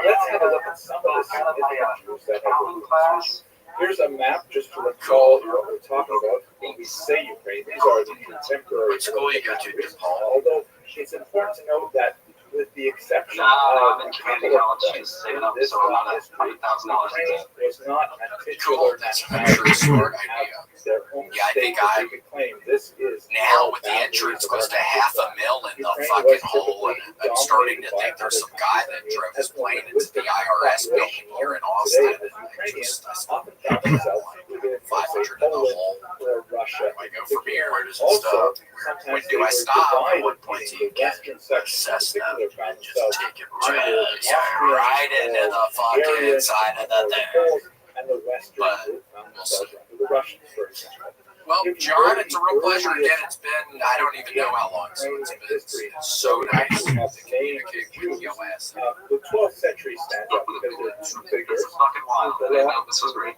Let's have a look at some of the significant Jews that have been class. Here's a map just to recall what we're talking about when we say Ukraine. These are the contemporary. What school you go to, DePaul? Although it's important to note that with the exception of I'm in a community couple of college, points just saving in up this so about history, $100,000. Ukraine was not a Cool. titular That's a nationality. smart idea. Their own Yeah, I state think that they could claim. This is now with the entrance close to $500,000 in the fucking hole, and I'm starting to think there's some guy that drove his plane into the IRS building here in Austin. Ukrainians often found themselves within 500 in the hole. where Russia I go from here. Where does it also stop? When sometimes do I they were stop? At divided, what point do you meaning the get western section in Cessna? particular found Just themselves take it right into the fucking inside of the thing. and the western But group found we'll see. themselves under the Russians, for example. Well, John, it's a real pleasure again. It's been, I don't even know how long, so it's been so nice to communicate with you last night. The 12th century stand-up because they're two figures. This was great.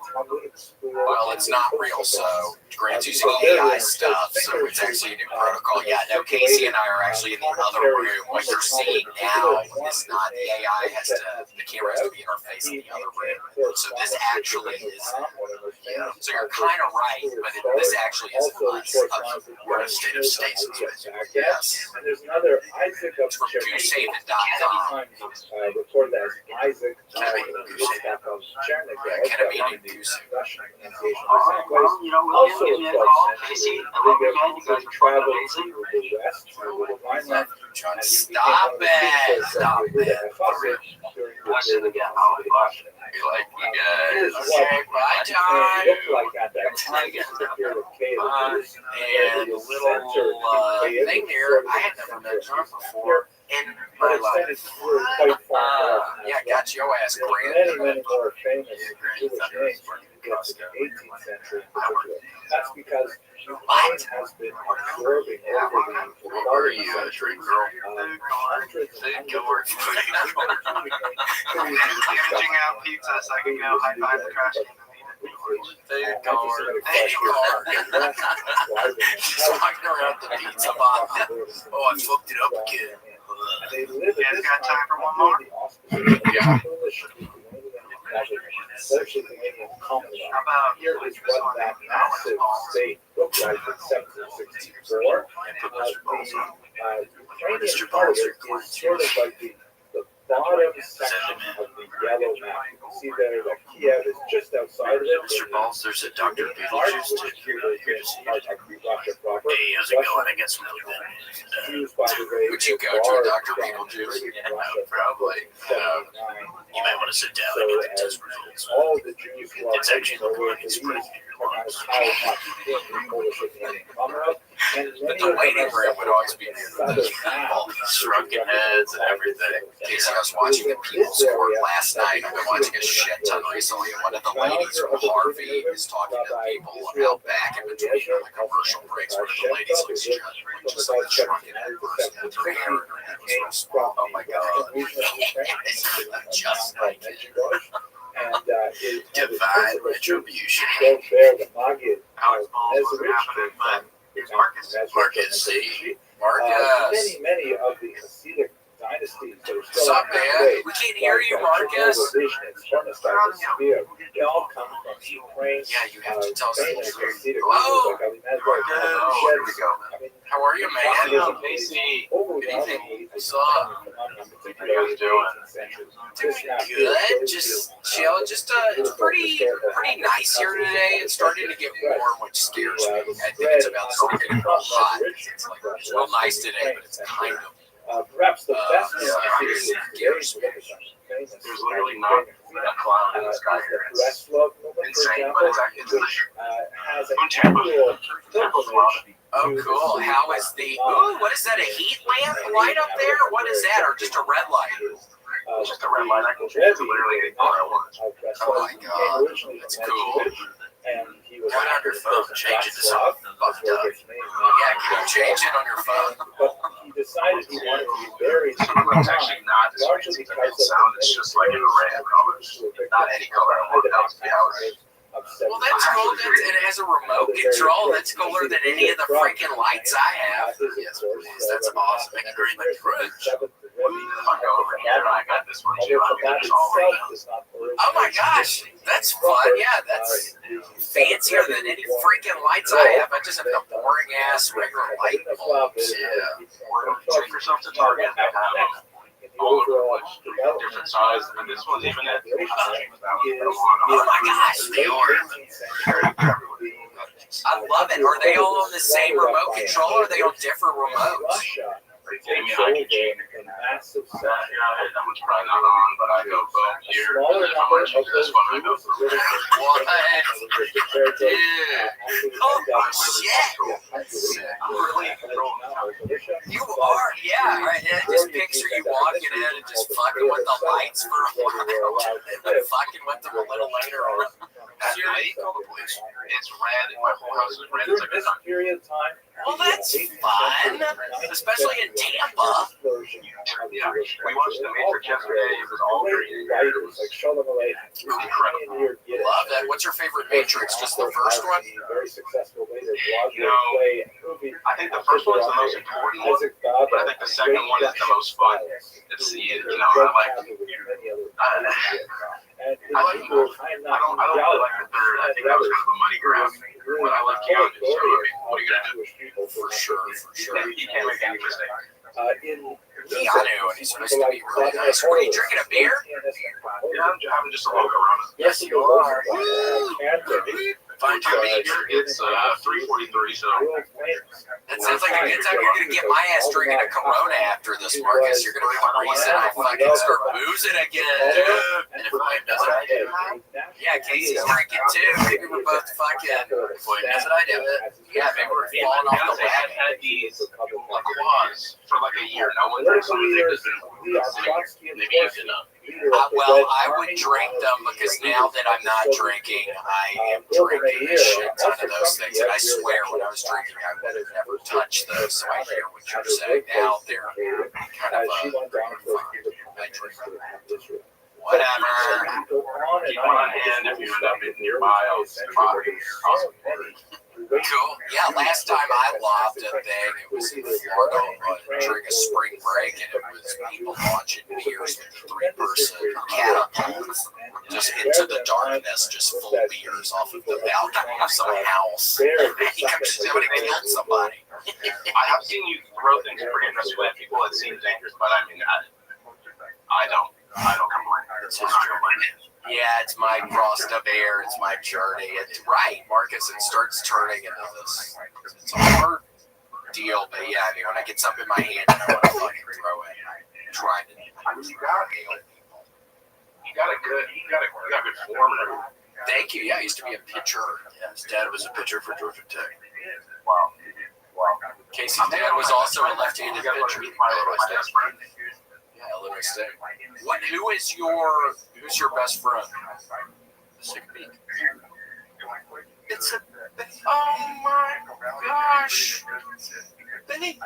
Well, it's not real, so Grant's using AI stuff, so it's actually a new protocol. Yeah, no, Casey and I are actually in the other room. What you're seeing now is not, the AI has to, the camera has to be interfaced in the other room. So this actually is, so you're kind of right, but this actually is us. We're in a state of stasis with you. Yes. And there's another Isaac of GooseAid.com. Recorded as Isaac also traveled to the west Stop it! Stop it! You're like, you guys, okay, my time. And a little thing there, I had never met John before in my life. Yeah, got your ass, Grant. Many more famous Jewish names in the 18th century. That's because mine has been absorbing over the Where are you, tree girl? Packaging out pizza so I can go high five the trash can. Walking around the pizza box. Oh, I fucked it up again. You guys got time for one more? Yeah. How about Here is what that massive state looked like in 1764. The Ukrainian part of it is sort of like the bottom section of the yellow map. You can see there that Kiev is just outside of it. Mr. Balls, there's a Dr. Beetlejuice to here to see you. Hey, how's it going? I guess really good. Would you go to a Dr. Beetlejuice? Yeah, probably. You might want to sit down and get the test results. All the Jews who are It's actually the one that's pretty But the waiting room would always be near the all the shrunken heads and everything. Casey, I was watching the People's Court last night. I've been watching a shit ton recently, and one of the ladies from Harvey is talking to people out back in between the commercial breaks. One of the ladies looks just like a shrunken head person with her hair and her head was real small. Oh my god. It's just like it. Divine retribution. Alex Balls wasn't happening, but here's Marcus. Marcus C. Many of the Hasidic dynasties that are What's still up, man? We can't hear you, Marcus. They all come from Ukraine. Yeah, you have to tell us the truth. Hello. Here we go. How are you, man? Macy. Good evening. What's up? How you guys doing? Doing good. Just chill. It's pretty nice here today. It's starting to get warm, which scares me. I think it's about to start getting real hot. It's like real nice today, but it's kind of perhaps the best scares me. There's literally not a cloud in the sky here. It's insane, but it's actually has an annual Oh, cool. How is the... Ooh, what is that, a heat lamp light up there? What is that, or just a red light? just a red light. I can change to literally anything I want. Oh my god, that's cool. Go on your phone, change it to something fucked up. Yeah, can you change it on your phone? He decided he wanted to be buried. It's actually not just a sound, it's just like an array of colors. Not any color I want, that was the hours. Well, that's cool. It has a remote control. That's cooler than any of the freaking lights I have. Yes, please. That's awesome. Make it green like fridge. If I go over here, I got this one too. I mean, there's already. Oh my gosh, that's fun. Yeah, that's fancier than any freaking lights I have. I just have the boring ass regular light bulbs. Yeah. Take yourself to Target. They have all over the place, different size, and this one's even at oh my gosh, they are. I love it. Are they all on the same remote control, or are they on different remotes? I can change it. massive That one's probably not on, but I go boom here. And then if I'm going to choose this one, I go through there. What? Dude. Oh, shit. I'm really controlling this. You are, yeah. Right. I just picture you walking in and just fucking with the lights for a while, and then fucking with them a little later on. At night, it's red, and my whole house is red. It's like a sun. Well, that's fun, especially in Tampa. Yeah, we watched The Matrix yesterday. It was all green. It was incredible. Love that. What's your favorite Matrix? Just the first one? You know, I think the first one is the most important one, but I think the second one is the most fun. It's the, you know, I like them both. I don't really like the third. I think that was kind of a money grab. But I love Keanu, so I mean, what are you gonna do? For sure. You can't make any mistake. Keanu, and he's supposed to be really nice. What are you drinking, a beer? Yeah, I'm having just a low Corona. Yes, you are. Fine to me. It's 3:43, so. That sounds like a good time. You're gonna get my ass drinking a Corona after this, Marcus. You're gonna be the reason I fucking start boozing again. And if William does it, I do. Yeah, Casey's drinking too. Maybe we're both fucking. William does it, I do it. Yeah, maybe we're falling off the wagon. I've had these claws for like a year. No one drinks them. Maybe you can. Well, I would drink them because now that I'm not drinking, I am drinking a shit ton of those things. And I swear, when I was drinking, I would have never touched those. So I hear what you're saying. Now they're kind of I drink them. Whatever. Keep one on hand if you end up in nearby. Awesome. Cool. Yeah, last time I lobbed a thing, it was in Florida during a spring break, and it was people launching beers with the three-person catapult just into the darkness, just full beers off of the balcony of some house. Somebody killed somebody. I have seen you throw things pretty aggressively at people. It seems dangerous, but I mean, I don't complain. It's his journey. Yeah, it's my cross to bear. It's my journey. It's right, Marcus. It starts turning into this. It's a hard deal, but yeah, I mean, when I get something in my hand and I want to fucking throw it, I'm trying to. You got good form and everything. Thank you. Yeah, I used to be a pitcher. Yeah, his dad was a pitcher for Georgia Tech. Wow. Casey's dad was also a left-handed pitcher. Yeah, Illinois State. Who's your best friend? It's a. Oh my gosh. Benny.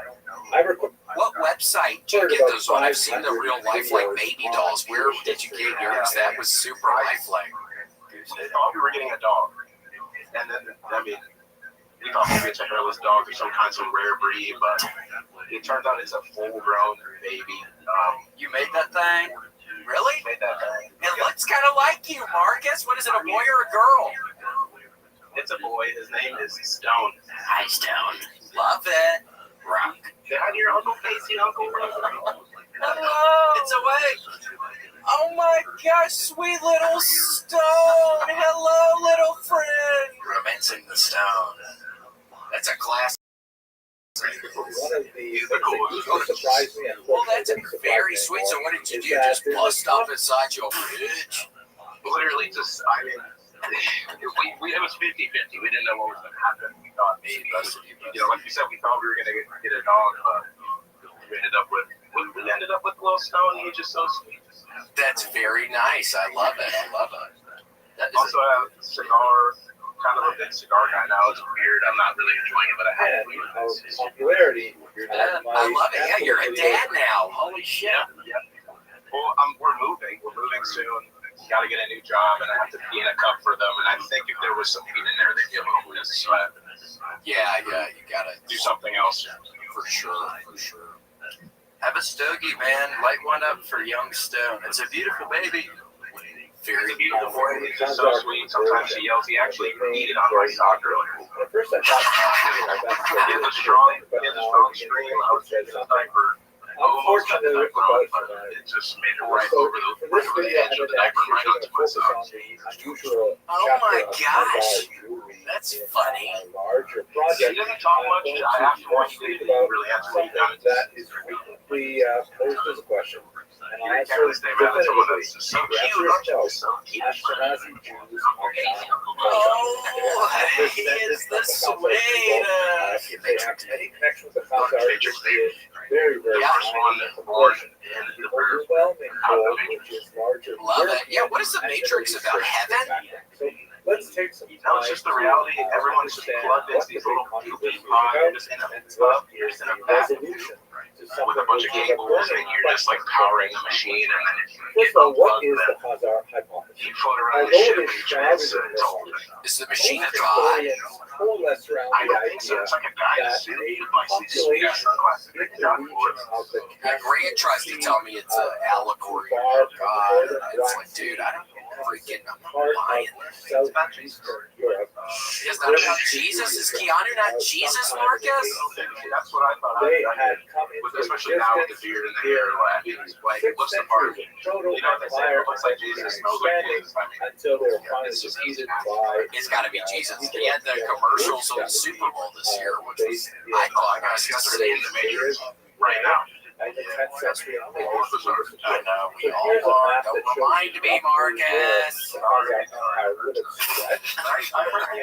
What website do you get those on? I've seen the real lifelike baby dolls. Where did you get yours? That was super lifelike. They thought we were getting a dog, and then I mean, we thought maybe it's a hairless dog or some rare breed, but it turns out it's a full-grown baby. You made that thing? Really? Made that thing. It looks kind of like you, Marcus. What is it, a boy or a girl? It's a boy. His name is Stone. Hi, Stone. Love it. Rock. Say hi to your Uncle Casey, Uncle Ron. Hello. It's awake. Oh my gosh, sweet little Stone. Hello, little friend. Romancing the Stone. That's a classic. Well, that's very sweet. So what did you do? Just bust up inside your bitch? Literally just, I mean, it was 50-50. We didn't know what was going to happen. We thought maybe, you know, like you said, we thought we were going to get a dog, but we ended up with Little Stone. He's just so sweet. That's very nice. I love it. Also, I have a cigar. Kind of a big cigar guy now. It's weird. I'm not really enjoying it, but I have popularity. I love it. Yeah, you're a dad now. Holy shit. Yeah. Well, we're moving. We're moving soon. Got to get a new job, and I have to pee in a cup for them. And I think if there was some weed in there, they'd be a little weird. So yeah, you gotta do something else. For sure. Have a stogie, man. Light one up for young Stone. It's a beautiful baby. Very beautiful. He's just so sweet. Sometimes he yells. He actually peed on my soccer. At first, I thought he had a strong scream. I was in the diaper. Unfortunately, it just made it right over the edge of the diaper, right onto my socks. Oh my gosh, that's funny. He doesn't talk much. I have to watch it. He really has to leave down. simply posed this question, and I Can't answered really say about someone definitively. that's just so The cute. answer is no. So cute. Ashkenazi Jews are not. Oh, it's the Swede. If they have any connection with the Khazar, Matrix, it is very, very Yeah, tiny proportion. The overwhelming goal, which is larger. Love it. Yeah, what is the Matrix about? Heaven? So let's take some time. No, it's just the reality. Everyone's just plugged into these little cubes just in a tub, just in a resolution with a bunch of cables, and you're just like powering the machine, and then if you First get of all, what unplugged, is the then Khazar hypothesis? you float around the Although ship it and is you shrouded transcend in the whole mystery, thing. Is the machine a most god? historians coalesce around I the don't think so. idea It's like a guy that sitting a in like these population sunglasses. in the region of the Grant tries to tell me it's an allegory of God. And it's like, dude, I don't freaking part buying of this. southeastern Europe. It's not about Jesus. Is Keanu not Jesus, Marcus? That's what I thought. They had come into Especially now with the existence beard and the hair, like it looks the part. You know what they say? It looks like Jesus, smells like Jesus. I mean, until they were finally it's just defeated by It's got to be Jesus. He had the commercials on the Super Bowl this year, which was, I thought, guys, you guys are in the Matrix right now. and the 10th century. I know we all are. Don't remind me, Marcus. I really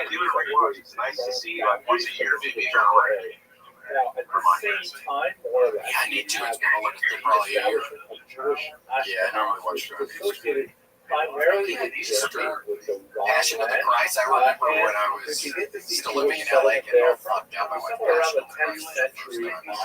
do it like once. It's nice to see like once a year, maybe kind of like. Now, at the same time, more or less, Yeah, I need to. It's been a little bit, probably a year. establishment of Jewish Yeah, I normally watch nationalism associated primarily with the Passion of the Christ. I remember when I was still living in LA, getting all fucked up. I went somewhere around Passion the of the 10th Christ. century. Like 5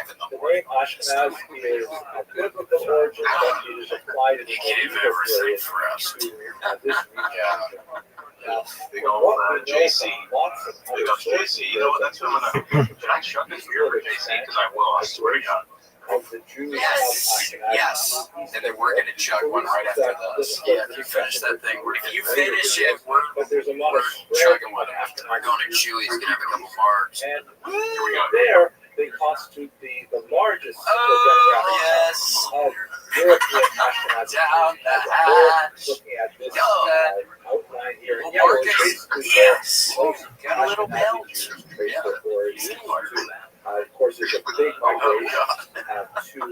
in the The morning. name Ashkenaz is a biblical origin, but it is applied in He the gave medieval everything period for us. to this region. Now, Big from old what we know JC. from lots of Big other up JC. You know what? That's what I'm gonna. Can I shut this beer for JC? Because I will. I swear to God. of the Jews Yes, of Ashkenaz. yes. And then we're going to chug one right after this. Yeah, if you finish that thing, if you finish it, But there's a lot we're of spread chugging one after. We're going to Chewy's, going to have a couple marks. and Here we go. there they constitute the largest single demographic yes. of European Ashkenazi Down the Jews. hatch. Looking at this Go. outline here in Well, yellow, Marcus, basically yes. most Got a little Ashkenazi belt. Jews trace Yeah. their origins to. Of course, there's a big migration to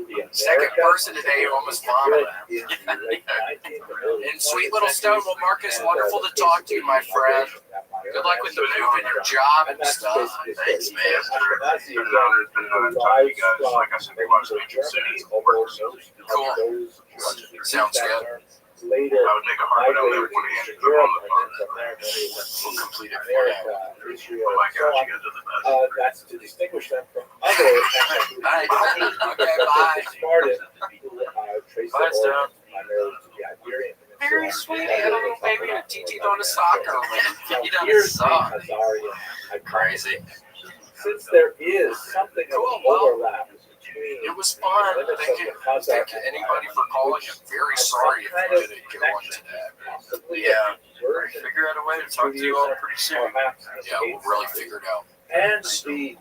the Americas. Second person today who almost vomited. In the late 19th and early And sweet 20th little centuries. Stone, well, Marcus, And, wonderful to talk to you, my friend. Good luck with the move and your job and stuff. Thanks, man. It's been an honor. It's been an honor to talk to you guys. Like I said, we watch Matrix City. Cool. Sounds good. Later, I would make a hard note every one migrated of you. to Europe On the phone. and America, We'll complete it for you. America, Israel, Oh my and so gosh, on. you guys are the best. That's to distinguish them from other ethnic Bye. groups, Okay, bye. Spartan, who trace Bye, their Stone. origins primarily to the Iberian Peninsula. Very sweet. I don't know, maybe your TT on a soccer wing. Now, You done here's the suck. Khazarian Crazy. Since there is something of Cool, an well, overlap between It was fun. Thank you. Thank you anybody for calling. I'm very sorry if you didn't get on today. possibly Yeah. version Figure out a way to talk to you all pretty soon. perhaps Yeah, we'll really figure it out. and the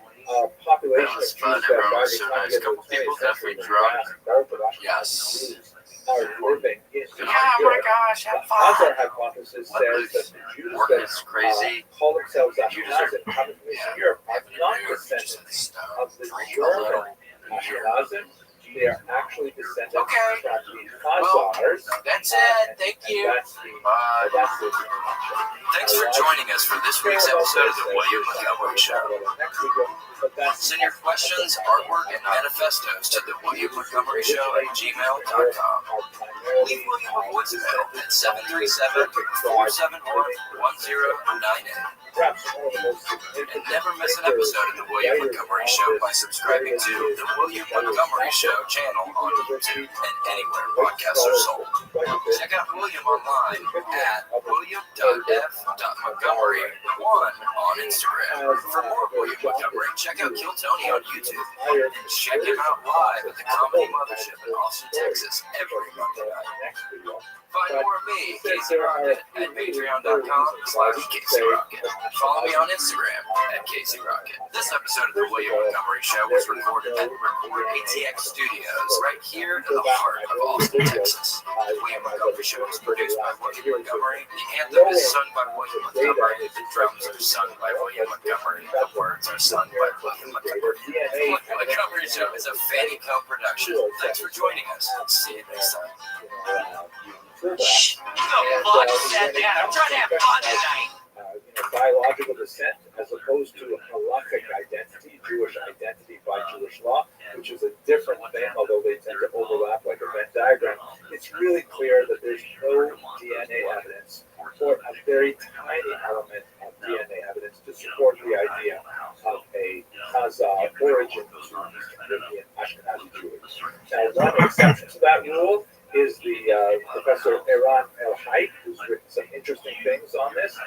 population That was of fun. Jews that Everyone by was the so time nice. you get to Couple the people 20th century, definitely the drunk. vast bulk of Ashkenazi Yes. Jews are living in Oh my Europe. gosh, The have other fun. hypothesis says that the Jews Working that is crazy. call themselves You deserve- Ashkenazim coming from Yeah. Eastern Europe are Having not a dude, just descendants stone. of the Drink a little. German Ashkenazim. They are actually descendants Okay. from the Khazars. That's it. Thank And you. that's the Thanks for joining us for this week's episode of the William Montgomery Show. Send your questions, artwork, and manifestos to the William Montgomery Show at gmail.com. Leave William a voicemail at 737-471-1098. And never miss an episode of the William Montgomery Show by subscribing to the William Montgomery Show channel on YouTube and anywhere podcasts are sold. Check out William online at william.f.montgomery1 on Instagram. For more William Montgomery, check out Kill Tony on YouTube and check him out live at the Comedy Mothership in Austin, Texas every Monday night. Find more of me, Casey Rocket, at patreon.com/Casey Rocket. Follow me on Instagram at Casey Rocket. This episode of the William Montgomery Show was recorded at Record ATX Studios, right here in the heart of Austin, Texas. The William Montgomery Show is produced by William Montgomery. The anthem is sung by William Montgomery. The drums are sung by William Montgomery. The words are sung by William Montgomery. William Montgomery Show is a Fanny Co production. Thanks for joining us. See you next time. Shh. I'm trying to have fun tonight. Biological descent as opposed to halachic identity, Jewish identity by Jewish law, which is a different thing, although they tend to overlap like a Venn diagram. It's really clear that there's no DNA evidence or a very tiny element of DNA evidence to support the idea of a Chazal origin to Eastern European Ashkenazi Jewish. Now, one exception to that rule is the Professor Eran El-Hayek, who's written some interesting things on this,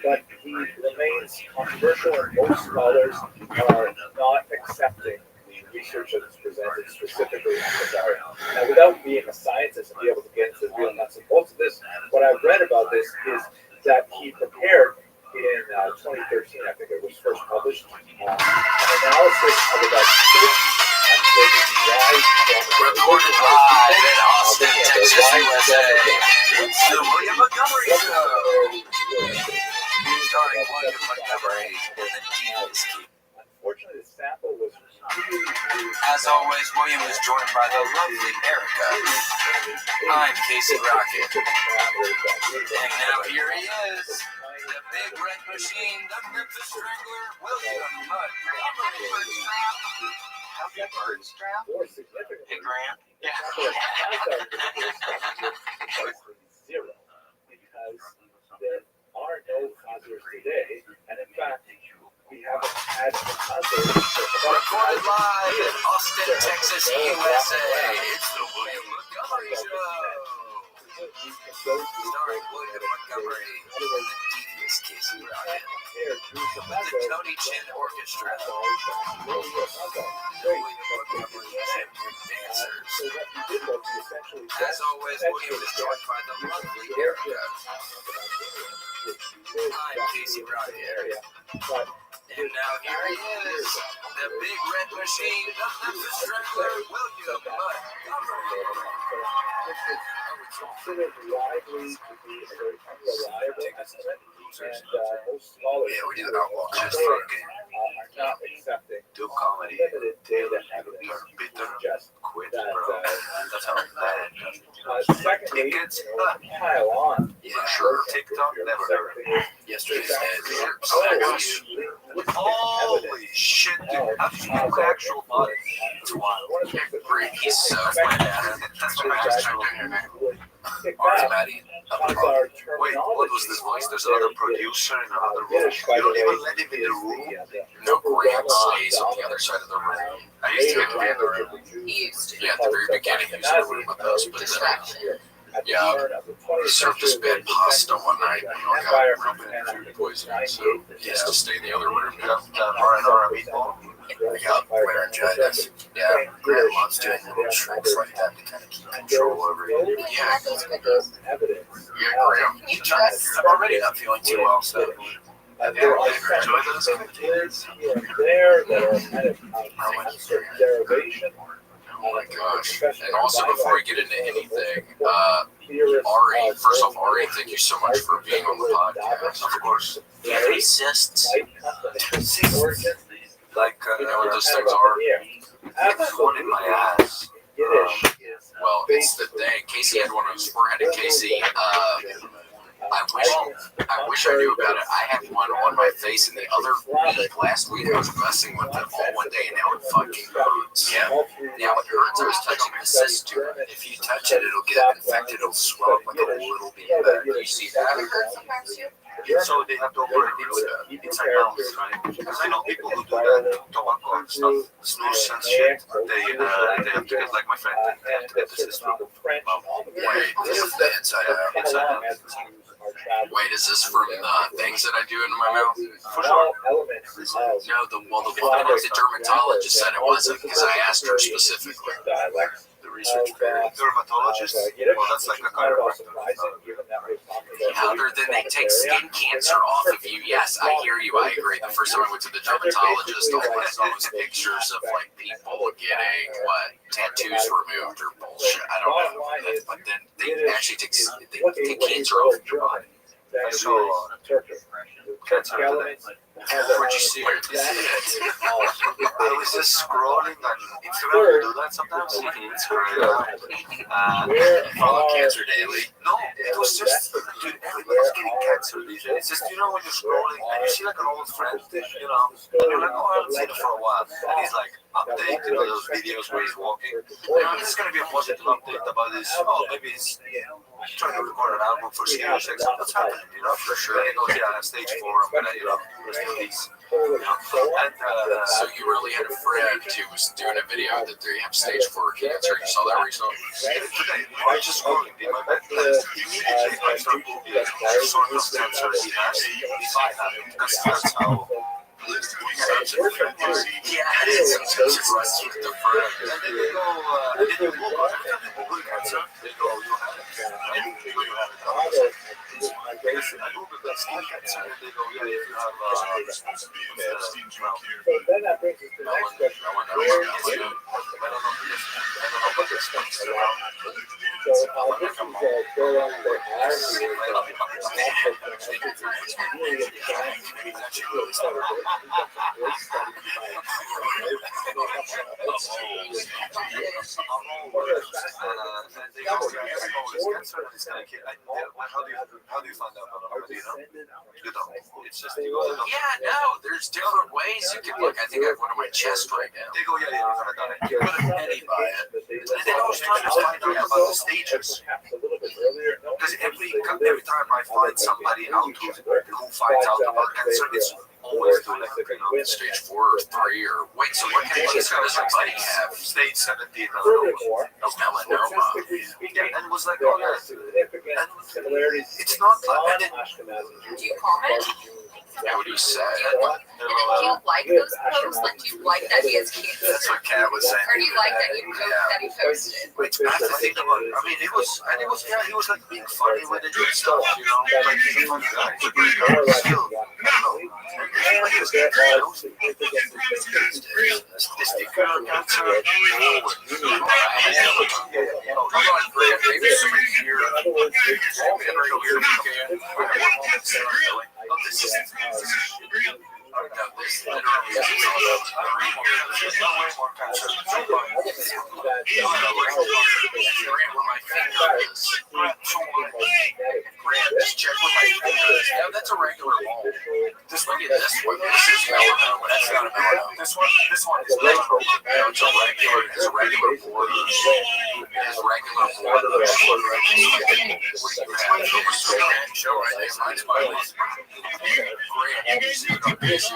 but he remains controversial, and most scholars are not accepting the research that is presented specifically on this area. Now, without being a scientist and be able to get into the real nuts and bolts of this, what I've read about this is that he prepared in 2013, I think it was first published, an analysis of about 30 Recorded live in Austin, Texas, USA. It's the William Montgomery Show. Starring William Montgomery and the Devious Key. Unfortunately, the sample was really As always, William is joined by the lovely Erica. I'm Casey Rocket. And now here he is. The big red machine, the Memphis Strangler, William Montgomery. Happy birds, Graham? more significant. Hey, Graham. Yeah. Zero, because there are no Chazars today, and in fact, we haven't had a Chazar. Recorded live in Austin, Texas, USA. It's the William Montgomery Show. Starring William Montgomery and the Devious Casey Rocket. With the Tony Chin Orchestra. William Montgomery dancers. As always, William is joined by the lovely Erica. I'm Casey Rocket. And now here he is, the big red machine, the Memphis Strangler, William Montgomery. Considered widely to be a very unreliable estimate, and most scholars Yeah, we do the outlaw just for a game. are not accepting Do comedy. limited data evidence to suggest Quit, that. bro. That's how bad. Secondly, pile on. Yeah, sure. TikTok, Never. Yesterday's Holy shit, dude. How did you have an actual body? It's wild. He's so bad. That's what I was trying to do. Ours, Maddie. Wait, what was this voice? There's another producer in another room. You don't even let him in the room? No, Graham stays on the other side of the room. I used to get in the room. He used to. Yeah, at the very beginning, he was in the room with us, but then, yeah, he served us bad pasta one night, and got real bad food poisoning, so he has to stay in the other room now. R&R meatball? Yeah, laryngitis. Yeah, Graham loves doing little tricks like that to kind of keep control over it. Yeah, Graham. I'm already not feeling too well, so have you ever enjoyed those kind of things? There that are kind of derivation. Oh my gosh. And also, before we get into anything, Ari, first off, Ari, thank you so much for being on the podcast. Of course. Do you have any cysts? Like, you know what those things are? I have one in my ass. Well, it's the thing. Casey had one on his forehead, and Casey, I wish I knew about it. I had one on my face, and the other week, last week, I was wrestling with it all one day, and now it fucking hurts. Yeah. Now it hurts. I was touching the cyst tumor. If you touch it, it'll get infected. It'll swell up like a little bit. Do you see that? So they have to operate inside mouths, right? Because I know people who do that, tobacco and stuff, snus and shit. They have to get, like my friend, they have to get the system. Wait, this is the inside out. Wait, is this from the things that I do in my mouth? For sure. No, the dermatologist said it wasn't because I asked her specifically. The research period. Dermatologist? Well, that's like a chiropractor. Other than they take skin cancer off of you, yes, I hear you, I agree. The first time I went to the dermatologist, all I saw was pictures of like people getting tattoos removed or bullshit. I don't know. But then they actually take cancer off of your body. I saw cancer today. Where'd you see it? I was just scrolling on Instagram. You do that sometimes? Follow Cancer Daily. No, it was just, dude, everybody's getting cancer these days. It's just, you know, when you're scrolling and you see like an old friend, you know, and you're like, oh, I haven't seen it for a while. And he's like, update, you know, those videos where he's walking. You know, this is going to be a positive update about this. Oh, maybe he's trying to record an album for Sirius XM. What's happening, you know, for sure. And he goes, yeah, stage 4, I'm going to, you know, rest in peace. And, So you really had a friend who was doing a video that they have stage 4 cancer. You saw that recently? today, I was just scrolling in my bed. Immediately, I started Googling what sort of cancer he has. If I have it, because that's how. Yeah, it's runs with the friend. And then they go, and then you Google, every time they Google cancer, they go, you have it. And they go, you have it. I Googled like skin cancer, and they go, yeah, if you have, so then that brings us to the next question. I don't know, but it's so this is Dora for how do you find out about it? You don't. It's just Yeah, no, there's different ways you can look. I think I have one on my chest right now. They go, yeah, you're gonna die. You put a penny by it. And then I was trying to find out about the stages. Because every time I find somebody out who finds out about cancer, it's always doing like, you know, Stage 4 or 3 or wait, so what kind of cancer does your buddy have? stage 17 melanoma. Melanoma. And it was like, oh yeah, and it's not like, Do you comment? Yeah, what do you say? And do you like those posts? Like, do you like that he has cancer? That's what Kat was saying. Or do you like that he posted? I have to think about it. I mean, it was, yeah, he was like being funny when they did stuff, you know, like he's a funny guy. Still, That's a regular ball. This one, this one, this is melanoma. That's not a melanoma. This one is melanoma. It's a regular border. It's regular border. Show right there. Mine's my list. Grant, you see the picture. Is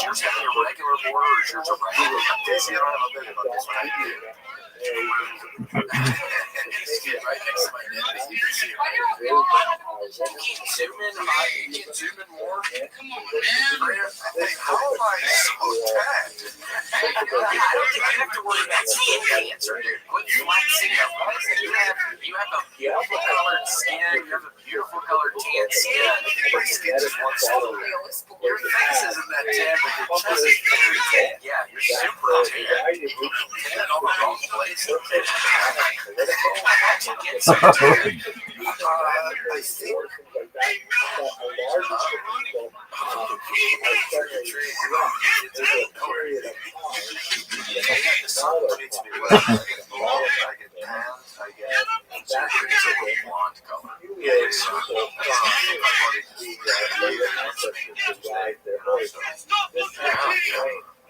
yours having a regular border or is yours a regular? Daisy, I don't have a bit about this one. Right next to my neck. You can't zoom in high. You can't zoom in more. How am I so tagged? I don't think you have to worry about skin cancer, dude. Quit flexing up. You have a beautiful colored skin. You have a beautiful colored tan skin. My skin just wants to. Your face isn't that tan, but your chest is very tan. Yeah, you're super tan. Tan in all the wrong places. I think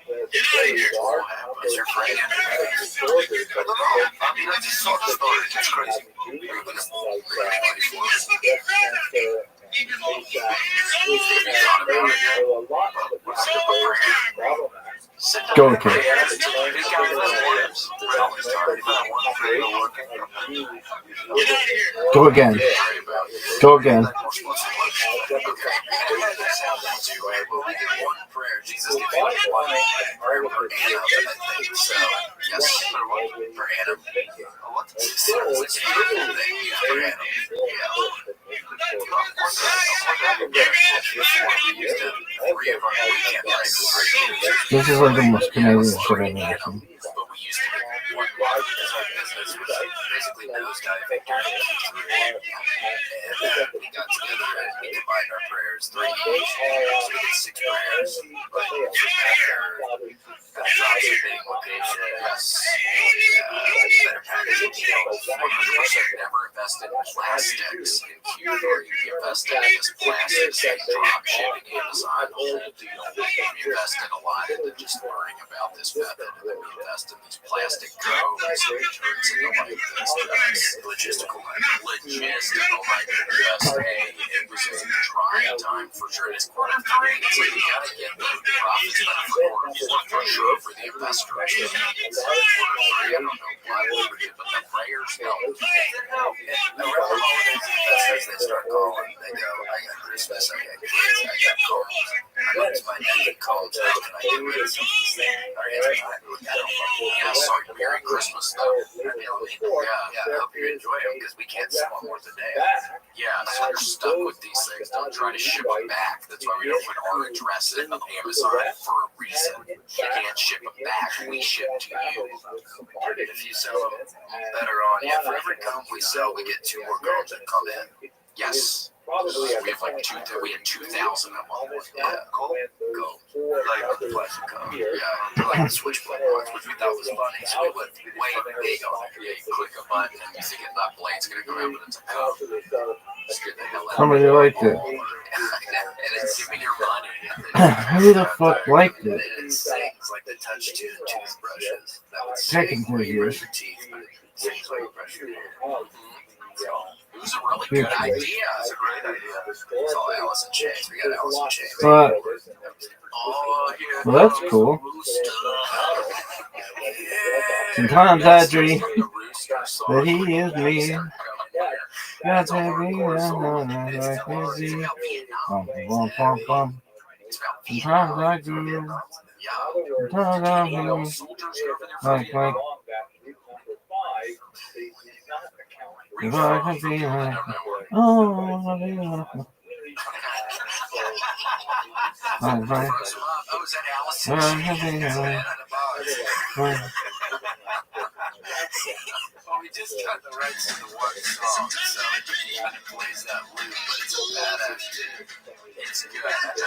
Is your friend? I mean, I just saw the story. It's crazy. Go again. Go again. Go again. Jesus gave me one prayer for Anna. So, yes, for Anna. It's a beautiful thing for Anna. This is like the most Canadian shit I've ever seen. But we used to get one because our business was basically nosedive during Q3. prayers, 3 each. So we get 6 prayers. But it doesn't matter. Got drop shipping location. Yes. Better packaging deals. 100% never invested in plastics in Q3. We invested in this plastics and drop shipping Amazon whole deal. We invested a lot into just learning about this method, and then we invest in these plastic cones and turns into like this logistical like just hey, it was a trying time for sure. It's quarter 3. It's like you gotta get the profits for sure for the investors. It's quarter 3. I don't know why we did, but the prayers help. And around the holidays, investors, they start calling. They go, I got Christmas, I got kids, I got calls. It's my dad calls out, and I get rid of some of these things. Yeah, sorry, Merry Christmas, though. Yeah, I hope you enjoy them, because we can't sell them worth a day. Yeah, so you're stuck with these things. Don't try to ship them back. That's why we don't put our address in Amazon for a reason. You can't ship them back. We ship to you. If you sell them better on, yeah, for every comb we sell, we get 2 more combs that come in. Yes. We have like 2,000 of them. Yeah. Go. Like the plastic comb. Yeah. Like the switchblade ones, which we thought was funny. So we went way big on it. Yeah, you click a button and you think that blade's going to go out, but it's a comb. Scared the hell out of me. Somebody liked it. And it's giving your money. Who the fuck liked it? It sings like the touch toothbrushes. That would Checking sing when you brush figures. your teeth, but it sings when you brush your hair. It was a really good idea. It was a great idea. It's all Alice in Chains. We got Alice in Chains. But, Oh, yeah. well, that's cool. Sometimes I dream that he is me. God's happy, like crazy. Sometimes I dream. Sometimes I dream. Like, if I can be like, oh, I'll be like, I'm like, we just got the rights to the one song, so it kind of plays that loop, but it's a badass tune. It's good. Now that you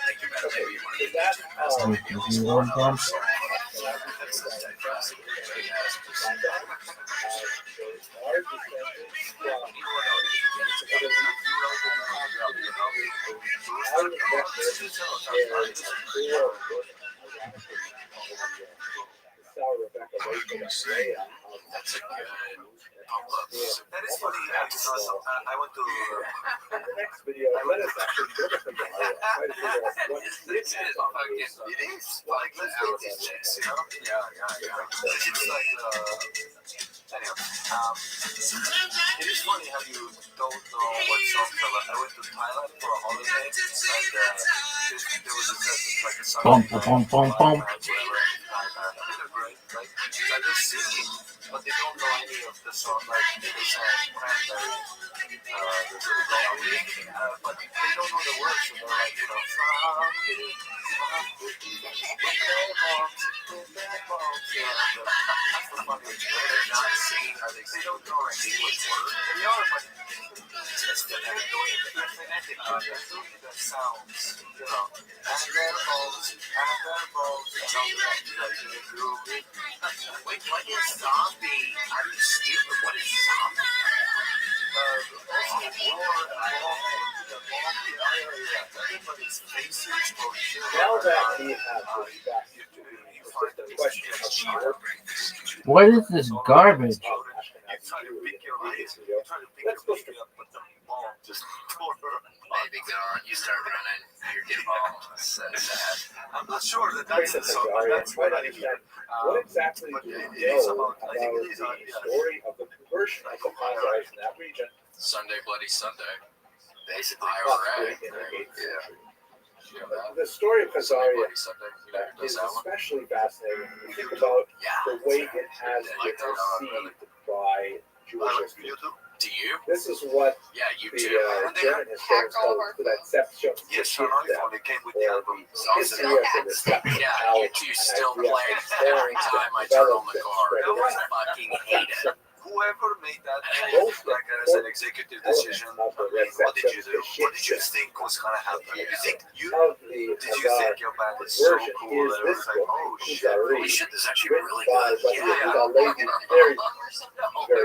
think about it, maybe you want to get into it. That's a good pump-up. That is funny. I went to. The next video, let us actually look at the It is like let's take these checks, you know? Yeah. It's like anyhow. It is funny how you don't know what songs are. I went to Thailand for a holiday, and there was like a song. Bum. So they're singing, but they don't know any of the songs. Like they sang Cranberry, but they don't know the words. So they're like, you know, they don't know any English words. They are, but they're doing the sounds, you know, and their balls, Wait, what is zombie? I'm stupid. What is zombie? Now that we have the question of cheater, What is this garbage? let's go straight. Maybe gone. You start running. You're getting all sad. I'm not sure that that's it, so that's what I hear. What exactly do you know about the story of the conversion of the Magi in that region? Sunday, Bloody Sunday. Basically, IRA. The story of Khazaria Bloody Sunday. is especially fascinating when you think about the way it has been received by Jewish history. Do you? This is what you the too. German historians call that Seption. Yes, they came with the album. History of the deception. Yeah, you two still play every time I turn on the car. I fucking hate it. ever made that like as an executive decision? What did you do? What did you think was gonna happen? Did you think your band is so cool that it was like, oh shit, holy shit, this is actually really good.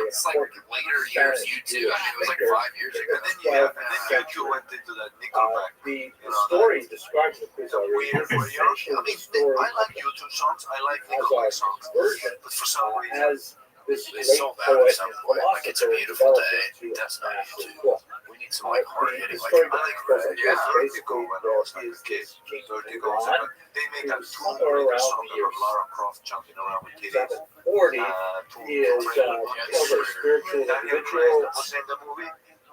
It's like later years, you too. I mean, it was like 5 years ago. And then you two went into that Nickelback. The story describes the weird for you. I mean, I like YouTube songs. I like Nickelback songs. But for some reason, as this They sold out at some point. Like, it's a beautiful day. That's not YouTube. We need some like hard hitting. Like, I like Vertigo when I was like a kid. Vertigo was like, they make a 2 minute song about Lara Croft jumping around with kitties. 40 is a spiritual individual. Was in the movie.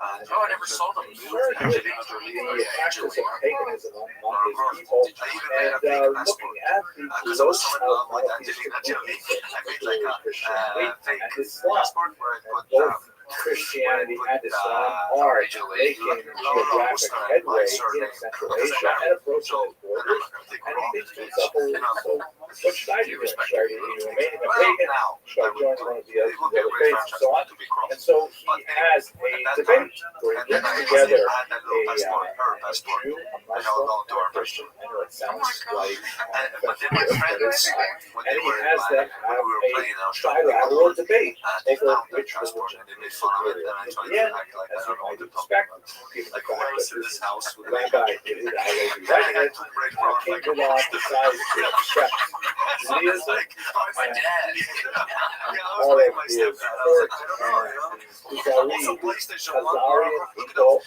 I never saw the movie. Angelina Jolie. The practice of paganism among his people, I and looking at the because I was growth so in love with of Angelina his Jolie, I made community, like a Christianity fake and Islam. passport where I put Both Christianity and Islam are making geographic headway in Central Asia and approaching its borders. And he thinks to himself, well, so what should I do? Should I remain a pagan? Should I join one of the other faiths and so on? And so he has a debate where he gets together a Jew, a Muslim, and a Christian. I know it sounds like but then my friends, when and they he were has them have a bilateral debate over which religion is superior. In the end, as you might expect, given the fact that this rabbi did it, writing it, came to law, decided to accept Judaism and all of his court and Khazarian people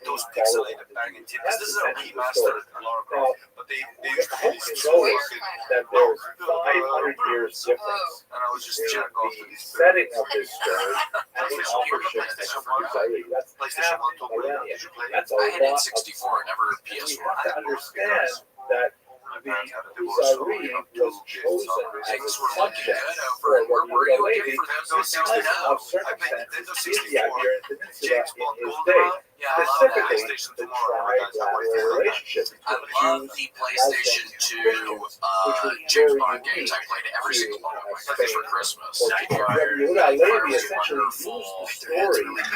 those ultimately pixelated banging team. This is a remastered Lara Croft, but they used to hope release you notice that there's 500 years difference and I was just between jack off to the these setting of this story and the authorship of Khazari. That's PlayStation half 1 to a millennium. did you play it? That's a I had it lot in of 64, never And PS1. you have to understand that the Khazari was chosen as a Things were looking subject good for over. Where were you looking Levy for them? Those because 69. of circumstances in the Iberian Peninsula James in Bond his Goldeneye? day. Yeah, I love Specifically, that. the trilateral relationship I between love Jews, the PlayStation 2 Muslims, James Bond games. I played every single one of them. I got these for Christmas. Rabbi Nightfire Levi was essentially used wonderful. the story of the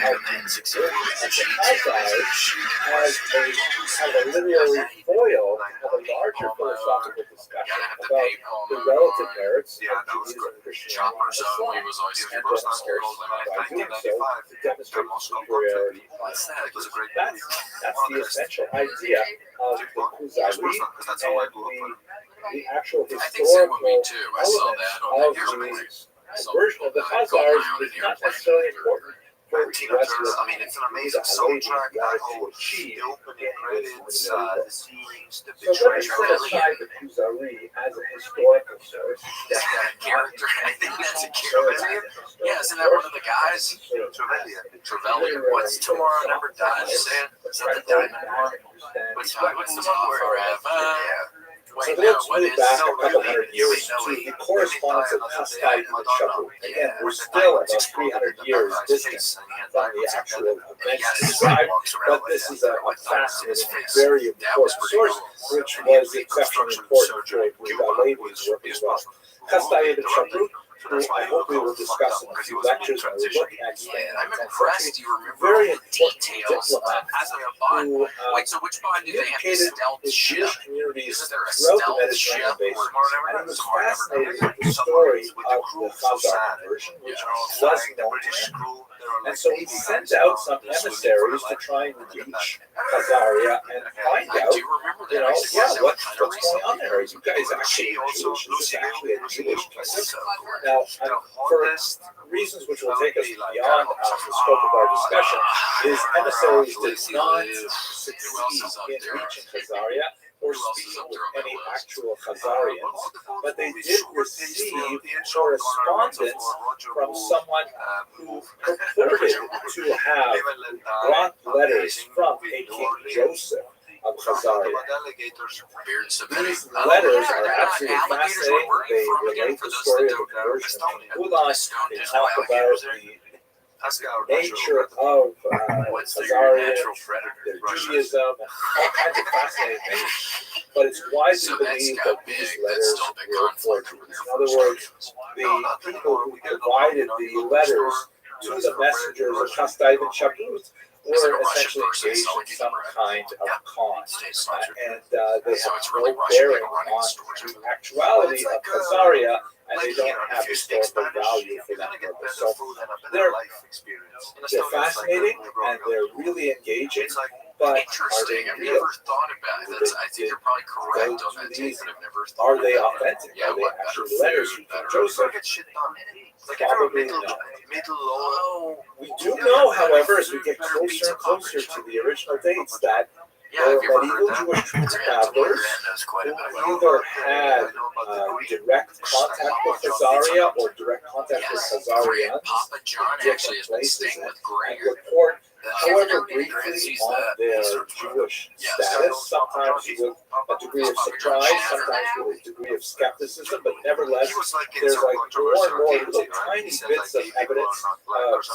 as a literary foil to have a larger philosophical discussion about the relative merits of Judaism, Christianity, Chopper and Zone, Islam. he was always And super of scared. course, by doing so, to demonstrate the superiority of What's that? It was a great That's the essential idea of the Khazari and the actual I think same with me historical too. I saw elements that on of the the version of the Khazars is not necessarily important for Tina Turner, I mean, it's an amazing soundtrack. That whole the opening credits, the scenes, the So let us betrayal. set aside the Khazari as a historical source. Is that a character? I think that's a character. Yeah, isn't that one of the guys? Trevelyan. What's Tomorrow Never Dies? Is that the Diamond one? What's the one where So wait, let's what move is back a couple hundred years to the correspondence of Hastai and the Shabu. Again, we're still about 300 years distant from the actual events described, but this is a fascinating and very important source, which was exceptionally important for Levi's work as well. Hastai and the Shabu, who I hope we will discuss in a few lectures when we look at Spain I'm and impressed you remember very all the important details diplomat as a bond. who Wait, so which bond do they have? The communicated stealth with ship? Jewish communities Isn't there a throughout the stealth ship? Mediterranean basin. And it was Tomorrow Never fascinating Dies? with the story of the Khazar conversion, which was known to him. And so he sent out some emissaries to try and reach Khazaria and find I out, do remember you that. know, what's going on there? Are you guys actually Jewish? Is this actually a Jewish kingdom? Now, for reasons which will take us beyond the scope of our discussion, his emissaries did not succeed in reaching Khazaria or speaking with any actual Khazarians, but they did receive correspondence from someone who purported to have brought letters from a King Joseph of Khazaria. These letters are absolutely fascinating. They relate the story of the conversion of Ulan. They talk about the nature of Khazarian, their Judaism, and all kinds of fascinating things. But it's widely believed that these letters were forgeries. In other words, the people who provided the letters to the messengers of Chastai and Shabbos were essentially engaged in some kind of con. And they have no bearing on the actuality of Khazaria, and they don't have historical value for that purpose. So they're fascinating and they're really engaging. But interesting. I've never thought about it. I think you're probably correct on that take, but I've never thought are they authentic? Yeah, are they what actually better letters food, from better Joseph? Like Probably middle low. We do know, however, as we get closer and closer to the original dates, that there were medieval Jewish travelers who either had direct contact with Khazaria or direct contact with Khazarians Papa John actually has been staying with and Greer. report, however briefly, on their Jewish status, sometimes with a degree of surprise, sometimes with a degree of skepticism, but nevertheless, there's like more and more little tiny bits of evidence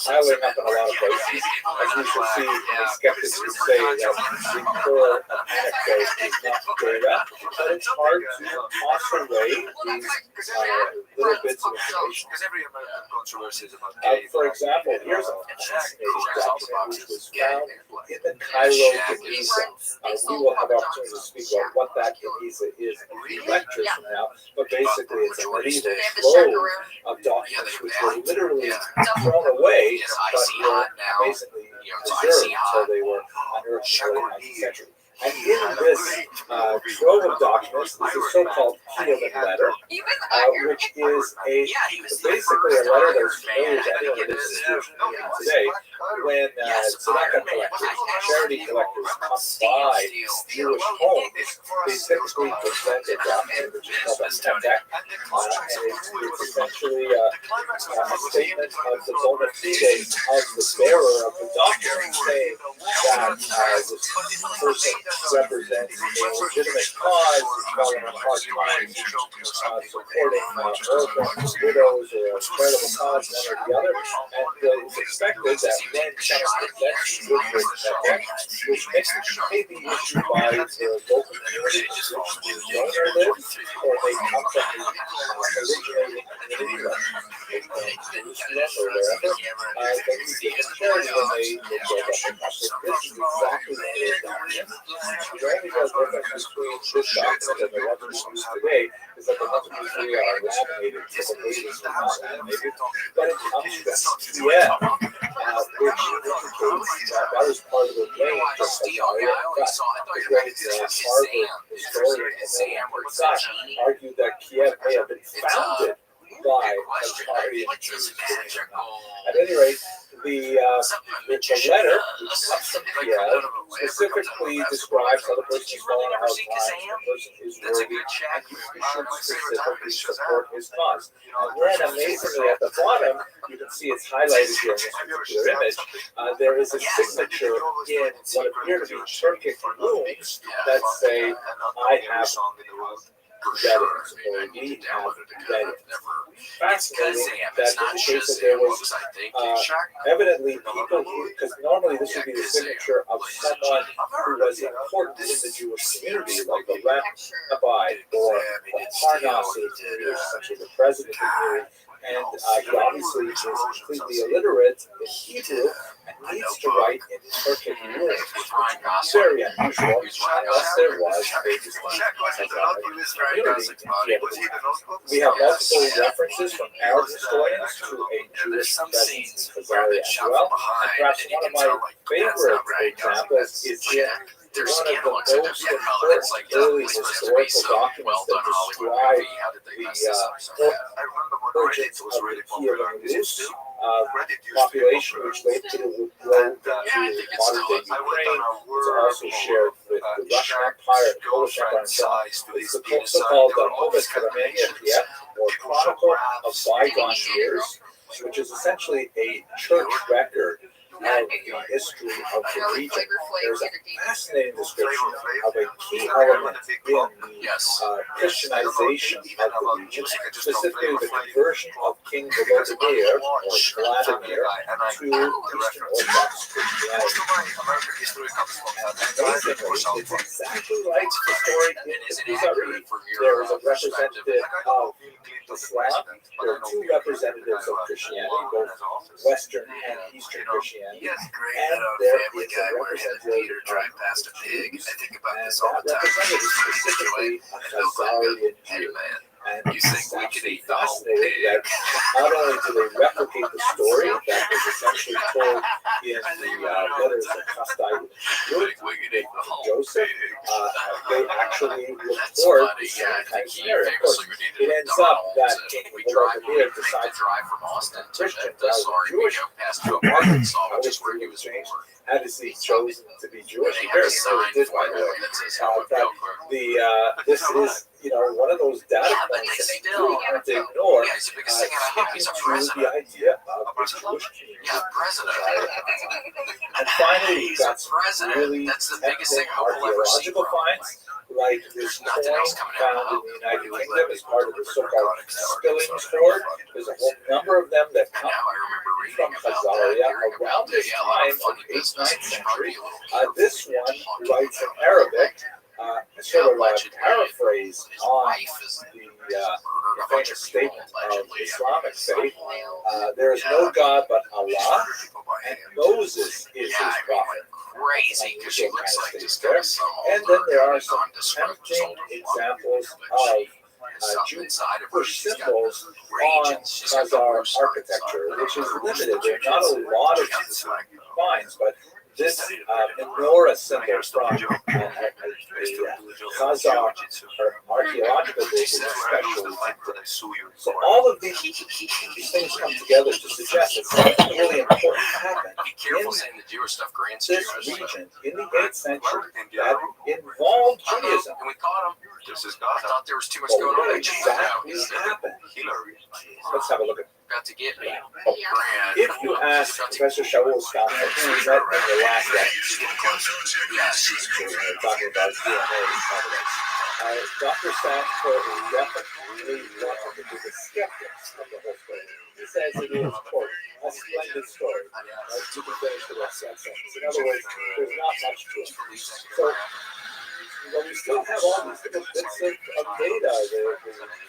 piling up in a lot of places. As we should see, the skeptics would say that the core of anecdote is not data, but it's hard to toss away these little bits of information. For example, here's a fascinating document which was found in the Cairo Geniza. We will have opportunity to speak about what that Geniza is in a few lectures from now, but basically it's a medieval trove of documents which were literally thrown away, but were basically preserved until they were unearthed in the early 19th century. And in this trove of documents is a so-called Kievan letter, which is basically a letter that is familiar to anyone who lives in the Jewish community today. When tzedakah collectors, charity collectors come by Jewish homes, they typically present a document which is called a tzedek, and it's essentially a statement of the bona fides of the bearer of the document, saying that this person represents a legitimate cause, while in a hard time supporting orphans, widows, or a charitable cause, one or the other. And it's expected that when someone presents with this text, which may be issued by the local community, donor lives, or they come from the originating community, like Jerusalem or wherever, then you get a charity when they build up a country. This is exactly what it is. The only real difference between this document and the ones we use today is that the ones we use today are laminated, typically these are not laminated, but it comes with STM, which indicates that was part of the range of Khazaria. The great Harvard historian argued that Kiev may have been founded by Khazarian Jews. At any rate, the letter, which comes from Kiev, specifically describes how the person is fallen out of line, the person is worthy, and you should specifically support his cause. And then, amazingly, at the bottom, you can see it's highlighted here in this particular image. There is a signature in what appear to be Turkic runes that say, "I have read it," or "we have read it." Fascinating that in the case that there was evidently people who, because normally this would be the signature of someone who was important in the Jewish community, like a rabbi or a parnas of the community, or essentially the president of the community. And he obviously is completely illiterate in Hebrew and needs to write in Turkic runes, which is very unusual, unless there was a community. We have multiple references from Arab historians to a Jewish presence in Khazaria as well. And perhaps one of my favorite examples is in their one skin of the looks like most they're important it's like early this must historical be some documents well that done Hollywood describe movie. How did they mess this up so the bad? origins of the Kievan Rus population, which later would grow into modern-day Ukraine. It's also shared with the Russian Empire, the Polish Empire, and so on. It's the so-called Povis Karamania, or Chronicle of Bygone Years, which is essentially a church record of the history of the region. There's a fascinating description of a key element in the Christianization of the region, specifically the conversion of King Volodymyr, or Vladimir, to Eastern Orthodox Christianity. Amazingly, it's exactly like the story in Khazaria. There is a representative of Islam, there are two representatives of Christianity, both Western and Eastern Christianity. He has a great And bit on there Family is a Guy where his representative Peter drive of past a pig. Jews, I think about and this all that the time. representative is He's specifically a and Bill Clinton Khazarian goes, hey Jew. man, And you think it's we could absolutely eat the whole fascinating pig? that not only do they replicate the story that was essentially told in the letters of Chastai You think we could eat the whole Joseph, pig? they actually That's report funny. the Yeah, I same kind think of he scenario. Of course, famously would eat it at ends up that McDonald's, and we the drive. local We mayor make the decides drive from Austin to Christian Memphis, rather or than we Jewish. go past to Arkansas, which is where he was born. Had his seat chosen to be Jewish. They Very have a sign did, for by the him way. that says Howard But Velcro. this is, one of those data Yeah, but points they that still- you have to ignore. Yeah, he's the biggest thing out of him. He's a To the president. idea of the Jewish community. Yeah, president. And finally, He's we've a got some president. really That's the biggest thing technical I will ever see. archaeological finds, like this There's nothing coin else coming out found of in the United Kingdom as part of the so-called Spillings Hoard. There's a whole number of them that And come now I remember from reading about that, Khazaria hearing around about this the a lot time of of funny 8th, business. 9th We should probably century. be a little This careful one talking writes in about Arabic, sort of a allegedly, paraphrase his on wife is the murdered a bunch famous of people, statement of allegedly. Islamic faith. There is no God but Allah, and Moses is his Yeah, I mean, prophet. crazy, because she looks like just there. kind of some And then there are some nondescript tempting soldier examples woman, of something Jewish inside of her. She's got symbols rage on and she's got the Khazar worst heart architecture, inside. which is limited. There are not a lot of It's like, finds, but this menorah symbol from Khazar archaeological buildings especially. So all of these things come together to suggest that something really important happened be careful in saying the Jewish stuff grants this Jewish. region in the 8th century that involved Judaism. And we caught him. I thought there was too much But going on. what They changed it out. exactly happened? Let's have a look at it. About to get me. If you ask Professor Shaul Scott, who we met in the last lecture, talking about DNA, Dr. Sanford is definitely one of the biggest skeptics of the whole story. He says it is, quote, a splendid story. Right? To be finished with that sentence. In other words, there's not much to it. So, but we still have all these little bits of data.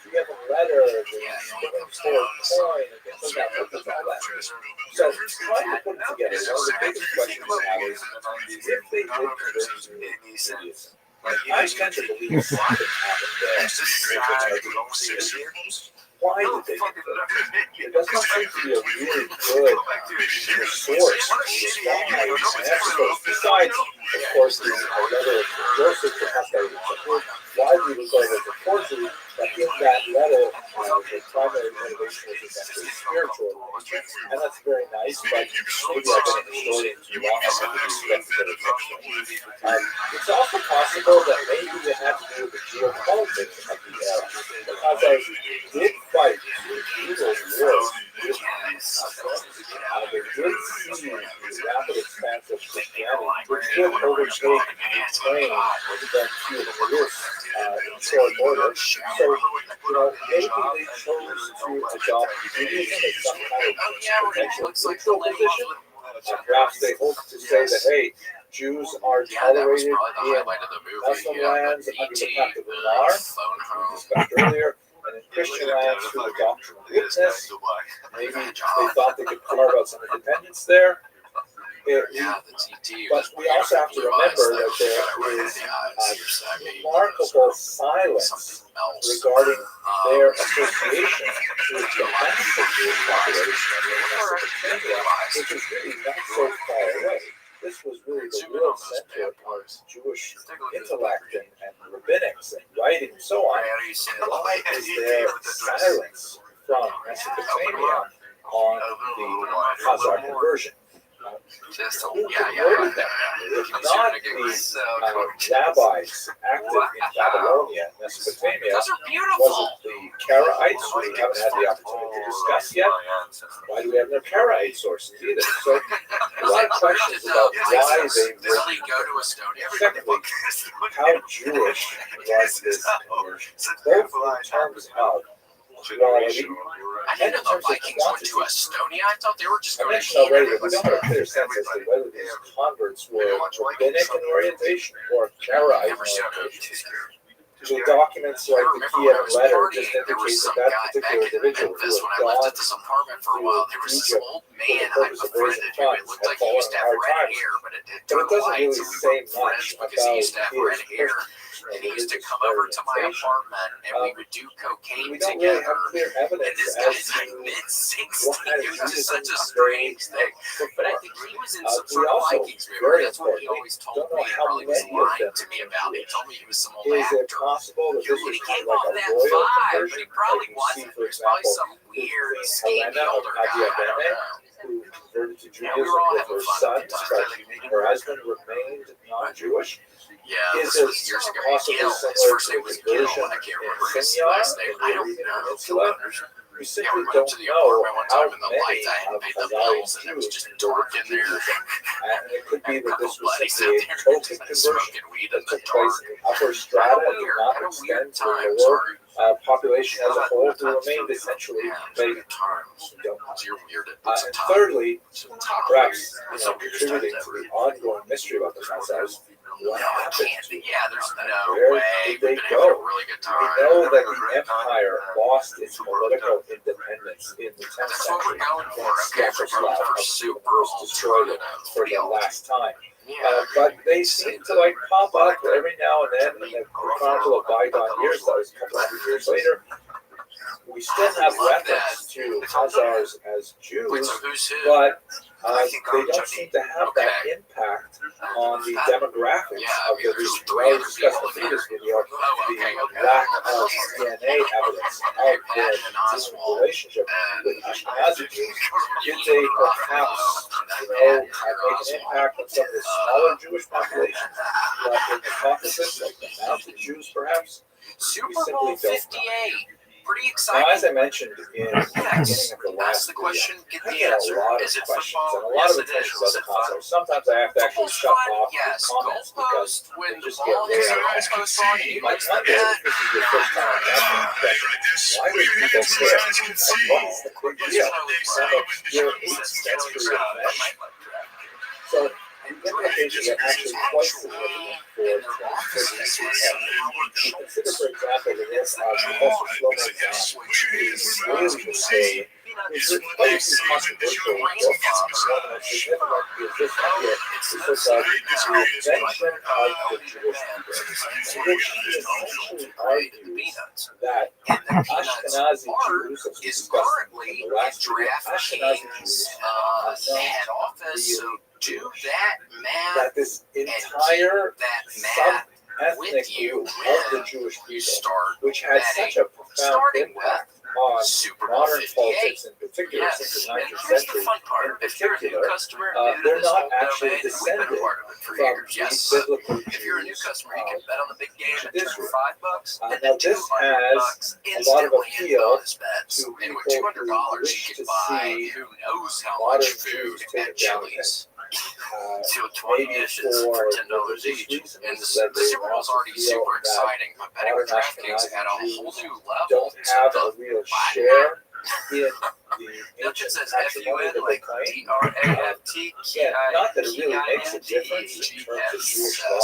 We have a letter, the Spillings Hoard coin, and things like that. Look at all that. So, trying to put it together, one of the biggest questions we have is, if they did convert to Judaism, I tend to believe something happened there. Why did they do that? There doesn't seem to be a really good source. Besides, of course, the letter of Joseph to Chastai widely regarded as a forgery, but in that letter, the primary motivation was essentially spiritual. And that's very nice, but maybe I've been a historian too long. It's also possible that maybe it had to do with the geopolitics of the era. Because I did fight evil wars with they did see the rapid expanse of Christianity, which did overtake Ukraine than to this short border. So, maybe they chose to adopt Judaism as some kind of potential neutral position. Perhaps they hope to say that, hey, Jews are tolerated in Muslim lands under the pact of Lamar, as we discussed earlier, and in Christian lands through the doctrine of witness. Maybe they thought they could carve out some independence there. But we also have to remember that there is remarkable silence regarding their association with the domestic Jewish population in Mesopotamia, which is really not so far away. This was really the real center of Jewish intellect and rabbinics and writing and so on. Why is there silence from Mesopotamia on the Khazar conversion? Just Who converted them? If not the rabbis active in Babylonia, Mesopotamia, was it the Karaites, who we haven't had the opportunity to discuss yet? Why do we have no Karaite sources either? So, a lot of questions about why they were. Secondly, how Jewish was this conversion? Both in terms of quality. I didn't know the Vikings went to Estonia. I thought they were just I going to mentioned already Canada. that we don't have a clear sense as to whether these converts were rabbinic in orientation or Karaite in orientation. The documents like the remember when I Kiev was letter partying, just there was indicates some that guy particular back in individual Memphis who when had I lived gone at this apartment for a while. There was this Egypt old for the man I purpose of befriended raising who funds it looked had like he fallen used in to have hard red times. hair, but it But turned it doesn't white, really so we say were friends much because he about used to have his red hair. And he used to come over to my apartment and we would do cocaine We don't really together. have clear And evidence this as guy's to like mid-60s. what had It was just happened such a strange thing. But I think he was in some we sort of also, Vikings movie. very That's what he importantly, always told don't know me and how probably was many of lying them to me about. He told me he was some old is it actor. possible that this And was he kind came of off like a that royal vibe, but conversion? he probably Like you see, wasn't. for He was probably example, some weird, Queen skinny Helena of older guy. I don't Abiabene, know. who converted to Yeah, we Judaism were all with having her fun son, at the time. but her husband remained non-Jewish. Yeah, Is this it was years ago. possibly Gil, his similar first to name a was Gil. conversion I can't in remember his Sinjar last name. in I the don't Arabian know. Peninsula? We Yeah, simply we went up don't to the know apartment one how time in the many lights. I hadn't of paid the Hazarian bills, and it was Jews just converted dark to in there. Judaism. And it could be And a that this couple was buddies simply out a there token just conversion smoking weed in that the took place dark. in the upper Kind strata of and did weird, not kind of extend weird to the times. lower population as a Yeah, whole, who times remained too. essentially Yeah, pagan. good times. We don't know. So you're weird at And some time. thirdly, Some time. perhaps What's the weirdest times contributing to ever? the ongoing mystery about the Khazars, what No, it happened can't to be. Yeah, there's no Where way. did We've they been having a go? really good We time. know that the empire lost its political independence in the 10th That's what we're century. going for. when Okay, we're Stanislav going for of super course destroyed it alternative for the theology. last time. Yeah. But they seem to like pop up every now and then in the chronicle of bygone years. That was a couple hundred years later. We still have reference to Khazars as Jews, Wait, so who's who? but they don't seem to have that impact on the demographics of the well-discussed video. The lack of DNA evidence of their Jewish relationship with Ashkenazi Jews. Did they perhaps, make an impact on some of the smaller Jewish population, like in the Caucasus, like the mountain Jews, perhaps? Super simply Bowl don't know. 58. Pretty Now, exciting. as I mentioned in the beginning of the last That's the question. video, Get I the get a answer. lot of Is it questions football? and a lot Yes, of it attention is. Is about it the fun? consoles. Sometimes I have to actually Football's shut fun. off Yes. the comments because Goalpost when they the just get ball way hits the out of hand. goalpost on You you. might What's wonder that? if this is your first time watching the question. Why do people care? Like, what's the big deal? You're that's for your event. So, the implications are actually quite significant for transfer. You consider, for example, the work of Professor Shlomo Zahn, who's really say is quite controversial book. One of the significant is this one here, the so-called Invention of the Jewish People, in which he essentially argues that Ashkenazi Jews, as we Is discussed currently in the last video, Ashkenazi DraftKings Jews are head not office. So really do that math that this and entire keep that math sub-ethnic with you group of the when Jewish you people, start which had such a profound starting impact on Super Bowl modern 58. politics in particular Yes, since the and 19th here's the century. fun part. In If you're a new particular, customer, new to they're this not whole actually domain, we've been descended a part of it for from years. the Yes. biblical If you're a new Jews customer, you can bet on the big game to and turn Israel. $5 Now and then this $200 has a lot of instantly in appeal bonus bets. to And with people $200, who wish you to can buy see who knows how modern much food Jews take at it down Chili's. again. 20 Maybe dishes for for $10 religious each. reasons And that the they Super Bowl's want to already feel super that exciting, but betting with modern DraftKings Ashkenazi at a whole Jews new level don't to have the a real share in the Note ancient it says patrimony FUN that they like claim. DRAFT. Yeah, not that it really makes a difference in terms of Jewish law.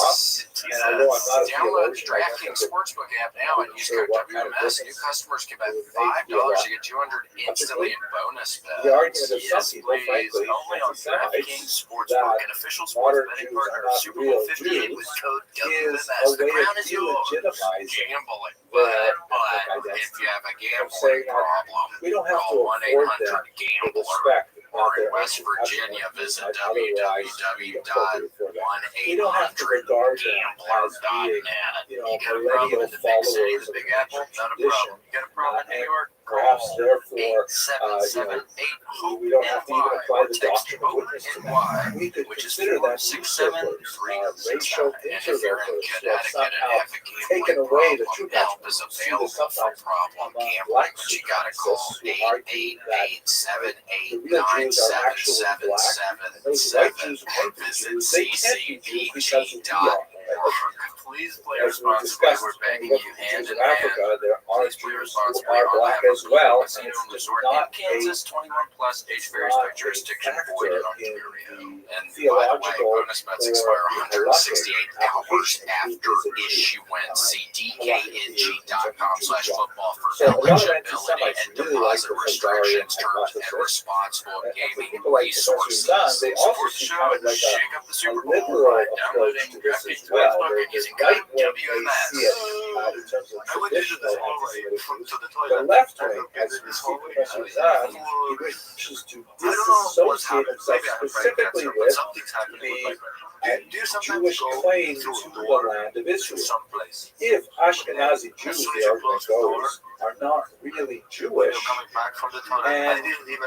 And although I'm not a Download the theologian, I don't DraftKings think Sportsbook app now and use code WMS. New customers can bet $5 to get $200 instantly in bonus bets. the argument of some Yes, people, please. frankly, Only on anti-Semites, DraftKings Sportsbook, an official sports modern betting Jews partner are of not Super real Bowl 58 with Jews code is WMS. a The way crown of is yours. delegitimizing Gamble it. their But ethnic if identity. you have a I'm saying gambling that problem, we don't have to call afford them the 1-800-GAMBLER. respect Or that in their West ancient Virginia, patrimony visit might otherwise be appropriate for them. We don't have to regard them as being, You got a problem millennial in the big city, followers the of big the apple, ancient not a tradition, problem. You got a problem in New and York? perhaps therefore, 877-8-HOPE-NY we don't have to even apply or the text doctrine of witness to HOPE-NY, that. We could which is consider them 467-369. racial And if you're in interlopers who have Connecticut and somehow have a taken gambling away the problem, true help patrimony. is See available this for sometimes problem among gambling, black but you gotta call supremacists who argue that the 888-789-7777 real Jews are actually black, and those white Jews who make the or visit Jews, they can't be Jews because of ccbg.org. we are. Please play As we responsibly. discussed, We're begging in you hand Jews in of hand. Africa, there are Please play Jews responsibly who are on black behalf as of well, Casino and and it's Resort not in Kansas, 21 plus, age varies by jurisdiction, void in Ontario. And by the way, bonus bets expire 168 hours after issuance. See DKNG.com/football for eligibility and deposit restrictions, terms, and responsible gaming resources. They also Support the see show kind and of like shake up the a Super Bowl liberal by approach downloading to this DraftKings as well. Sportsbook They're and using right code wing, they see it in terms of I went into traditional this hallway anti-Semitic to views. the The toilet. left I wing, looked as into we this see hallway. Professor I Zahn, was he wishes to I don't know what's disassociate happening. himself Maybe I have brain specifically cancer, but with something's happening with my brain. Do you sometimes Jewish go claim through to a the door land of to Israel. someplace? If Ashkenazi As Jews, soon the as you argument close the door, goes, are not really when Jewish, you're coming back from the toilet, I and didn't even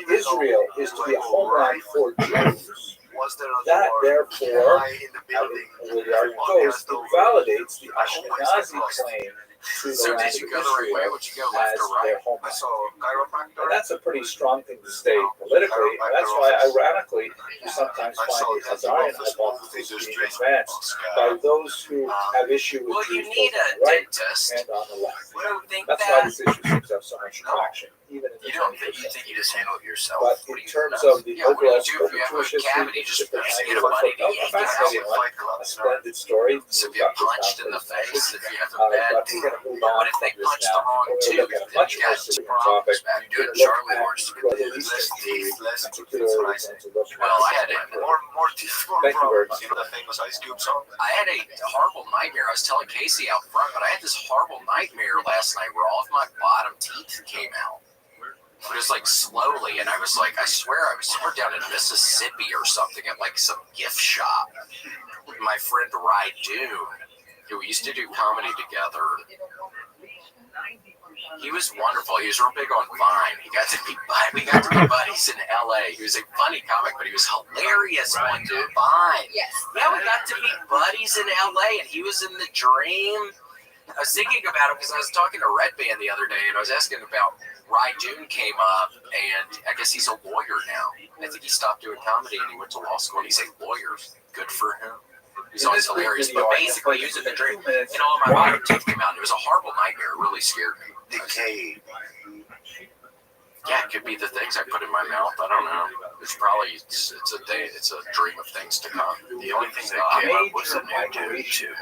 Israel know is to be a like, homeland for Jews, was there a that door? therefore, Am I in the building? where the argument goes, invalidates the Ashkenazi claim to the So land did you of go the right way? Israel Would you go left as or right? their I homeland. saw a chiropractor. And that's a pretty strong thing to state politically, and that's why, ironically, you sometimes I find saw the that Hazarian office hypothesis moved being into advanced by those who have issue Well, with you Jews need both a on the right dentist. and on the left. You don't think That's why that? this issue seems to have so much traction, even in the You don't 21st think you century. just handle it yourself? But What in do you terms know? of the Yeah, what do overall you do if you have a Jewish history, cavity? Just Pacific get a Island buddy to footnote, yank a it out. fascinating one, a splendid story. So We've get got this punched now in the for the face if you have a but bad we're going to move on What if they from this punch the now. wrong We're going to tooth? look at a Then much you more got specific problems, topic. man. We're Doing going to look Charlie at horse. Middle Eastern teeth, less particularly rice. to look at Well, I had More teeth, more Thank you very problems. much. You know the famous Ice Cube song? I had a horrible nightmare. I was telling Casey out front, but I had this horrible nightmare last night where all of my bottom teeth came out. But it was like slowly, and I was like, I swear I was somewhere down in Mississippi or something at like some gift shop. My friend Rabbi, who we used to do comedy together, he was wonderful. He was real big on Vine. We got to be buddies in LA. He was a funny comic, but he was hilarious on Vine. Yes. Yeah, we got to be buddies in LA, and he was in the dream. I was thinking about him because I was talking to Red Band the other day, and I was asking about June came up, and I guess he's a lawyer now. I think he stopped doing comedy and he went to law school, and he's a lawyer. Good for him. He's always hilarious, but basically he was in the dream, and all of my bottom teeth came out. It was a horrible nightmare. It really scared me. Decay. Yeah, it could be the things I put in my mouth. I don't know. It's probably it's a day. It's a dream of things to come. The only thing that came up was the new dude too.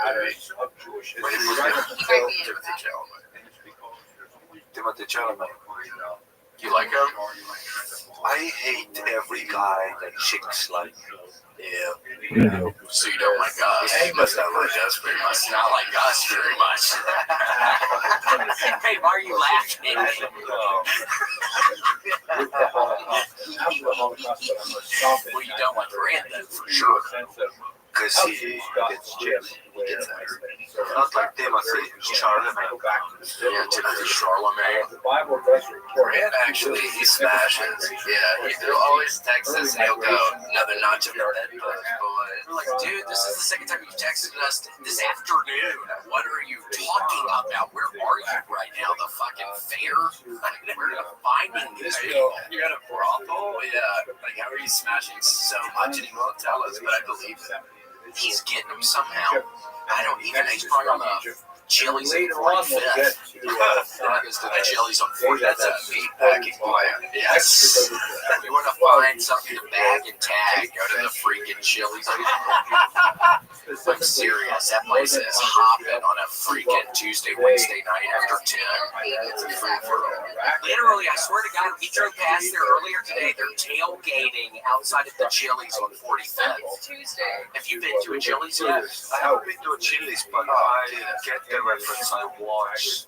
Timothy Chalamet. You like him? I hate every guy that chicks like. Yeah. So you don't like us? He must not like us very much. Not like us very much. Hey, why are you laughing? Well, you don't like Grant then, for sure. Because he gets gypped. Not like Timothy Charlemagne. Yeah, Timothy Charlemagne. The Bible does report Grant actually, he smashes. Yeah, he'll always text us and he'll go, another notch of the head punch, boy. We're like, dude, this is the second time you've texted us this afternoon. What are you talking about? Where are you right now? The fucking fair? Where are you finding these people? You're at a brothel? Yeah. Like, how are you smashing so much? And he won't tell us, but I believe it. He's getting them somehow. I don't even know. He's probably on the Chili's on 45th. Probably goes to the Chili's on 45th. That's a meat packing plant. Yes. If you want to find something to bag and tag, go to the freaking Chili's. I'm serious. That place is hopping on a freaking Tuesday, Wednesday night after 10. It's a free for all. Literally, I swear to God, we drove past there earlier today. They're tailgating outside of the Chili's on 45th. Have you been to a Chili's yet? I haven't been to a Chili's, but I get the reference. I watch.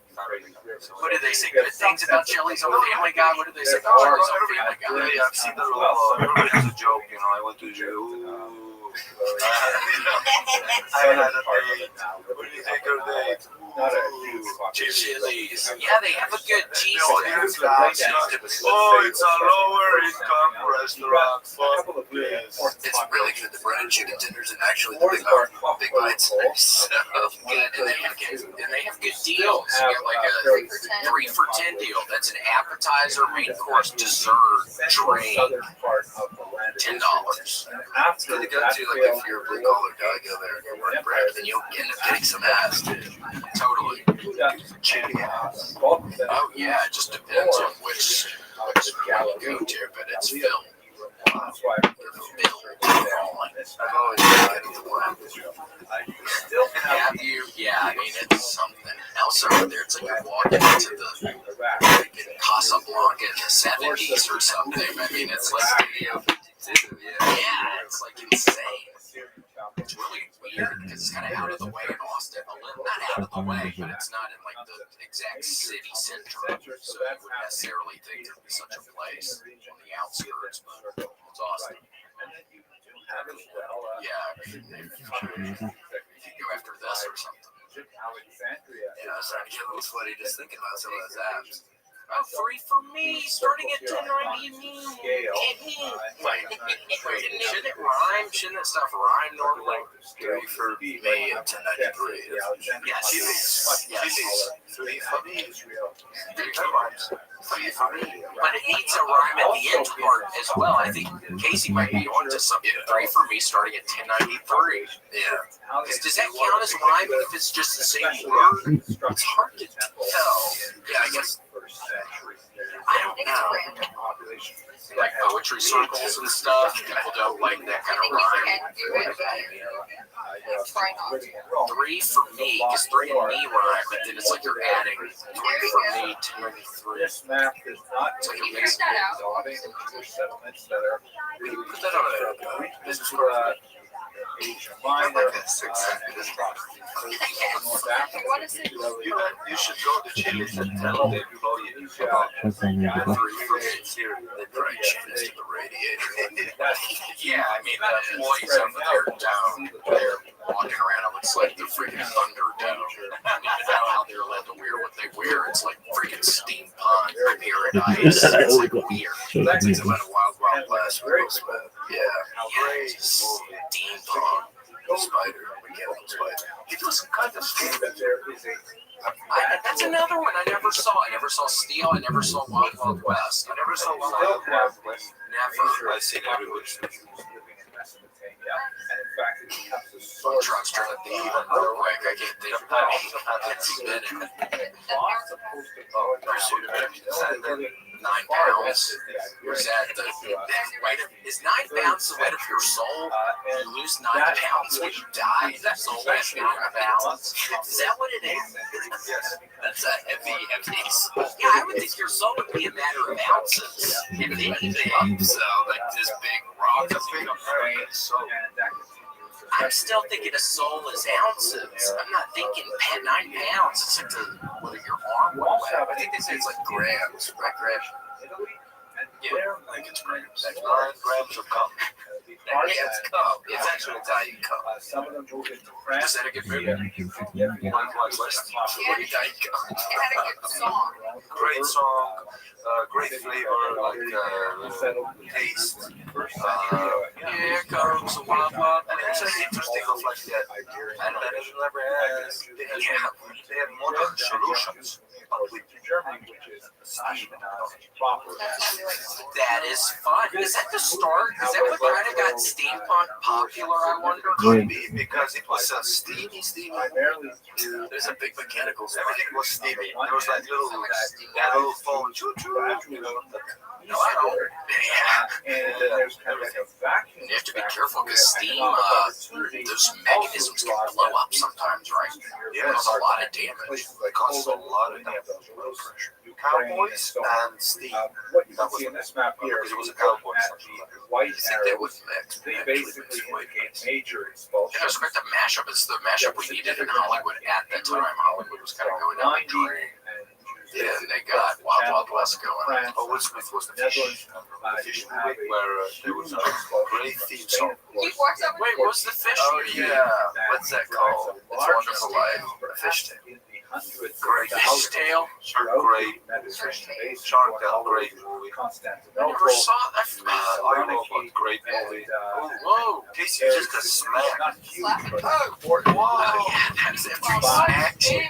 What do they say? Good things about Chili's on Family Guy? What do they say about Chili's on Family Guy? Yeah, I've seen the logo. Everybody has a joke, you know. I went to jail. I had a date. What do you think of date? Chili's. Yeah, they have a good cheese. Oh, it's a lower income restaurant. Fuck this. It's really good. The breaded chicken tenders and actually the big bites. So good. And they have good deals. You get like a 3 for $10 deal. That's an appetizer, main course, dessert, drink. $10. After To go to, like, if you're a blue collar guy, go there and you work break, then you'll end up getting some ass, dude. Totally. Oh, yeah, it just depends on which one you go to, but it's filled. Yeah, I mean, it's something else over there. It's like you're walking into the Casablanca in the 70s or something. I mean, it's like, yeah, it's like insane. It's really weird because it's kind of out of the way in Austin. Not out of the way, but it's not in like the exact city center. So you wouldn't necessarily think there'd be such a place on the outskirts, but it's Austin. Yeah, if you go after this or something. Yeah, I was starting to get a little sweaty just thinking about some of those apps. Oh, 3 for me, starting at $10.90. Shouldn't it rhyme? Shouldn't that stuff rhyme normally? 3 for me at $10.93. Yes. 3 for me. 3 rhymes. 3 for me. But it needs a rhyme at the end part as well. I think Casey might be onto something. 3 for me starting at $10.93. Yeah. Does that count as rhyming if it's just the same word? It's hard to tell. Yeah, I guess. I don't know. Like poetry circles and stuff, people don't like that kind of rhyme. 3 for me, because 3 and me rhyme, but then it's like you're adding 3 for me, 293. It's like a mix. Put that on a business card. You should go to Chili's and tell the employees about 3 for me here. They probably change to the radiator. Yeah, I mean, the employees over there down there walking around, it looks like the freaking Thunderdome. I don't know how they're allowed to wear what they wear. It's like freaking steampunk paradise. It's like weird. That's like about a Wild Wild West with Will Smith. Yeah, just steampunk. Spider, mechanical spider. He does some kind of stuff. That's another one I never saw. I never saw Steel. I never saw Wild Wild West. I never saw Wild Wild West. Never. I've seen everyone. Trucks trying to be even more quick. I can't think of that. 9 pounds. Is that the weight of, is 9 pounds the weight of your soul? You lose 9 pounds when you die. That soul has 9 pounds. Is that what it is? Yes. That's a heavy. Yeah, I would think your soul would be a matter of ounces. If anything, so like this big rock of soul. I'm still thinking a soul is ounces. I'm not thinking 9 pounds. It's like what your arm would weigh. I think they say it's like grams, right? Grams. Yeah, I think it's grams. 9 grams of cum. Yeah, it's cum. It's actually Italian cum. Some of them move into France. Is that a good movie? Wild Wild West. Italian cum. It had a good song. Great song. Great flavor, like taste. Yeah, comes a Wild Wild. And it's interesting of like that. And that is never has. They have modern solutions. But with Germany, which is proper. That is fun. Is that the start? Is that what kind of got steampunk popular, I wonder? Could be, because it was steamy. There's a big mechanical. Everything was steamy. There was like little phone. No, I don't. Yeah. And there's kind of like a vacuum. You have to be careful because steam, those mechanisms can blow up sometimes, right? Yeah, it's a lot of damage. It causes a lot of damage. Cowboys and steam. What you can see in this map here, because it was a cowboy. I think they would mix. They basically indicate major expulsion. Yeah, it's quite the mashup. It's the mashup we needed in Hollywood at that time. Hollywood was kind of going down the drain. Yeah, and they got Wild Wild West going. Owen Smith was the fish movie where there was a great theme song. Wait, what's the fish movie? Yeah, what's that called? It's Wonderful Life. Fish Tale. Great Fish Tale. Great Shark Tale. Great movie. I never saw that. I know about great movie. Whoa, Casey just got smacked. Oh, whoa. Yeah, that was after he smacked you.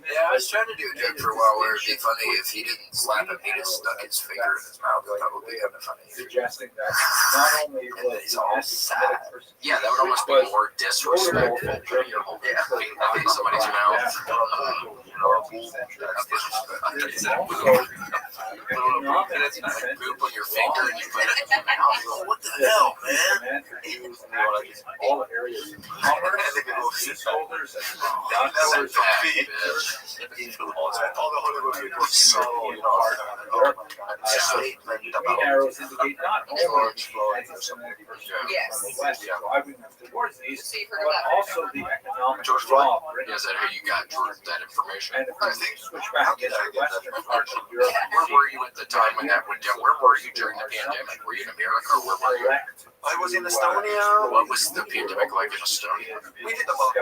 Yeah, I was trying to do a joke for a while where it'd be funny if he didn't slap him, he just stuck his finger in his mouth. That would be kind of funny. Suggesting that not only And was he's all sad. Yeah, that would almost be more disrespectful. You're holding your finger in somebody's mouth. Poop on your finger and you put it in your mouth. What the hell, man? All areas of commerce, stakeholders, and downloaders of feed. All the Hollywood people so green arrows indicate not only anti-Semitic persecution in the West driving them towards these, but also the economic draw. Is that how you got that information? And if we switch back against the Western parts of Europe, where were you at the time when that went down? Where were you during the pandemic? Were you in America or where were you? I was in Estonia. What was the pandemic like in Estonia? We did about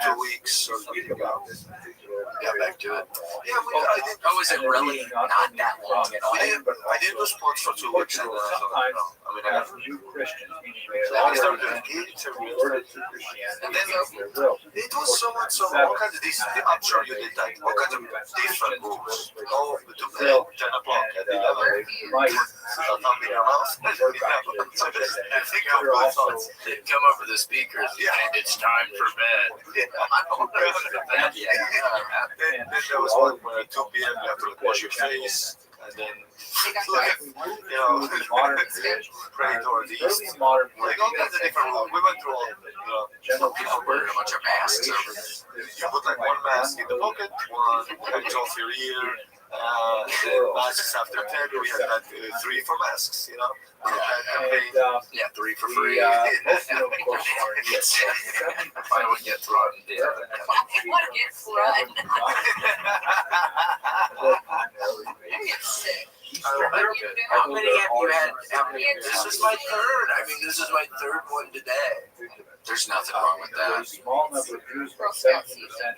2 weeks or something about this. Got back to it. Yeah, I did. Oh, is it really not that long at all? I did those sports for 2 weeks. And, I got new Christians, I started doing it, and then it was so much, so all kinds of these. I'm sure you did that. All kinds of different rules. Oh, to play at 10 o'clock at 11. Thumb in your mouth. So I think come over the speakers. And it's time for bed. Then there was one where at 2 p.m. you have to wash your face. And then, pray towards the east. Like all kinds of different rules. We went through all, people wearing a bunch of masks. You put like one mask in the pocket, one hangs off your ear. Then masks after 10, we had like 3 for masks, Yeah, 3 for free. If I would get thrown. I want to get thrown. I get sick. How many have you had? This is my third. This is my third one today. There's nothing wrong with that.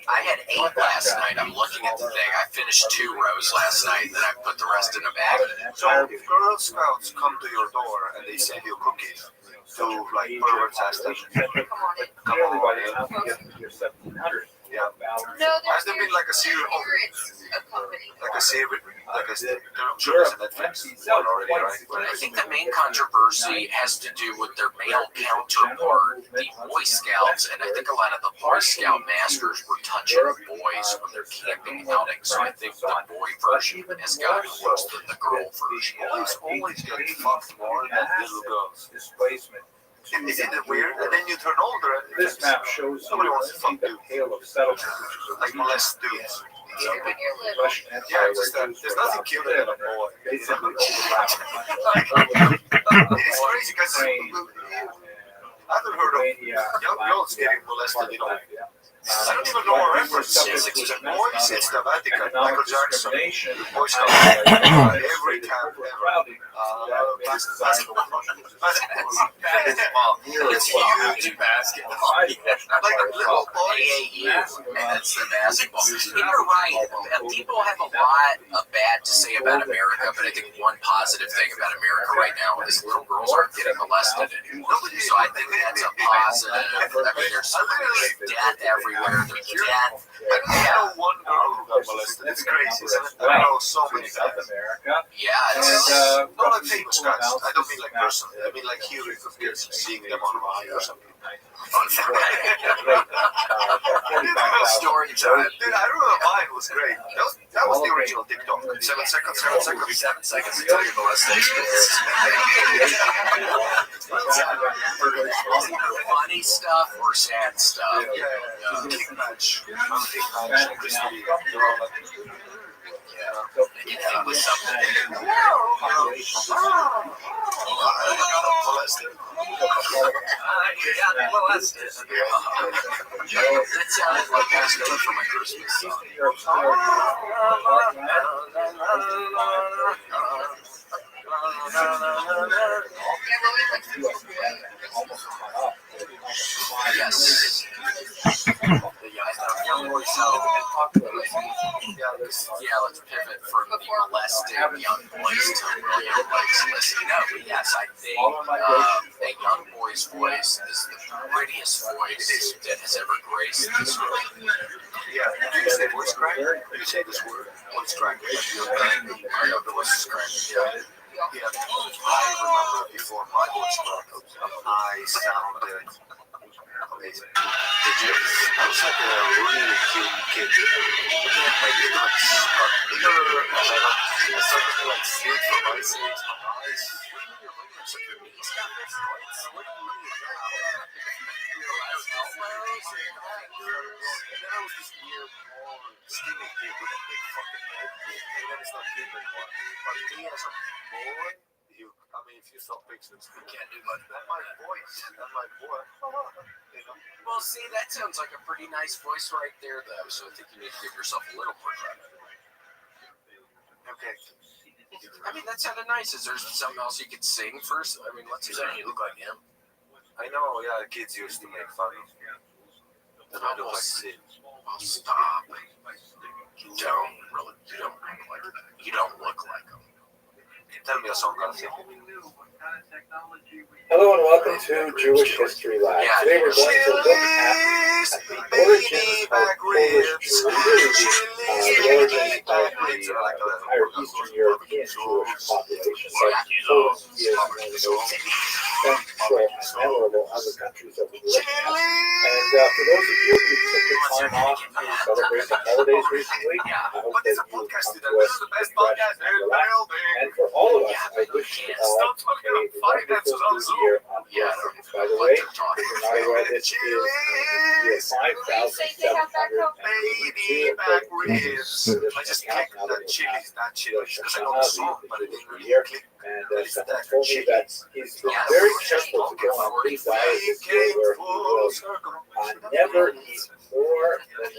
I had 8 last night. I'm looking at the thing. I finished 2 rows last night, then I put the rest in a bag. So if Girl Scouts come to your door and they send you cookies to like perverts ask them, come on, you're 1700. Yeah. No, has there been like a series of like a series, I'm sure there's a Netflix one already, right? I think the main controversy has to do with their male counterpart, the Boy Scouts, and I think a lot of the Boy Scout masters were touching boys when they're camping outing. So I think the boy version has gotten worse than the girl version. Boys always get fucked more than little girls. Displacement. Isn't it weird? And then you turn older and this map shows nobody wants to fuck the hail of settlements, like molest dudes. Russian Yeah, it's just that there's nothing cuter than a boy. Basically overlapping. It's crazy because I haven't heard of young girls getting molested, I don't even know our reference is. It's boys, it's the Vatican, Michael Jackson, Boy Scouts, every camp ever. It's huge basketball. Like a little boy. That's the basketball. You're right. People have a lot of bad to say about America, but I think one positive thing about America right now is little girls aren't getting molested anymore. So I think that's a positive. There's death everywhere. There's death. I know one girl who got molested. It's crazy, isn't it? I know so many South guys. America. Yeah, And not like famous guys. I don't mean like personally. I mean like hearing of kids and seeing them online or something. Story time. Dude, I remember mine was great. That was the original TikTok. 7 seconds. 7 seconds. 7 seconds until your molestation. Funny stuff or sad stuff? Kick match. Anything with something. That sounded like Pastor from my Christmas song. Yes. Yeah, let's pivot from the molested young boys to William Blake's list. No, yes, I think a young boy's voice is the prettiest voice that has ever graced this room. Yeah, did you say voice crack? Did you say this word? Voice crack. I know the voice is cracking. Yeah. I remember before my voice cracked, I sounded amazing. Did you? I was like a really cute kid. My ear got stuck bigger, and I started to like see it from my face. My eyes. It's like your knees got this. What do you mean? And then I was this weird, more skinny kid with a big fucking head. And then it's not cute anymore. But me as a boy, if you saw pictures, you can't do much. That's my voice. That's my voice. You know? Well, see, that sounds like a pretty nice voice right there, though. So I think you need to give yourself a little more credit. Okay. I mean, that sounded nice. Is there something else you could sing first? I mean, let's hear it. You look like him. I know, yeah, the kids used to make fun of me. And I don't like Sid. Well, stop. You don't look like him. Tell me a song, I'll sing. Hello and welcome to Jewish History Lab. Today we're going to look at the origins of Polish Jews, the origins of the entire Eastern European Jewish population. Poland is one of the most central and memorable of the countries that we're looking at. And for those of you who took the time off to celebrate the holidays recently, I hope that you come to us refreshed and relaxed. And for all of us, I wish you all a wonderful new year on blessings. By the way, if you're not aware, this is year 5,782 I just kicked that chilies, not chilies, because I know the song, but it didn't really click. And someone told me that he's been very careful to go on these diets this year where he will never eat more than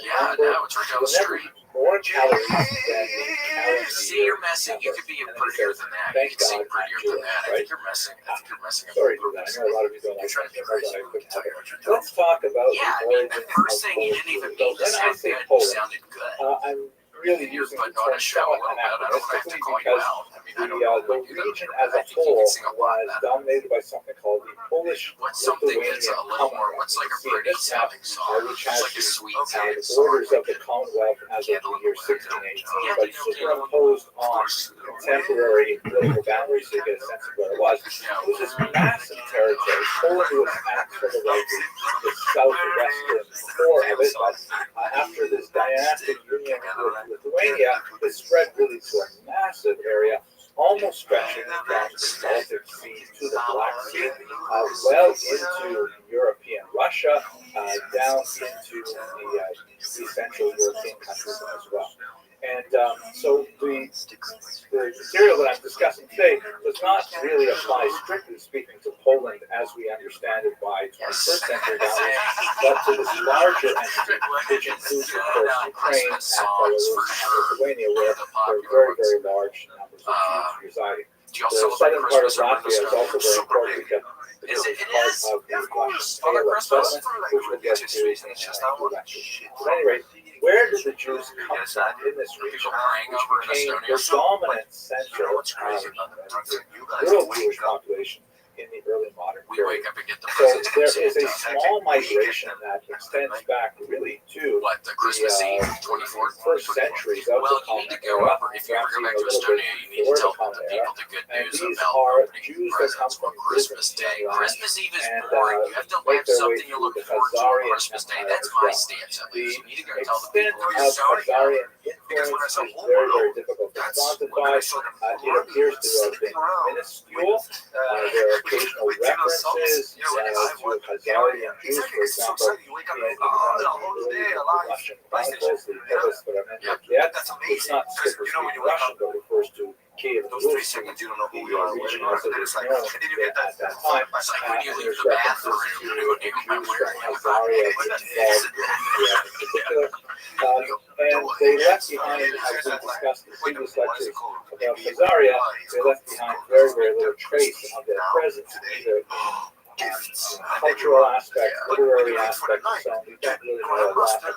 more calories than the calories. See, you're messing. You could be prettier than that. You could sing prettier than that. I think you're messing. Sorry to that. I know a lot of you don't like that. Let's talk about the origins of Polish food. When I say Poland, I'm really using the term somewhat anachronistically because the region as a whole was dominated by something called the Polish-Lithuanian Commonwealth. What's like a pretty sounding song? Which has the borders of the Commonwealth as of the year 1618, but superimposed on contemporary political boundaries to get a sense of where it was. It was this massive territory. Poland was at sort of like the southwestern core of it, but after this dynastic union with Lithuania, it spread really to a massive area, almost stretching from the Baltic Sea to the Black Sea, well into European Russia, down into the Central European countries as well. And so the material that I'm discussing today does not really apply, strictly speaking, to Poland as we understand it by 21st century boundaries, but to this larger entity, which includes, of course, Ukraine and Belarus and Lithuania, where there are very, very large numbers of Jews residing. The southern part of Latvia is also very important because it's part of the Russian settlement, which we'll get to eventually. At any rate, where did the Jews come from in this region, which became the dominant center of the rural Jewish population in the early modern period? So there is a small migration that extends back really to the first centuries of the Common Era, perhaps even a little bit before the Common Era. And these are Jews that come from Christmas Day. Christmas Eve is boring. You have to have something you look forward to on Christmas Day. That's my stance, at least. You need to go tell the people you're sorry. Influence is very, very difficult to quantify. It appears to have been minuscule. There are occasional references to Khazarian Jews, for example, in the Russian Chronicles, the Epics that I mentioned yet. It's not strictly speaking Russian, but refers to Kiev and Rus, the region as it is known at that time. And there's references to Jews from Khazaria involved in particular. And they left behind, as we discussed in previous lectures about Khazaria, they left behind very, very little trace of their presence, either cultural aspects, literary aspects, so we don't really know a lot about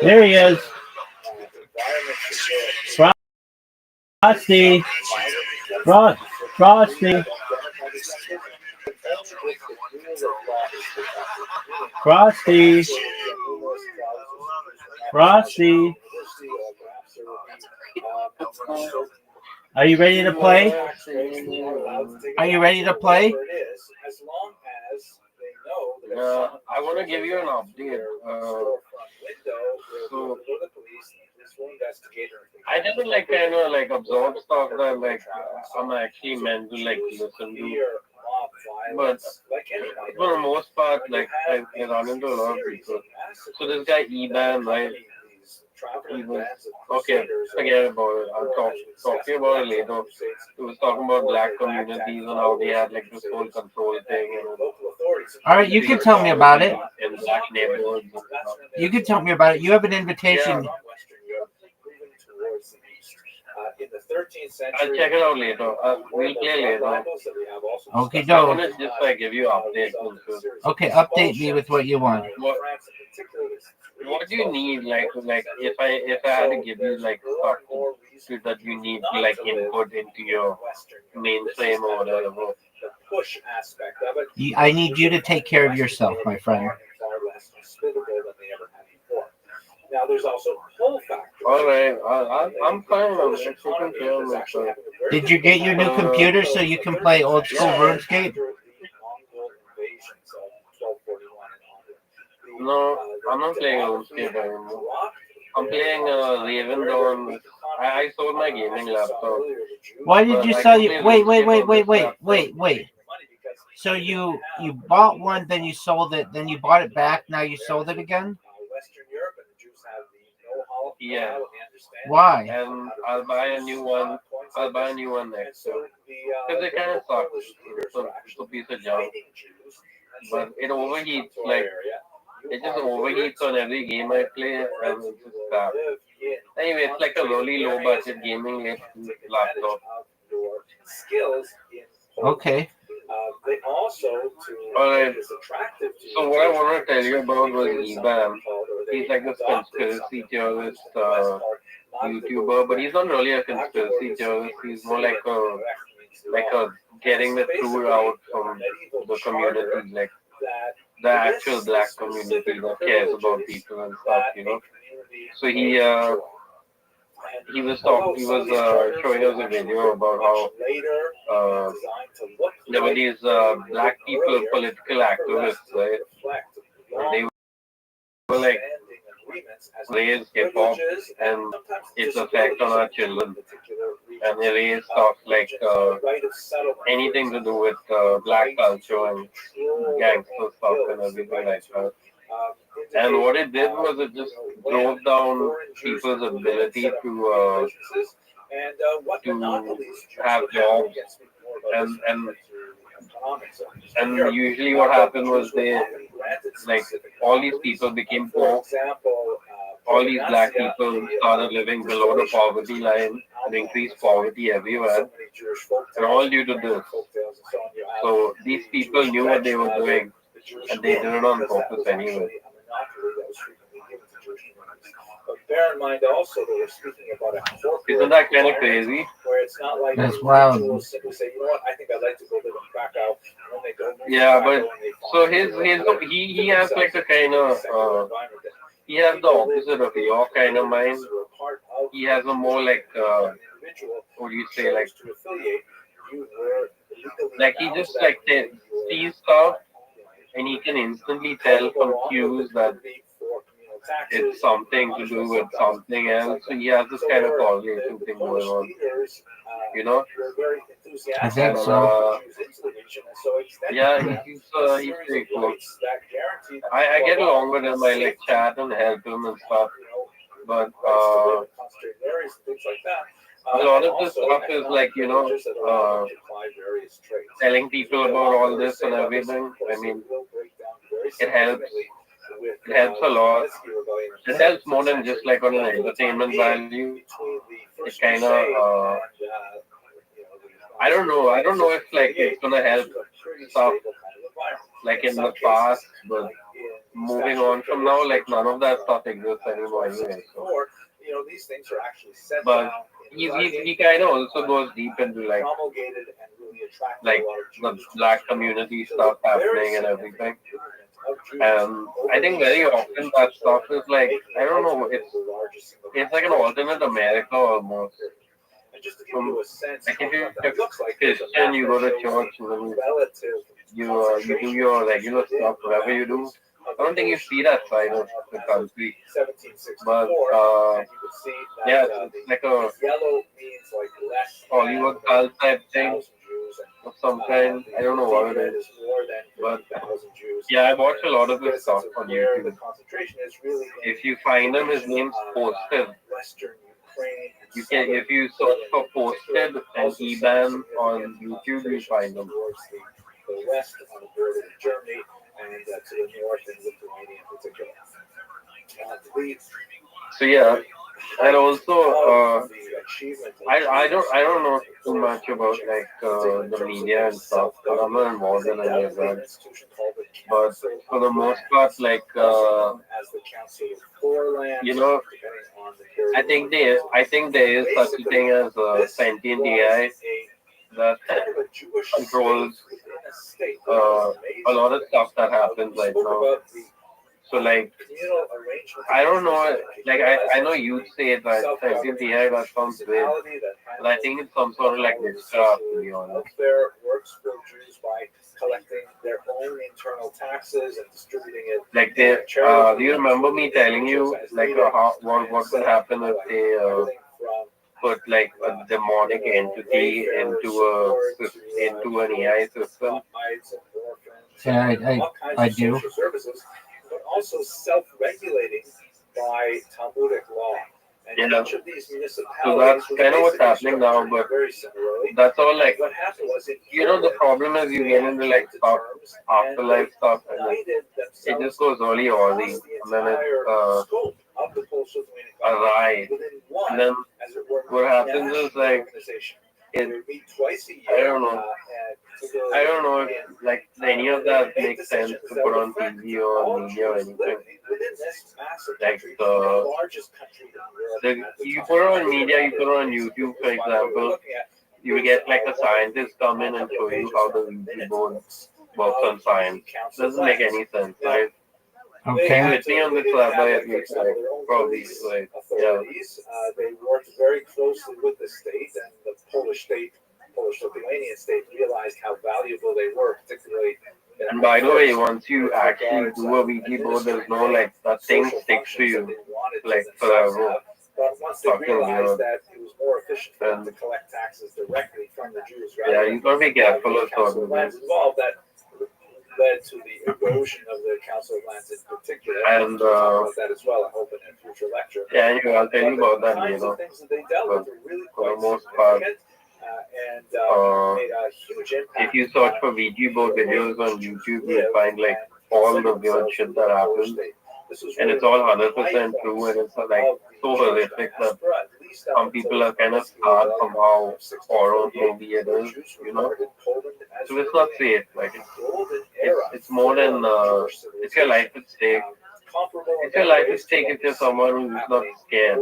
There he is. Frosty. Frosty. Frosty. Frosty. Are you ready to play? Are you ready to play? I want to give you an update. So I didn't like kind of like absorb stuff that like I'm actually meant to like listen to, but for the most part, like I run into a lot of people. So this guy Eban, right? He was okay. Forget about it. I'll talking about it later. He was talking about black communities and how they had like this whole control thing. And All right, you can tell me about it. in black neighborhoods. And stuff. You can tell me about it. You have an invitation. I'll check it out later. We'll play later. Okay, I want go. to just like give you updates on this. Okay, update me with what you want. What do you need, like if I had to give you like stuff that you need to like input into your mainframe or whatever? I need you to take care of yourself, my friend. Now there's also pull factor. All right, I'm fine on it. You can care of myself. Did you get your new computer so you can play old school RuneScape? No, I'm not playing RuneScape anymore. I'm playing Raven Dawn. I sold my gaming laptop. Why did you sell you? Wait. So you bought one, then you sold it, then you bought it back, now you sold it again? Yeah. Why? And I'll buy a new one. I'll buy a new one next year. Because it kind of sucks. It's a piece of junk. But it overheats, like, it just overheats on every game I play, and it's just crap. Anyway, it's like a really low budget gaming laptop. Okay. They also Alright. So what I want to tell you about was Eban. He's like this conspiracy theorist YouTuber, but he's not really a conspiracy theorist. He's more like a getting the truth out from the community, like the actual black community that cares about people and stuff, you know. So he was showing us a video about how there were these black people, political activists, right? They were like raise hip hop and its effect on our children, and they raise stuff like anything to do with black culture and gangster stuff and everything like that. And what it did was it just drove down people's ability to have jobs, and usually what happened was they like all these people became poor. All these black people started living below the poverty line and increased poverty everywhere, and all due to this. So these people knew what they were doing, and they did it on purpose anyway. But bear in mind also that we're speaking about a Isn't that kind of crazy? where it's not like That's wild. individuals simply say, you know what, I think I'd like to go live in Krakow. And when they go Yeah, but so he has like a kind of he has the opposite of your kind of mind. He has a more like what do you say, like he just like sees stuff and he can instantly tell from cues that it's something to do with something else. So he has this kind of correlation thing going on, you know. I think so. Yeah, he's pretty cool. I get along with him. I like chat and help him and stuff. But a lot of this stuff is like, you know, telling people about all this and everything. I mean, it helps. It helps a lot. It helps more than just like on an entertainment value. It kind of, I don't know. I don't know if like it's gonna help stuff like in the past, but moving on from now, like none of that stuff exists anymore anyway. So. But he kind of also goes deep into like the black community stuff happening and everything. And I think very often that stuff is like, I don't know, it's like an alternate America almost. just to give you a sense like of if you what that looks like, Christian, you go to church, and then relative you do your regular stuff, whatever you do. I don't think you see that side of the country. But yeah, it's like a Hollywood cult type thing of some kind. I don't know what it is. But yeah, I watch a lot of this stuff on YouTube. If you find him, his name's Posted. You can, if you search for Posted and Eban on YouTube, you find him. The west on the border of Germany and to the north in Lithuania in particular. So yeah, and also I don't know too much about like the media and stuff. I'm not involved in any of that. But for the most part, like you know, I think there is such a thing as sentient AI that controls a lot of stuff that happens right now. So like, I don't know, like I know you'd say that sentient AI, that sounds great, but I think it's some sort of like witchcraft, to be honest. Works for Jews by collecting their own internal taxes and distributing it. Like they, do you remember me telling you like what would happen if they put like a demonic entity into an AI system? Yeah, I do. But also self-regulating by Talmudic law. And each of these municipalities, so that's kind of what's happening now, but that's all like, you know, the problem is you get into like stuff, afterlife stuff, and it just goes really early, and then it's a ride. And then what happens is like, I don't know if like any of that makes sense to put on TV or media or anything. Like you put it on media, you put it on YouTube, for example, you will get like a scientist come in and show you how the YouTube board works on science. Doesn't make any sense, right? Okay. With me on this Rabbi, at least, like, probably, like, yeah. They worked very closely with the state, and the Polish-Lithuanian state realized how valuable they were, particularly. And by the way, once you actually do a Ouija board, there's no like that thing sticks to you like forever. But once they realized that it was more efficient for them to collect taxes directly from the Jews, yeah, you gotta be careful of certain things. That led to the erosion of the Council of Lands in particular. And about that as well, I hope, in a future lecture. Yeah, anyway, I'll tell you about that, you know. But for the most part, made a huge impact. if you search for Ouija board videos on YouTube, you'll find like all the weird shit that happens. And it's all 100% true, and it's like so horrific that some people are kind of scarred from how horror movie it is, you know. So it's not safe. Like it's more than it's your life at stake. It's your life at stake if you're someone who's not scared.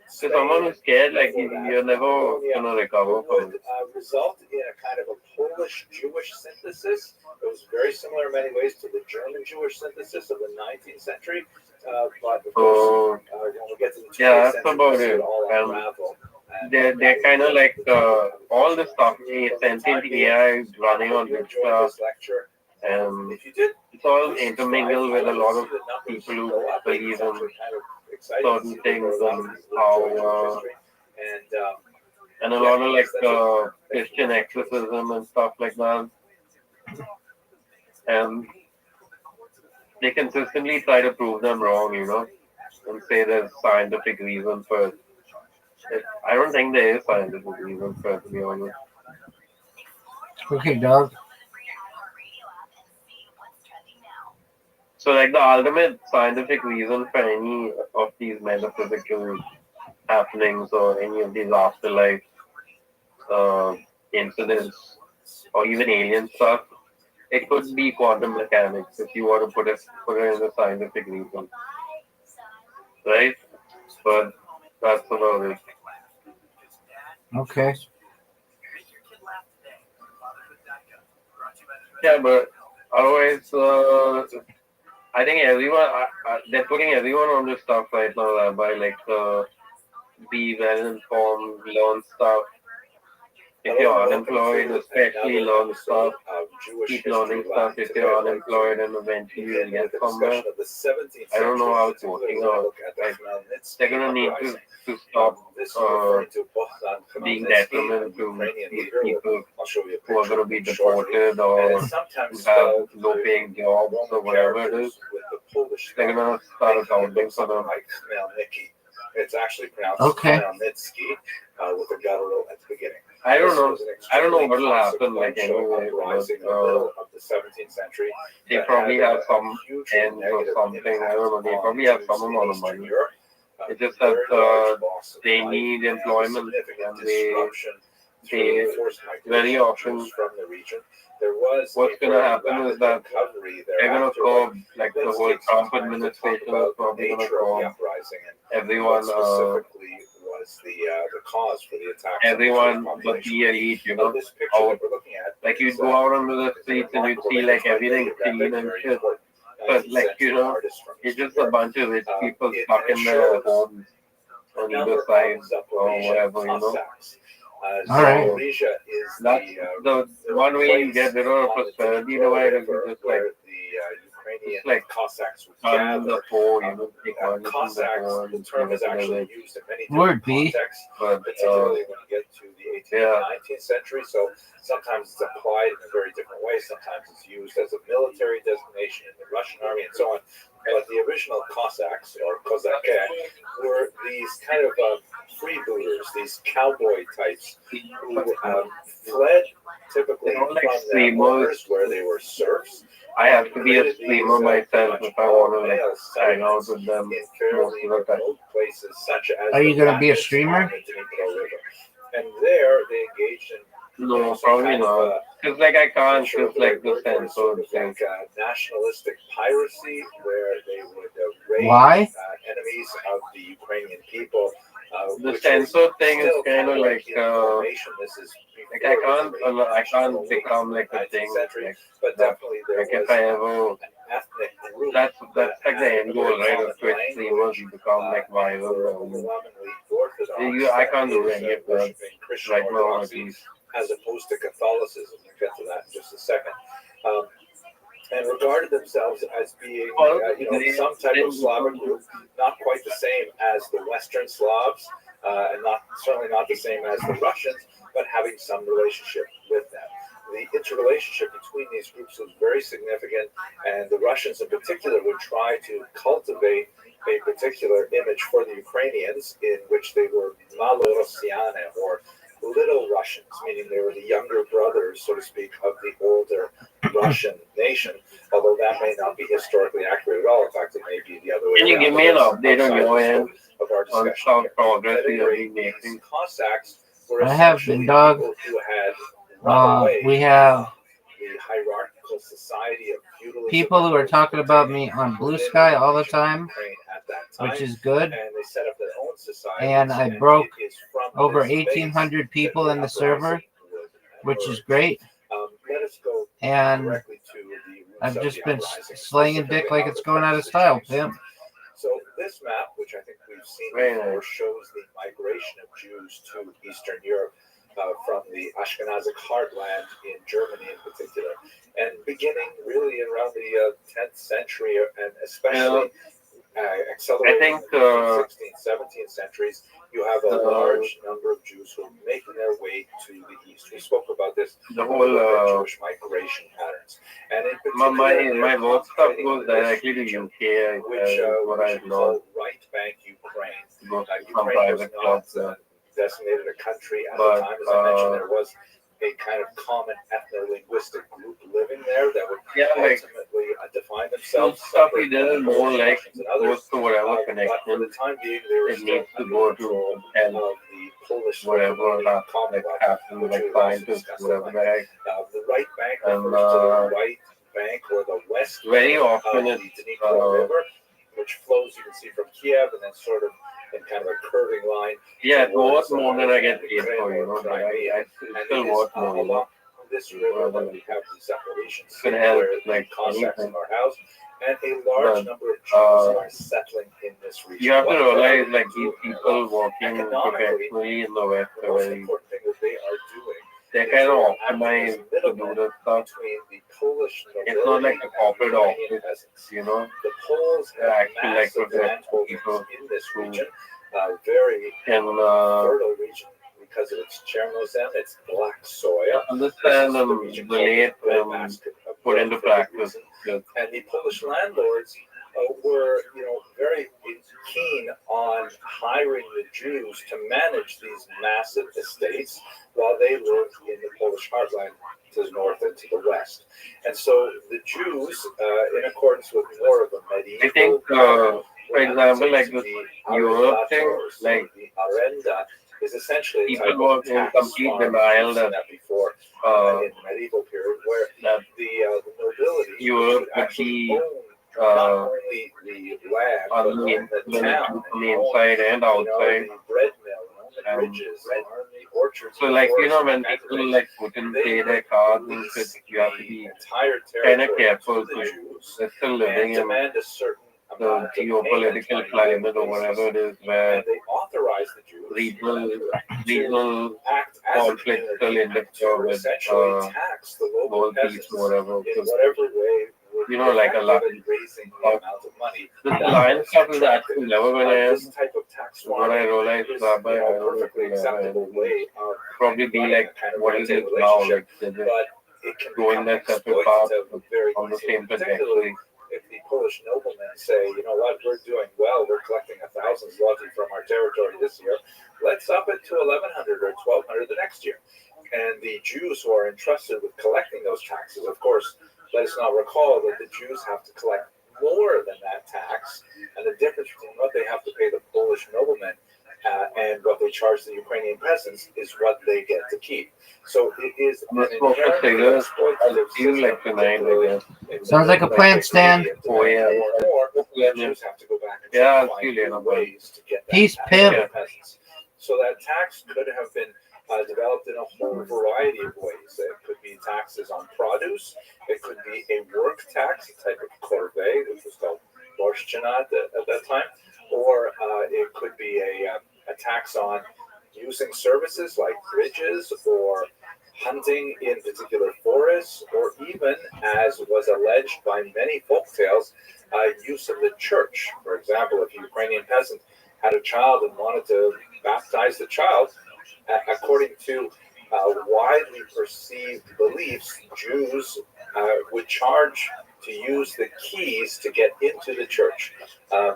So someone who's scared, like you're never gonna recover from it. Result in a kind of a Polish-Jewish synthesis. It was very similar in many ways to the German-Jewish synthesis of the 19th century. But of course, when we get to the 20th yeah, that's century, about it. They're kind of like all the stuff, sentient AI running on witchcraft, and it's all intermingled with a lot of people who believe in certain things and how, and a lot of like Christian exorcism and stuff like that. And they consistently try to prove them wrong, you know, and say there's scientific reason for it. I don't think there is scientific reason for it, to be honest. Okay, dog. So, like, the ultimate scientific reason for any of these metaphysical happenings or any of these afterlife incidents or even alien stuff, it could be quantum mechanics if you want to put it in a scientific reason, right? But that's about it. Okay. Yeah, but otherwise, I think everyone they're putting everyone on this stuff right now, Rabbi, like be well informed, learn stuff, If you're unemployed, especially learn stuff, keep learning stuff. If you're unemployed and eventually you get somewhere, I don't know how it's working out. Like, they're gonna need to stop being detriment to these people who are gonna be deported or have low-paying jobs or whatever it is. They're gonna start accounting for them. It's actually pronounced Okay. Khmelnytsky, with a guttural at the beginning. I don't know what'll happen. Like anyway, but, of the 17th century. they probably have some ends or something. I don't know. They probably have some amount of money. It's just that they need employment, and they very often. What's gonna happen is that they're gonna curb, like the whole Trump administration is probably gonna curb everyone. Everyone but the elite, you know. Out. Like you'd go out onto the streets and you'd see like everything clean and shit. But like, you know, it's just a bunch of rich people stuck in their homes on either side or whatever, you know. All right. That's the one way you get rid of prosperity in a way is just like Cossacks would on the poor, you know, take money from the Cossacks, poor the and term give is it to actually the used in many Word different B. contexts, but particularly when you get to the 18th and 19th century. So sometimes it's applied in a very different way. Sometimes it's used as a military designation in the Russian army and so on. But the original Cossacks, or Kozake, were these kind of freebooters, these cowboy types who fled typically from their borders where they were serfs. I have to be a streamer myself if I want to like hang out with them most of the time. Places such as Are you gonna be a streamer? And there they engaged in No, probably not. Because like I can't just like the censor thing. Nationalistic piracy, where they would raid Why? enemies of the Ukrainian people. The censor thing is kind of like I can't become like a thing like that. Like if I ever that's like the end goal, right? Of Twitch streamers, you become like viral. I can't do any of that right now at least. As opposed to Catholicism. We'll get to that in just a second. And regarded themselves as being, some type of Slavic group, not quite the same as the Western Slavs, and certainly not the same as the Russians, but having some relationship with them. The interrelationship between these groups was very significant, and the Russians in particular would try to cultivate a particular image for the Ukrainians in which they were Malorossiane, or Little Russians, meaning they were the younger brothers, so to speak, of the older Russian nation, although that may not be historically accurate at all. In fact, it may be the other way around. Can you give me an update on your end of our on discussion how progress you have been making? Cossacks were I have been, dog. people who had run away We have the hierarchical society of feudalism. people who are talking about me on Blue Sky all the time, at that time, which is good. and they set up their own society. And I broke it is from over this base 1,800 people that in the server, which is great. Let us go And directly to the roots I've of just the been uprising, slaying dick like it's going out of style, pimp. So this map, which I think we've seen before, shows the migration of Jews to Eastern Europe from the Ashkenazic heartland in Germany in particular, and beginning really around the 10th century, and especially accelerating in the 16th, 17th centuries, you have a large number of Jews who are making their way to the east. We spoke about this, the whole Jewish migration patterns. And in particular, my work stuff goes directly to UK, which what I've we known. call Right Bank Ukraine. Goes to some Ukraine was private not clubs. designated a country at But, the time. As I mentioned, there was a kind of common ethno-linguistic group living there that would ultimately define themselves. Stuff we did more like goes to whatever But for connection the time being, they were it still needs to go to, and of the Polish whatever that like happens with like scientists, whatever the heck. The right bank And, refers to the right bank, or the west very bank often of it's, the Dnieper River, which flows, you can see, from Kiev, and then sort of in kind of a curving line. Yeah, it's worth more than I get paid for, you know, but I still worth more, you know. This river that we have the Zaporizhian Can help, where the like, Cossacks anything. are housed, and a large But, number of Jews are settling in this region. You have to Whatever realize, like, the these people working economically, professionally in the West the are most very important thing that they are doing they're kind of optimized to do this stuff. It's not like a corporate office, you know. The Poles They're have actually like massive protect landholdings people in this who region, very can fertile region because of its chernozem, its black soil. understand This is the and region called relate the and breadbasket of put wealth into for good practice. reason. Yes. And the Polish landlords were, very keen on hiring the Jews to manage these massive estates while they lived in the Polish heartland to the north and to the west. And so the Jews, in accordance with more of a medieval, I think, for example, like this Europe thing, like the arenda is essentially a people type were of in tax complete farm. denial We've seen that before in the medieval period, where that the nobility Europe would would actually be own not only the land, but on own the town, the inside and outside. the bread mill, the bridges, and the orchards. So like, when people like Putin pay their cards and shit, you have to be kind of careful because they're still living in the geopolitical climate or whatever it is where regional conflict still interfere with world peace or whatever. Like a lot. This alliance stuff is actually never going to end. What I realized, Rabbi, I don't know, probably be like what it is now, like they're just going their separate paths on the same trajectory. If the Polish noblemen say, you know what, we're doing well, we're collecting 1,000 zloty from our territory this year, let's up it to 1,100 or 1,200 the next year. And the Jews who are entrusted with collecting those taxes, of course, let us now recall that the Jews have to collect more than that tax, and the difference between what they have to pay the Polish noblemen and what they charge the Ukrainian peasants is what they get to keep. So it is an inherently exploitative system. Sounds like a plan, Stan. Oh, yeah. The Jews have to go back and find new ways to get that Peace, tax pimp. from the peasants. So that tax could have been developed in a whole variety of ways. It could be taxes on produce. It could be a work tax, a type of corvée, which was called Rothschild'S at that time. Or it could be a tax on using services like bridges or hunting in particular forests, or even, as was alleged by many folktales, use of the church. For example, if a Ukrainian peasant had a child and wanted to baptize the child, according to widely perceived beliefs, Jews would charge to use the keys to get into the church.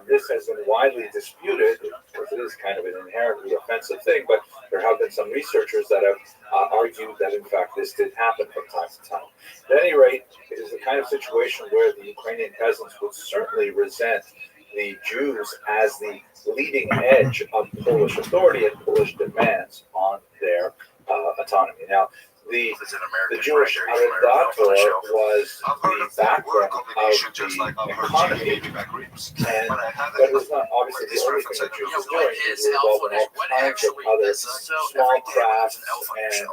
This has been widely disputed because it is kind of an inherently offensive thing, but there have been some researchers that have argued that in fact this did happen from time to time. At any rate, it is the kind of situation where the Ukrainian peasants would certainly resent the Jews as the leading edge of Polish authority and Polish demands on their autonomy. Now, the Jewish arrendator was the background of the economy, but it was not obviously the only thing that Jews were doing. They were involved in all kinds of other small crafts and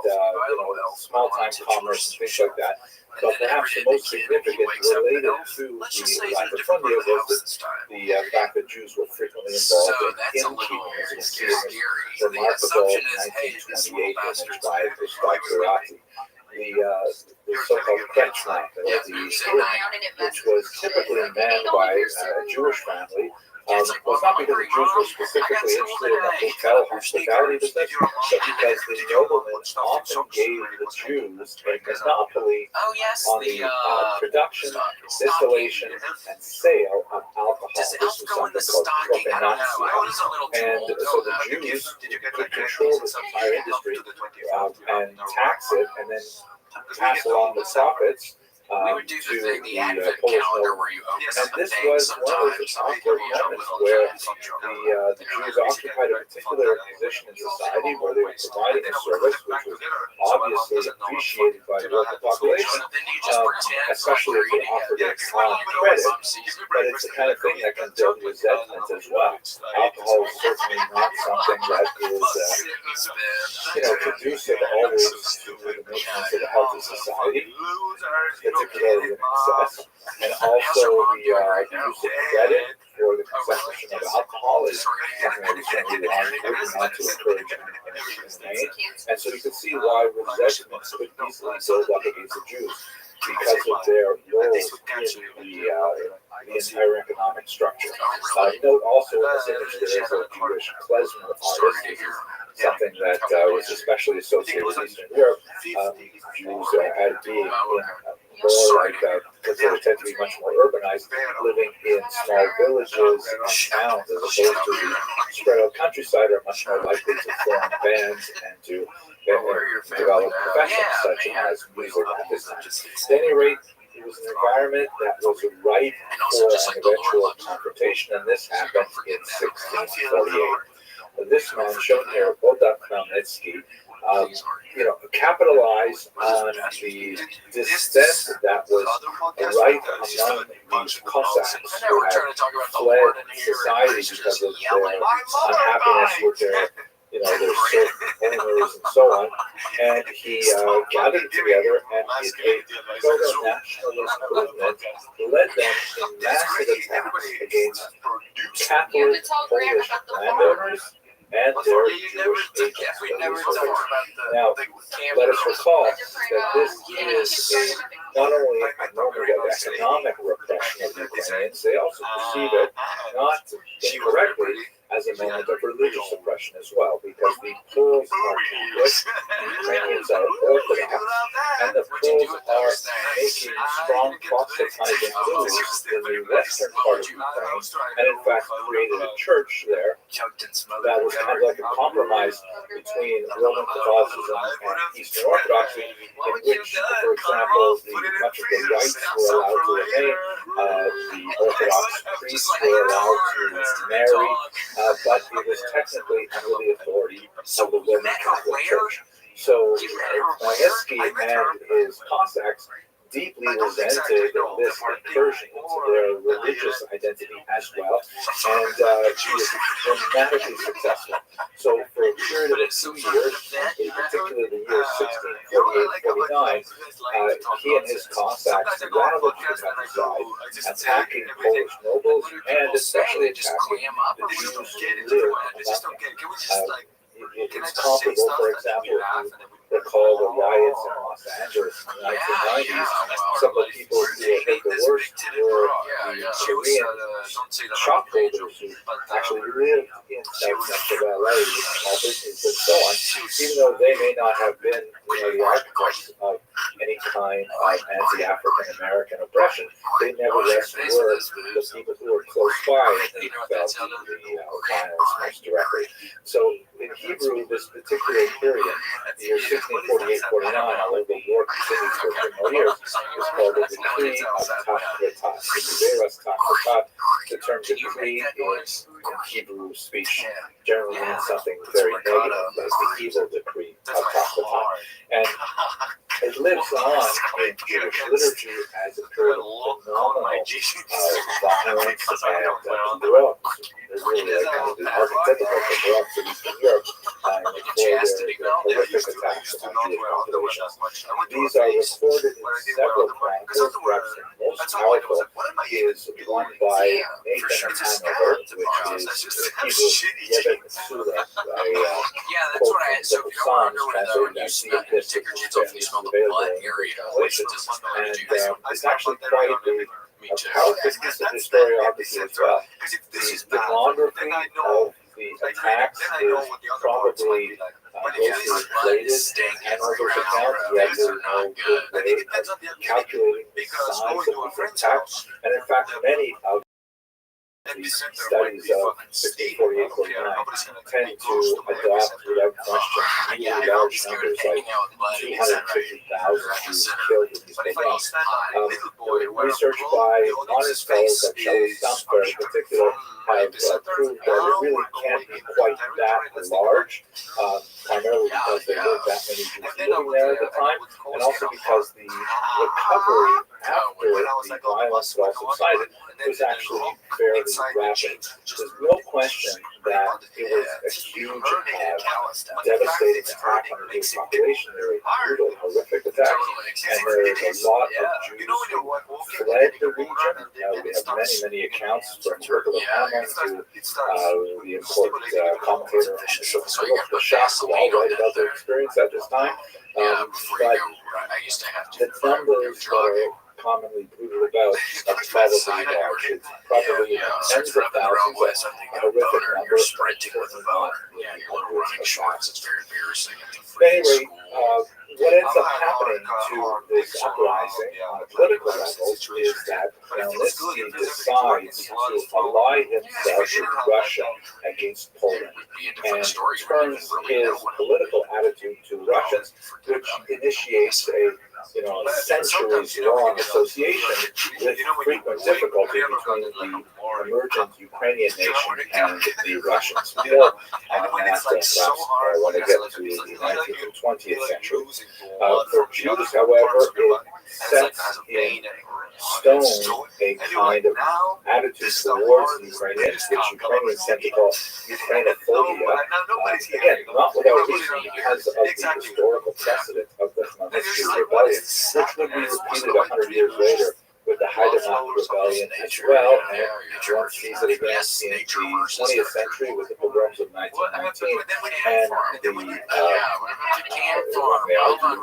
small-time commerce and things like that. But perhaps the most significant related to the latifundia was the fact that Jews were frequently involved in innkeeping. As you can see in this remarkable 1928 image by Rothschild'S, the so-called Kretschmann, which was typically manned by a Jewish family. Was not because the Jews were specifically interested in the hotel hospitality business, but because the noblemen often gave the Jews a monopoly on the production, distillation, and sale of alcohol. This was something called profanatio. And so the Jews could control this entire industry and tax it, and then pass along the profits to the Polish noblemen. And this was one of those awkward moments where the Jews occupied a particular position in society where they were providing a service which was obviously appreciated by the local population, especially if they offered it on credit. But it's the kind of thing that can build resentment as well. Alcohol is certainly not something that is conducive always to the maintenance of a healthy society, particularly in excess, and also the use of credit for the consumption of alcohol is something that we certainly want to encourage and maintain. And so you can see why resentment could easily build up against the Jews because of their role in the entire economic structure. Note also in this image there is a Jewish klezmer artist, something that was especially associated with Eastern Europe. Jews had being more like, because they tend to be much more urbanized, living in small villages and towns as opposed to the spread out countryside, are much more likely to form bands and to develop professions such as music at this time. At any rate, it was an environment that was ripe for an eventual confrontation, and this happened in 1648. This man shown here, Bohdan Khmelnytsky, capitalized on the dissent that was ripe among these Cossacks who had fled society because of their unhappiness with their serf owners and so on. And he gathered together and in a proto-nationalist movement led them in massive attacks against Catholic Polish landowners and their Jewish agents. Now, let us recall that this is not only a moment of economic repression of the Ukrainians, they also perceive it, not incorrectly, as a moment of religious oppression as well, because the Poles are Catholic, the Ukrainians are Orthodox, and the Poles are making strong proselytizing moves in the western part of Ukraine, and in fact created a church there that was kind of like a compromise between Roman Catholicism and Eastern Orthodoxy, in which, for example, much of the rites were allowed to remain, the Orthodox priests were allowed to marry, but it was technically under the authority of the Roman Catholic Church. So Khmelnytsky and his Cossacks deeply resented this incursion into their religious identity as well, and he was dramatically successful. So for a period of 2 years, in particular the year 1648-49, he and his Cossacks ravaged the countryside, attacking Polish nobles and especially attacking the Jews who lived among them. It's comparable, for example, to recall the riots in Los Angeles in the 1990s. Some of the people who were hit the worst were the Korean shopholders who actually lived in South Central LA with small businesses and so on, even though they may not have been the architects of any kind of anti-African American oppression. They nevertheless were the people who were close by and they felt the violence most directly. So in Hebrew, this particular period, the year 1648-49, although the war continued for 3 more years, is called the Decree of Tafretat. The term decree is in Hebrew speech generally means something very negative, like the evil decree of Tafretat. And it lives on in Jewish liturgy as a period of phenomenal violence and pogroms. There's really the archetypical pogroms of Eastern Europe for their horrific attacks on Jewish populations. These are recorded in several chronicles. Perhaps the most powerful is one by Nathan Hanover, which is Hebrew Rebbe Mesula, a quote from the Psalms translated as the Epistle available in translations, and it's actually quite a powerful piece of historiography as well. The demography of the attacks is probably closely related, and also the account, you have no good way of calculating the size of these attacks, and in fact many of these studies of 1648-49 tend to adopt without question really large numbers, like 250,000 Jews killed in these pogroms. Research by modern scholars like Shelley Stamper in particular have proved that it really can't be quite that large, primarily because there weren't that many Jews living there at the time, and also because the recovery after the violence was all subsided was actually fairly rapid. There's no question that it was a huge, devastating attack on the Jewish population. They were brutal, horrific attacks. and there's a lot of Jews who fled the region. We have many accounts from Rickle Hamlin to the important commentator on the Shach, who all write about their experience at this time. But the numbers that are commonly brutal about are probably large. It's probably tens of thousands, a horrific number. Anyway, what ends up happening to this uprising on a political level is that Khmelnytsky decides to ally himself with Russia against Poland and turns his political attitude to Russians, which initiates a centuries-long association with frequent difficulty between the emergent Ukrainian nation and the Russians. More on that perhaps when we get to the 19th and 20th century. For Jews, however, it sets in stone a kind of attitude towards the Ukrainians, which Ukrainians tend to call Ukrainophobia. Again, not without reason, because of the historical precedent of the Khmelnytsky rebellion, which would be repeated 100 years later with the Haidemak rebellion as well, and one sees it again in the 20th century with the pogroms of 1919 and the elements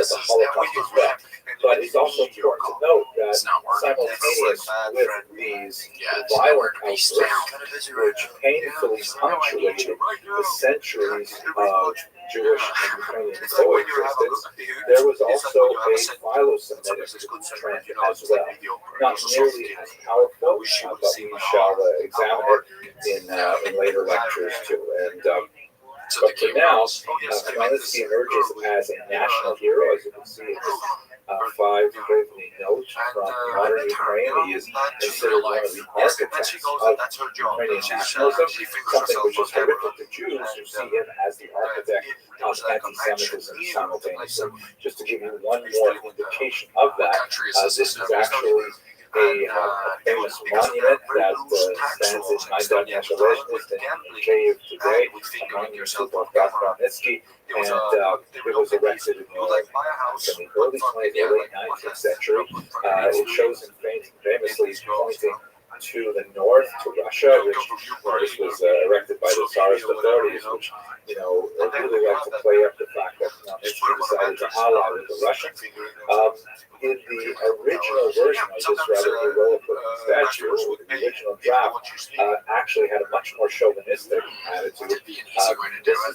of the Holocaust as well. But it's also important to note that simultaneous with these violent outbursts, which painfully punctuated the centuries of Jewish and Ukrainian coexistence, there was also a philo-Semitic trend as well. Not nearly as powerful, but we shall examine it in later lectures too. But for now, Khmelnytsky emerges as a national hero, as you can see in this 5 Gravely notes from modern Ukraine. He is considered one of the architects of Ukrainian nationalism, something which is horrific to Jews who see him as the architect of anti-Semitism simultaneously. Just to give you one more indication of that, this is actually a famous monument that stands in Maidan Neshalezhnist in Kyiv today, a monument to Khmelnytsky, and it was erected in the early 20th or late 19th century. It shows him famously pointing to the north, to Russia, which was erected by the Tsarist authorities, which really like to play up the fact that Khmelnytsky decided to ally with the Russians. In the original version of this rather heroic-looking statue, the original draft actually had a much more chauvinistic attitude. This is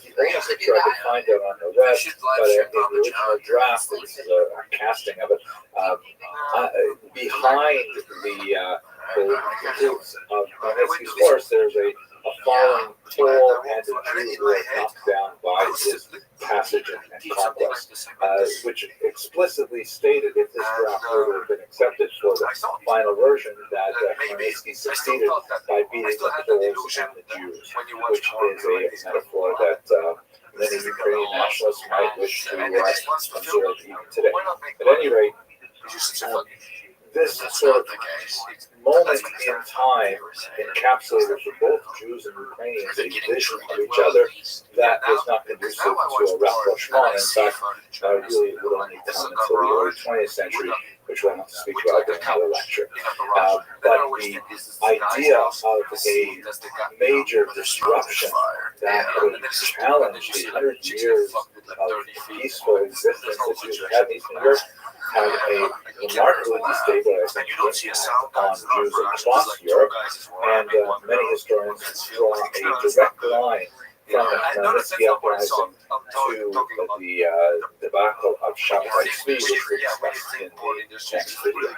the only picture I could find out on the web, but in the original draft, this is a casting of it, behind the troops of Khmelnytsky's force, there's a falling pole and a Jew who was knocked down by his passage and conquest, which explicitly stated, if this draft would have been accepted for the final version, that Khmelnytsky succeeded by beating the Poles and the Jews, which is a metaphor that many Ukrainian nationalists might wish to observe even today. At any rate, this sort of moment in time encapsulated for both Jews and Ukrainians a vision of each other that was not conducive to a rapprochement. In fact, really it would only come until the early 20th century, which we'll have to speak about in another lecture. But the idea of a major disruption that would challenge the 100 years of peaceful existence that Jews had in Eastern Europe had a remarkably destabilizing impact on Jews across Europe, and many historians draw a direct line from the Khmelnytsky uprising to the debacle of Shabtai Tzvi, which we discussed in the next video.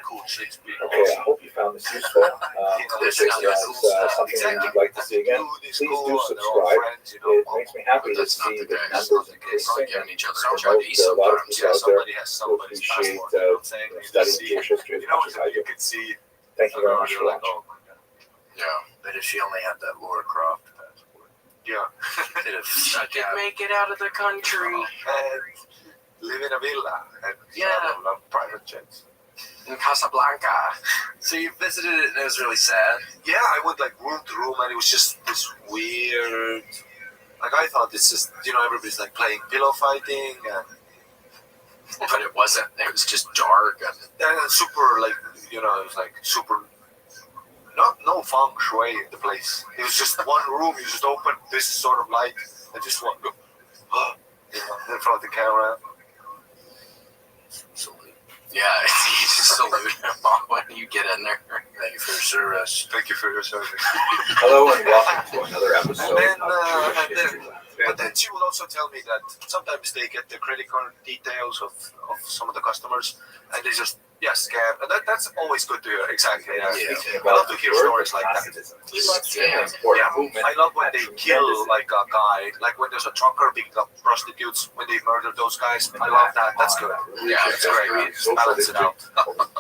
Okay, I hope you found this useful. If it was something that you'd like to see again, please do subscribe. It makes me happy to see the numbers increasing, and there are a lot of people out there who appreciate studying Jewish history as much as I do. Thank you very much for watching. Yeah, but if she only had that Laura Croft passport. Yeah. She could make it out of the country. And live in a villa and love private jets. In Casablanca. So you visited it and it was really sad? Yeah, I went like room to room and it was just this weird, like I thought it's just, everybody's like playing pillow fighting and but it wasn't. They it was just dark. And super, like, you know, it was like super, no feng shui in the place. It was just one room, you just open this sort of light and just walk in front of the camera. Salute. Yeah, you just salute him when you get in there. Thank you for your service. Thank you for your service. Hello and welcome to another episode But then she will also tell me that sometimes they get the credit card details of some of the customers and they just scam. And that's always good to hear. Exactly. Yeah. I love to hear stories like that. I love when they kill like a guy, like when there's a trucker picking up prostitutes, when they murder those guys. I love that. That's good. Yeah, it's great. Balance it out.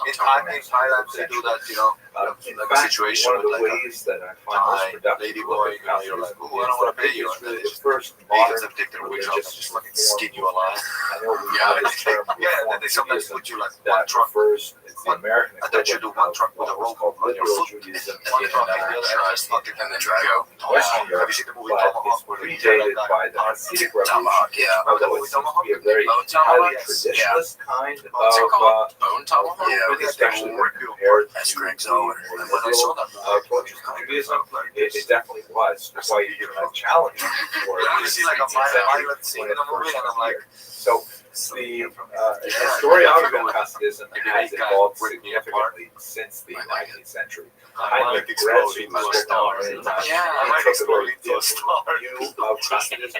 In Thailand, they do that, you know, in like a situation with like a lady boy, you know, you're like, oh, I don't want to pay you. And then they just take their wigs off and just fucking skin you alive. Yeah, and then they sometimes put you like one truck. It's the American and then you do one truck with a rope on your foot. One truck and the other tries fucking and then go. Have you seen the movie Tomahawk? Where they predated by the Hasidic Tomahawk, yeah. Although it seems to be a very highly traditionalist kind of bone tomahawk. Yeah, especially when compared to Greg's own. When I saw that Judaism, it definitely was quite challenging for you see like a violent scene in a movie and I'm like, so the historiography of Hasidism has evolved significantly since the 19th century. I like exploding to a star. Yeah, I like exploding to a star. You of Hasidism.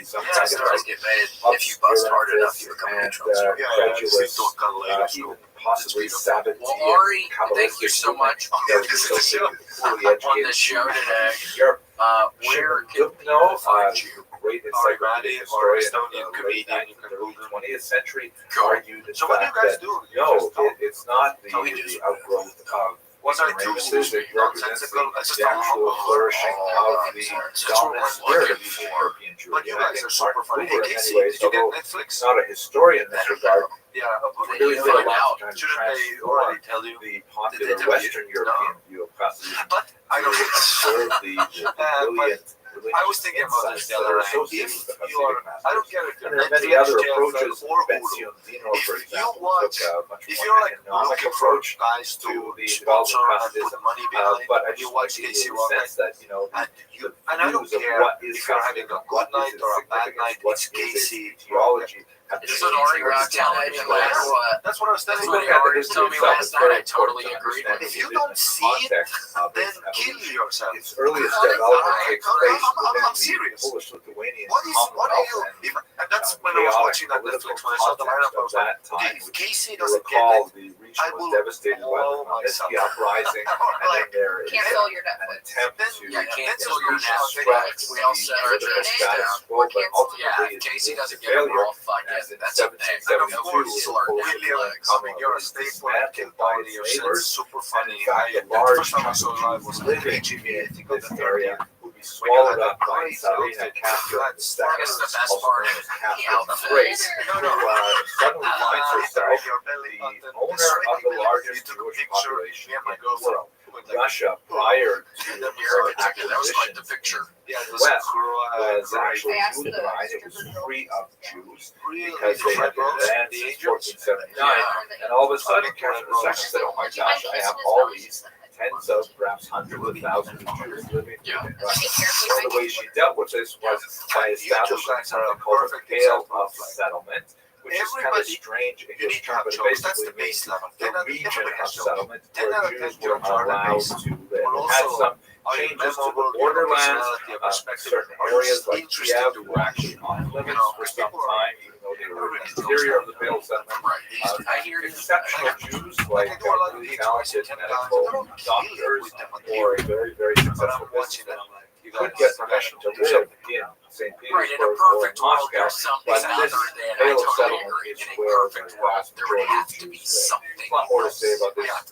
Sometimes stars get made. If you bust hard enough, you become neutral. Credulous, even possibly Sabbath. Well, Ari, thank you so much on this show today. Where can people find you? Great Rabbi or Estonian comedian in the early 20th century argued the fact that it's not the outgrowth of was I too nonsensical? It's the actual flourishing of the dominant spirit of the European Jew. But you guys are super funny. In many ways, although not a historian in this regard, really find out. Shouldn't they already tell you the popular Western European view of Hasidism? But I don't observe the brilliant. I was thinking about this the other night. If you are, I don't care if you're many other approaches. If you're like looking for guys to sponsor and put money behind, but I you watch Casey Rothschild, that and I don't care if you're having a good night or a bad night. It's Casey theology. Is it Ari Rothschild or what? That's what I was telling you. Ari told me last night. I totally agree. If you don't see it, then kill yourself. Its earliest development takes place I'm serious. Polish-Lithuanian What are you? And that's when I was watching that Netflix when I saw the lineup. I was like, okay, if Casey doesn't get it, the region was devastated by the Manisky uprising, and then there is an attempt to cancel your Netflix. We all set our status quo, but ultimately if Casey doesn't get it, we're all fucked. That's a thing. And of course, William coming, you're a staple and can buy yourself super funny. The first time I saw it live was like HGV, I think of the area. Swallowed up by Sarina Castro. That's the best part. Suddenly finds herself the owner of the largest Jewish population in the world. Russia, prior to her acquisition, that was quite the picture. The West was actually Judefied. It was free of Jews because they had been banned since 1479. And all of a sudden, Catherine II said, "Oh my gosh, I have all these tens of, perhaps hundreds of thousands of Jews living in Russia." So the way she dealt with this was by establishing something called a Pale of Settlement, which is kind of strange English term, but it basically means the region of settlement where Jews were allowed to live. It had some changes to the borderlands, certain areas like Kiev were actually on limits for some time, even though they were in the interior of the Pale settlement. Exceptional Jews, like really talented medical doctors or very, very successful businessmen, could get permission to live in St. Petersburg or Moscow, but this Pale settlement is where the vast majority of Jews live. There's a lot more to say about this in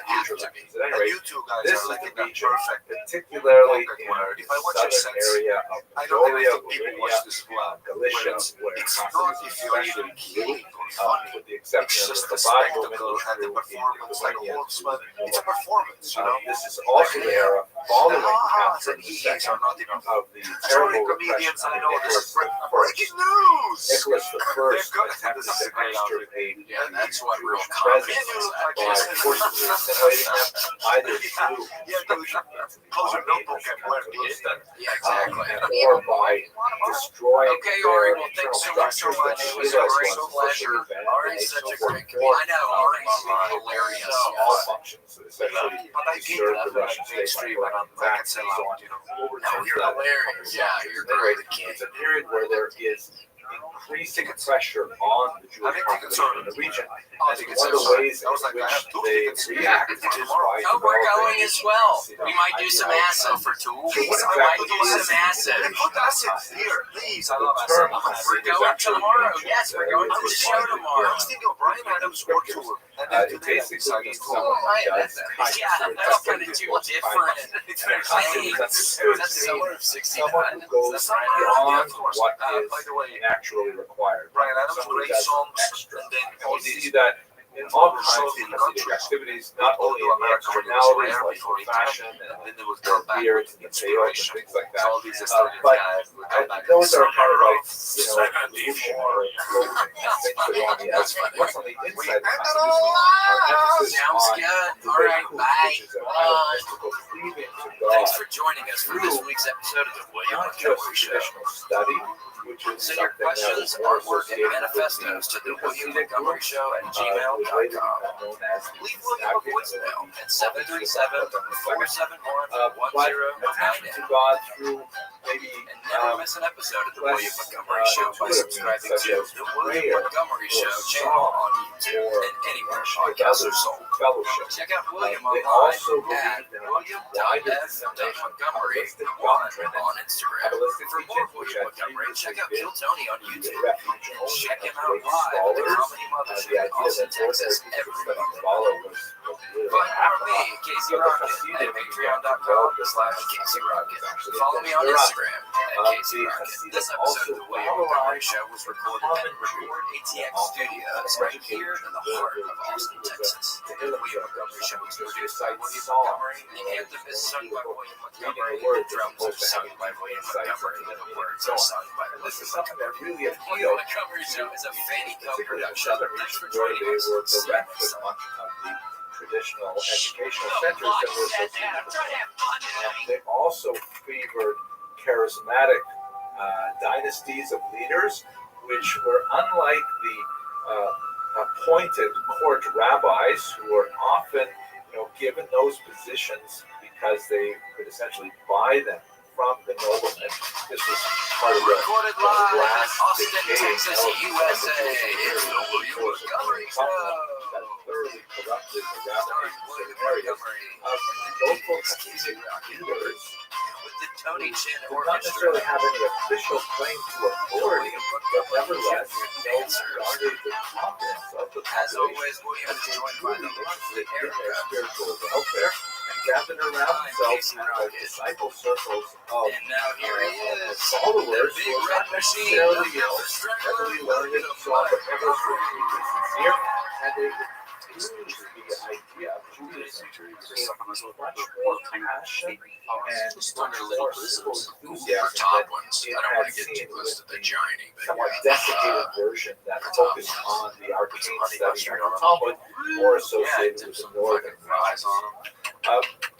future lectures. At any rate, this is the region, particularly in the southern area of Mongolia, Galicia, where Hasidism is especially key, with the exception of the Chabad movement, which grew in Lithuania. It's a performance, you know. This is also the era following Catherine II of the terrible comedians I know Nicholas this breaking news. Nicholas I attempted to extirpate Yeah, that's what real the comedy presidents is. by forcibly assimilating them either through Close your notebook and learn to get that. Yeah, exactly. or by destroying Okay, their Ari, well, internal thanks so much so structures much. It was that a great was pleasure. Ari's such a great comedian. I know, Ari's hilarious. all functions essentially But I to get serve that. the Russian state Mainstream, by and I can sell out, you know. No, you're hilarious. Yeah, you're great. It's a period where there is increasing pressure on the Jewish population in the region. And one of the ways in which they react is by Oh, we're going developing as well. We might do some acid for 2 weeks. We might do some acid. Put acid here, please. I love term acid. We're going tomorrow. Yes, we're going to the show I tomorrow. was thinking of Brian Adams' World Tour. And then It today, basically I means decided someone Right, who does yeah, kindness or that's kind of justice too towards different. kindness. it's very Kindness funny. is understood That's to be similar to someone 69. who goes That's right. beyond of course. what By the way, is naturally required. Brian Adams, Someone who great does songs, extra. and then And all we these see that in all kinds shows of in the Hasidic country. activities, not only in the America when it was externalities rare like before he fashion died, and and then there was the beards and the peyote and inspiration. things like So that. all these Estonian But guys would come back. those are kind of like, revolutionary Before. clothing, things that are on the outside. What's on the inside of ended Hasidism? all Our emphasis Sounds on good. the All right, Beit bye. which is a kind of mystical cleaving to God, Thanks for joining us for this week's episode of the William not just Montgomery Show. traditional study, which is Send your something that questions, was more artwork, and associated with manifestos to the William Hasidic Montgomery groups, Show at who was later gmail.com. known as the Leave William a voicemail at 737-471-1098. but attachment to God through maybe And never miss an episode of the less, William Montgomery Show by subscribing such to as the William prayer Montgomery or Show channel on YouTube or and anywhere like podcasts other are sold. fellowship. Check out William They online also believe at in a wider william.f.montgomery doctrine on Instagram. Kabbalistic For more teachings, which William have Montgomery, check out previously Kill Tony on been YouTube. the refuge And only check of him out great live at the scholars. Comedy The Mothership idea in Austin, that Texas ordinary every people month. studying Kabbalah was really Find more of me, apathizing. Casey But the Rocket, Hasidim at patreon.com/Casey Rocket. Follow me on Instagram at Casey Rocket. This episode of the William Montgomery Show was recorded at Record ATX Studios right here in the heart of Austin, Texas. The William Montgomery Show is produced by William Montgomery. The anthem is sung by William Montgomery. The drums are sung by William Montgomery. And the words are sung by This is William something that Montgomery. really The William appealed Montgomery Show is a Fanny Co particularly in production. southern Thanks for regions where joining they us. were See you bereft next of time. much of the traditional educational centers that were associated with them. And they also favored charismatic dynasties of leaders, which were unlike the appointed court rabbis, who were often, given those positions because they could essentially buy them from the noblemen. This was part of the Recorded live in last Austin, decade Texas, of USA. It's the William Montgomery Show. that thoroughly corrupted the rabbis in William certain areas. Montgomery. Local Hasidic leaders With the Tony Chin did not necessarily Orchestra. have any official claim to authority, but nevertheless, those garnered the confidence of the As population always, William is joined by the lovely in their Erica. spiritual welfare and gathered around themselves in the disciple circles of And now here he is. followers The who big were red not machine. necessarily, The strangler. heavily learned, saw the evidence were deeply sincere, and they used the idea of Judaism with much more passion and Just under much little more civil blizzards. For enthusiasm top than ones. it I don't had want to get seen too close to with the the giant, but somewhat desiccated version that focused on the arcane study of the Talmud, more associated with the northern fries on them.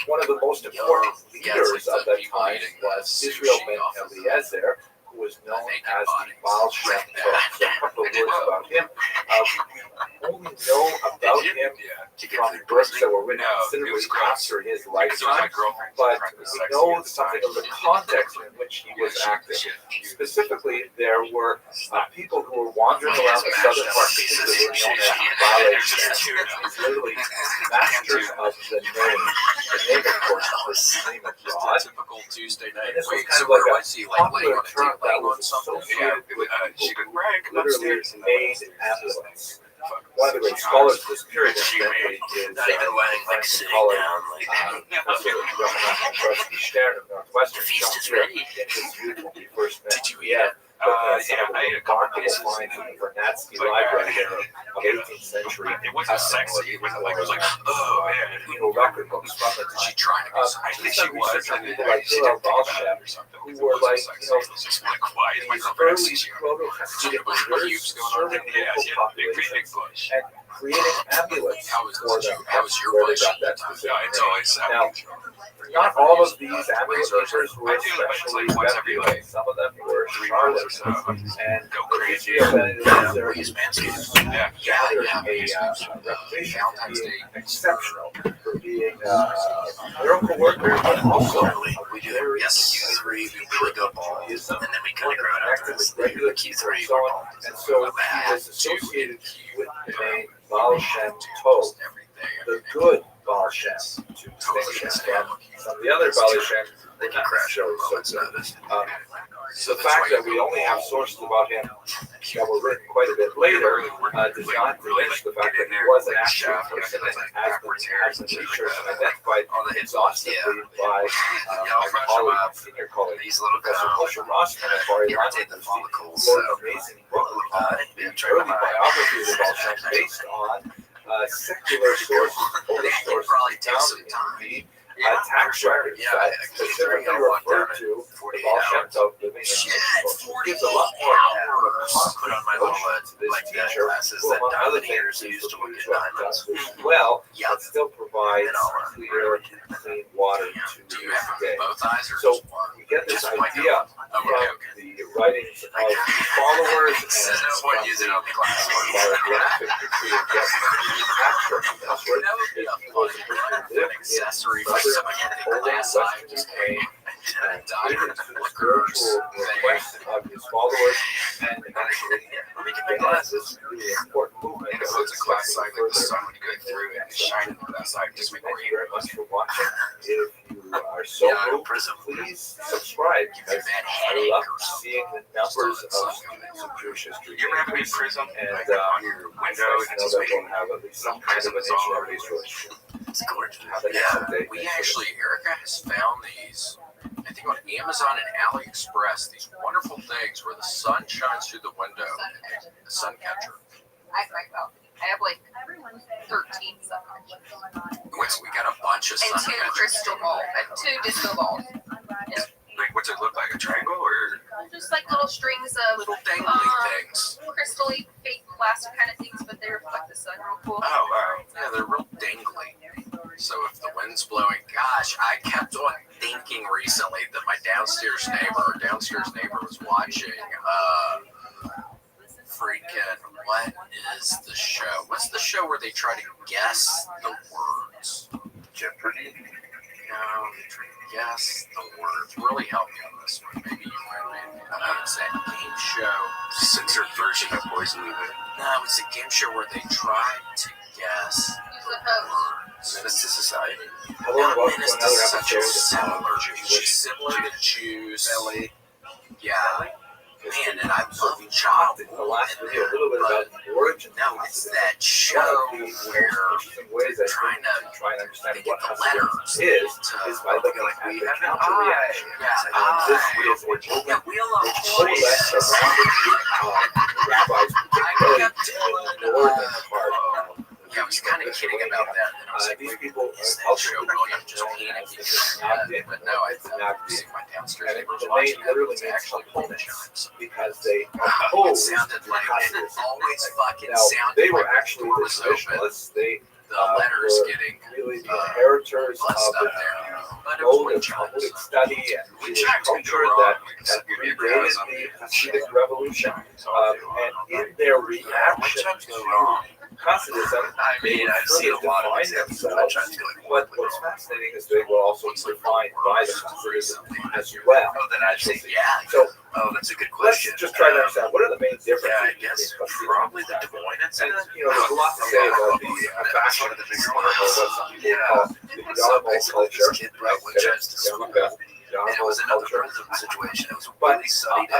one of the most important leaders of that time was Israel ben Eliezer, who was known as the Baal Shem Tov. So a couple of words about him. We only know about him from books that were written considerably after his lifetime, but we know something of the context in which he was active. Specifically, there were people who were wandering around the southern part of Israel who were known as Baalei, literally masters of the name. The name, of course, was the name of God. Typical Tuesday night. And this was Wait, kind so of like what a do I see? Like laying popular on a term table, that laying on was something? associated with She could people brag who literally upstairs. made ambulance. One of the great scholars of this period, incidentally, is Not even wearing like sitting College, down, like Professor Johann Trusty Stern of Northwestern. The feast is John ready. in his youth when we first met. Did you eat Yeah. I ate a couple Remarkable pieces. finds in the Vernadsky Library of 18th century treat. It wasn't sexy. It wasn't like, it was like, oh man, Penal record books from the time. she trying to go. I think she was, and people like she didn't think about Rothschild, it or something. who were like, It was just like, why is my these girlfriend early sees you? proto-Hasidic leaders serving Yeah, local she had a pretty big populations bush. and creating amulets How was for them. how was your Where they bush? got that Yeah, specific it's name. always Now, not all of these amulet makers were I do it like especially once every effective. like Some of them were 3 months or so. charlatans. And Go the crazy. issue of that is their Use manscaped. Yeah, a reputation for Valentine's being Day. exceptional, for being miracle workers, but also We do Q3, we pick up all, and then we kind of grow it out. with regular Q3, so on. And so he is associated with the name Baal Shem Tov, the good Baal Shem, to distinguish from some of the other Baal Shem. They can crash over moments notice. So the fact that we only have sources about him that were written quite a bit later does not diminish the fact that he was an actual person and has been researched and identified exhaustively by my colleague, senior colleague, These little Professor Moshe Rothschild at Bar Ilan, irritate the follicles. who wrote an amazing book called early biographies of Baal Shem based on secular sources, Polish sources found in the tax records that specifically refer to the Baal Shem Tov living in the book. It gives a lot more Put on my little like teacher, glasses who that among other dominators things used to look at does diamonds. this well, Yeah. but still provides clear, clean water to Do you have day. both eyes or So just one? we get this Just like idea a- from the writings of followers and Someone using on the glass. biographic history of tax records. That would be a fun accessory for someone getting a glass eye. Just spiritual request of his followers, and actually begins this really important movement. And it looks a glass eye like the sun would go through it and shine in the glass eye just Thank before you you very much for watching. If you are so moved, please subscribe, because I love seeing the numbers of students of Jewish history. You ever have a big prism And like on your window? I know It's that we'll have at least some kind of an insurance relationship. It's gorgeous. Have a Yeah, nice day. we actually, Erica has found these, I think on Amazon and AliExpress, these wonderful things where the sun shines through the window, the sun catcher. I have like 13 sun We got a bunch of and sun 2 catchers. crystal balls and 2 disco balls. Like, what's it look like, a triangle or Just like little strings of little dangly things? crystally fake plastic kind of things, but they reflect the sun real cool. Oh, wow. Yeah, they're real dangly. So if the wind's blowing, gosh, I kept on thinking recently that my downstairs neighbor was watching, freaking, what is the show? What's the show where they try to guess the words? Jeopardy? No, they try to guess the words. Really help me on this one. Maybe you might. It's that game show. Censored version of Poison Ivy. No, it's a game show where they try to guess words. Menace to Society? Hello and welcome to Menace to another Society. episode Similar to Jews. LA. Yeah. Man, and I love child. In the last video, a little bit about the origin. No, it's that show where ways I trying to understand get what the Hasidus letters is by looking at the counter reaction. This is a movement Yeah, Wheel of that surrounded rabbis, particularly in the northern part. Yeah, I was kind of kidding about that. And I was like, These people is that show William just panicking? But no, I see my downstairs and neighbors the watching name it. literally It's means actually home opponents chimes. because they It oppose sounded like it always fucking Now, sounded they were like actually the door the was open. traditionalists. They The letters were getting really the inheritors of bust the up there. But it was mode wind of chimes. Talmudic study and Wind Jewish chimes can go culture wrong. that predated the Hasidic revolution. And in their Wind reaction chimes go to wrong. Hasidism, I mean, I've seen a lot of examples of wind chimes going but horribly what's wrong. fascinating is they were also defined by the Hasidism as well. Oh, then I'd say, yeah. So That's a good let's question. just try to understand what are the main differences. Yeah, I guess probably the dominance. And there's a lot to say about the fashion of the big one, or what some people call the Yarmul culture. Kid brought wind chimes to school. And it was another rhythm situation. It was a But really sunny day.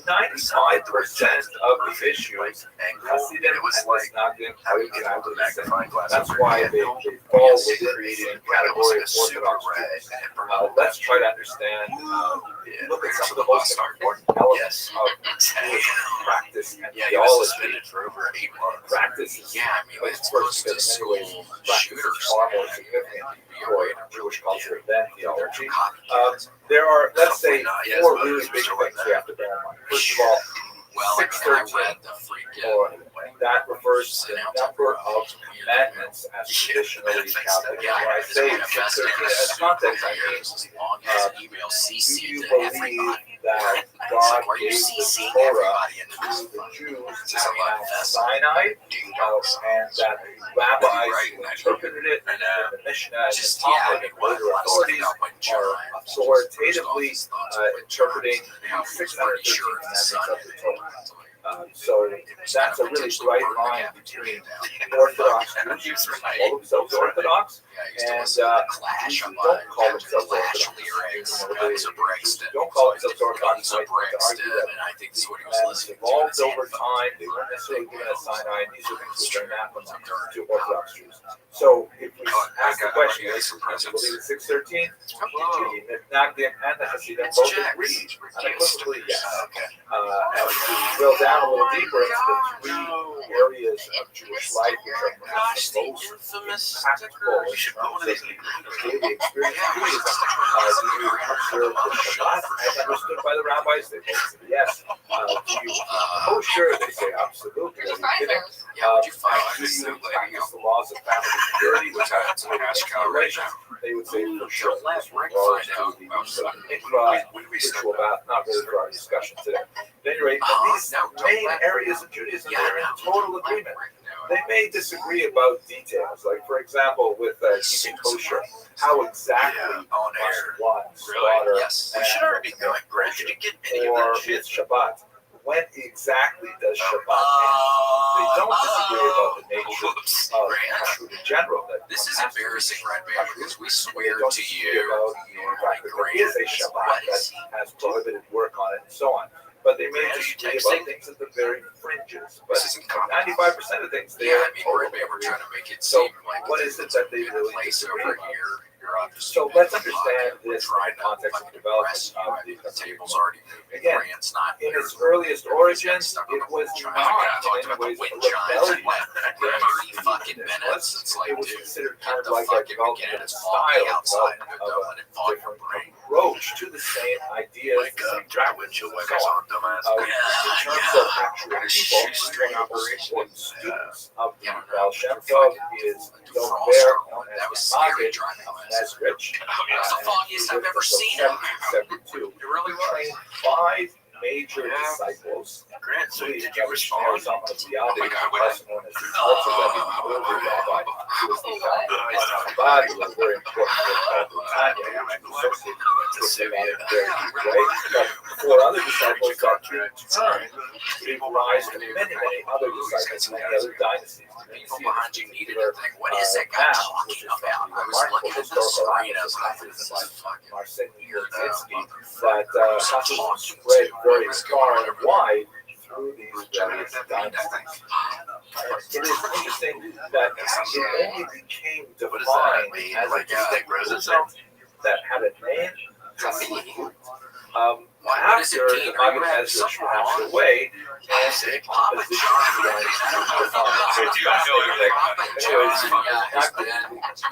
95% of the issues, It was like how you get out of the magnifying glass. that's over why your they head. fall Yes, within created the category of super Orthodox red. Jews. And Let's try to understand, look at some of the most important elements of Jewish practice and Yeah, he was theology. suspended for over 8 months. Practice is, Yeah, I mean, of it's course, close to in many school ways, practice is shooters. far more significant for Jewish culture than theology. Copycats. There are, let's say, Hopefully not. Yes, 4 but really it's big sort of things we have to bear in mind. First of all, Well, I mean, I 613, read the freaking that refers to the number of commandments as traditionally calculated. Yeah, When I say 613 as context, I mean, as long as email do CC you to believe everybody. that It's God like, why are you gave the CCing Torah everybody into this? to the Jews This is a at lot Mount of Sinai, and that rabbis who interpreted it, and the Mishnah and the just, yeah, I Talmud mean, and what later a lot of stuff authorities about when are John authoritatively interpreting how the he was pretty 613 sure the commandments sun of the Torah. So that's a really bright line between Orthodox Jews who call themselves Orthodox and Jews who don't call themselves Orthodox. Jews who don't call themselves Orthodox might argue that and I think that's what he was commandments listening evolved to. over time. They weren't necessarily given at Sinai, and these are things which are anathema to Orthodox Jews. So if we ask the question, do you believe in 613? The Nagdim and the Hasidim both agree unequivocally yes. And if we drill down a little deeper into the 3 areas of Jewish life which are perhaps the most impactful in terms of daily experience of Judaism, do you observe the Shabbat as understood by the rabbis? They both say yes. Do you kosher? They say absolutely. Are you kidding? Do you practice the laws of family security, which are regulations? They would say for sure. This regards to the use of mikvah, ritual bath, not really for our discussion today. At any rate, these main areas of Judaism, they're in total agreement. They may disagree about details, like for example, with keeping kosher, how exactly must one slaughter Yes. We should already know it, Greg. You didn't get any of or that shit. with Shabbat. When exactly does Shabbat end? They don't disagree about the nature of kashrut in general. That This is one has to embarrassing, be Rabbi, because we They swear don't to disagree you. about the fact that there is a Shabbat that has prohibited work on it and so on. But they may disagree about things at the very fringes. But 95% of things, they Yeah, are I mean, totally we're trying to make it So seem like what is it that they really place disagree over about? here. You're obviously So let's understand this in the context of development of the table's already moving. Again, Grant's not in here. its earliest origins, it was not in many ways a rebellion. Every fucking minutes, it's like, It was dude, considered kind the of like a fucking development beginning of is style, foggy outside, of don't let it fog your different brain. approach to the same ideas, the same practices, and so on. In terms of actual people, one of the most important students of the Baal Shem Tov is Dover, known That as was scary Maggid driving on as Rich. That's the foggiest I've ever seen him. 1772. It really was. Trained 5 major disciples. Grant, so did you respond? respond? Also known as the ultra Rabbi, the older rabbi, who was the founder of Chabad, who was a very important book called Tanya, which was associated with the Chabad in a very deep way. But 4 other disciples got to turn, gave rise to many, many other disciples, many other dynasties. People behind you needed to think, what is that guy talking about? I was looking at the arenas and I think this is fucking that Hasidism spread very far and wide through these various dynasties. It is interesting that it only became defined as a distinct movement that had a name after the Maggid Ezra passed away, and opposition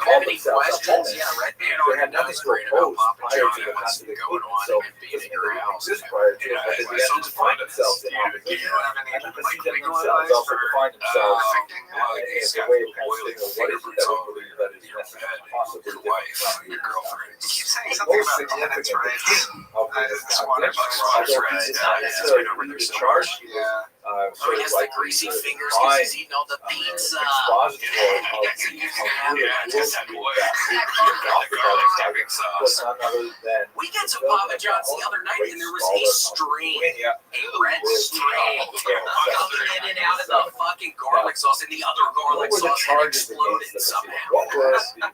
called themselves opponents. They had nothing to oppose prior to the Hasidic movement, so this didn't exist prior to it, but they began to define themselves in opposition. And the Hasidim themselves also defined themselves as a way of kind of saying, well, what is it that we believe that is necessary, possibly different from your girlfriend? The most significant king of this although he did not necessarily lead the charge, he was Oh, he has the greasy fingers because he's eating all the pizza. We got some Papa John's the other night, and there was a stream, a red stream, coming in and out of the fucking garlic sauce, and the other garlic sauce had exploded somehow.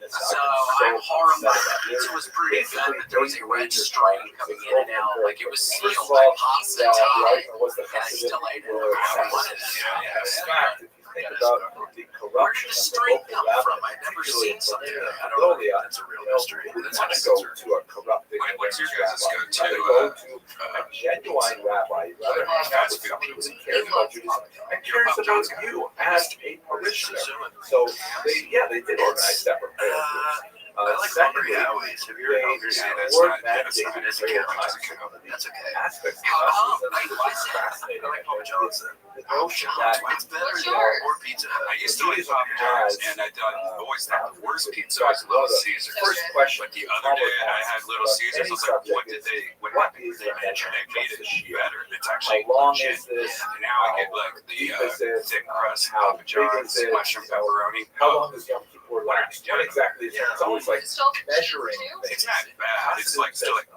So I'm horrified. The pizza was pretty good, but there was a red stream coming in and out, like it was sealed by pasta time, and I still ate it. I wanted it. Think about the corruption Where did the stream come from? I've never seen something. I don't know. That's a real mystery. That's when I go to a corrupting. What's your guys' go to a genuine rabbi, rather hang out with somebody who cares about Judaism and cares about you as a parishioner. So they did organize separate prayer groups. I like Hungry Howie's. Have you heard Hungry Howie's? That's okay. How I like Papa John's. It's better than more Pizza Hut. I used to like Papa John's, and I always thought the worst pizza was Little Caesars. First question. But the other day I had Little Caesars. I was like, what did they mention? They made it better. It's actually legit. And now I get like the thick crust Papa John's, mushroom pepperoni. How long is Yom Kippur last? What exactly is it? It's always like measuring things. It's not bad. It's like still like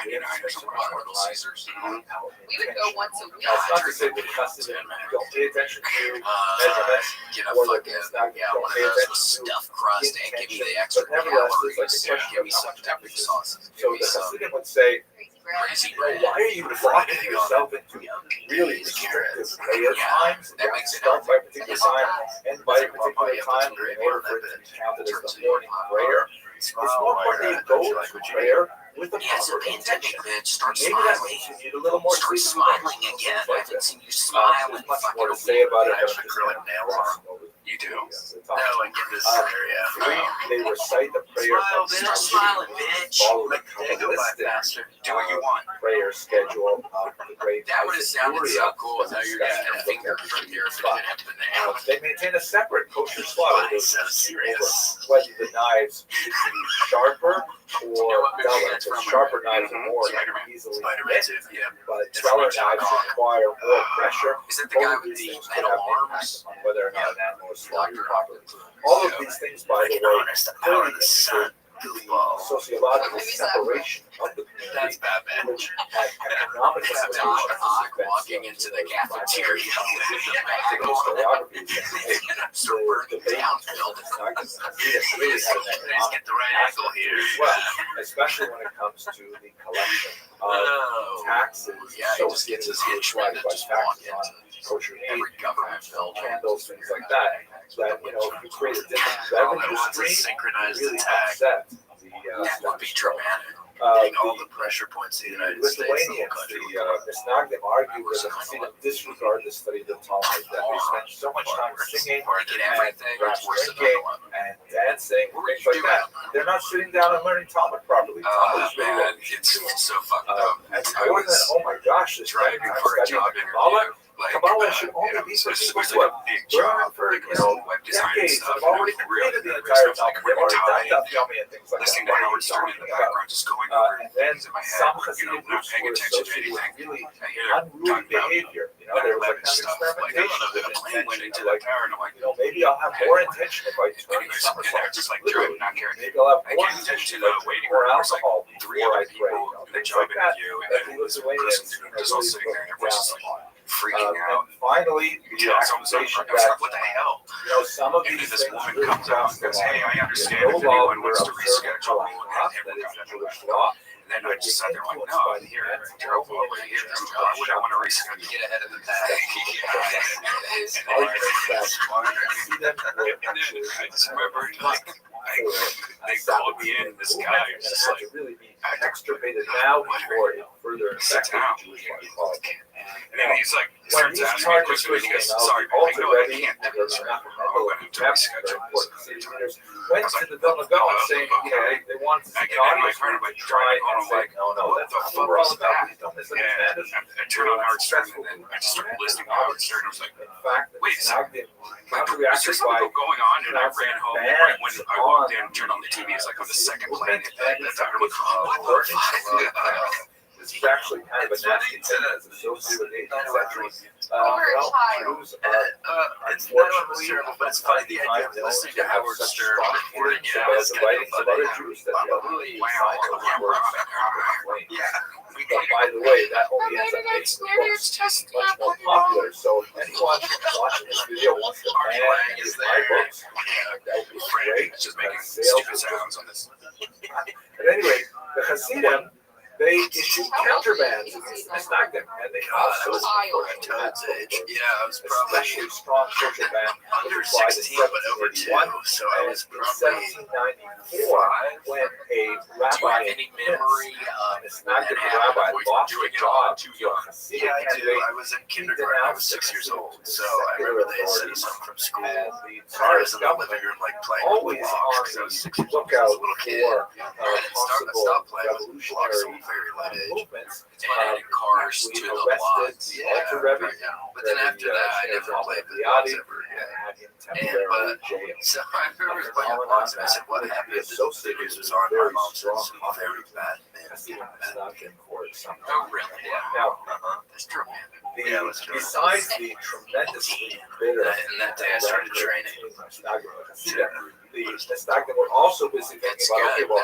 $8.99 or something like Little Caesars. We would go once a week. That's not to say that don't pay attention to measurements. Get a fucking one of those with stuffed crust and give me the extra calories. Give me some dipping sauces. So the Hasidim would say, why are you locking yourself into really restrictive prayer times? That makes it start by a particular time and by a particular time in order for it to be counted as the morning prayer. It's more important that you go to prayer with the proper intention. Start Maybe that smiling. means you need a little more Start smiling again. I haven't seen you smile in much fucking more a to say week. about it. Actually, curling nails on. You do. No, and get this area. They recite the prayer. Start smiling, bitch. Follow the Go by faster. Do what you want. prayer schedule. The great That would have sounded so cool with how you're getting a finger from your foot up the nail. They maintain a separate kosher slaughter. So serious. Whether the knives should be sharper or duller. So sharper knives are more easily hit, but duller knives require more pressure. Is that the guy with the metal arms? On whether or not an animal is slaughtered properly. All of these things, by the way, clearly indicate the sociological separation of the community. That's bad, man. Which had economic Doc implications. walking into the cafeteria. The historiography The downfield. Please get the right angle here. Well, especially when it comes to the collection of taxes. Yeah, he just gets his hitch right by just walk taxes on kosher meat, every government building. candles, things like that. That, if you create a different revenue stream, synchronized really attack. upset the That would be dramatic. Getting all the pressure points in the United States. Lithuanians, the Misnagdim argue that the Hasidim disregard the study of the Talmud, that they spend so much time singing Get everything. and drinking and dancing, things like that. They're not sitting down and learning Talmud properly. Oh man, it's so fucked up. And more than, oh my gosh, this driving for a job interview. Kabbalah should only be for people who have learned for, web design decades, stuff. have already completed the entire Talmud, they've already done Daf Yomi and things like that. Listening to Howard Stern in the background, just going over And then things in my some head, Hasidic not groups paying were attention to associated with anything. really I hear them unruly talking about behavior. There was like kind of stuff. Like, I don't know, the plane went into the tower, and I'm like, maybe I'll have more intention if I turn anyways, somersault. and they're just like driving, not caring. Maybe I'll have I more came intention into the waiting more room, there's like alcohol 3 before I other pray. people in the Things job like that. interview, and That then the this Lithuanians person just all sitting there, and everyone's just like freaking out. And finally, the Yeah, so accusation I was that like, what the hell? some of And these this things woman really comes out and goes, hey, I understand if anyone wants to reschedule, and everyone got Jewish law. And then I just sat there like, no, I'm here. I drove all the way here. Why would I want to reschedule? Get ahead of the pack. And then I just remember, like, they called me in, and this guy was just like, really be extirpated now before it further sit affected down. Jewish life. And then he's like, he When starts these asking me charges questions, and he goes, sorry, man, I know I can't do this right now. I'm going to reschedule this. Went to the Vilna Gaon saying, they want to see the audience try and say, no, that's not what we're all about. Please don't misunderstand us. I turned on Howard Stern, and then I just started listening to Howard Stern. I was like, In fact, wait a second. Like, was there reacted by something going on? And I ran home right when I walked in, turned on the TV. It's like on the second plane. At that time, I'm like, what the fuck? this is actually kind of a nasty thing that's associated with 18th century. Jews are it's not almost terrible, but it's funny the idea of listening to Howard Stern recording the writings of other Jews that but by the way, that only ends up making the books much more popular. So if anyone watching this video wants to ban any of my books, that would be great. Just making stupid sounds on this. At any rate, the Hasidim, they issued counterbands against Misnagdim, and they also Toad's age. Yeah, I was probably especially strong social ban under 16, but over 2. So I was probably 1794 when a rabbi any memory of Misnagdim rabbi lost a job to a Hasidic Yeah, I do. candidate. I was in kindergarten. I was 6 years old, so I remember they sent us home from school. And I the was Tsarist in the living government room, like playing always blocks because I on was 6 the years old. I lookout was a little kid. for I didn't possible stop playing with blocks till revolutionary very late age. movements. And added cars to the blocks. Yeah, Rabbi, but then after that, I never played with blocks ever. And so I remember playing with blocks, and I said, "What happened to the figures was on my mom said some very bad men." Oh, really? Yeah. Now, That's true. besides the tremendously bitter And that day I started training. the Misnagdim were also busy thinking about, okay, well,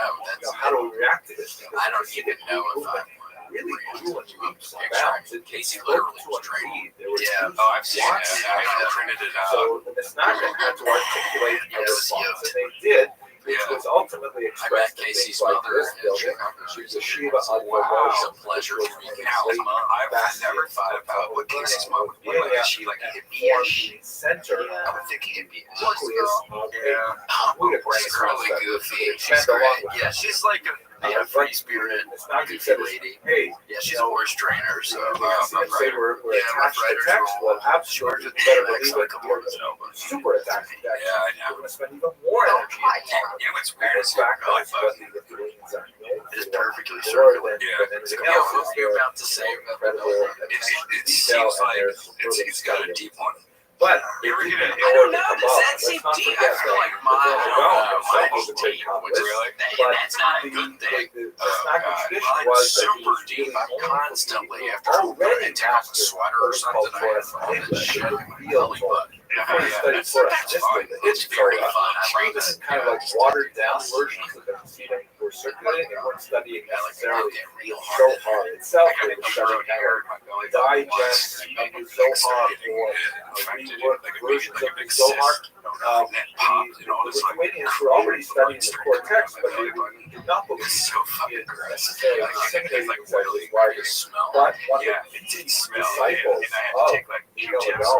how do we react to this? I don't even know if I'm really grew in leaps and bounds. Casey It literally spoke was to a training. need. There were Yeah, huge I've seen wants it. in I that. printed it out. So the Misnagdim had to articulate a Yes, response, yeah. and they did, which Yeah. was ultimately I met expressed in Casey's things like mother this in building. Chicago. She was a Shiva of the It's a pleasure to meet Cal's mom. I've never thought about what Casey's mom would be like. Is she like a hippie-ish? Center. I would think hippie. Nucleus of She's really goofy. She's great. Yeah, she's like a free spirit, goofy lady. Hey, Yeah, she's a horse trainer, so say we're yeah, attached to Rough Riders text. roll. Well, absolutely. You better believe it. You're super attached to text. Yeah, I You're know. going to spend even more energy on it. You know what's weird In is fact, really that's what fucking the Lithuanians are known it's for. perfectly More circular. than Yeah, anything yeah, else. what were you about to say? Incredible It seems like it's got a deep one. But You ever get in I order don't to know. come Does up, that let's seem not deep? forget I feel that like the Vilna mine was a big deep. conflict. Really? But That's not a good thing. the Misnagdim tradition Mine's was that super these deep. really I'm only constantly people after already I take off a mastered sweater or something. I have all this shit in my belly button. before you Yeah, studied that's for fine. the It's very fun. I like Even it. kind of like watered down versions of the Hasidim were circulating and weren't studying necessarily real Zohar itself. I They got were a broken studying hair in my belly button digest once. of the Zohar or reworked versions of the Zohar. The Lithuanians were already studying the core text, but they did not believe It's so fucking in gross. necessarily Like, assimilating like exactly really why weird smell. but one of Yeah, the it key did smell. disciples And I had to of take like Q-tips, Q-tips, the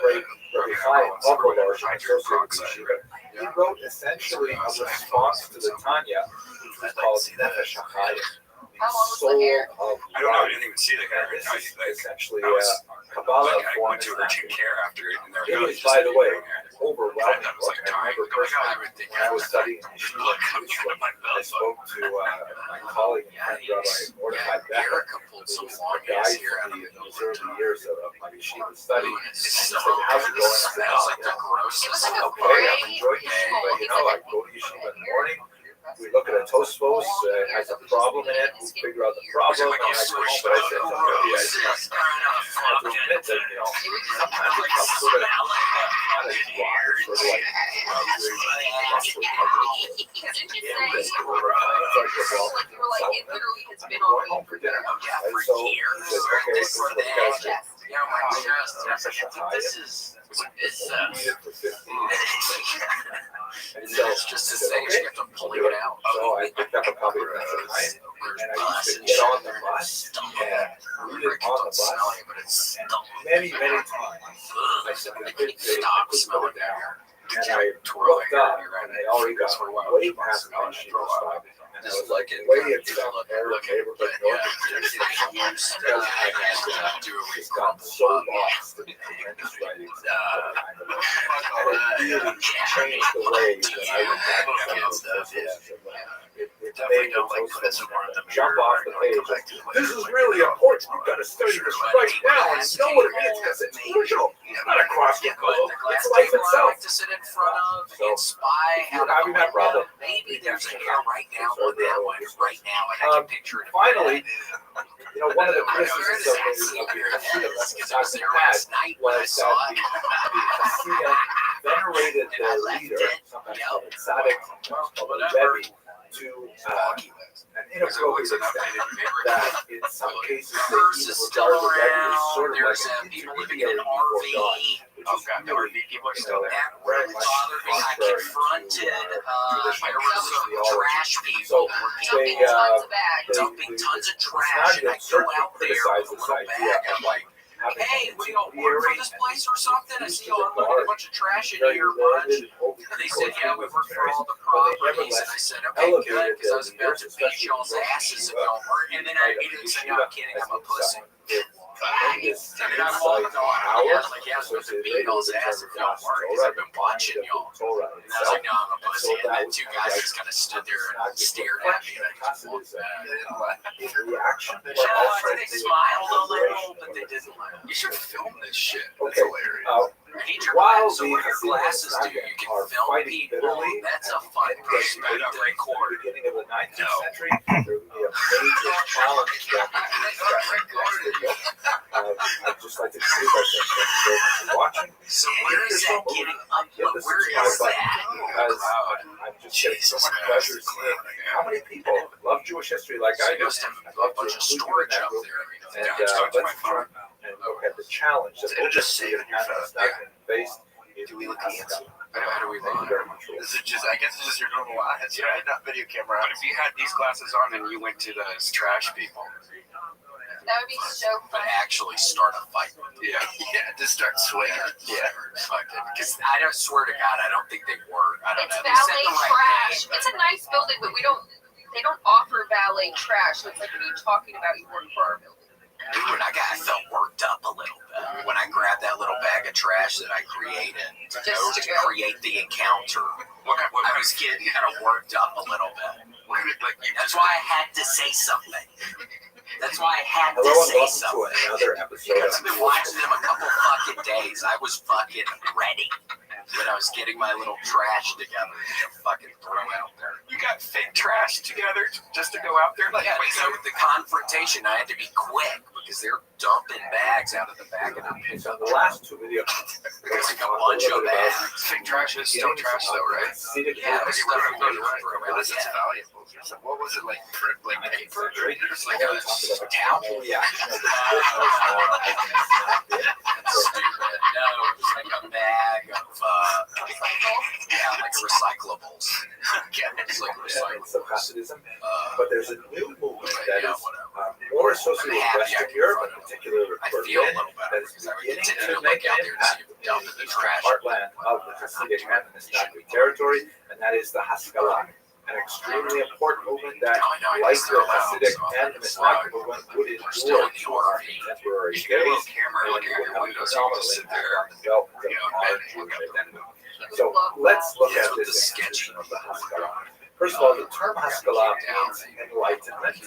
great Rabbi Chaim Okolar, associated with Yeshiva, he wrote essentially a response to the Tanya, which was called Nefesh HaChaim, the soul of I don't know. I life. didn't even see the hair. And this I is like, essentially I was- Kabbalah I form went to urgent care after it, and they're It really is, just by the way, I overwhelming. was like I dying. remember Oh my God, personally everything. when I was studying in Just Yeshiva, blood coming out of my I belly. spoke to my colleague and friend Rabbi Mordechai Becker, Erica pulled some who was long the ass guide hair out for of those the early years of my Yeshiva study. Ooh, and it's And he so said, how's it good. going? It I said, smells oh, like the grossest. It was like a okay, gray I'm enjoying Yeshiva. You know, I go to Yeshiva in the morning. We look at a Tosfos, has a problem in it, we figure out the problem, and I go home, but I said, I have to admit that, you know, sometimes it comes sort of not as dry, sort of like, going home for dinner. And so he says, okay, this is what you guys do. Yeah, my chest. This is. It's We eat it for 15 And And so it's just the same. You have to pull it out. So I picked up a copy of that and I used to get on the bus and read it on the bus. But it's Many times. I said, I couldn't stop put smelling it down. there. And I looked up and I already got way past my Yeshiva stop. And I was like, way at some Arab neighborhood north of Jerusalem. It's gotten so lost in tremendous writings. And it really changed the way that I would practice stuff. It made the jump off the page. This is really important. You've got to study this right now and know what it means because it's crucial. It's not a crosswalk. It's It's life people I itself. like to sit in front of and spy You're out of having the that window. problem. Maybe there's a hair right now on that one right now, and I can picture it. Finally, you know, one of the Where is criticisms that of scene the here? Hasidic Because it was there had last night when I was saw that it. the Hasidim venerated And I their left leader, it. sometimes Yep. called a tzaddik, sometimes called a Whatever. Rebbe, to an inappropriate extent that in some cases they Hers even is still regarded the Rebbe as around. sort of There's like an people living intermediary in an before RV. God, which is The really, RV people are still there. That really bothered me. I confronted trash people Dumping tons of bags. dumping tons of trash, and I go out there with a little bag. I'm like, hey, what do y'all work for this place or something? I see y'all unloading a bunch of trash in here, bunch. And they said, yeah, we work for all the properties. And I said, okay, good, because I was about to beat y'all's asses if y'all weren't. And then I immediately said, no, I'm kidding, I'm a pussy. And then I walked on. I was like, yeah, I was about to beat y'all's ass if y'all weren't, because I've been watching y'all. And I was like, no, I'm a pussy. And then two guys just kind of stood there and stared at me, and I just walked back. They smiled a little, but they didn't laugh. You should film this shit. That's Okay. hilarious. I need your While glasses. So what your glasses do, you can film people. That's a fun perspective to record. beginning of the 19th century, there would be a major challenge that I'd just like to conclude by saying thank you very much for watching. So where is that getting up? Give this Where a try is button that? because I'm just getting so much pleasure seeing how many people love Jewish history like So I you do. must have a bunch of storage up there. And let's try and look at the challenge that It'll just say it in your has phone. been faced. Do we look handsome? How do we Thank you look? very much for This is just, I guess this is your normal eyes, right? Not video camera. But if you had these glasses on and you went to those trash people, That would be so But fun. actually start a fight. yeah, just start swinging. Yeah, because I don't swear to God, I don't think they were. I don't It's know. They said valet the right trash. name, It's a nice building, but they don't offer valet trash. So it's like when you're talking about you work for our building. Dude, when I felt worked up a little bit when I grabbed that little bag of trash that I created to create the encounter. I was getting kind of worked up a little bit. That's why I had to say something. That's why I had to Hello and say welcome to something. another episode Because I've of been watching them a couple fucking days. I was fucking ready when I was getting my little trash together to fucking throw out there. You got fake trash together just to go out there? Like, Yeah, wait, so the confrontation, I had to be quick because they're dumping bags out of the back of their So pickup. the last two videos, It's like a bunch of bags. fake trash is still trash though, right? Yeah, it's stuff we don't throw out. This is Yeah. valuable. So what was it like? Like paper? Just like a towel. reaction of the Stupid. No, it's like a bag of, like recyclables. It's like recyclables. Hasidism. Uh, But there's a new movement that yeah, is whatever. more associated with I'm happy I Western can Europe, run in it. particular I Berlin, feel a little better that is because I would beginning continue to to make look an out there and see impact them dumping the in the trash. heartland of the Hasidic and the Mishnah territory, and that is the Haskalah, an extremely important movement that, like the Hasidic and the Mishnah movement, would endure for our contemporary You get a little days. camera and looking out your would window, so you phenomenally just sit impact there. on the development of You know, modern and Jewish look at identity. So let's look That's at what this the institution sketching of the Haskalah. First of all, the term Haskalah means enlightenment,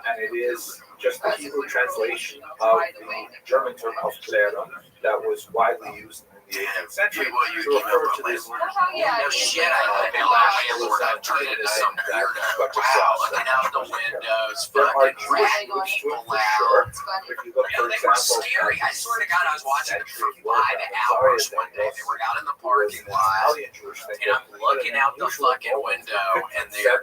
and it is just the Hebrew translation of the German term Aufklärung that was widely used in the 18th century to refer to this. Oh, yeah. No shit, I feel like landlord. I've turned into some weirdo. Wow, looking out the windows, There are fucking Jewish ratting roots to people it for out. sure. It's funny. If you look, Yeah, for they were example, scary. I swear to God, I was watching them for 5 hours one day. They were out in the parking lot, and I'm looking out the fucking window, and they're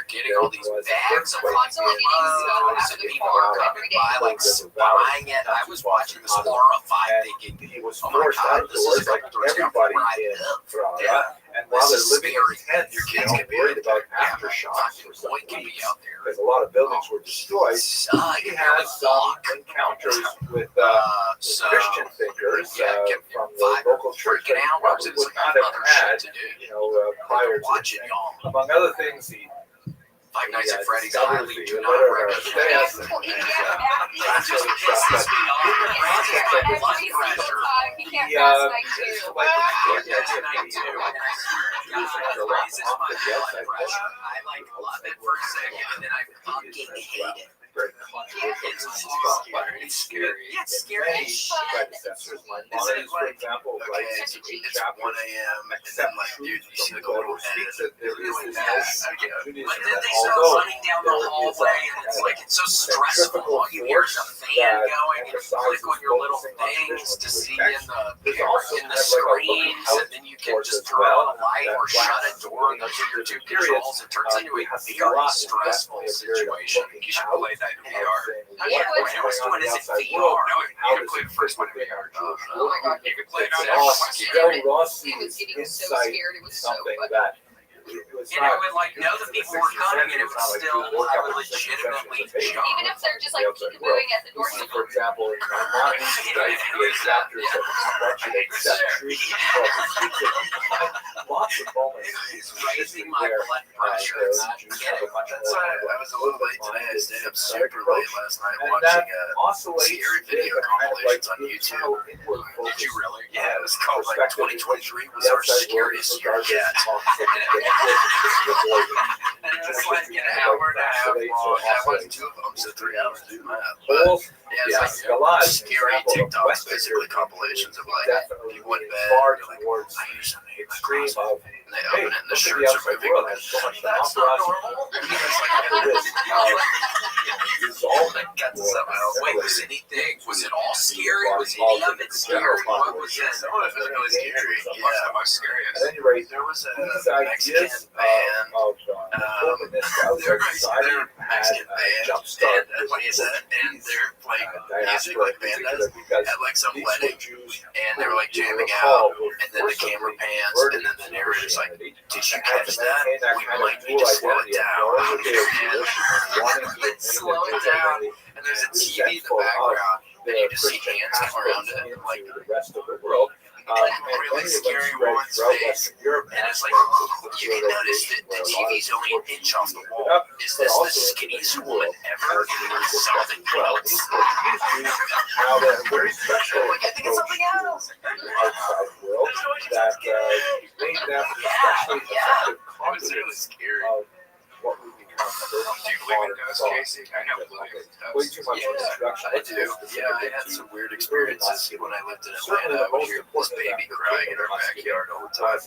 getting all these bags of fucking clothes, and people are coming by, like, buying it. I was watching this horrified, thinking, he was oh my forced God, this is outdoors like exactly everybody where I in live. Prague. Yeah. And while This they're is living in scary. tents, you know, worried about aftershocks for some Boy can be weeks, out there. because a lot of buildings were destroyed. He You has some encounters with so Christian figures yeah, get from the local church that freaking he out. probably It's would like not other have had, shit to do. you know, prior to Watching y'all. among other things, he Five Nights at Freddy's discovered highly the do not letter of recommend. Steas and He that can't sort of stuff. pisses me off. But every blood single pressure. time he can't he pass night is two. like Yeah, tonight too. And I swear to God, it raises my blood pressure. I like love it for a second, and then I fucking hate it. very It's horrible. It's scary. Yeah, it's scary as shit. Predecessors, my mother's, for example, Okay, writes it's 8 1 chapters. a.m. and then like, dude, you see the little head. There is this Yes, notion of but Judaism then that they start although running down the hallway, and it's like it's so stressful. All you hear is a fan going, and you click on your little things to see in the screens, and then you can just turn on a light or shut a door. Those are your 2 controls. It turns into a very stressful situation. You should play that in VR. Yeah, When I was doing this in VR, you can play the first one in VR. Oh my god, You can play it on Del every Rossi's he was getting so insight scared. It was is so something funny. that it was and I not. would like know that people were coming, and it would still, I would legitimately jump. Even if they're just like peekabooing at the door, So, for example, in Maimonides, right, the chapters of construction, except trees, lots of moments. It's raising my blood pressure. That's why I was a little late today. I stayed up super late last night watching scary video compilations on YouTube. Did you really? Yeah, it was called like 2023 was our scariest year yet. And it was like an hour and a half long. That was 2 of them, so 3 hours to do that. But yeah, it's like scary TikToks, basically compilations of like people in bed. Like, I hear something in my closet. And they open it, and the shirts are moving. That's not normal. Wait, was it all scary? Was any of it scary? What was it? Some of it was really scary. Yeah, that was scary. There was a Mexican band. They're a Mexican band. And like I said, and they're playing music like band does at like some wedding. And they were like jamming out. And then the camera pans. And then the narrator's like, did you catch that? We might need to slow it down. And let's slow it down. And there's a TV in the background, and you just see hands come around it, like the rest of the world. really scary woman's face. And it's like, you can notice that the TV's only an inch off the wall. Is this the skinniest woman ever? Or something else? Now they're very special. Like, I think it's something else. Outside world that made them especially effective It's really scary. of what we become. Do you believe in ghosts, Casey? I know Way too much introduction. I do. Yeah, I had some weird experiences when I lived in Atlanta. I would hear this baby crying in our backyard all the time.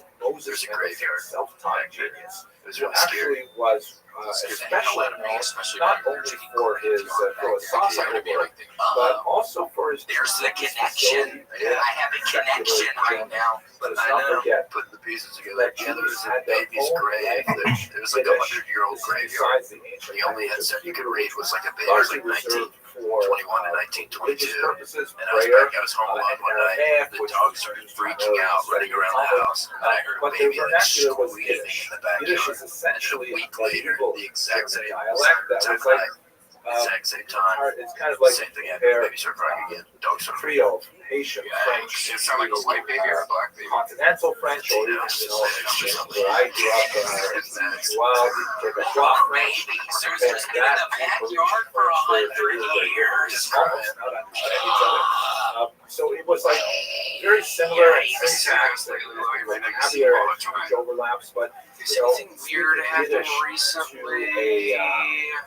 There's a graveyard. Self-time genius. It was really scary. Actually was especially known not only for his philosophical work, but also for his. There's the connection. I have a connection right now. But I know, putting the pieces together. Yeah, there was a baby's grave. It was like a 100-year-old graveyard. The only headset you could read was like a baby. It was like 1921 and 1922. And I was home alone one night. The dog started freaking out, running around the house. And I heard a baby like squealing in the backyard. And then a week later, the exact same time. It's kind of like same thing happened. Baby started crying again. Dog started trio, Haitian, French. It sounded like a white baby or a black baby. Continental French, or even, where I grew up, Quebecois French. There's just been in the backyard for 100 years. So it was like very similar in syntax and vocabulary overlaps, but something weird happened recently.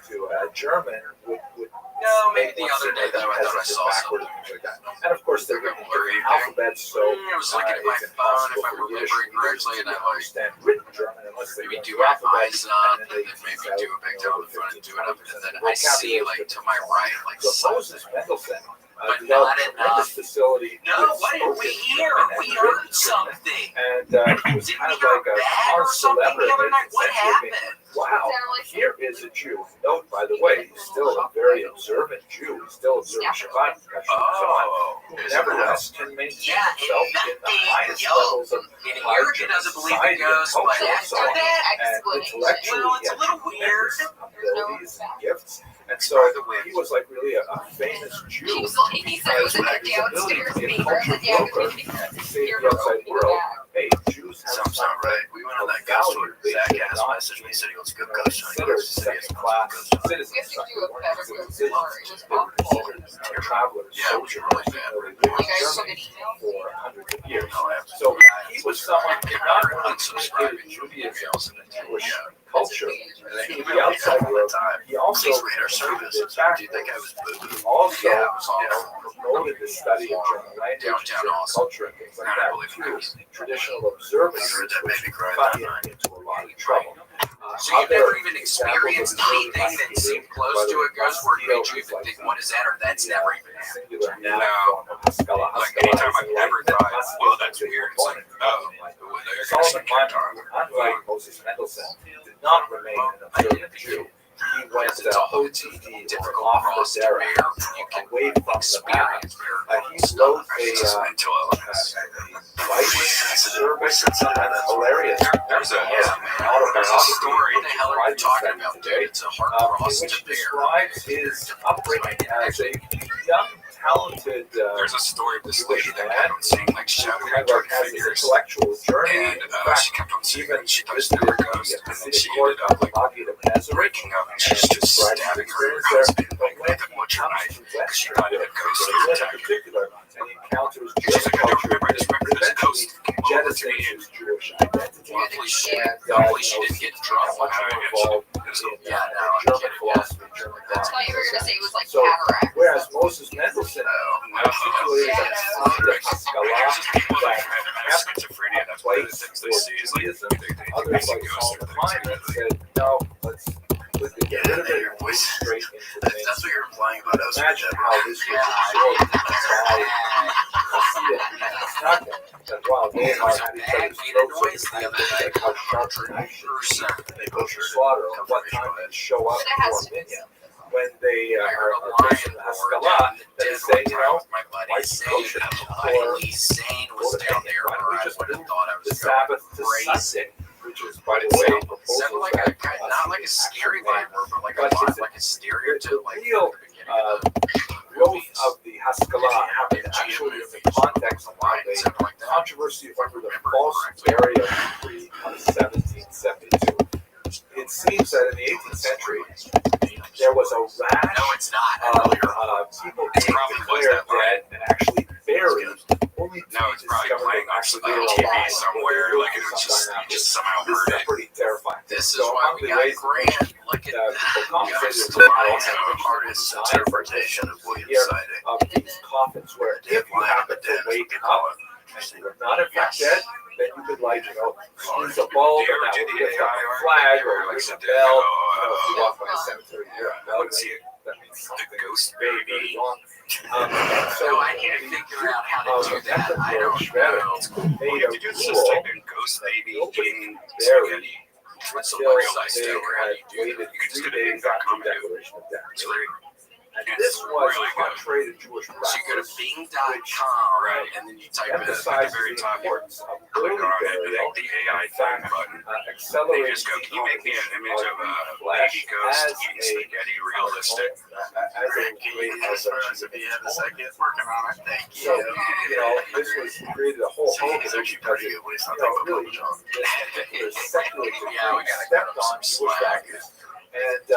To a German would no, maybe the other day that I thought I saw something. And of course, they're written in alphabets, so I was looking at my phone, if I'm remembering correctly, and I understand written German unless they maybe do my eyes up, and then maybe do a big toe in front and do it up, and then I see like to my right, like Moses Mendelssohn. But not enough. Facility. No, what did we hear? We heard something. And he was kind of like a celebrity. What happened? Wow, here is a Jew. Note, by the way, he's still a very observant Jew. He's still observing Shabbat. Who nevertheless can maintain himself in the highest levels of America doesn't believe in ghosts, but after that, intellectually, well, it's a little weird. Abilities and gifts. And so he was like really a famous Jew. He said it was in the downstairs meeting room. Yeah, to save the outside world. Hey, Jews have something's not right. We went on that ghost tour. Zach asked message me, said he wants to go ghost hunting. Second-class citizens. We have to do a better ghost tour. It was awful. Travelers. Yeah, which are really bad. You guys took an email? For hundreds of years. So he was someone not only communicated Judaism and Jewish culture And to the outside world. He also Please rate our service. contributed back. Dude, that guy was boo-boo. He also Yeah, it was awful. promoted the study of German language, Downtown German awesome. culture, and things like I that believe too. that. Traditional You observances, heard that which baby cry got that him night. into a lot of trouble. So you've never even experienced anything that seemed close to a ghost where it made you even think, what is that, or that's never even happened? No. Like anytime I've ever thought, well, that's weird. It's like, oh, Solomon Maimon, unlike Moses Mendelssohn, did not remain an observant Jew. He went it's all difficult off cross the to bear, bear. You can away from the path. experience He wrote just a mental illness. service that's hilarious. There's a story. What the hell are you talking about, dude? It's a hard cross in which to he bear. describes his upbringing as a young, talented There's a story of this lady that kept on seeing like shadowy kind of dark has his figures, intellectual journey. and In fact, she kept on seeing even them. She thought they were ghosts, and then she court ended up like Magid of Nazareth, breaking up and she's just stabbing her husband like with a butcher knife because she thought it had ghosts to in protect her. particular, and he encounters She's Jewish like, I don't culture, remember. I just remember this ghost came over to me. jettisoning his Jewish identity. Hopefully she didn't get drunk. Much more involved in Yeah, no, I'm German kidding. philosophy, German I thought you were going to say it was like So, cataract. whereas Moses Mendelssohn articulated that the Haskalah that schizophrenia. That's place one of the things they see is like Judaism, they others see like ghosts or Solomon things. Maimon said, no, let's completely get rid of it Your and move voice. straight into the That's what you're implying about us. Imagine how this was absorbed by Hasidic Snarkin, that while they are at each other's throats, the other like how sharp your knife should be, they go to slaughter, or what time they show up for Minyan. When they are facing the Haskalah, they say, you know, life's kosher, or Zane was down there, why don't or we I just would have move thought I the was Sabbath to crazy. Sunday, which is, by the way, Sounded like a not like a scary vibe, but like a stereotype, like real growth of the Haskalah happened actually in the context of a controversy over the false burial decree of 1772. It seems that in the 18th century, there was a rash of people being declared dead and actually buried. Only no, it's probably playing on TV somewhere, like it was just somehow this heard is it. pretty terrifying. This is So why we got Grant. Look at compensated the artist's interpretation of William's sighting. of these coffins where if you happen to wake up and you are not in fact dead, then you could like, you know, squeeze a bulb and that would lift up a flag or ring a bell. If you walk by a cemetery, you're a bell, that means something ghost baby. So I need to figure out how to do that. I don't know. Made a Just rule type in ghost baby eating buried spaghetti. What's the until website they still? How do had you do waited that? You can just 3 go to days after Bing.com and do declaration of death. it's free. And this was contrary to Jewish So you go to practice, Bing.com, right, and then you type in at the emphasizes very the top. importance of Click early on it, and burial. then the AI In fact, button. They accelerated just go, can you make me an image of a flesh baby ghost as eating a spaghetti realistic? as a way of if you have a second working on it? Thank So, you know, this was created a whole host He's of actually pretty good when he's not really, thinking about this secular Yeah, we gotta stepped cut on up some Jewish slack. values. And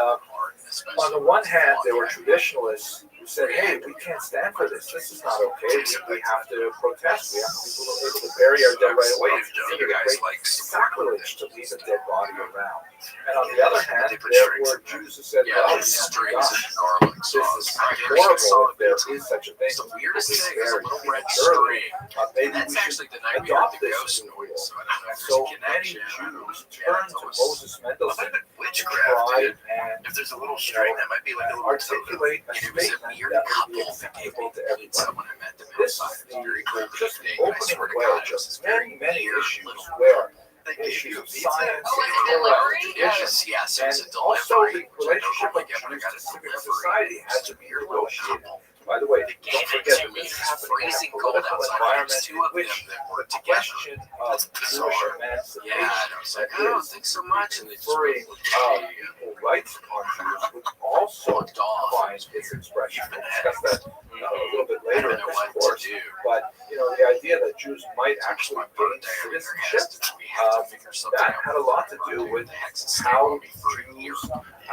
on the one hand, there were traditionalists who said, hey, we can't stand for this. This is not okay. We have to protest. We have to be able to bury our dead right away. It's You guys great like sacrilege to leave a dead body around. And on the other hand, there were Jews who said, Yeah, well, these oh my strings gosh, and garlic this sauce. is horrible if there is such a thing. It's the weirdest It's thing. It's a very little red early. string. Maybe That's we should actually the night we heard adopt the this ghost new noise. So I don't know if So there's a many connection. Jews turned to Moses Mendelssohn to witchcraft, try dude. and If there's a little string, that might be like a little articulate a And it was a statement weird that would be couple that gave acceptable to me everybody. someone I met them This outside. is It was very the cool just thing. I opening swear to way God, it to was this many, very many weird issues little where They gave issues you of pizza. science, Oh, it's a Torah, delivery? tradition, Yes, it was a and also delivery. the relationship of I got Jews a to civic delivery. society had to be Weird little negotiated. couple. By the way, They don't gave it forget to that me. this It's happened in a freezing cold political outside. environment There's two in of them which that the were together. question of That's Jewish bizarre. emancipation Yeah, and I was like, I don't think so much. And they just referring went, equal rights on Jews would also looked off. find its expression. We'll discuss that a little bit I later don't in know this what course. to do. But you know, the idea that Jews might actually My gain birthday every year citizenship, has to, we have to figure something that out. had a lot to do with The heck's a how stay for a year. Jews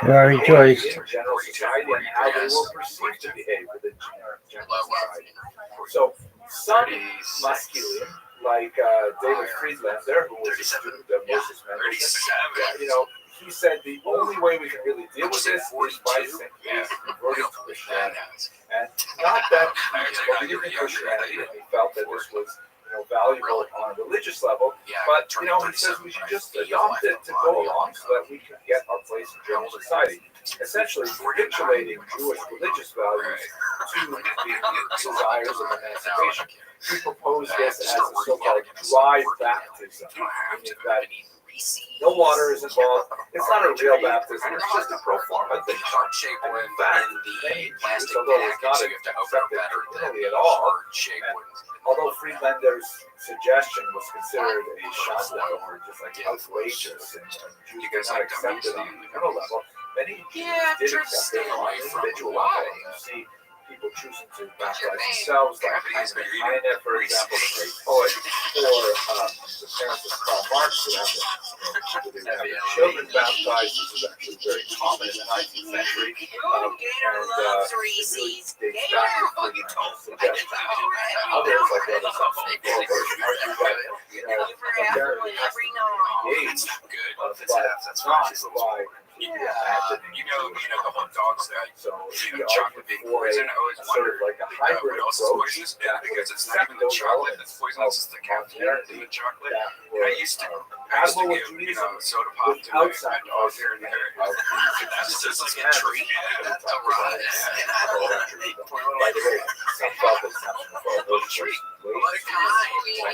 Very behaved rejoiced. in general society and how they were perceived to behave within general society. So some masculine, like David Friedlander, who was a student of Moses Mendelssohn, you know, he he said the only way we can really deal with this is by simply converting to Christianity. And not that he believed in Christianity and he felt that this was valuable on a religious level, but he says we should just adopt it to go along so that we can get our place in German society. Essentially capitulating Jewish religious values to the desires of emancipation. He proposed this as a so-called dry baptism, meaning that no water is involved. It's not a real baptism. It's just a pro forma thing. And in fact, many Jews, although it's not accepted communally at all, and although Friedlander's suggestion was considered a shanda or just like outrageous, and Jews did not accept it on a communal level, many Jews did accept it on an individual level. You see people choosing to baptize themselves, like Heine, for example, the great poet, or the parents of Karl Marx who have their children baptized. This is actually very common in the 19th century. And it really dates back to Friedlander's suggestion. Others, like the other argue that apparently has to be engaged, but not by the hot dogs that so he argued for a sort of like a hybrid approach that because would it's not even the accept those chocolate elements that's poisonous, it's the caffeine in the chocolate. that were I used to give, soda pop to my without sacrificing here and there. That's just like a treat. That's a ride. By the way, some felt that Samson was treat. way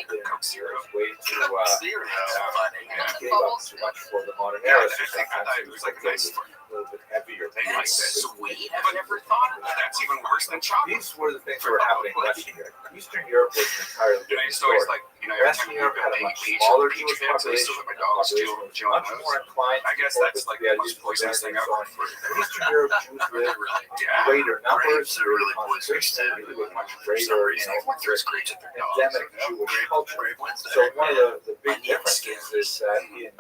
too Coke syrup. way too Syrup. Funny. gave up too much for the modern era. So I thought sometimes it was like a nice a little bit heavier thing like That's this. sweet. I've never thought of that. That's even worse than chocolate. These were the things that were happening in Western Europe. Eastern Europe was an entirely I different used to always story. every Western time Europe had a much smaller Jewish population, my dogs much more inclined I guess to that's focus like the the most ideas of poisonous thing modernity ever. and so on. In Eastern Europe, Jews lived in greater numbers, greater concentration, really with much greater endemic Jewish culture. So one of the big differences is that in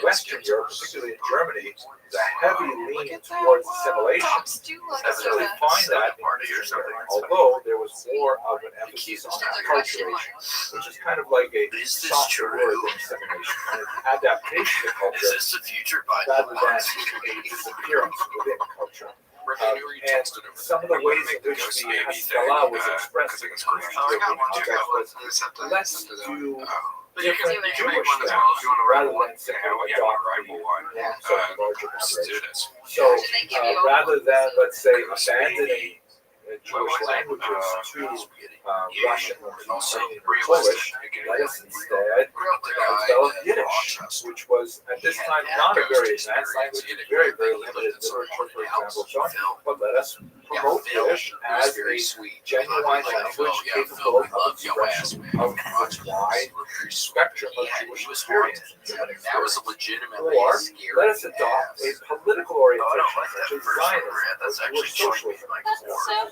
Western Europe, particularly in Germany, the heavy lean towards assimilation. You necessarily find that in Eastern Europe, although there was more of an emphasis on acculturation, which is kind of like a softer word than assimilation, and an adaptation to culture rather than a disappearance within culture. And some of the ways in which the Haskalah was expressed in European context was, let's do different Jewish things rather than simply adopt the larger population. So rather than, let's say, abandoning Jewish languages to Russian or Ukrainian or Polish, let us instead develop Yiddish, which was at this time not a very advanced language, very, very limited literature, for example, so on, but let us promote Yiddish as a genuine language capable of expression of a wide spectrum of Jewish experience. That was a legitimately Or scary. let us adopt a political orientation such as Zionism That's or actually Jewish socialism.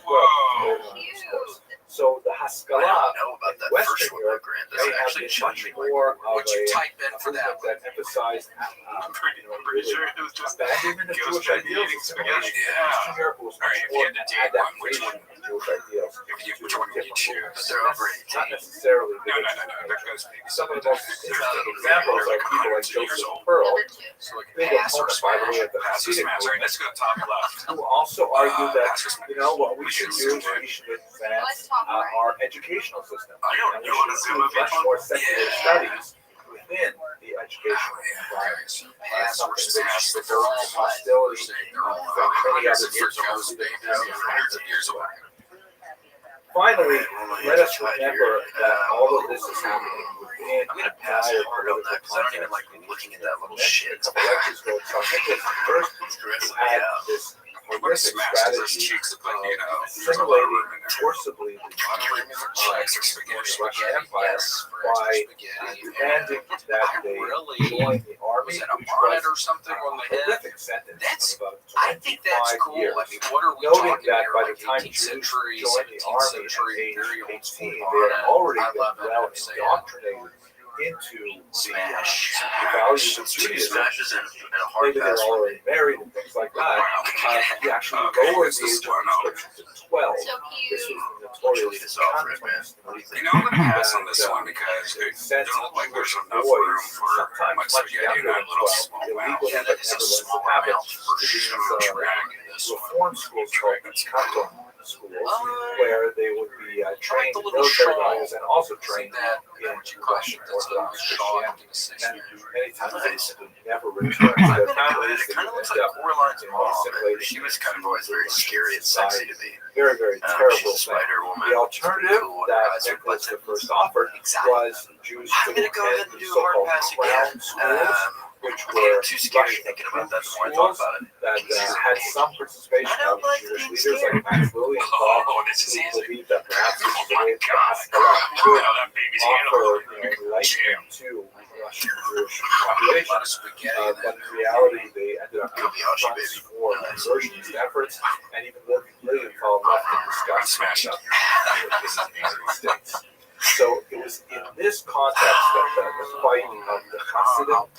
Whoa. So the I Haskalah don't know about in that Western first one, Europe Grant. may That's have actually been much changing. more of What'd you a type in for that movement that emphasized I'm pretty sure it was just abandonment of Ghost Jewish ideals. eating spaghetti. Yeah. Eastern Europe was All right, much if you more had an to take one, which adaptation one? of Jewish ideals. Which one would you choose? They're over 18. Not necessarily. No. That goes maybe Some of the most interesting examples are people like Joseph Pearl, So like big opponent, by the way, of the Hasidic All right, movement, let's go top left. who also argued that, what we should do is we should advance our educational system. And we should include much more secular studies within the educational environment. Something which provokes hostility from many other groups. Finally, let us remember that all of this is happening within I'm an gonna pass entire hard on that because I don't even like context. looking at that little A shit. couple lectures ago, Tom Nicholas first had this horrific strategy of assimilating forcibly the Jews the Russian Empire by demanding that they join the army, Was that a which bonnet was or something on the a head? horrific sentence That's- of about I think that's 25 cool. years. I mean, what are we Noting talking that here? by the Like time 18th Jews century, joined the 17th army century, at age very old 18, school they had bonnet. already I been love that well I'm saying indoctrinated into Smash. the values of Two Judaism. smashes and a hard Maybe they pass. were already married and things like that. He actually lowered the age of conscription to 12. So This you, was notorious context. You know, I'm gonna pass on this one because it doesn't look like there's enough room for much spaghetti in that little small mouth. Yeah, that is a small amount for sure. Reform schools called Catholic schools, where they would be trained in military values and also trained in Russian Orthodox Christianity. And many times they would never return to their families. They would end up assimilating. She was kind of always very scary and sexy to me. Very, very terrible She's a thing. Spider Woman. The alternative that Nicholas I offered was Jews to I'm gonna go ahead attend and do a so-called hard pass crown again. schools, which I'm were too scary Russian thinking about that the more I schools talk about it. that had some participation of Jewish leaders like Max Lilienthal, who believed that perhaps this was a way for Haskalah could offer enlightenment to Russian Jewish population. But in reality, they ended up being fronts for conversionist efforts, and even Lilienthal left to discuss about the United States. So it was in this context that the fight of the Hasidim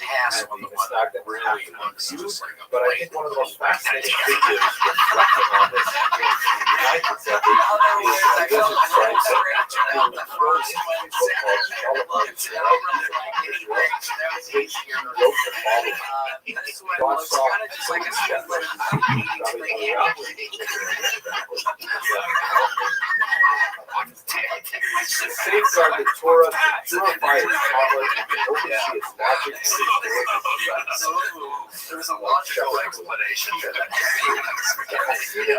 and the Misnagdim really used. But I think one of the most fascinating figures reflecting on this in the United States is a Lizard Stripes who wrote into a book called Shalom, which he wrote the following. God saw certain shepherds to safeguard the Torah, to purify its knowledge, and to oversee its logic and its There's a logical explanation for that.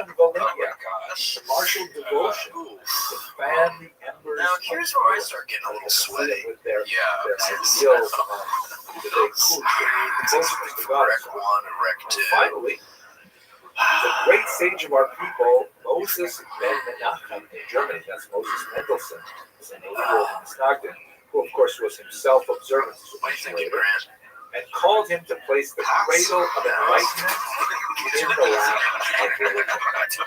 the martial devotion to fan the embers. Now here's where I start getting a little sweaty. With their Yeah. ideals that they devotion to God. Rec 1 and Rec 2. Finally, the great sage of our people, Moses ben Menachem in Germany, that's Moses Mendelssohn, was an 80-year-old Misnagdim, who of course was himself observant later, and called him to place the cradle of enlightenment in the lap of religion.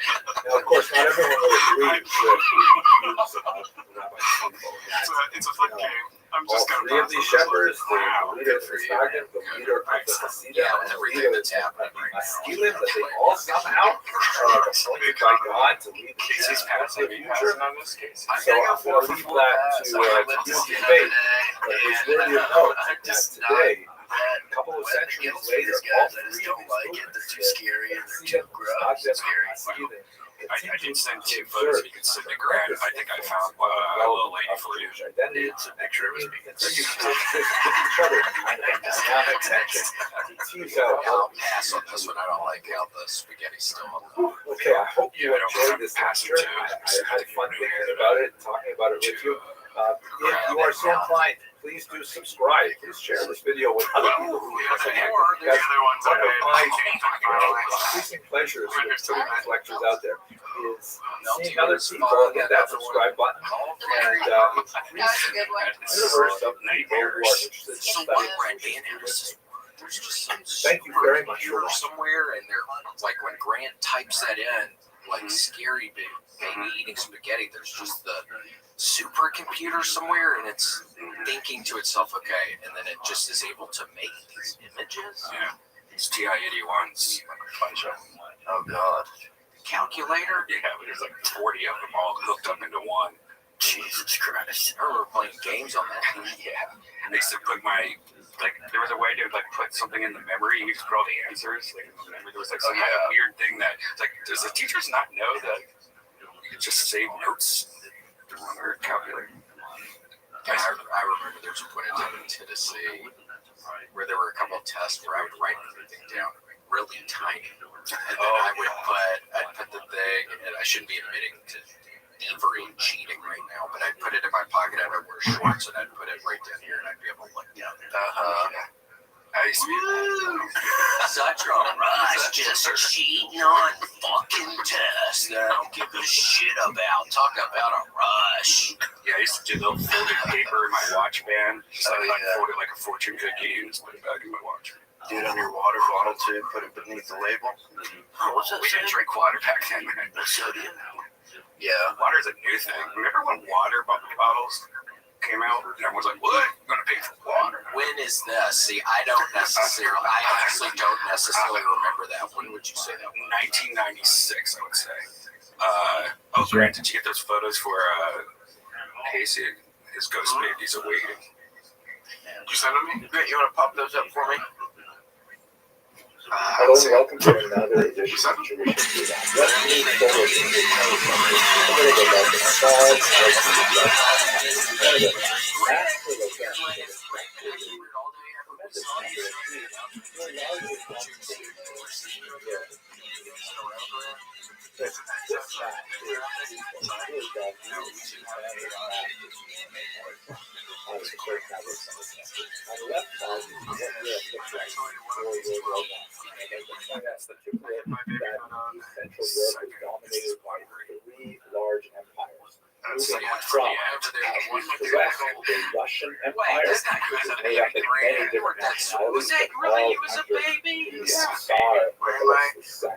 Now, of course, not everyone will agree with the views of Rabbi Shimon. It's a fun game. I'm All just gonna three of these shepherds, the leader of the Misnagdim, the leader of the Hasidim, and the leader of the Maskilim, that they all somehow are appointed by God to lead the Jews into the future. So I'm going to leave that to you to debate, but it's worthy of note that today, a couple of centuries later, all three of these movements, They're too scary and they're too Misnagdim, scary. I did send 2 photos you could send to Grant. I think I found a little lady for you. It's a picture of us being Continue to exist with each other in kind of a dynamic tension to tease out I'll pass on this one. I don't like how the spaghetti's still on the Okay, I hope you enjoyed this lecture. I had fun thinking about it, talking about it with you. If you are so inclined, please do subscribe. Please share this video with other people who are listening. Because one of my increasing pleasures with putting these lectures out there is seeing other people hit that subscribe button and increase the universe of people who are interested in studying religion. Thank you very much for watching. somewhere, and they're like when Grant types that in, like scary baby eating spaghetti. There's just the supercomputer somewhere, and it's thinking to itself, okay, and then it just is able to make these images. Yeah. It's TI-81's Oh God. Calculator? Yeah, but there's like 40 of them all hooked up into one. Jesus Christ. I remember playing games on that. Yeah. And they used to put there was a way to put something in the memory. You could put all the answers. Like in the memory, there was some kind of weird thing that does the teachers not know that you could just save notes on their calculator? I remember there was a point in time in Tennessee where there were a couple of tests where I would write everything down really tiny. And then I'd put the thing, and I shouldn't be admitting to thievery and cheating right now, but I'd put it in my pocket, I'd wear shorts, and I'd put it right down here, and I'd be able to look down there. I used to be Such a rush, just cheating on fucking tests that I don't give a shit about. Talk about a rush. Yeah, I used to do the little folded paper in my watch band. Just fold it like a fortune cookie and just put it back in my watch. Do it on your water bottle too, put it beneath the label. Oh, what's that? We didn't drink water back then, man. Sodium. Yeah. Water's a new thing. Remember when water bottles came out, and everyone's like, "What? I'm gonna pay for water." When is this? See, I actually don't necessarily remember that. When would you say that? 1996, I would say. Oh, Grant, did you get those photos for Casey? His ghost babies are waiting. You sent them me? Grant, you want to pop those up for me? Hello and welcome to another edition of Tradition Without. Let me forward to the the Russian Empire, which is made up of many different nationalities. Was that really? He was a baby? The Tsar Nicholas II,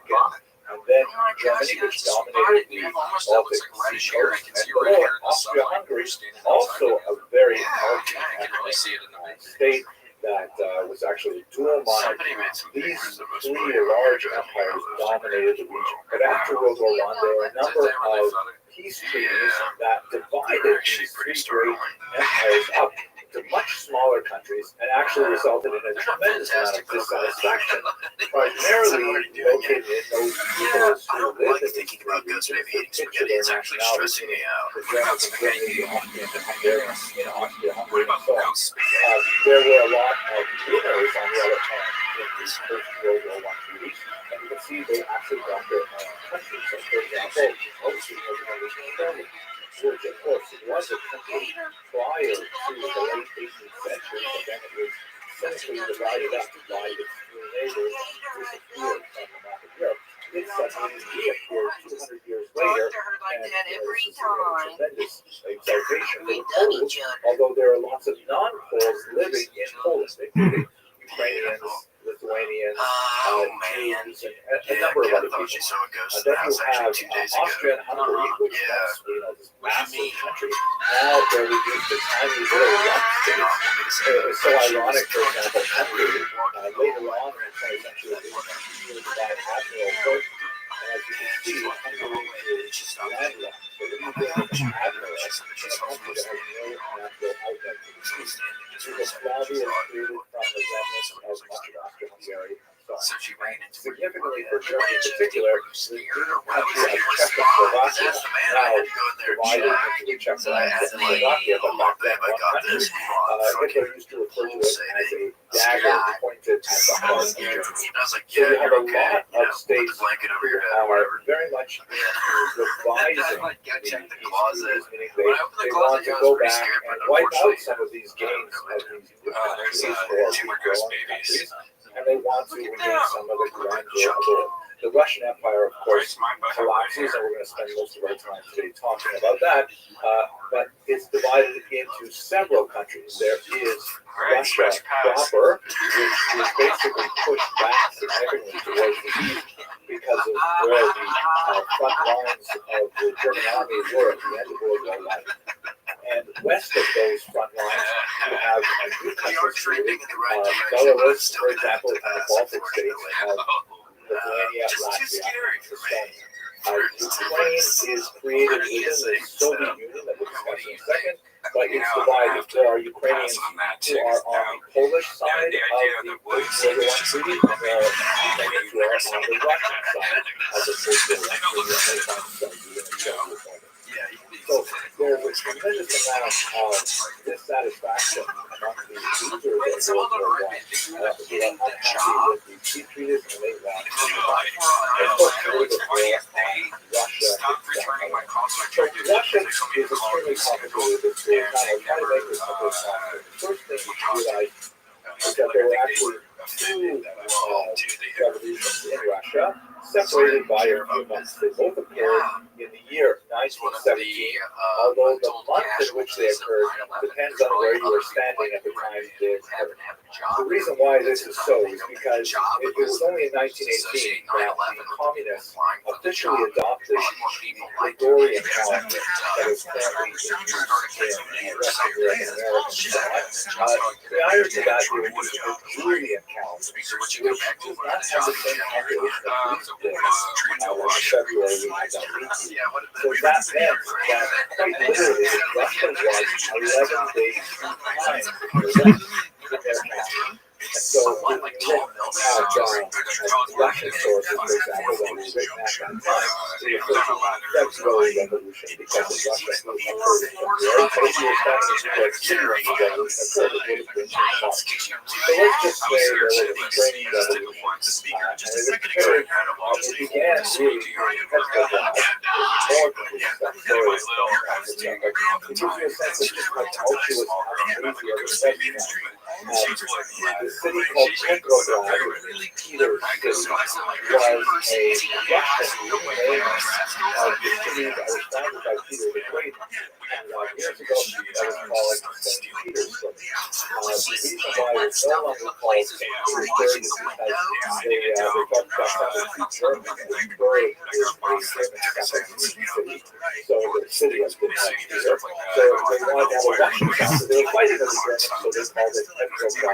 and then Germany, which dominated the Baltic Sea coast, and below Austria-Hungary, also a very important state that was actually dual monarchy. These three large empires dominated the region. But after World War I, there were a number of peace treaties that divided these three great empires up to much smaller countries and actually resulted in a tremendous amount of dissatisfaction, primarily located in those peoples who lived in these three regions with particular nationalities, the Germans, the Germans, the Austrians, the Hungarians, Austria-Hungary, and so on. There were a lot of winners, on the other hand, in these first World War I treaties, and you can see they actually got their own country. So, for example, Austria was Germany, which of course was a country prior to the late 18th century, but then it was essentially divided up by its three neighbors, disappeared from the map of Europe. It suddenly reappeared 200 years later, and this is a tremendous exaltation for the Poles, although there are lots of non-Poles living in Poland, including Ukrainians, Lithuanians, Jews, and a number of other people. Then you have Austria and Hungary, which was this massive country. Now they're reduced to tiny little rock states. It's so ironic, for example, Hungary, later on in the 20th century, was by Admiral Burke. And as you can see, Hungary is landlocked. So when you build an admiral, it's a country that has no natural outlet to the sea. Yugoslavia was created from the remnants of much of Austria-Hungary. So significantly for Germany in particular, the new country of Czechoslovakia now divided into the Czech and Slovakia, but back then one country. Hitler used to refer to it as a dagger pointed at the heart of Germany. So you have a lot of states who are very much into revising these treaties, meaning they want to go back and wipe out some of these gains of these new countries, and they want to regain some of the grandeur of the Russian Empire, of course, collapses, and we're going to spend most of our time today talking about that. But it's divided into several countries. There is Russia proper, which is basically pushed back significantly towards the east because of where the front lines of the German army were at the end of World War I. And west of those front lines, you have new countries, Belarus, for example, and the Baltic states of Lithuania, Latvia, and Estonia. Ukraine is created within the Soviet Union that we'll discuss in a second, but it's divided. There are Ukrainians who are on the Polish side of the post-World War I treaty, and there are Ukrainians who are on the Russian side of the post-World War I treaty. So there's a tremendous amount of dissatisfaction among the users of World War I who are unhappy with the peace treaties, and they want to survive. And of course, there is a war on Russia itself. So Russia is extremely complicated. It's I'll try to make this simple as possible. The first thing you realize is that there were actually two revolutions in Russia. separated by a few months. They both occurred in the year 1917, although the month in which they occurred depends on where you were standing at the time they occurred. The reason why this is so is because it was only in 1918 that the communists officially adopted the Gregorian calendar that is currently in use in Western Europe and America. Prior to that, they were using the Julian calendar, which does not have the same calculation that we did in February we had that week. So that meant that quite literally Russia was 11 days behind the rest of their calendar. And so when we look at Russian sources, for example, that was written at that time, they refer to the February Revolution because of Russia occurred in February. But if you were talking about Syrian Revolution occurred, it would have been in March. So let's just say there was a Ukrainian Revolution, and it occurred, it began really in Petrograd, north of the Secretary of State. It gives you a sense of just how tumultuous and crazy everything was. The city called Petrograd, Peter's city, was a Russian name of the city that was founded by Peter the Great. Years ago, that was called St. Petersburg. The reason why it's no longer called St. Petersburg is because they thought that sounded too German. Petersburg is a German city, so the city has been named Peter. So they wanted to have a Russian sound, so they were fighting with the Germans, so they called it Petrograd.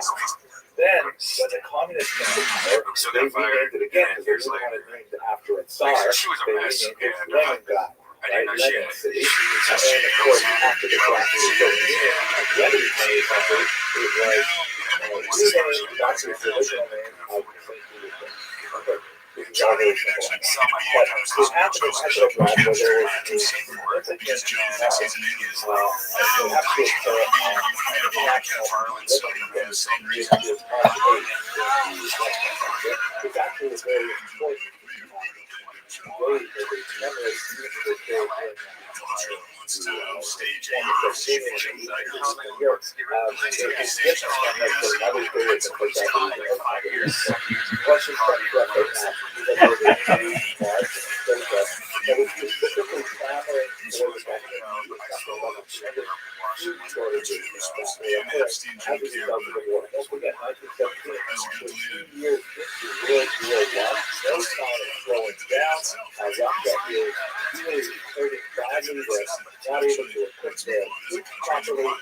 Then, when the communists came to power, they renamed it again because they didn't want it named after a Tsar. They renamed it Leningrad. Right, Lenin City, and then of course after the collapse of the Soviet Union, at the end of the 20th century, it was renamed back to its original name of St. Petersburg. This is all very simple. But it happened in Petrograd where there was a significant it's actually a very important not able to equip their troops properly.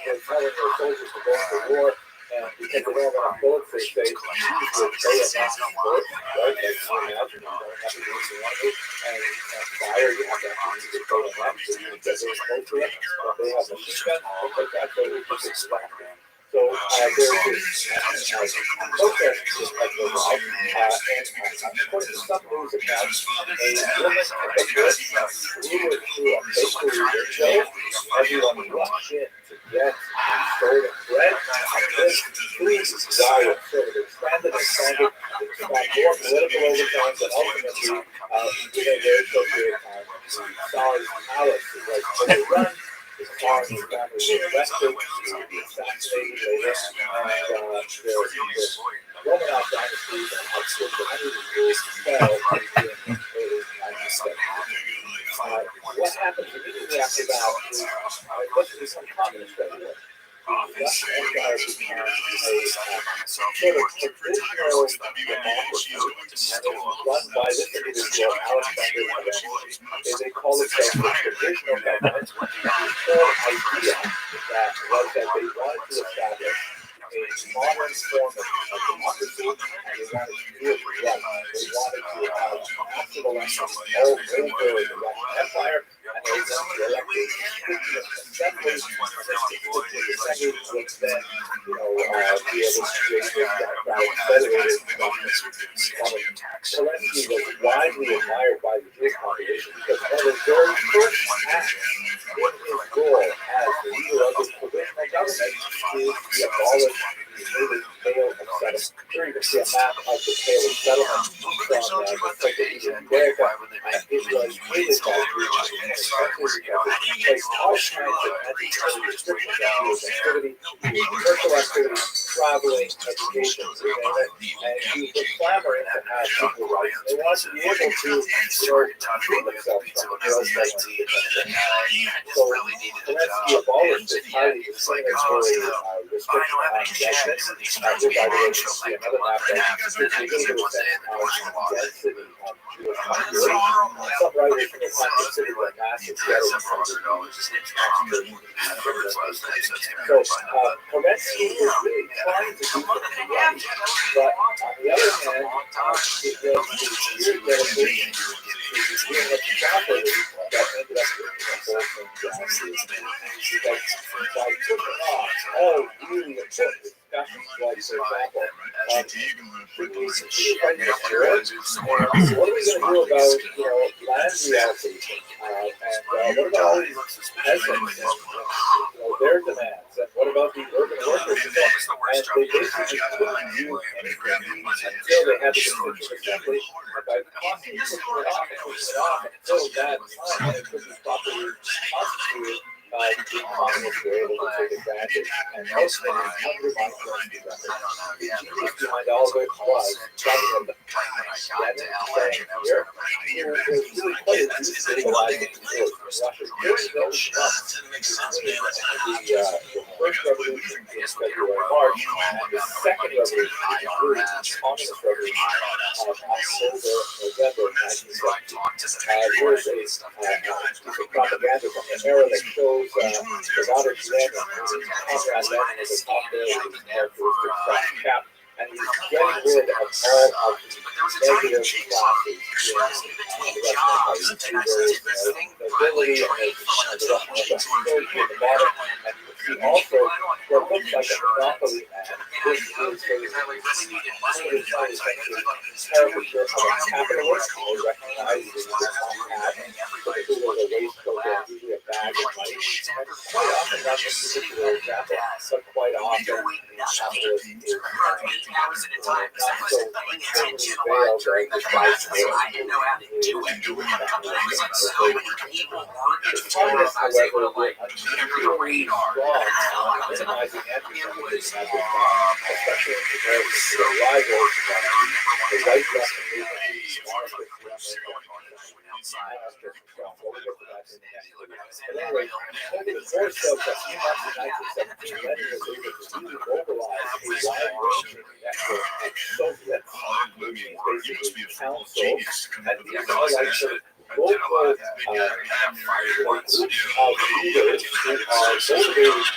They're telling their soldiers to go into war, and because they don't have enough bullets, they say, use your bayonet bullets, right? Like, imagine you don't have to use the one and fire, you have to use the bayonet, so you get those close to it. They have machine guns, things like that, so they just extract them. So there's this protest just like the life, and according to some news accounts, a woman at the bridge threw it through a bakery window. Everyone rushed in to get stolen bread, and this food diet sort of expanded. It got more political overtones, and ultimately, within a very short period of time, Tsar's palace was like overrun. His car and his family were arrested, he would be assassinated later, and the Romanov dynasty that had stood for hundreds of years fell in the early 1970s. What happened immediately after that is let's do some communist revolution. The Russian Empire became a sort of traditional democracy, and it was run by this individual, Alexander Nevsky. They call it the provisional government. The whole idea that was that they wanted to establish a modern form of democracy, and they wanted to do it right. They wanted to have massive elections all over the Russian Empire, and they wanted to elect a constituent assembly, which then, be able to create this democratic federated government. Zelensky was widely admired by the Jewish population because one of the very first acts in his role as the leader of this provisional government is to abolish the native Pale of settlement. Here you can see a map of the Pale of settlement from the Encyclopedia Britannica, and it was hated by Jews because it placed all kinds of anti-Jewish restrictions on Jewish activity, commercial activity, traveling education, and you've been clamoring to have equal rights. They want to be able to, free themselves from the guilt that so Kerensky abolished this highly discriminatory restriction on judgment. By the way, you see another map that gives you a density of Jewish population. Some writers consider it a massive ghetto. So Kerensky is really trying to do something right, but on the other hand, it was the sheer dedication to doing what you properly that ended up with the whole thing drastically. Because by putting off all really important discussions, like for example, should we fight the war? What are we going to do about land reality? And what about all these peasants and their demands? And what about the urban workers? And they basically couldn't do anything until they had the Constituent Assembly. By constantly pushing it off until that time, it could be properly constituted. The communists were able to take advantage, and most of them undermined the genius behind all of it was rather than the here was really quite a destabilizing force in Russia. During those months, the first revolution in February, March, and the second revolution, the communist revolution of October, November 1970. There's a piece of propaganda from the era that shows the Robert Glenn and Conrad Lenin at the top there with his characteristic soft cap, and he's getting rid of all of the negative classes the ability and the bottom, and he also what looks like a monopoly man. This is a caricature of a capitalist who recognizes the hat, particularly with a waistcoat and usually a bag of money. And quite often, not this particular example, but quite often, the capitalist is not so veiled during the price war. The communists, however, were unusually strong on minimizing anti-Semitism at the time, especially in comparison to their rivals, the white Russian movement. But anyway, over the course of a few months in 1917, Lenin was able to really mobilize a wide-ranging network of Soviets, basically councils, and these are like the local groups of leaders who are motivated by socialist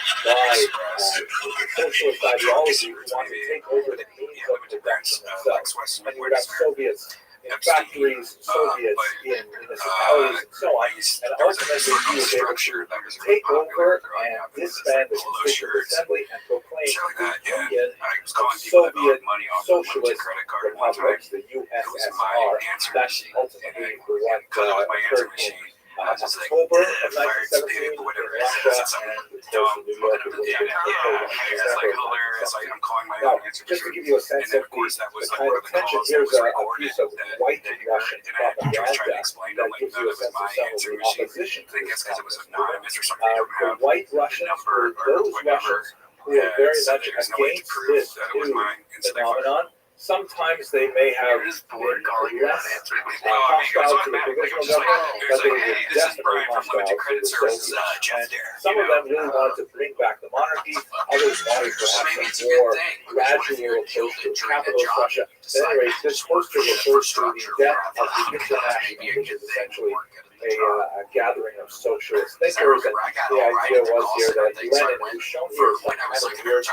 ideology who want to take over the means of production themselves. And we've got Soviets in factories, Soviets in municipalities, and so on. And ultimately, he was able to take over and disband the Constituent Assembly and proclaim the Union of Soviet Socialist Republics, the USSR. That's ultimately what occurred in October of 1917 in Russia and the coast of New York. Now, just to give you a sense of the kind of tension, here's a piece of white Russian propaganda that gives you a sense of some of the opposition to this the white Russians were those Russians who are very much against this new phenomenon. Sometimes they may have been less hostile to the provisional government, but they were definitely hostile to the Soviets. And some of them really wanted to bring back the monarchy, others wanted perhaps a more gradual approach to capitalist Russia. At any rate, this poster refers to the death of the International, which is essentially a gathering of socialist thinkers, and the idea was here that Lenin, who's shown here some kind of weird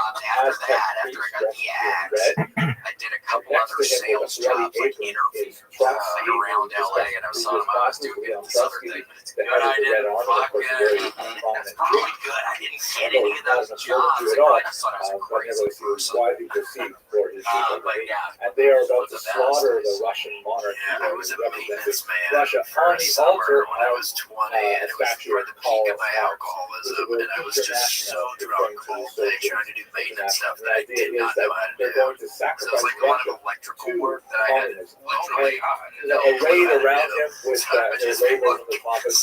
Aztec priest dressed in red, I did a couple other sales jobs, like interviews around LA, and I was telling him I was doing this other thing. But I didn't that's probably good. I didn't get any of those jobs. I just thought I was a crazy person. Widely perceived for his and they are about to slaughter the Russian monarchy. Yeah, I was a maintenance man Russia for on a the summer altar when I was 20, and it was statue at the peak of my alcoholism, and I was just so drunk all day trying to do maintenance stuff that I did not know how to do. So it was like a lot of electrical work that I had literally arrayed around him with just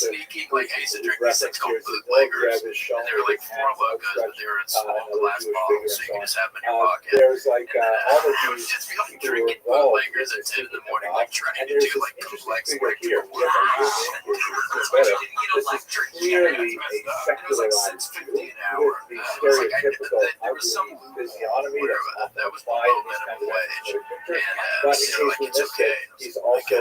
sneaking, like, I used to drink these things called bootleggers, and they were like 4 logos, but they were in small glass bottles, so you can just have them in your pocket. There's like all of I would these just be like drinking bootleggers at 2 in the morning, like trying to do like complex electrical work. This is clearly a secularized view with the stereotypical physiognomy that was applied in these kinds of pictures. But in case we missed it, he's also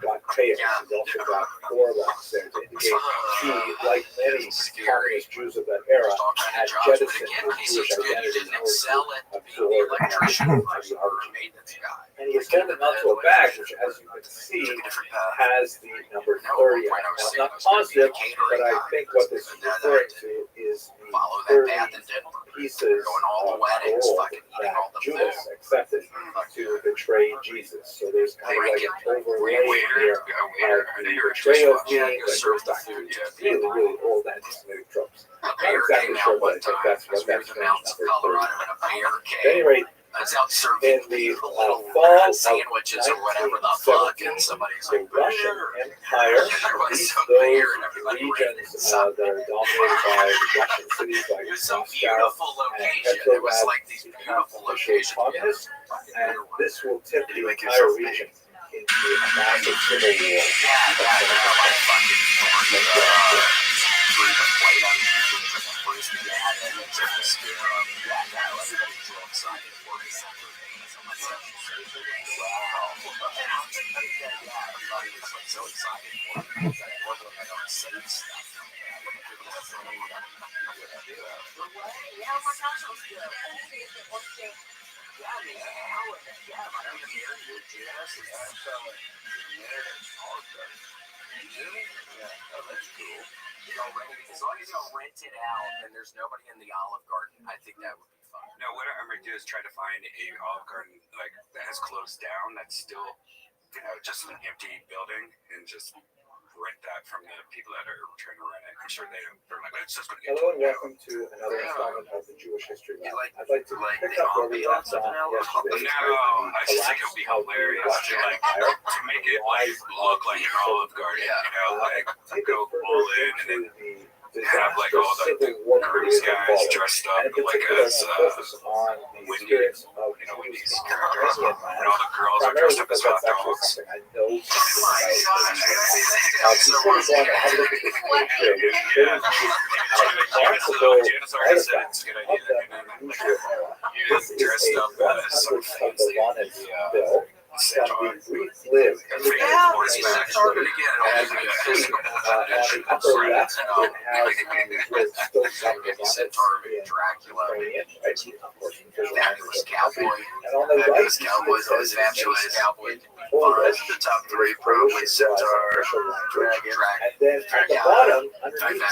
got tails. He's also got forelegs there to indicate he, like many communist Jews of that era, had jettisoned his Jewish identity in order to absorb and he has turned them out to a bag, which, as you can see, has the number 30 on it. Now, I'm not positive, but I think what this is referring to is the 30 pieces of gold that Judas accepted to betray Jesus. So there's kind of like an overlay here of the betrayal theme that goes back to really, really old anti-Semitic tropes. Not exactly sure, but I think that's what that's number 30. At any rate, in the fall sandwiches or whatever the fuck, and somebody's like, Russian Empire, those regions that are dominated by Russian cities like Moscow and Petrograd, beautiful locations, and this will tip the entire region into a massive civil war. So excited for it. I don't say stuff. As long as you don't rent it out and there's nobody in the Olive Garden, I think that would be fun. No, what I'm going to do is try to find a Olive Garden like that has closed down, that's still, just an empty building, and just rent that from the people that are trying to rent it. I'm sure they're like, it's just going to get Hello and welcome to another installment of the Jewish History Lab. I'd like to pick up where we left off yesterday. No, I just think it would be hilarious to make it like look like an Olive Garden, like go pull in and then have like all the cruise guys dressed up like as Wendy's, Wendy's characters, and all the girls are dressed up as hot dogs. I know Janice already said it's a good idea. You dressed up as some fancy bill. Can we relive every day? As you see, on the upper left, it has with still some Dracula, Fabulous Cowboy. and on the right, Cowboys always fabulous Cowboy. The top 3 probably Centaur, Dragon, and then at the bottom, underneath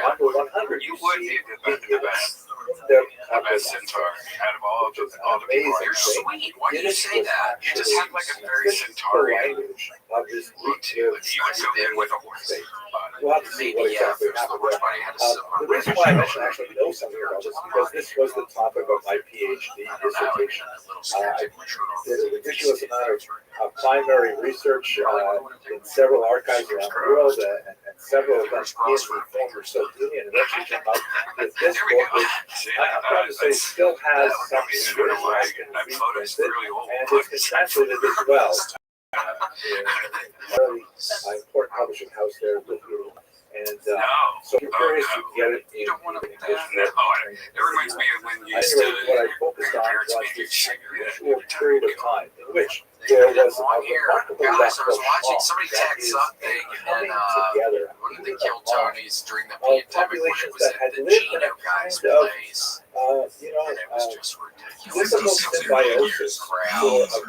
number 100, you would be the best. The best Centaur out of all the people. You're sweet. Why do you say that? You just have like a very Centaurian look to it. You would go in with a horse. We'll have to see what exactly happened. The reason why I mentioned I actually know something about this is because this was the topic of my PhD dissertation. I did a ridiculous amount of primary research in several archives around the world and several of them in the former Soviet Union, and eventually came out with this book, which I'm proud to say still has some sort of and it's been translated as well. An important publishing house there with you. And so you're curious to get it in English. It reminds me of when you used to. What I focused on was this unusual period of time in which there was a remarkable guys, I was watching somebody text something, and one of the kill Tonys during the pandemic when it was at the Gino guy's place. And it was just ridiculous. Difficult symbiosis for a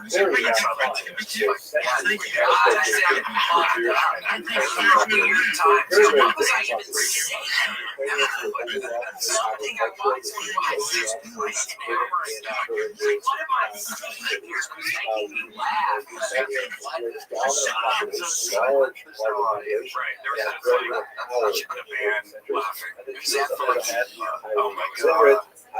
very long time.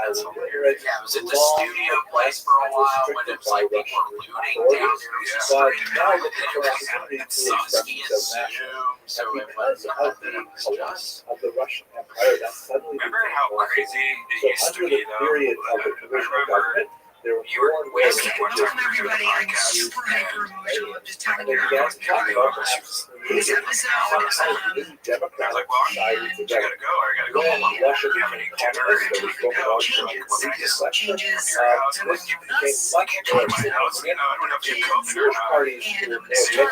That's hilarious. Yeah, I was at the studio place for a while when it was like people were looting down there. It was just straight down. It sucks via Zoom, so it was just. Remember how crazy it used to be, though? I remember you were wasting one time for the podcast. Super hyper emotional. I'm just telling you. This episode, I was like, well, I gotta go. I gotta go home. Do you have any dinner? changes. So when you came to my house, you know, I don't know if you COVID or not. And I'm gonna start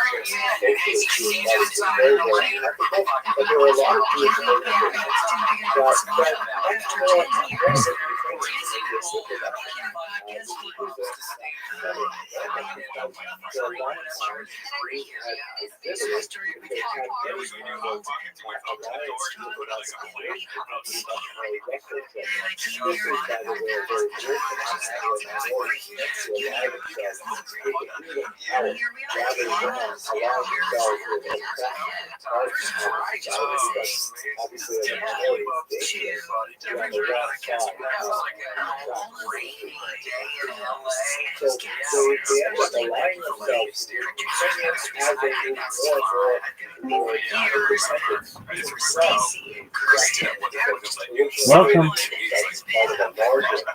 Welcome.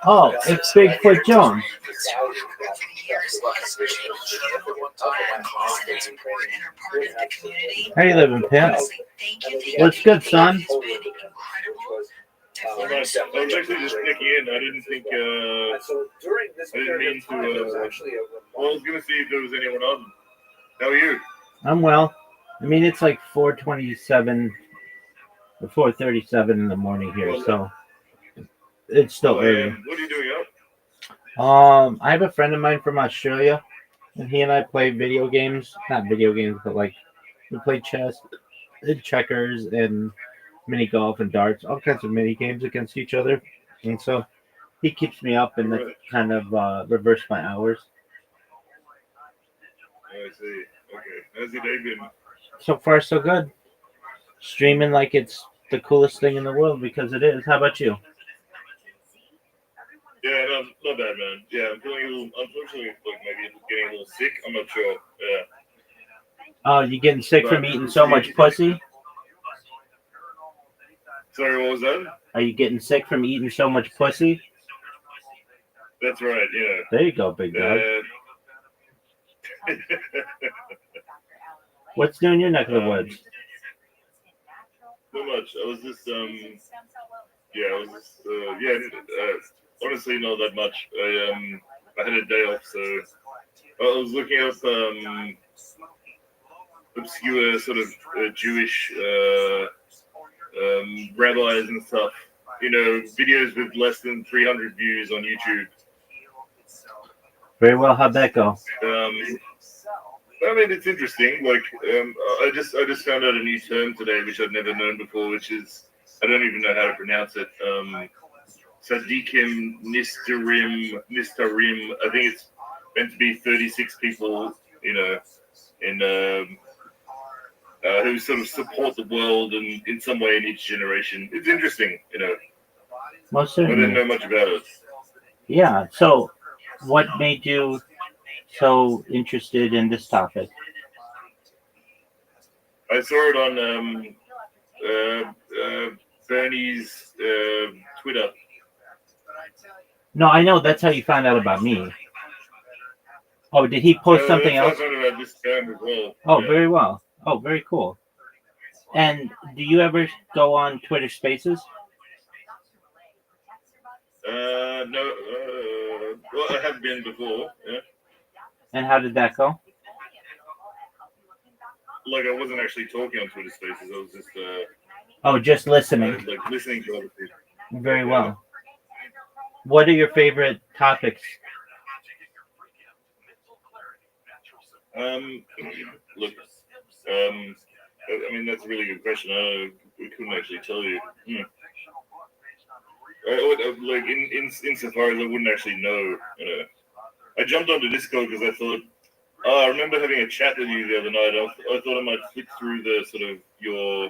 Oh, it's Bigfoot Jones. How you living, Pimp? What's good, son? I was actually just sneaking in. I didn't think, I didn't mean to, well, I was going to see if there was anyone on. How are you? I'm well. I mean, it's like 4:27 or 4:37 in the morning here, so it's still early. What are you doing up? I have a friend of mine from Australia, and he and I play video games. Not video games, but like we play chess, and checkers, and mini golf and darts, all kinds of mini games against each other. And so he keeps me up and that kind of reverse my hours. I see. Okay. How's your day been? So far, so good. Streaming like it's the coolest thing in the world because it is. How about you? Yeah, no, not bad, man. Yeah, I'm feeling a little, unfortunately, like maybe getting a little sick. I'm not sure. Yeah. Oh, you getting sick from eating so much pussy? Sorry, what was that? Are you getting sick from eating so much pussy? That's right, yeah. There you go, big dog. What's new in your neck of the woods? Not much. I was just, honestly, not that much. I had a day off, so I was looking up obscure sort of Jewish rabbis and stuff. You know, videos with less than 300 views on YouTube. Very well. How'd that go? I mean, it's interesting. Like, I just found out a new term today, which I'd never known before, which is, I don't even know how to pronounce it. Sadikim Nistarim. I think it's meant to be 36 people, you know, in who sort of support the world and in some way in each generation. It's interesting, you know. Most I certainly. didn't know much about it. Yeah. So, what made you so interested in this topic? I saw it on Bernie's Twitter. No, I know that's how you found out about me. Oh, did he post something else? I found out about this band as well. Oh, Yeah. very well. Oh, very cool. And do you ever go on Twitter Spaces? No. Well, I have been before. Yeah. And how did that go? Like, I wasn't actually talking on Twitter Spaces. I was just. Oh, just listening. Like listening to other people. Very well. What are your favorite topics? Look. I mean, that's a really good question. We couldn't actually tell you. Like insofar as I wouldn't actually know. You know, I I jumped onto Discord because I thought, I remember having a chat with you the other night. I thought I might flick through the sort of your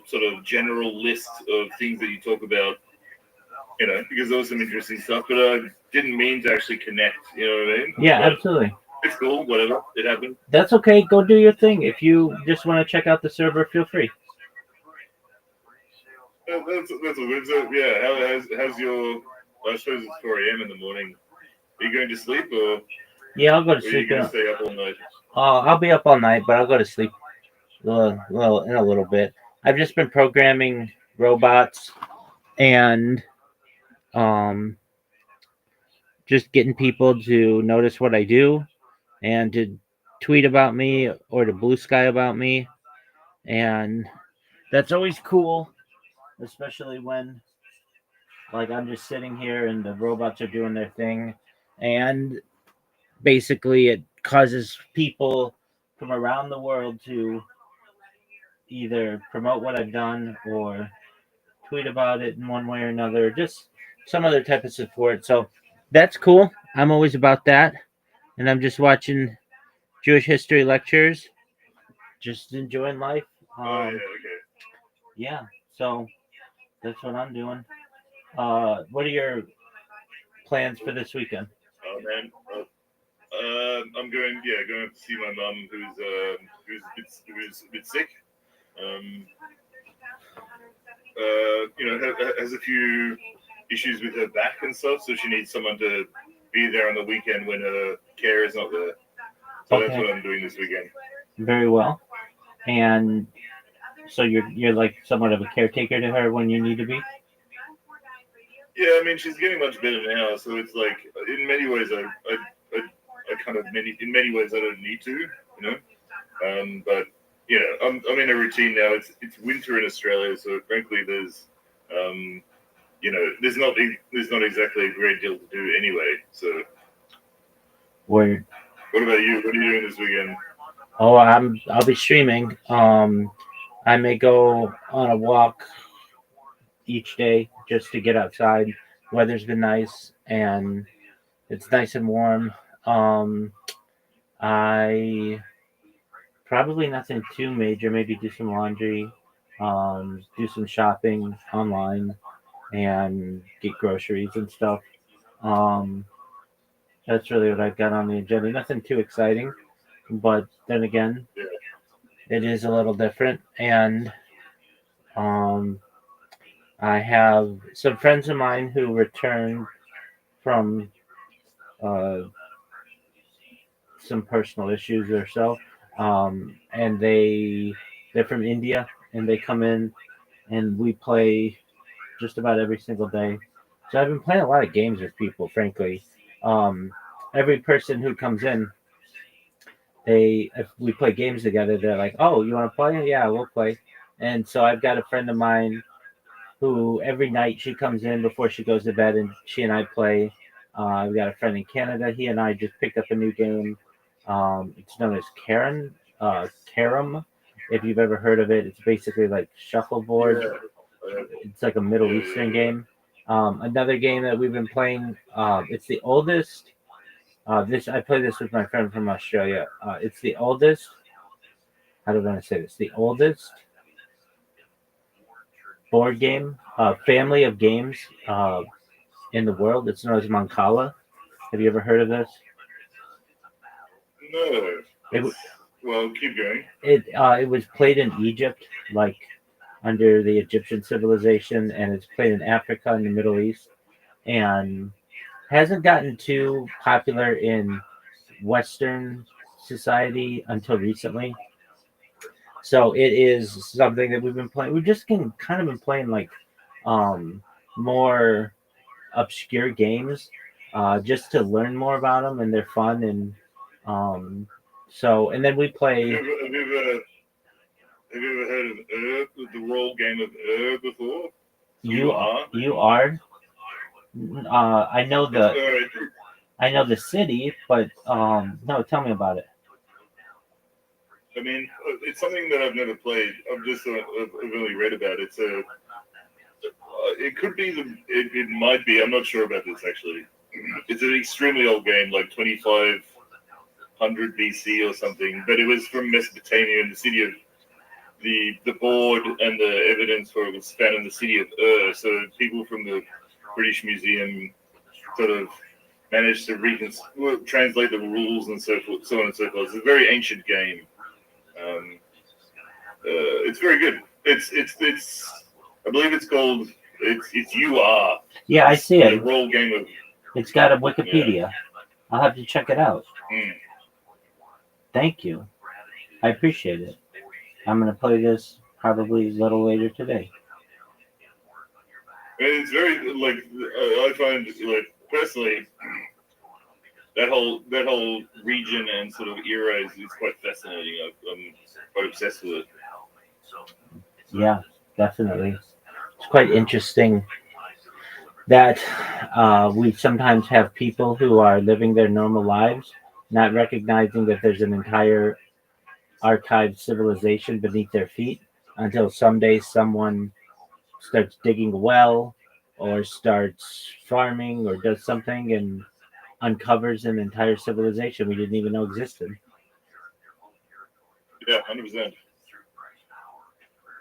sort of general list of things that you talk about, because there was some interesting stuff, but I didn't mean to actually connect, you know what I mean? Yeah, But absolutely. it's cool, whatever, it happened. That's okay. Go do your thing. If you just want to check out the server, feel free. That's all good. So, yeah, how's your, I suppose it's 4 a.m. in the morning. Are you going to sleep, or Yeah, I'll go to are you sleep. going to stay up all night? I'll be up all night, but I'll go to sleep in a little bit. I've just been programming robots and just getting people to notice what I do and to tweet about me or to blue sky about me. And that's always cool, especially when like I'm just sitting here and the robots are doing their thing. And basically it causes people from around the world to either promote what I've done or tweet about it in one way or another, just some other type of support. So that's cool. I'm always about that. And I'm just watching Jewish history lectures, just enjoying life. Okay. Yeah, so that's what I'm doing. What are your plans for this weekend? Oh man, I'm going to see my mum who's a bit sick. Has a few issues with her back and stuff, so she needs someone to be there on the weekend when her care is not there. So that's what I'm doing this weekend. Very well. And so you're like somewhat of a caretaker to her when you need to be? Yeah, I mean she's getting much better now, so it's like in many ways I in many ways I don't need to, but I'm in a routine now. It's winter in Australia, so frankly there's there's not exactly a great deal to do anyway. So Word. What about you? What are you doing this weekend? Oh, I'll be streaming. I may go on a walk each day just to get outside. Weather's been nice and it's nice and warm. I probably nothing too major. Maybe do some laundry, do some shopping online, and get groceries and stuff. That's really what I've got on the agenda. Nothing too exciting, but then again, it is a little different. And I have some friends of mine who returned from some personal issues or so, and they're from India, and they come in, and we play just about every single day. So I've been playing a lot of games with people, frankly. Every person who comes in, if we play games together, they're like, "Oh, you want to play? Yeah, we'll play." And so I've got a friend of mine who every night she comes in before she goes to bed, and she and I play. I've got a friend in Canada. He and I just picked up a new game. It's known as Carom. If you've ever heard of it, it's basically like shuffleboard. Yeah. It's like a Middle Eastern game. Another game that we've been playing. It's the oldest. I play this with my friend from Australia. It's the oldest. How do I want to say this? The oldest board game family of games in the world. It's known as Mancala. Have you ever heard of this? No. Well, keep going. It was played in Egypt, like under the Egyptian civilization, and it's played in Africa and the Middle East, and hasn't gotten too popular in Western society until recently. So it is something that we've been playing. We've just kind of been playing like more obscure games just to learn more about them, and they're fun. And and then we play. Have you ever heard of the role game of before? You are. I know the city, but no. Tell me about it. I mean, it's something that I've never played. I've only read about it. It could be it might be. I'm not sure about this actually. it's an extremely old game, like 2500 BC or something. But it was from Mesopotamia, and the city of the board and the evidence for it was found in the city of So people from the British Museum sort of managed to translate the rules and so forth, so on and so forth. It's a very ancient game. It's very good. It's I believe it's called it's UR. Yeah, I see A it. roll game of. It's got a Wikipedia. I'll have to check it out. Thank you. I appreciate it. I'm gonna play this probably a little later today. It's very I find personally that whole region and sort of era is quite fascinating. I'm quite obsessed with it. Yeah, definitely. It's quite interesting that we sometimes have people who are living their normal lives, not recognizing that there's an entire archived civilization beneath their feet until someday someone starts digging a well or starts farming or does something and uncovers an entire civilization we didn't even know existed. Yeah, 100%.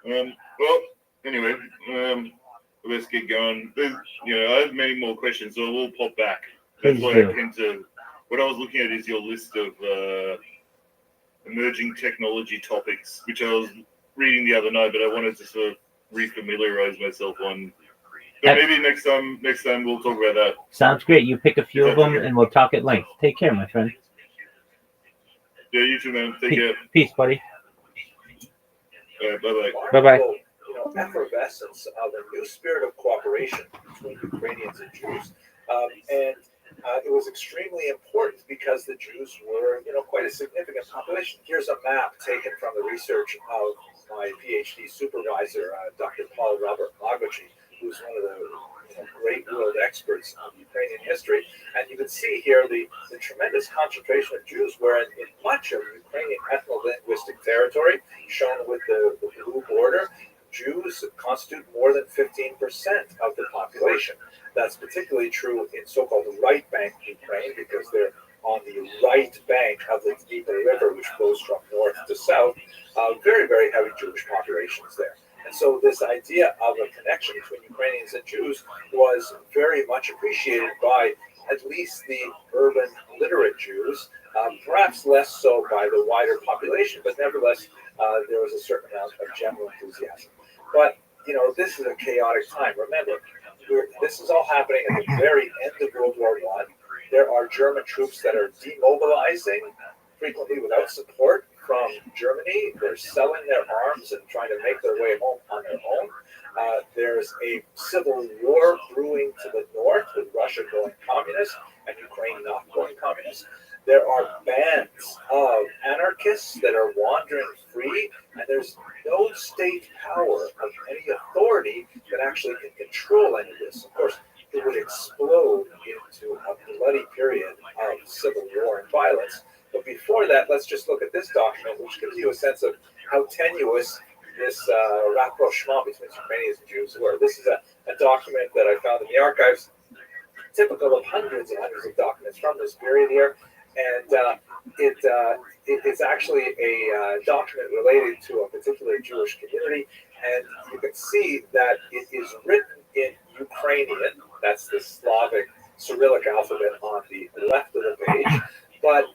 Well, anyway, let's get going. I have many more questions, so we'll pop back. That's why I came to. What I was looking at is your list of emerging technology topics, which I was reading the other night, but I wanted to sort of refamiliarize myself on. But maybe next time we'll talk about that. Sounds great. You pick a few of them, and we'll talk at length. Take care, my friend. Yeah, you too, man. Take care. Peace, buddy. Bye-bye. Bye-bye. Effervescence of a new spirit of cooperation between Ukrainians and Jews. And it was extremely important because the Jews were, quite a significant population. Here's a map taken from the research of my PhD supervisor, Dr. Paul Robert Magwachi, who's one of the great world experts on Ukrainian history. And you can see here the tremendous concentration of Jews, where in much of Ukrainian ethno-linguistic territory, shown with the blue border, Jews constitute more than 15% of the population. That's particularly true in so-called right bank Ukraine, because they're on the right bank of the Dnieper River, which flows from north to south. Very, very heavy Jewish populations there. And so this idea of a connection between Ukrainians and Jews was very much appreciated by at least the urban literate Jews, perhaps less so by the wider population, but nevertheless, there was a certain amount of general enthusiasm. But, this is a chaotic time. Remember, this is all happening at the very end of World War I. There are German troops that are demobilizing, frequently without support from Germany. They're selling their arms and trying to make their way home on their own. There's a civil war brewing to the north, with Russia going communist and Ukraine not going communist. There are bands of anarchists that are wandering free, and there's no state power of any authority that actually can control any of this. Of course, it would explode into a bloody period of civil war and violence. But before that, let's just look at this document, which gives you a sense of how tenuous this rapprochement between Ukrainians and Jews were. This is a document that I found in the archives, typical of hundreds and hundreds of documents from this period here. And it's actually a document related to a particular Jewish community. And you can see that it is written in Ukrainian. That's the Slavic Cyrillic alphabet on the left of the page. But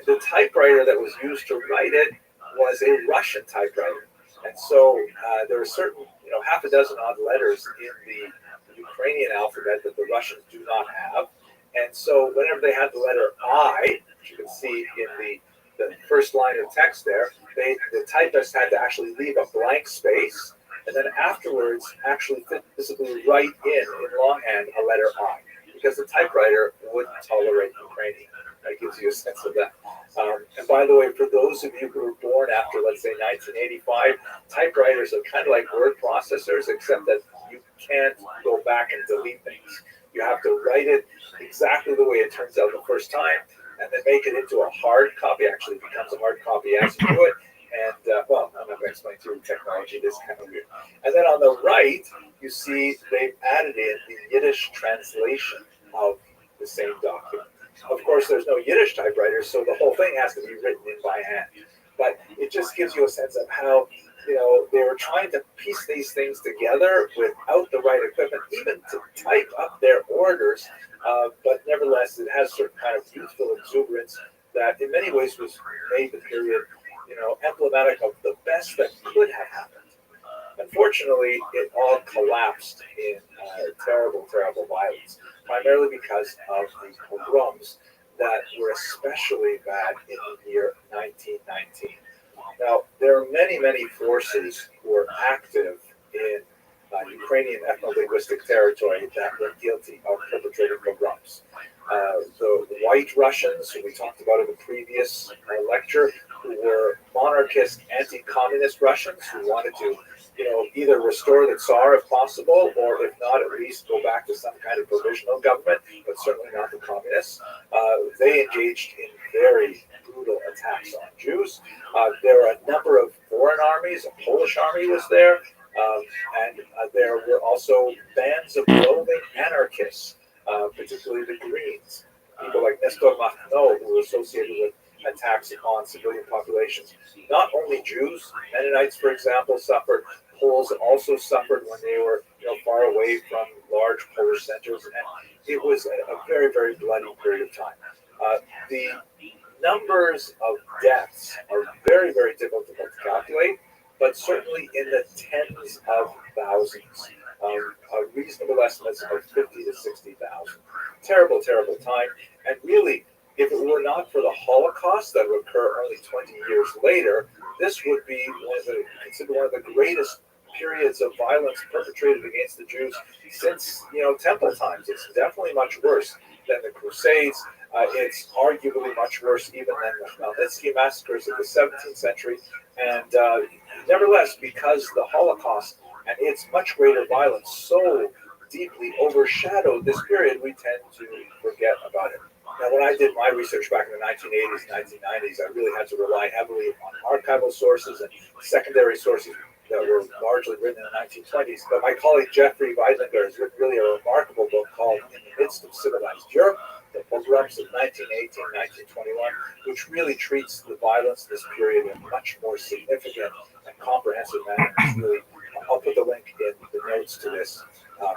the typewriter that was used to write it was a Russian typewriter. And so there are certain, half a dozen odd letters in the Ukrainian alphabet that the Russians do not have. And so whenever they had the letter I, which you can see in the first line of text there, the typist had to actually leave a blank space, and then afterwards actually physically write in longhand a letter I, because the typewriter wouldn't tolerate Ukrainian. That gives you a sense of that. And by the way, for those of you who were born after, let's say, 1985, typewriters are kind of like word processors, except that you can't go back and delete things. You have to write it exactly the way it turns out the first time, and then make it into a hard copy. Actually, it becomes a hard copy as you do it. And, I'm not going to explain to you technology. This is kind of weird. And then on the right, you see they've added in the Yiddish translation of the the same document. Of course, there's no Yiddish typewriters, so the whole thing has to be written in by hand. But it just gives you a sense of how, they were trying to piece these things together without the right equipment, even to type up their orders. But nevertheless, it has certain kind of youthful exuberance that in many ways was made the period, emblematic of the best that could have happened. Unfortunately, it all collapsed in terrible, terrible violence, primarily because of the pogroms that were especially bad in the year 1919. Now, there are many, many forces who are active in Ukrainian ethno-linguistic territory that were guilty of perpetrating pogroms. The White Russians, who we talked about in the previous lecture, who were monarchist, anti-communist Russians who wanted to, either restore the Tsar if possible, or if not, at least go back to some kind of provisional government, but certainly not the communists. They engaged in very brutal attacks on Jews. There were a number of foreign armies. A Polish army was there, and there were also bands of roving anarchists, particularly the Greens, people like Nestor Makhno, who were associated with attacks on civilian populations. Not only Jews, Mennonites, for example, suffered. Poles also suffered when they were far away from large Polish centers, and it was a very, very bloody period of time. The numbers of deaths are very, very difficult to calculate, but certainly in the tens of thousands. Reasonable estimates of 50 to 60,000. Terrible, terrible time. And really, if it were not for the Holocaust that would occur only 20 years later, this would be considered one of the greatest periods of violence perpetrated against the Jews since Temple times. It's definitely much worse than the Crusades. It's arguably much worse even than the Khmelnytsky massacres of the 17th century. And nevertheless, because the Holocaust and its much greater violence so deeply overshadowed this period, we tend to forget about it. Now, when I did my research back in the 1980s, 1990s, I really had to rely heavily on archival sources and secondary sources that were largely written in the 1920s. But my colleague Jeffrey Weidlinger has written really a remarkable book called In the Midst of Civilized Europe, the pogroms of 1918, 1921, which really treats the violence of this period in a much more significant and comprehensive manner. It's really, I'll put the link in the notes to this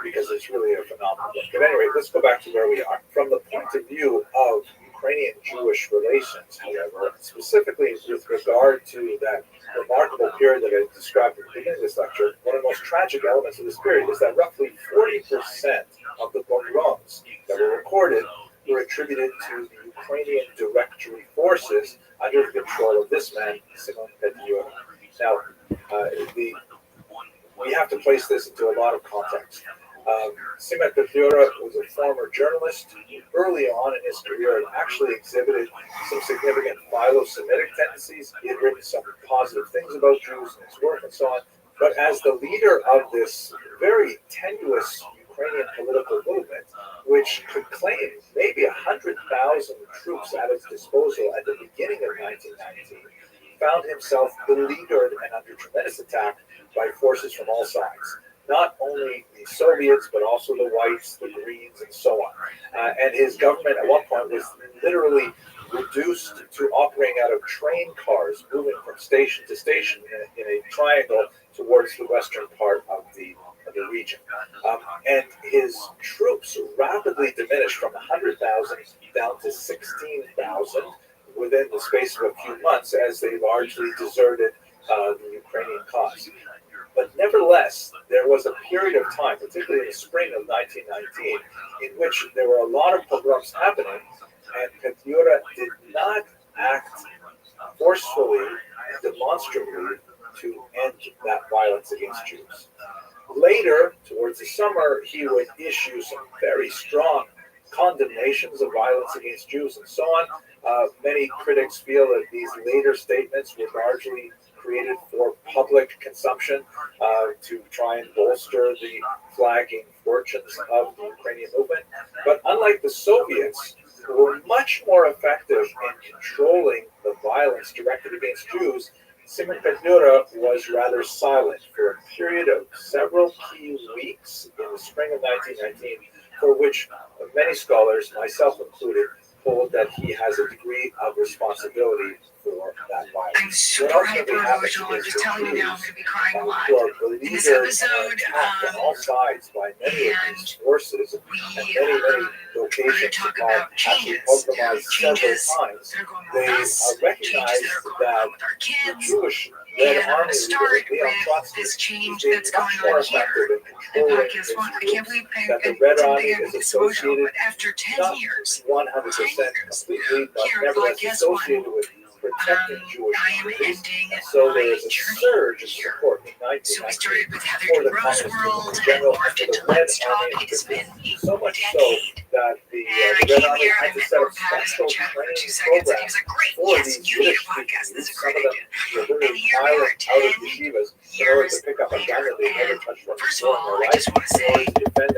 because it's really a phenomenal book. But anyway, let's go back to where we are. From the point of view of Ukrainian-Jewish relations, however, specifically with regard to that remarkable period that I described at the beginning of this lecture, one of the most tragic elements of this period is that roughly 40% of the pogroms that were recorded were attributed to the Ukrainian Directory forces under the control of this man, Simon Petlura. Now, we have to place this into a lot of context. Simon Petlura was a former journalist who early on in his career actually exhibited some significant philo-Semitic tendencies. He had written some positive things about Jews in his work and so on. But as the leader of this very tenuous Ukrainian political movement, which could claim maybe 100,000 troops at its disposal at the beginning of 1919, found himself beleaguered and under tremendous attack by forces from all sides. Not only the Soviets, but also the Whites, the Greens, and so on. And his government at one point was literally reduced to operating out of train cars, moving from station to station in a triangle towards the western part of the region. And his troops rapidly diminished from 100,000 down to 16,000 within the space of a few months as they largely deserted the Ukrainian cause. But nevertheless, there was a period of time, particularly in the spring of 1919, in which there were a lot of pogroms happening, and Petlura did not act forcefully and demonstrably to end that violence against Jews. Later, towards the summer, he would issue some very strong condemnations of violence against Jews and so on. Many critics feel that these later statements were largely created for public consumption to try and bolster the flagging fortunes of the Ukrainian movement. But unlike the Soviets, who were much more effective in controlling the violence directed against Jews, Simon Petlura was rather silent for a period of several key weeks in the spring of 1919. for which many scholars, myself included, hold that he has a degree of responsibility for that violence. I'm super hyper emotional. I'm just telling you now, I'm going to be crying a lot in this episode. On all sides by many of these forces and many locations about changes that are going on with us, changes that are going on with our kids. And I'm going to start with this change that's going on here. The podcast one, I can't believe I didn't think I would be this emotional, but after 10 years, 100% completely, but nevertheless associated with protecting Jewish communities. So there is a surge of support in 1998 so we started with Heather Rose World and morphed into Let's Talk. It's been so much so that the Red Army had to set up special training programs for these Jewish students. Some of them were literally piloted out of yeshivas in order to pick up a gun that they never touched before in their life, in order to defend